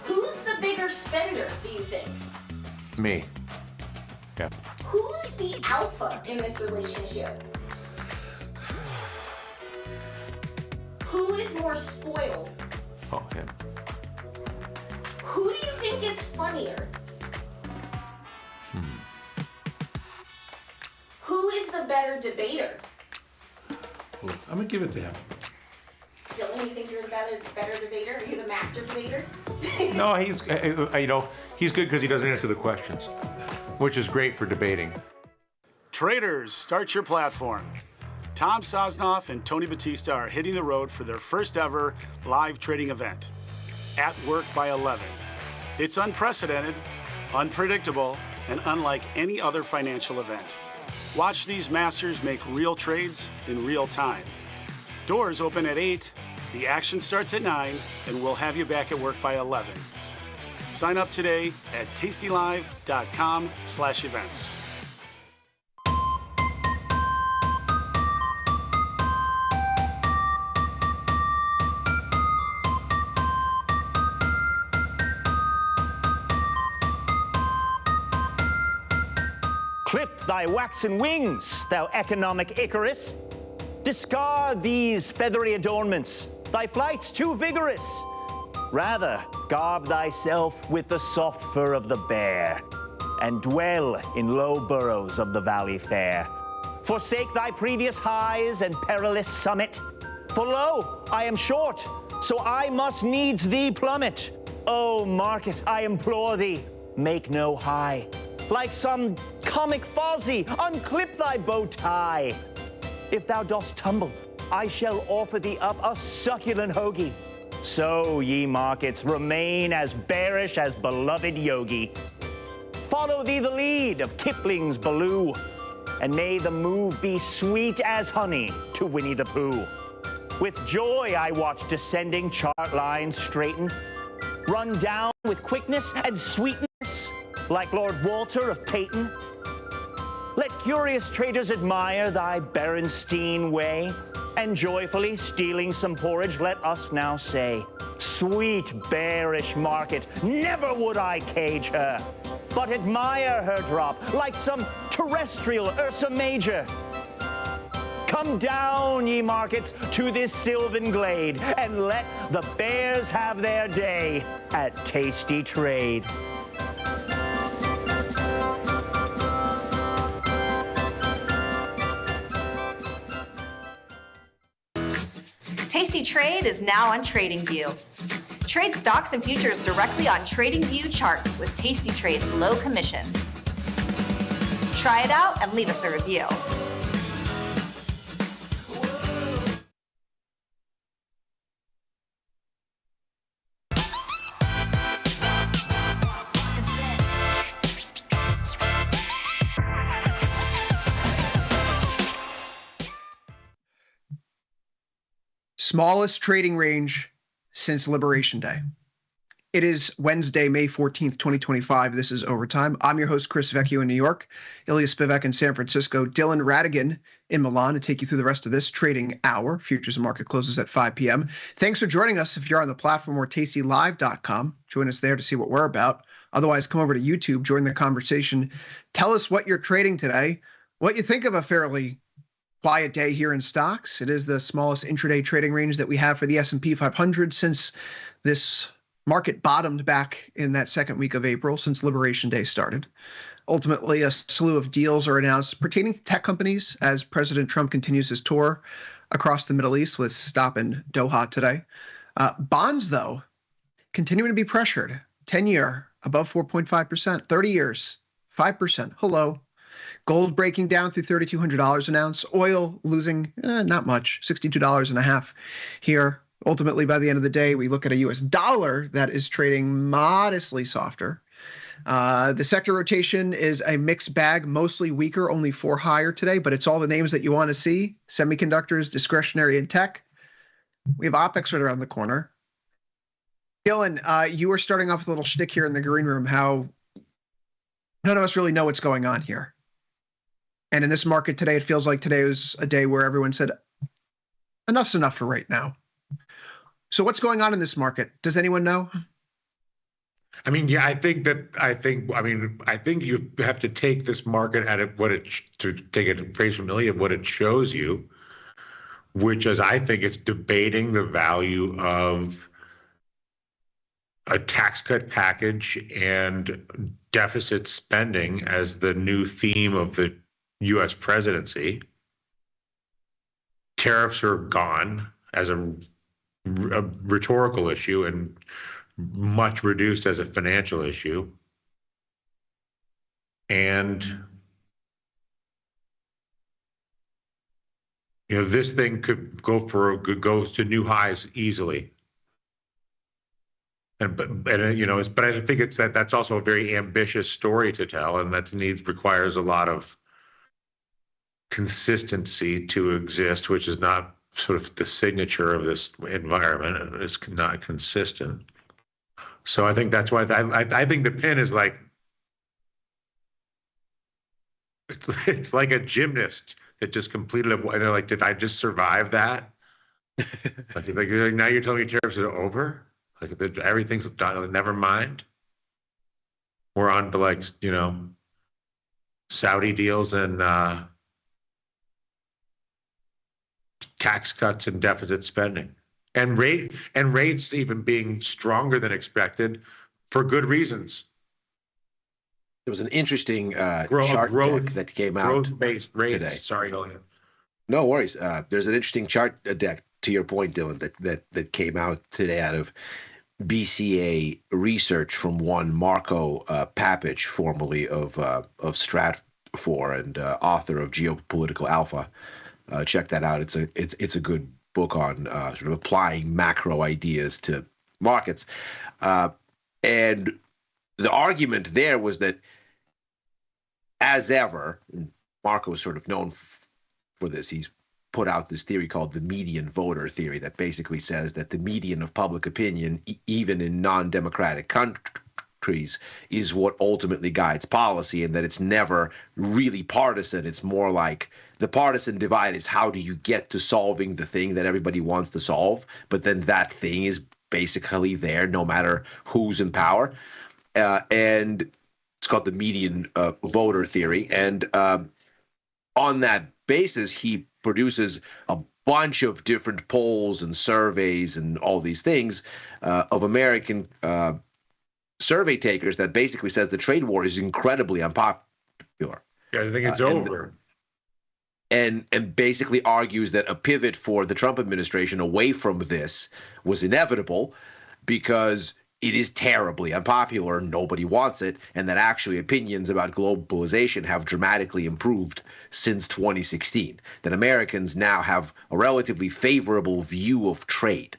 Who's the bigger spender, do you think? Me. Yeah. Who's the alpha in this relationship? Who is more spoiled? Oh, him. Who do you think is funnier? Who is the better debater? Well, I'm gonna give it to him. Dylan, you think you're the better debater? Are you the master debater? No, he's he's good because he doesn't answer the questions, which is great for debating. Traders, start your platform. Tom Sosnoff and Tony Batista are hitting the road for their first ever live trading event, At Work by 11. It's unprecedented, unpredictable, and unlike any other financial event. Watch these masters make real trades in real time. Doors open at 8, the action starts at 9, and we'll have you back at work by 11. Sign up today at tastylive.com/events. Clip thy waxen wings, thou economic Icarus. Discard these feathery adornments, thy flight's too vigorous. Rather, garb thyself with the soft fur of the bear, and dwell in low burrows of the valley fair. Forsake thy previous highs and perilous summit, for lo, I am short, so I must needs thee plummet. O market, I implore thee, make no high. Like some comic Fozzie, unclip thy bow tie. If thou dost tumble, I shall offer thee up a succulent hoagie. So, ye markets, remain as bearish as beloved Yogi. Follow thee the lead of Kipling's Baloo, and may the move be sweet as honey to Winnie the Pooh. With joy I watch descending chart lines straighten, run down with quickness and sweetness, like Lord Walter of Peyton. Let curious traders admire thy Berenstein way, and joyfully stealing some porridge, let us now say, sweet bearish market, never would I cage her, but admire her drop like some terrestrial Ursa Major. Come down, ye markets, to this sylvan glade, and let the bears have their day at Tasty Trade. Tasty Trade is now on TradingView. Trade stocks and futures directly on TradingView charts with Tasty Trade's low commissions. Try it out and leave us a review. Smallest trading range since Liberation Day. It is Wednesday, May 14th, 2025. This is Overtime. I'm your host, Chris Vecchio in New York, Ilya Spivak in San Francisco, Dylan Radigan in Milan to take you through the rest of this trading hour. Futures and market closes at 5 p.m. Thanks for joining us. If you're on the platform or tastylive.com, join us there to see what we're about. Otherwise, come over to YouTube, join the conversation. Tell us what you're trading today, what you think of a fairly quiet day here in stocks. It is the smallest intraday trading range that we have for the S&P 500 since this market bottomed back in that second week of April, since Liberation Day started. Ultimately, a slew of deals are announced pertaining to tech companies as President Trump continues his tour across the Middle East with stop in Doha today. Bonds, though, continuing to be pressured. 10-year above 4.5%, 30 years 5%. Hello. Gold breaking down through $3,200 an ounce. Oil losing not much, $62.50 here. Ultimately, by the end of the day, we look at a U.S. dollar that is trading modestly softer. The sector rotation is a mixed bag, mostly weaker, only 4 higher today, but it's all the names that you want to see. Semiconductors, discretionary, and tech. We have OPEX right around the corner. Dylan, you were starting off with a little shtick here in the green room, how none of us really know what's going on here. And in this market today, it feels like today was a day where everyone said, enough's enough for right now. So what's going on in this market? Does anyone know? I mean, yeah, I think you have to take this market to take it at face value of what it shows you, which is, I think it's debating the value of a tax cut package and deficit spending as the new theme of the U.S. presidency. Tariffs are gone as a rhetorical issue and much reduced as a financial issue. And, this thing could go to new highs easily. But I think that's also a very ambitious story to tell, and that requires a lot of consistency to exist, which is not sort of the signature of this environment. It's not consistent. So I think that's why I think the pin is like, it's like a gymnast that just completed and they're like, did I just survive that? like now you're telling me tariffs are over? Like everything's done, never mind. We're on to Saudi deals and tax cuts and deficit spending. And rates even being stronger than expected for good reasons. There was an interesting chart deck that came out growth-based rates today. Sorry, go ahead. No worries. There's an interesting chart deck, to your point, Dylan, that came out today out of BCA research from one Marco Papich, formerly of Stratfor and author of Geopolitical Alpha. Check that out. It's a good book on sort of applying macro ideas to markets. And the argument there was that, as ever, Marco is sort of known for this. He's put out this theory called the median voter theory that basically says that the median of public opinion, even in non-democratic countries, is what ultimately guides policy, and that it's never really partisan. It's more like the partisan divide is how do you get to solving the thing that everybody wants to solve, but then that thing is basically there no matter who's in power. And it's called the median voter theory. And on that basis, he produces a bunch of different polls and surveys and all these things of American survey takers that basically says the trade war is incredibly unpopular. Yeah, I think it's over. And basically argues that a pivot for the Trump administration away from this was inevitable because it is terribly unpopular, nobody wants it, and that actually opinions about globalization have dramatically improved since 2016, that Americans now have a relatively favorable view of trade,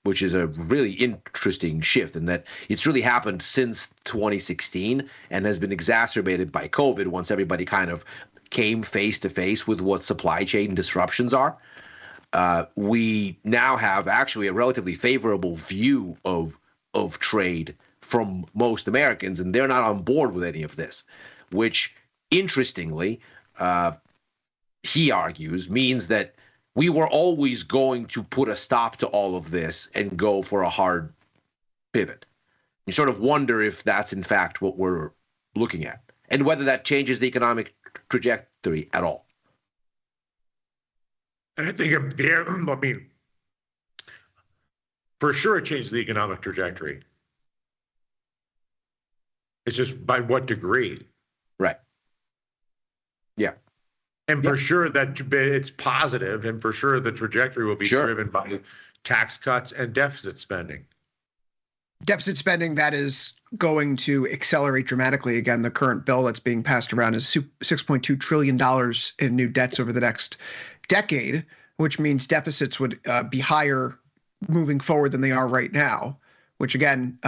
which is a really interesting shift, and that it's really happened since 2016 and has been exacerbated by COVID once everybody kind of came face to face with what supply chain disruptions are. We now have actually a relatively favorable view of trade from most Americans, and they're not on board with any of this, which, interestingly, he argues, means that we were always going to put a stop to all of this and go for a hard pivot. You sort of wonder if that's, in fact, what we're looking at, and whether that changes the economic trajectory at all. And I think, for sure it changed the economic trajectory. It's just by what degree. Right. Yeah. And for sure that it's positive, and for sure the trajectory will be driven by tax cuts and deficit spending. Deficit spending that is going to accelerate dramatically. Again, the current bill that's being passed around is $6.2 trillion in new debts over the next decade, which means deficits would be higher moving forward than they are right now, which again,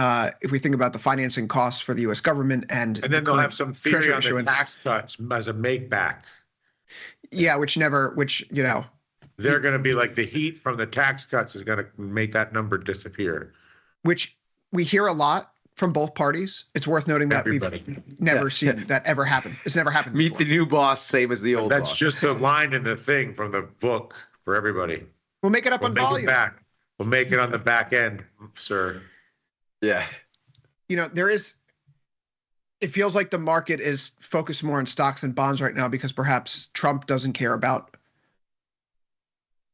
if we think about the financing costs for the U.S. government and then they'll have some theory on the tax cuts as a make back. Yeah, they're going to be like the heat from the tax cuts is going to make that number disappear. Which we hear a lot from both parties. It's worth noting that we've never seen that ever happen. It's never happened before. Meet the new boss, same as the old boss. That's just a line in the thing from the book for everybody. We'll make it up on volume. We'll make it on the back end, sir. Yeah. it feels like the market is focused more on stocks than bonds right now because perhaps Trump doesn't care about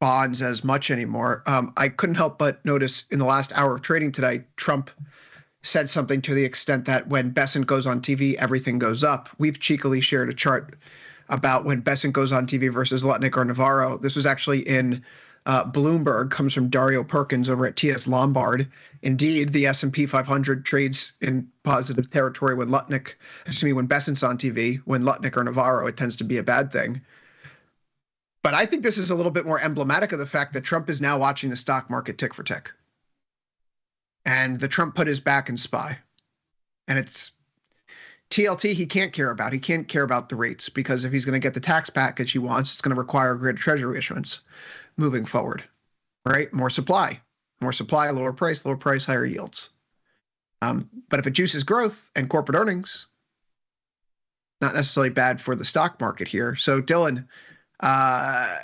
bonds as much anymore. I couldn't help but notice in the last hour of trading today, Trump said something to the extent that when Bessent goes on TV, everything goes up. We've cheekily shared a chart about when Bessent goes on TV versus Lutnick or Navarro. This was actually in Bloomberg, comes from Dario Perkins over at TS Lombard. Indeed, the S&P 500 trades in positive territory when Bessent's on TV. When Lutnick or Navarro, it tends to be a bad thing. But I think this is a little bit more emblematic of the fact that Trump is now watching the stock market tick for tick. And the Trump put his back in SPY. And it's TLT he can't care about. He can't care about the rates because if he's going to get the tax package he wants, it's going to require greater treasury issuance moving forward, right? More supply, lower price, higher yields. But if it juices growth and corporate earnings, not necessarily bad for the stock market here. So Dylan, I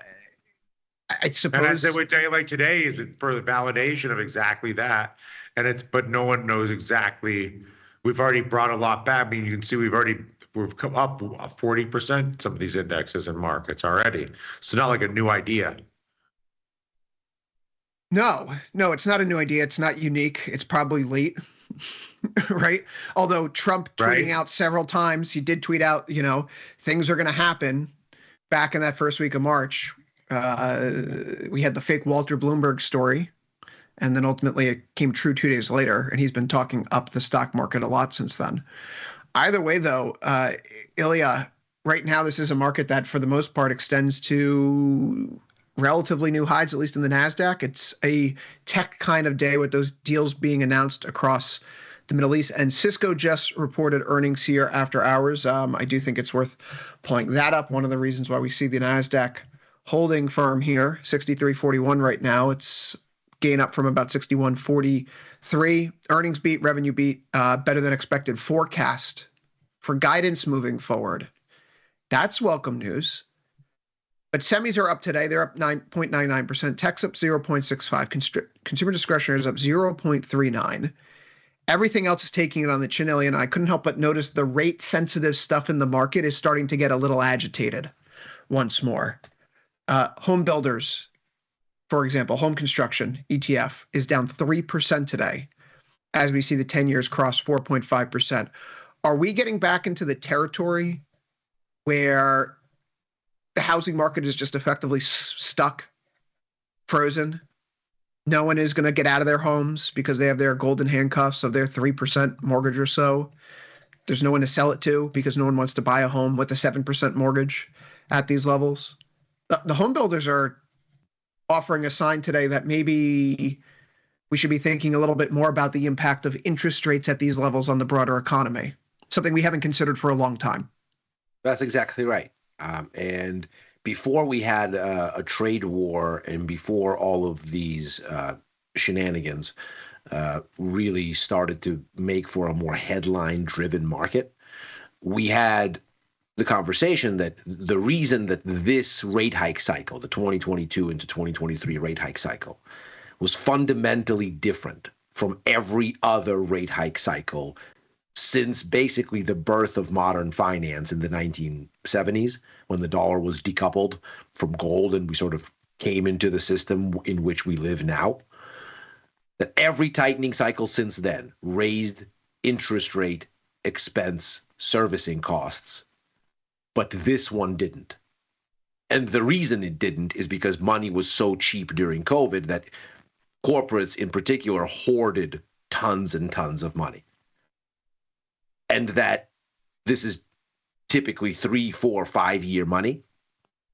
suppose. And I said, what day like today is for the validation of exactly that. But no one knows exactly. We've already brought a lot back. I mean, you can see we've come up 40%, some of these indexes and markets already. So not like a new idea. No, it's not a new idea. It's not unique. It's probably late, right? Although Trump tweeting out several times, he did tweet out, things are going to happen back in that first week of March. We had the fake Walter Bloomberg story. And then ultimately it came true 2 days later, and he's been talking up the stock market a lot since then. Either way, though, Ilya, right now this is a market that for the most part extends to relatively new highs, at least in the NASDAQ. It's a tech kind of day with those deals being announced across the Middle East. And Cisco just reported earnings here after hours. I do think it's worth pulling that up. One of the reasons why we see the NASDAQ holding firm here, 63.41 right now. It's gain up from about 61.43. Earnings beat, revenue beat, better than expected forecast for guidance moving forward. That's welcome news. But semis are up today. They're up 9.99%. Tech's up 0.65. Consumer discretionary is up 0.39. Everything else is taking it on the chin, and I couldn't help but notice the rate-sensitive stuff in the market is starting to get a little agitated once more. Home builders, for example, home construction ETF is down 3% today as we see the 10 years cross 4.5%. Are we getting back into the territory where the housing market is just effectively stuck, frozen? No one is going to get out of their homes because they have their golden handcuffs of their 3% mortgage or so. There's no one to sell it to because no one wants to buy a home with a 7% mortgage at these levels. The home builders are offering a sign today that maybe we should be thinking a little bit more about the impact of interest rates at these levels on the broader economy, something we haven't considered for a long time. That's exactly right. And before we had a trade war and before all of these shenanigans really started to make for a more headline-driven market, we had the conversation that the reason that this rate hike cycle, the 2022 into 2023 rate hike cycle, was fundamentally different from every other rate hike cycle since basically the birth of modern finance in the 1970s, when the dollar was decoupled from gold and we sort of came into the system in which we live now, that every tightening cycle since then raised interest rate, expense, servicing costs. But this one didn't. And the reason it didn't is because money was so cheap during COVID that corporates in particular hoarded tons and tons of money. And that this is typically 3, 4, 5 year money.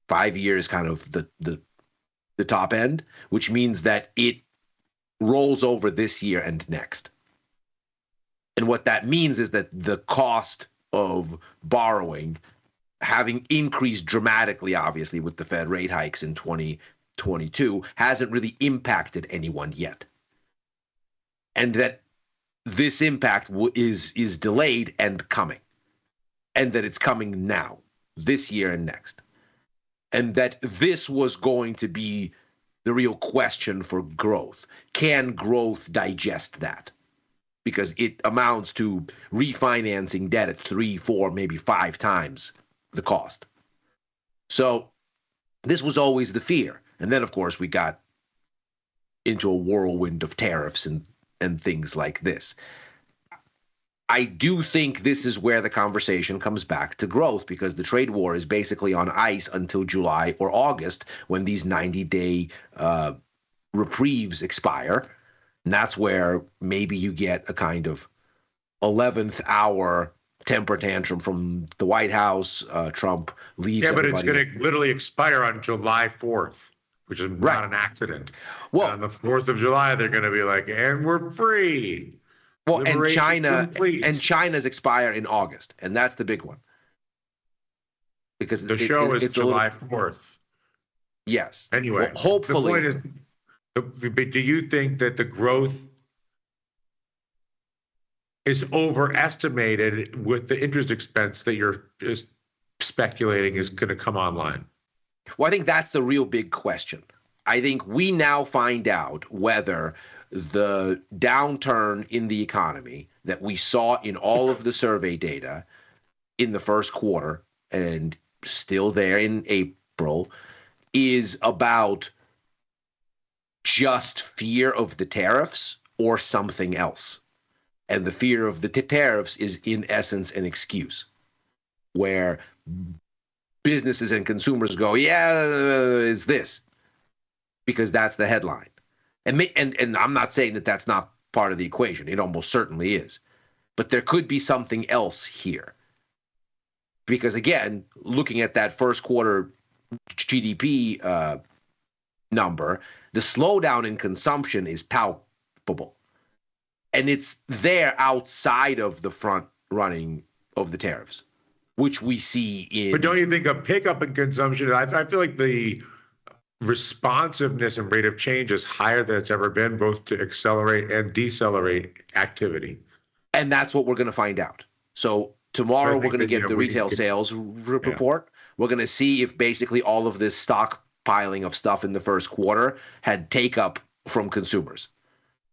5 years kind of the top end, which means that it rolls over this year and next. And what that means is that the cost of borrowing, having increased dramatically, obviously, with the Fed rate hikes in 2022, hasn't really impacted anyone yet. And that this impact is delayed and coming. And that it's coming now, this year and next. And that this was going to be the real question for growth. Can growth digest that? because it amounts to refinancing debt at 3, 4, maybe 5 times the cost. So this was always the fear. And then, of course, we got into a whirlwind of tariffs and things like this. I do think this is where the conversation comes back to growth, because the trade war is basically on ice until July or August, when these 90-day reprieves expire. And that's where maybe you get a kind of 11th hour temper tantrum from the White House. Trump leaves. Yeah, but everybody. it's going to literally expire on July 4th, which is not an accident. Well, and on the 4th of July, they're going to be like, and we're free. Well, and Liberation China's expire in August, and that's the big one. Because the show is July 4th. Yes. Anyway, well, hopefully. The point is, do you think that the growth is overestimated with the interest expense that you're just speculating is going to come online? Well, I think that's the real big question. I think we now find out whether the downturn in the economy that we saw in all of the survey data in the first quarter and still there in April is about just fear of the tariffs or something else. And the fear of the tariffs is in essence an excuse where businesses and consumers go, yeah, it's this, because that's the headline. And I'm not saying that that's not part of the equation. It almost certainly is. But there could be something else here. Because again, looking at that first quarter GDP number, the slowdown in consumption is palpable. And it's there outside of the front running of the tariffs, which we see in... But don't you think a pickup in consumption, I feel like the responsiveness and rate of change is higher than it's ever been, both to accelerate and decelerate activity. And that's what we're going to find out. So tomorrow we're going to get the retail sales report. Yeah. We're going to see if basically all of this stockpiling of stuff in the first quarter had take up from consumers.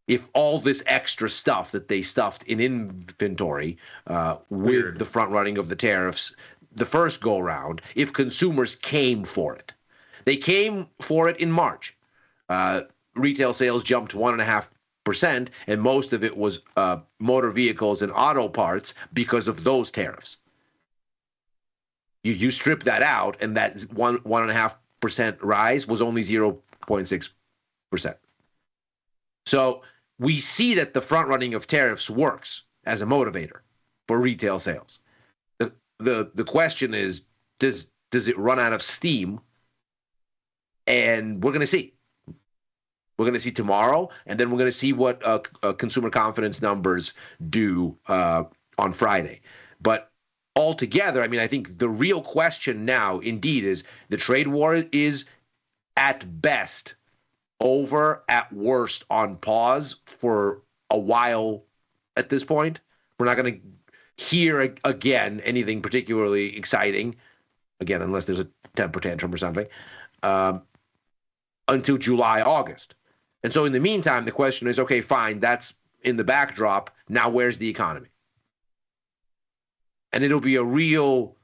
If all this extra stuff that they stuffed in inventory with the front running of the tariffs, the first go around, if consumers came for it. They came for it in March. Retail sales jumped 1.5%, and most of it was motor vehicles and auto parts because of those tariffs. You strip that out, and that 1.5% rise was only 0.6%. So we see that the front running of tariffs works as a motivator for retail sales. The question is, does it run out of steam? And we're going to see. We're going to see tomorrow, and then we're going to see what consumer confidence numbers do on Friday. But altogether, I mean, I think the real question now, indeed, is the trade war is at best over, at worst on pause for a while at this point. We're not going to hear again anything particularly exciting, again, unless there's a temper tantrum or something, until July, August. And so in the meantime, the question is, okay, fine, that's in the backdrop. Now where's the economy? And it'll be a real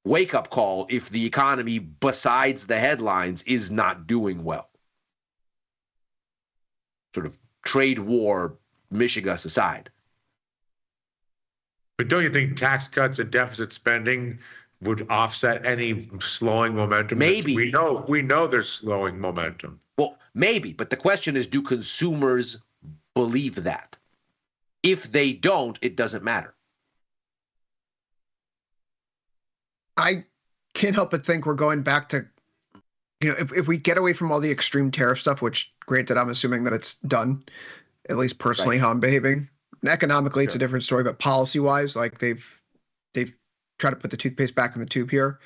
wake-up call if the economy, besides the headlines, is not doing well. Sort of trade war, Michigas aside. But don't you think tax cuts and deficit spending would offset any slowing momentum? Maybe. We know there's slowing momentum. Well, maybe, but the question is, do consumers believe that? If they don't, it doesn't matter. I can't help but think we're going back to, if we get away from all the extreme tariff stuff, which granted, I'm assuming that it's done, at least personally, how I'm behaving. Economically, it's a different story, but policy-wise, like they've tried to put the toothpaste back in the tube here.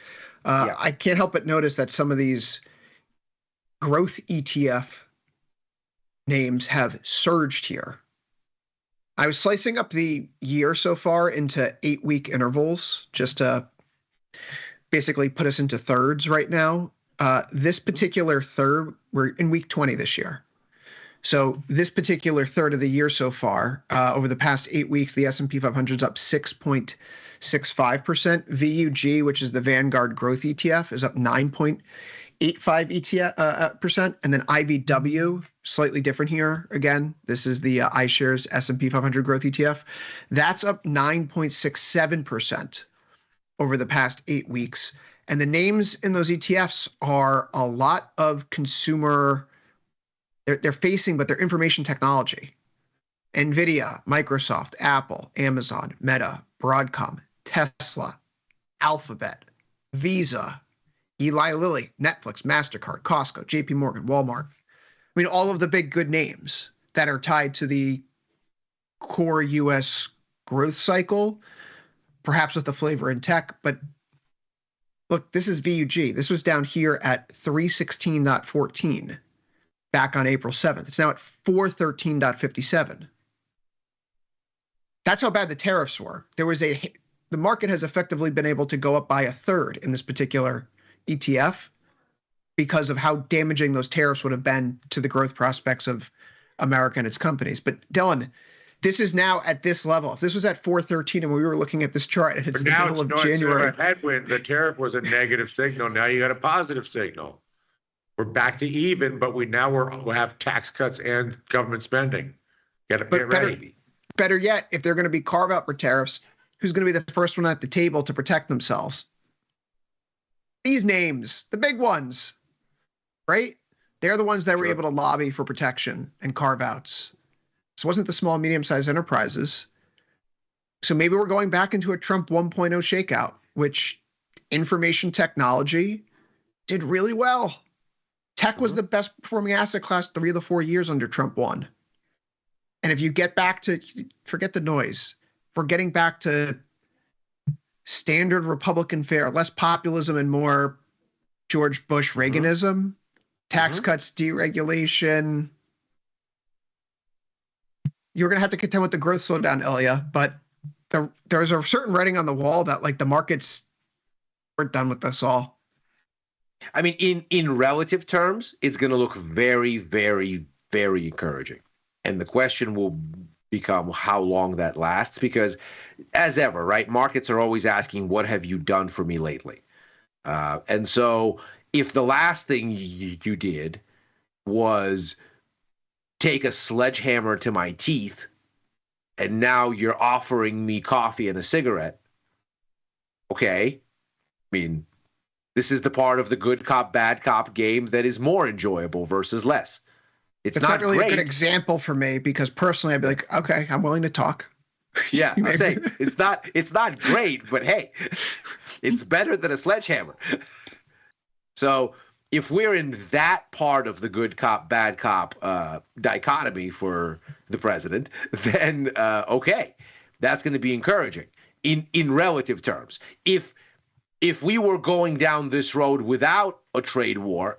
I can't help but notice that some of these growth ETF names have surged here. I was slicing up the year so far into 8-week intervals just to basically put us into thirds right now. This particular third, we're in week 20 this year. So this particular third of the year so far, over the past 8 weeks, the S&P 500 is up 6.65%. VUG, which is the Vanguard Growth ETF, is up 9.85 percent, and then IVW, slightly different here. Again, this is the iShares S&P 500 Growth ETF. That's up 9.67% over the past 8 weeks. And the names in those ETFs are a lot of consumer. They're facing, but they're information technology. NVIDIA, Microsoft, Apple, Amazon, Meta, Broadcom, Tesla, Alphabet, Visa, Eli Lilly, Netflix, MasterCard, Costco, JP Morgan, Walmart. I mean, all of the big good names that are tied to the core U.S. growth cycle, perhaps with the flavor in tech. But look, this is VUG. This was down here at 316.14 back on April 7th. It's now at 413.57. That's how bad the tariffs were. The market has effectively been able to go up by a third in this particular ETF because of how damaging those tariffs would have been to the growth prospects of America and its companies. But Dylan, this is now at this level. If this was at 413 and we were looking at this chart and it's the middle of January. A headwind. The tariff was a negative signal. Now you got a positive signal. We're back to even, but we have tax cuts and government spending. Get ready. Better yet, if they're going to be carve out for tariffs, who's going to be the first one at the table to protect themselves? These names, the big ones, right? They're the ones that were able to lobby for protection and carve outs. This wasn't the small, medium-sized enterprises. So maybe we're going back into a Trump 1.0 shakeout, which information technology did really well. Tech was the best performing asset class 3 of the 4 years under Trump 1. And if you get back to, forget the noise, we're getting back to standard Republican fare, less populism and more George Bush Reaganism, tax cuts, deregulation. You're going to have to contend with the growth slowdown, Ilya, but there's a certain writing on the wall that like the markets are done with this all. I mean, in relative terms, it's going to look very, very, very encouraging. And the question will become how long that lasts, because as ever, right, markets are always asking, what have you done for me lately? And so if the last thing you did was take a sledgehammer to my teeth and now you're offering me coffee and a cigarette, okay, I mean, this is the part of the good cop, bad cop game that is more enjoyable versus less. It's not really great. a good example for me because personally I'd be like, okay, I'm willing to talk. Yeah, I'm saying it's not great, but hey, it's better than a sledgehammer. So if we're in that part of the good cop, bad cop dichotomy for the president, then okay, that's going to be encouraging in relative terms. If we were going down this road without a trade war,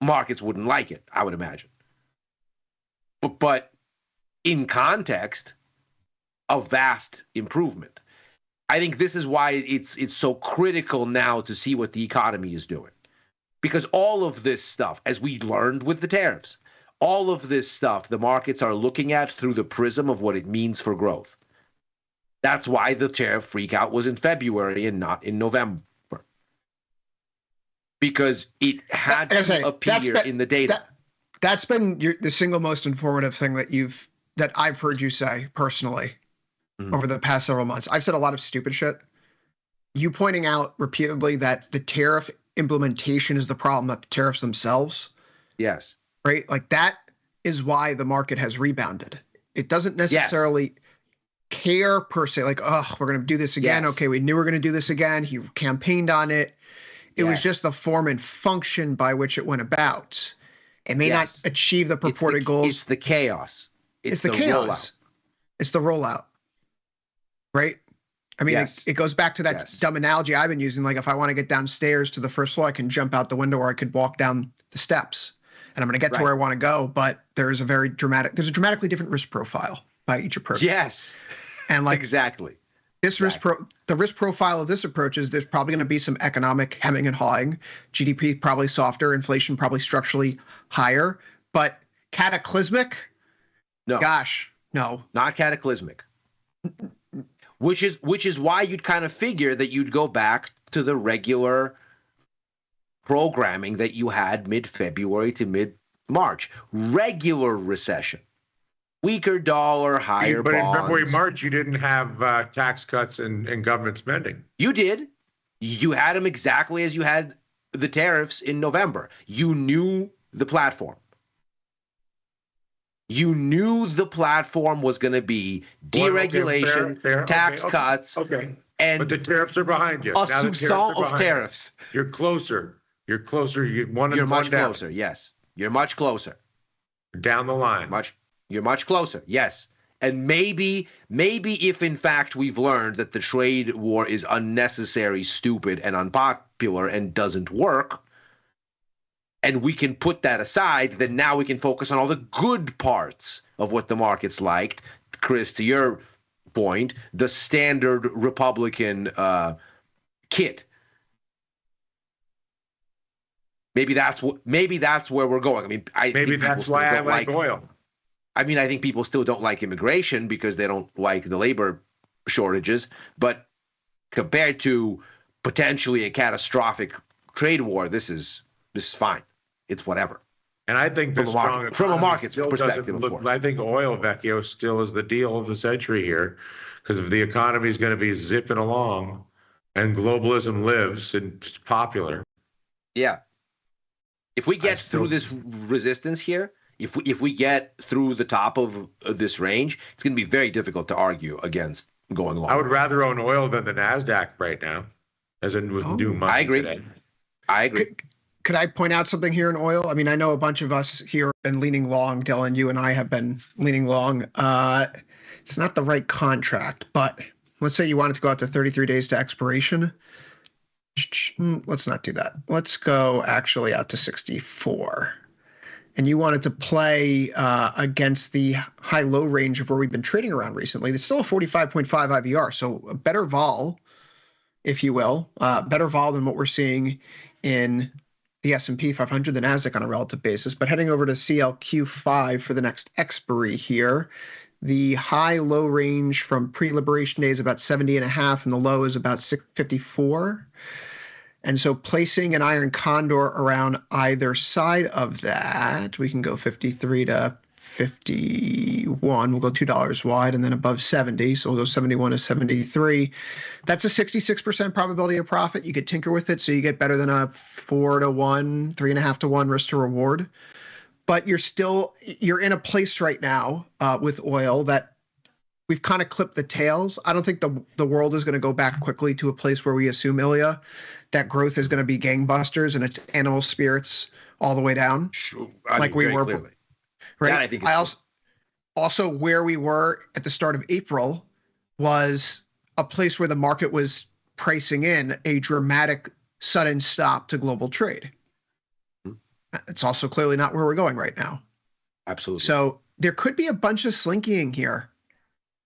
markets wouldn't like it, I would imagine. But in context, a vast improvement. I think this is why it's so critical now to see what the economy is doing. Because all of this stuff, as we learned with the tariffs, all of this stuff the markets are looking at through the prism of what it means for growth. That's why the tariff freakout was in February and not in November. Because it had to appear in the data. That's been the single most informative thing that I've heard you say personally over the past several months. I've said a lot of stupid shit. You pointing out repeatedly that the tariff implementation is the problem, not the tariffs themselves. Yes. Right? Like that is why the market has rebounded. It doesn't necessarily care per se, like, oh, we're going to do this again. Okay, we knew we were going to do this again. He campaigned on it. It was just the form and function by which it went about. It may not achieve the purported goals. It's the chaos. It's the chaos. Rollout. It's the rollout. Right? I mean, it goes back to that dumb analogy I've been using. Like, if I want to get downstairs to the first floor, I can jump out the window or I could walk down the steps. And I'm going to get to where I want to go. But there's a dramatically different risk profile by each approach. Yes. And like exactly. The risk profile of this approach is there's probably going to be some economic hemming and hawing. GDP probably softer, inflation probably structurally higher. But cataclysmic? No. Gosh, no. Not cataclysmic. Which is why you'd kind of figure that you'd go back to the regular programming that you had mid-February to mid-March. Regular recession. Weaker dollar, higher But bonds. in February, March, you didn't have tax cuts and government spending. You did. You had them exactly as you had the tariffs in November. You knew the platform. You knew the platform was going to be deregulation, tax cuts. Okay. And but the tariffs are behind you. A soupçon of tariffs. You're closer. You're closer. You're much closer. Yes. You're much closer. Down the line. You're much closer. Yes. And maybe if in fact we've learned that the trade war is unnecessary, stupid, and unpopular and doesn't work, and we can put that aside, then now we can focus on all the good parts of what the market's liked. Chris, to your point, the standard Republican kit. Maybe that's where we're going. I mean, maybe that's why I like oil. I mean, I think people still don't like immigration because they don't like the labor shortages. But compared to potentially a catastrophic trade war, this is fine. It's whatever. And I think from a market's perspective, of course. I think oil, Vecchio, still is the deal of the century here, because if the economy is going to be zipping along and globalism lives and it's popular. Yeah. If we get through this resistance here, if we get through the top of this range, it's going to be very difficult to argue against going long. I would rather own oil than the NASDAQ right now, as in with new money. I agree. Today. I agree. Could I point out something here in oil? I mean, I know a bunch of us here have been leaning long. Dylan, you and I have been leaning long. It's not the right contract, but let's say you wanted to go out to 33 days to expiration. Let's not do that. Let's go actually out to 64. And you wanted to play against the high-low range of where we've been trading around recently. There's still a 45.5 IVR, so a better vol, if you will, better vol than what we're seeing in the S&P 500, the NASDAQ on a relative basis. But heading over to CLQ5 for the next expiry here, the high-low range from pre-liberation day is about 70.5, and the low is about 654. And so placing an iron condor around either side of that, we can go 53 to 51. We'll go $2 wide, and then above 70. So we'll go 71 to 73. That's a 66% probability of profit. You could tinker with it, so you get better than a 4 to 1, 3.5 to 1 risk to reward. But you're in a place right now with oil that we've kind of clipped the tails. I don't think the world is going to go back quickly to a place where we assume, Ilya, that growth is going to be gangbusters and it's animal spirits all the way down. Sure. Like we were. Clearly. Right. That I think also where we were at the start of April was a place where the market was pricing in a dramatic sudden stop to global trade. It's also clearly not where we're going right now. Absolutely. So there could be a bunch of slinkying here.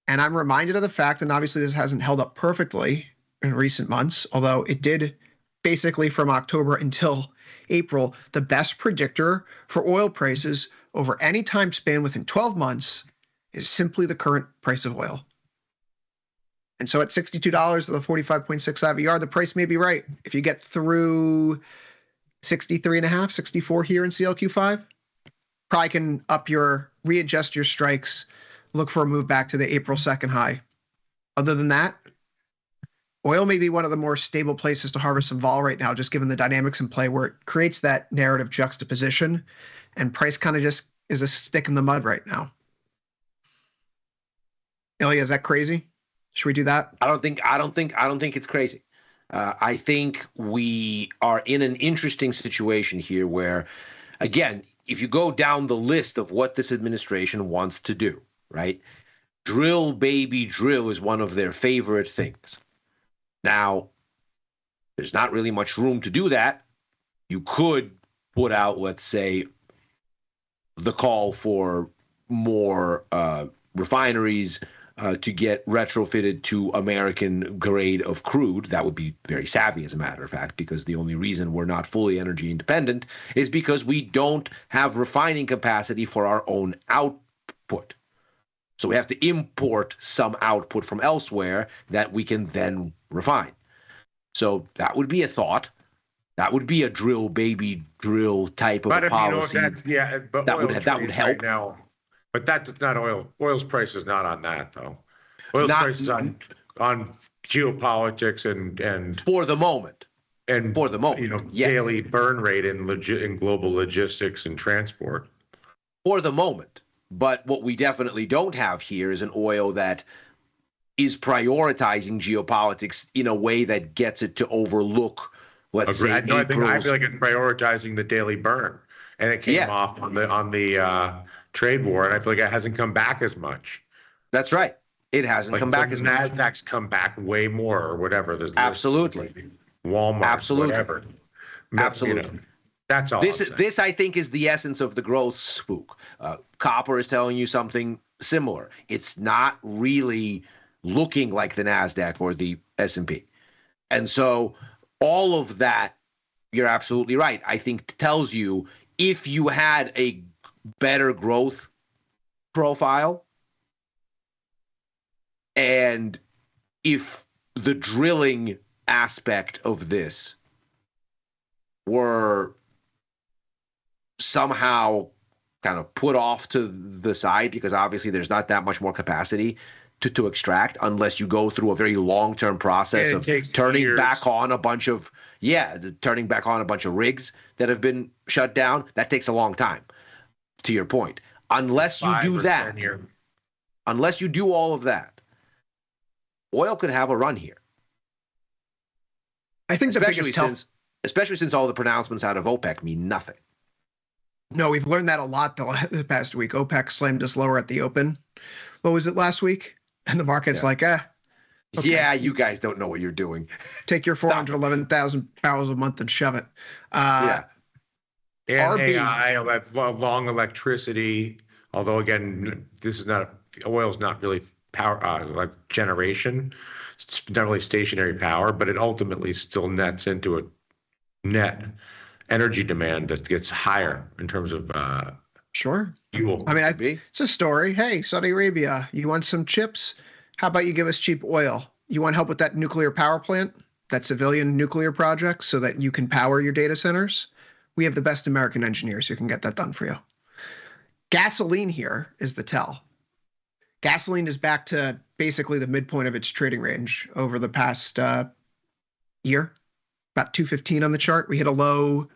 And I'm reminded of the fact, and obviously this hasn't held up perfectly in recent months, although it did basically from October until April. The best predictor for oil prices over any time span within 12 months is simply the current price of oil. And so at $62 with a 45.6 IVR, the price may be right. If you get through 63.5, 64 here in CLQ5, probably can readjust your strikes, look for a move back to the April 2nd high. Other than that, oil may be one of the more stable places to harvest some vol right now, just given the dynamics in play where it creates that narrative juxtaposition, and price kind of just is a stick in the mud right now. Ilya, is that crazy? Should we do that? I don't think it's crazy. I think we are in an interesting situation here where, again, if you go down the list of what this administration wants to do, right? Drill, baby, drill is one of their favorite things. Now, there's not really much room to do that. You could put out, let's say, the call for more refineries, to get retrofitted to American grade of crude. That would be very savvy, as a matter of fact, because the only reason we're not fully energy independent is because we don't have refining capacity for our own output. So we have to import some output from elsewhere that we can then refine. So that would be a thought. That would be a drill, baby, drill type of policy. But that oil would trades help. right now. But that's not oil. Oil's price is not on that, though. Oil's price is on geopolitics and for the moment. And for the moment, daily burn rate in global logistics and transport. For the moment. But what we definitely don't have here is an oil that is prioritizing geopolitics in a way that gets it to overlook, let's say, I feel like it's prioritizing the daily burn, and it came off on the trade war, and I feel like it hasn't come back as much. That's right. It hasn't come back as much. NASDAQ's come back way more, or whatever. Absolutely. Walmart. Absolutely. Whatever. Absolutely. That's all. This, I think, is the essence of the growth spook. Copper is telling you something similar. It's not really looking like the NASDAQ or the S&P. And so all of that, you're absolutely right, I think tells you if you had a better growth profile and if the drilling aspect of this were somehow kind of put off to the side, because obviously there's not that much more capacity to extract unless you go through a very long-term process of turning back on a bunch of rigs that have been shut down. That takes a long time, to your point. Unless you do that, unless you do all of that, oil could have a run here. I think especially since all the pronouncements out of OPEC mean nothing. No, we've learned that a lot the past week. OPEC slammed us lower at the open. What was it last week? And the market's like, okay. Yeah, you guys don't know what you're doing. Take your 411,000 barrels a month and shove it. And AI, long electricity. Although again, oil's not really power like generation. It's not really stationary power, but it ultimately still nets into a net energy demand that gets higher in terms of sure fuel. I mean, it's a story. Hey, Saudi Arabia, you want some chips? How about you give us cheap oil? You want help with that nuclear power plant, that civilian nuclear project, so that you can power your data centers? We have the best American engineers who can get that done for you. Gasoline here is the tell. Gasoline is back to basically the midpoint of its trading range over the past year, about 215 on the chart. We hit a low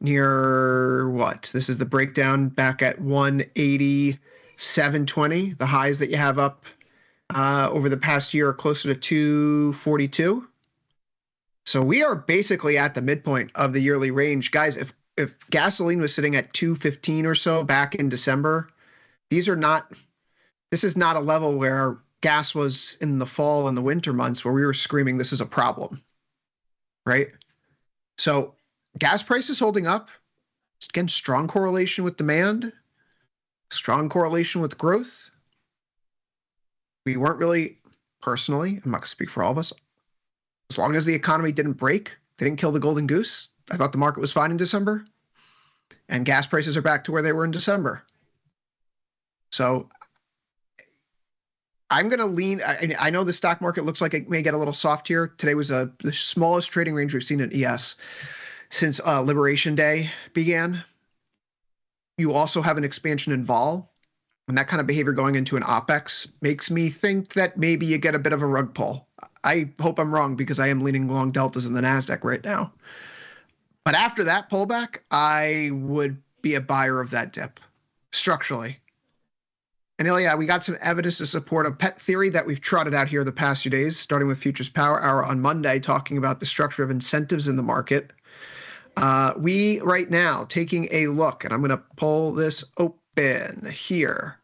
near what? This is the breakdown back at 187.20. The highs that you have up over the past year are closer to 242. So we are basically at the midpoint of the yearly range. Guys, if gasoline was sitting at 215 or so back in December, this is not a level where gas was in the fall and the winter months where we were screaming this is a problem, right? So gas prices holding up. Again, strong correlation with demand, strong correlation with growth. We weren't really, personally, I'm not going to speak for all of us, as long as the economy didn't break, they didn't kill the golden goose, I thought the market was fine in December. And gas prices are back to where they were in December. So I'm going to lean. I know the stock market looks like it may get a little soft here. Today was the smallest trading range we've seen in ES since Liberation Day began. You also have an expansion in vol. And that kind of behavior going into an OPEX makes me think that maybe you get a bit of a rug pull. I hope I'm wrong because I am leaning long deltas in the NASDAQ right now. But after that pullback, I would be a buyer of that dip structurally. And yeah, we got some evidence to support a pet theory that we've trotted out here the past few days, starting with Futures Power Hour on Monday, talking about the structure of incentives in the market. We right now taking a look, and I'm going to pull this open here.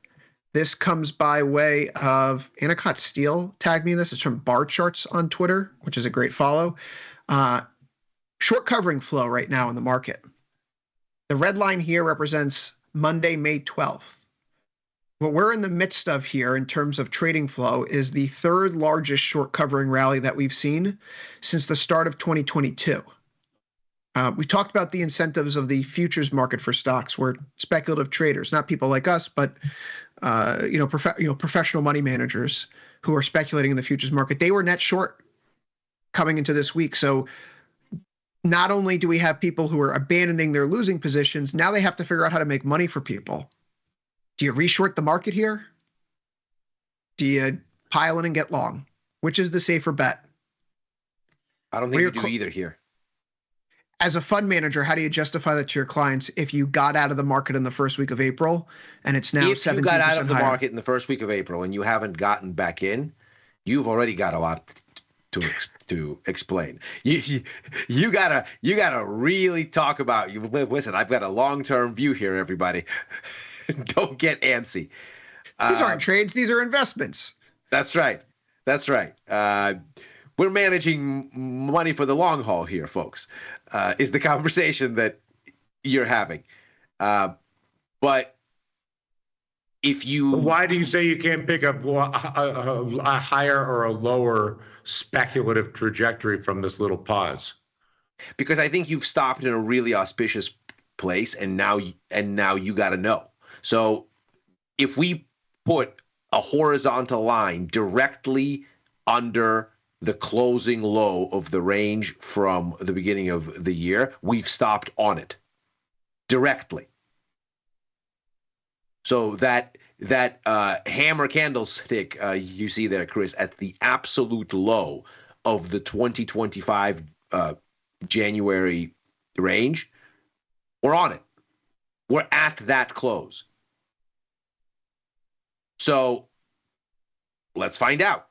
This comes by way of Anacott Steel tagged me in this. It's from Bar Charts on Twitter, which is a great follow. Short covering flow right now in the market. The red line here represents Monday, May 12th. what we're in the midst of here in terms of trading flow is the third largest short covering rally that we've seen since the start of 2022. We talked about the incentives of the futures market for stocks. We're speculative traders, not people like us, but professional money managers who are speculating in the futures market. They were net short coming into this week. So not only do we have people who are abandoning their losing positions, now they have to figure out how to make money for people. Do you reshort the market here? Do you pile in and get long? Which is the safer bet? I don't think you do either here. As a fund manager, how do you justify that to your clients if you got out of the market in the first week of April and it's now 17% If you got out of the higher? market in the first week of April and you haven't gotten back in, you've already got a lot to explain. You gotta really talk about. Listen, I've got a long-term view here, everybody. Don't get antsy. These aren't trades; these are investments. That's right. That's right. We're managing money for the long haul here, folks. Is the conversation that you're having? But if you, why do you say you can't pick up a higher or a lower speculative trajectory from this little pause? Because I think you've stopped in a really auspicious place, and now you got to know. So if we put a horizontal line directly under the closing low of the range from the beginning of the year, we've stopped on it directly. So that hammer candlestick you see there, Chris, at the absolute low of the 2025 January range, we're on it. We're at that close. So let's find out.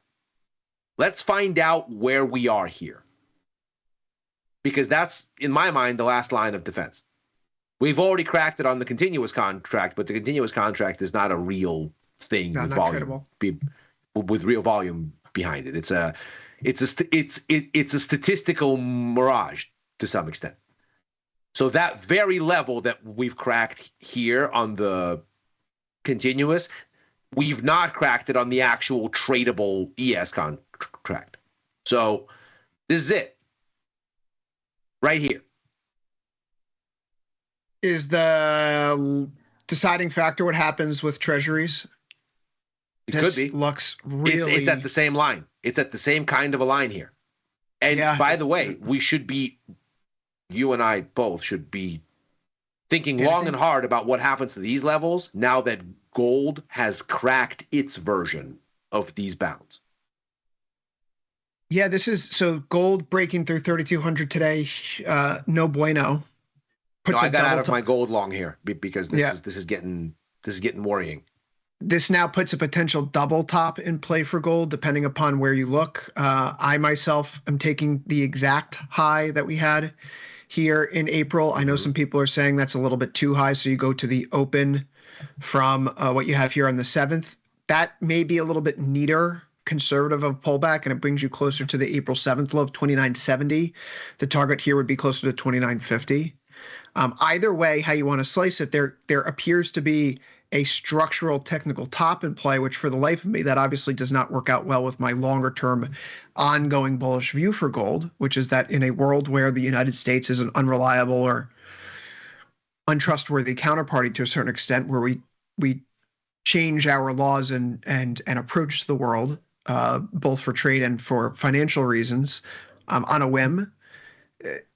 Let's find out where we are here. Because that's, in my mind, the last line of defense. We've already cracked it on the continuous contract, but the continuous contract is not a real thing with volume, with real volume behind it. It's a statistical mirage to some extent. So that very level that we've cracked here on the continuous, we've not cracked it on the actual tradable ES contract. So this is it. Right here. Is the deciding factor what happens with treasuries? It could be. Looks really... It's at the same line. It's at the same kind of a line here. And by the way, we should be, you and I both should be thinking long and hard about what happens to these levels now that gold has cracked its version of these bounds. Yeah, this is so gold breaking through 3,200 today. No bueno. I got out of my gold long here because this is getting worrying. This now puts a potential double top in play for gold, depending upon where you look. I myself am taking the exact high that we had here in April. I know some people are saying that's a little bit too high, so you go to the open from what you have here on the 7th. That may be a little bit neater, conservative of pullback, and it brings you closer to the April 7th low of 29.70. The target here would be closer to 29.50. Either way, how you want to slice it, there appears to be a structural technical top in play, which for the life of me, that obviously does not work out well with my longer term ongoing bullish view for gold, which is that in a world where the United States is an unreliable or untrustworthy counterparty to a certain extent, where we change our laws and approach the world, both for trade and for financial reasons, on a whim.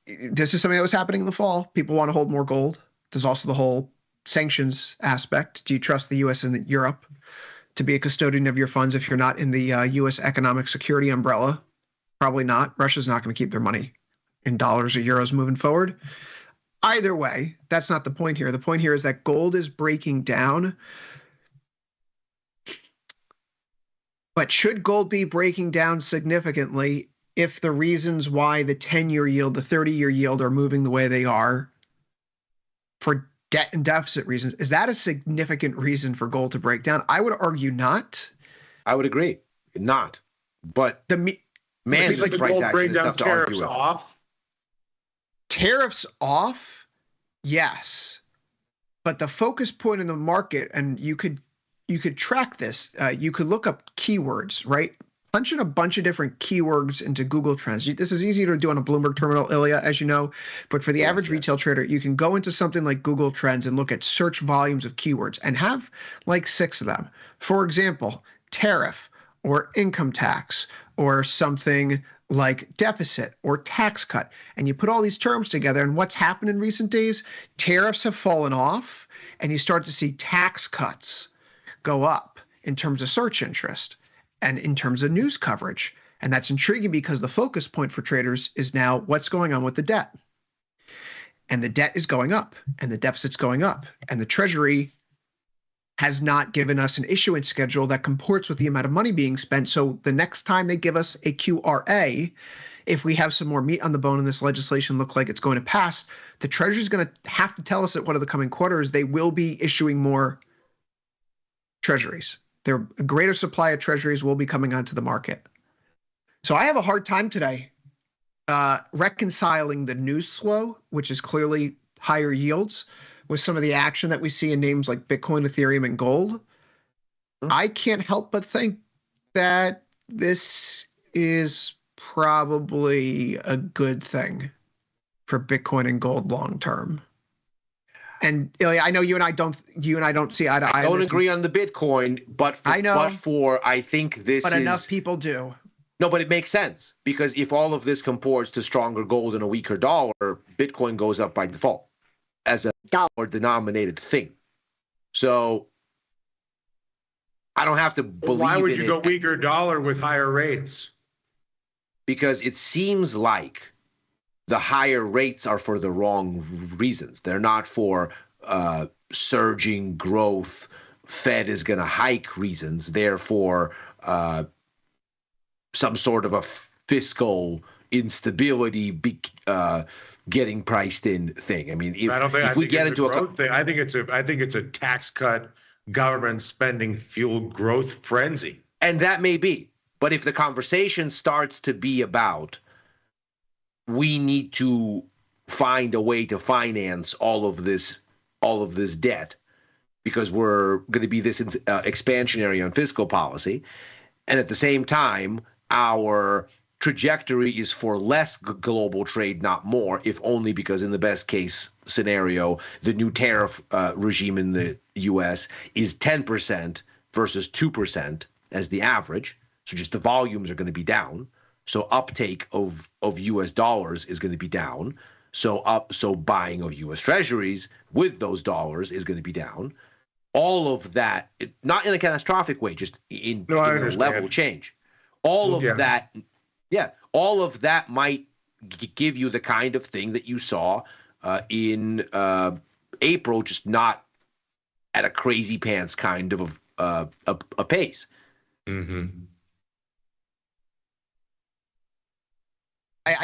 This is something that was happening in the fall. People want to hold more gold. There's also the whole sanctions aspect. Do you trust the U.S. and Europe to be a custodian of your funds if you're not in the U.S. economic security umbrella? Probably not. Russia's not going to keep their money in dollars or euros moving forward. Either way, that's not the point here. The point here is that gold is breaking down. But should gold be breaking down significantly if the reasons why the 10-year yield, the 30-year yield are moving the way they are for debt and deficit reasons? Is that a significant reason for gold to break down? I would argue not. I would agree. Not. But the price action is tough to argue with. Off? Tariffs off? Yes. But the focus point in the market, and you could could track this. You could look up keywords, right? Punch in a bunch of different keywords into Google Trends. This is easy to do on a Bloomberg terminal, Ilya, as you know. But for the average retail trader, you can go into something like Google Trends and look at search volumes of keywords and have like 6 of them. For example, tariff or income tax or something like deficit or tax cut. And you put all these terms together, and what's happened in recent days? Tariffs have fallen off, and you start to see tax cuts go up in terms of search interest and in terms of news coverage. And that's intriguing because the focus point for traders is now what's going on with the debt. And the debt is going up, and the deficit's going up, and the Treasury has not given us an issuance schedule that comports with the amount of money being spent. So the next time they give us a QRA, if we have some more meat on the bone and this legislation looks like it's going to pass, the Treasury is going to have to tell us that one of the coming quarters they will be issuing more treasuries. A greater supply of treasuries will be coming onto the market. So I have a hard time today reconciling the news flow, which is clearly higher yields, with some of the action that we see in names like Bitcoin, Ethereum, and gold. I can't help but think that this is probably a good thing for Bitcoin and gold long term. And Ilya, I know you and I don't see eye to eye. I don't agree on the Bitcoin, but I think this but is. But enough people do. No, but it makes sense because if all of this comports to stronger gold and a weaker dollar, Bitcoin goes up by default as a dollar-denominated thing. So I don't have to believe. Why would you go weaker dollar with higher rates? Because it seems like the higher rates are for the wrong reasons. They're not for surging growth, Fed is going to hike reasons. They're for some sort of a fiscal instability getting priced in thing. I mean, if we get into a growth thing, I think it's a tax cut, government spending fueled growth frenzy. And that may be. But if the conversation starts to be about we need to find a way to finance all of this debt because we're going to be this expansionary on fiscal policy, and at the same time our trajectory is for less global trade, not more, if only because in the best case scenario the new tariff regime in the US is 10% versus 2% as the average, so just the volumes are going to be down. So uptake of U.S. dollars is going to be down. So buying of U.S. treasuries with those dollars is going to be down. All of that, not in a catastrophic way, just in a level change. All of that might give you the kind of thing that you saw in April, just not at a crazy pants kind of a pace. Mm-hmm.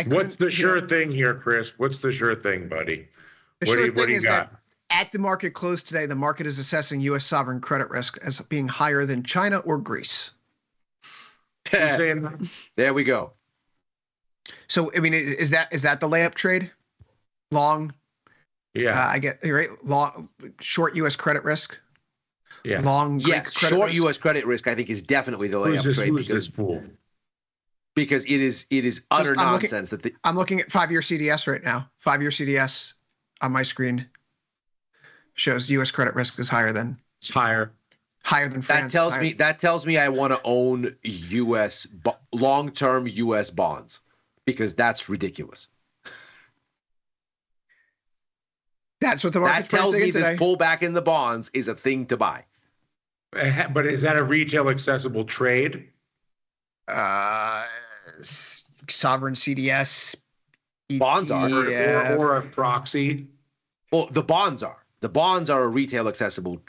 What's the sure thing here, Chris? What's the sure thing, buddy? The sure thing is that at the market close today, the market is assessing U.S. sovereign credit risk as being higher than China or Greece. There we go. So, I mean, is that the layup trade? Long? Yeah. I get right. Long, short U.S. credit risk. Yeah. Long. Yes. Short U.S. credit risk, I think, is definitely the layup trade. Who's this fool? Because it is utter nonsense. I'm looking at 5-year CDS right now. 5-year CDS on my screen shows U.S. credit risk is higher than. It's higher. Higher than France. That tells me I want to own U.S. long-term U.S. bonds because that's ridiculous. That's what the market tells me. This pullback in the bonds is a thing to buy. But is that a retail accessible trade? Sovereign CDS, bonds are, or a proxy. Well, the bonds are a retail accessible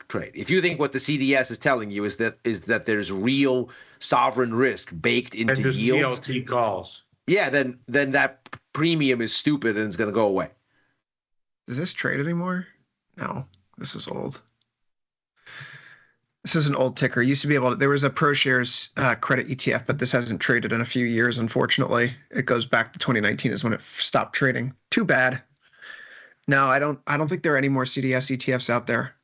trade. If you think what the CDS is telling you is that there's real sovereign risk baked into and just yields, TLT calls. Yeah, then that premium is stupid and it's going to go away. Does this trade anymore? No, this is old. This is an old ticker. Used to be able to. There was a ProShares credit ETF, but this hasn't traded in a few years. Unfortunately, it goes back to 2019 is when it stopped trading. Too bad. No, I don't think there are any more CDS ETFs out there.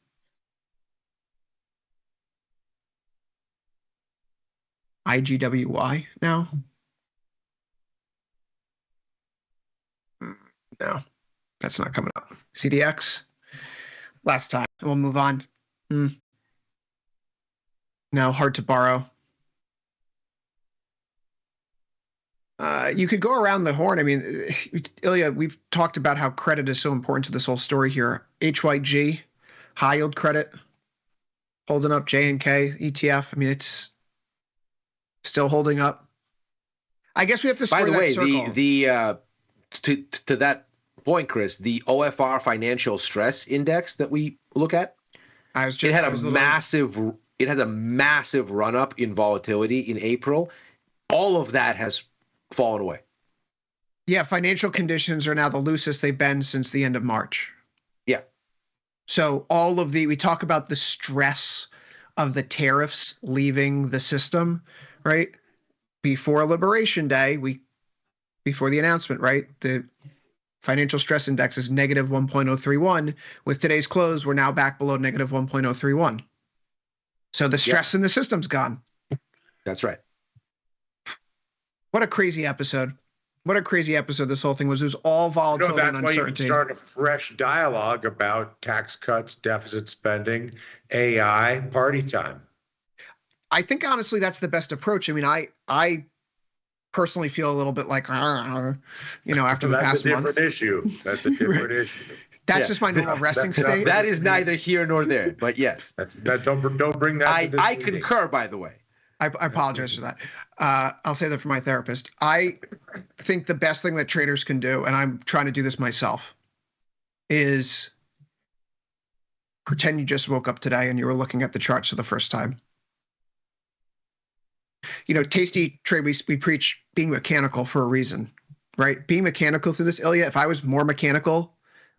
IGWY now? No, that's not coming up. CDX? Last time. We'll move on. No, hard to borrow. You could go around the horn. I mean, Ilya, we've talked about how credit is so important to this whole story here. HYG, high yield credit, holding up. J&K, ETF. I mean, it's still holding up. I guess we have to square By the way, circle. to that point, Chris, the OFR financial stress index that we look at, it had a massive run up in volatility in April. All of that has fallen away. Yeah, financial conditions are now the loosest they've been since the end of March. Yeah. So we talk about the stress of the tariffs leaving the system, right? Before Liberation Day, before the announcement, right? The financial stress index is negative 1.031. With today's close, we're now back below negative 1.031. So the stress in the system's gone. That's right. What a crazy episode. What a crazy episode this whole thing was. It was all volatility and That's why you can uncertainty. start a fresh dialogue about tax cuts, deficit spending, AI, party time. I think honestly that's the best approach. I mean, I personally feel a little bit like, after the past month. That's a different issue. That's a different issue. That's just my normal resting state. That is neither here nor there. But yes, don't bring that. To this I meeting. concur. By the way, I apologize for that. I'll say that for my therapist. I think the best thing that traders can do, and I'm trying to do this myself, is pretend you just woke up today and you were looking at the charts for the first time. Tasty Trade, we preach being mechanical for a reason, right? Being mechanical through this, Ilya, if I was more mechanical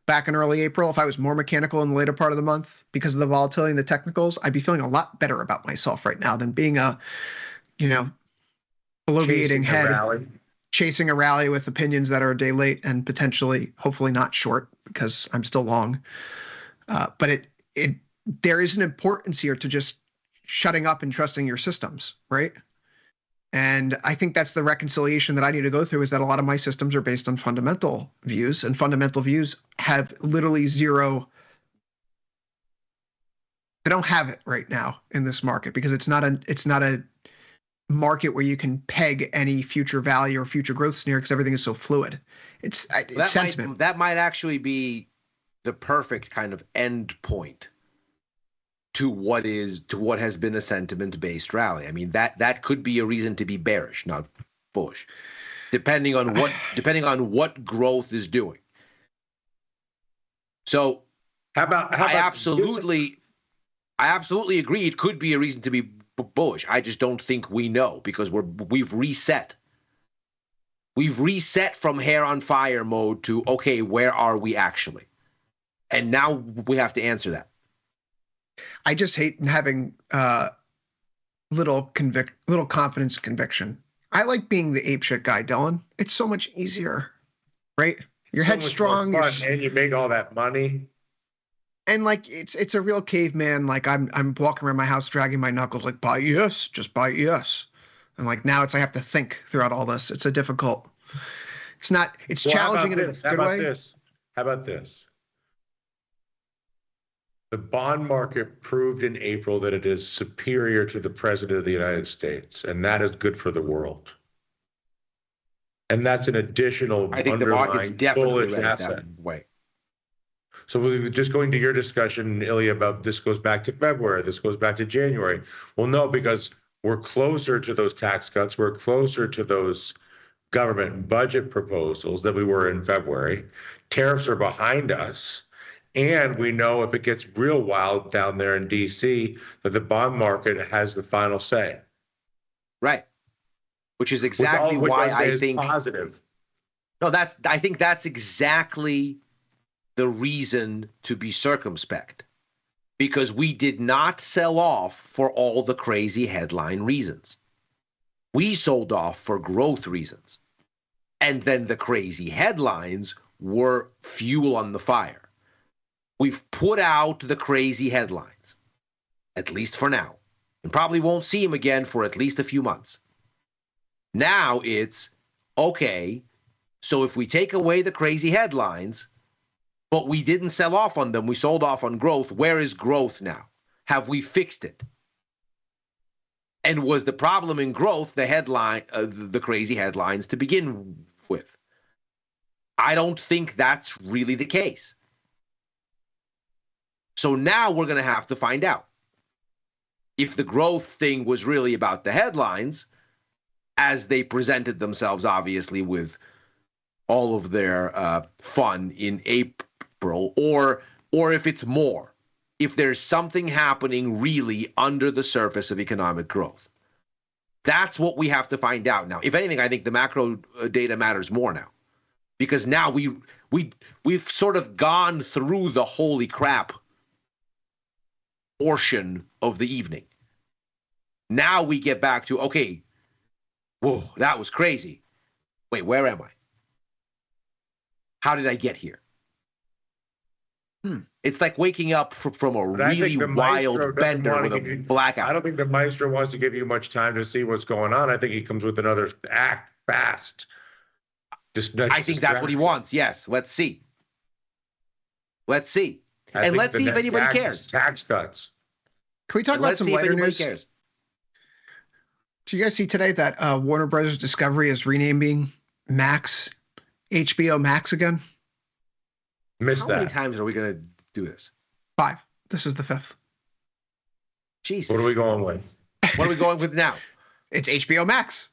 back in early April, if I was more mechanical in the later part of the month because of the volatility and the technicals, I'd be feeling a lot better about myself right now than being a, alleviating head, chasing a rally with opinions that are a day late and potentially, hopefully not short because I'm still long. But there is an importance here to just shutting up and trusting your systems, right? And I think that's the reconciliation that I need to go through, is that a lot of my systems are based on fundamental views, and fundamental views have literally zero. They don't have it right now in this market because it's not a market where you can peg any future value or future growth scenario because everything is so fluid. It's sentiment. That might actually be the perfect kind of end point to what has been a sentiment-based rally. I mean, that could be a reason to be bearish, not bullish, depending on what growth is doing. So, I absolutely agree. It could be a reason to be bullish. I just don't think we know because we've reset. We've reset from hair on fire mode to, okay, where are we actually? And now we have to answer that. I just hate having little confidence conviction. I like being the apeshit guy, Dylan. It's so much easier, right? You're headstrong, and you make all that money. And like it's a real caveman. Like I'm walking around my house dragging my knuckles, like buy ES, just buy ES. And like now I have to think throughout all this. It's challenging in a good way. How about this? The bond market proved in April that it is superior to the president of the United States, and that is good for the world. And that's an additional I think the market's definitely read it that way. So we're just going to your discussion, Ilya, about this goes back to February, this goes back to January. Well, no, because we're closer to those tax cuts, we're closer to those government budget proposals than we were in February. Tariffs are behind us. And we know if it gets real wild down there in D.C., that the bond market has the final say. Right. Which is exactly why I think positive. No, I think that's exactly the reason to be circumspect, because we did not sell off for all the crazy headline reasons. We sold off for growth reasons. And then the crazy headlines were fuel on the fire. We've put out the crazy headlines, at least for now. and probably won't see him again for at least a few months. Now it's, okay, so if we take away the crazy headlines, but we didn't sell off on them, we sold off on growth, where is growth now? Have we fixed it? And was the problem in growth the crazy headlines to begin with? I don't think that's really the case. So now we're going to have to find out. If the growth thing was really about the headlines, as they presented themselves, obviously, with all of their fun in April, or if it's more, if there's something happening really under the surface of economic growth. That's what we have to find out now. If anything, I think the macro data matters more now, because now we've sort of gone through the holy crap portion of the evening. Now we get back to, okay, whoa, that was crazy. Wait, where am I? How did I get here? It's like waking up from a really wild bender with a blackout. I don't think the maestro wants to give you much time to see what's going on. I think he comes with another act fast. I think that's what he wants. Yes. Let's see. Let's see. And let's see if anybody cares. Tax cuts. Can we talk about some lighter news? Cares. Did you guys see today that Warner Brothers Discovery is renaming Max HBO Max again? How many times are we going to do this? 5. This is the 5th. Jesus. What are we going with? What are we going with now? It's HBO Max.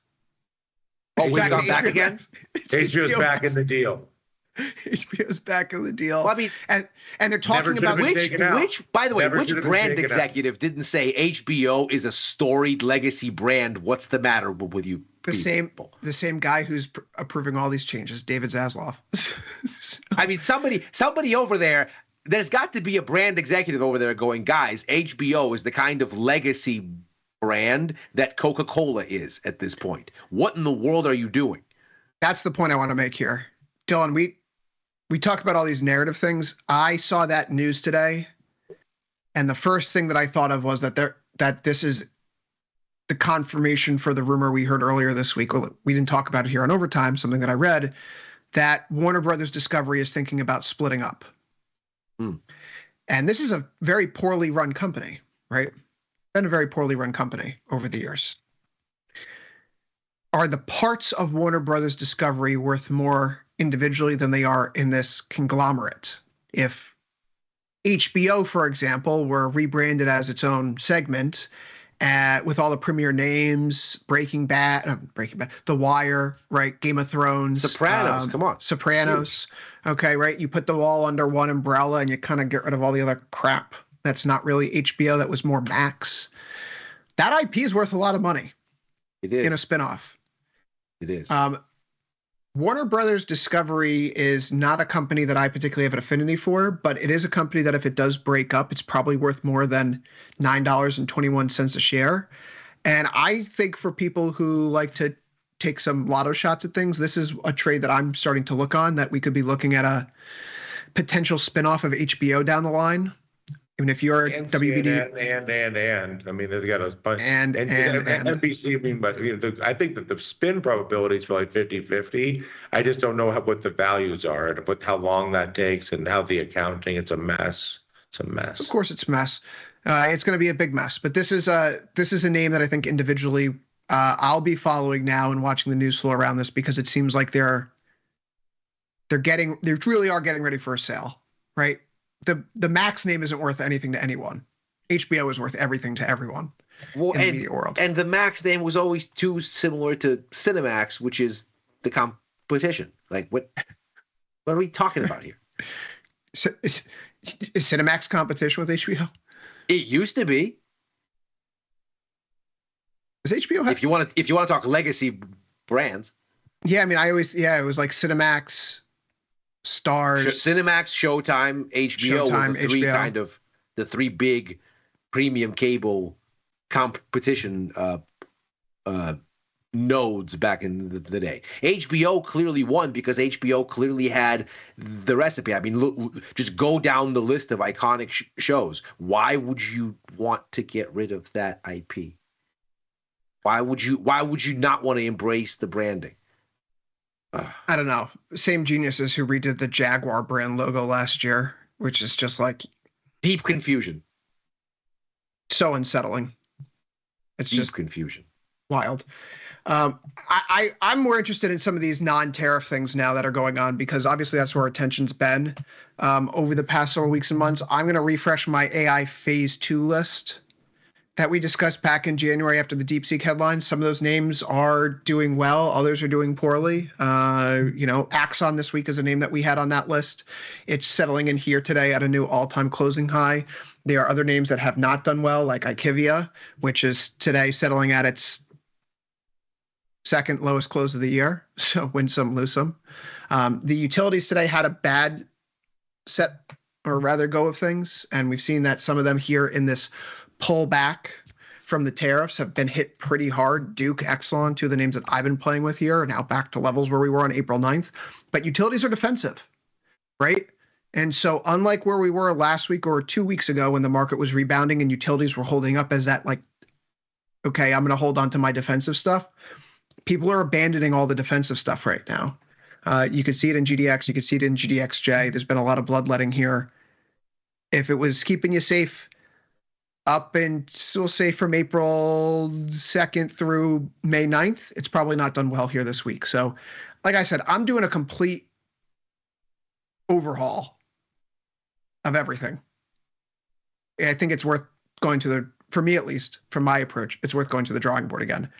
Oh, we've gone back again? HBO's back in the deal. HBO's back in the deal. Well, I mean, and they're talking about which, by the way, which brand executive didn't say HBO is a storied legacy brand? What's the matter with you? The same guy who's approving all these changes, David Zaslav. I mean, somebody over there. There's got to be a brand executive over there going, guys, HBO is the kind of legacy brand that Coca-Cola is at this point. What in the world are you doing? That's the point I want to make here, Dylan. We talk about all these narrative things. I saw that news today, and the first thing that I thought of was that this is the confirmation for the rumor we heard earlier this week. Well, we didn't talk about it here on Overtime, something that I read, that Warner Brothers Discovery is thinking about splitting up. And this is a very poorly run company, right? Been a very poorly run company over the years. Are the parts of Warner Brothers Discovery worth more individually than they are in this conglomerate? If HBO, for example, were rebranded as its own segment, with all the premier names, Breaking Bad, The Wire, right? Game of Thrones, Sopranos, come on. Sopranos, okay, right? You put them all under one umbrella and you kind of get rid of all the other crap that's not really HBO, that was more Max. That IP is worth a lot of money. It is. In a spinoff. It is. Warner Brothers Discovery is not a company that I particularly have an affinity for, but it is a company that if it does break up, it's probably worth more than $9.21 a share. And I think for people who like to take some lotto shots at things, this is a trade that I'm starting to look on, that we could be looking at a potential spinoff of HBO down the line. Even if you're WBD and I mean, they've got a bunch and NBC. I mean, but I think that the spin probability is probably 50-50. I just don't know what the values are and how long that takes and how the accounting. It's a mess. It's a mess. Of course, it's a mess. It's going to be a big mess. But this is a name that I think individually I'll be following now and watching the news flow around this, because it seems like they really are getting ready for a sale, right? The Max name isn't worth anything to anyone. HBO is worth everything to everyone in the media world. And the Max name was always too similar to Cinemax, which is the competition. Like, what are we talking about here? Is Cinemax competition with HBO? It used to be. Does HBO have? If you want to talk legacy brands. Yeah, I mean, it was like Cinemax, Stars, Cinemax, Showtime, HBO, were the three big premium cable competition nodes back in the day. HBO clearly won because HBO clearly had the recipe. I mean, look, just go down the list of iconic shows. Why would you want to get rid of that IP? Why would you not want to embrace the branding? I don't know. Same geniuses who redid the Jaguar brand logo last year, which is just like deep confusion. So unsettling. It's deep just confusion. Wild. I'm more interested in some of these non-tariff things now that are going on because obviously that's where our attention's been over the past several weeks and months. I'm going to refresh my AI phase 2 list that we discussed back in January after the DeepSeek headlines. Some of those names are doing well. Others are doing poorly. Axon this week is a name that we had on that list. It's settling in here today at a new all-time closing high. There are other names that have not done well, like Ikivia, which is today settling at its second lowest close of the year. So win some, lose some. The utilities today had a bad set, or rather go of things. And we've seen that some of them here in this pullback from the tariffs have been hit pretty hard. Duke, Exelon, two of the names that I've been playing with here are now back to levels where we were on April 9th. But utilities are defensive, right? And so unlike where we were last week or 2 weeks ago when the market was rebounding and utilities were holding up as that, like, okay, I'm going to hold on to my defensive stuff. People are abandoning all the defensive stuff right now. You could see it in GDX. You could see it in GDXJ. There's been a lot of bloodletting here. If it was keeping you safe up and we'll say from April 2nd through May 9th, it's probably not done well here this week. So like I said, I'm doing a complete overhaul of everything. I think it's worth going to for me at least, from my approach, it's worth going to the drawing board again.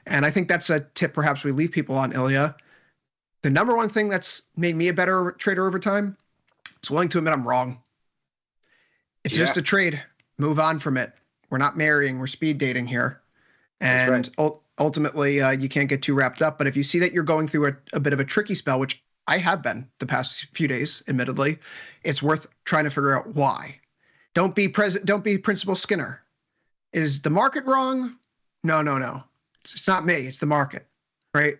And I think that's a tip perhaps we leave people on, Ilya. The number one thing that's made me a better trader over time is willing to admit I'm wrong. It's just a trade. Move on from it. We're not marrying. We're speed dating here. And ultimately, you can't get too wrapped up. But if you see that you're going through a bit of a tricky spell, which I have been the past few days, admittedly, it's worth trying to figure out why. Don't be Principal Skinner. Is the market wrong? No. It's not me. It's the market, right?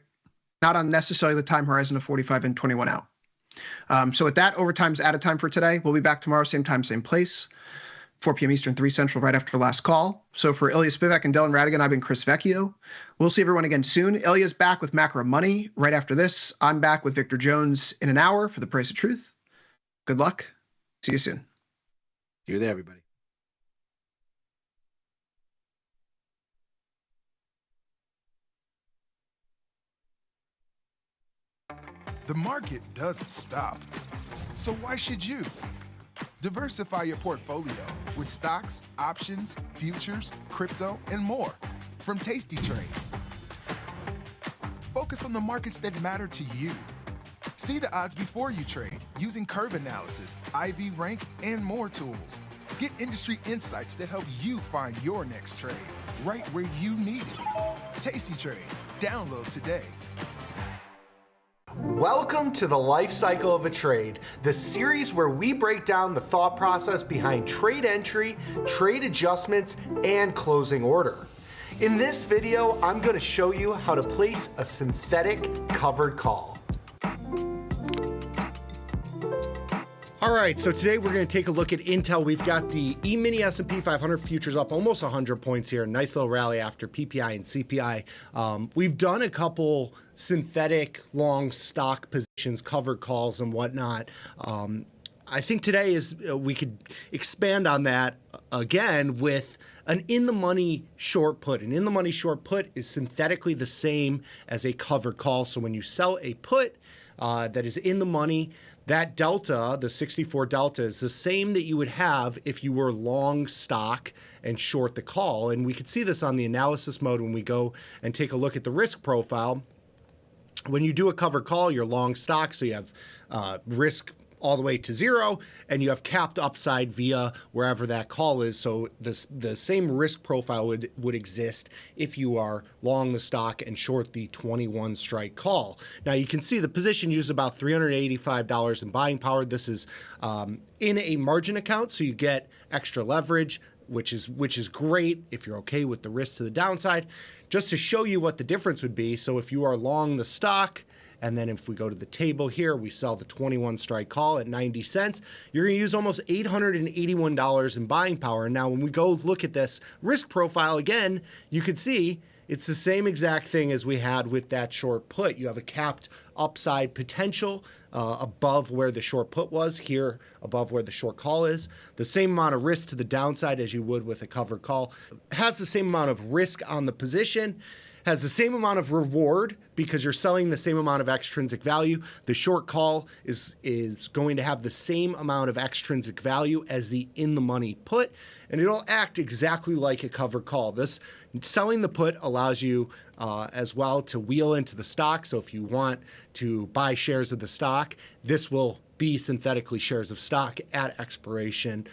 Not on necessarily the time horizon of 45 and 21 out. So with that, overtime's out of time for today. We'll be back tomorrow, same time, same place, 4 p.m. Eastern, 3 Central, right after last call. So for Ilya Spivak and Dylan Radigan, I've been Chris Vecchio. We'll see everyone again soon. Ilya's back with Macro Money right after this. I'm back with Victor Jones in an hour for The Price of Truth. Good luck. See you soon. You're there, everybody. The market doesn't stop. So why should you? Diversify your portfolio with stocks, options, futures, crypto, and more from Tasty Trade. Focus on the markets that matter to you. See the odds before you trade using curve analysis, IV rank, and more tools. Get industry insights that help you find your next trade right where you need it. Tasty Trade. Download today. Welcome to the Life Cycle of a Trade, the series where we break down the thought process behind trade entry, trade adjustments, and closing order. In this video, I'm going to show you how to place a synthetic covered call. All right, so today we're going to take a look at Intel. We've got the E-mini S&P 500 futures up almost 100 points here. Nice little rally after PPI and CPI. We've done a couple synthetic long stock positions, covered calls and whatnot. I think today we could expand on that again with an in-the-money short put. An in-the-money short put is synthetically the same as a covered call. So when you sell a put that is in the money, that delta, the 64 delta, is the same that you would have if you were long stock and short the call. And we could see this on the analysis mode when we go and take a look at the risk profile. When you do a covered call, you're long stock, so you have risk all the way to zero, and you have capped upside via wherever that call is. So the same risk profile would exist if you are long the stock and short the 21 strike call. Now you can see the position uses about $385 in buying power. This is in a margin account, so you get extra leverage. which is great if you're okay with the risk to the downside. Just to show you what the difference would be, so if you are long the stock, and then if we go to the table here, we sell the 21 strike call at 90 cents, you're going to use almost $881 in buying power. Now, when we go look at this risk profile again, you could see it's the same exact thing as we had with that short put. You have a capped upside potential above where the short put was, here above where the short call is. The same amount of risk to the downside as you would with a covered call. Has the same amount of risk on the position, has the same amount of reward because you're selling the same amount of extrinsic value. The short call is going to have the same amount of extrinsic value as the in-the-money put, and it'll act exactly like a covered call. This selling the put allows you as well to wheel into the stock. So if you want to buy shares of the stock, this will be synthetically shares of stock at expiration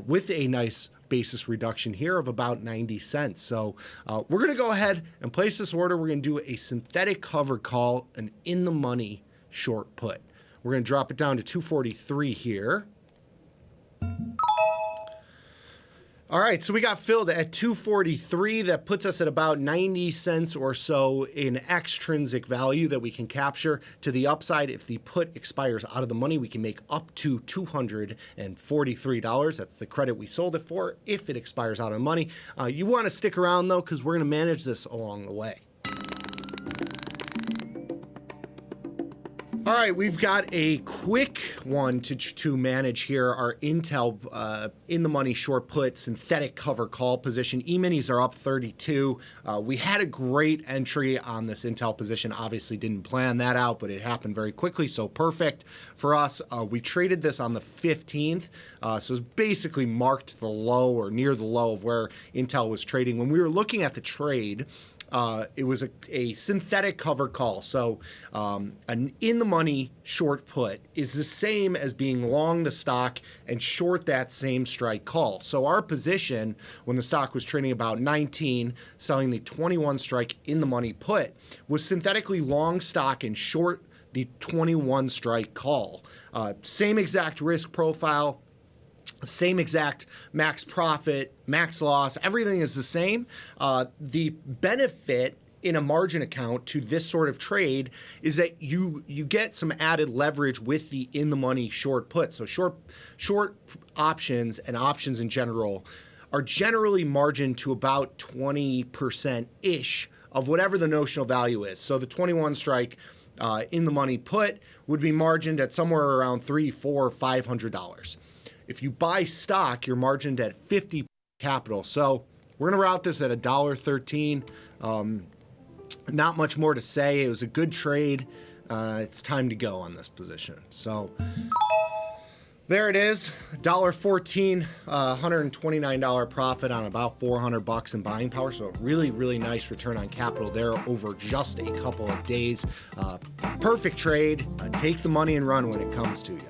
with a nice basis reduction here of about 90 cents. So we're going to go ahead and place this order. We're going to do a synthetic covered call, an in-the-money short put. We're going to drop it down to 243 here. All right, so we got filled at 243. That puts us at about 90 cents or so in extrinsic value that we can capture. To the upside, if the put expires out of the money, we can make up to $243. That's the credit we sold it for if it expires out of the money. You want to stick around, though, because we're going to manage this along the way. All right, we've got a quick one to manage here. Our Intel in-the-money short put synthetic cover call position. E-minis are up 32. We had a great entry on this Intel position. Obviously didn't plan that out, but it happened very quickly, so perfect for us. We traded this on the 15th, so it's basically marked the low or near the low of where Intel was trading. When we were looking at the trade, it was a synthetic cover call. So an in-the-money short put is the same as being long the stock and short that same strike call. So our position when the stock was trading about 19, selling the 21 strike in-the-money put, was synthetically long stock and short the 21 strike call. Same exact risk profile. Same exact max profit, max loss, everything is the same. The benefit in a margin account to this sort of trade is that you get some added leverage with the in-the-money short put. So short options and options in general are generally margined to about 20%-ish of whatever the notional value is. So the 21 strike in-the-money put would be margined at somewhere around $300, $400, $500. If you buy stock, you're margined at 50 capital. So we're going to route this at $1.13. Not much more to say. It was a good trade. It's time to go on this position. So there it is, $1.14, $129 profit on about $400 in buying power. So a really, really nice return on capital there over just a couple of days. Perfect trade. Take the money and run when it comes to you.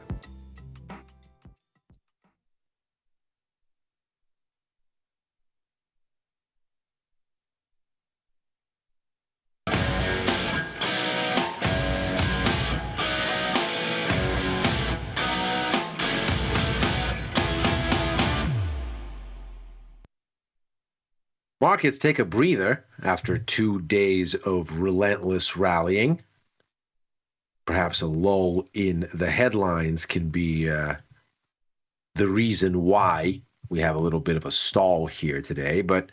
Markets take a breather after 2 days of relentless rallying. Perhaps a lull in the headlines can be the reason why we have a little bit of a stall here today. But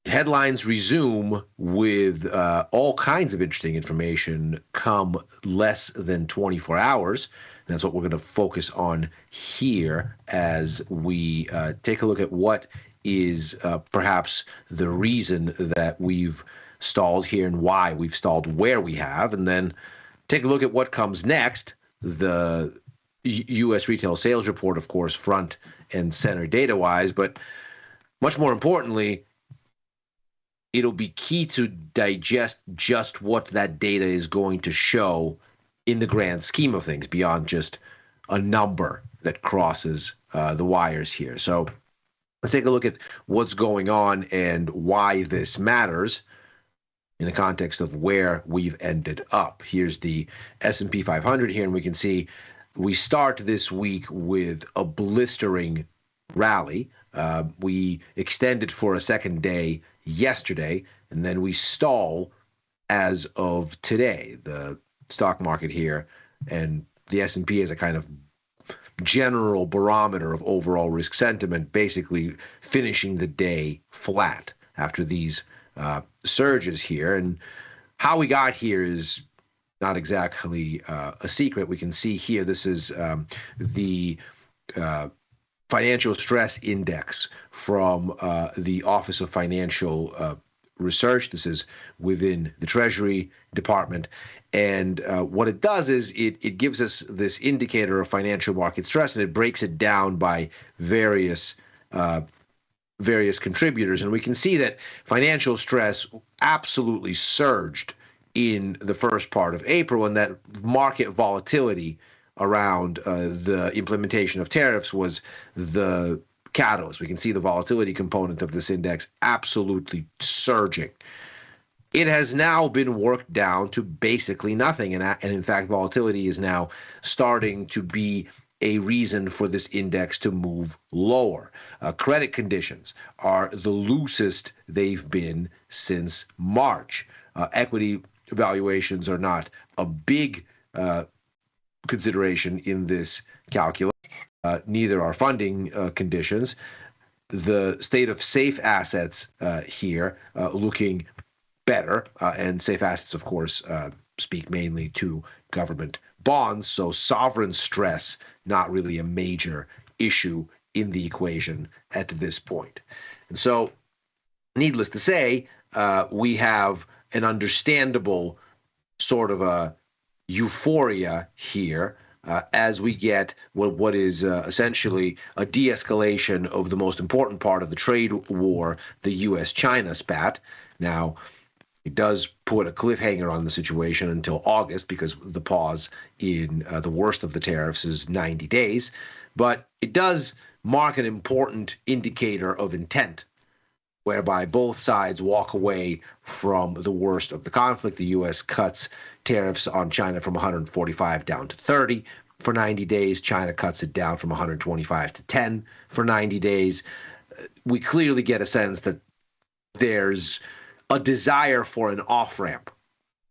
headlines resume with all kinds of interesting information come less than 24 hours. That's what we're going to focus on here as we take a look at what is perhaps the reason that we've stalled here and why we've stalled where we have, and then take a look at what comes next. The U.S. retail sales report, of course, front and center data-wise, but much more importantly, it'll be key to digest just what that data is going to show in the grand scheme of things, beyond just a number that crosses the wires here. So let's take a look at what's going on and why this matters in the context of where we've ended up. Here's the S&P 500 here, and we can see we start this week with a blistering rally. We extended for a second day yesterday, and then we stall as of today. The stock market here and the S&P is a kind of general barometer of overall risk sentiment, basically finishing the day flat after these surges here. And how we got here is not exactly a secret. We can see here, this is the financial stress index from the Office of Financial Research. This is within the Treasury Department. And what it does is it gives us this indicator of financial market stress, and it breaks it down by various contributors. And we can see that financial stress absolutely surged in the first part of April, and that market volatility around the implementation of tariffs was the catalyst. We can see the volatility component of this index absolutely surging. It has now been worked down to basically nothing, and in fact, volatility is now starting to be a reason for this index to move lower. Credit conditions are the loosest they've been since March. Equity valuations are not a big consideration in this calculus. Neither are funding conditions. The state of safe assets here looking better, and safe assets, of course, speak mainly to government bonds, so sovereign stress not really a major issue in the equation at this point. And so, needless to say, we have an understandable sort of a euphoria here as we get what is essentially a de-escalation of the most important part of the trade war, the U.S.-China spat. Now, it does put a cliffhanger on the situation until August, because the pause in the worst of the tariffs is 90 days. But it does mark an important indicator of intent, whereby both sides walk away from the worst of the conflict. The U.S. cuts tariffs on China from 145 down to 30 for 90 days. China cuts it down from 125 to 10 for 90 days. We clearly get a sense that there's a desire for an off-ramp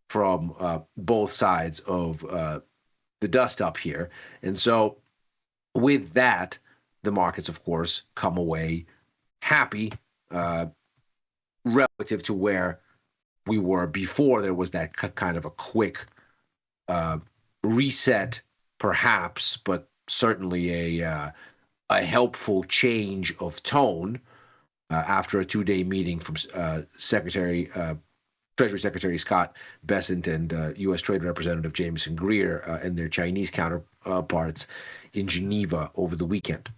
from both sides of the dust-up here. And so with that, the markets, of course, come away happy relative to where we were before there was that kind of a quick reset, perhaps, but certainly a helpful change of tone after a two-day meeting from Treasury Secretary Scott Bessent and U.S. Trade Representative Jameson Greer and their Chinese counterparts in Geneva over the weekend.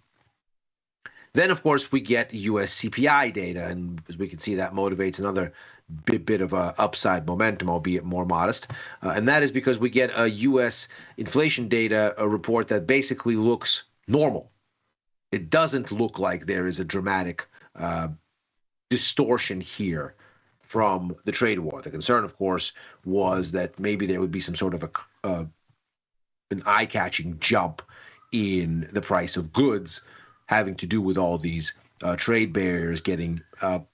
Then, of course, we get U.S. CPI data, and as we can see, that motivates another bit of upside momentum, albeit more modest. And that is because we get a U.S. inflation data report that basically looks normal. It doesn't look like there is a dramatic distortion here from the trade war. The concern, of course, was that maybe there would be some sort of an eye-catching jump in the price of goods having to do with all these trade barriers getting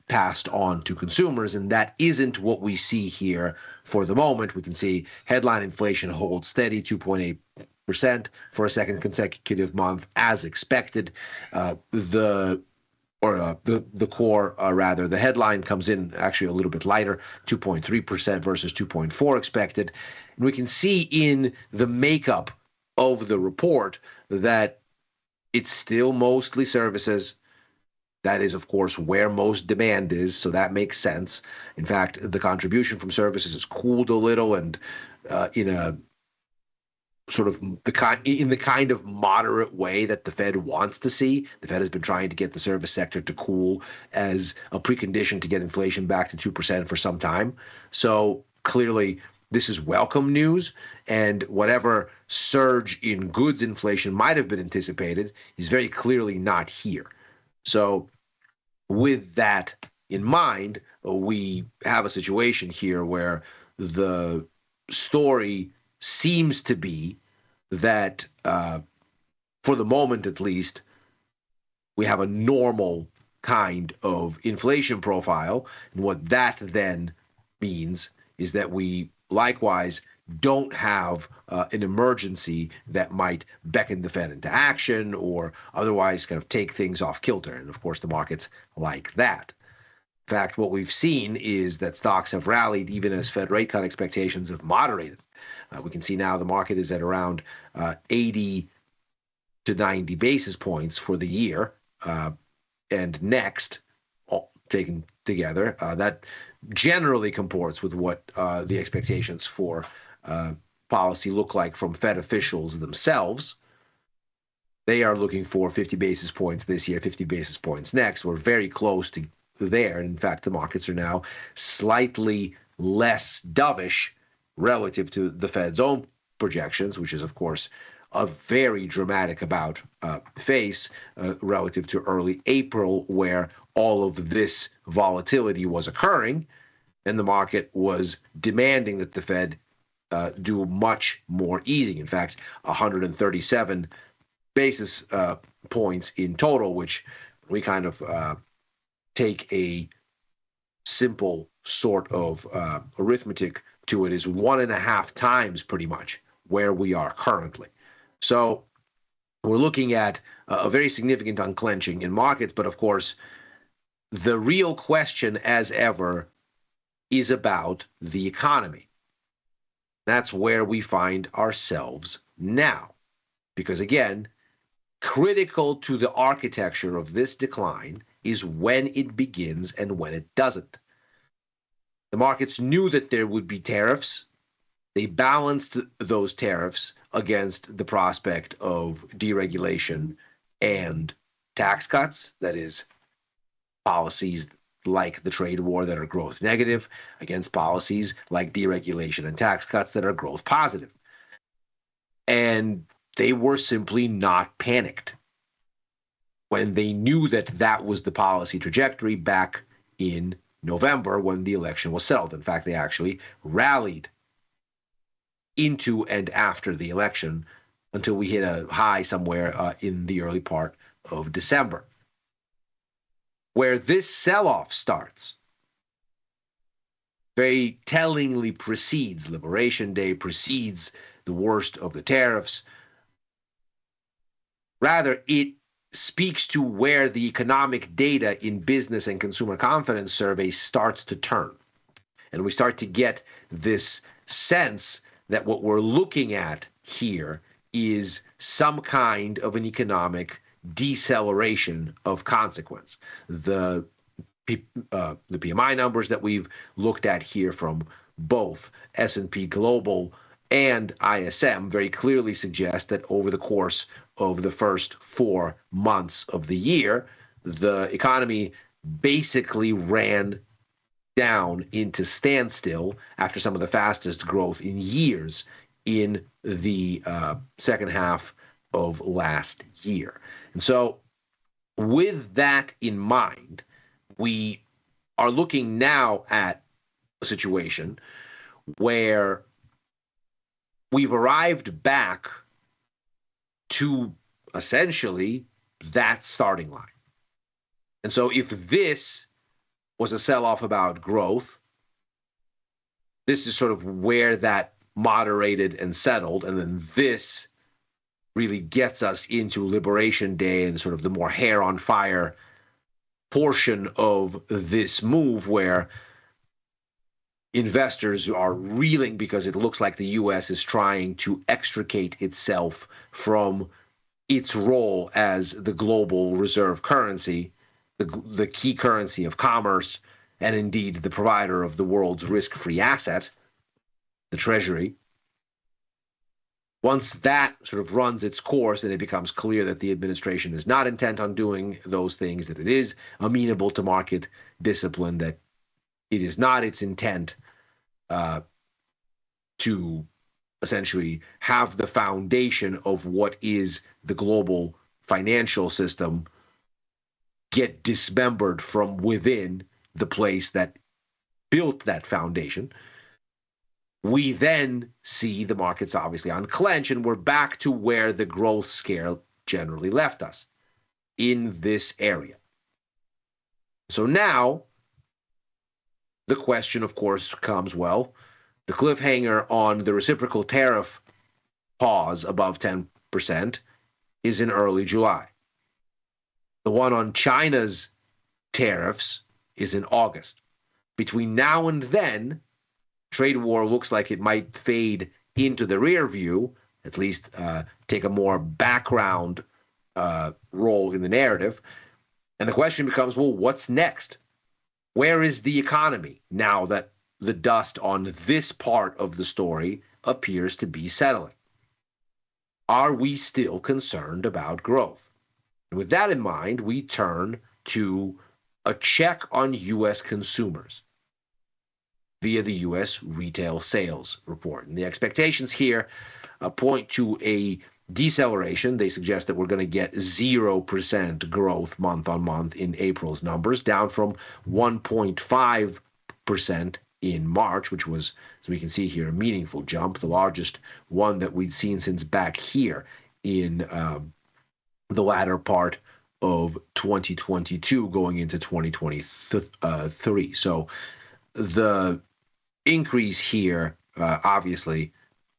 passed on to consumers, and that isn't what we see here for the moment. We can see headline inflation holds steady, 2.8% for a second consecutive month, as expected. The headline comes in actually a little bit lighter, 2.3% versus 2.4% expected. And we can see in the makeup of the report that it's still mostly services. That is, of course, where most demand is, so that makes sense. In fact, the contribution from services has cooled a little, and in a sort of the kind of moderate way that the Fed wants to see. The Fed has been trying to get the service sector to cool as a precondition to get inflation back to 2% for some time. So clearly, this is welcome news, and whatever surge in goods inflation might have been anticipated is very clearly not here. So with that in mind, we have a situation here where the story seems to be that, for the moment at least, we have a normal kind of inflation profile. And what that then means is that we likewise don't have an emergency that might beckon the Fed into action or otherwise kind of take things off kilter. And of course, the markets like that. In fact, what we've seen is that stocks have rallied even as Fed rate cut expectations have moderated. We can see now the market is at around 80 to 90 basis points for the year. And next, all taken together, that generally comports with what the expectations for policy look like from Fed officials themselves. They are looking for 50 basis points this year, 50 basis points next. We're very close to there. And in fact, the markets are now slightly less dovish relative to the Fed's own projections, which is, of course, a very dramatic about face relative to early April, where all of this volatility was occurring, and the market was demanding that the Fed do much more easing. In fact, 137 basis points in total, which we kind of take a simple sort of arithmetic to it, is 1.5 times pretty much where we are currently. So we're looking at a very significant unclenching in markets, but of course, the real question, as ever, is about the economy. That's where we find ourselves now. Because again, critical to the architecture of this decline is when it begins and when it doesn't. The markets knew that there would be tariffs. They balanced those tariffs against the prospect of deregulation and tax cuts, that is, policies like the trade war that are growth negative against policies like deregulation and tax cuts that are growth positive. And they were simply not panicked when they knew that that was the policy trajectory back in November when the election was settled. In fact, they actually rallied into and after the election until we hit a high somewhere in the early part of December. Where this sell-off starts very tellingly precedes Liberation Day, precedes the worst of the tariffs. Rather, it speaks to where the economic data in business and consumer confidence surveys starts to turn. And we start to get this sense that what we're looking at here is some kind of an economic deceleration of consequence. The PMI numbers that we've looked at here from both S&P Global and ISM very clearly suggest that over the course of the first 4 months of the year, the economy basically ran down into standstill after some of the fastest growth in years in the second half of last year. And so with that in mind, we are looking now at a situation where we've arrived back to essentially that starting line. And so if this was a sell-off about growth, this is sort of where that moderated and settled, and then this really gets us into Liberation Day and sort of the more hair on fire portion of this move where investors are reeling because it looks like the U.S. is trying to extricate itself from its role as the global reserve currency, the key currency of commerce, and indeed the provider of the world's risk-free asset, the Treasury. Once that sort of runs its course and it becomes clear that the administration is not intent on doing those things, that it is amenable to market discipline, that it is not its intent to essentially have the foundation of what is the global financial system get dismembered from within the place that built that foundation. We then see the markets obviously unclench, and we're back to where the growth scale generally left us. in this area. So now the question, of course, comes, well, the cliffhanger on the reciprocal tariff pause above 10% is in early July. The one on China's tariffs is in August. Between now and then, trade war looks like it might fade into the rear view, at least take a more background role in the narrative. And the question becomes, well, what's next? Where is the economy now that the dust on this part of the story appears to be settling? Are we still concerned about growth? And with that in mind, we turn to a check on U.S. consumers via the U.S. retail sales report. And the expectations here point to a deceleration. They suggest that we're going to get 0% growth month on month in April's numbers, down from 1.5% in March, which was, as we can see here, a meaningful jump, the largest one that we'd seen since back here in the latter part of 2022 going into 2023. So the increase here, obviously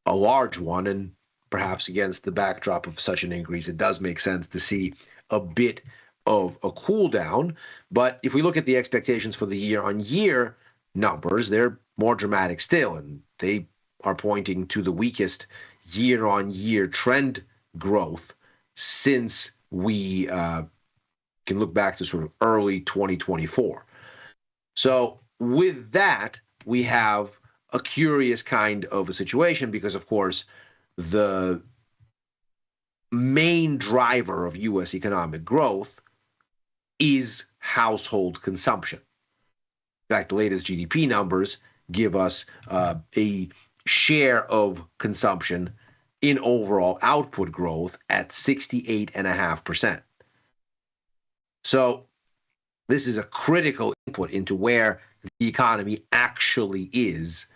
a large one, and perhaps against the backdrop of such an increase, it does make sense to see a bit of a cool down. But if we look at the expectations for the year-on-year numbers, they're more dramatic still, and they are pointing to the weakest year-on-year trend growth since we can look back to sort of early 2024. So with that, we have a curious kind of a situation because, of course, the main driver of U.S. economic growth is household consumption. In fact, the latest GDP numbers give us a share of consumption in overall output growth at 68.5%. So this is a critical input into where the economy actually is,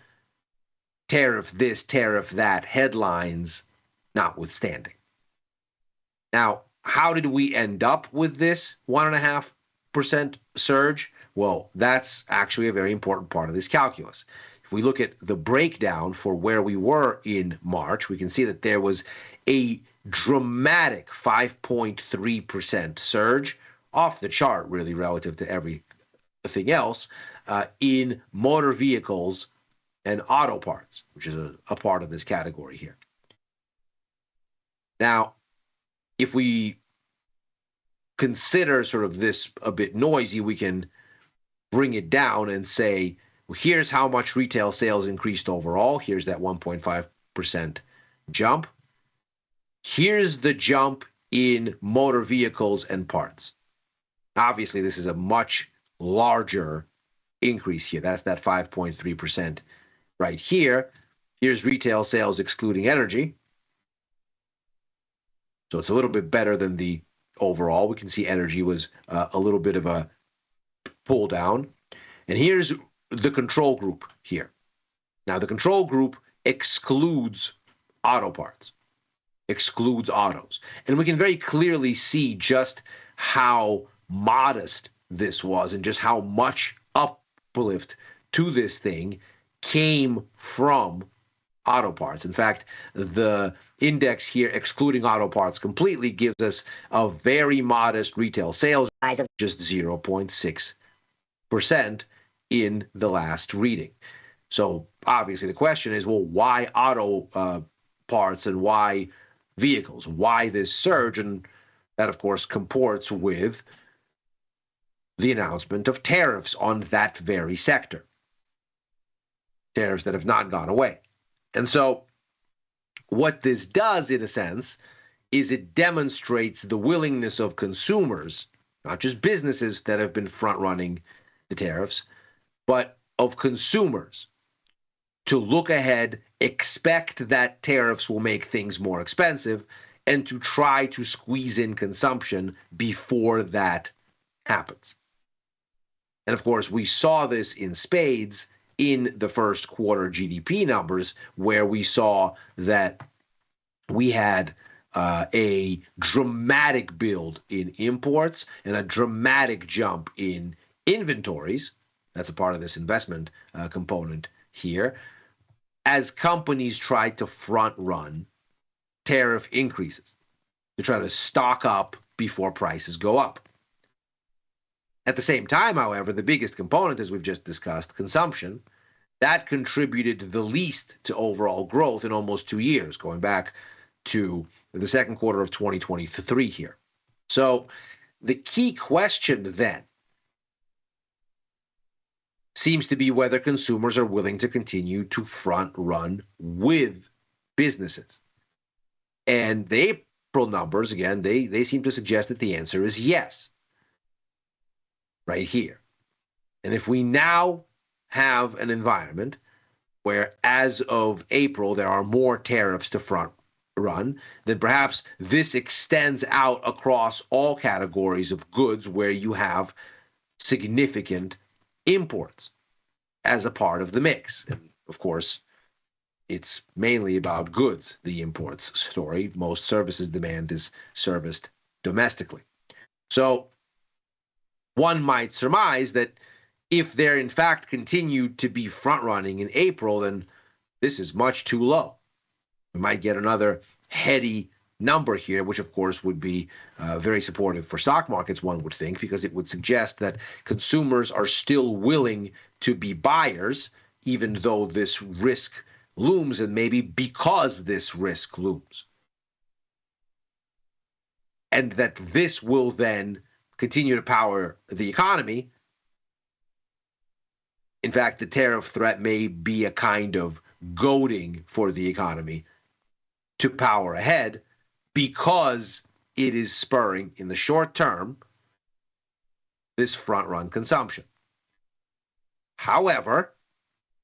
tariff this, tariff that, headlines notwithstanding. Now, how did we end up with this 1.5% surge? Well, that's actually a very important part of this calculus. If we look at the breakdown for where we were in March, we can see that there was a dramatic 5.3% surge, off the chart really relative to everything else, in motor vehicles and auto parts, which is a part of this category here. Now, if we consider sort of this a bit noisy, we can bring it down and say, well, here's how much retail sales increased overall. Here's that 1.5% jump. Here's the jump in motor vehicles and parts. Obviously, this is a much larger increase here. That's that 5.3% right here. Here's retail sales excluding energy. So it's a little bit better than the overall. We can see energy was a little bit of a pull down. And here's the control group here. Now, the control group excludes auto parts, excludes autos. And we can very clearly see just how modest this was and just how much uplift to this thing came from auto parts. In fact, the index here, excluding auto parts completely, gives us a very modest retail sales rise of just 0.6% in the last reading. So obviously the question is, well, why auto parts and why vehicles? Why this surge? And that, of course, comports with the announcement of tariffs on that very sector. Tariffs that have not gone away. And so what this does, in a sense, is it demonstrates the willingness of consumers, not just businesses that have been front-running the tariffs, but of consumers to look ahead, expect that tariffs will make things more expensive, and to try to squeeze in consumption before that happens. And of course, we saw this in spades in the first quarter GDP numbers, where we saw that we had a dramatic build in imports and a dramatic jump in inventories. That's a part of this investment component here, as companies try to front run tariff increases to try to stock up before prices go up. At the same time, however, the biggest component, as we've just discussed, consumption, that contributed the least to overall growth in almost 2 years, going back to the second quarter of 2023 here. So the key question then seems to be whether consumers are willing to continue to front run with businesses. And the April numbers, again, they seem to suggest that the answer is yes, right here. And if we now have an environment where as of April there are more tariffs to front run, then perhaps this extends out across all categories of goods where you have significant imports as a part of the mix. And of course, it's mainly about goods, the imports story. Most services demand is serviced domestically. So one might surmise that if there in fact continued to be front running in April, then this is much too low. We might get another heady number here, which of course would be very supportive for stock markets, one would think, because it would suggest that consumers are still willing to be buyers, even though this risk looms, and maybe because this risk looms. And that this will then continue to power the economy. In fact, the tariff threat may be a kind of goading for the economy to power ahead, because it is spurring, in the short term, this front-run consumption. However,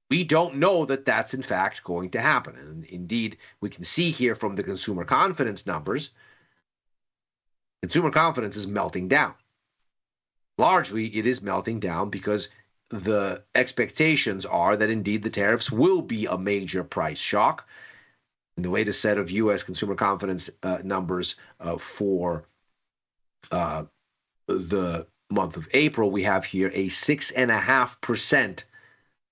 we don't know that that's in fact going to happen. And indeed, we can see here from the consumer confidence numbers, consumer confidence is melting down. Largely, it is melting down because the expectations are that indeed the tariffs will be a major price shock. In the latest set of U.S. consumer confidence numbers for the month of April, we have here a 6.5%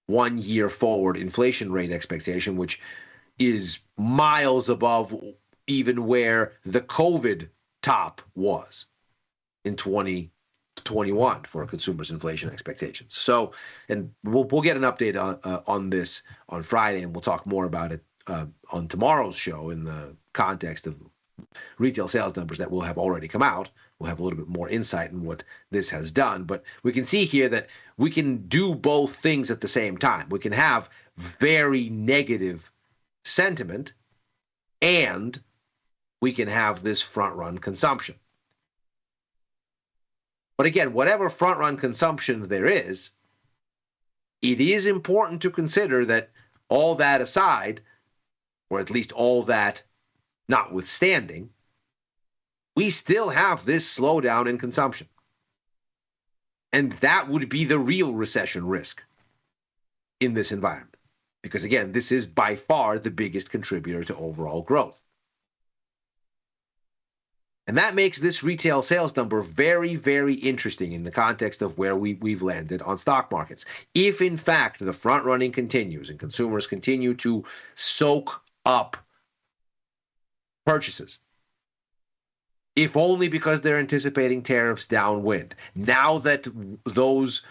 1 year forward inflation rate expectation, which is miles above even where the COVID top was in 2021 for consumers' inflation expectations. So, and we'll get an update on this on Friday, and we'll talk more about it on tomorrow's show in the context of retail sales numbers that will have already come out. We'll have a little bit more insight in what this has done. But we can see here that we can do both things at the same time. We can have very negative sentiment, and we can have this front-run consumption. But again, whatever front-run consumption there is, it is important to consider that all that aside, or at least all that notwithstanding, we still have this slowdown in consumption. And that would be the real recession risk in this environment. Because again, this is by far the biggest contributor to overall growth. And that makes this retail sales number very, very interesting in the context of where we've landed on stock markets. If in fact the front running continues and consumers continue to soak up purchases, if only because they're anticipating tariffs downwind, now that those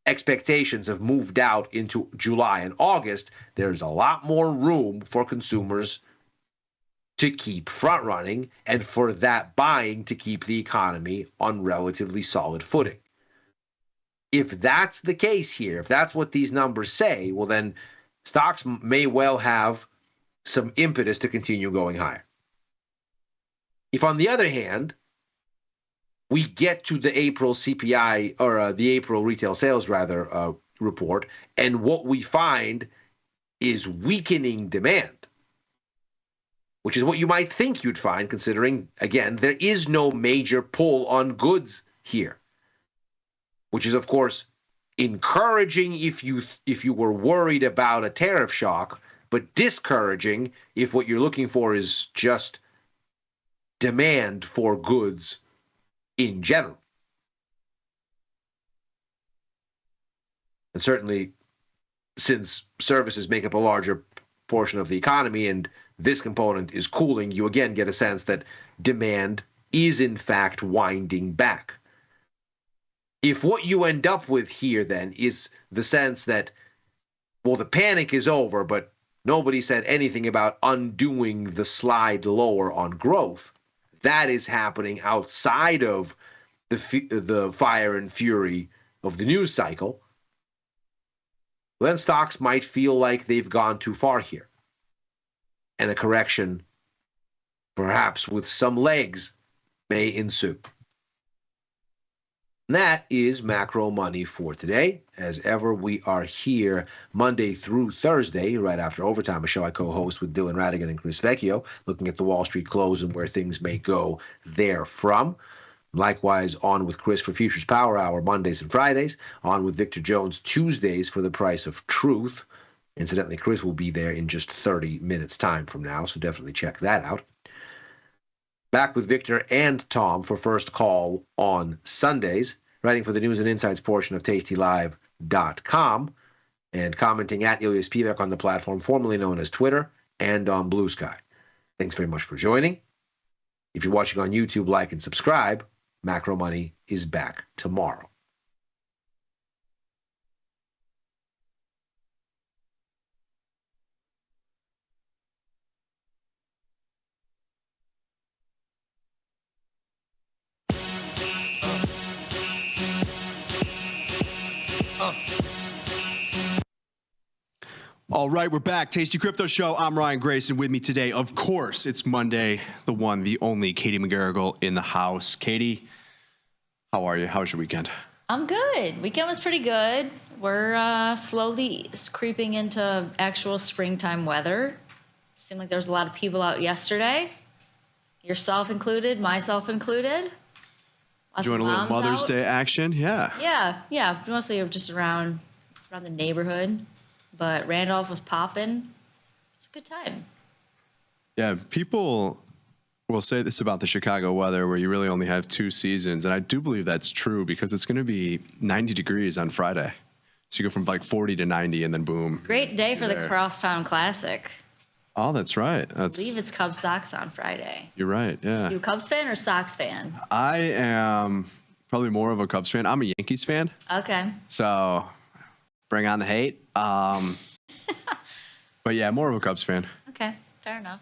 expectations have moved out into July and August, there's a lot more room for consumers to keep front running and for that buying to keep the economy on relatively solid footing. If that's the case here, if that's what these numbers say, well then stocks may well have some impetus to continue going higher. If on the other hand, we get to the April CPI, or the April retail sales rather, report, and what we find is weakening demand, which is what you might think you'd find, considering, again, there is no major pull on goods here, which is, of course, encouraging if you were worried about a tariff shock, but discouraging if what you're looking for is just demand for goods in general. And certainly, since services make up a larger portion of the economy and this component is cooling, you again get a sense that demand is in fact winding back. If what you end up with here then is the sense that, well, the panic is over, but nobody said anything about undoing the slide lower on growth, that is happening outside of the fire and fury of the news cycle, then stocks might feel like they've gone too far here. And a correction, perhaps with some legs, may ensue. And that is Macro Money for today. As ever, we are here Monday through Thursday, right after Overtime, a show I co-host with Dylan Radigan and Chris Vecchio, looking at the Wall Street close and where things may go therefrom. Likewise, on with Chris for Futures Power Hour Mondays and Fridays. On with Victor Jones Tuesdays for the Price of Truth. Incidentally, Chris will be there in just 30 minutes time from now, so definitely check that out. Back with Victor and Tom for First Call on Sundays, writing for the News and Insights portion of tastylive.com and commenting at Ilya Spivak on the platform formerly known as Twitter and on Blue Sky. Thanks very much for joining. If you're watching on YouTube, like and subscribe. Macro Money is back tomorrow. All right, we're back. Tasty Crypto Show. I'm Ryan Grayson. With me today, of course, it's Monday. The one, the only, Katie McGarrigle in the house. Katie, how are you? How was your weekend? I'm good. Weekend was pretty good. We're slowly creeping into actual springtime weather. Seemed like there was a lot of people out yesterday. Yourself included, myself included. Enjoying a little Mother's Day action? Yeah. Yeah. Mostly just around the neighborhood. But Randolph was popping. It's a good time. Yeah, people will say this about the Chicago weather where you really only have 2 seasons. And I do believe that's true because it's going to be 90 degrees on Friday. So you go from like 40 to 90 and then boom. Great day for the Crosstown Classic. Oh, that's right. I believe it's Cubs Sox on Friday. You're right, yeah. You a Cubs fan or Sox fan? I am probably more of a Cubs fan. I'm a Yankees fan. Okay. So bring on the hate. But yeah, more of a Cubs fan. Okay, fair enough.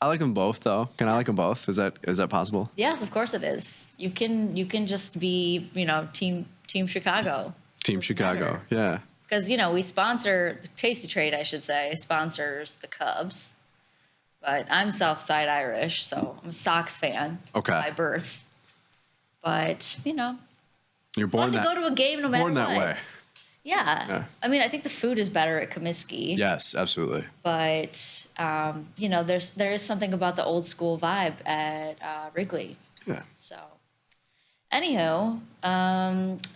I like them both, though. Can I like them both? Is that possible? Yes, of course it is. You can just be, team Chicago. Team Chicago, yeah. Because, we sponsor, Tasty Trade, I should say, sponsors the Cubs. But I'm Southside Irish, so I'm a Sox fan by birth. But, you're born to go to a game no matter what. Born that way. Yeah. I mean, I think the food is better at Comiskey. Yes, absolutely. But, there is something about the old school vibe at Wrigley. Yeah. So, anywho,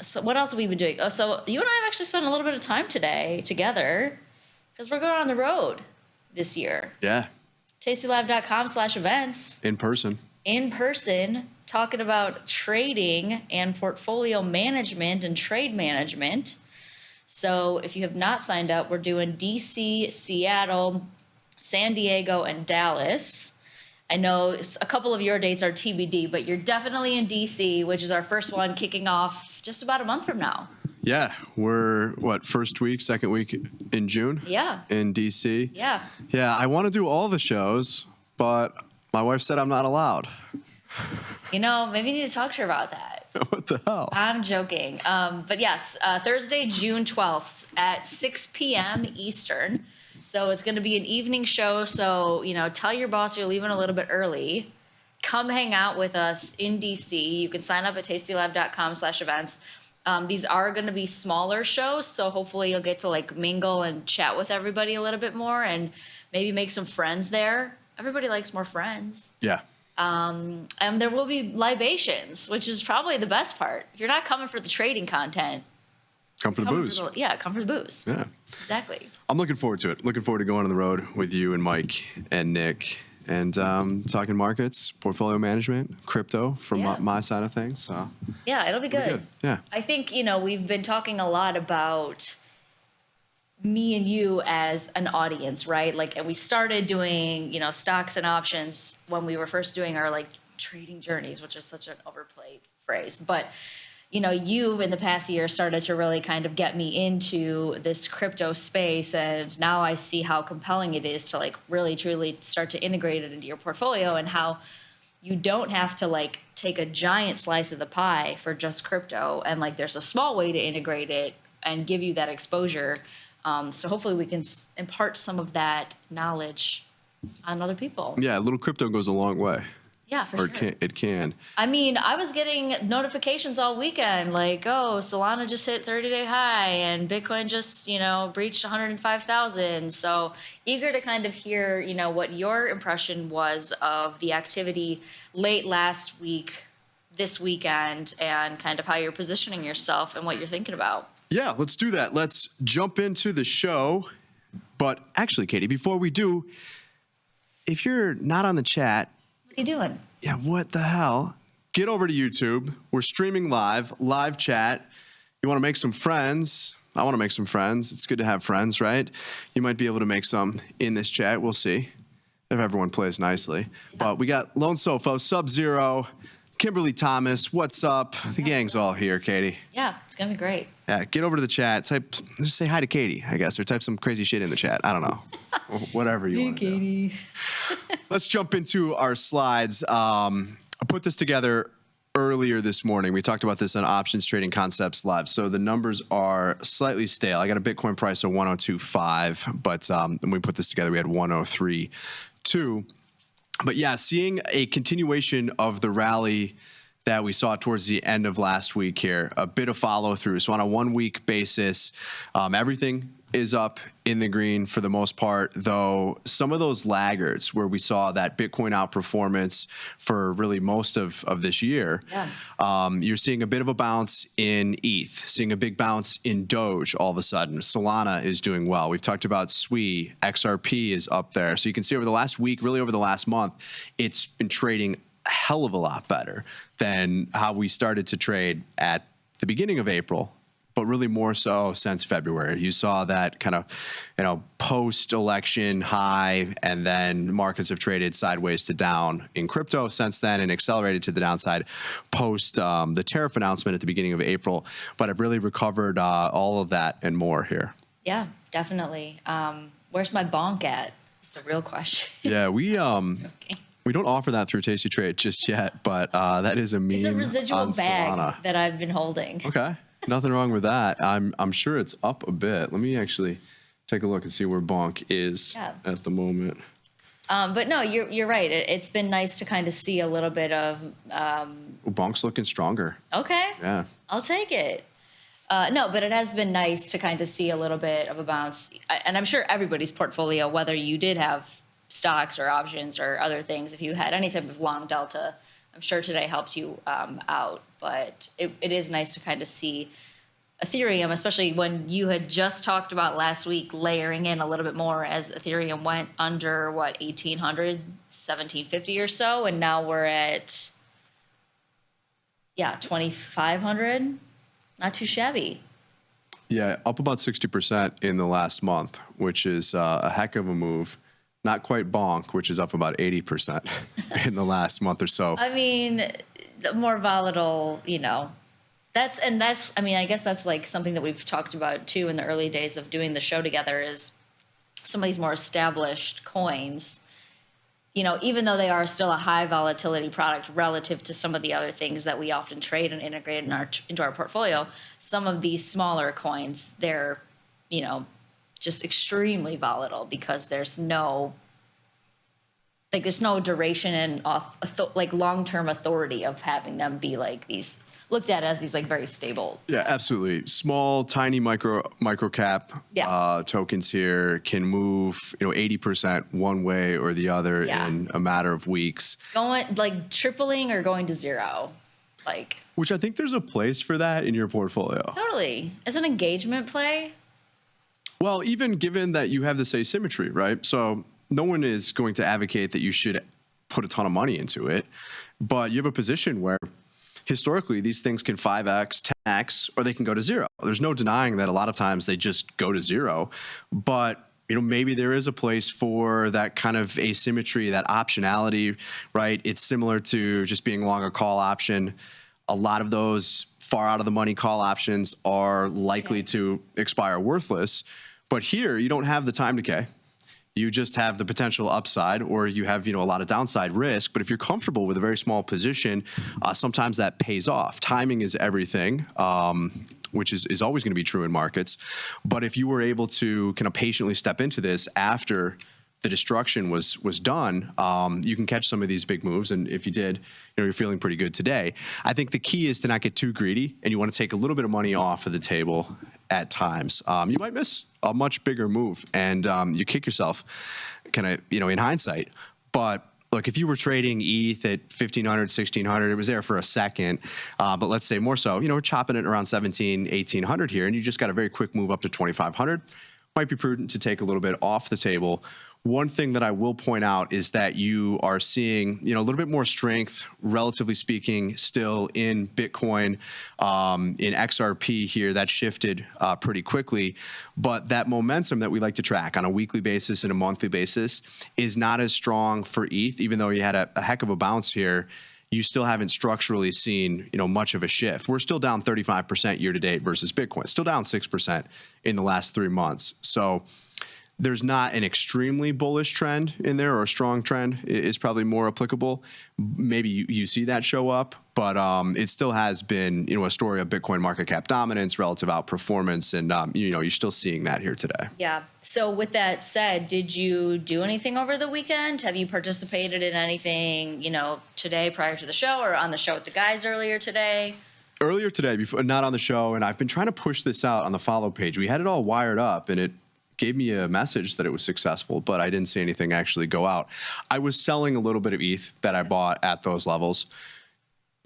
so what else have we been doing? Oh, so you and I have actually spent a little bit of time today together because we're going on the road this year. Yeah. tastylive.com/events. In person, talking about trading and portfolio management and trade management. So if you have not signed up, we're doing DC, Seattle, San Diego, and Dallas. I know a couple of your dates are TBD, but you're definitely in DC, which is our first one kicking off just about a month from now. Yeah, we're first week, second week in June? Yeah. In DC? Yeah. Yeah, I want to do all the shows, but my wife said I'm not allowed. Maybe you need to talk to her about that. What the hell? I'm joking. But yes, Thursday, June 12th at 6 p.m. Eastern. So it's going to be an evening show. So, tell your boss you're leaving a little bit early. Come hang out with us in DC. You can sign up at tastylive.com/events. These are going to be smaller shows. So hopefully you'll get to mingle and chat with everybody a little bit more and maybe make some friends there. Everybody likes more friends. Yeah. And there will be libations, which is probably the best part. If you're not coming for the trading content, Come for the booze. Yeah, come for the booze. Yeah. Exactly. I'm looking forward to it. Looking forward to going on the road with you and Mike and Nick and talking markets, portfolio management, crypto from my side of things. So Yeah, it'll be good. Yeah. I think, we've been talking a lot about me and you as an audience, right? Like, and we started doing, stocks and options when we were first doing our trading journeys, which is such an overplayed phrase. But, you've in the past year started to really kind of get me into this crypto space. And now I see how compelling it is to really truly start to integrate it into your portfolio, and how you don't have to take a giant slice of the pie for just crypto. And there's a small way to integrate it and give you that exposure. So hopefully we can impart some of that knowledge on other people. Yeah, a little crypto goes a long way. Yeah, for sure. It can. I mean, I was getting notifications all weekend Solana just hit 30-day high and Bitcoin just, breached 105,000. So eager to kind of hear, what your impression was of the activity late last week, this weekend, and kind of how you're positioning yourself and what you're thinking about. Yeah, let's do that. Let's jump into the show. But actually, Katie, before we do, if you're not on the chat, what are you doing? Yeah, what the hell? Get over to YouTube. We're streaming live chat. You want to make some friends? I want to make some friends. It's good to have friends, right? You might be able to make some in this chat. We'll see if everyone plays nicely. But we got Lone Sofo, Sub-Zero, Kimberly Thomas. What's up? The gang's all here, Katie. Yeah, it's going to be great. Yeah, get over to the chat. Just say hi to Katie, I guess, or type some crazy shit in the chat. I don't know. Whatever you want to do. Let's jump into our slides. I put this together earlier this morning. We talked about this on Options Trading Concepts Live. So the numbers are slightly stale. I got a Bitcoin price of 102.5, but when we put this together, we had 103.2. But yeah, seeing a continuation of the rally that we saw towards the end of last week here, a bit of follow through. So on a 1 week basis, everything is up in the green for the most part, though some of those laggards where we saw that Bitcoin outperformance for really most of this year, you're seeing a bit of a bounce in ETH, seeing a big bounce in Doge all of a sudden. Solana is doing well. We've talked about SWI, XRP is up there. So you can see over the last week, really over the last month, it's been trading a hell of a lot better than how we started to trade at the beginning of April, but really more so since February. You saw that kind of, post-election high, and then markets have traded sideways to down in crypto since then and accelerated to the downside post the tariff announcement at the beginning of April. But I've really recovered all of that and more here. Yeah, definitely. Where's my bonk at? Is the real question. Yeah, we don't offer that through Tasty Trade just yet, but that is a meme. It's a residual on bag Solana. that I've been holding. Okay, nothing wrong with that. I'm sure it's up a bit. Let me actually take a look and see where Bonk is at the moment. But no, you're right. It's been nice to kind of see a little bit of. Bonk's looking stronger. Okay. Yeah. I'll take it. No, but it has been nice to kind of see a little bit of a bounce. And I'm sure everybody's portfolio, whether you did have stocks or options or other things, if you had any type of long delta, I'm sure today helped you out. But it is nice to kind of see Ethereum, especially when you had just talked about last week layering in a little bit more as Ethereum went under 1,800, 1,750 or so, and now we're at 2,500. Not too shabby. Yeah, up about 60% in the last month, which is a heck of a move. Not quite Bonk, which is up about 80% in the last month or so. I mean, the more volatile, that's, I mean, I guess that's like something that we've talked about too in the early days of doing the show together, is some of these more established coins, even though they are still a high volatility product relative to some of the other things that we often trade and integrate into our portfolio, some of these smaller coins, they're, just extremely volatile because there's no duration and long-term authority of having them be like these looked at as these very stable. Yeah, absolutely. Small, tiny micro cap tokens here can move 80% one way or the other in a matter of weeks. Going tripling or going to zero. Like, which I think there's a place for that in your portfolio. totally. As an engagement play, Well, even given that you have this asymmetry, right? So no one is going to advocate that you should put a ton of money into it, but you have a position where historically these things can 5x, 10x, or they can go to zero. There's no denying that a lot of times they just go to zero, but maybe there is a place for that kind of asymmetry, that optionality, right? It's similar to just being long a call option. A lot of those far out of the money call options are likely to expire worthless. But here, you don't have the time decay. You just have the potential upside, or you have a lot of downside risk. But if you're comfortable with a very small position, sometimes that pays off. Timing is everything, which is always going to be true in markets. But if you were able to kind of patiently step into this after the destruction was done, you can catch some of these big moves. And if you did, you're feeling pretty good today. I think the key is to not get too greedy, and you want to take a little bit of money off of the table at times. You might miss a much bigger move, and you kick yourself kind of, in hindsight. But look, if you were trading ETH at 1,500, 1,600, it was there for a second. But let's say more so, we're chopping it around 1,700, 1,800 here, and you just got a very quick move up to 2,500. Might be prudent to take a little bit off the table. One thing that I will point out is that you are seeing, a little bit more strength, relatively speaking, still in Bitcoin, in XRP here. That shifted pretty quickly. But that momentum that we like to track on a weekly basis and a monthly basis is not as strong for ETH, even though you had a heck of a bounce here. You still haven't structurally seen, much of a shift. We're still down 35% year to date versus Bitcoin, still down 6% in the last 3 months. So there's not an extremely bullish trend in there, or a strong trend is probably more applicable. Maybe you see that show up, but it still has been, a story of Bitcoin market cap dominance, relative outperformance, and you're still seeing that here today. yeah. So with that said, did you do anything over the weekend? Have you participated in anything, today prior to the show, or on the show with the guys earlier today? Earlier today, before, not on the show, and I've been trying to push this out on the follow page. We had it all wired up, and it gave me a message that it was successful, but I didn't see anything actually go out. I was selling a little bit of ETH that I bought at those levels.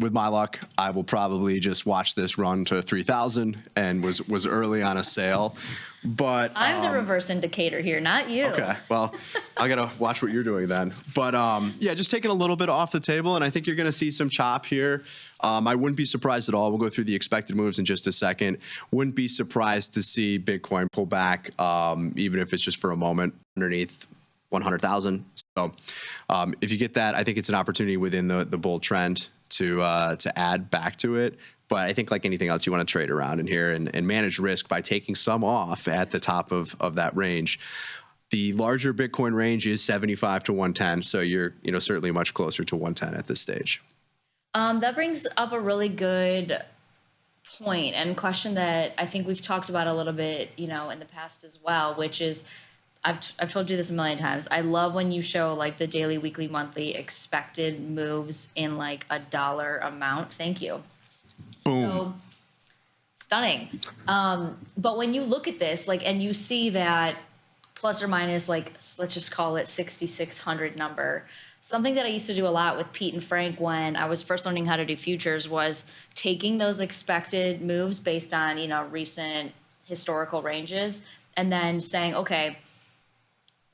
With my luck, I will probably just watch this run to 3,000 and was early on a sale. But I'm the reverse indicator here, not you. Okay, well, I got to watch what you're doing then. But yeah, just taking a little bit off the table, and I think you're going to see some chop here. I wouldn't be surprised at all. We'll go through the expected moves in just a second. Wouldn't be surprised to see Bitcoin pull back, even if it's just for a moment, underneath 100,000. So if you get that, I think it's an opportunity within the bull trend to add back to it. But I think like anything else, you want to trade around in here and manage risk by taking some off at the top of that range. The larger Bitcoin range is 75 to 110, so you're certainly much closer to 110 at this stage. That brings up a really good point and question that I think we've talked about a little bit, in the past as well, which is, I've told you this a million times. I love when you show like the daily, weekly, monthly expected moves in like a dollar amount. Thank you. Boom. So stunning. But when you look at this, like, and you see that plus or minus, like, let's just call it 6,600 number. Something that I used to do a lot with Pete and Frank when I was first learning how to do futures was taking those expected moves based on, recent historical ranges, and then saying, okay,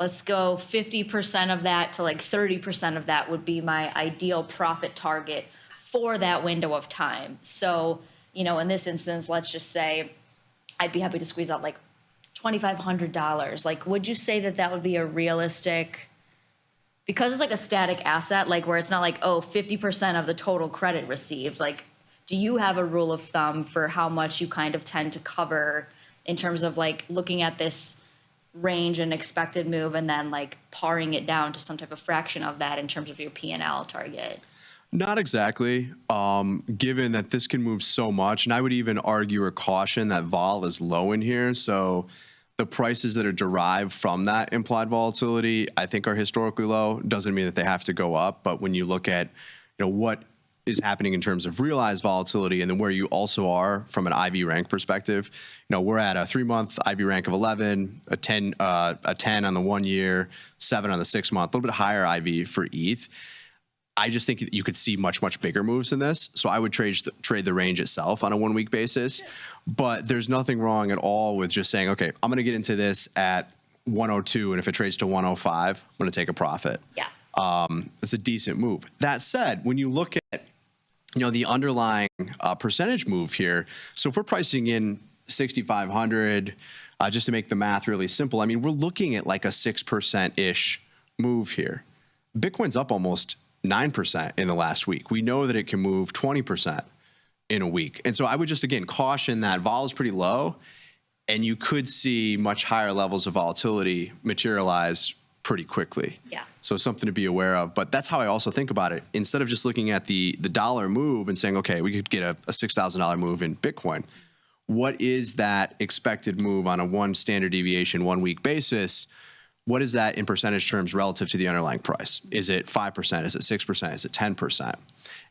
let's go 50% of that to like 30% of that would be my ideal profit target for that window of time. So, in this instance, let's just say I'd be happy to squeeze out like $2,500. Like, would you say that that would be a realistic, because it's like a static asset, like where it's not like, 50% of the total credit received. Like, do you have a rule of thumb for how much you kind of tend to cover in terms of like looking at this range and expected move and then like paring it down to some type of fraction of that in terms of your P&L target? Not exactly, given that this can move so much. And I would even argue or caution that vol is low in here. So the prices that are derived from that implied volatility, I think, are historically low. Doesn't mean that they have to go up. But when you look at, what is happening in terms of realized volatility and then where you also are from an IV rank perspective, we're at a 3-month IV rank of 11, a 10 on the 1 year, 7 on the 6 month, a little bit higher IV for ETH. I just think that you could see much, much bigger moves in this. So I would trade the range itself on a 1 week basis. But there's nothing wrong at all with just saying, okay, I'm going to get into this at 102, and if it trades to 105, I'm going to take a profit. Yeah. It's a decent move. That said, when you look at the underlying percentage move here, so if we're pricing in 6,500, just to make the math really simple, I mean, we're looking at like a 6%-ish move here. Bitcoin's up almost 9% in the last week. We know that it can move 20% in a week. And so I would just, again, caution that vol is pretty low, and you could see much higher levels of volatility materialize pretty quickly. Yeah. So something to be aware of. But that's how I also think about it. Instead of just looking at the dollar move and saying, okay, we could get a $6,000 move in Bitcoin, what is that expected move on a 1 standard deviation, 1 week basis? What is that in percentage terms relative to the underlying price? Is it 5%? Is it 6%? Is it 10%?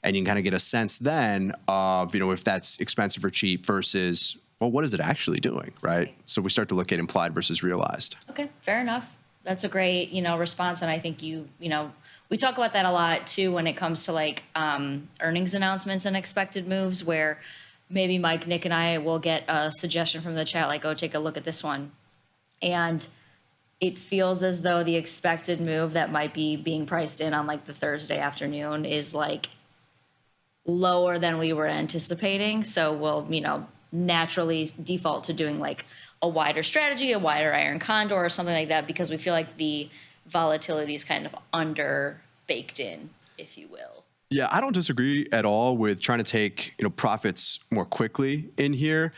And you can kind of get a sense then of, if that's expensive or cheap versus, well, what is it actually doing, right? So we start to look at implied versus realized. Okay, fair enough. That's a great, response. And I think we talk about that a lot too when it comes to like earnings announcements and expected moves, where maybe Mike, Nick, and I will get a suggestion from the chat, like, oh, take a look at this one. And it feels as though the expected move that might be being priced in on like the Thursday afternoon is like lower than we were anticipating. So we'll, naturally default to doing like a wider strategy, a wider iron condor or something like that, because we feel like the volatility is kind of under baked in, if you will. Yeah, I don't disagree at all with trying to take, profits more quickly in here.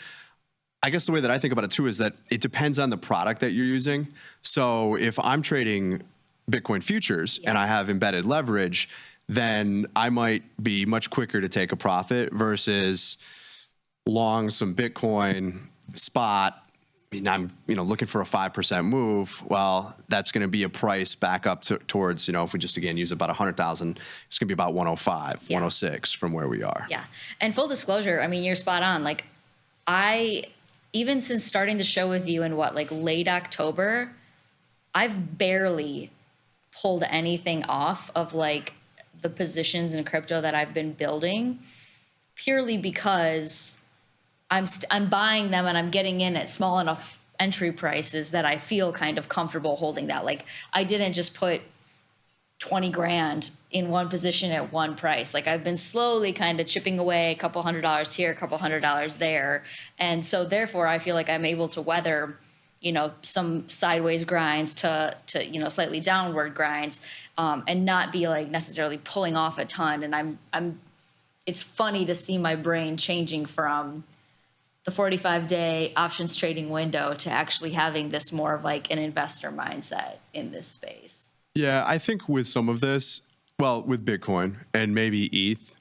I guess the way that I think about it too is that it depends on the product that you're using. So if I'm trading Bitcoin futures and I have embedded leverage, then I might be much quicker to take a profit versus long some Bitcoin spot. I mean, I'm looking for a 5% move. Well, that's going to be a price back up towards, if we just again use about 100,000, it's going to be about 105, 106 from where we are. Yeah. And full disclosure, I mean, you're spot on. Like even since starting the show with you in late October, I've barely pulled anything off of like the positions in crypto that I've been building, purely because I'm buying them and I'm getting in at small enough entry prices that I feel kind of comfortable holding that. Like I didn't just put 20 grand in one position at one price. Like I've been slowly kind of chipping away a couple $100 here, a couple $100 there. And so therefore I feel like I'm able to weather, some sideways grinds to slightly downward grinds, and not be like necessarily pulling off a ton. And it's funny to see my brain changing from the 45-day options trading window to actually having this more of like an investor mindset in this space. Yeah, I think with some of this, well, with Bitcoin and maybe ETH,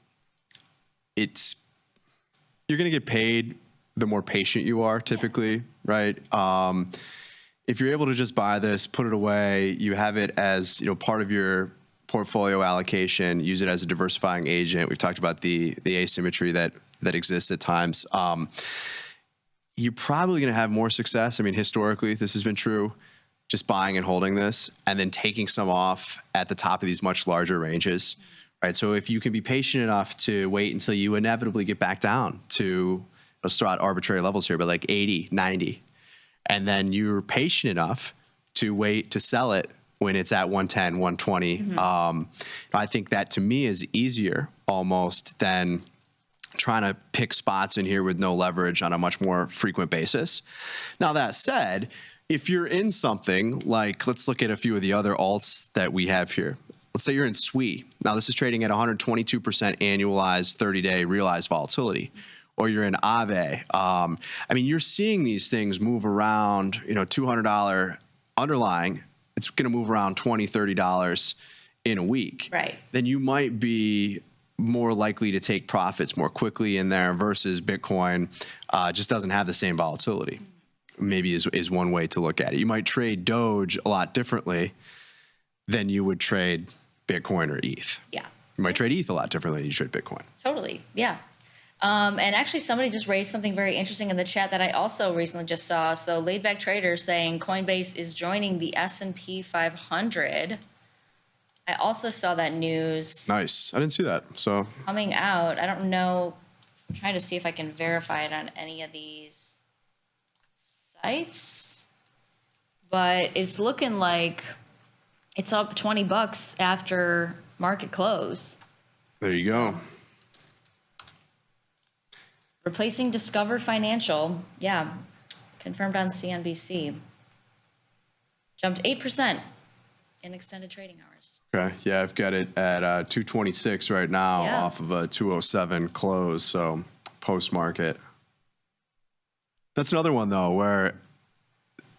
you're going to get paid the more patient you are typically, right? If you're able to just buy this, put it away, you have it as part of your portfolio allocation, use it as a diversifying agent. We've talked about the asymmetry that exists at times. You're probably going to have more success. I mean, historically, this has been true. Just buying and holding this and then taking some off at the top of these much larger ranges, right? So if you can be patient enough to wait until you inevitably get back down to, let's throw out arbitrary levels here, but like 80, 90, and then you're patient enough to wait to sell it when it's at 110, 120. Mm-hmm. I think that to me is easier almost than trying to pick spots in here with no leverage on a much more frequent basis. Now that said, if you're in something like, let's look at a few of the other alts that we have here. Let's say you're in SWE. Now this is trading at 122% annualized 30-day realized volatility. Or you're in Aave. I mean, you're seeing these things move around, $200 underlying. It's going to move around $20, $30 in a week. Right. Then you might be more likely to take profits more quickly in there versus Bitcoin just doesn't have the same volatility. Maybe is one way to look at it. You might trade Doge a lot differently than you would trade Bitcoin or ETH. Yeah. You might trade ETH a lot differently than you trade Bitcoin. Totally. Yeah. And actually somebody just raised something very interesting in the chat that I also recently just saw. So Laidback Trader saying Coinbase is joining the S&P 500. I also saw that news Nice. I didn't see that. So coming out. I don't know. I'm trying to see if I can verify it on any of these sites, but it's looking like it's up $20 after market close. there you go. Replacing Discover Financial. Yeah, confirmed on CNBC. Jumped 8% in extended trading hours. Okay. Yeah, I've got it at 226 right now Yeah. off of a 207 close. So post market. That's another one though, where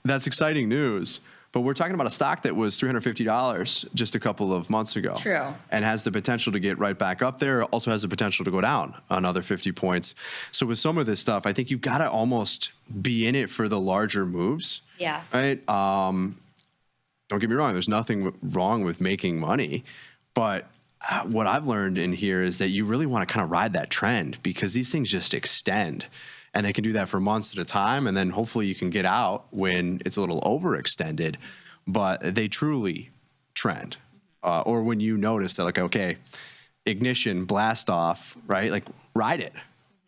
that's exciting news, but we're talking about a stock that was $350 just a couple of months ago. True. And has the potential to get right back up there. Also has the potential to go down another 50 points. So with some of this stuff, I think you've got to almost be in it for the larger moves. Yeah. Right. Don't get me wrong. There's nothing wrong with making money, but what I've learned in here is that you really want to kind of ride that trend because these things just extend, and they can do that for months at a time, and then hopefully you can get out when it's a little overextended. But they truly trend, or when you notice that, like, okay, ignition, blast off, right? Like ride it,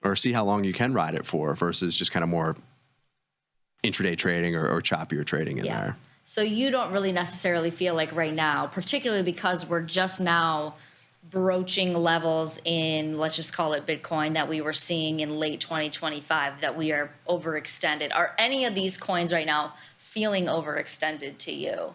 or see how long you can ride it for, versus just kind of more intraday trading or choppier trading in there. So you don't really necessarily feel like right now, particularly because we're just now broaching levels in, let's just call it Bitcoin, that we were seeing in late 2025, that we are overextended. Are any of these coins right now feeling overextended to you?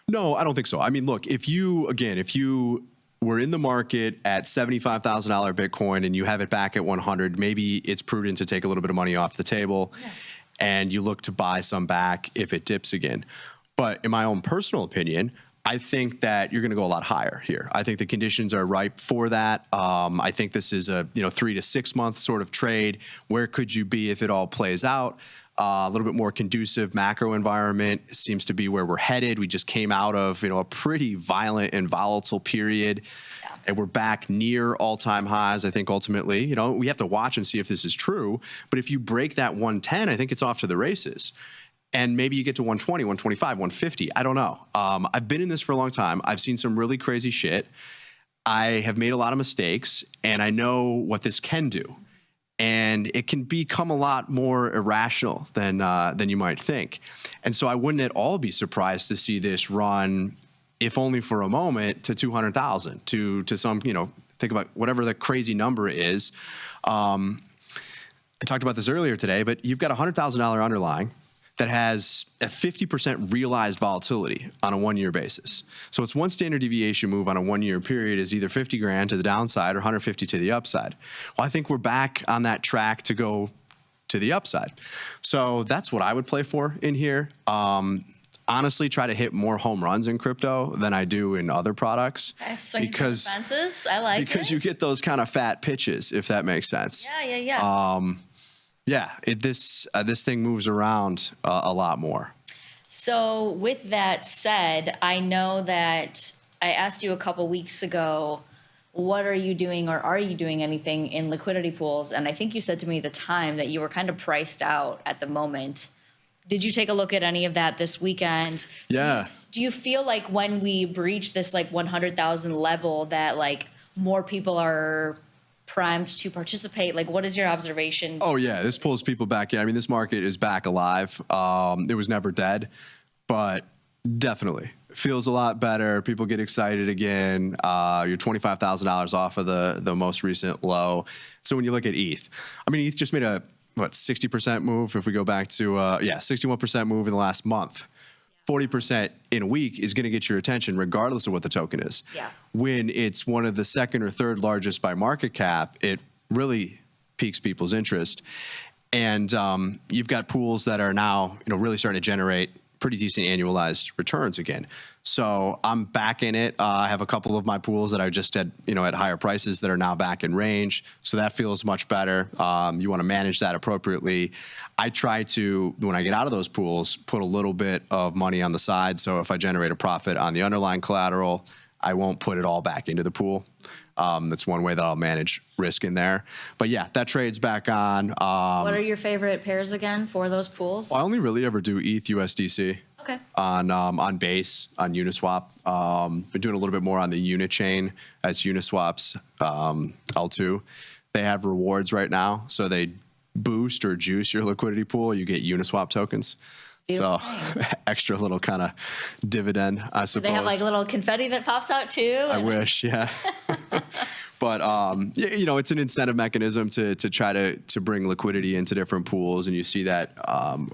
No, I don't think so. I mean, look, if you were in the market at $75,000 Bitcoin and you have it back at 100, maybe it's prudent to take a little bit of money off the table and you look to buy some back if it dips again. But in my own personal opinion, I think that you're going to go a lot higher here. I think the conditions are ripe for that. I think this is a 3 to 6 month sort of trade. Where could you be if it all plays out? A little bit more conducive macro environment seems to be where we're headed. We just came out of a pretty violent and volatile period. And we're back near all-time highs. I think ultimately, we have to watch and see if this is true. But if you break that 110, I think it's off to the races. And maybe you get to 120, 125, 150. I don't know. I've been in this for a long time. I've seen some really crazy shit. I have made a lot of mistakes, and I know what this can do. And it can become a lot more irrational than you might think. And so I wouldn't at all be surprised to see this run, if only for a moment, to 200,000, to some, think about whatever the crazy number is. I talked about this earlier today, but you've got a $100,000 underlying that has a 50% realized volatility on a 1-year basis. So it's one standard deviation move on a 1-year period is either 50 grand to the downside or 150 to the upside. Well, I think we're back on that track to go to the upside. So that's what I would play for in here. Honestly, try to hit more home runs in crypto than I do in other products. Okay, swinging for the fences. I like it. Because you get those kind of fat pitches, if that makes sense. Yeah. This thing moves around a lot more. So with that said, I know that I asked you a couple weeks ago, what are you doing, or are you doing anything in liquidity pools? And I think you said to me at the time that you were kind of priced out at the moment. Did you take a look at any of that this weekend? Yeah. Do you feel like when we breach this 100,000 level that more people are primed to participate? What is your observation? Oh yeah, this pulls people back in. I mean, this market is back alive. It was never dead, but definitely feels a lot better. People get excited again. You're $25,000 off of the most recent low. So when you look at ETH, I mean, ETH just made a 60% move. If we go back to 61% move in the last month. 40% in a week is going to get your attention regardless of what the token is. Yeah. When it's one of the second or third largest by market cap, it really piques people's interest. And you've got pools that are now really starting to generate pretty decent annualized returns again. So I'm back in it. I have a couple of my pools that I just had, at higher prices that are now back in range. So that feels much better. You want to manage that appropriately. I try to, when I get out of those pools, put a little bit of money on the side. So if I generate a profit on the underlying collateral, I won't put it all back into the pool. That's one way that I'll manage risk in there. But yeah, that trade's back on. What are your favorite pairs again for those pools? I only really ever do ETH USDC. Okay. on base on Uniswap. Been doing a little bit more on the Unichain. That's Uniswap's L2. They have rewards right now, so they boost or juice your liquidity pool. You get Uniswap tokens. So extra little kind of dividend, I suppose. Do they have like little confetti that pops out too? I wish, yeah. But you know, it's an incentive mechanism to try to bring liquidity into different pools, and you see that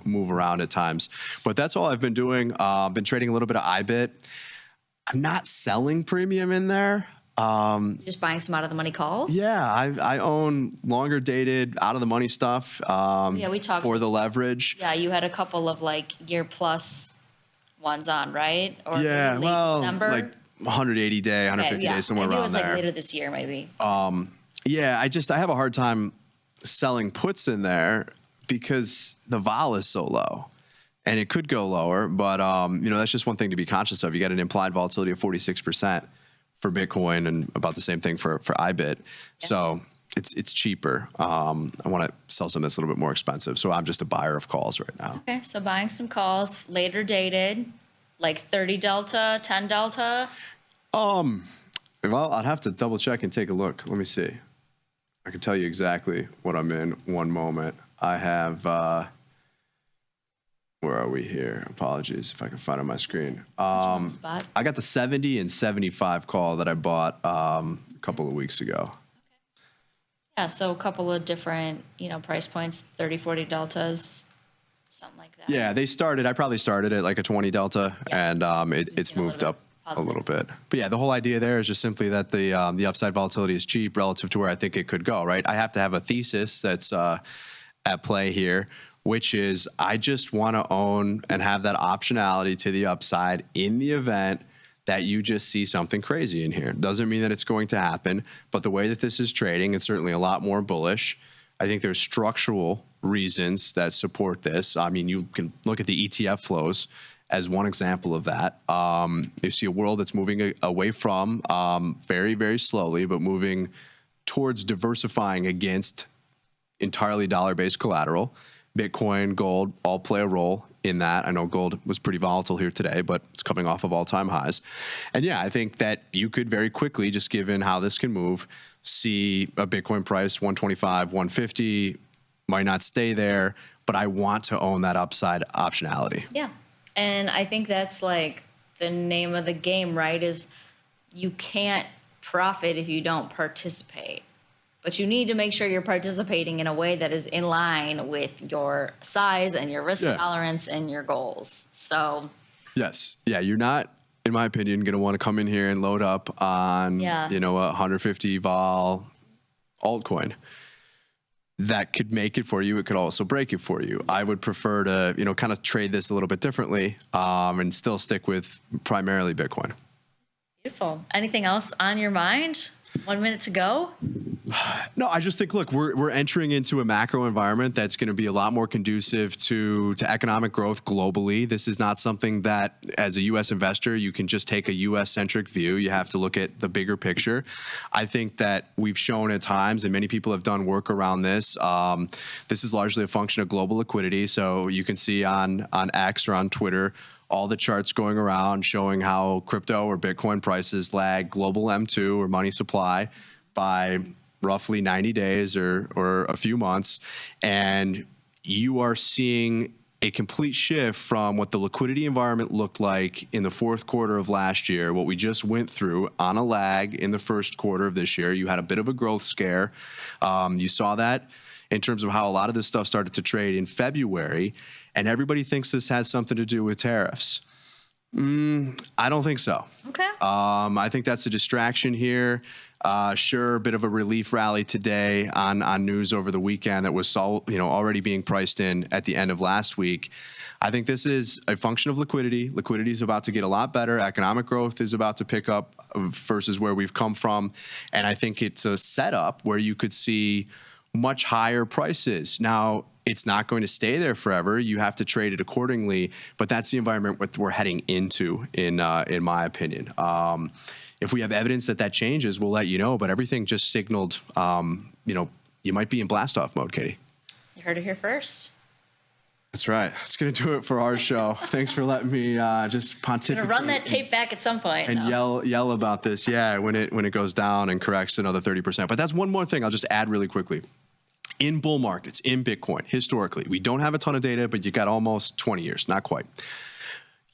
move around at times. But that's all I've been doing. Been trading a little bit of IBIT. I'm not selling premium in there. Just buying some out of the money calls. Yeah, I own longer dated out of the money stuff. Yeah, we talked for the leverage. Yeah, you had a couple of like year plus ones on, right? Or Yeah, late well, December? like 180 day, 150 days, somewhere maybe around it was like there. later this year, maybe. Yeah, I have a hard time selling puts in there because the vol is so low. And it could go lower, but you know, that's just one thing to be conscious of. You got an implied volatility of 46% for Bitcoin and about the same thing for IBIT. Yeah. So it's cheaper. I want to sell something that's a little bit more expensive. So I'm just a buyer of calls right now. Okay, so buying some calls, later dated, like 30 delta, 10 delta. Well, I'd have to double check and take a look. Let me see. I can tell you exactly what I'm in one moment. I have, where are we here? Apologies if I can find it on my screen. I got the 70 and 75 call that I bought a couple of weeks ago. Yeah, so a couple of different, you know, price points, 30, 40 deltas, something like that. Yeah, I probably started at like a 20 delta, and it's moved up a little bit. But yeah, the whole idea there is just simply that the upside volatility is cheap relative to where I think it could go, right? I have to have a thesis that's at play here, which is I just want to own and have that optionality to the upside in the event that you just see something crazy in here. Doesn't mean that it's going to happen, but the way that this is trading, it's certainly a lot more bullish. I think there's structural reasons that support this. I mean, you can look at the ETF flows as one example of that. You see a world that's moving away from very, very slowly, but moving towards diversifying against entirely dollar-based collateral. Bitcoin, gold, all play a role in that. I know gold was pretty volatile here today, but it's coming off of all-time highs. And yeah, I think that you could very quickly, just given how this can move, see a Bitcoin price 125, 150, might not stay there, but I want to own that upside optionality. Yeah. And I think that's like the name of the game, right? Is you can't profit if you don't participate. But you need to make sure you're participating in a way that is in line with your size and your risk tolerance and your goals. So, yes. Yeah, you're not, in my opinion, going to want to come in here and load up on, you know, a 150 vol altcoin. That could make it for you. It could also break it for you. I would prefer to, you know, kind of trade this a little bit differently and still stick with primarily Bitcoin. Beautiful. Anything else on your mind? 1 minute to go. No, I just think, look, we're entering into a macro environment that's going to be a lot more conducive to economic growth globally. This is not something that, as a U.S. investor, you can just take a U.S.-centric view. You have to look at the bigger picture. I think that we've shown at times, and many people have done work around this, this is largely a function of global liquidity. So you can see on X or on Twitter, all the charts going around showing how crypto or Bitcoin prices lag global M2 or money supply by roughly 90 days or a few months. And you are seeing a complete shift from what the liquidity environment looked like in the fourth quarter of last year, what we just went through on a lag in the first quarter of this year. You had a bit of a growth scare. You saw that in terms of how a lot of this stuff started to trade in February. And everybody thinks this has something to do with tariffs. I don't think so. Okay. I think that's a distraction here. Sure, a bit of a relief rally today on news over the weekend that was already being priced in at the end of last week. I think this is a function of liquidity. Liquidity is about to get a lot better. Economic growth is about to pick up versus where we've come from. And I think it's a setup where you could see much higher prices. Now, it's not going to stay there forever. You have to trade it accordingly, but that's the environment we're heading into, in my opinion. If we have evidence that changes, we'll let you know, but everything just signaled, you might be in blast-off mode, Katie. You heard it here first. That's right. That's going to do it for our show. Thanks for letting me just pontificate. Gonna run that tape back at some point. And yell about this. Yeah, when it goes down and corrects another 30%. But that's one more thing I'll just add really quickly. In bull markets, in Bitcoin, historically, we don't have a ton of data, but you got almost 20 years, not quite.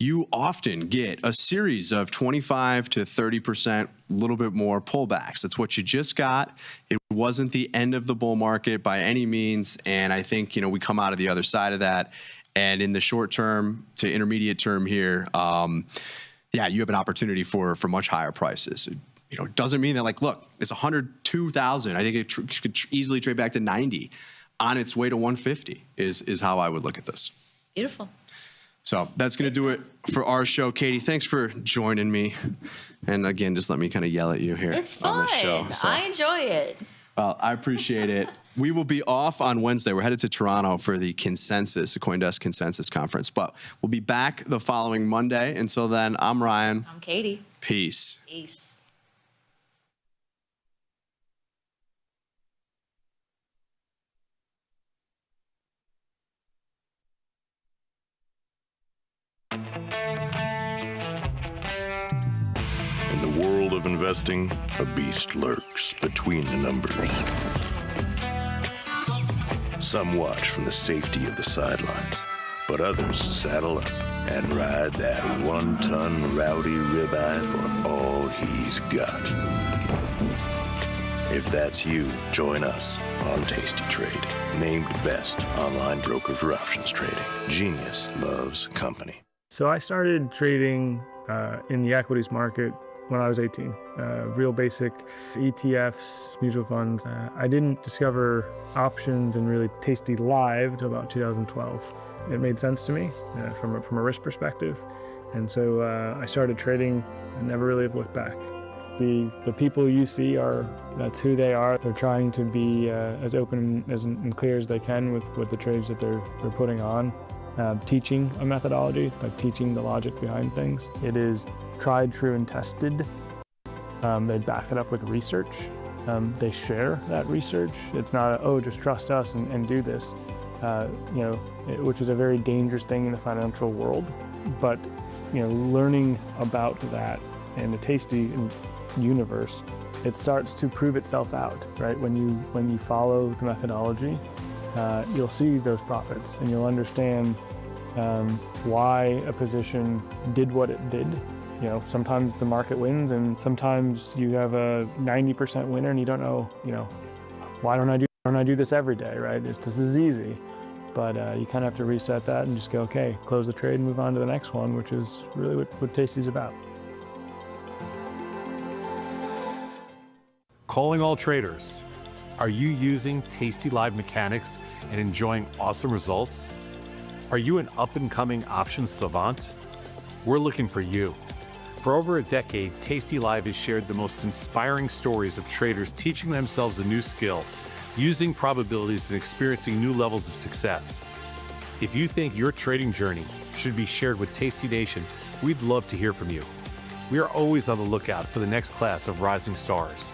You often get a series of 25 to 30%, a little bit more pullbacks. That's what you just got. It wasn't the end of the bull market by any means. And I think, we come out of the other side of that. And in the short term to intermediate term here, you have an opportunity for much higher prices. It doesn't mean that look, it's 102,000. I think it could easily trade back to 90 on its way to 150 is how I would look at this. Beautiful. So that's going to do it for our show. Katie, thanks for joining me. And again, just let me kind of yell at you here on the show. So, I enjoy it. Well, I appreciate it. We will be off on Wednesday. We're headed to Toronto for the Consensus, the CoinDesk Consensus Conference. But we'll be back the following Monday. Until then, I'm Ryan. I'm Katie. Peace. Peace. In the world of investing, a beast lurks between the numbers. Some watch from the safety of the sidelines, but others saddle up and ride that one-ton rowdy ribeye for all he's got. If that's you, join us on Tasty Trade, named best online broker for options trading. Genius loves company. So I started trading in the equities market when I was 18. Real basic ETFs, mutual funds. I didn't discover options and really tastylive until about 2012. It made sense to me from a risk perspective. And so I started trading and never really have looked back. The people you see that's who they are. They're trying to be as open and clear as they can with the trades that they're putting on. Teaching a methodology, like teaching the logic behind things. It is tried, true, and tested. They back it up with research. They share that research. It's not just trust us and do this, which is a very dangerous thing in the financial world. But learning about that in the Tasty universe, it starts to prove itself out, right? When you follow the methodology, you'll see those profits and you'll understand why a position did what it did. Sometimes the market wins and sometimes you have a 90% winner and you don't know, why don't I do this every day, right? This is easy. But you kind of have to reset that and just go, okay, close the trade and move on to the next one, which is really what Tasty's about. Calling all traders. Are you using tastylive mechanics and enjoying awesome results? Are you an up-and-coming options savant? We're looking for you. For over a decade, tastylive has shared the most inspiring stories of traders teaching themselves a new skill, using probabilities and experiencing new levels of success. If you think your trading journey should be shared with Tasty Nation, we'd love to hear from you. We are always on the lookout for the next class of rising stars.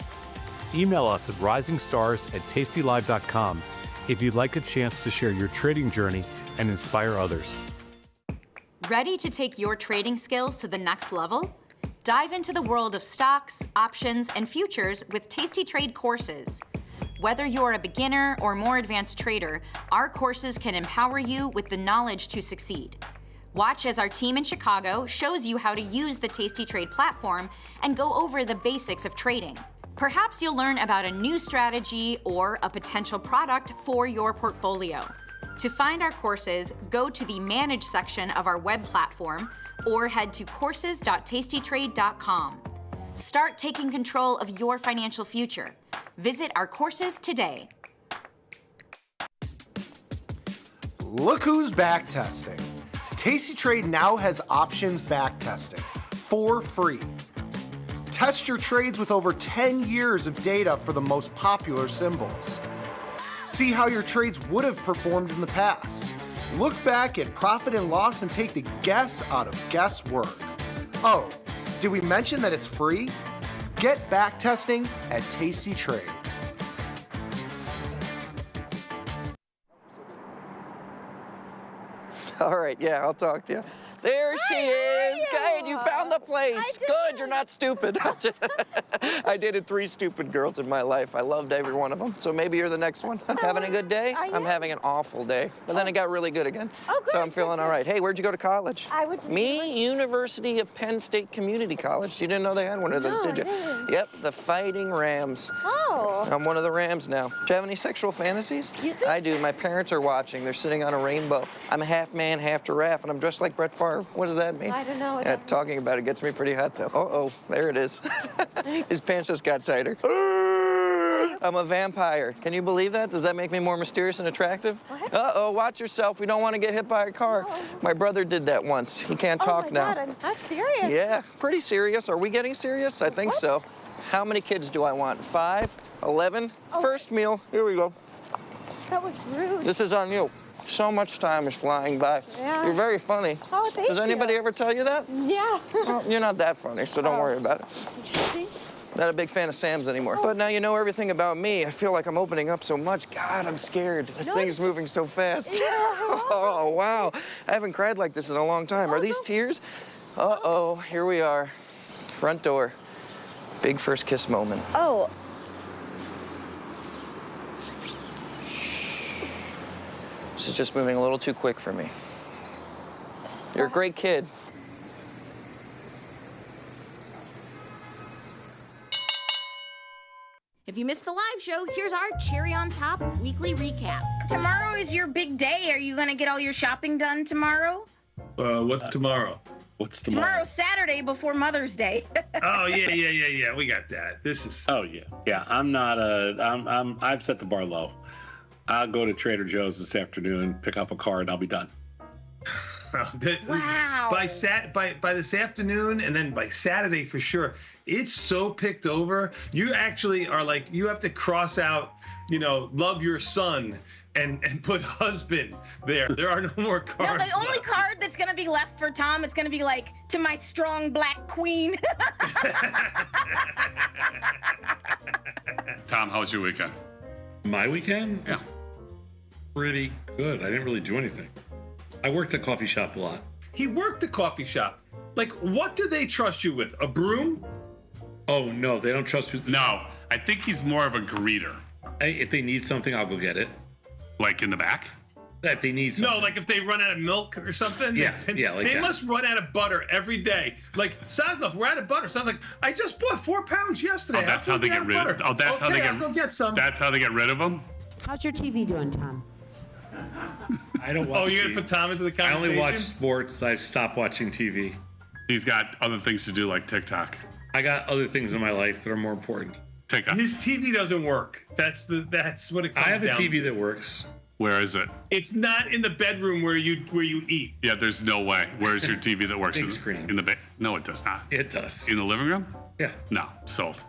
Email us at risingstars@tastylive.com if you'd like a chance to share your trading journey and inspire others. Ready to take your trading skills to the next level? Dive into the world of stocks, options, and futures with Tasty Trade courses. Whether you're a beginner or more advanced trader, our courses can empower you with the knowledge to succeed. Watch as our team in Chicago shows you how to use the Tasty Trade platform and go over the basics of trading. Perhaps you'll learn about a new strategy or a potential product for your portfolio. To find our courses, go to the Manage section of our web platform or head to courses.tastytrade.com. Start taking control of your financial future. Visit our courses today. Look who's back testing. Tasty Trade now has options back testing for free. Test your trades with over 10 years of data for the most popular symbols. See how your trades would have performed in the past. Look back at profit and loss and take the guess out of guesswork. Oh, did we mention that it's free? Get back testing at Tasty Trade. All right, yeah, I'll talk to you. There she is. Good, you found the place. Good, you're not stupid. I dated 3 stupid girls in my life. I loved every one of them. So maybe you're the next one. Having a good day? I'm having an awful day. But then it got really good again. Oh, good. So I'm feeling all right. Hey, where'd you go to college? I went to University of Penn State Community College. You didn't know they had one of those, did you? Yep, the Fighting Rams. Oh. I'm one of the Rams now. Do you have any sexual fantasies? Excuse me? I do. My parents are watching. They're sitting on a rainbow. I'm a half man, half giraffe, and I'm dressed like Brett Favre. What does that mean? I don't know. Yeah, talking about it gets me pretty hot, though. Uh-oh, there it is. His pants just got tighter. I'm a vampire. Can you believe that? Does that make me more mysterious and attractive? Uh-oh, watch yourself. We don't want to get hit by a car. My brother did that once. He can't talk now. Oh, my God, I'm not serious. Yeah, pretty serious. Are we getting serious? I think so. How many kids do I want? 5? 11? First meal. Here we go. That was rude. This is on you. So much time is flying by. Yeah. You're very funny. Oh, thank Does anybody you. ever tell you that? Yeah. Well, you're not that funny, so don't worry about it. That's interesting. Not a big fan of Sam's anymore. But now you know everything about me. I feel like I'm opening up so much. God, I'm scared. This thing's moving so fast. Yeah. Oh, wow. I haven't cried like this in a long time. Are these tears? Uh-oh, here we are. Front door. Big first kiss moment. Oh. This is just moving a little too quick for me. You're a great kid. If you missed the live show, here's our cherry on top weekly recap. Tomorrow is your big day. Are you going to get all your shopping done tomorrow? What tomorrow? What's Tomorrow's Saturday before Mother's Day. Oh, yeah. We got that. This is. Oh, yeah. Yeah, I'm not I've set the bar low. I'll go to Trader Joe's this afternoon, pick up a car, and I'll be done. Wow. By this afternoon, and then by Saturday for sure, it's so picked over. You actually are like, you have to cross out, love your son and put husband there. There are no more cards. No, the only card that's going to be left for Tom, it's going to be like, to my strong black queen. Tom, how was your weekend? My weekend? Yeah. Pretty good. I didn't really do anything. I worked at a coffee shop a lot. He worked a coffee shop. Like, what do they trust you with? A broom? Oh, no, they don't trust me. No, I think he's more of a greeter. If they need something, I'll go get it. Like in the back? If they need something. No, like if they run out of milk or something? Yeah, like they that. must run out of butter every day. Like, Sosnoff, we're out of butter. Sounds like, I just bought 4 pounds yesterday. Oh, that's how they get rid of. Oh, that's how they get. I'll go get some. That's how they get rid of them. How's your TV doing, Tom? I don't watch. Oh, you're gonna put Tom into the I conversation? only watch sports. I stopped watching TV. He's got other things to do, like TikTok. I got other things in my life that are more important. TikTok. His TV doesn't work. That's what it comes I have a down TV to. that works. Where is it? It's not in the bedroom where you eat. Yeah, there's no way. Where's your TV that works? Big screen. In the bed? No, it does not. It does. In the living room? Yeah. No, sold.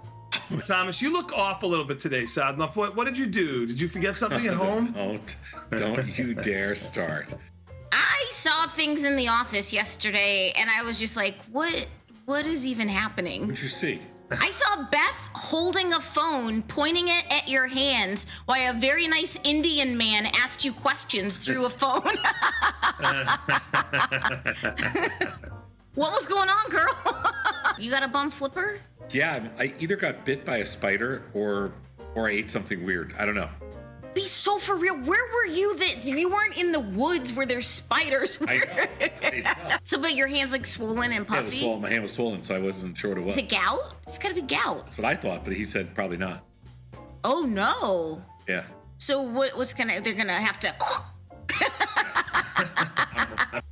Thomas, you look off a little bit today, Sosnoff. What did you do? Did you forget something at home? Don't you dare start. I saw things in the office yesterday, and I was just like, what is even happening? What'd you see? I saw Beth holding a phone, pointing it at your hands, while a very nice Indian man asked you questions through a phone. What was going on, girl? You got a bum flipper? Yeah, I either got bit by a spider or I ate something weird. I don't know. Be so for real. Where were you that you weren't in the woods where there's spiders? I know. So, but your hand's like swollen and Yeah, it puffy? was swollen. My hand was swollen, so I wasn't sure what it was. Is it gout? It's gotta be gout. That's what I thought, but he said probably not. Oh no. Yeah. So they're gonna have to.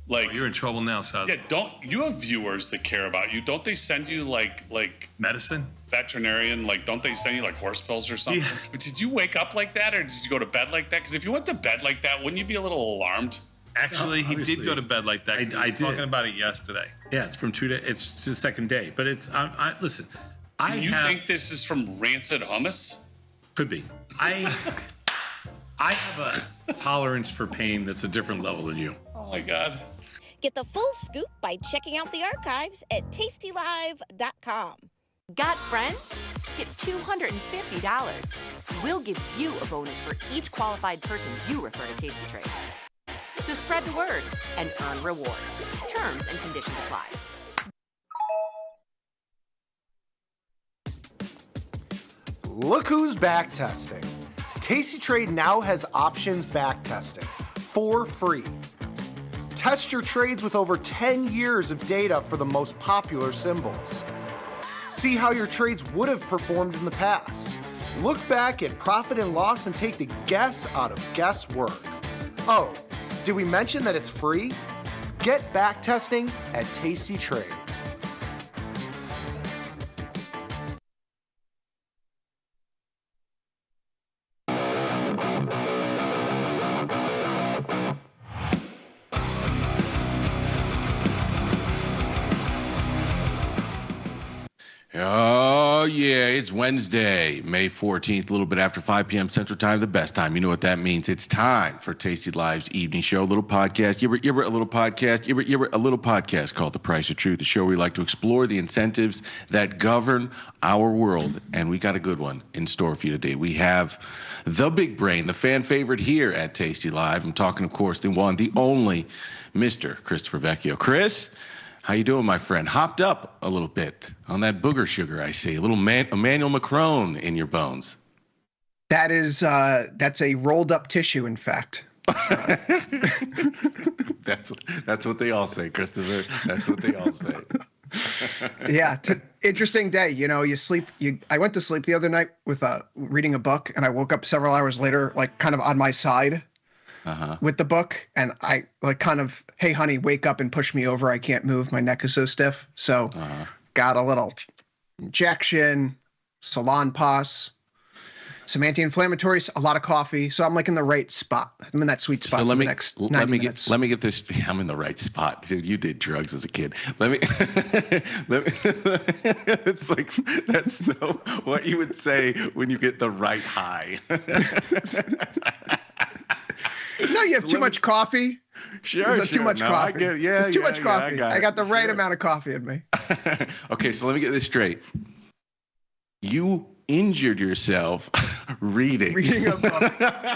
Like, you're in trouble now, Sosnoff. Yeah, don't you have viewers that care about you? Don't they send you like medicine? Veterinarian, don't they send you like horse pills or something? Yeah. But did you wake up like that, or did you go to bed like that? Because if you went to bed like that, wouldn't you be a little alarmed? Actually, he did go to bed like that. I We were did. talking about it yesterday. Yeah, it's from 2 days. It's the second day, but it's. Listen, Do you think this is from rancid hummus? Could be. I have a tolerance for pain that's a different level than you. Oh my God. Get the full scoop by checking out the archives at tastylive.com. Got friends? Get $250. We'll give you a bonus for each qualified person you refer to Tasty Trade. So spread the word and earn rewards. Terms and conditions apply. Look who's back testing. Tasty Trade now has options back testing for free. Test your trades with over 10 years of data for the most popular symbols. See how your trades would have performed in the past. Look back at profit and loss and take the guess out of guesswork. Oh, did we mention that it's free? Get back testing at Tasty Trade. Oh, yeah, it's Wednesday, May 14th, a little bit after 5 p.m. Central Time, the best time. You know what that means. It's time for Tasty Live's evening show, a little podcast. A little podcast called The Price of Truth, a show where we like to explore the incentives that govern our world. And we got a good one in store for you today. We have the big brain, the fan favorite here at Tasty Live. I'm talking, of course, the one, the only, Mr. Christopher Vecchio. Chris, how you doing, my friend? Hopped up a little bit on that booger sugar, I see. A little Emmanuel Macron in your bones. That is, that's a rolled up tissue, in fact. That's what they all say, Christopher. That's what they all say. Yeah, interesting day. You know, I went to sleep the other night with reading a book, and I woke up several hours later, like kind of on my side. With the book, and I like kind of, hey honey, wake up and push me over, I can't move, my neck is so stiff. So got a little injection, Salon Pos, some anti-inflammatories, a lot of coffee. So I'm like in the right spot. I'm in that sweet spot. So let me get this. I'm in the right spot, dude. You did drugs as a kid. It's like, that's so what you would say when you get the right high. No, you have too much coffee. Sure. Too much coffee. I get it. Yeah, There's too much coffee. I got the right amount of coffee in me. Okay, so let me get this straight. You injured yourself reading a book.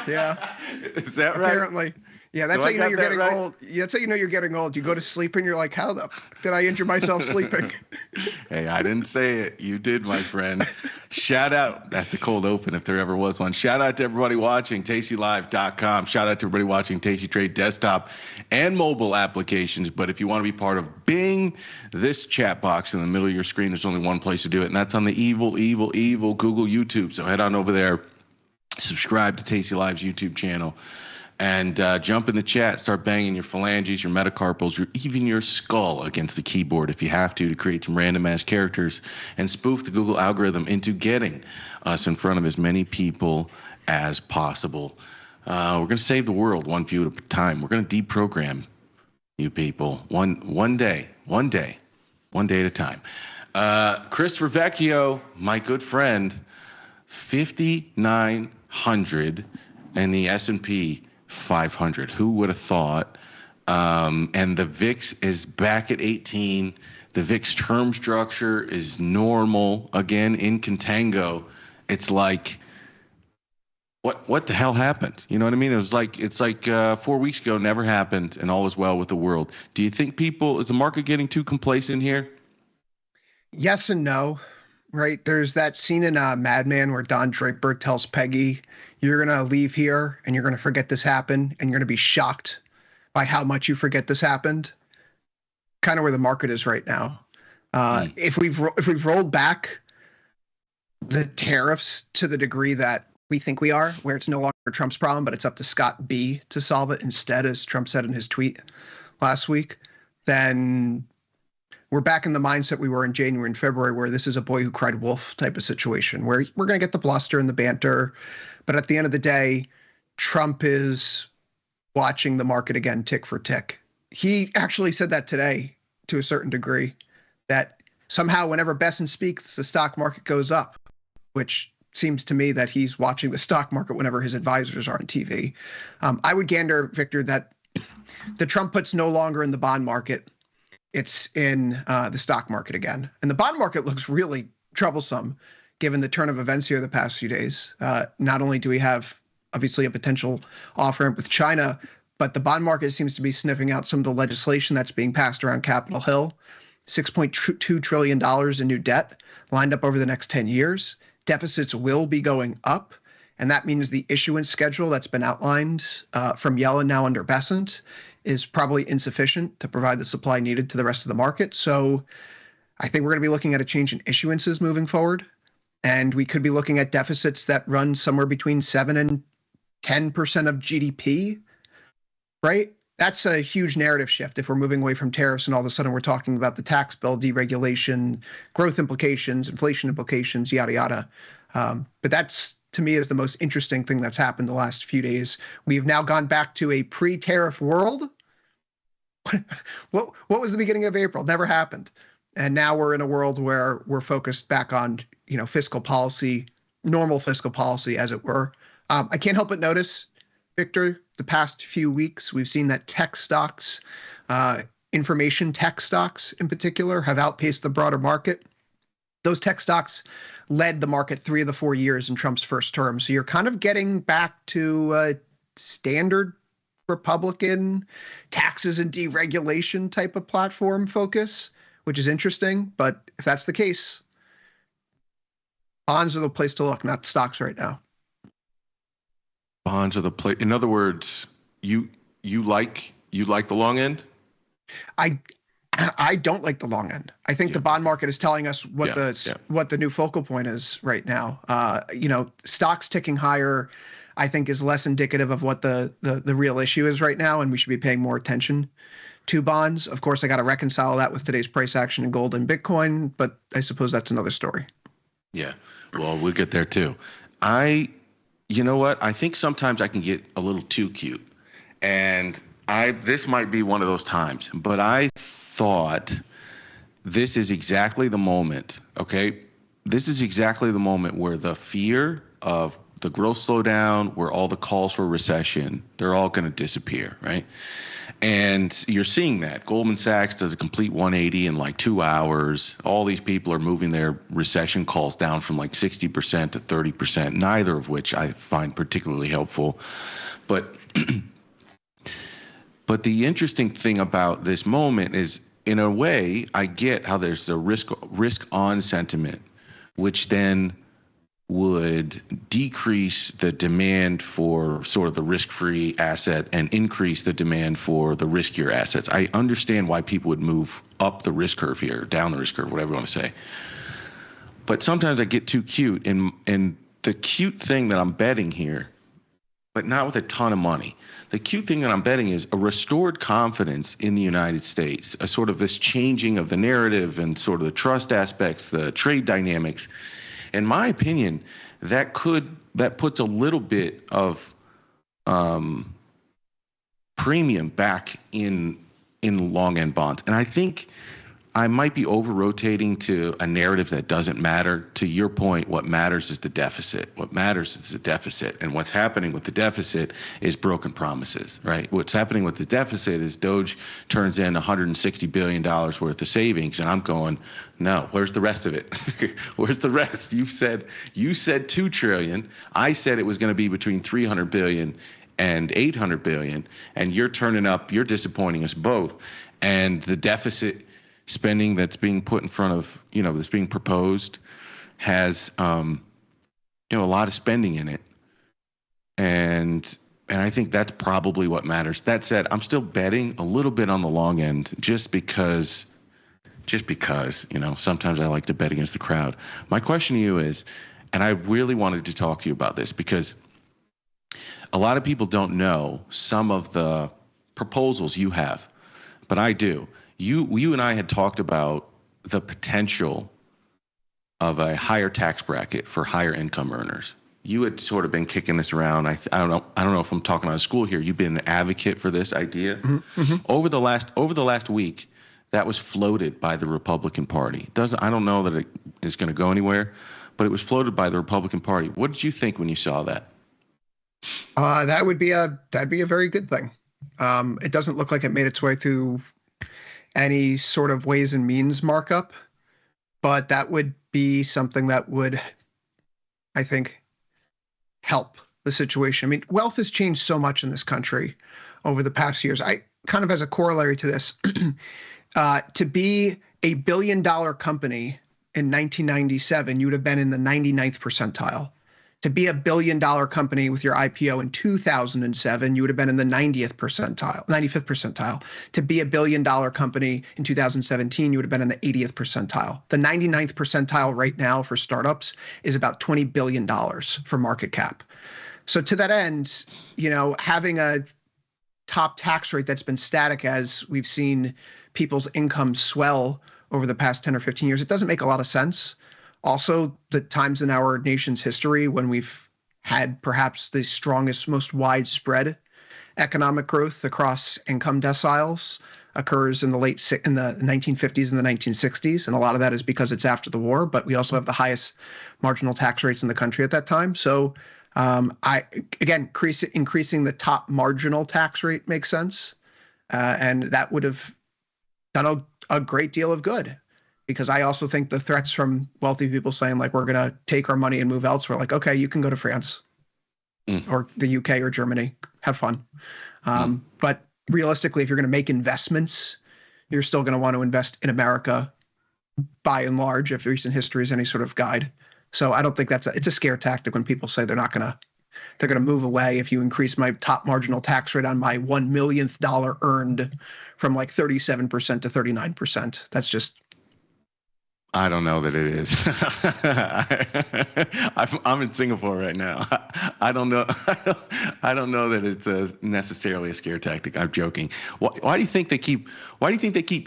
Yeah. Is that right? Apparently. Yeah, that's how you know you're getting old. Yeah, that's how you know you're getting old. You go to sleep and you're like, how the did I injure myself sleeping? Hey, I didn't say it. You did, my friend. Shout out. That's a cold open if there ever was one. Shout out to everybody watching tastylive.com. Shout out to everybody watching Tasty Trade desktop and mobile applications. But if you want to be part of Bing, this chat box in the middle of your screen, there's only one place to do it, and that's on the evil Google YouTube. So head on over there, subscribe to Tasty Live's YouTube channel. And jump in the chat, start banging your phalanges, your metacarpals, even your skull against the keyboard if you have to create some random-ass characters and spoof the Google algorithm into getting us in front of as many people as possible. We're going to save the world one view at a time. We're going to deprogram you people one day at a time. Christopher Vecchio, my good friend, 5,900 and the S&P 500. Who would have thought? And the VIX is back at 18. The VIX term structure is normal again in contango. It's like, what the hell happened? You know what I mean? It's like 4 weeks ago, never happened, and all is well with the world. Do you think is the market getting too complacent here? Yes and no. Right? There's that scene in Mad Men where Don Draper tells Peggy, you're going to leave here and you're going to forget this happened, and you're going to be shocked by how much you forget this happened. Kind of where the market is right now. If we've rolled back the tariffs to the degree that we think we are, where it's no longer Trump's problem, but it's up to Scott B to solve it instead, as Trump said in his tweet last week, then we're back in the mindset we were in January and February, where this is a boy who cried wolf type of situation, where we're going to get the bluster and the banter. But at the end of the day, Trump is watching the market again, tick for tick. He actually said that today to a certain degree, that somehow whenever Besson speaks, the stock market goes up, which seems to me that he's watching the stock market whenever his advisors are on TV. I would gander, Victor, that the Trump put's no longer in the bond market. It's in the stock market again. And the bond market looks really troublesome given the turn of events here the past few days. Not only do we have, obviously, a potential off-ramp with China, but the bond market seems to be sniffing out some of the legislation that's being passed around Capitol Hill. $6.2 trillion in new debt lined up over the next 10 years. Deficits will be going up, and that means the issuance schedule that's been outlined from Yellen now under Bessent is probably insufficient to provide the supply needed to the rest of the market. So I think we're going to be looking at a change in issuances moving forward, and we could be looking at deficits that run somewhere between 7 and 10% of GDP, right? That's a huge narrative shift if we're moving away from tariffs and all of a sudden we're talking about the tax bill, deregulation, growth implications, inflation implications, yada, yada. But that's, to me, is the most interesting thing that's happened the last few days. We've now gone back to a pre-tariff world. What was the beginning of April? Never happened. And now we're in a world where we're focused back on, fiscal policy, normal fiscal policy, as it were. I can't help but notice, Victor, the past few weeks, we've seen that tech stocks, information tech stocks in particular, have outpaced the broader market. Those tech stocks led the market 3 of the 4 years in Trump's first term. So you're kind of getting back to standard Republican taxes and deregulation type of platform focus, which is interesting. But if that's the case, bonds are the place to look, not stocks right now. Bonds are the place. In other words, you like the long end? I don't like the long end. I think the bond market is telling us what the new focal point is right now. Stocks ticking higher, I think, is less indicative of what the real issue is right now, and we should be paying more attention to bonds. Of course, I got to reconcile that with today's price action in gold and Bitcoin, but I suppose that's another story. Yeah, well, we'll get there too. You know what? I think sometimes I can get a little too cute, and this might be one of those times, but I thought this is exactly the moment, okay? This is exactly the moment where the fear of the growth slowdown, where all the calls for recession, they're all going to disappear, right? And you're seeing that. Goldman Sachs does a complete 180 in like 2 hours. All these people are moving their recession calls down from like 60% to 30%, neither of which I find particularly helpful. But the interesting thing about this moment is, in a way, I get how there's a risk on sentiment, which then would decrease the demand for sort of the risk-free asset and increase the demand for the riskier assets. I understand why people would move up the risk curve here, down the risk curve, whatever you want to say. But sometimes I get too cute, and the cute thing that I'm betting here, but not with a ton of money. The cute thing that I'm betting is a restored confidence in the United States, a sort of this changing of the narrative and sort of the trust aspects, the trade dynamics. In my opinion, that puts a little bit of premium back in long end bonds. And I think I might be over-rotating to a narrative that doesn't matter. To your point, what matters is the deficit. What matters is the deficit. And what's happening with the deficit is broken promises, right? What's happening with the deficit is Doge turns in $160 billion worth of savings, and I'm going, no, where's the rest of it? Where's the rest? You said $2 trillion. I said it was going to be between $300 billion and $800 billion, and you're disappointing us both. And the deficit spending that's being put in front of, that's being proposed has, a lot of spending in it. And I think that's probably what matters. That said, I'm still betting a little bit on the long end just because, sometimes I like to bet against the crowd. My question to you is, and I really wanted to talk to you about this because a lot of people don't know some of the proposals you have, but I do. You and I had talked about the potential of a higher tax bracket for higher income earners. You had sort of been kicking this around. I don't know if I'm talking out of school here. You've been an advocate for this idea. Mm-hmm. Over the last week, that was floated by the Republican Party. I don't know that it is going to go anywhere, but it was floated by the Republican Party. What did you think when you saw that? That'd be a very good thing. It doesn't look like it made its way through any sort of ways and means markup, but that would be something that would, I think, help the situation. I mean, wealth has changed so much in this country over the past years. I kind of as a corollary to this, to be a $1 billion company in 1997, you would have been in the 99th percentile. To be a $1 billion company with your IPO in 2007, you would have been in the 95th percentile. To be a $1 billion company in 2017, you would have been in the 80th percentile. The 99th percentile right now for startups is about $20 billion for market cap. So to that end, having a top tax rate that's been static as we've seen people's income swell over the past 10 or 15 years, it doesn't make a lot of sense. Also, the times in our nation's history when we've had perhaps the strongest, most widespread economic growth across income deciles occurs in the 1950s and the 1960s, and a lot of that is because it's after the war. But we also have the highest marginal tax rates in the country at that time. So, increasing the top marginal tax rate makes sense, and that would have done a great deal of good. Because I also think the threats from wealthy people saying, like, we're going to take our money and move elsewhere, like, okay, you can go to France or the UK or Germany, have fun. But realistically, if you're going to make investments, you're still going to want to invest in America by and large, if recent history is any sort of guide. So I don't think it's a scare tactic when people say they're going to move away if you increase my top marginal tax rate on my $1 millionth earned from like 37% to 39%. That's just, I don't know that it is. I'm in Singapore right now. I don't know. I don't know that it's necessarily a scare tactic. I'm joking. Why do you think they keep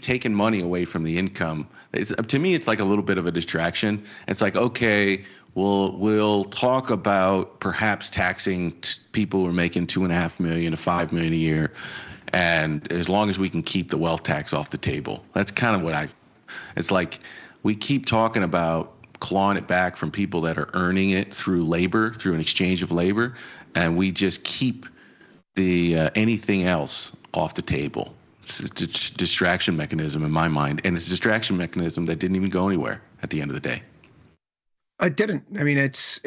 taking money away from the income? To me, it's like a little bit of a distraction. It's like, okay, we'll talk about perhaps taxing people who are making $2.5 million to $5 million a year, and as long as we can keep the wealth tax off the table. That's kind of what it's like. We keep talking about clawing it back from people that are earning it through labor, through an exchange of labor, and we just keep the anything else off the table. It's a distraction mechanism in my mind, and it's a distraction mechanism that didn't even go anywhere at the end of the day. It didn't. I mean, it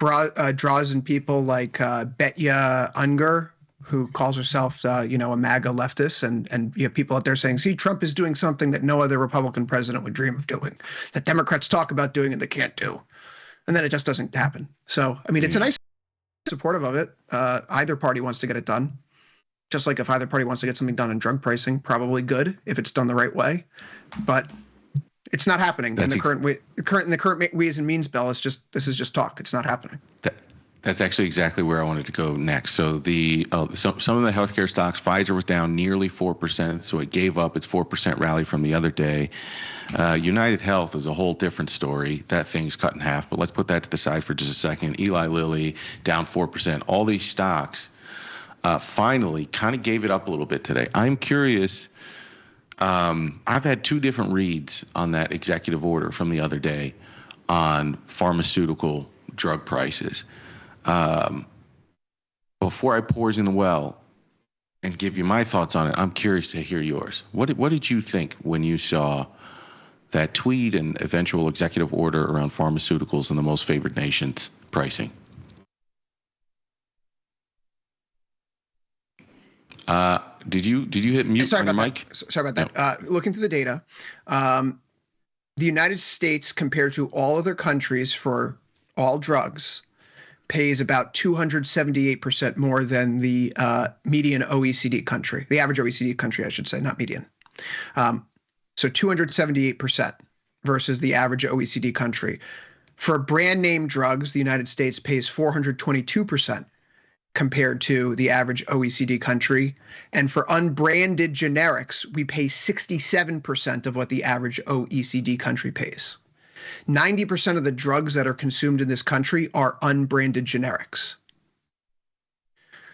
draws in people like Betya Unger, who calls herself, a MAGA leftist, and you have people out there saying, see, Trump is doing something that no other Republican president would dream of doing, that Democrats talk about doing and they can't do. And then it just doesn't happen. So, I mean, it's a nice supportive of it. Either party wants to get it done. Just like if either party wants to get something done in drug pricing, probably good if it's done the right way. But it's not happening in the current way. The current Ways and Means bill is this is just talk. It's not happening. That's actually exactly where I wanted to go next. So some of the healthcare stocks, Pfizer was down nearly 4%, so it gave up its 4% rally from the other day. United Health is a whole different story. That thing's cut in half, but let's put that to the side for just a second. Eli Lilly down 4%. All these stocks finally kind of gave it up a little bit today. I'm curious. I've had two different reads on that executive order from the other day on pharmaceutical drug prices. Before I pause in the well and give you my thoughts on it, I'm curious to hear yours. What did you think when you saw that tweet and eventual executive order around pharmaceuticals and the most favored nations pricing? Did you hit mute on your mic? Sorry about that. Looking through the data, the United States compared to all other countries for all drugs pays about 278% more than the median OECD country, the average OECD country, I should say, not median. So 278% versus the average OECD country. For brand name drugs, the United States pays 422% compared to the average OECD country. And for unbranded generics, we pay 67% of what the average OECD country pays. 90% of the drugs that are consumed in this country are unbranded generics.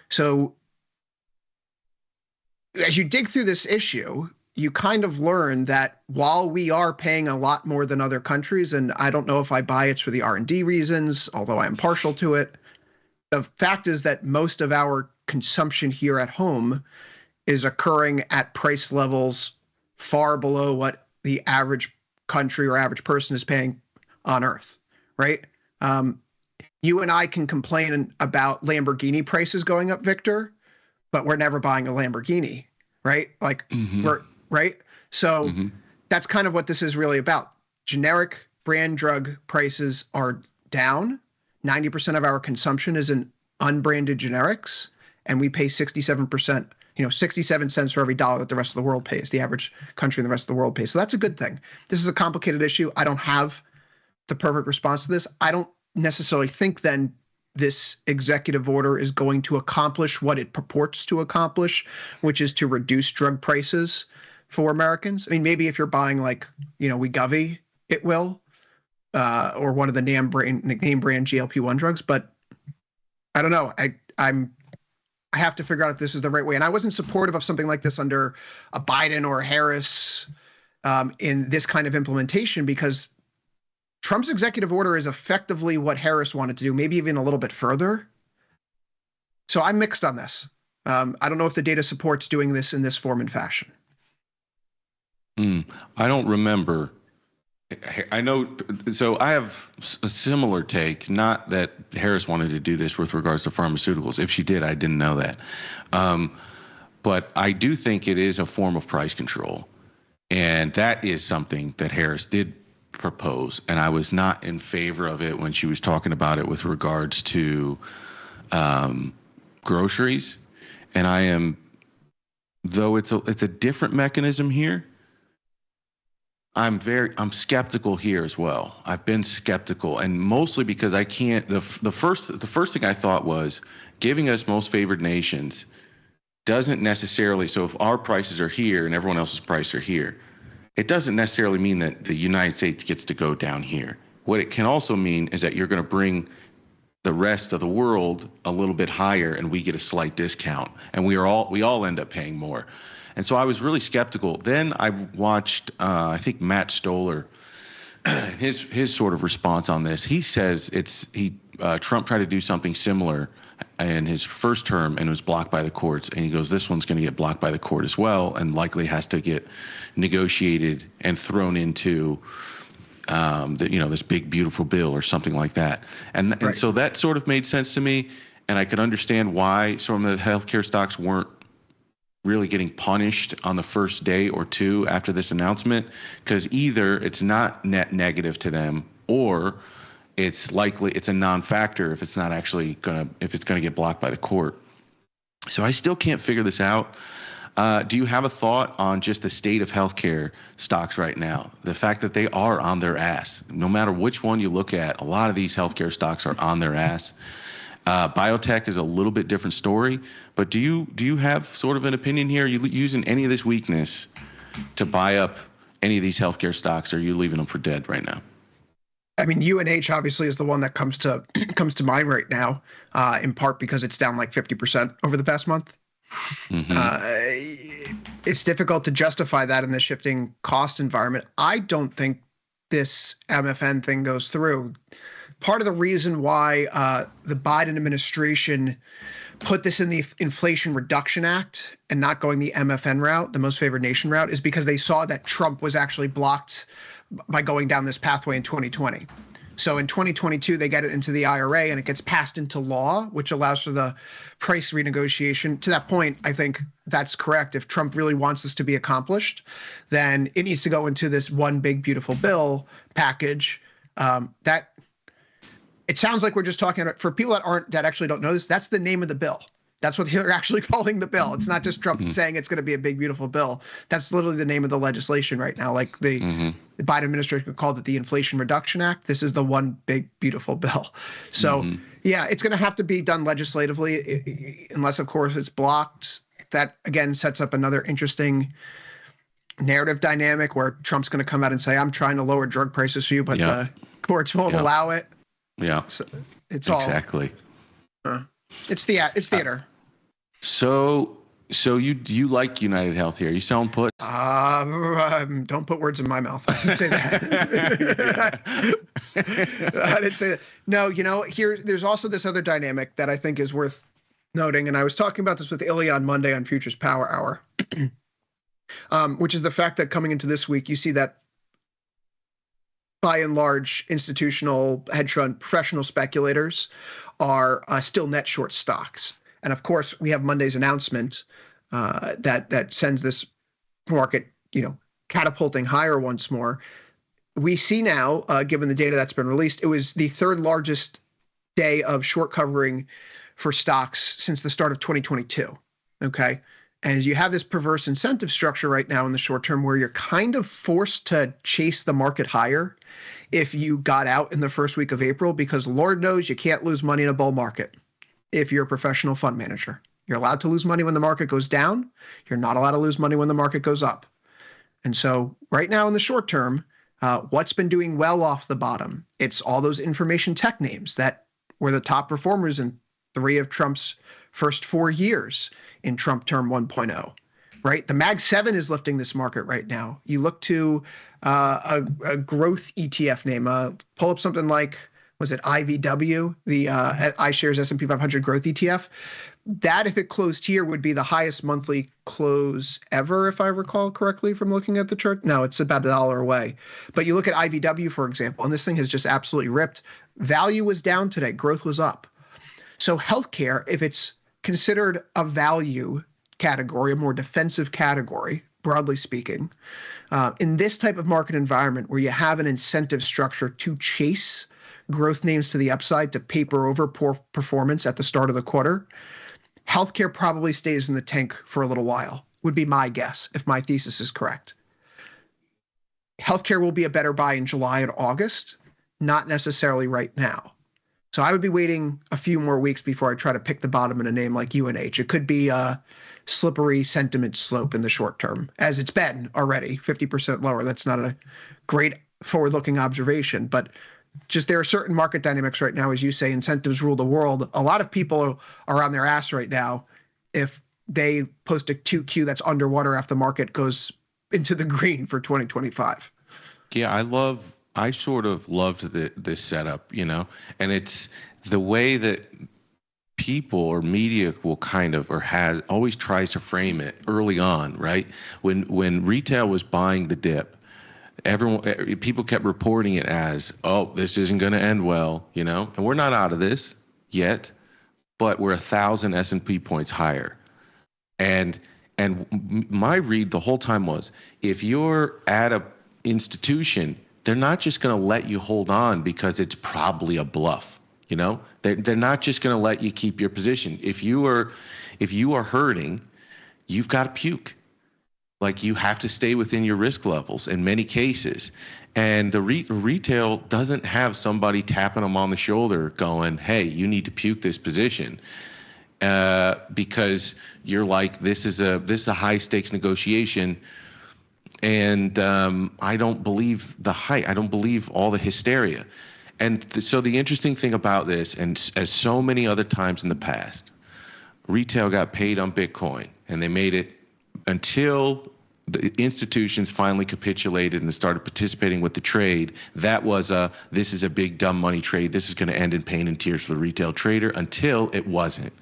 So as you dig through this issue, you kind of learn that while we are paying a lot more than other countries, and I don't know if I buy it's for the R&D reasons, although I'm partial to it, the fact is that most of our consumption here at home is occurring at price levels far below what the average country or average person is paying on Earth, right? You and I can complain about Lamborghini prices going up, Victor, but we're never buying a Lamborghini, right? Like we're right. So that's kind of what this is really about. Generic brand drug prices are down. 90% of our consumption is in unbranded generics, and we pay 67%, 67 cents for every dollar that the rest of the world pays, the average country in the rest of the world pays. So that's a good thing. This is a complicated issue. I don't have the perfect response to this. I don't necessarily think then this executive order is going to accomplish what it purports to accomplish, which is to reduce drug prices for Americans. I mean, maybe if you're buying like, Wegovy, it will, or one of the name brand GLP-1 drugs. But I don't know. I have to figure out if this is the right way. And I wasn't supportive of something like this under a Biden or a Harris in this kind of implementation, because Trump's executive order is effectively what Harris wanted to do, maybe even a little bit further. So I'm mixed on this. I don't know if the data supports doing this in this form and fashion. I don't remember. I know. So I have a similar take, not that Harris wanted to do this with regards to pharmaceuticals. If she did, I didn't know that. But I do think it is a form of price control. And that is something that Harris did propose, and I was not in favor of it when she was talking about it with regards to groceries. And I am, though it's a different mechanism here, I'm skeptical here as well. I've been skeptical, and mostly because I can't. The first thing I thought was giving us most favored nations doesn't necessarily. So if our prices are here and everyone else's prices are here, it doesn't necessarily mean that the United States gets to go down here. What it can also mean is that you're going to bring the rest of the world a little bit higher, and we get a slight discount, and we all end up paying more. And so I was really skeptical. Then I watched, I think Matt Stoller, his sort of response on this. He says Trump tried to do something similar in his first term and was blocked by the courts. And he goes, this one's going to get blocked by the court as well, and likely has to get negotiated and thrown into this big beautiful bill or something like that. And so that sort of made sense to me, and I could understand why some of the healthcare stocks weren't really getting punished on the first day or two after this announcement, because either it's not net negative to them, or it's likely it's a non-factor if it's going to get blocked by the court. So I still can't figure this out. Do you have a thought on just the state of healthcare stocks right now? The fact that they are on their ass. No matter which one you look at, a lot of these healthcare stocks are on their ass. Biotech is a little bit different story, but do you have sort of an opinion here? Are you using any of this weakness to buy up any of these healthcare stocks, or are you leaving them for dead right now? I mean, UNH obviously is the one that comes to mind right now, in part because it's down like 50% over the past month. It's difficult to justify that in the shifting cost environment. I don't think this MFN thing goes through. Part of the reason why the Biden administration put this in the Inflation Reduction Act and not going the MFN route, the most favored nation route, is because they saw that Trump was actually blocked by going down this pathway in 2020. So in 2022, they get it into the IRA and it gets passed into law, which allows for the price renegotiation. To that point, I think that's correct. If Trump really wants this to be accomplished, then it needs to go into this one big, beautiful bill package. It sounds like we're just talking about, for people that actually don't know this, that's the name of the bill. That's what they're actually calling the bill. It's not just Trump saying it's going to be a big, beautiful bill. That's literally the name of the legislation right now. Like the Biden administration called it the Inflation Reduction Act. This is the one big, beautiful bill. So yeah, it's going to have to be done legislatively, unless of course it's blocked. That again sets up another interesting narrative dynamic where Trump's going to come out and say, I'm trying to lower drug prices for you, but the courts won't allow it. Yeah, so it's all exactly. It's theater. So you like United Health here? Are you selling puts? Don't put words in my mouth. I didn't say that. I didn't say that. No, there's also this other dynamic that I think is worth noting, and I was talking about this with Ilya on Monday on Futures Power Hour, which is the fact that coming into this week, you see that by and large, institutional hedge fund professional speculators are still net short stocks. And of course, we have Monday's announcement that sends this market, catapulting higher once more. We see now, given the data that's been released, it was the third largest day of short covering for stocks since the start of 2022. Okay. And you have this perverse incentive structure right now in the short term where you're kind of forced to chase the market higher if you got out in the first week of April, because Lord knows you can't lose money in a bull market if you're a professional fund manager. You're allowed to lose money when the market goes down. You're not allowed to lose money when the market goes up. And so right now in the short term, what's been doing well off the bottom? It's all those information tech names that were the top performers in 3 of Trump's first 4 years in Trump term 1.0, right? The Mag 7 is lifting this market right now. You look to a growth ETF name, pull up something like, was it IVW, the iShares S&P 500 growth ETF? That, if it closed here, would be the highest monthly close ever, if I recall correctly from looking at the chart. No, it's about $1 away. But you look at IVW, for example, and this thing has just absolutely ripped. Value was down today. Growth was up. So healthcare, if it's considered a value category, a more defensive category, broadly speaking, in this type of market environment where you have an incentive structure to chase growth names to the upside, to paper over poor performance at the start of the quarter, healthcare probably stays in the tank for a little while, would be my guess, if my thesis is correct. Healthcare will be a better buy in July and August, not necessarily right now. So I would be waiting a few more weeks before I try to pick the bottom in a name like UNH. It could be a slippery sentiment slope in the short term, as it's been already, 50% lower. That's not a great forward-looking observation, but just there are certain market dynamics right now, as you say, incentives rule the world. A lot of people are on their ass right now if they post a 2Q that's underwater after the market goes into the green for 2025. Yeah, I sort of loved this setup, and it's the way that people or media will kind of, or has always tries to frame it early on, right? When retail was buying the dip, people kept reporting it as, oh, this isn't going to end well, and we're not out of this yet, but we're 1,000 S&P points higher. And my read the whole time was, if you're at a institution, they're not just going to let you hold on because it's probably a bluff. They're not just going to let you keep your position. If you are hurting, you've got to puke. Like, you have to stay within your risk levels in many cases. And the retail doesn't have somebody tapping them on the shoulder going, hey, you need to puke this position, because you're like, this is a high stakes negotiation. And I don't believe the hype. I don't believe all the hysteria. And so the interesting thing about this, and as so many other times in the past, retail got paid on Bitcoin, and they made it until the institutions finally capitulated and started participating with the trade. That was this is a big dumb money trade. This is going to end in pain and tears for the retail trader, until it wasn't.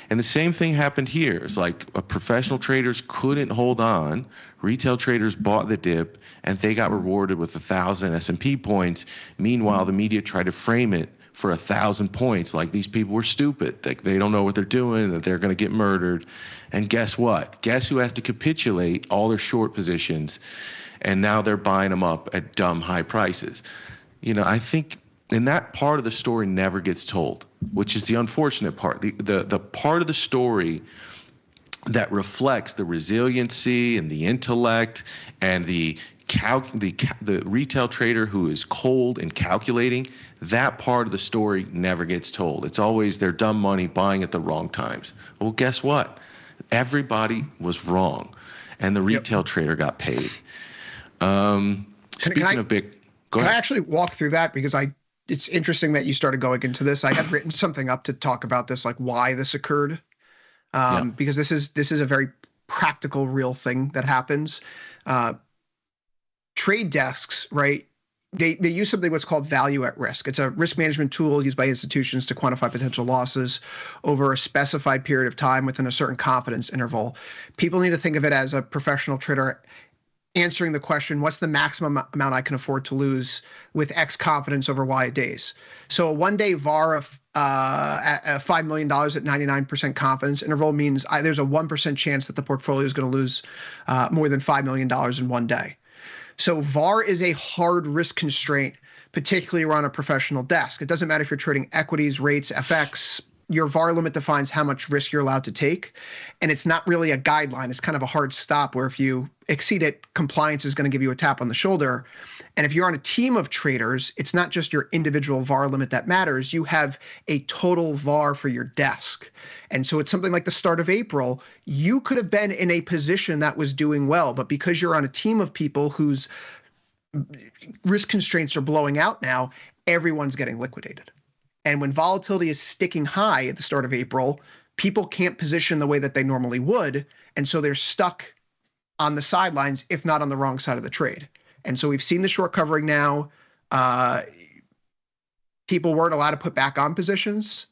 And the same thing happened here. It's like professional traders couldn't hold on. Retail traders bought the dip, and they got rewarded with 1,000 S&P points. Meanwhile, the media tried to frame it for 1,000 points, like these people were stupid, that they don't know what they're doing, that they're going to get murdered. And guess what? Guess who has to capitulate all their short positions? And now they're buying them up at dumb high prices. I think, and that part of the story never gets told, which is the unfortunate part. The part of the story that reflects the resiliency and the intellect and the retail trader who is cold and calculating, that part of the story never gets told. It's always their dumb money buying at the wrong times. Well, guess what? Everybody was wrong, and the retail trader got paid. Speaking of big, go ahead. Can I actually walk through that? Because it's interesting that you started going into this. I had written something up to talk about this, like why this occurred, because this is a very practical, real thing that happens. Trade desks, right? They use something what's called value at risk. It's a risk management tool used by institutions to quantify potential losses over a specified period of time within a certain confidence interval. People need to think of it as a professional trader answering the question, what's the maximum amount I can afford to lose with X confidence over Y days? So a one-day VAR of at $5 million at 99% confidence interval means there's a 1% chance that the portfolio is going to lose more than $5 million in one day. So VAR is a hard risk constraint, particularly around a professional desk. It doesn't matter if you're trading equities, rates, FX. Your VAR limit defines how much risk you're allowed to take. And it's not really a guideline. It's kind of a hard stop where if you exceed it, compliance is going to give you a tap on the shoulder. And if you're on a team of traders, it's not just your individual VAR limit that matters. You have a total VAR for your desk. And so it's something like the start of April, you could have been in a position that was doing well, but because you're on a team of people whose risk constraints are blowing out now, everyone's getting liquidated. And when volatility is sticking high at the start of April, people can't position the way that they normally would. And so they're stuck on the sidelines, if not on the wrong side of the trade. And so we've seen the short covering now. People weren't allowed to put back on positions.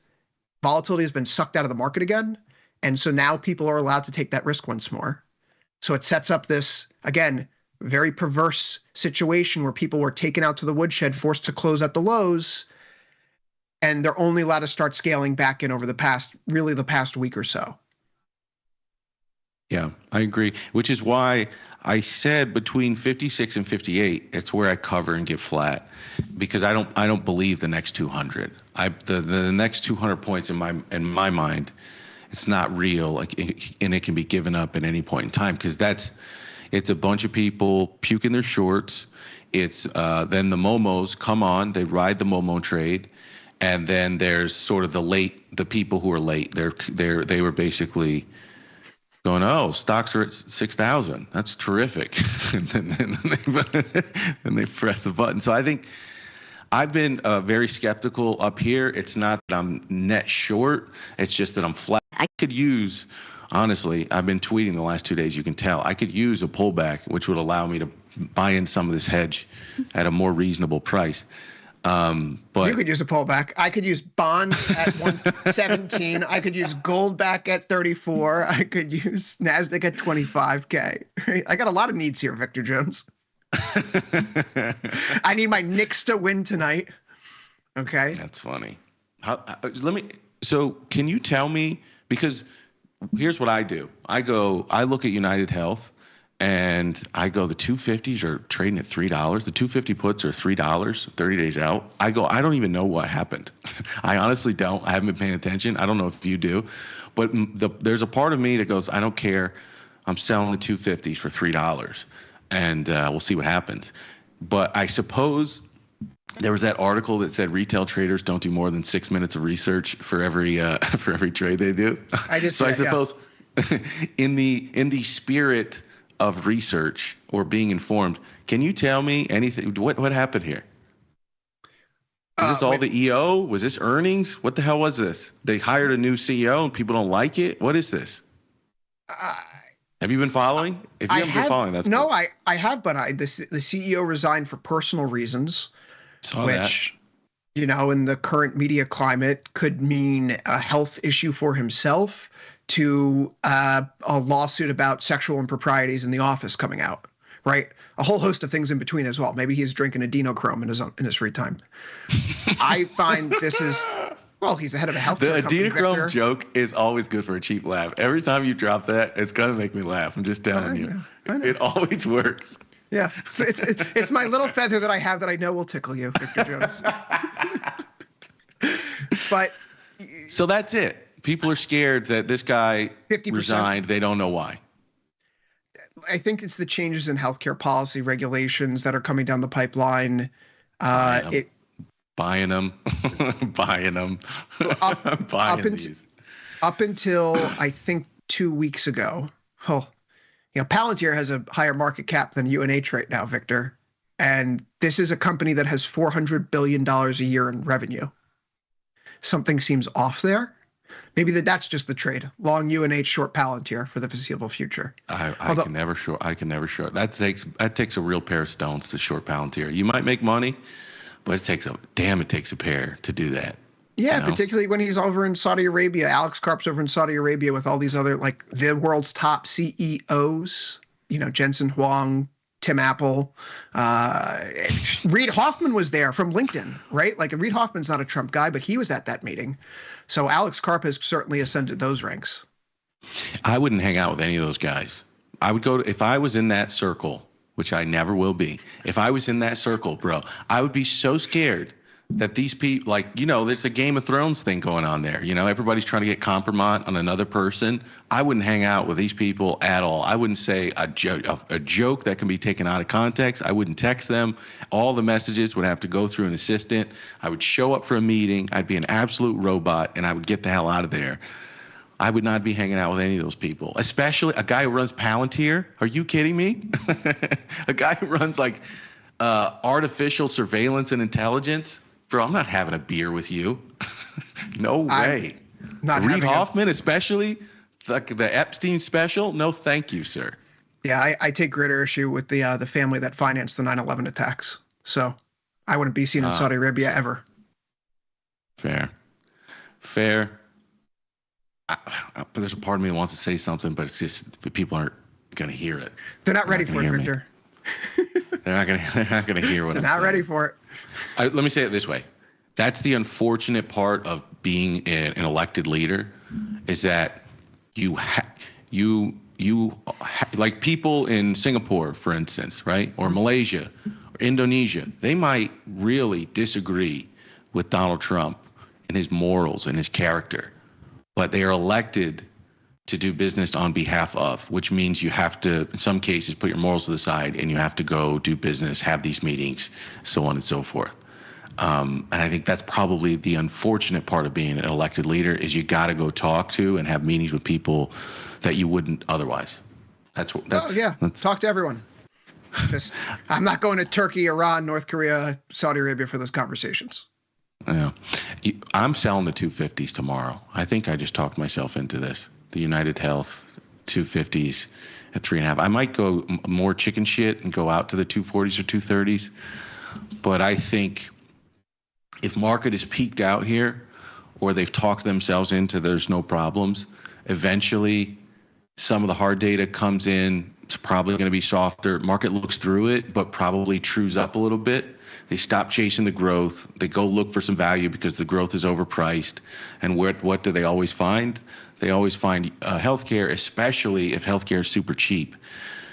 Volatility has been sucked out of the market again. And so now people are allowed to take that risk once more. So it sets up this, again, very perverse situation where people were taken out to the woodshed, forced to close at the lows, and they're only allowed to start scaling back in over the past week or so. Yeah, I agree, which is why I said between 56 and 58, it's where I cover and get flat, because I don't believe the next 200. The next 200 points in my mind, it's not real, and it can be given up at any point in time, because it's a bunch of people puking their shorts. It's then the momos come on, they ride the momo trade. And then there's sort of the people who are late. They were basically going, oh, stocks are at 6,000. That's terrific. and then they press the button. So I think I've been very skeptical up here. It's not that I'm net short. It's just that I'm flat. I could use, honestly, I've been tweeting the last 2 days. You can tell I could use a pullback, which would allow me to buy in some of this hedge at a more reasonable price. But you could use a pullback. I could use bonds at 117. I could use gold back at 34. I could use NASDAQ at 25K. Right? I got a lot of needs here, Victor Jones. I need my Knicks to win tonight. Okay. That's funny. So can you tell me, because here's what I do. I look at United Health. And I go, the 250s are trading at $3. The 250 puts are $3, 30 days out. I don't even know what happened. I honestly don't. I haven't been paying attention. I don't know if you do. But there's a part of me that goes, I don't care. I'm selling the 250s for $3. And we'll see what happens. But I suppose there was that article that said retail traders don't do more than 6 minutes of research for every trade they do. I suppose in the spirit of research or being informed, can you tell me anything? What happened here? Is this all the EO? Was this earnings? What the hell was this? They hired a new CEO and people don't like it. What is this? Have you been following? If you haven't been following, that's no. cool. I have, but the CEO resigned for personal reasons, which you know, in the current media climate, could mean a health issue for himself, to a lawsuit about sexual improprieties in the office coming out, right? A whole host of things in between as well. Maybe he's drinking adrenochrome in his free time. I find this is, well, he's the head of a healthcare company. The adrenochrome joke is always good for a cheap laugh. Every time you drop that, it's gonna make me laugh. I'm just telling you. It always works. Yeah, so it's my little feather that I have that I know will tickle you, Victor Jones. But so that's it. People are scared that this guy 50%. Resigned. They don't know why. I think it's the changes in healthcare policy regulations that are coming down the pipeline. Buying them. Up until I think 2 weeks ago. Oh, you know, Palantir has a higher market cap than UNH right now, Victor. And this is a company that has $400 billion a year in revenue. Something seems off there. Maybe that's just the trade. Long UNH, short Palantir for the foreseeable future. I can never short. That takes a real pair of stones to short Palantir. You might make money, but it takes a pair to do that. Yeah, you know? Particularly when he's over in Saudi Arabia. Alex Karp's over in Saudi Arabia with all these other, like, the world's top CEOs. You know, Jensen Huang, Tim Apple. Reid Hoffman was there from LinkedIn, right? Like Reid Hoffman's not a Trump guy, but he was at that meeting. So Alex Karp has certainly ascended those ranks. I wouldn't hang out with any of those guys. I would if I was in that circle, which I never will be. If I was in that circle, bro, I would be so scared that these people, like, there's a Game of Thrones thing going on there. Everybody's trying to get compromise on another person. I wouldn't hang out with these people at all. I wouldn't say a joke that can be taken out of context. I wouldn't text them. All the messages would have to go through an assistant. I would show up for a meeting. I'd be an absolute robot, and I would get the hell out of there. I would not be hanging out with any of those people, especially a guy who runs Palantir. Are you kidding me? A guy who runs like artificial surveillance and intelligence. Bro, I'm not having a beer with you. No way. Reid Hoffman, especially the Epstein special. No, thank you, sir. Yeah, I take greater issue with the family that financed the 9/11 attacks. So I wouldn't be seen in Saudi Arabia ever. Fair. But there's a part of me that wants to say something, but it's just people aren't going to hear it. They're not ready for it, Victor. They're not going to hear what I'm saying. They're not ready for it. Let me say it this way. That's the unfortunate part of being an elected leader, is that like people in Singapore, for instance, right? Or Malaysia or Indonesia, they might really disagree with Donald Trump and his morals and his character, but they are elected to do business on behalf of, which means you have to, in some cases, put your morals to the side and you have to go do business, have these meetings, so on and so forth. And I think that's probably the unfortunate part of being an elected leader, is you got to go talk to and have meetings with people that you wouldn't otherwise. That's talk to everyone. I'm not going to Turkey, Iran, North Korea, Saudi Arabia for those conversations. Yeah, I'm selling the 250s tomorrow. I think I just talked myself into this. The United Health 250s at 3.5. I might go more chicken shit and go out to the 240s or 230s. But I think if market is peaked out here, or they've talked themselves into there's no problems, eventually some of the hard data comes in. It's probably going to be softer. Market looks through it, but probably trues up a little bit. They stop chasing the growth. They go look for some value because the growth is overpriced. And what do they always find? They always find healthcare, especially if healthcare is super cheap.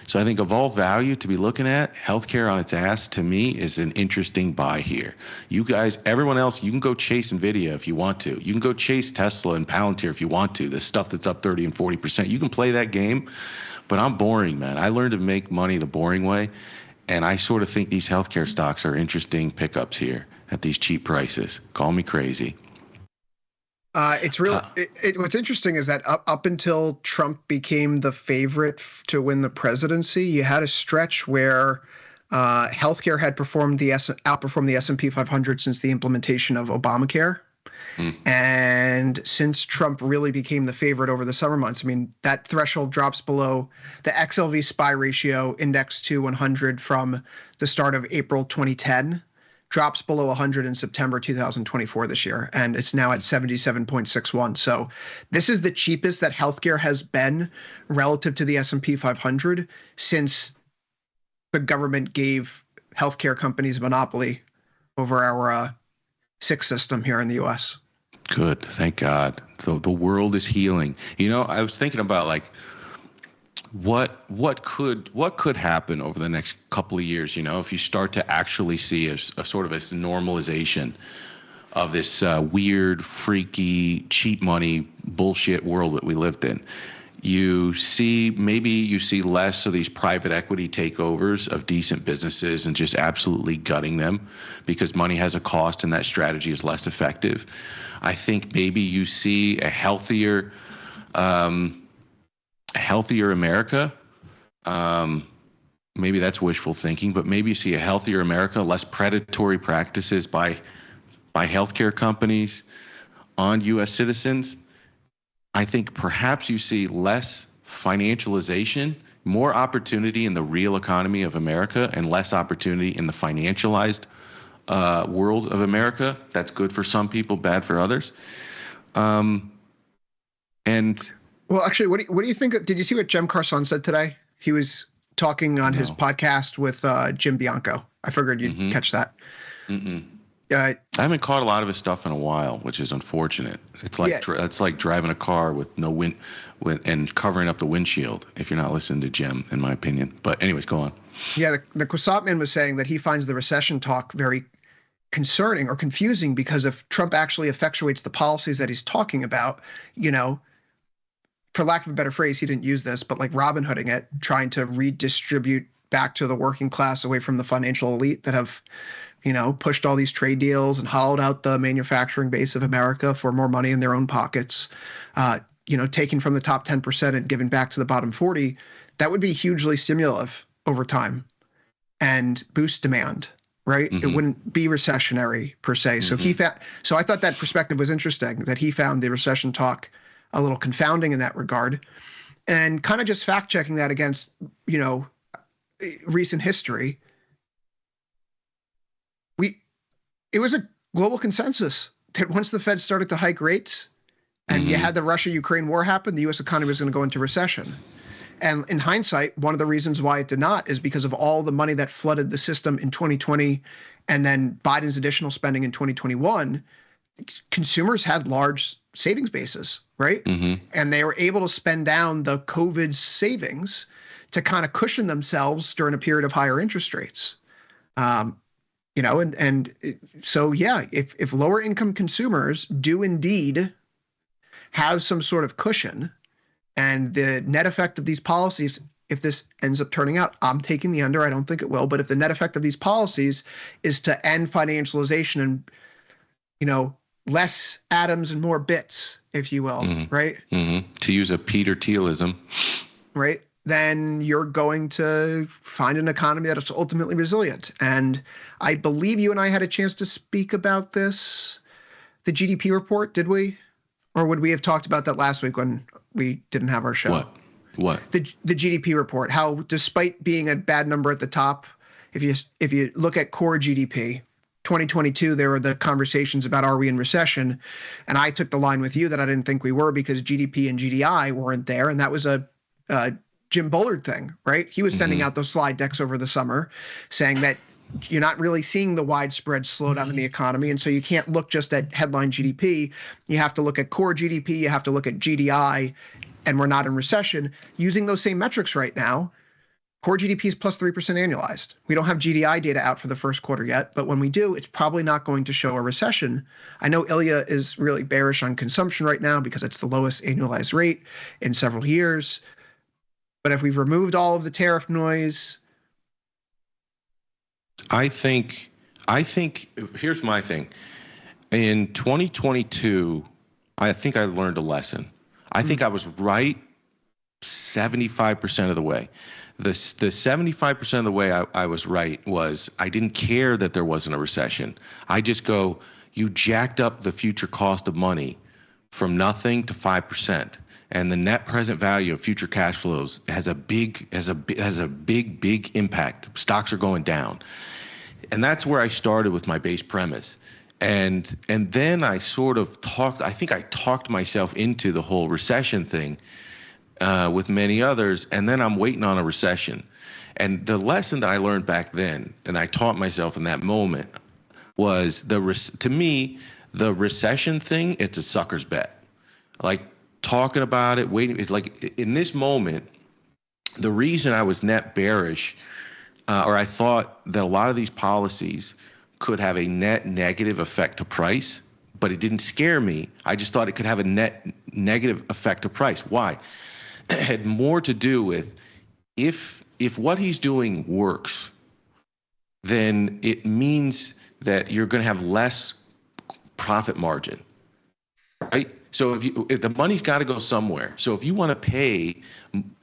So I think of all value to be looking at, healthcare on its ass, to me, is an interesting buy here. You guys, everyone else, you can go chase NVIDIA if you want to. You can go chase Tesla and Palantir if you want to. The stuff that's up 30 and 40%. You can play that game, but I'm boring, man. I learned to make money the boring way. And I sort of think these healthcare stocks are interesting pickups here at these cheap prices. Call me crazy. It's real. What's interesting is that up until Trump became the favorite to win the presidency, you had a stretch where healthcare had outperformed the S&P 500 since the implementation of Obamacare. And since Trump really became the favorite over the summer months, I mean, that threshold drops below the XLV SPY ratio index to 100 from the start of April 2010, drops below 100 in September 2024 this year, and it's now at 77.61. So this is the cheapest that healthcare has been relative to the S&P 500 since the government gave healthcare companies a monopoly over our SIC system here in the U.S. Good. Thank God. The world is healing. You know, I was thinking about like what could happen over the next couple of years, you know, if you start to actually see a sort of a normalization of this weird, freaky, cheap money bullshit world that we lived in. Maybe you see less of these private equity takeovers of decent businesses and just absolutely gutting them because money has a cost and that strategy is less effective. I think maybe you see a healthier America. Maybe that's wishful thinking, but maybe you see a healthier America, less predatory practices by healthcare companies on U.S. citizens. I think perhaps you see less financialization, more opportunity in the real economy of America and less opportunity in the financialized world of America. That's good for some people, bad for others. Well, actually, what do you think? Did you see what Jem Carson said today? He was talking on his podcast with Jim Bianco. I figured you'd catch that. I haven't caught a lot of his stuff in a while, which is unfortunate. It's like it's like driving a car with no wind and covering up the windshield if you're not listening to Jim, in my opinion. But anyways, go on. Yeah, the Croissant Man was saying that he finds the recession talk very concerning or confusing because if Trump actually effectuates the policies that he's talking about, you know, for lack of a better phrase, he didn't use this, but like Robin Hooding it, trying to redistribute back to the working class away from the financial elite that have, you know, pushed all these trade deals and hollowed out the manufacturing base of America for more money in their own pockets, you know, taking from the top 10% and giving back to the bottom 40, that would be hugely stimulative over time and boost demand, right? It wouldn't be recessionary per se. So so I thought that perspective was interesting, that he found the recession talk a little confounding in that regard, and kind of just fact checking that against, you know, recent history. It was a global consensus that once the Fed started to hike rates and you had the Russia-Ukraine war happen, the U.S. economy was going to go into recession. And in hindsight, one of the reasons why it did not is because of all the money that flooded the system in 2020 and then Biden's additional spending in 2021. Consumers had large savings bases, right? And they were able to spend down the COVID savings to kind of cushion themselves during a period of higher interest rates. You know, so yeah, if lower income consumers do indeed have some sort of cushion, and the net effect of these policies, if this ends up turning out, I'm taking the under, I don't think it will, but if the net effect of these policies is to end financialization and, you know, less atoms and more bits, if you will, right? To use a Peter Thielism. Right? Then you're going to find an economy that is ultimately resilient. And I believe you and I had a chance to speak about this, the GDP report, did we? Or would we have talked about that last week when we didn't have our show? What? The GDP report, how despite being a bad number at the top, if you look at core GDP, 2022, there were the conversations about are we in recession? And I took the line with you that I didn't think we were because GDP and GDI weren't there. And that was a Jim Bullard thing, right? He was sending out those slide decks over the summer saying that you're not really seeing the widespread slowdown in the economy. And so you can't look just at headline GDP. You have to look at core GDP. You have to look at GDI. And we're not in recession. Using those same metrics right now, core GDP is plus 3% annualized. We don't have GDI data out for the first quarter yet, but when we do, it's probably not going to show a recession. I know Ilya is really bearish on consumption right now because it's the lowest annualized rate in several years. But if we've removed all of the tariff noise, I think here's my thing. In 2022, I think I learned a lesson. I think I was right 75% of the way. The 75% of the way I was right was I didn't care that there wasn't a recession. I just go, you jacked up the future cost of money from nothing to 5%. And the net present value of future cash flows has a big impact. Stocks are going down. And that's where I started with my base premise. And then I sort of talked myself into the whole recession thing with many others, and then I'm waiting on a recession. And the lesson that I learned back then, and I taught myself in that moment, was to me, the recession thing, it's a sucker's bet. Like talking about it, waiting, it's like in this moment, the reason I was net bearish, or I thought that a lot of these policies could have a net negative effect to price, but it didn't scare me. I just thought it could have a net negative effect to price. Why? It had more to do with if what he's doing works, then it means that you're going to have less profit margin, right? So if the money's got to go somewhere. So if you want to pay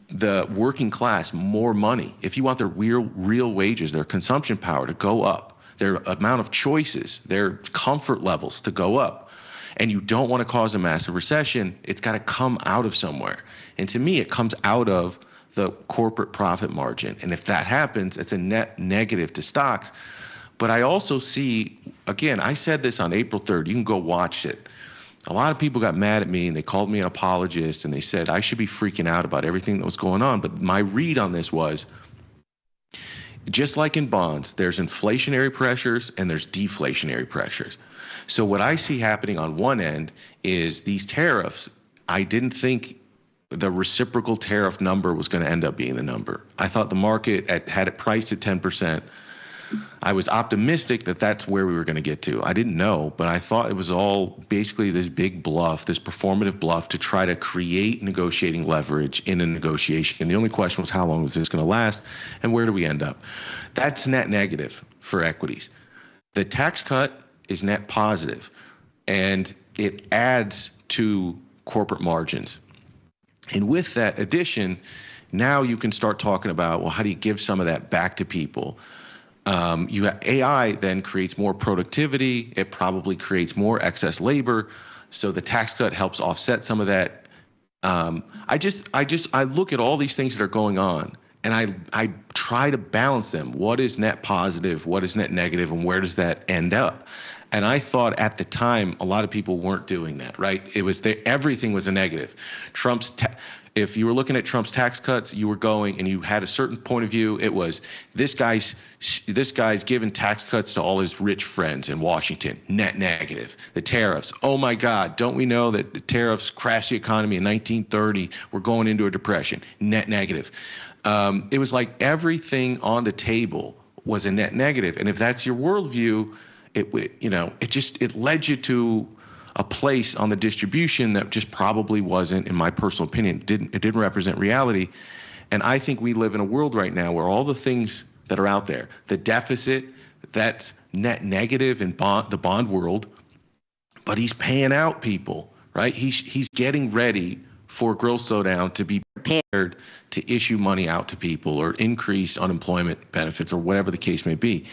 the working class more money, if you want their real wages, their consumption power to go up, their amount of choices, their comfort levels to go up, and you don't want to cause a massive recession, it's got to come out of somewhere. And to me, it comes out of the corporate profit margin. And if that happens, it's a net negative to stocks. But I also see, again, I said this on April 3rd. You can go watch it. A lot of people got mad at me and they called me an apologist and they said I should be freaking out about everything that was going on. But my read on this was Just like in bonds, there's inflationary pressures and there's deflationary pressures. So what I see happening on one end is these tariffs. I didn't think the reciprocal tariff number was going to end up being the number. I thought the market had it priced at 10%. I was optimistic that that's where we were going to get to. I didn't know, but I thought it was all basically this big bluff, this performative bluff to try to create negotiating leverage in a negotiation. And the only question was, how long is this going to last, and where do we end up? That's net negative for equities. The tax cut is net positive, and it adds to corporate margins. And with that addition, now you can start talking about, well, how do you give some of that back to people? AI then creates more productivity. It probably creates more excess labor. So the tax cut helps offset some of that. I look at all these things that are going on, and I try to balance them. What is net positive? What is net negative? And where does that end up? And I thought at the time, a lot of people weren't doing that, right? It was everything was a negative. If you were looking at Trump's tax cuts, you were going and you had a certain point of view. It was this guy's giving tax cuts to all his rich friends in Washington. Net negative. The tariffs. Oh my God! Don't we know that the tariffs crashed the economy in 1930? We're going into a depression. Net negative. It was like everything on the table was a net negative. And if that's your worldview, it led you to a place on the distribution that just probably wasn't, in my personal opinion, it didn't represent reality. And I think we live in a world right now where all the things that are out there, the deficit, that's net negative in the bond world, but he's paying out people, right? He's getting ready for growth slowdown to be prepared to issue money out to people or increase unemployment benefits or whatever the case may be.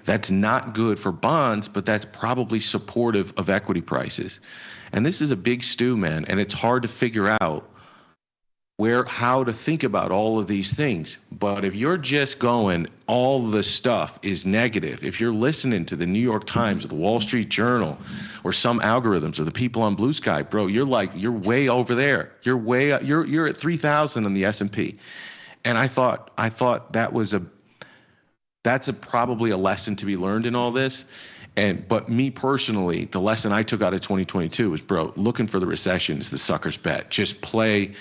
That's not good for bonds, but that's probably supportive of equity prices. And this is a big stew, man, and it's hard to figure out how to think about all of these things. But if you're just going, all the stuff is negative, if you're listening to the New York Times or the Wall Street Journal or some algorithms or the people on Blue Sky, bro, you're way over there. You're at 3,000 on the S&P. And I thought that's probably a lesson to be learned in all this. But me personally, the lesson I took out of 2022 was, bro, looking for the recession is the sucker's bet. Just play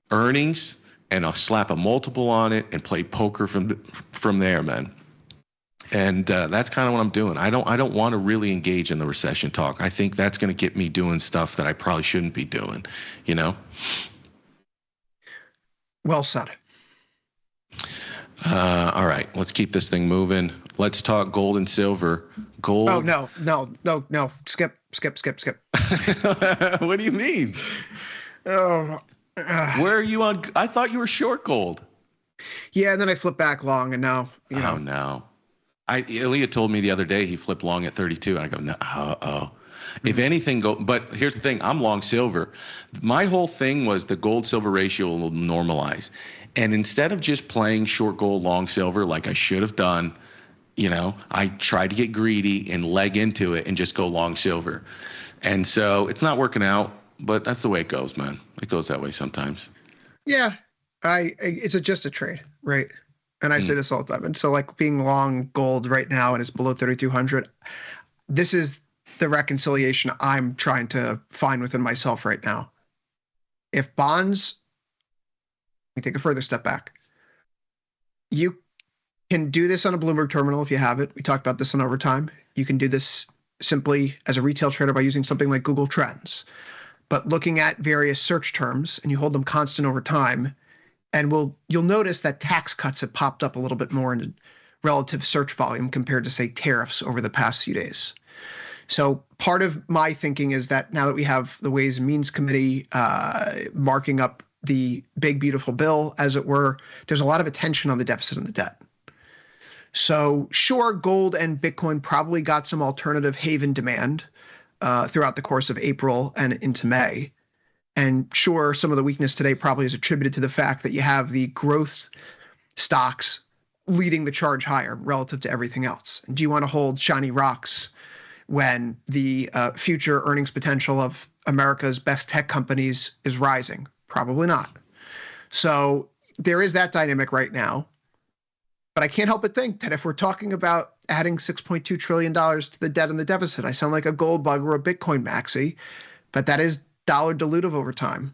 earnings and I'll slap a multiple on it and play poker from there, man. And that's kind of what I'm doing. I don't want to really engage in the recession talk. I think that's going to get me doing stuff that I probably shouldn't be doing, Well said. All right, let's keep this thing moving. Let's talk gold and silver. Gold. Oh, no. Skip. What do you mean? Oh. Where are you on? I thought you were short gold. Yeah, and then I flipped back long, and now, Oh, no. Ilya told me the other day he flipped long at 32, and I go, no, uh-oh. If anything, but here's the thing, I'm long silver. My whole thing was the gold-silver ratio will normalize. And instead of just playing short gold, long silver like I should have done, I tried to get greedy and leg into it and just go long silver. And so it's not working out, but that's the way it goes, man. It goes that way sometimes. Yeah, it's just a trade, right? And I say this all the time. And so like being long gold right now and it's below 3,200, this is the reconciliation I'm trying to find within myself right now. If bonds, let me take a further step back. You can do this on a Bloomberg terminal if you have it. We talked about this on Overtime. You can do this simply as a retail trader by using something like Google Trends. But looking at various search terms and you hold them constant over time, and you'll notice that tax cuts have popped up a little bit more in relative search volume compared to, say, tariffs over the past few days. So part of my thinking is that now that we have the Ways and Means Committee marking up the big, beautiful bill, as it were, there's a lot of attention on the deficit and the debt. So sure, gold and Bitcoin probably got some alternative haven demand throughout the course of April and into May. And sure, some of the weakness today probably is attributed to the fact that you have the growth stocks leading the charge higher relative to everything else. And do you want to hold shiny rocks when the future earnings potential of America's best tech companies is rising? Probably not. So there is that dynamic right now. But I can't help but think that if we're talking about adding $6.2 trillion to the debt and the deficit, I sound like a gold bug or a Bitcoin maxi, but that is dollar dilutive over time.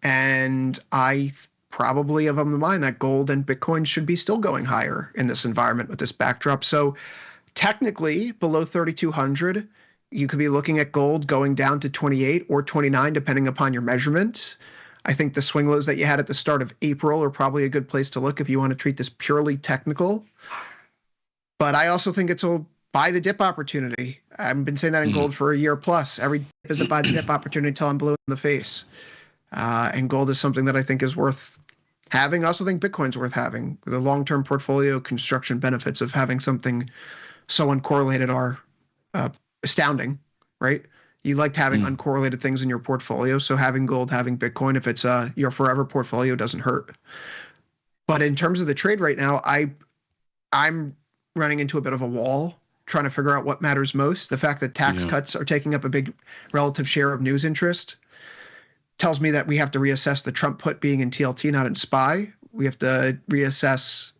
And I probably am of the mind that gold and Bitcoin should be still going higher in this environment with this backdrop. So technically below 3,200, you could be looking at gold going down to 28 or 29, depending upon your measurement. I think the swing lows that you had at the start of April are probably a good place to look if you want to treat this purely technical. But I also think it's a buy the dip opportunity. I've been saying that in gold for a year plus. Every dip is a buy the dip opportunity until I'm blue in the face. And gold is something that I think is worth having. I also think Bitcoin's worth having. The long-term portfolio construction benefits of having something so uncorrelated are astounding, right? You liked having uncorrelated things in your portfolio, so having gold, having Bitcoin, if it's your forever portfolio, doesn't hurt. But in terms of the trade right now, I'm running into a bit of a wall trying to figure out what matters most. The fact that tax cuts are taking up a big relative share of news interest tells me that we have to reassess the Trump put being in TLT, not in SPY. We have to reassess,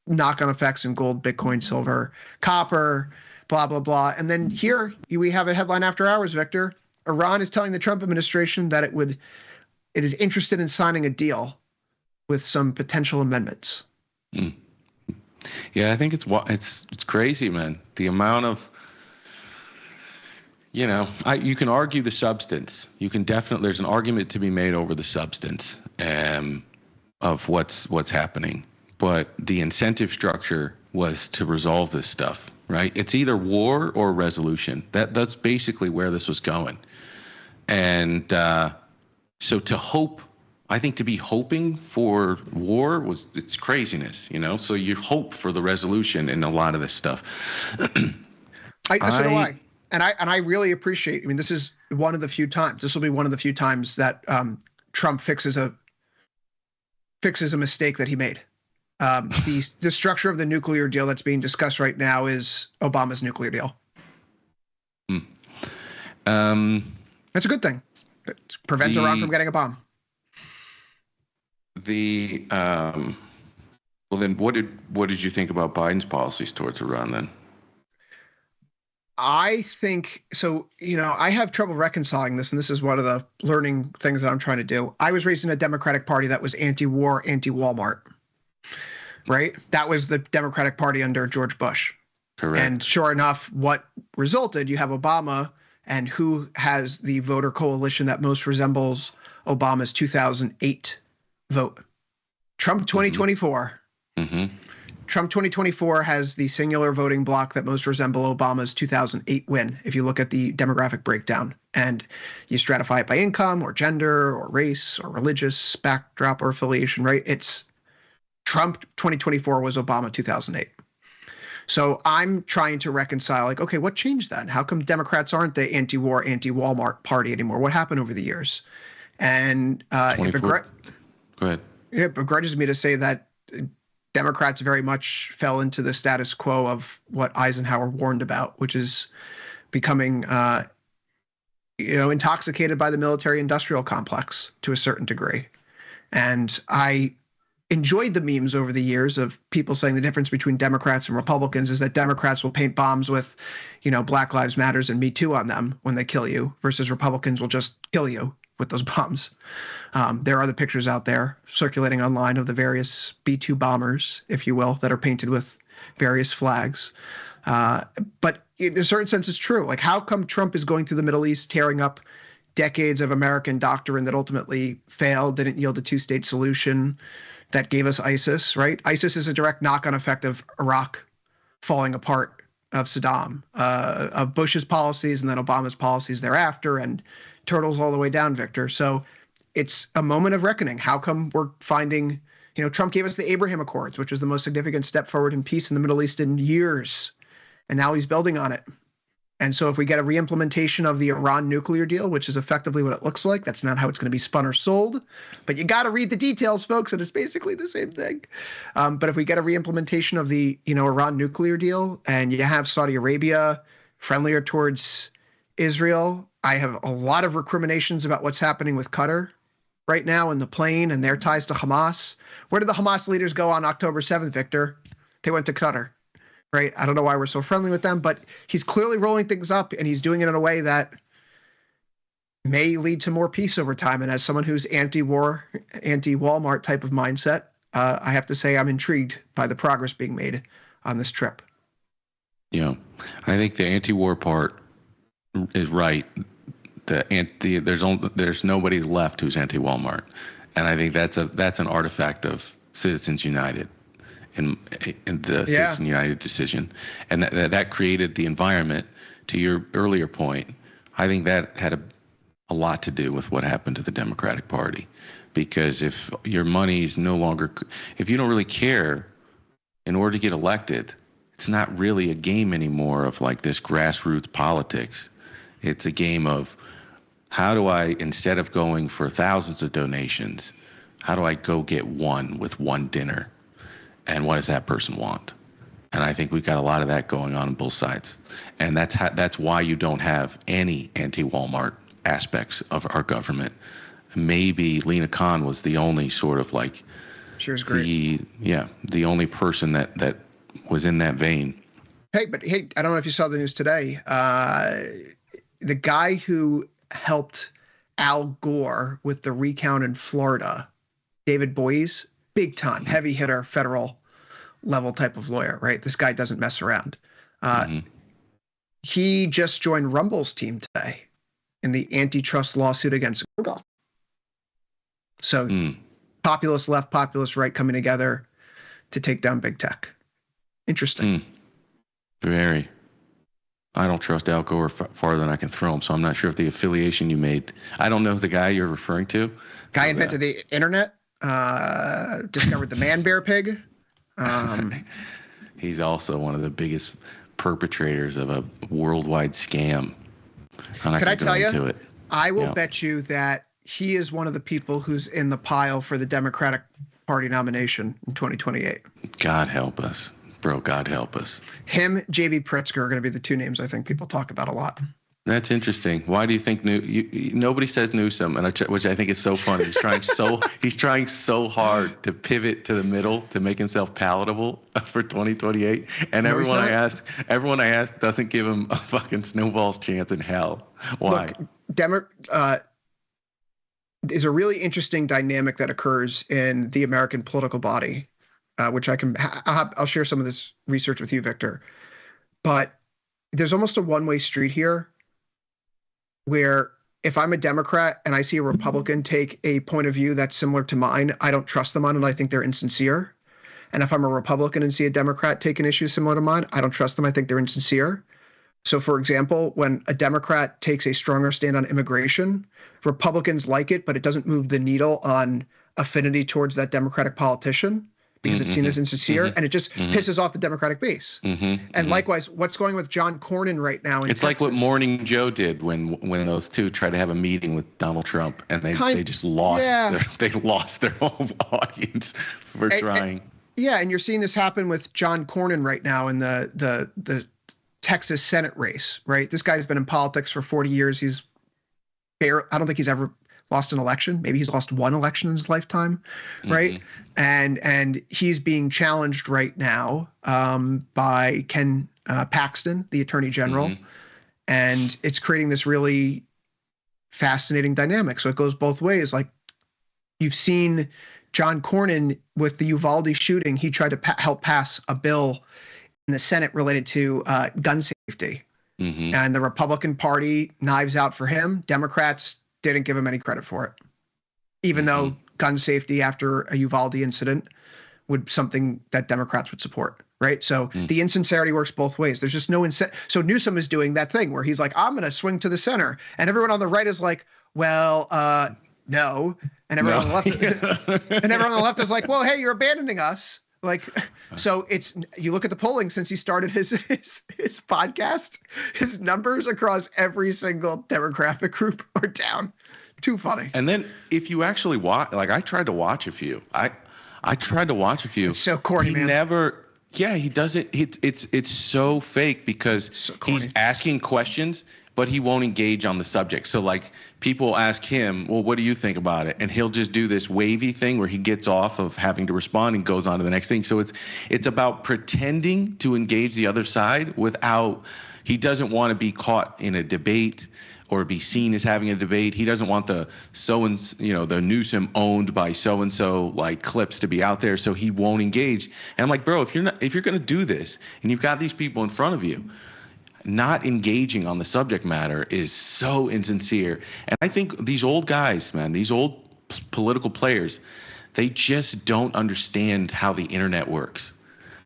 knock-on effects in gold, Bitcoin, silver, copper, blah, blah, blah. And then here we have a headline after hours, Victor. Iran is telling the Trump administration that it is interested in signing a deal with some potential amendments. Yeah, I think it's crazy, man. The amount of, you can argue the substance. You can definitely, there's an argument to be made over the substance of what's happening. But the incentive structure was to resolve this stuff, right? It's either war or resolution. That's basically where this was going. And so to hope, I think to be hoping for war it's craziness, so you hope for the resolution in a lot of this stuff. So do I. And I really appreciate, this is one of the few times, this will be one of the few times that Trump fixes a mistake that he made. The structure of the nuclear deal that's being discussed right now is Obama's nuclear deal. That's a good thing. It prevents Iran from getting a bomb. Well, then what did you think about Biden's policies towards Iran then? I think so. I have trouble reconciling this, and this is one of the learning things that I'm trying to do. I was raised in a Democratic Party that was anti-war, anti-Walmart. Right? That was the Democratic Party under George Bush. Correct. And sure enough, what resulted, you have Obama, and who has the voter coalition that most resembles Obama's 2008 vote? Trump 2024. Trump 2024 has the singular voting bloc that most resemble Obama's 2008 win, if you look at the demographic breakdown. And you stratify it by income or gender or race or religious backdrop or affiliation, right? It's Trump 2024 was Obama 2008. So I'm trying to reconcile, okay, what changed then? How come Democrats aren't the anti-war, anti-Walmart party anymore? What happened over the years? And Go ahead. It begrudges me to say that Democrats very much fell into the status quo of what Eisenhower warned about, which is becoming, intoxicated by the military-industrial complex to a certain degree. And I enjoyed the memes over the years of people saying the difference between Democrats and Republicans is that Democrats will paint bombs with, Black Lives Matters and Me Too on them when they kill you, versus Republicans will just kill you with those bombs. There are the pictures out there circulating online of the various B-2 bombers, if you will, that are painted with various flags. But in a certain sense, it's true. Like, how come Trump is going through the Middle East, tearing up decades of American doctrine that ultimately failed, didn't yield a two-state solution that gave us ISIS, right? ISIS is a direct knock-on effect of Iraq falling apart, of Saddam, of Bush's policies, and then Obama's policies thereafter, and turtles all the way down, Victor. So it's a moment of reckoning. How come we're finding, Trump gave us the Abraham Accords, which was the most significant step forward in peace in the Middle East in years, and now he's building on it. And so if we get a reimplementation of the Iran nuclear deal, which is effectively what it looks like, that's not how it's going to be spun or sold, but you got to read the details, folks, and it's basically the same thing. But if we get a reimplementation of the, Iran nuclear deal, and you have Saudi Arabia friendlier towards Israel, I have a lot of recriminations about what's happening with Qatar. right now in the plane and their ties to Hamas. Where did the Hamas leaders go on October 7th, Victor? They went to Qatar, right? I don't know why we're so friendly with them, but he's clearly rolling things up, and he's doing it in a way that may lead to more peace over time. And as someone who's anti-war, anti-Walmart type of mindset, I have to say I'm intrigued by the progress being made on this trip. Yeah, I think the anti-war part is right. There's nobody left who's anti-Walmart, and I think that's an artifact of Citizens United, in the Citizens United decision, and that created the environment. To your earlier point, I think that had a lot to do with what happened to the Democratic Party, because if your money is no longer, if you don't really care, in order to get elected, it's not really a game anymore of like this grassroots politics. It's a game of, how do I, instead of going for thousands of donations, how do I go get one with one dinner? And what does that person want? And I think we've got a lot of that going on both sides. And that's why you don't have any anti-Walmart aspects of our government. Maybe Lena Khan was the only sort of like, she was great. The only person that was in that vein. Hey, I don't know if you saw the news today. The guy who helped Al Gore with the recount in Florida, David Boies, big time, heavy hitter, federal level type of lawyer, right? This guy doesn't mess around. He just joined Rumble's team today in the antitrust lawsuit against Google. So populist left, populist right coming together to take down big tech. Interesting. Very. I don't trust Al Gore farther than I can throw him, so I'm not sure if the affiliation you made. I don't know the guy you're referring to. Guy invented the internet, discovered the man bear pig. He's also one of the biggest perpetrators of a worldwide scam. Can I tell you? I will bet you that he is one of the people who's in the pile for the Democratic Party nomination in 2028. God help us. Bro, God help us. Him, J.B. Pritzker are going to be the two names I think people talk about a lot. That's interesting. Why do you think nobody says Newsom, which I think is so funny. He's trying so hard to pivot to the middle to make himself palatable for 2028. And everyone I ask doesn't give him a fucking snowball's chance in hell. Why? Look, is a really interesting dynamic that occurs in the American political body, which I'll share some of this research with you, Victor. But there's almost a one-way street here, where if I'm a Democrat and I see a Republican take a point of view that's similar to mine, I don't trust them on it. I think they're insincere. And if I'm a Republican and see a Democrat take an issue similar to mine, I don't trust them. I think they're insincere. So, for example, when a Democrat takes a stronger stand on immigration, Republicans like it, but it doesn't move the needle on affinity towards that Democratic politician, because it's seen as insincere, and it just pisses off the Democratic base. And likewise, what's going on with John Cornyn right now in Texas? Like what Morning Joe did when those two tried to have a meeting with Donald Trump, and they just lost their whole audience for trying. And you're seeing this happen with John Cornyn right now in the Texas Senate race, right? This guy's been in politics for 40 years. I don't think he's ever lost an election. Maybe he's lost one election in his lifetime, right? And he's being challenged right now by Ken Paxton, the Attorney General, and it's creating this really fascinating dynamic. So it goes both ways. Like, you've seen John Cornyn with the Uvalde shooting. He tried to help pass a bill in the Senate related to gun safety, and the Republican Party knives out for him. Democrats didn't give him any credit for it, even though gun safety after a Uvalde incident would something that Democrats would support, right? So the insincerity works both ways. There's just no incentive. So Newsom is doing that thing where he's like, I'm going to swing to the center, and everyone on the right is like, well, no, and everyone on the left, and everyone on the left is like, well, hey, you're abandoning us. Like, so you look at the polling since he started his podcast, his numbers across every single demographic group are down. Too funny. And then if you actually watch, like, I tried to watch a few. I tried to watch a few. It's so corny, man. He doesn't. It's so fake because he's asking questions, but he won't engage on the subject. So like people ask him, well, what do you think about it? And he'll just do this wavy thing where he gets off of having to respond and goes on to the next thing. So it's about pretending to engage the other side without, he doesn't want to be caught in a debate or be seen as having a debate. He doesn't want the the Newsom owned by so-and-so like clips to be out there, so he won't engage. And I'm like, bro, if you're going to do this and you've got these people in front of you, not engaging on the subject matter is so insincere. And I think these old guys, man, these old political players, they just don't understand how the internet works.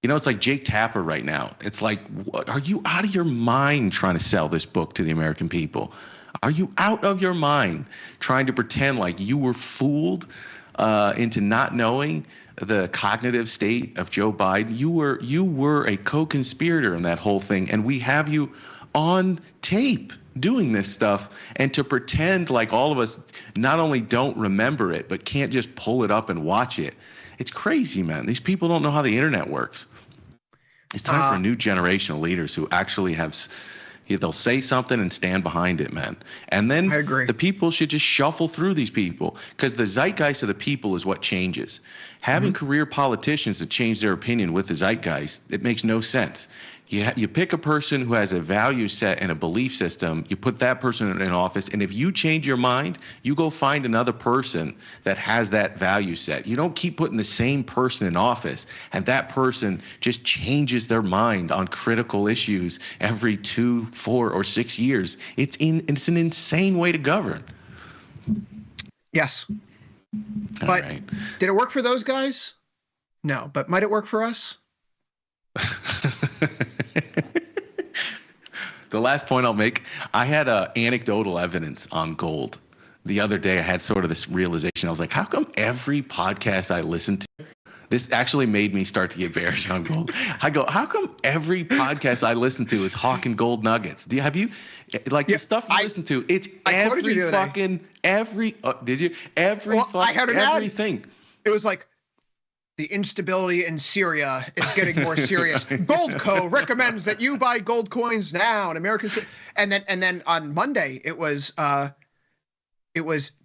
It's like Jake Tapper right now. It's like, are you out of your mind trying to sell this book to the American people? Are you out of your mind trying to pretend like you were fooled into not knowing the cognitive state of Joe Biden? You were a co-conspirator in that whole thing, and we have you on tape doing this stuff, and to pretend like all of us not only don't remember it but can't just pull it up and watch it. It's crazy, man. These people don't know how the internet works. It's time for a new generation of leaders who actually they'll say something and stand behind it, man. And then the people should just shuffle through these people, because the zeitgeist of the people is what changes. Having career politicians that change their opinion with the zeitgeist, it makes no sense. You pick a person who has a value set and a belief system, you put that person in office, and if you change your mind, you go find another person that has that value set. You don't keep putting the same person in office, and that person just changes their mind on critical issues every 2, 4, or 6 years. It's an insane way to govern. Yes. But did it work for those guys? No, but might it work for us? The last point I'll make, I had anecdotal evidence on gold. The other day I had sort of this realization. I was like, how come every podcast I listen to, this actually made me start to get bearish on gold. I go, how come every podcast I listen to is hawking gold nuggets? The stuff you listen to, it's everything. I heard everything. It was like, the instability in Syria is getting more serious. Goldco recommends that you buy gold coins now. And then on Monday it was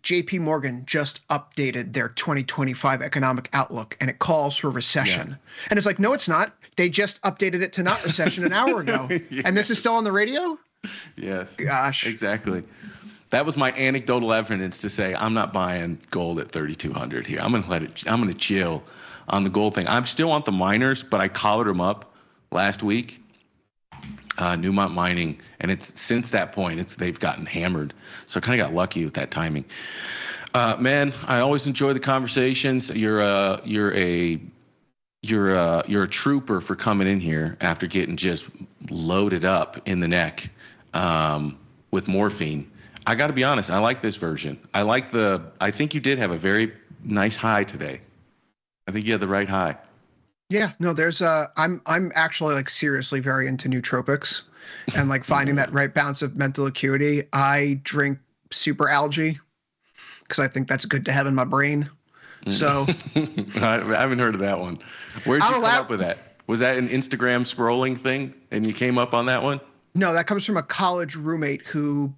J.P. Morgan just updated their 2025 economic outlook, and it calls for recession. Yeah. And it's like, no, it's not. They just updated it to not recession an hour ago, yes. And this is still on the radio. Yes. Gosh. Exactly. That was my anecdotal evidence to say I'm not buying gold at 3,200 here. I'm gonna chill on the gold thing. I'm still on the miners, but I collared them up last week. Newmont Mining, and it's since that point they've gotten hammered. So I kind of got lucky with that timing. Man, I always enjoy the conversations. You're a trooper for coming in here after getting just loaded up in the neck with morphine. I got to be honest, I like this version. I think you did have a very nice high today. I think you had the right high. Yeah, no, there's I'm actually like seriously very into nootropics and like finding that right balance of mental acuity. I drink super algae because I think that's good to have in my brain. So I haven't heard of that one. Where'd you come up with that? Was that an Instagram scrolling thing and you came up on that one? No, that comes from a college roommate who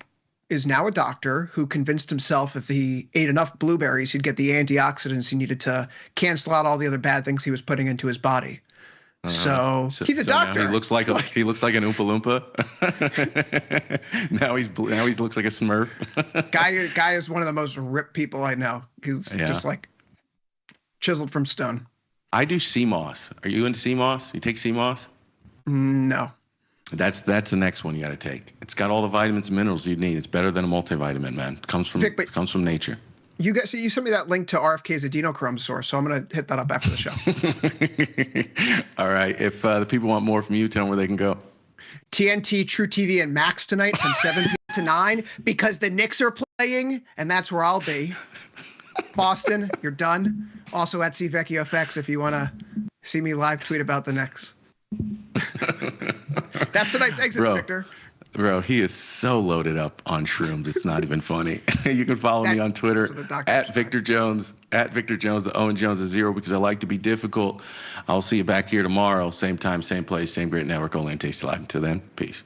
is now a doctor, who convinced himself if he ate enough blueberries, he'd get the antioxidants he needed to cancel out all the other bad things he was putting into his body. So he's a doctor. Now he looks like an Oompa Loompa. now he looks like a Smurf. Guy is one of the most ripped people I know. He's just like chiseled from stone. I do sea moss. Are you into sea moss? You take sea moss? No. That's the next one you got to take. It's got all the vitamins and minerals you need. It's better than a multivitamin, man. It comes from nature. You sent me that link to RFK's adrenochrome source, so I'm gonna hit that up after the show. All right. If the people want more from you, tell them where they can go. TNT, True TV, and Max tonight from 7 to 9 because the Knicks are playing, and that's where I'll be. Boston, you're done. Also at CVecchioFX if you want to see me live tweet about the Knicks. That's tonight's exit, Victor. Bro, he is so loaded up on shrooms. It's not even funny. You can follow me on Twitter at Victor Jones, the Owen Jones is 0 because I like to be difficult. I'll see you back here tomorrow. Same time, same place, same great network, only on Tasty Live. Until then, peace.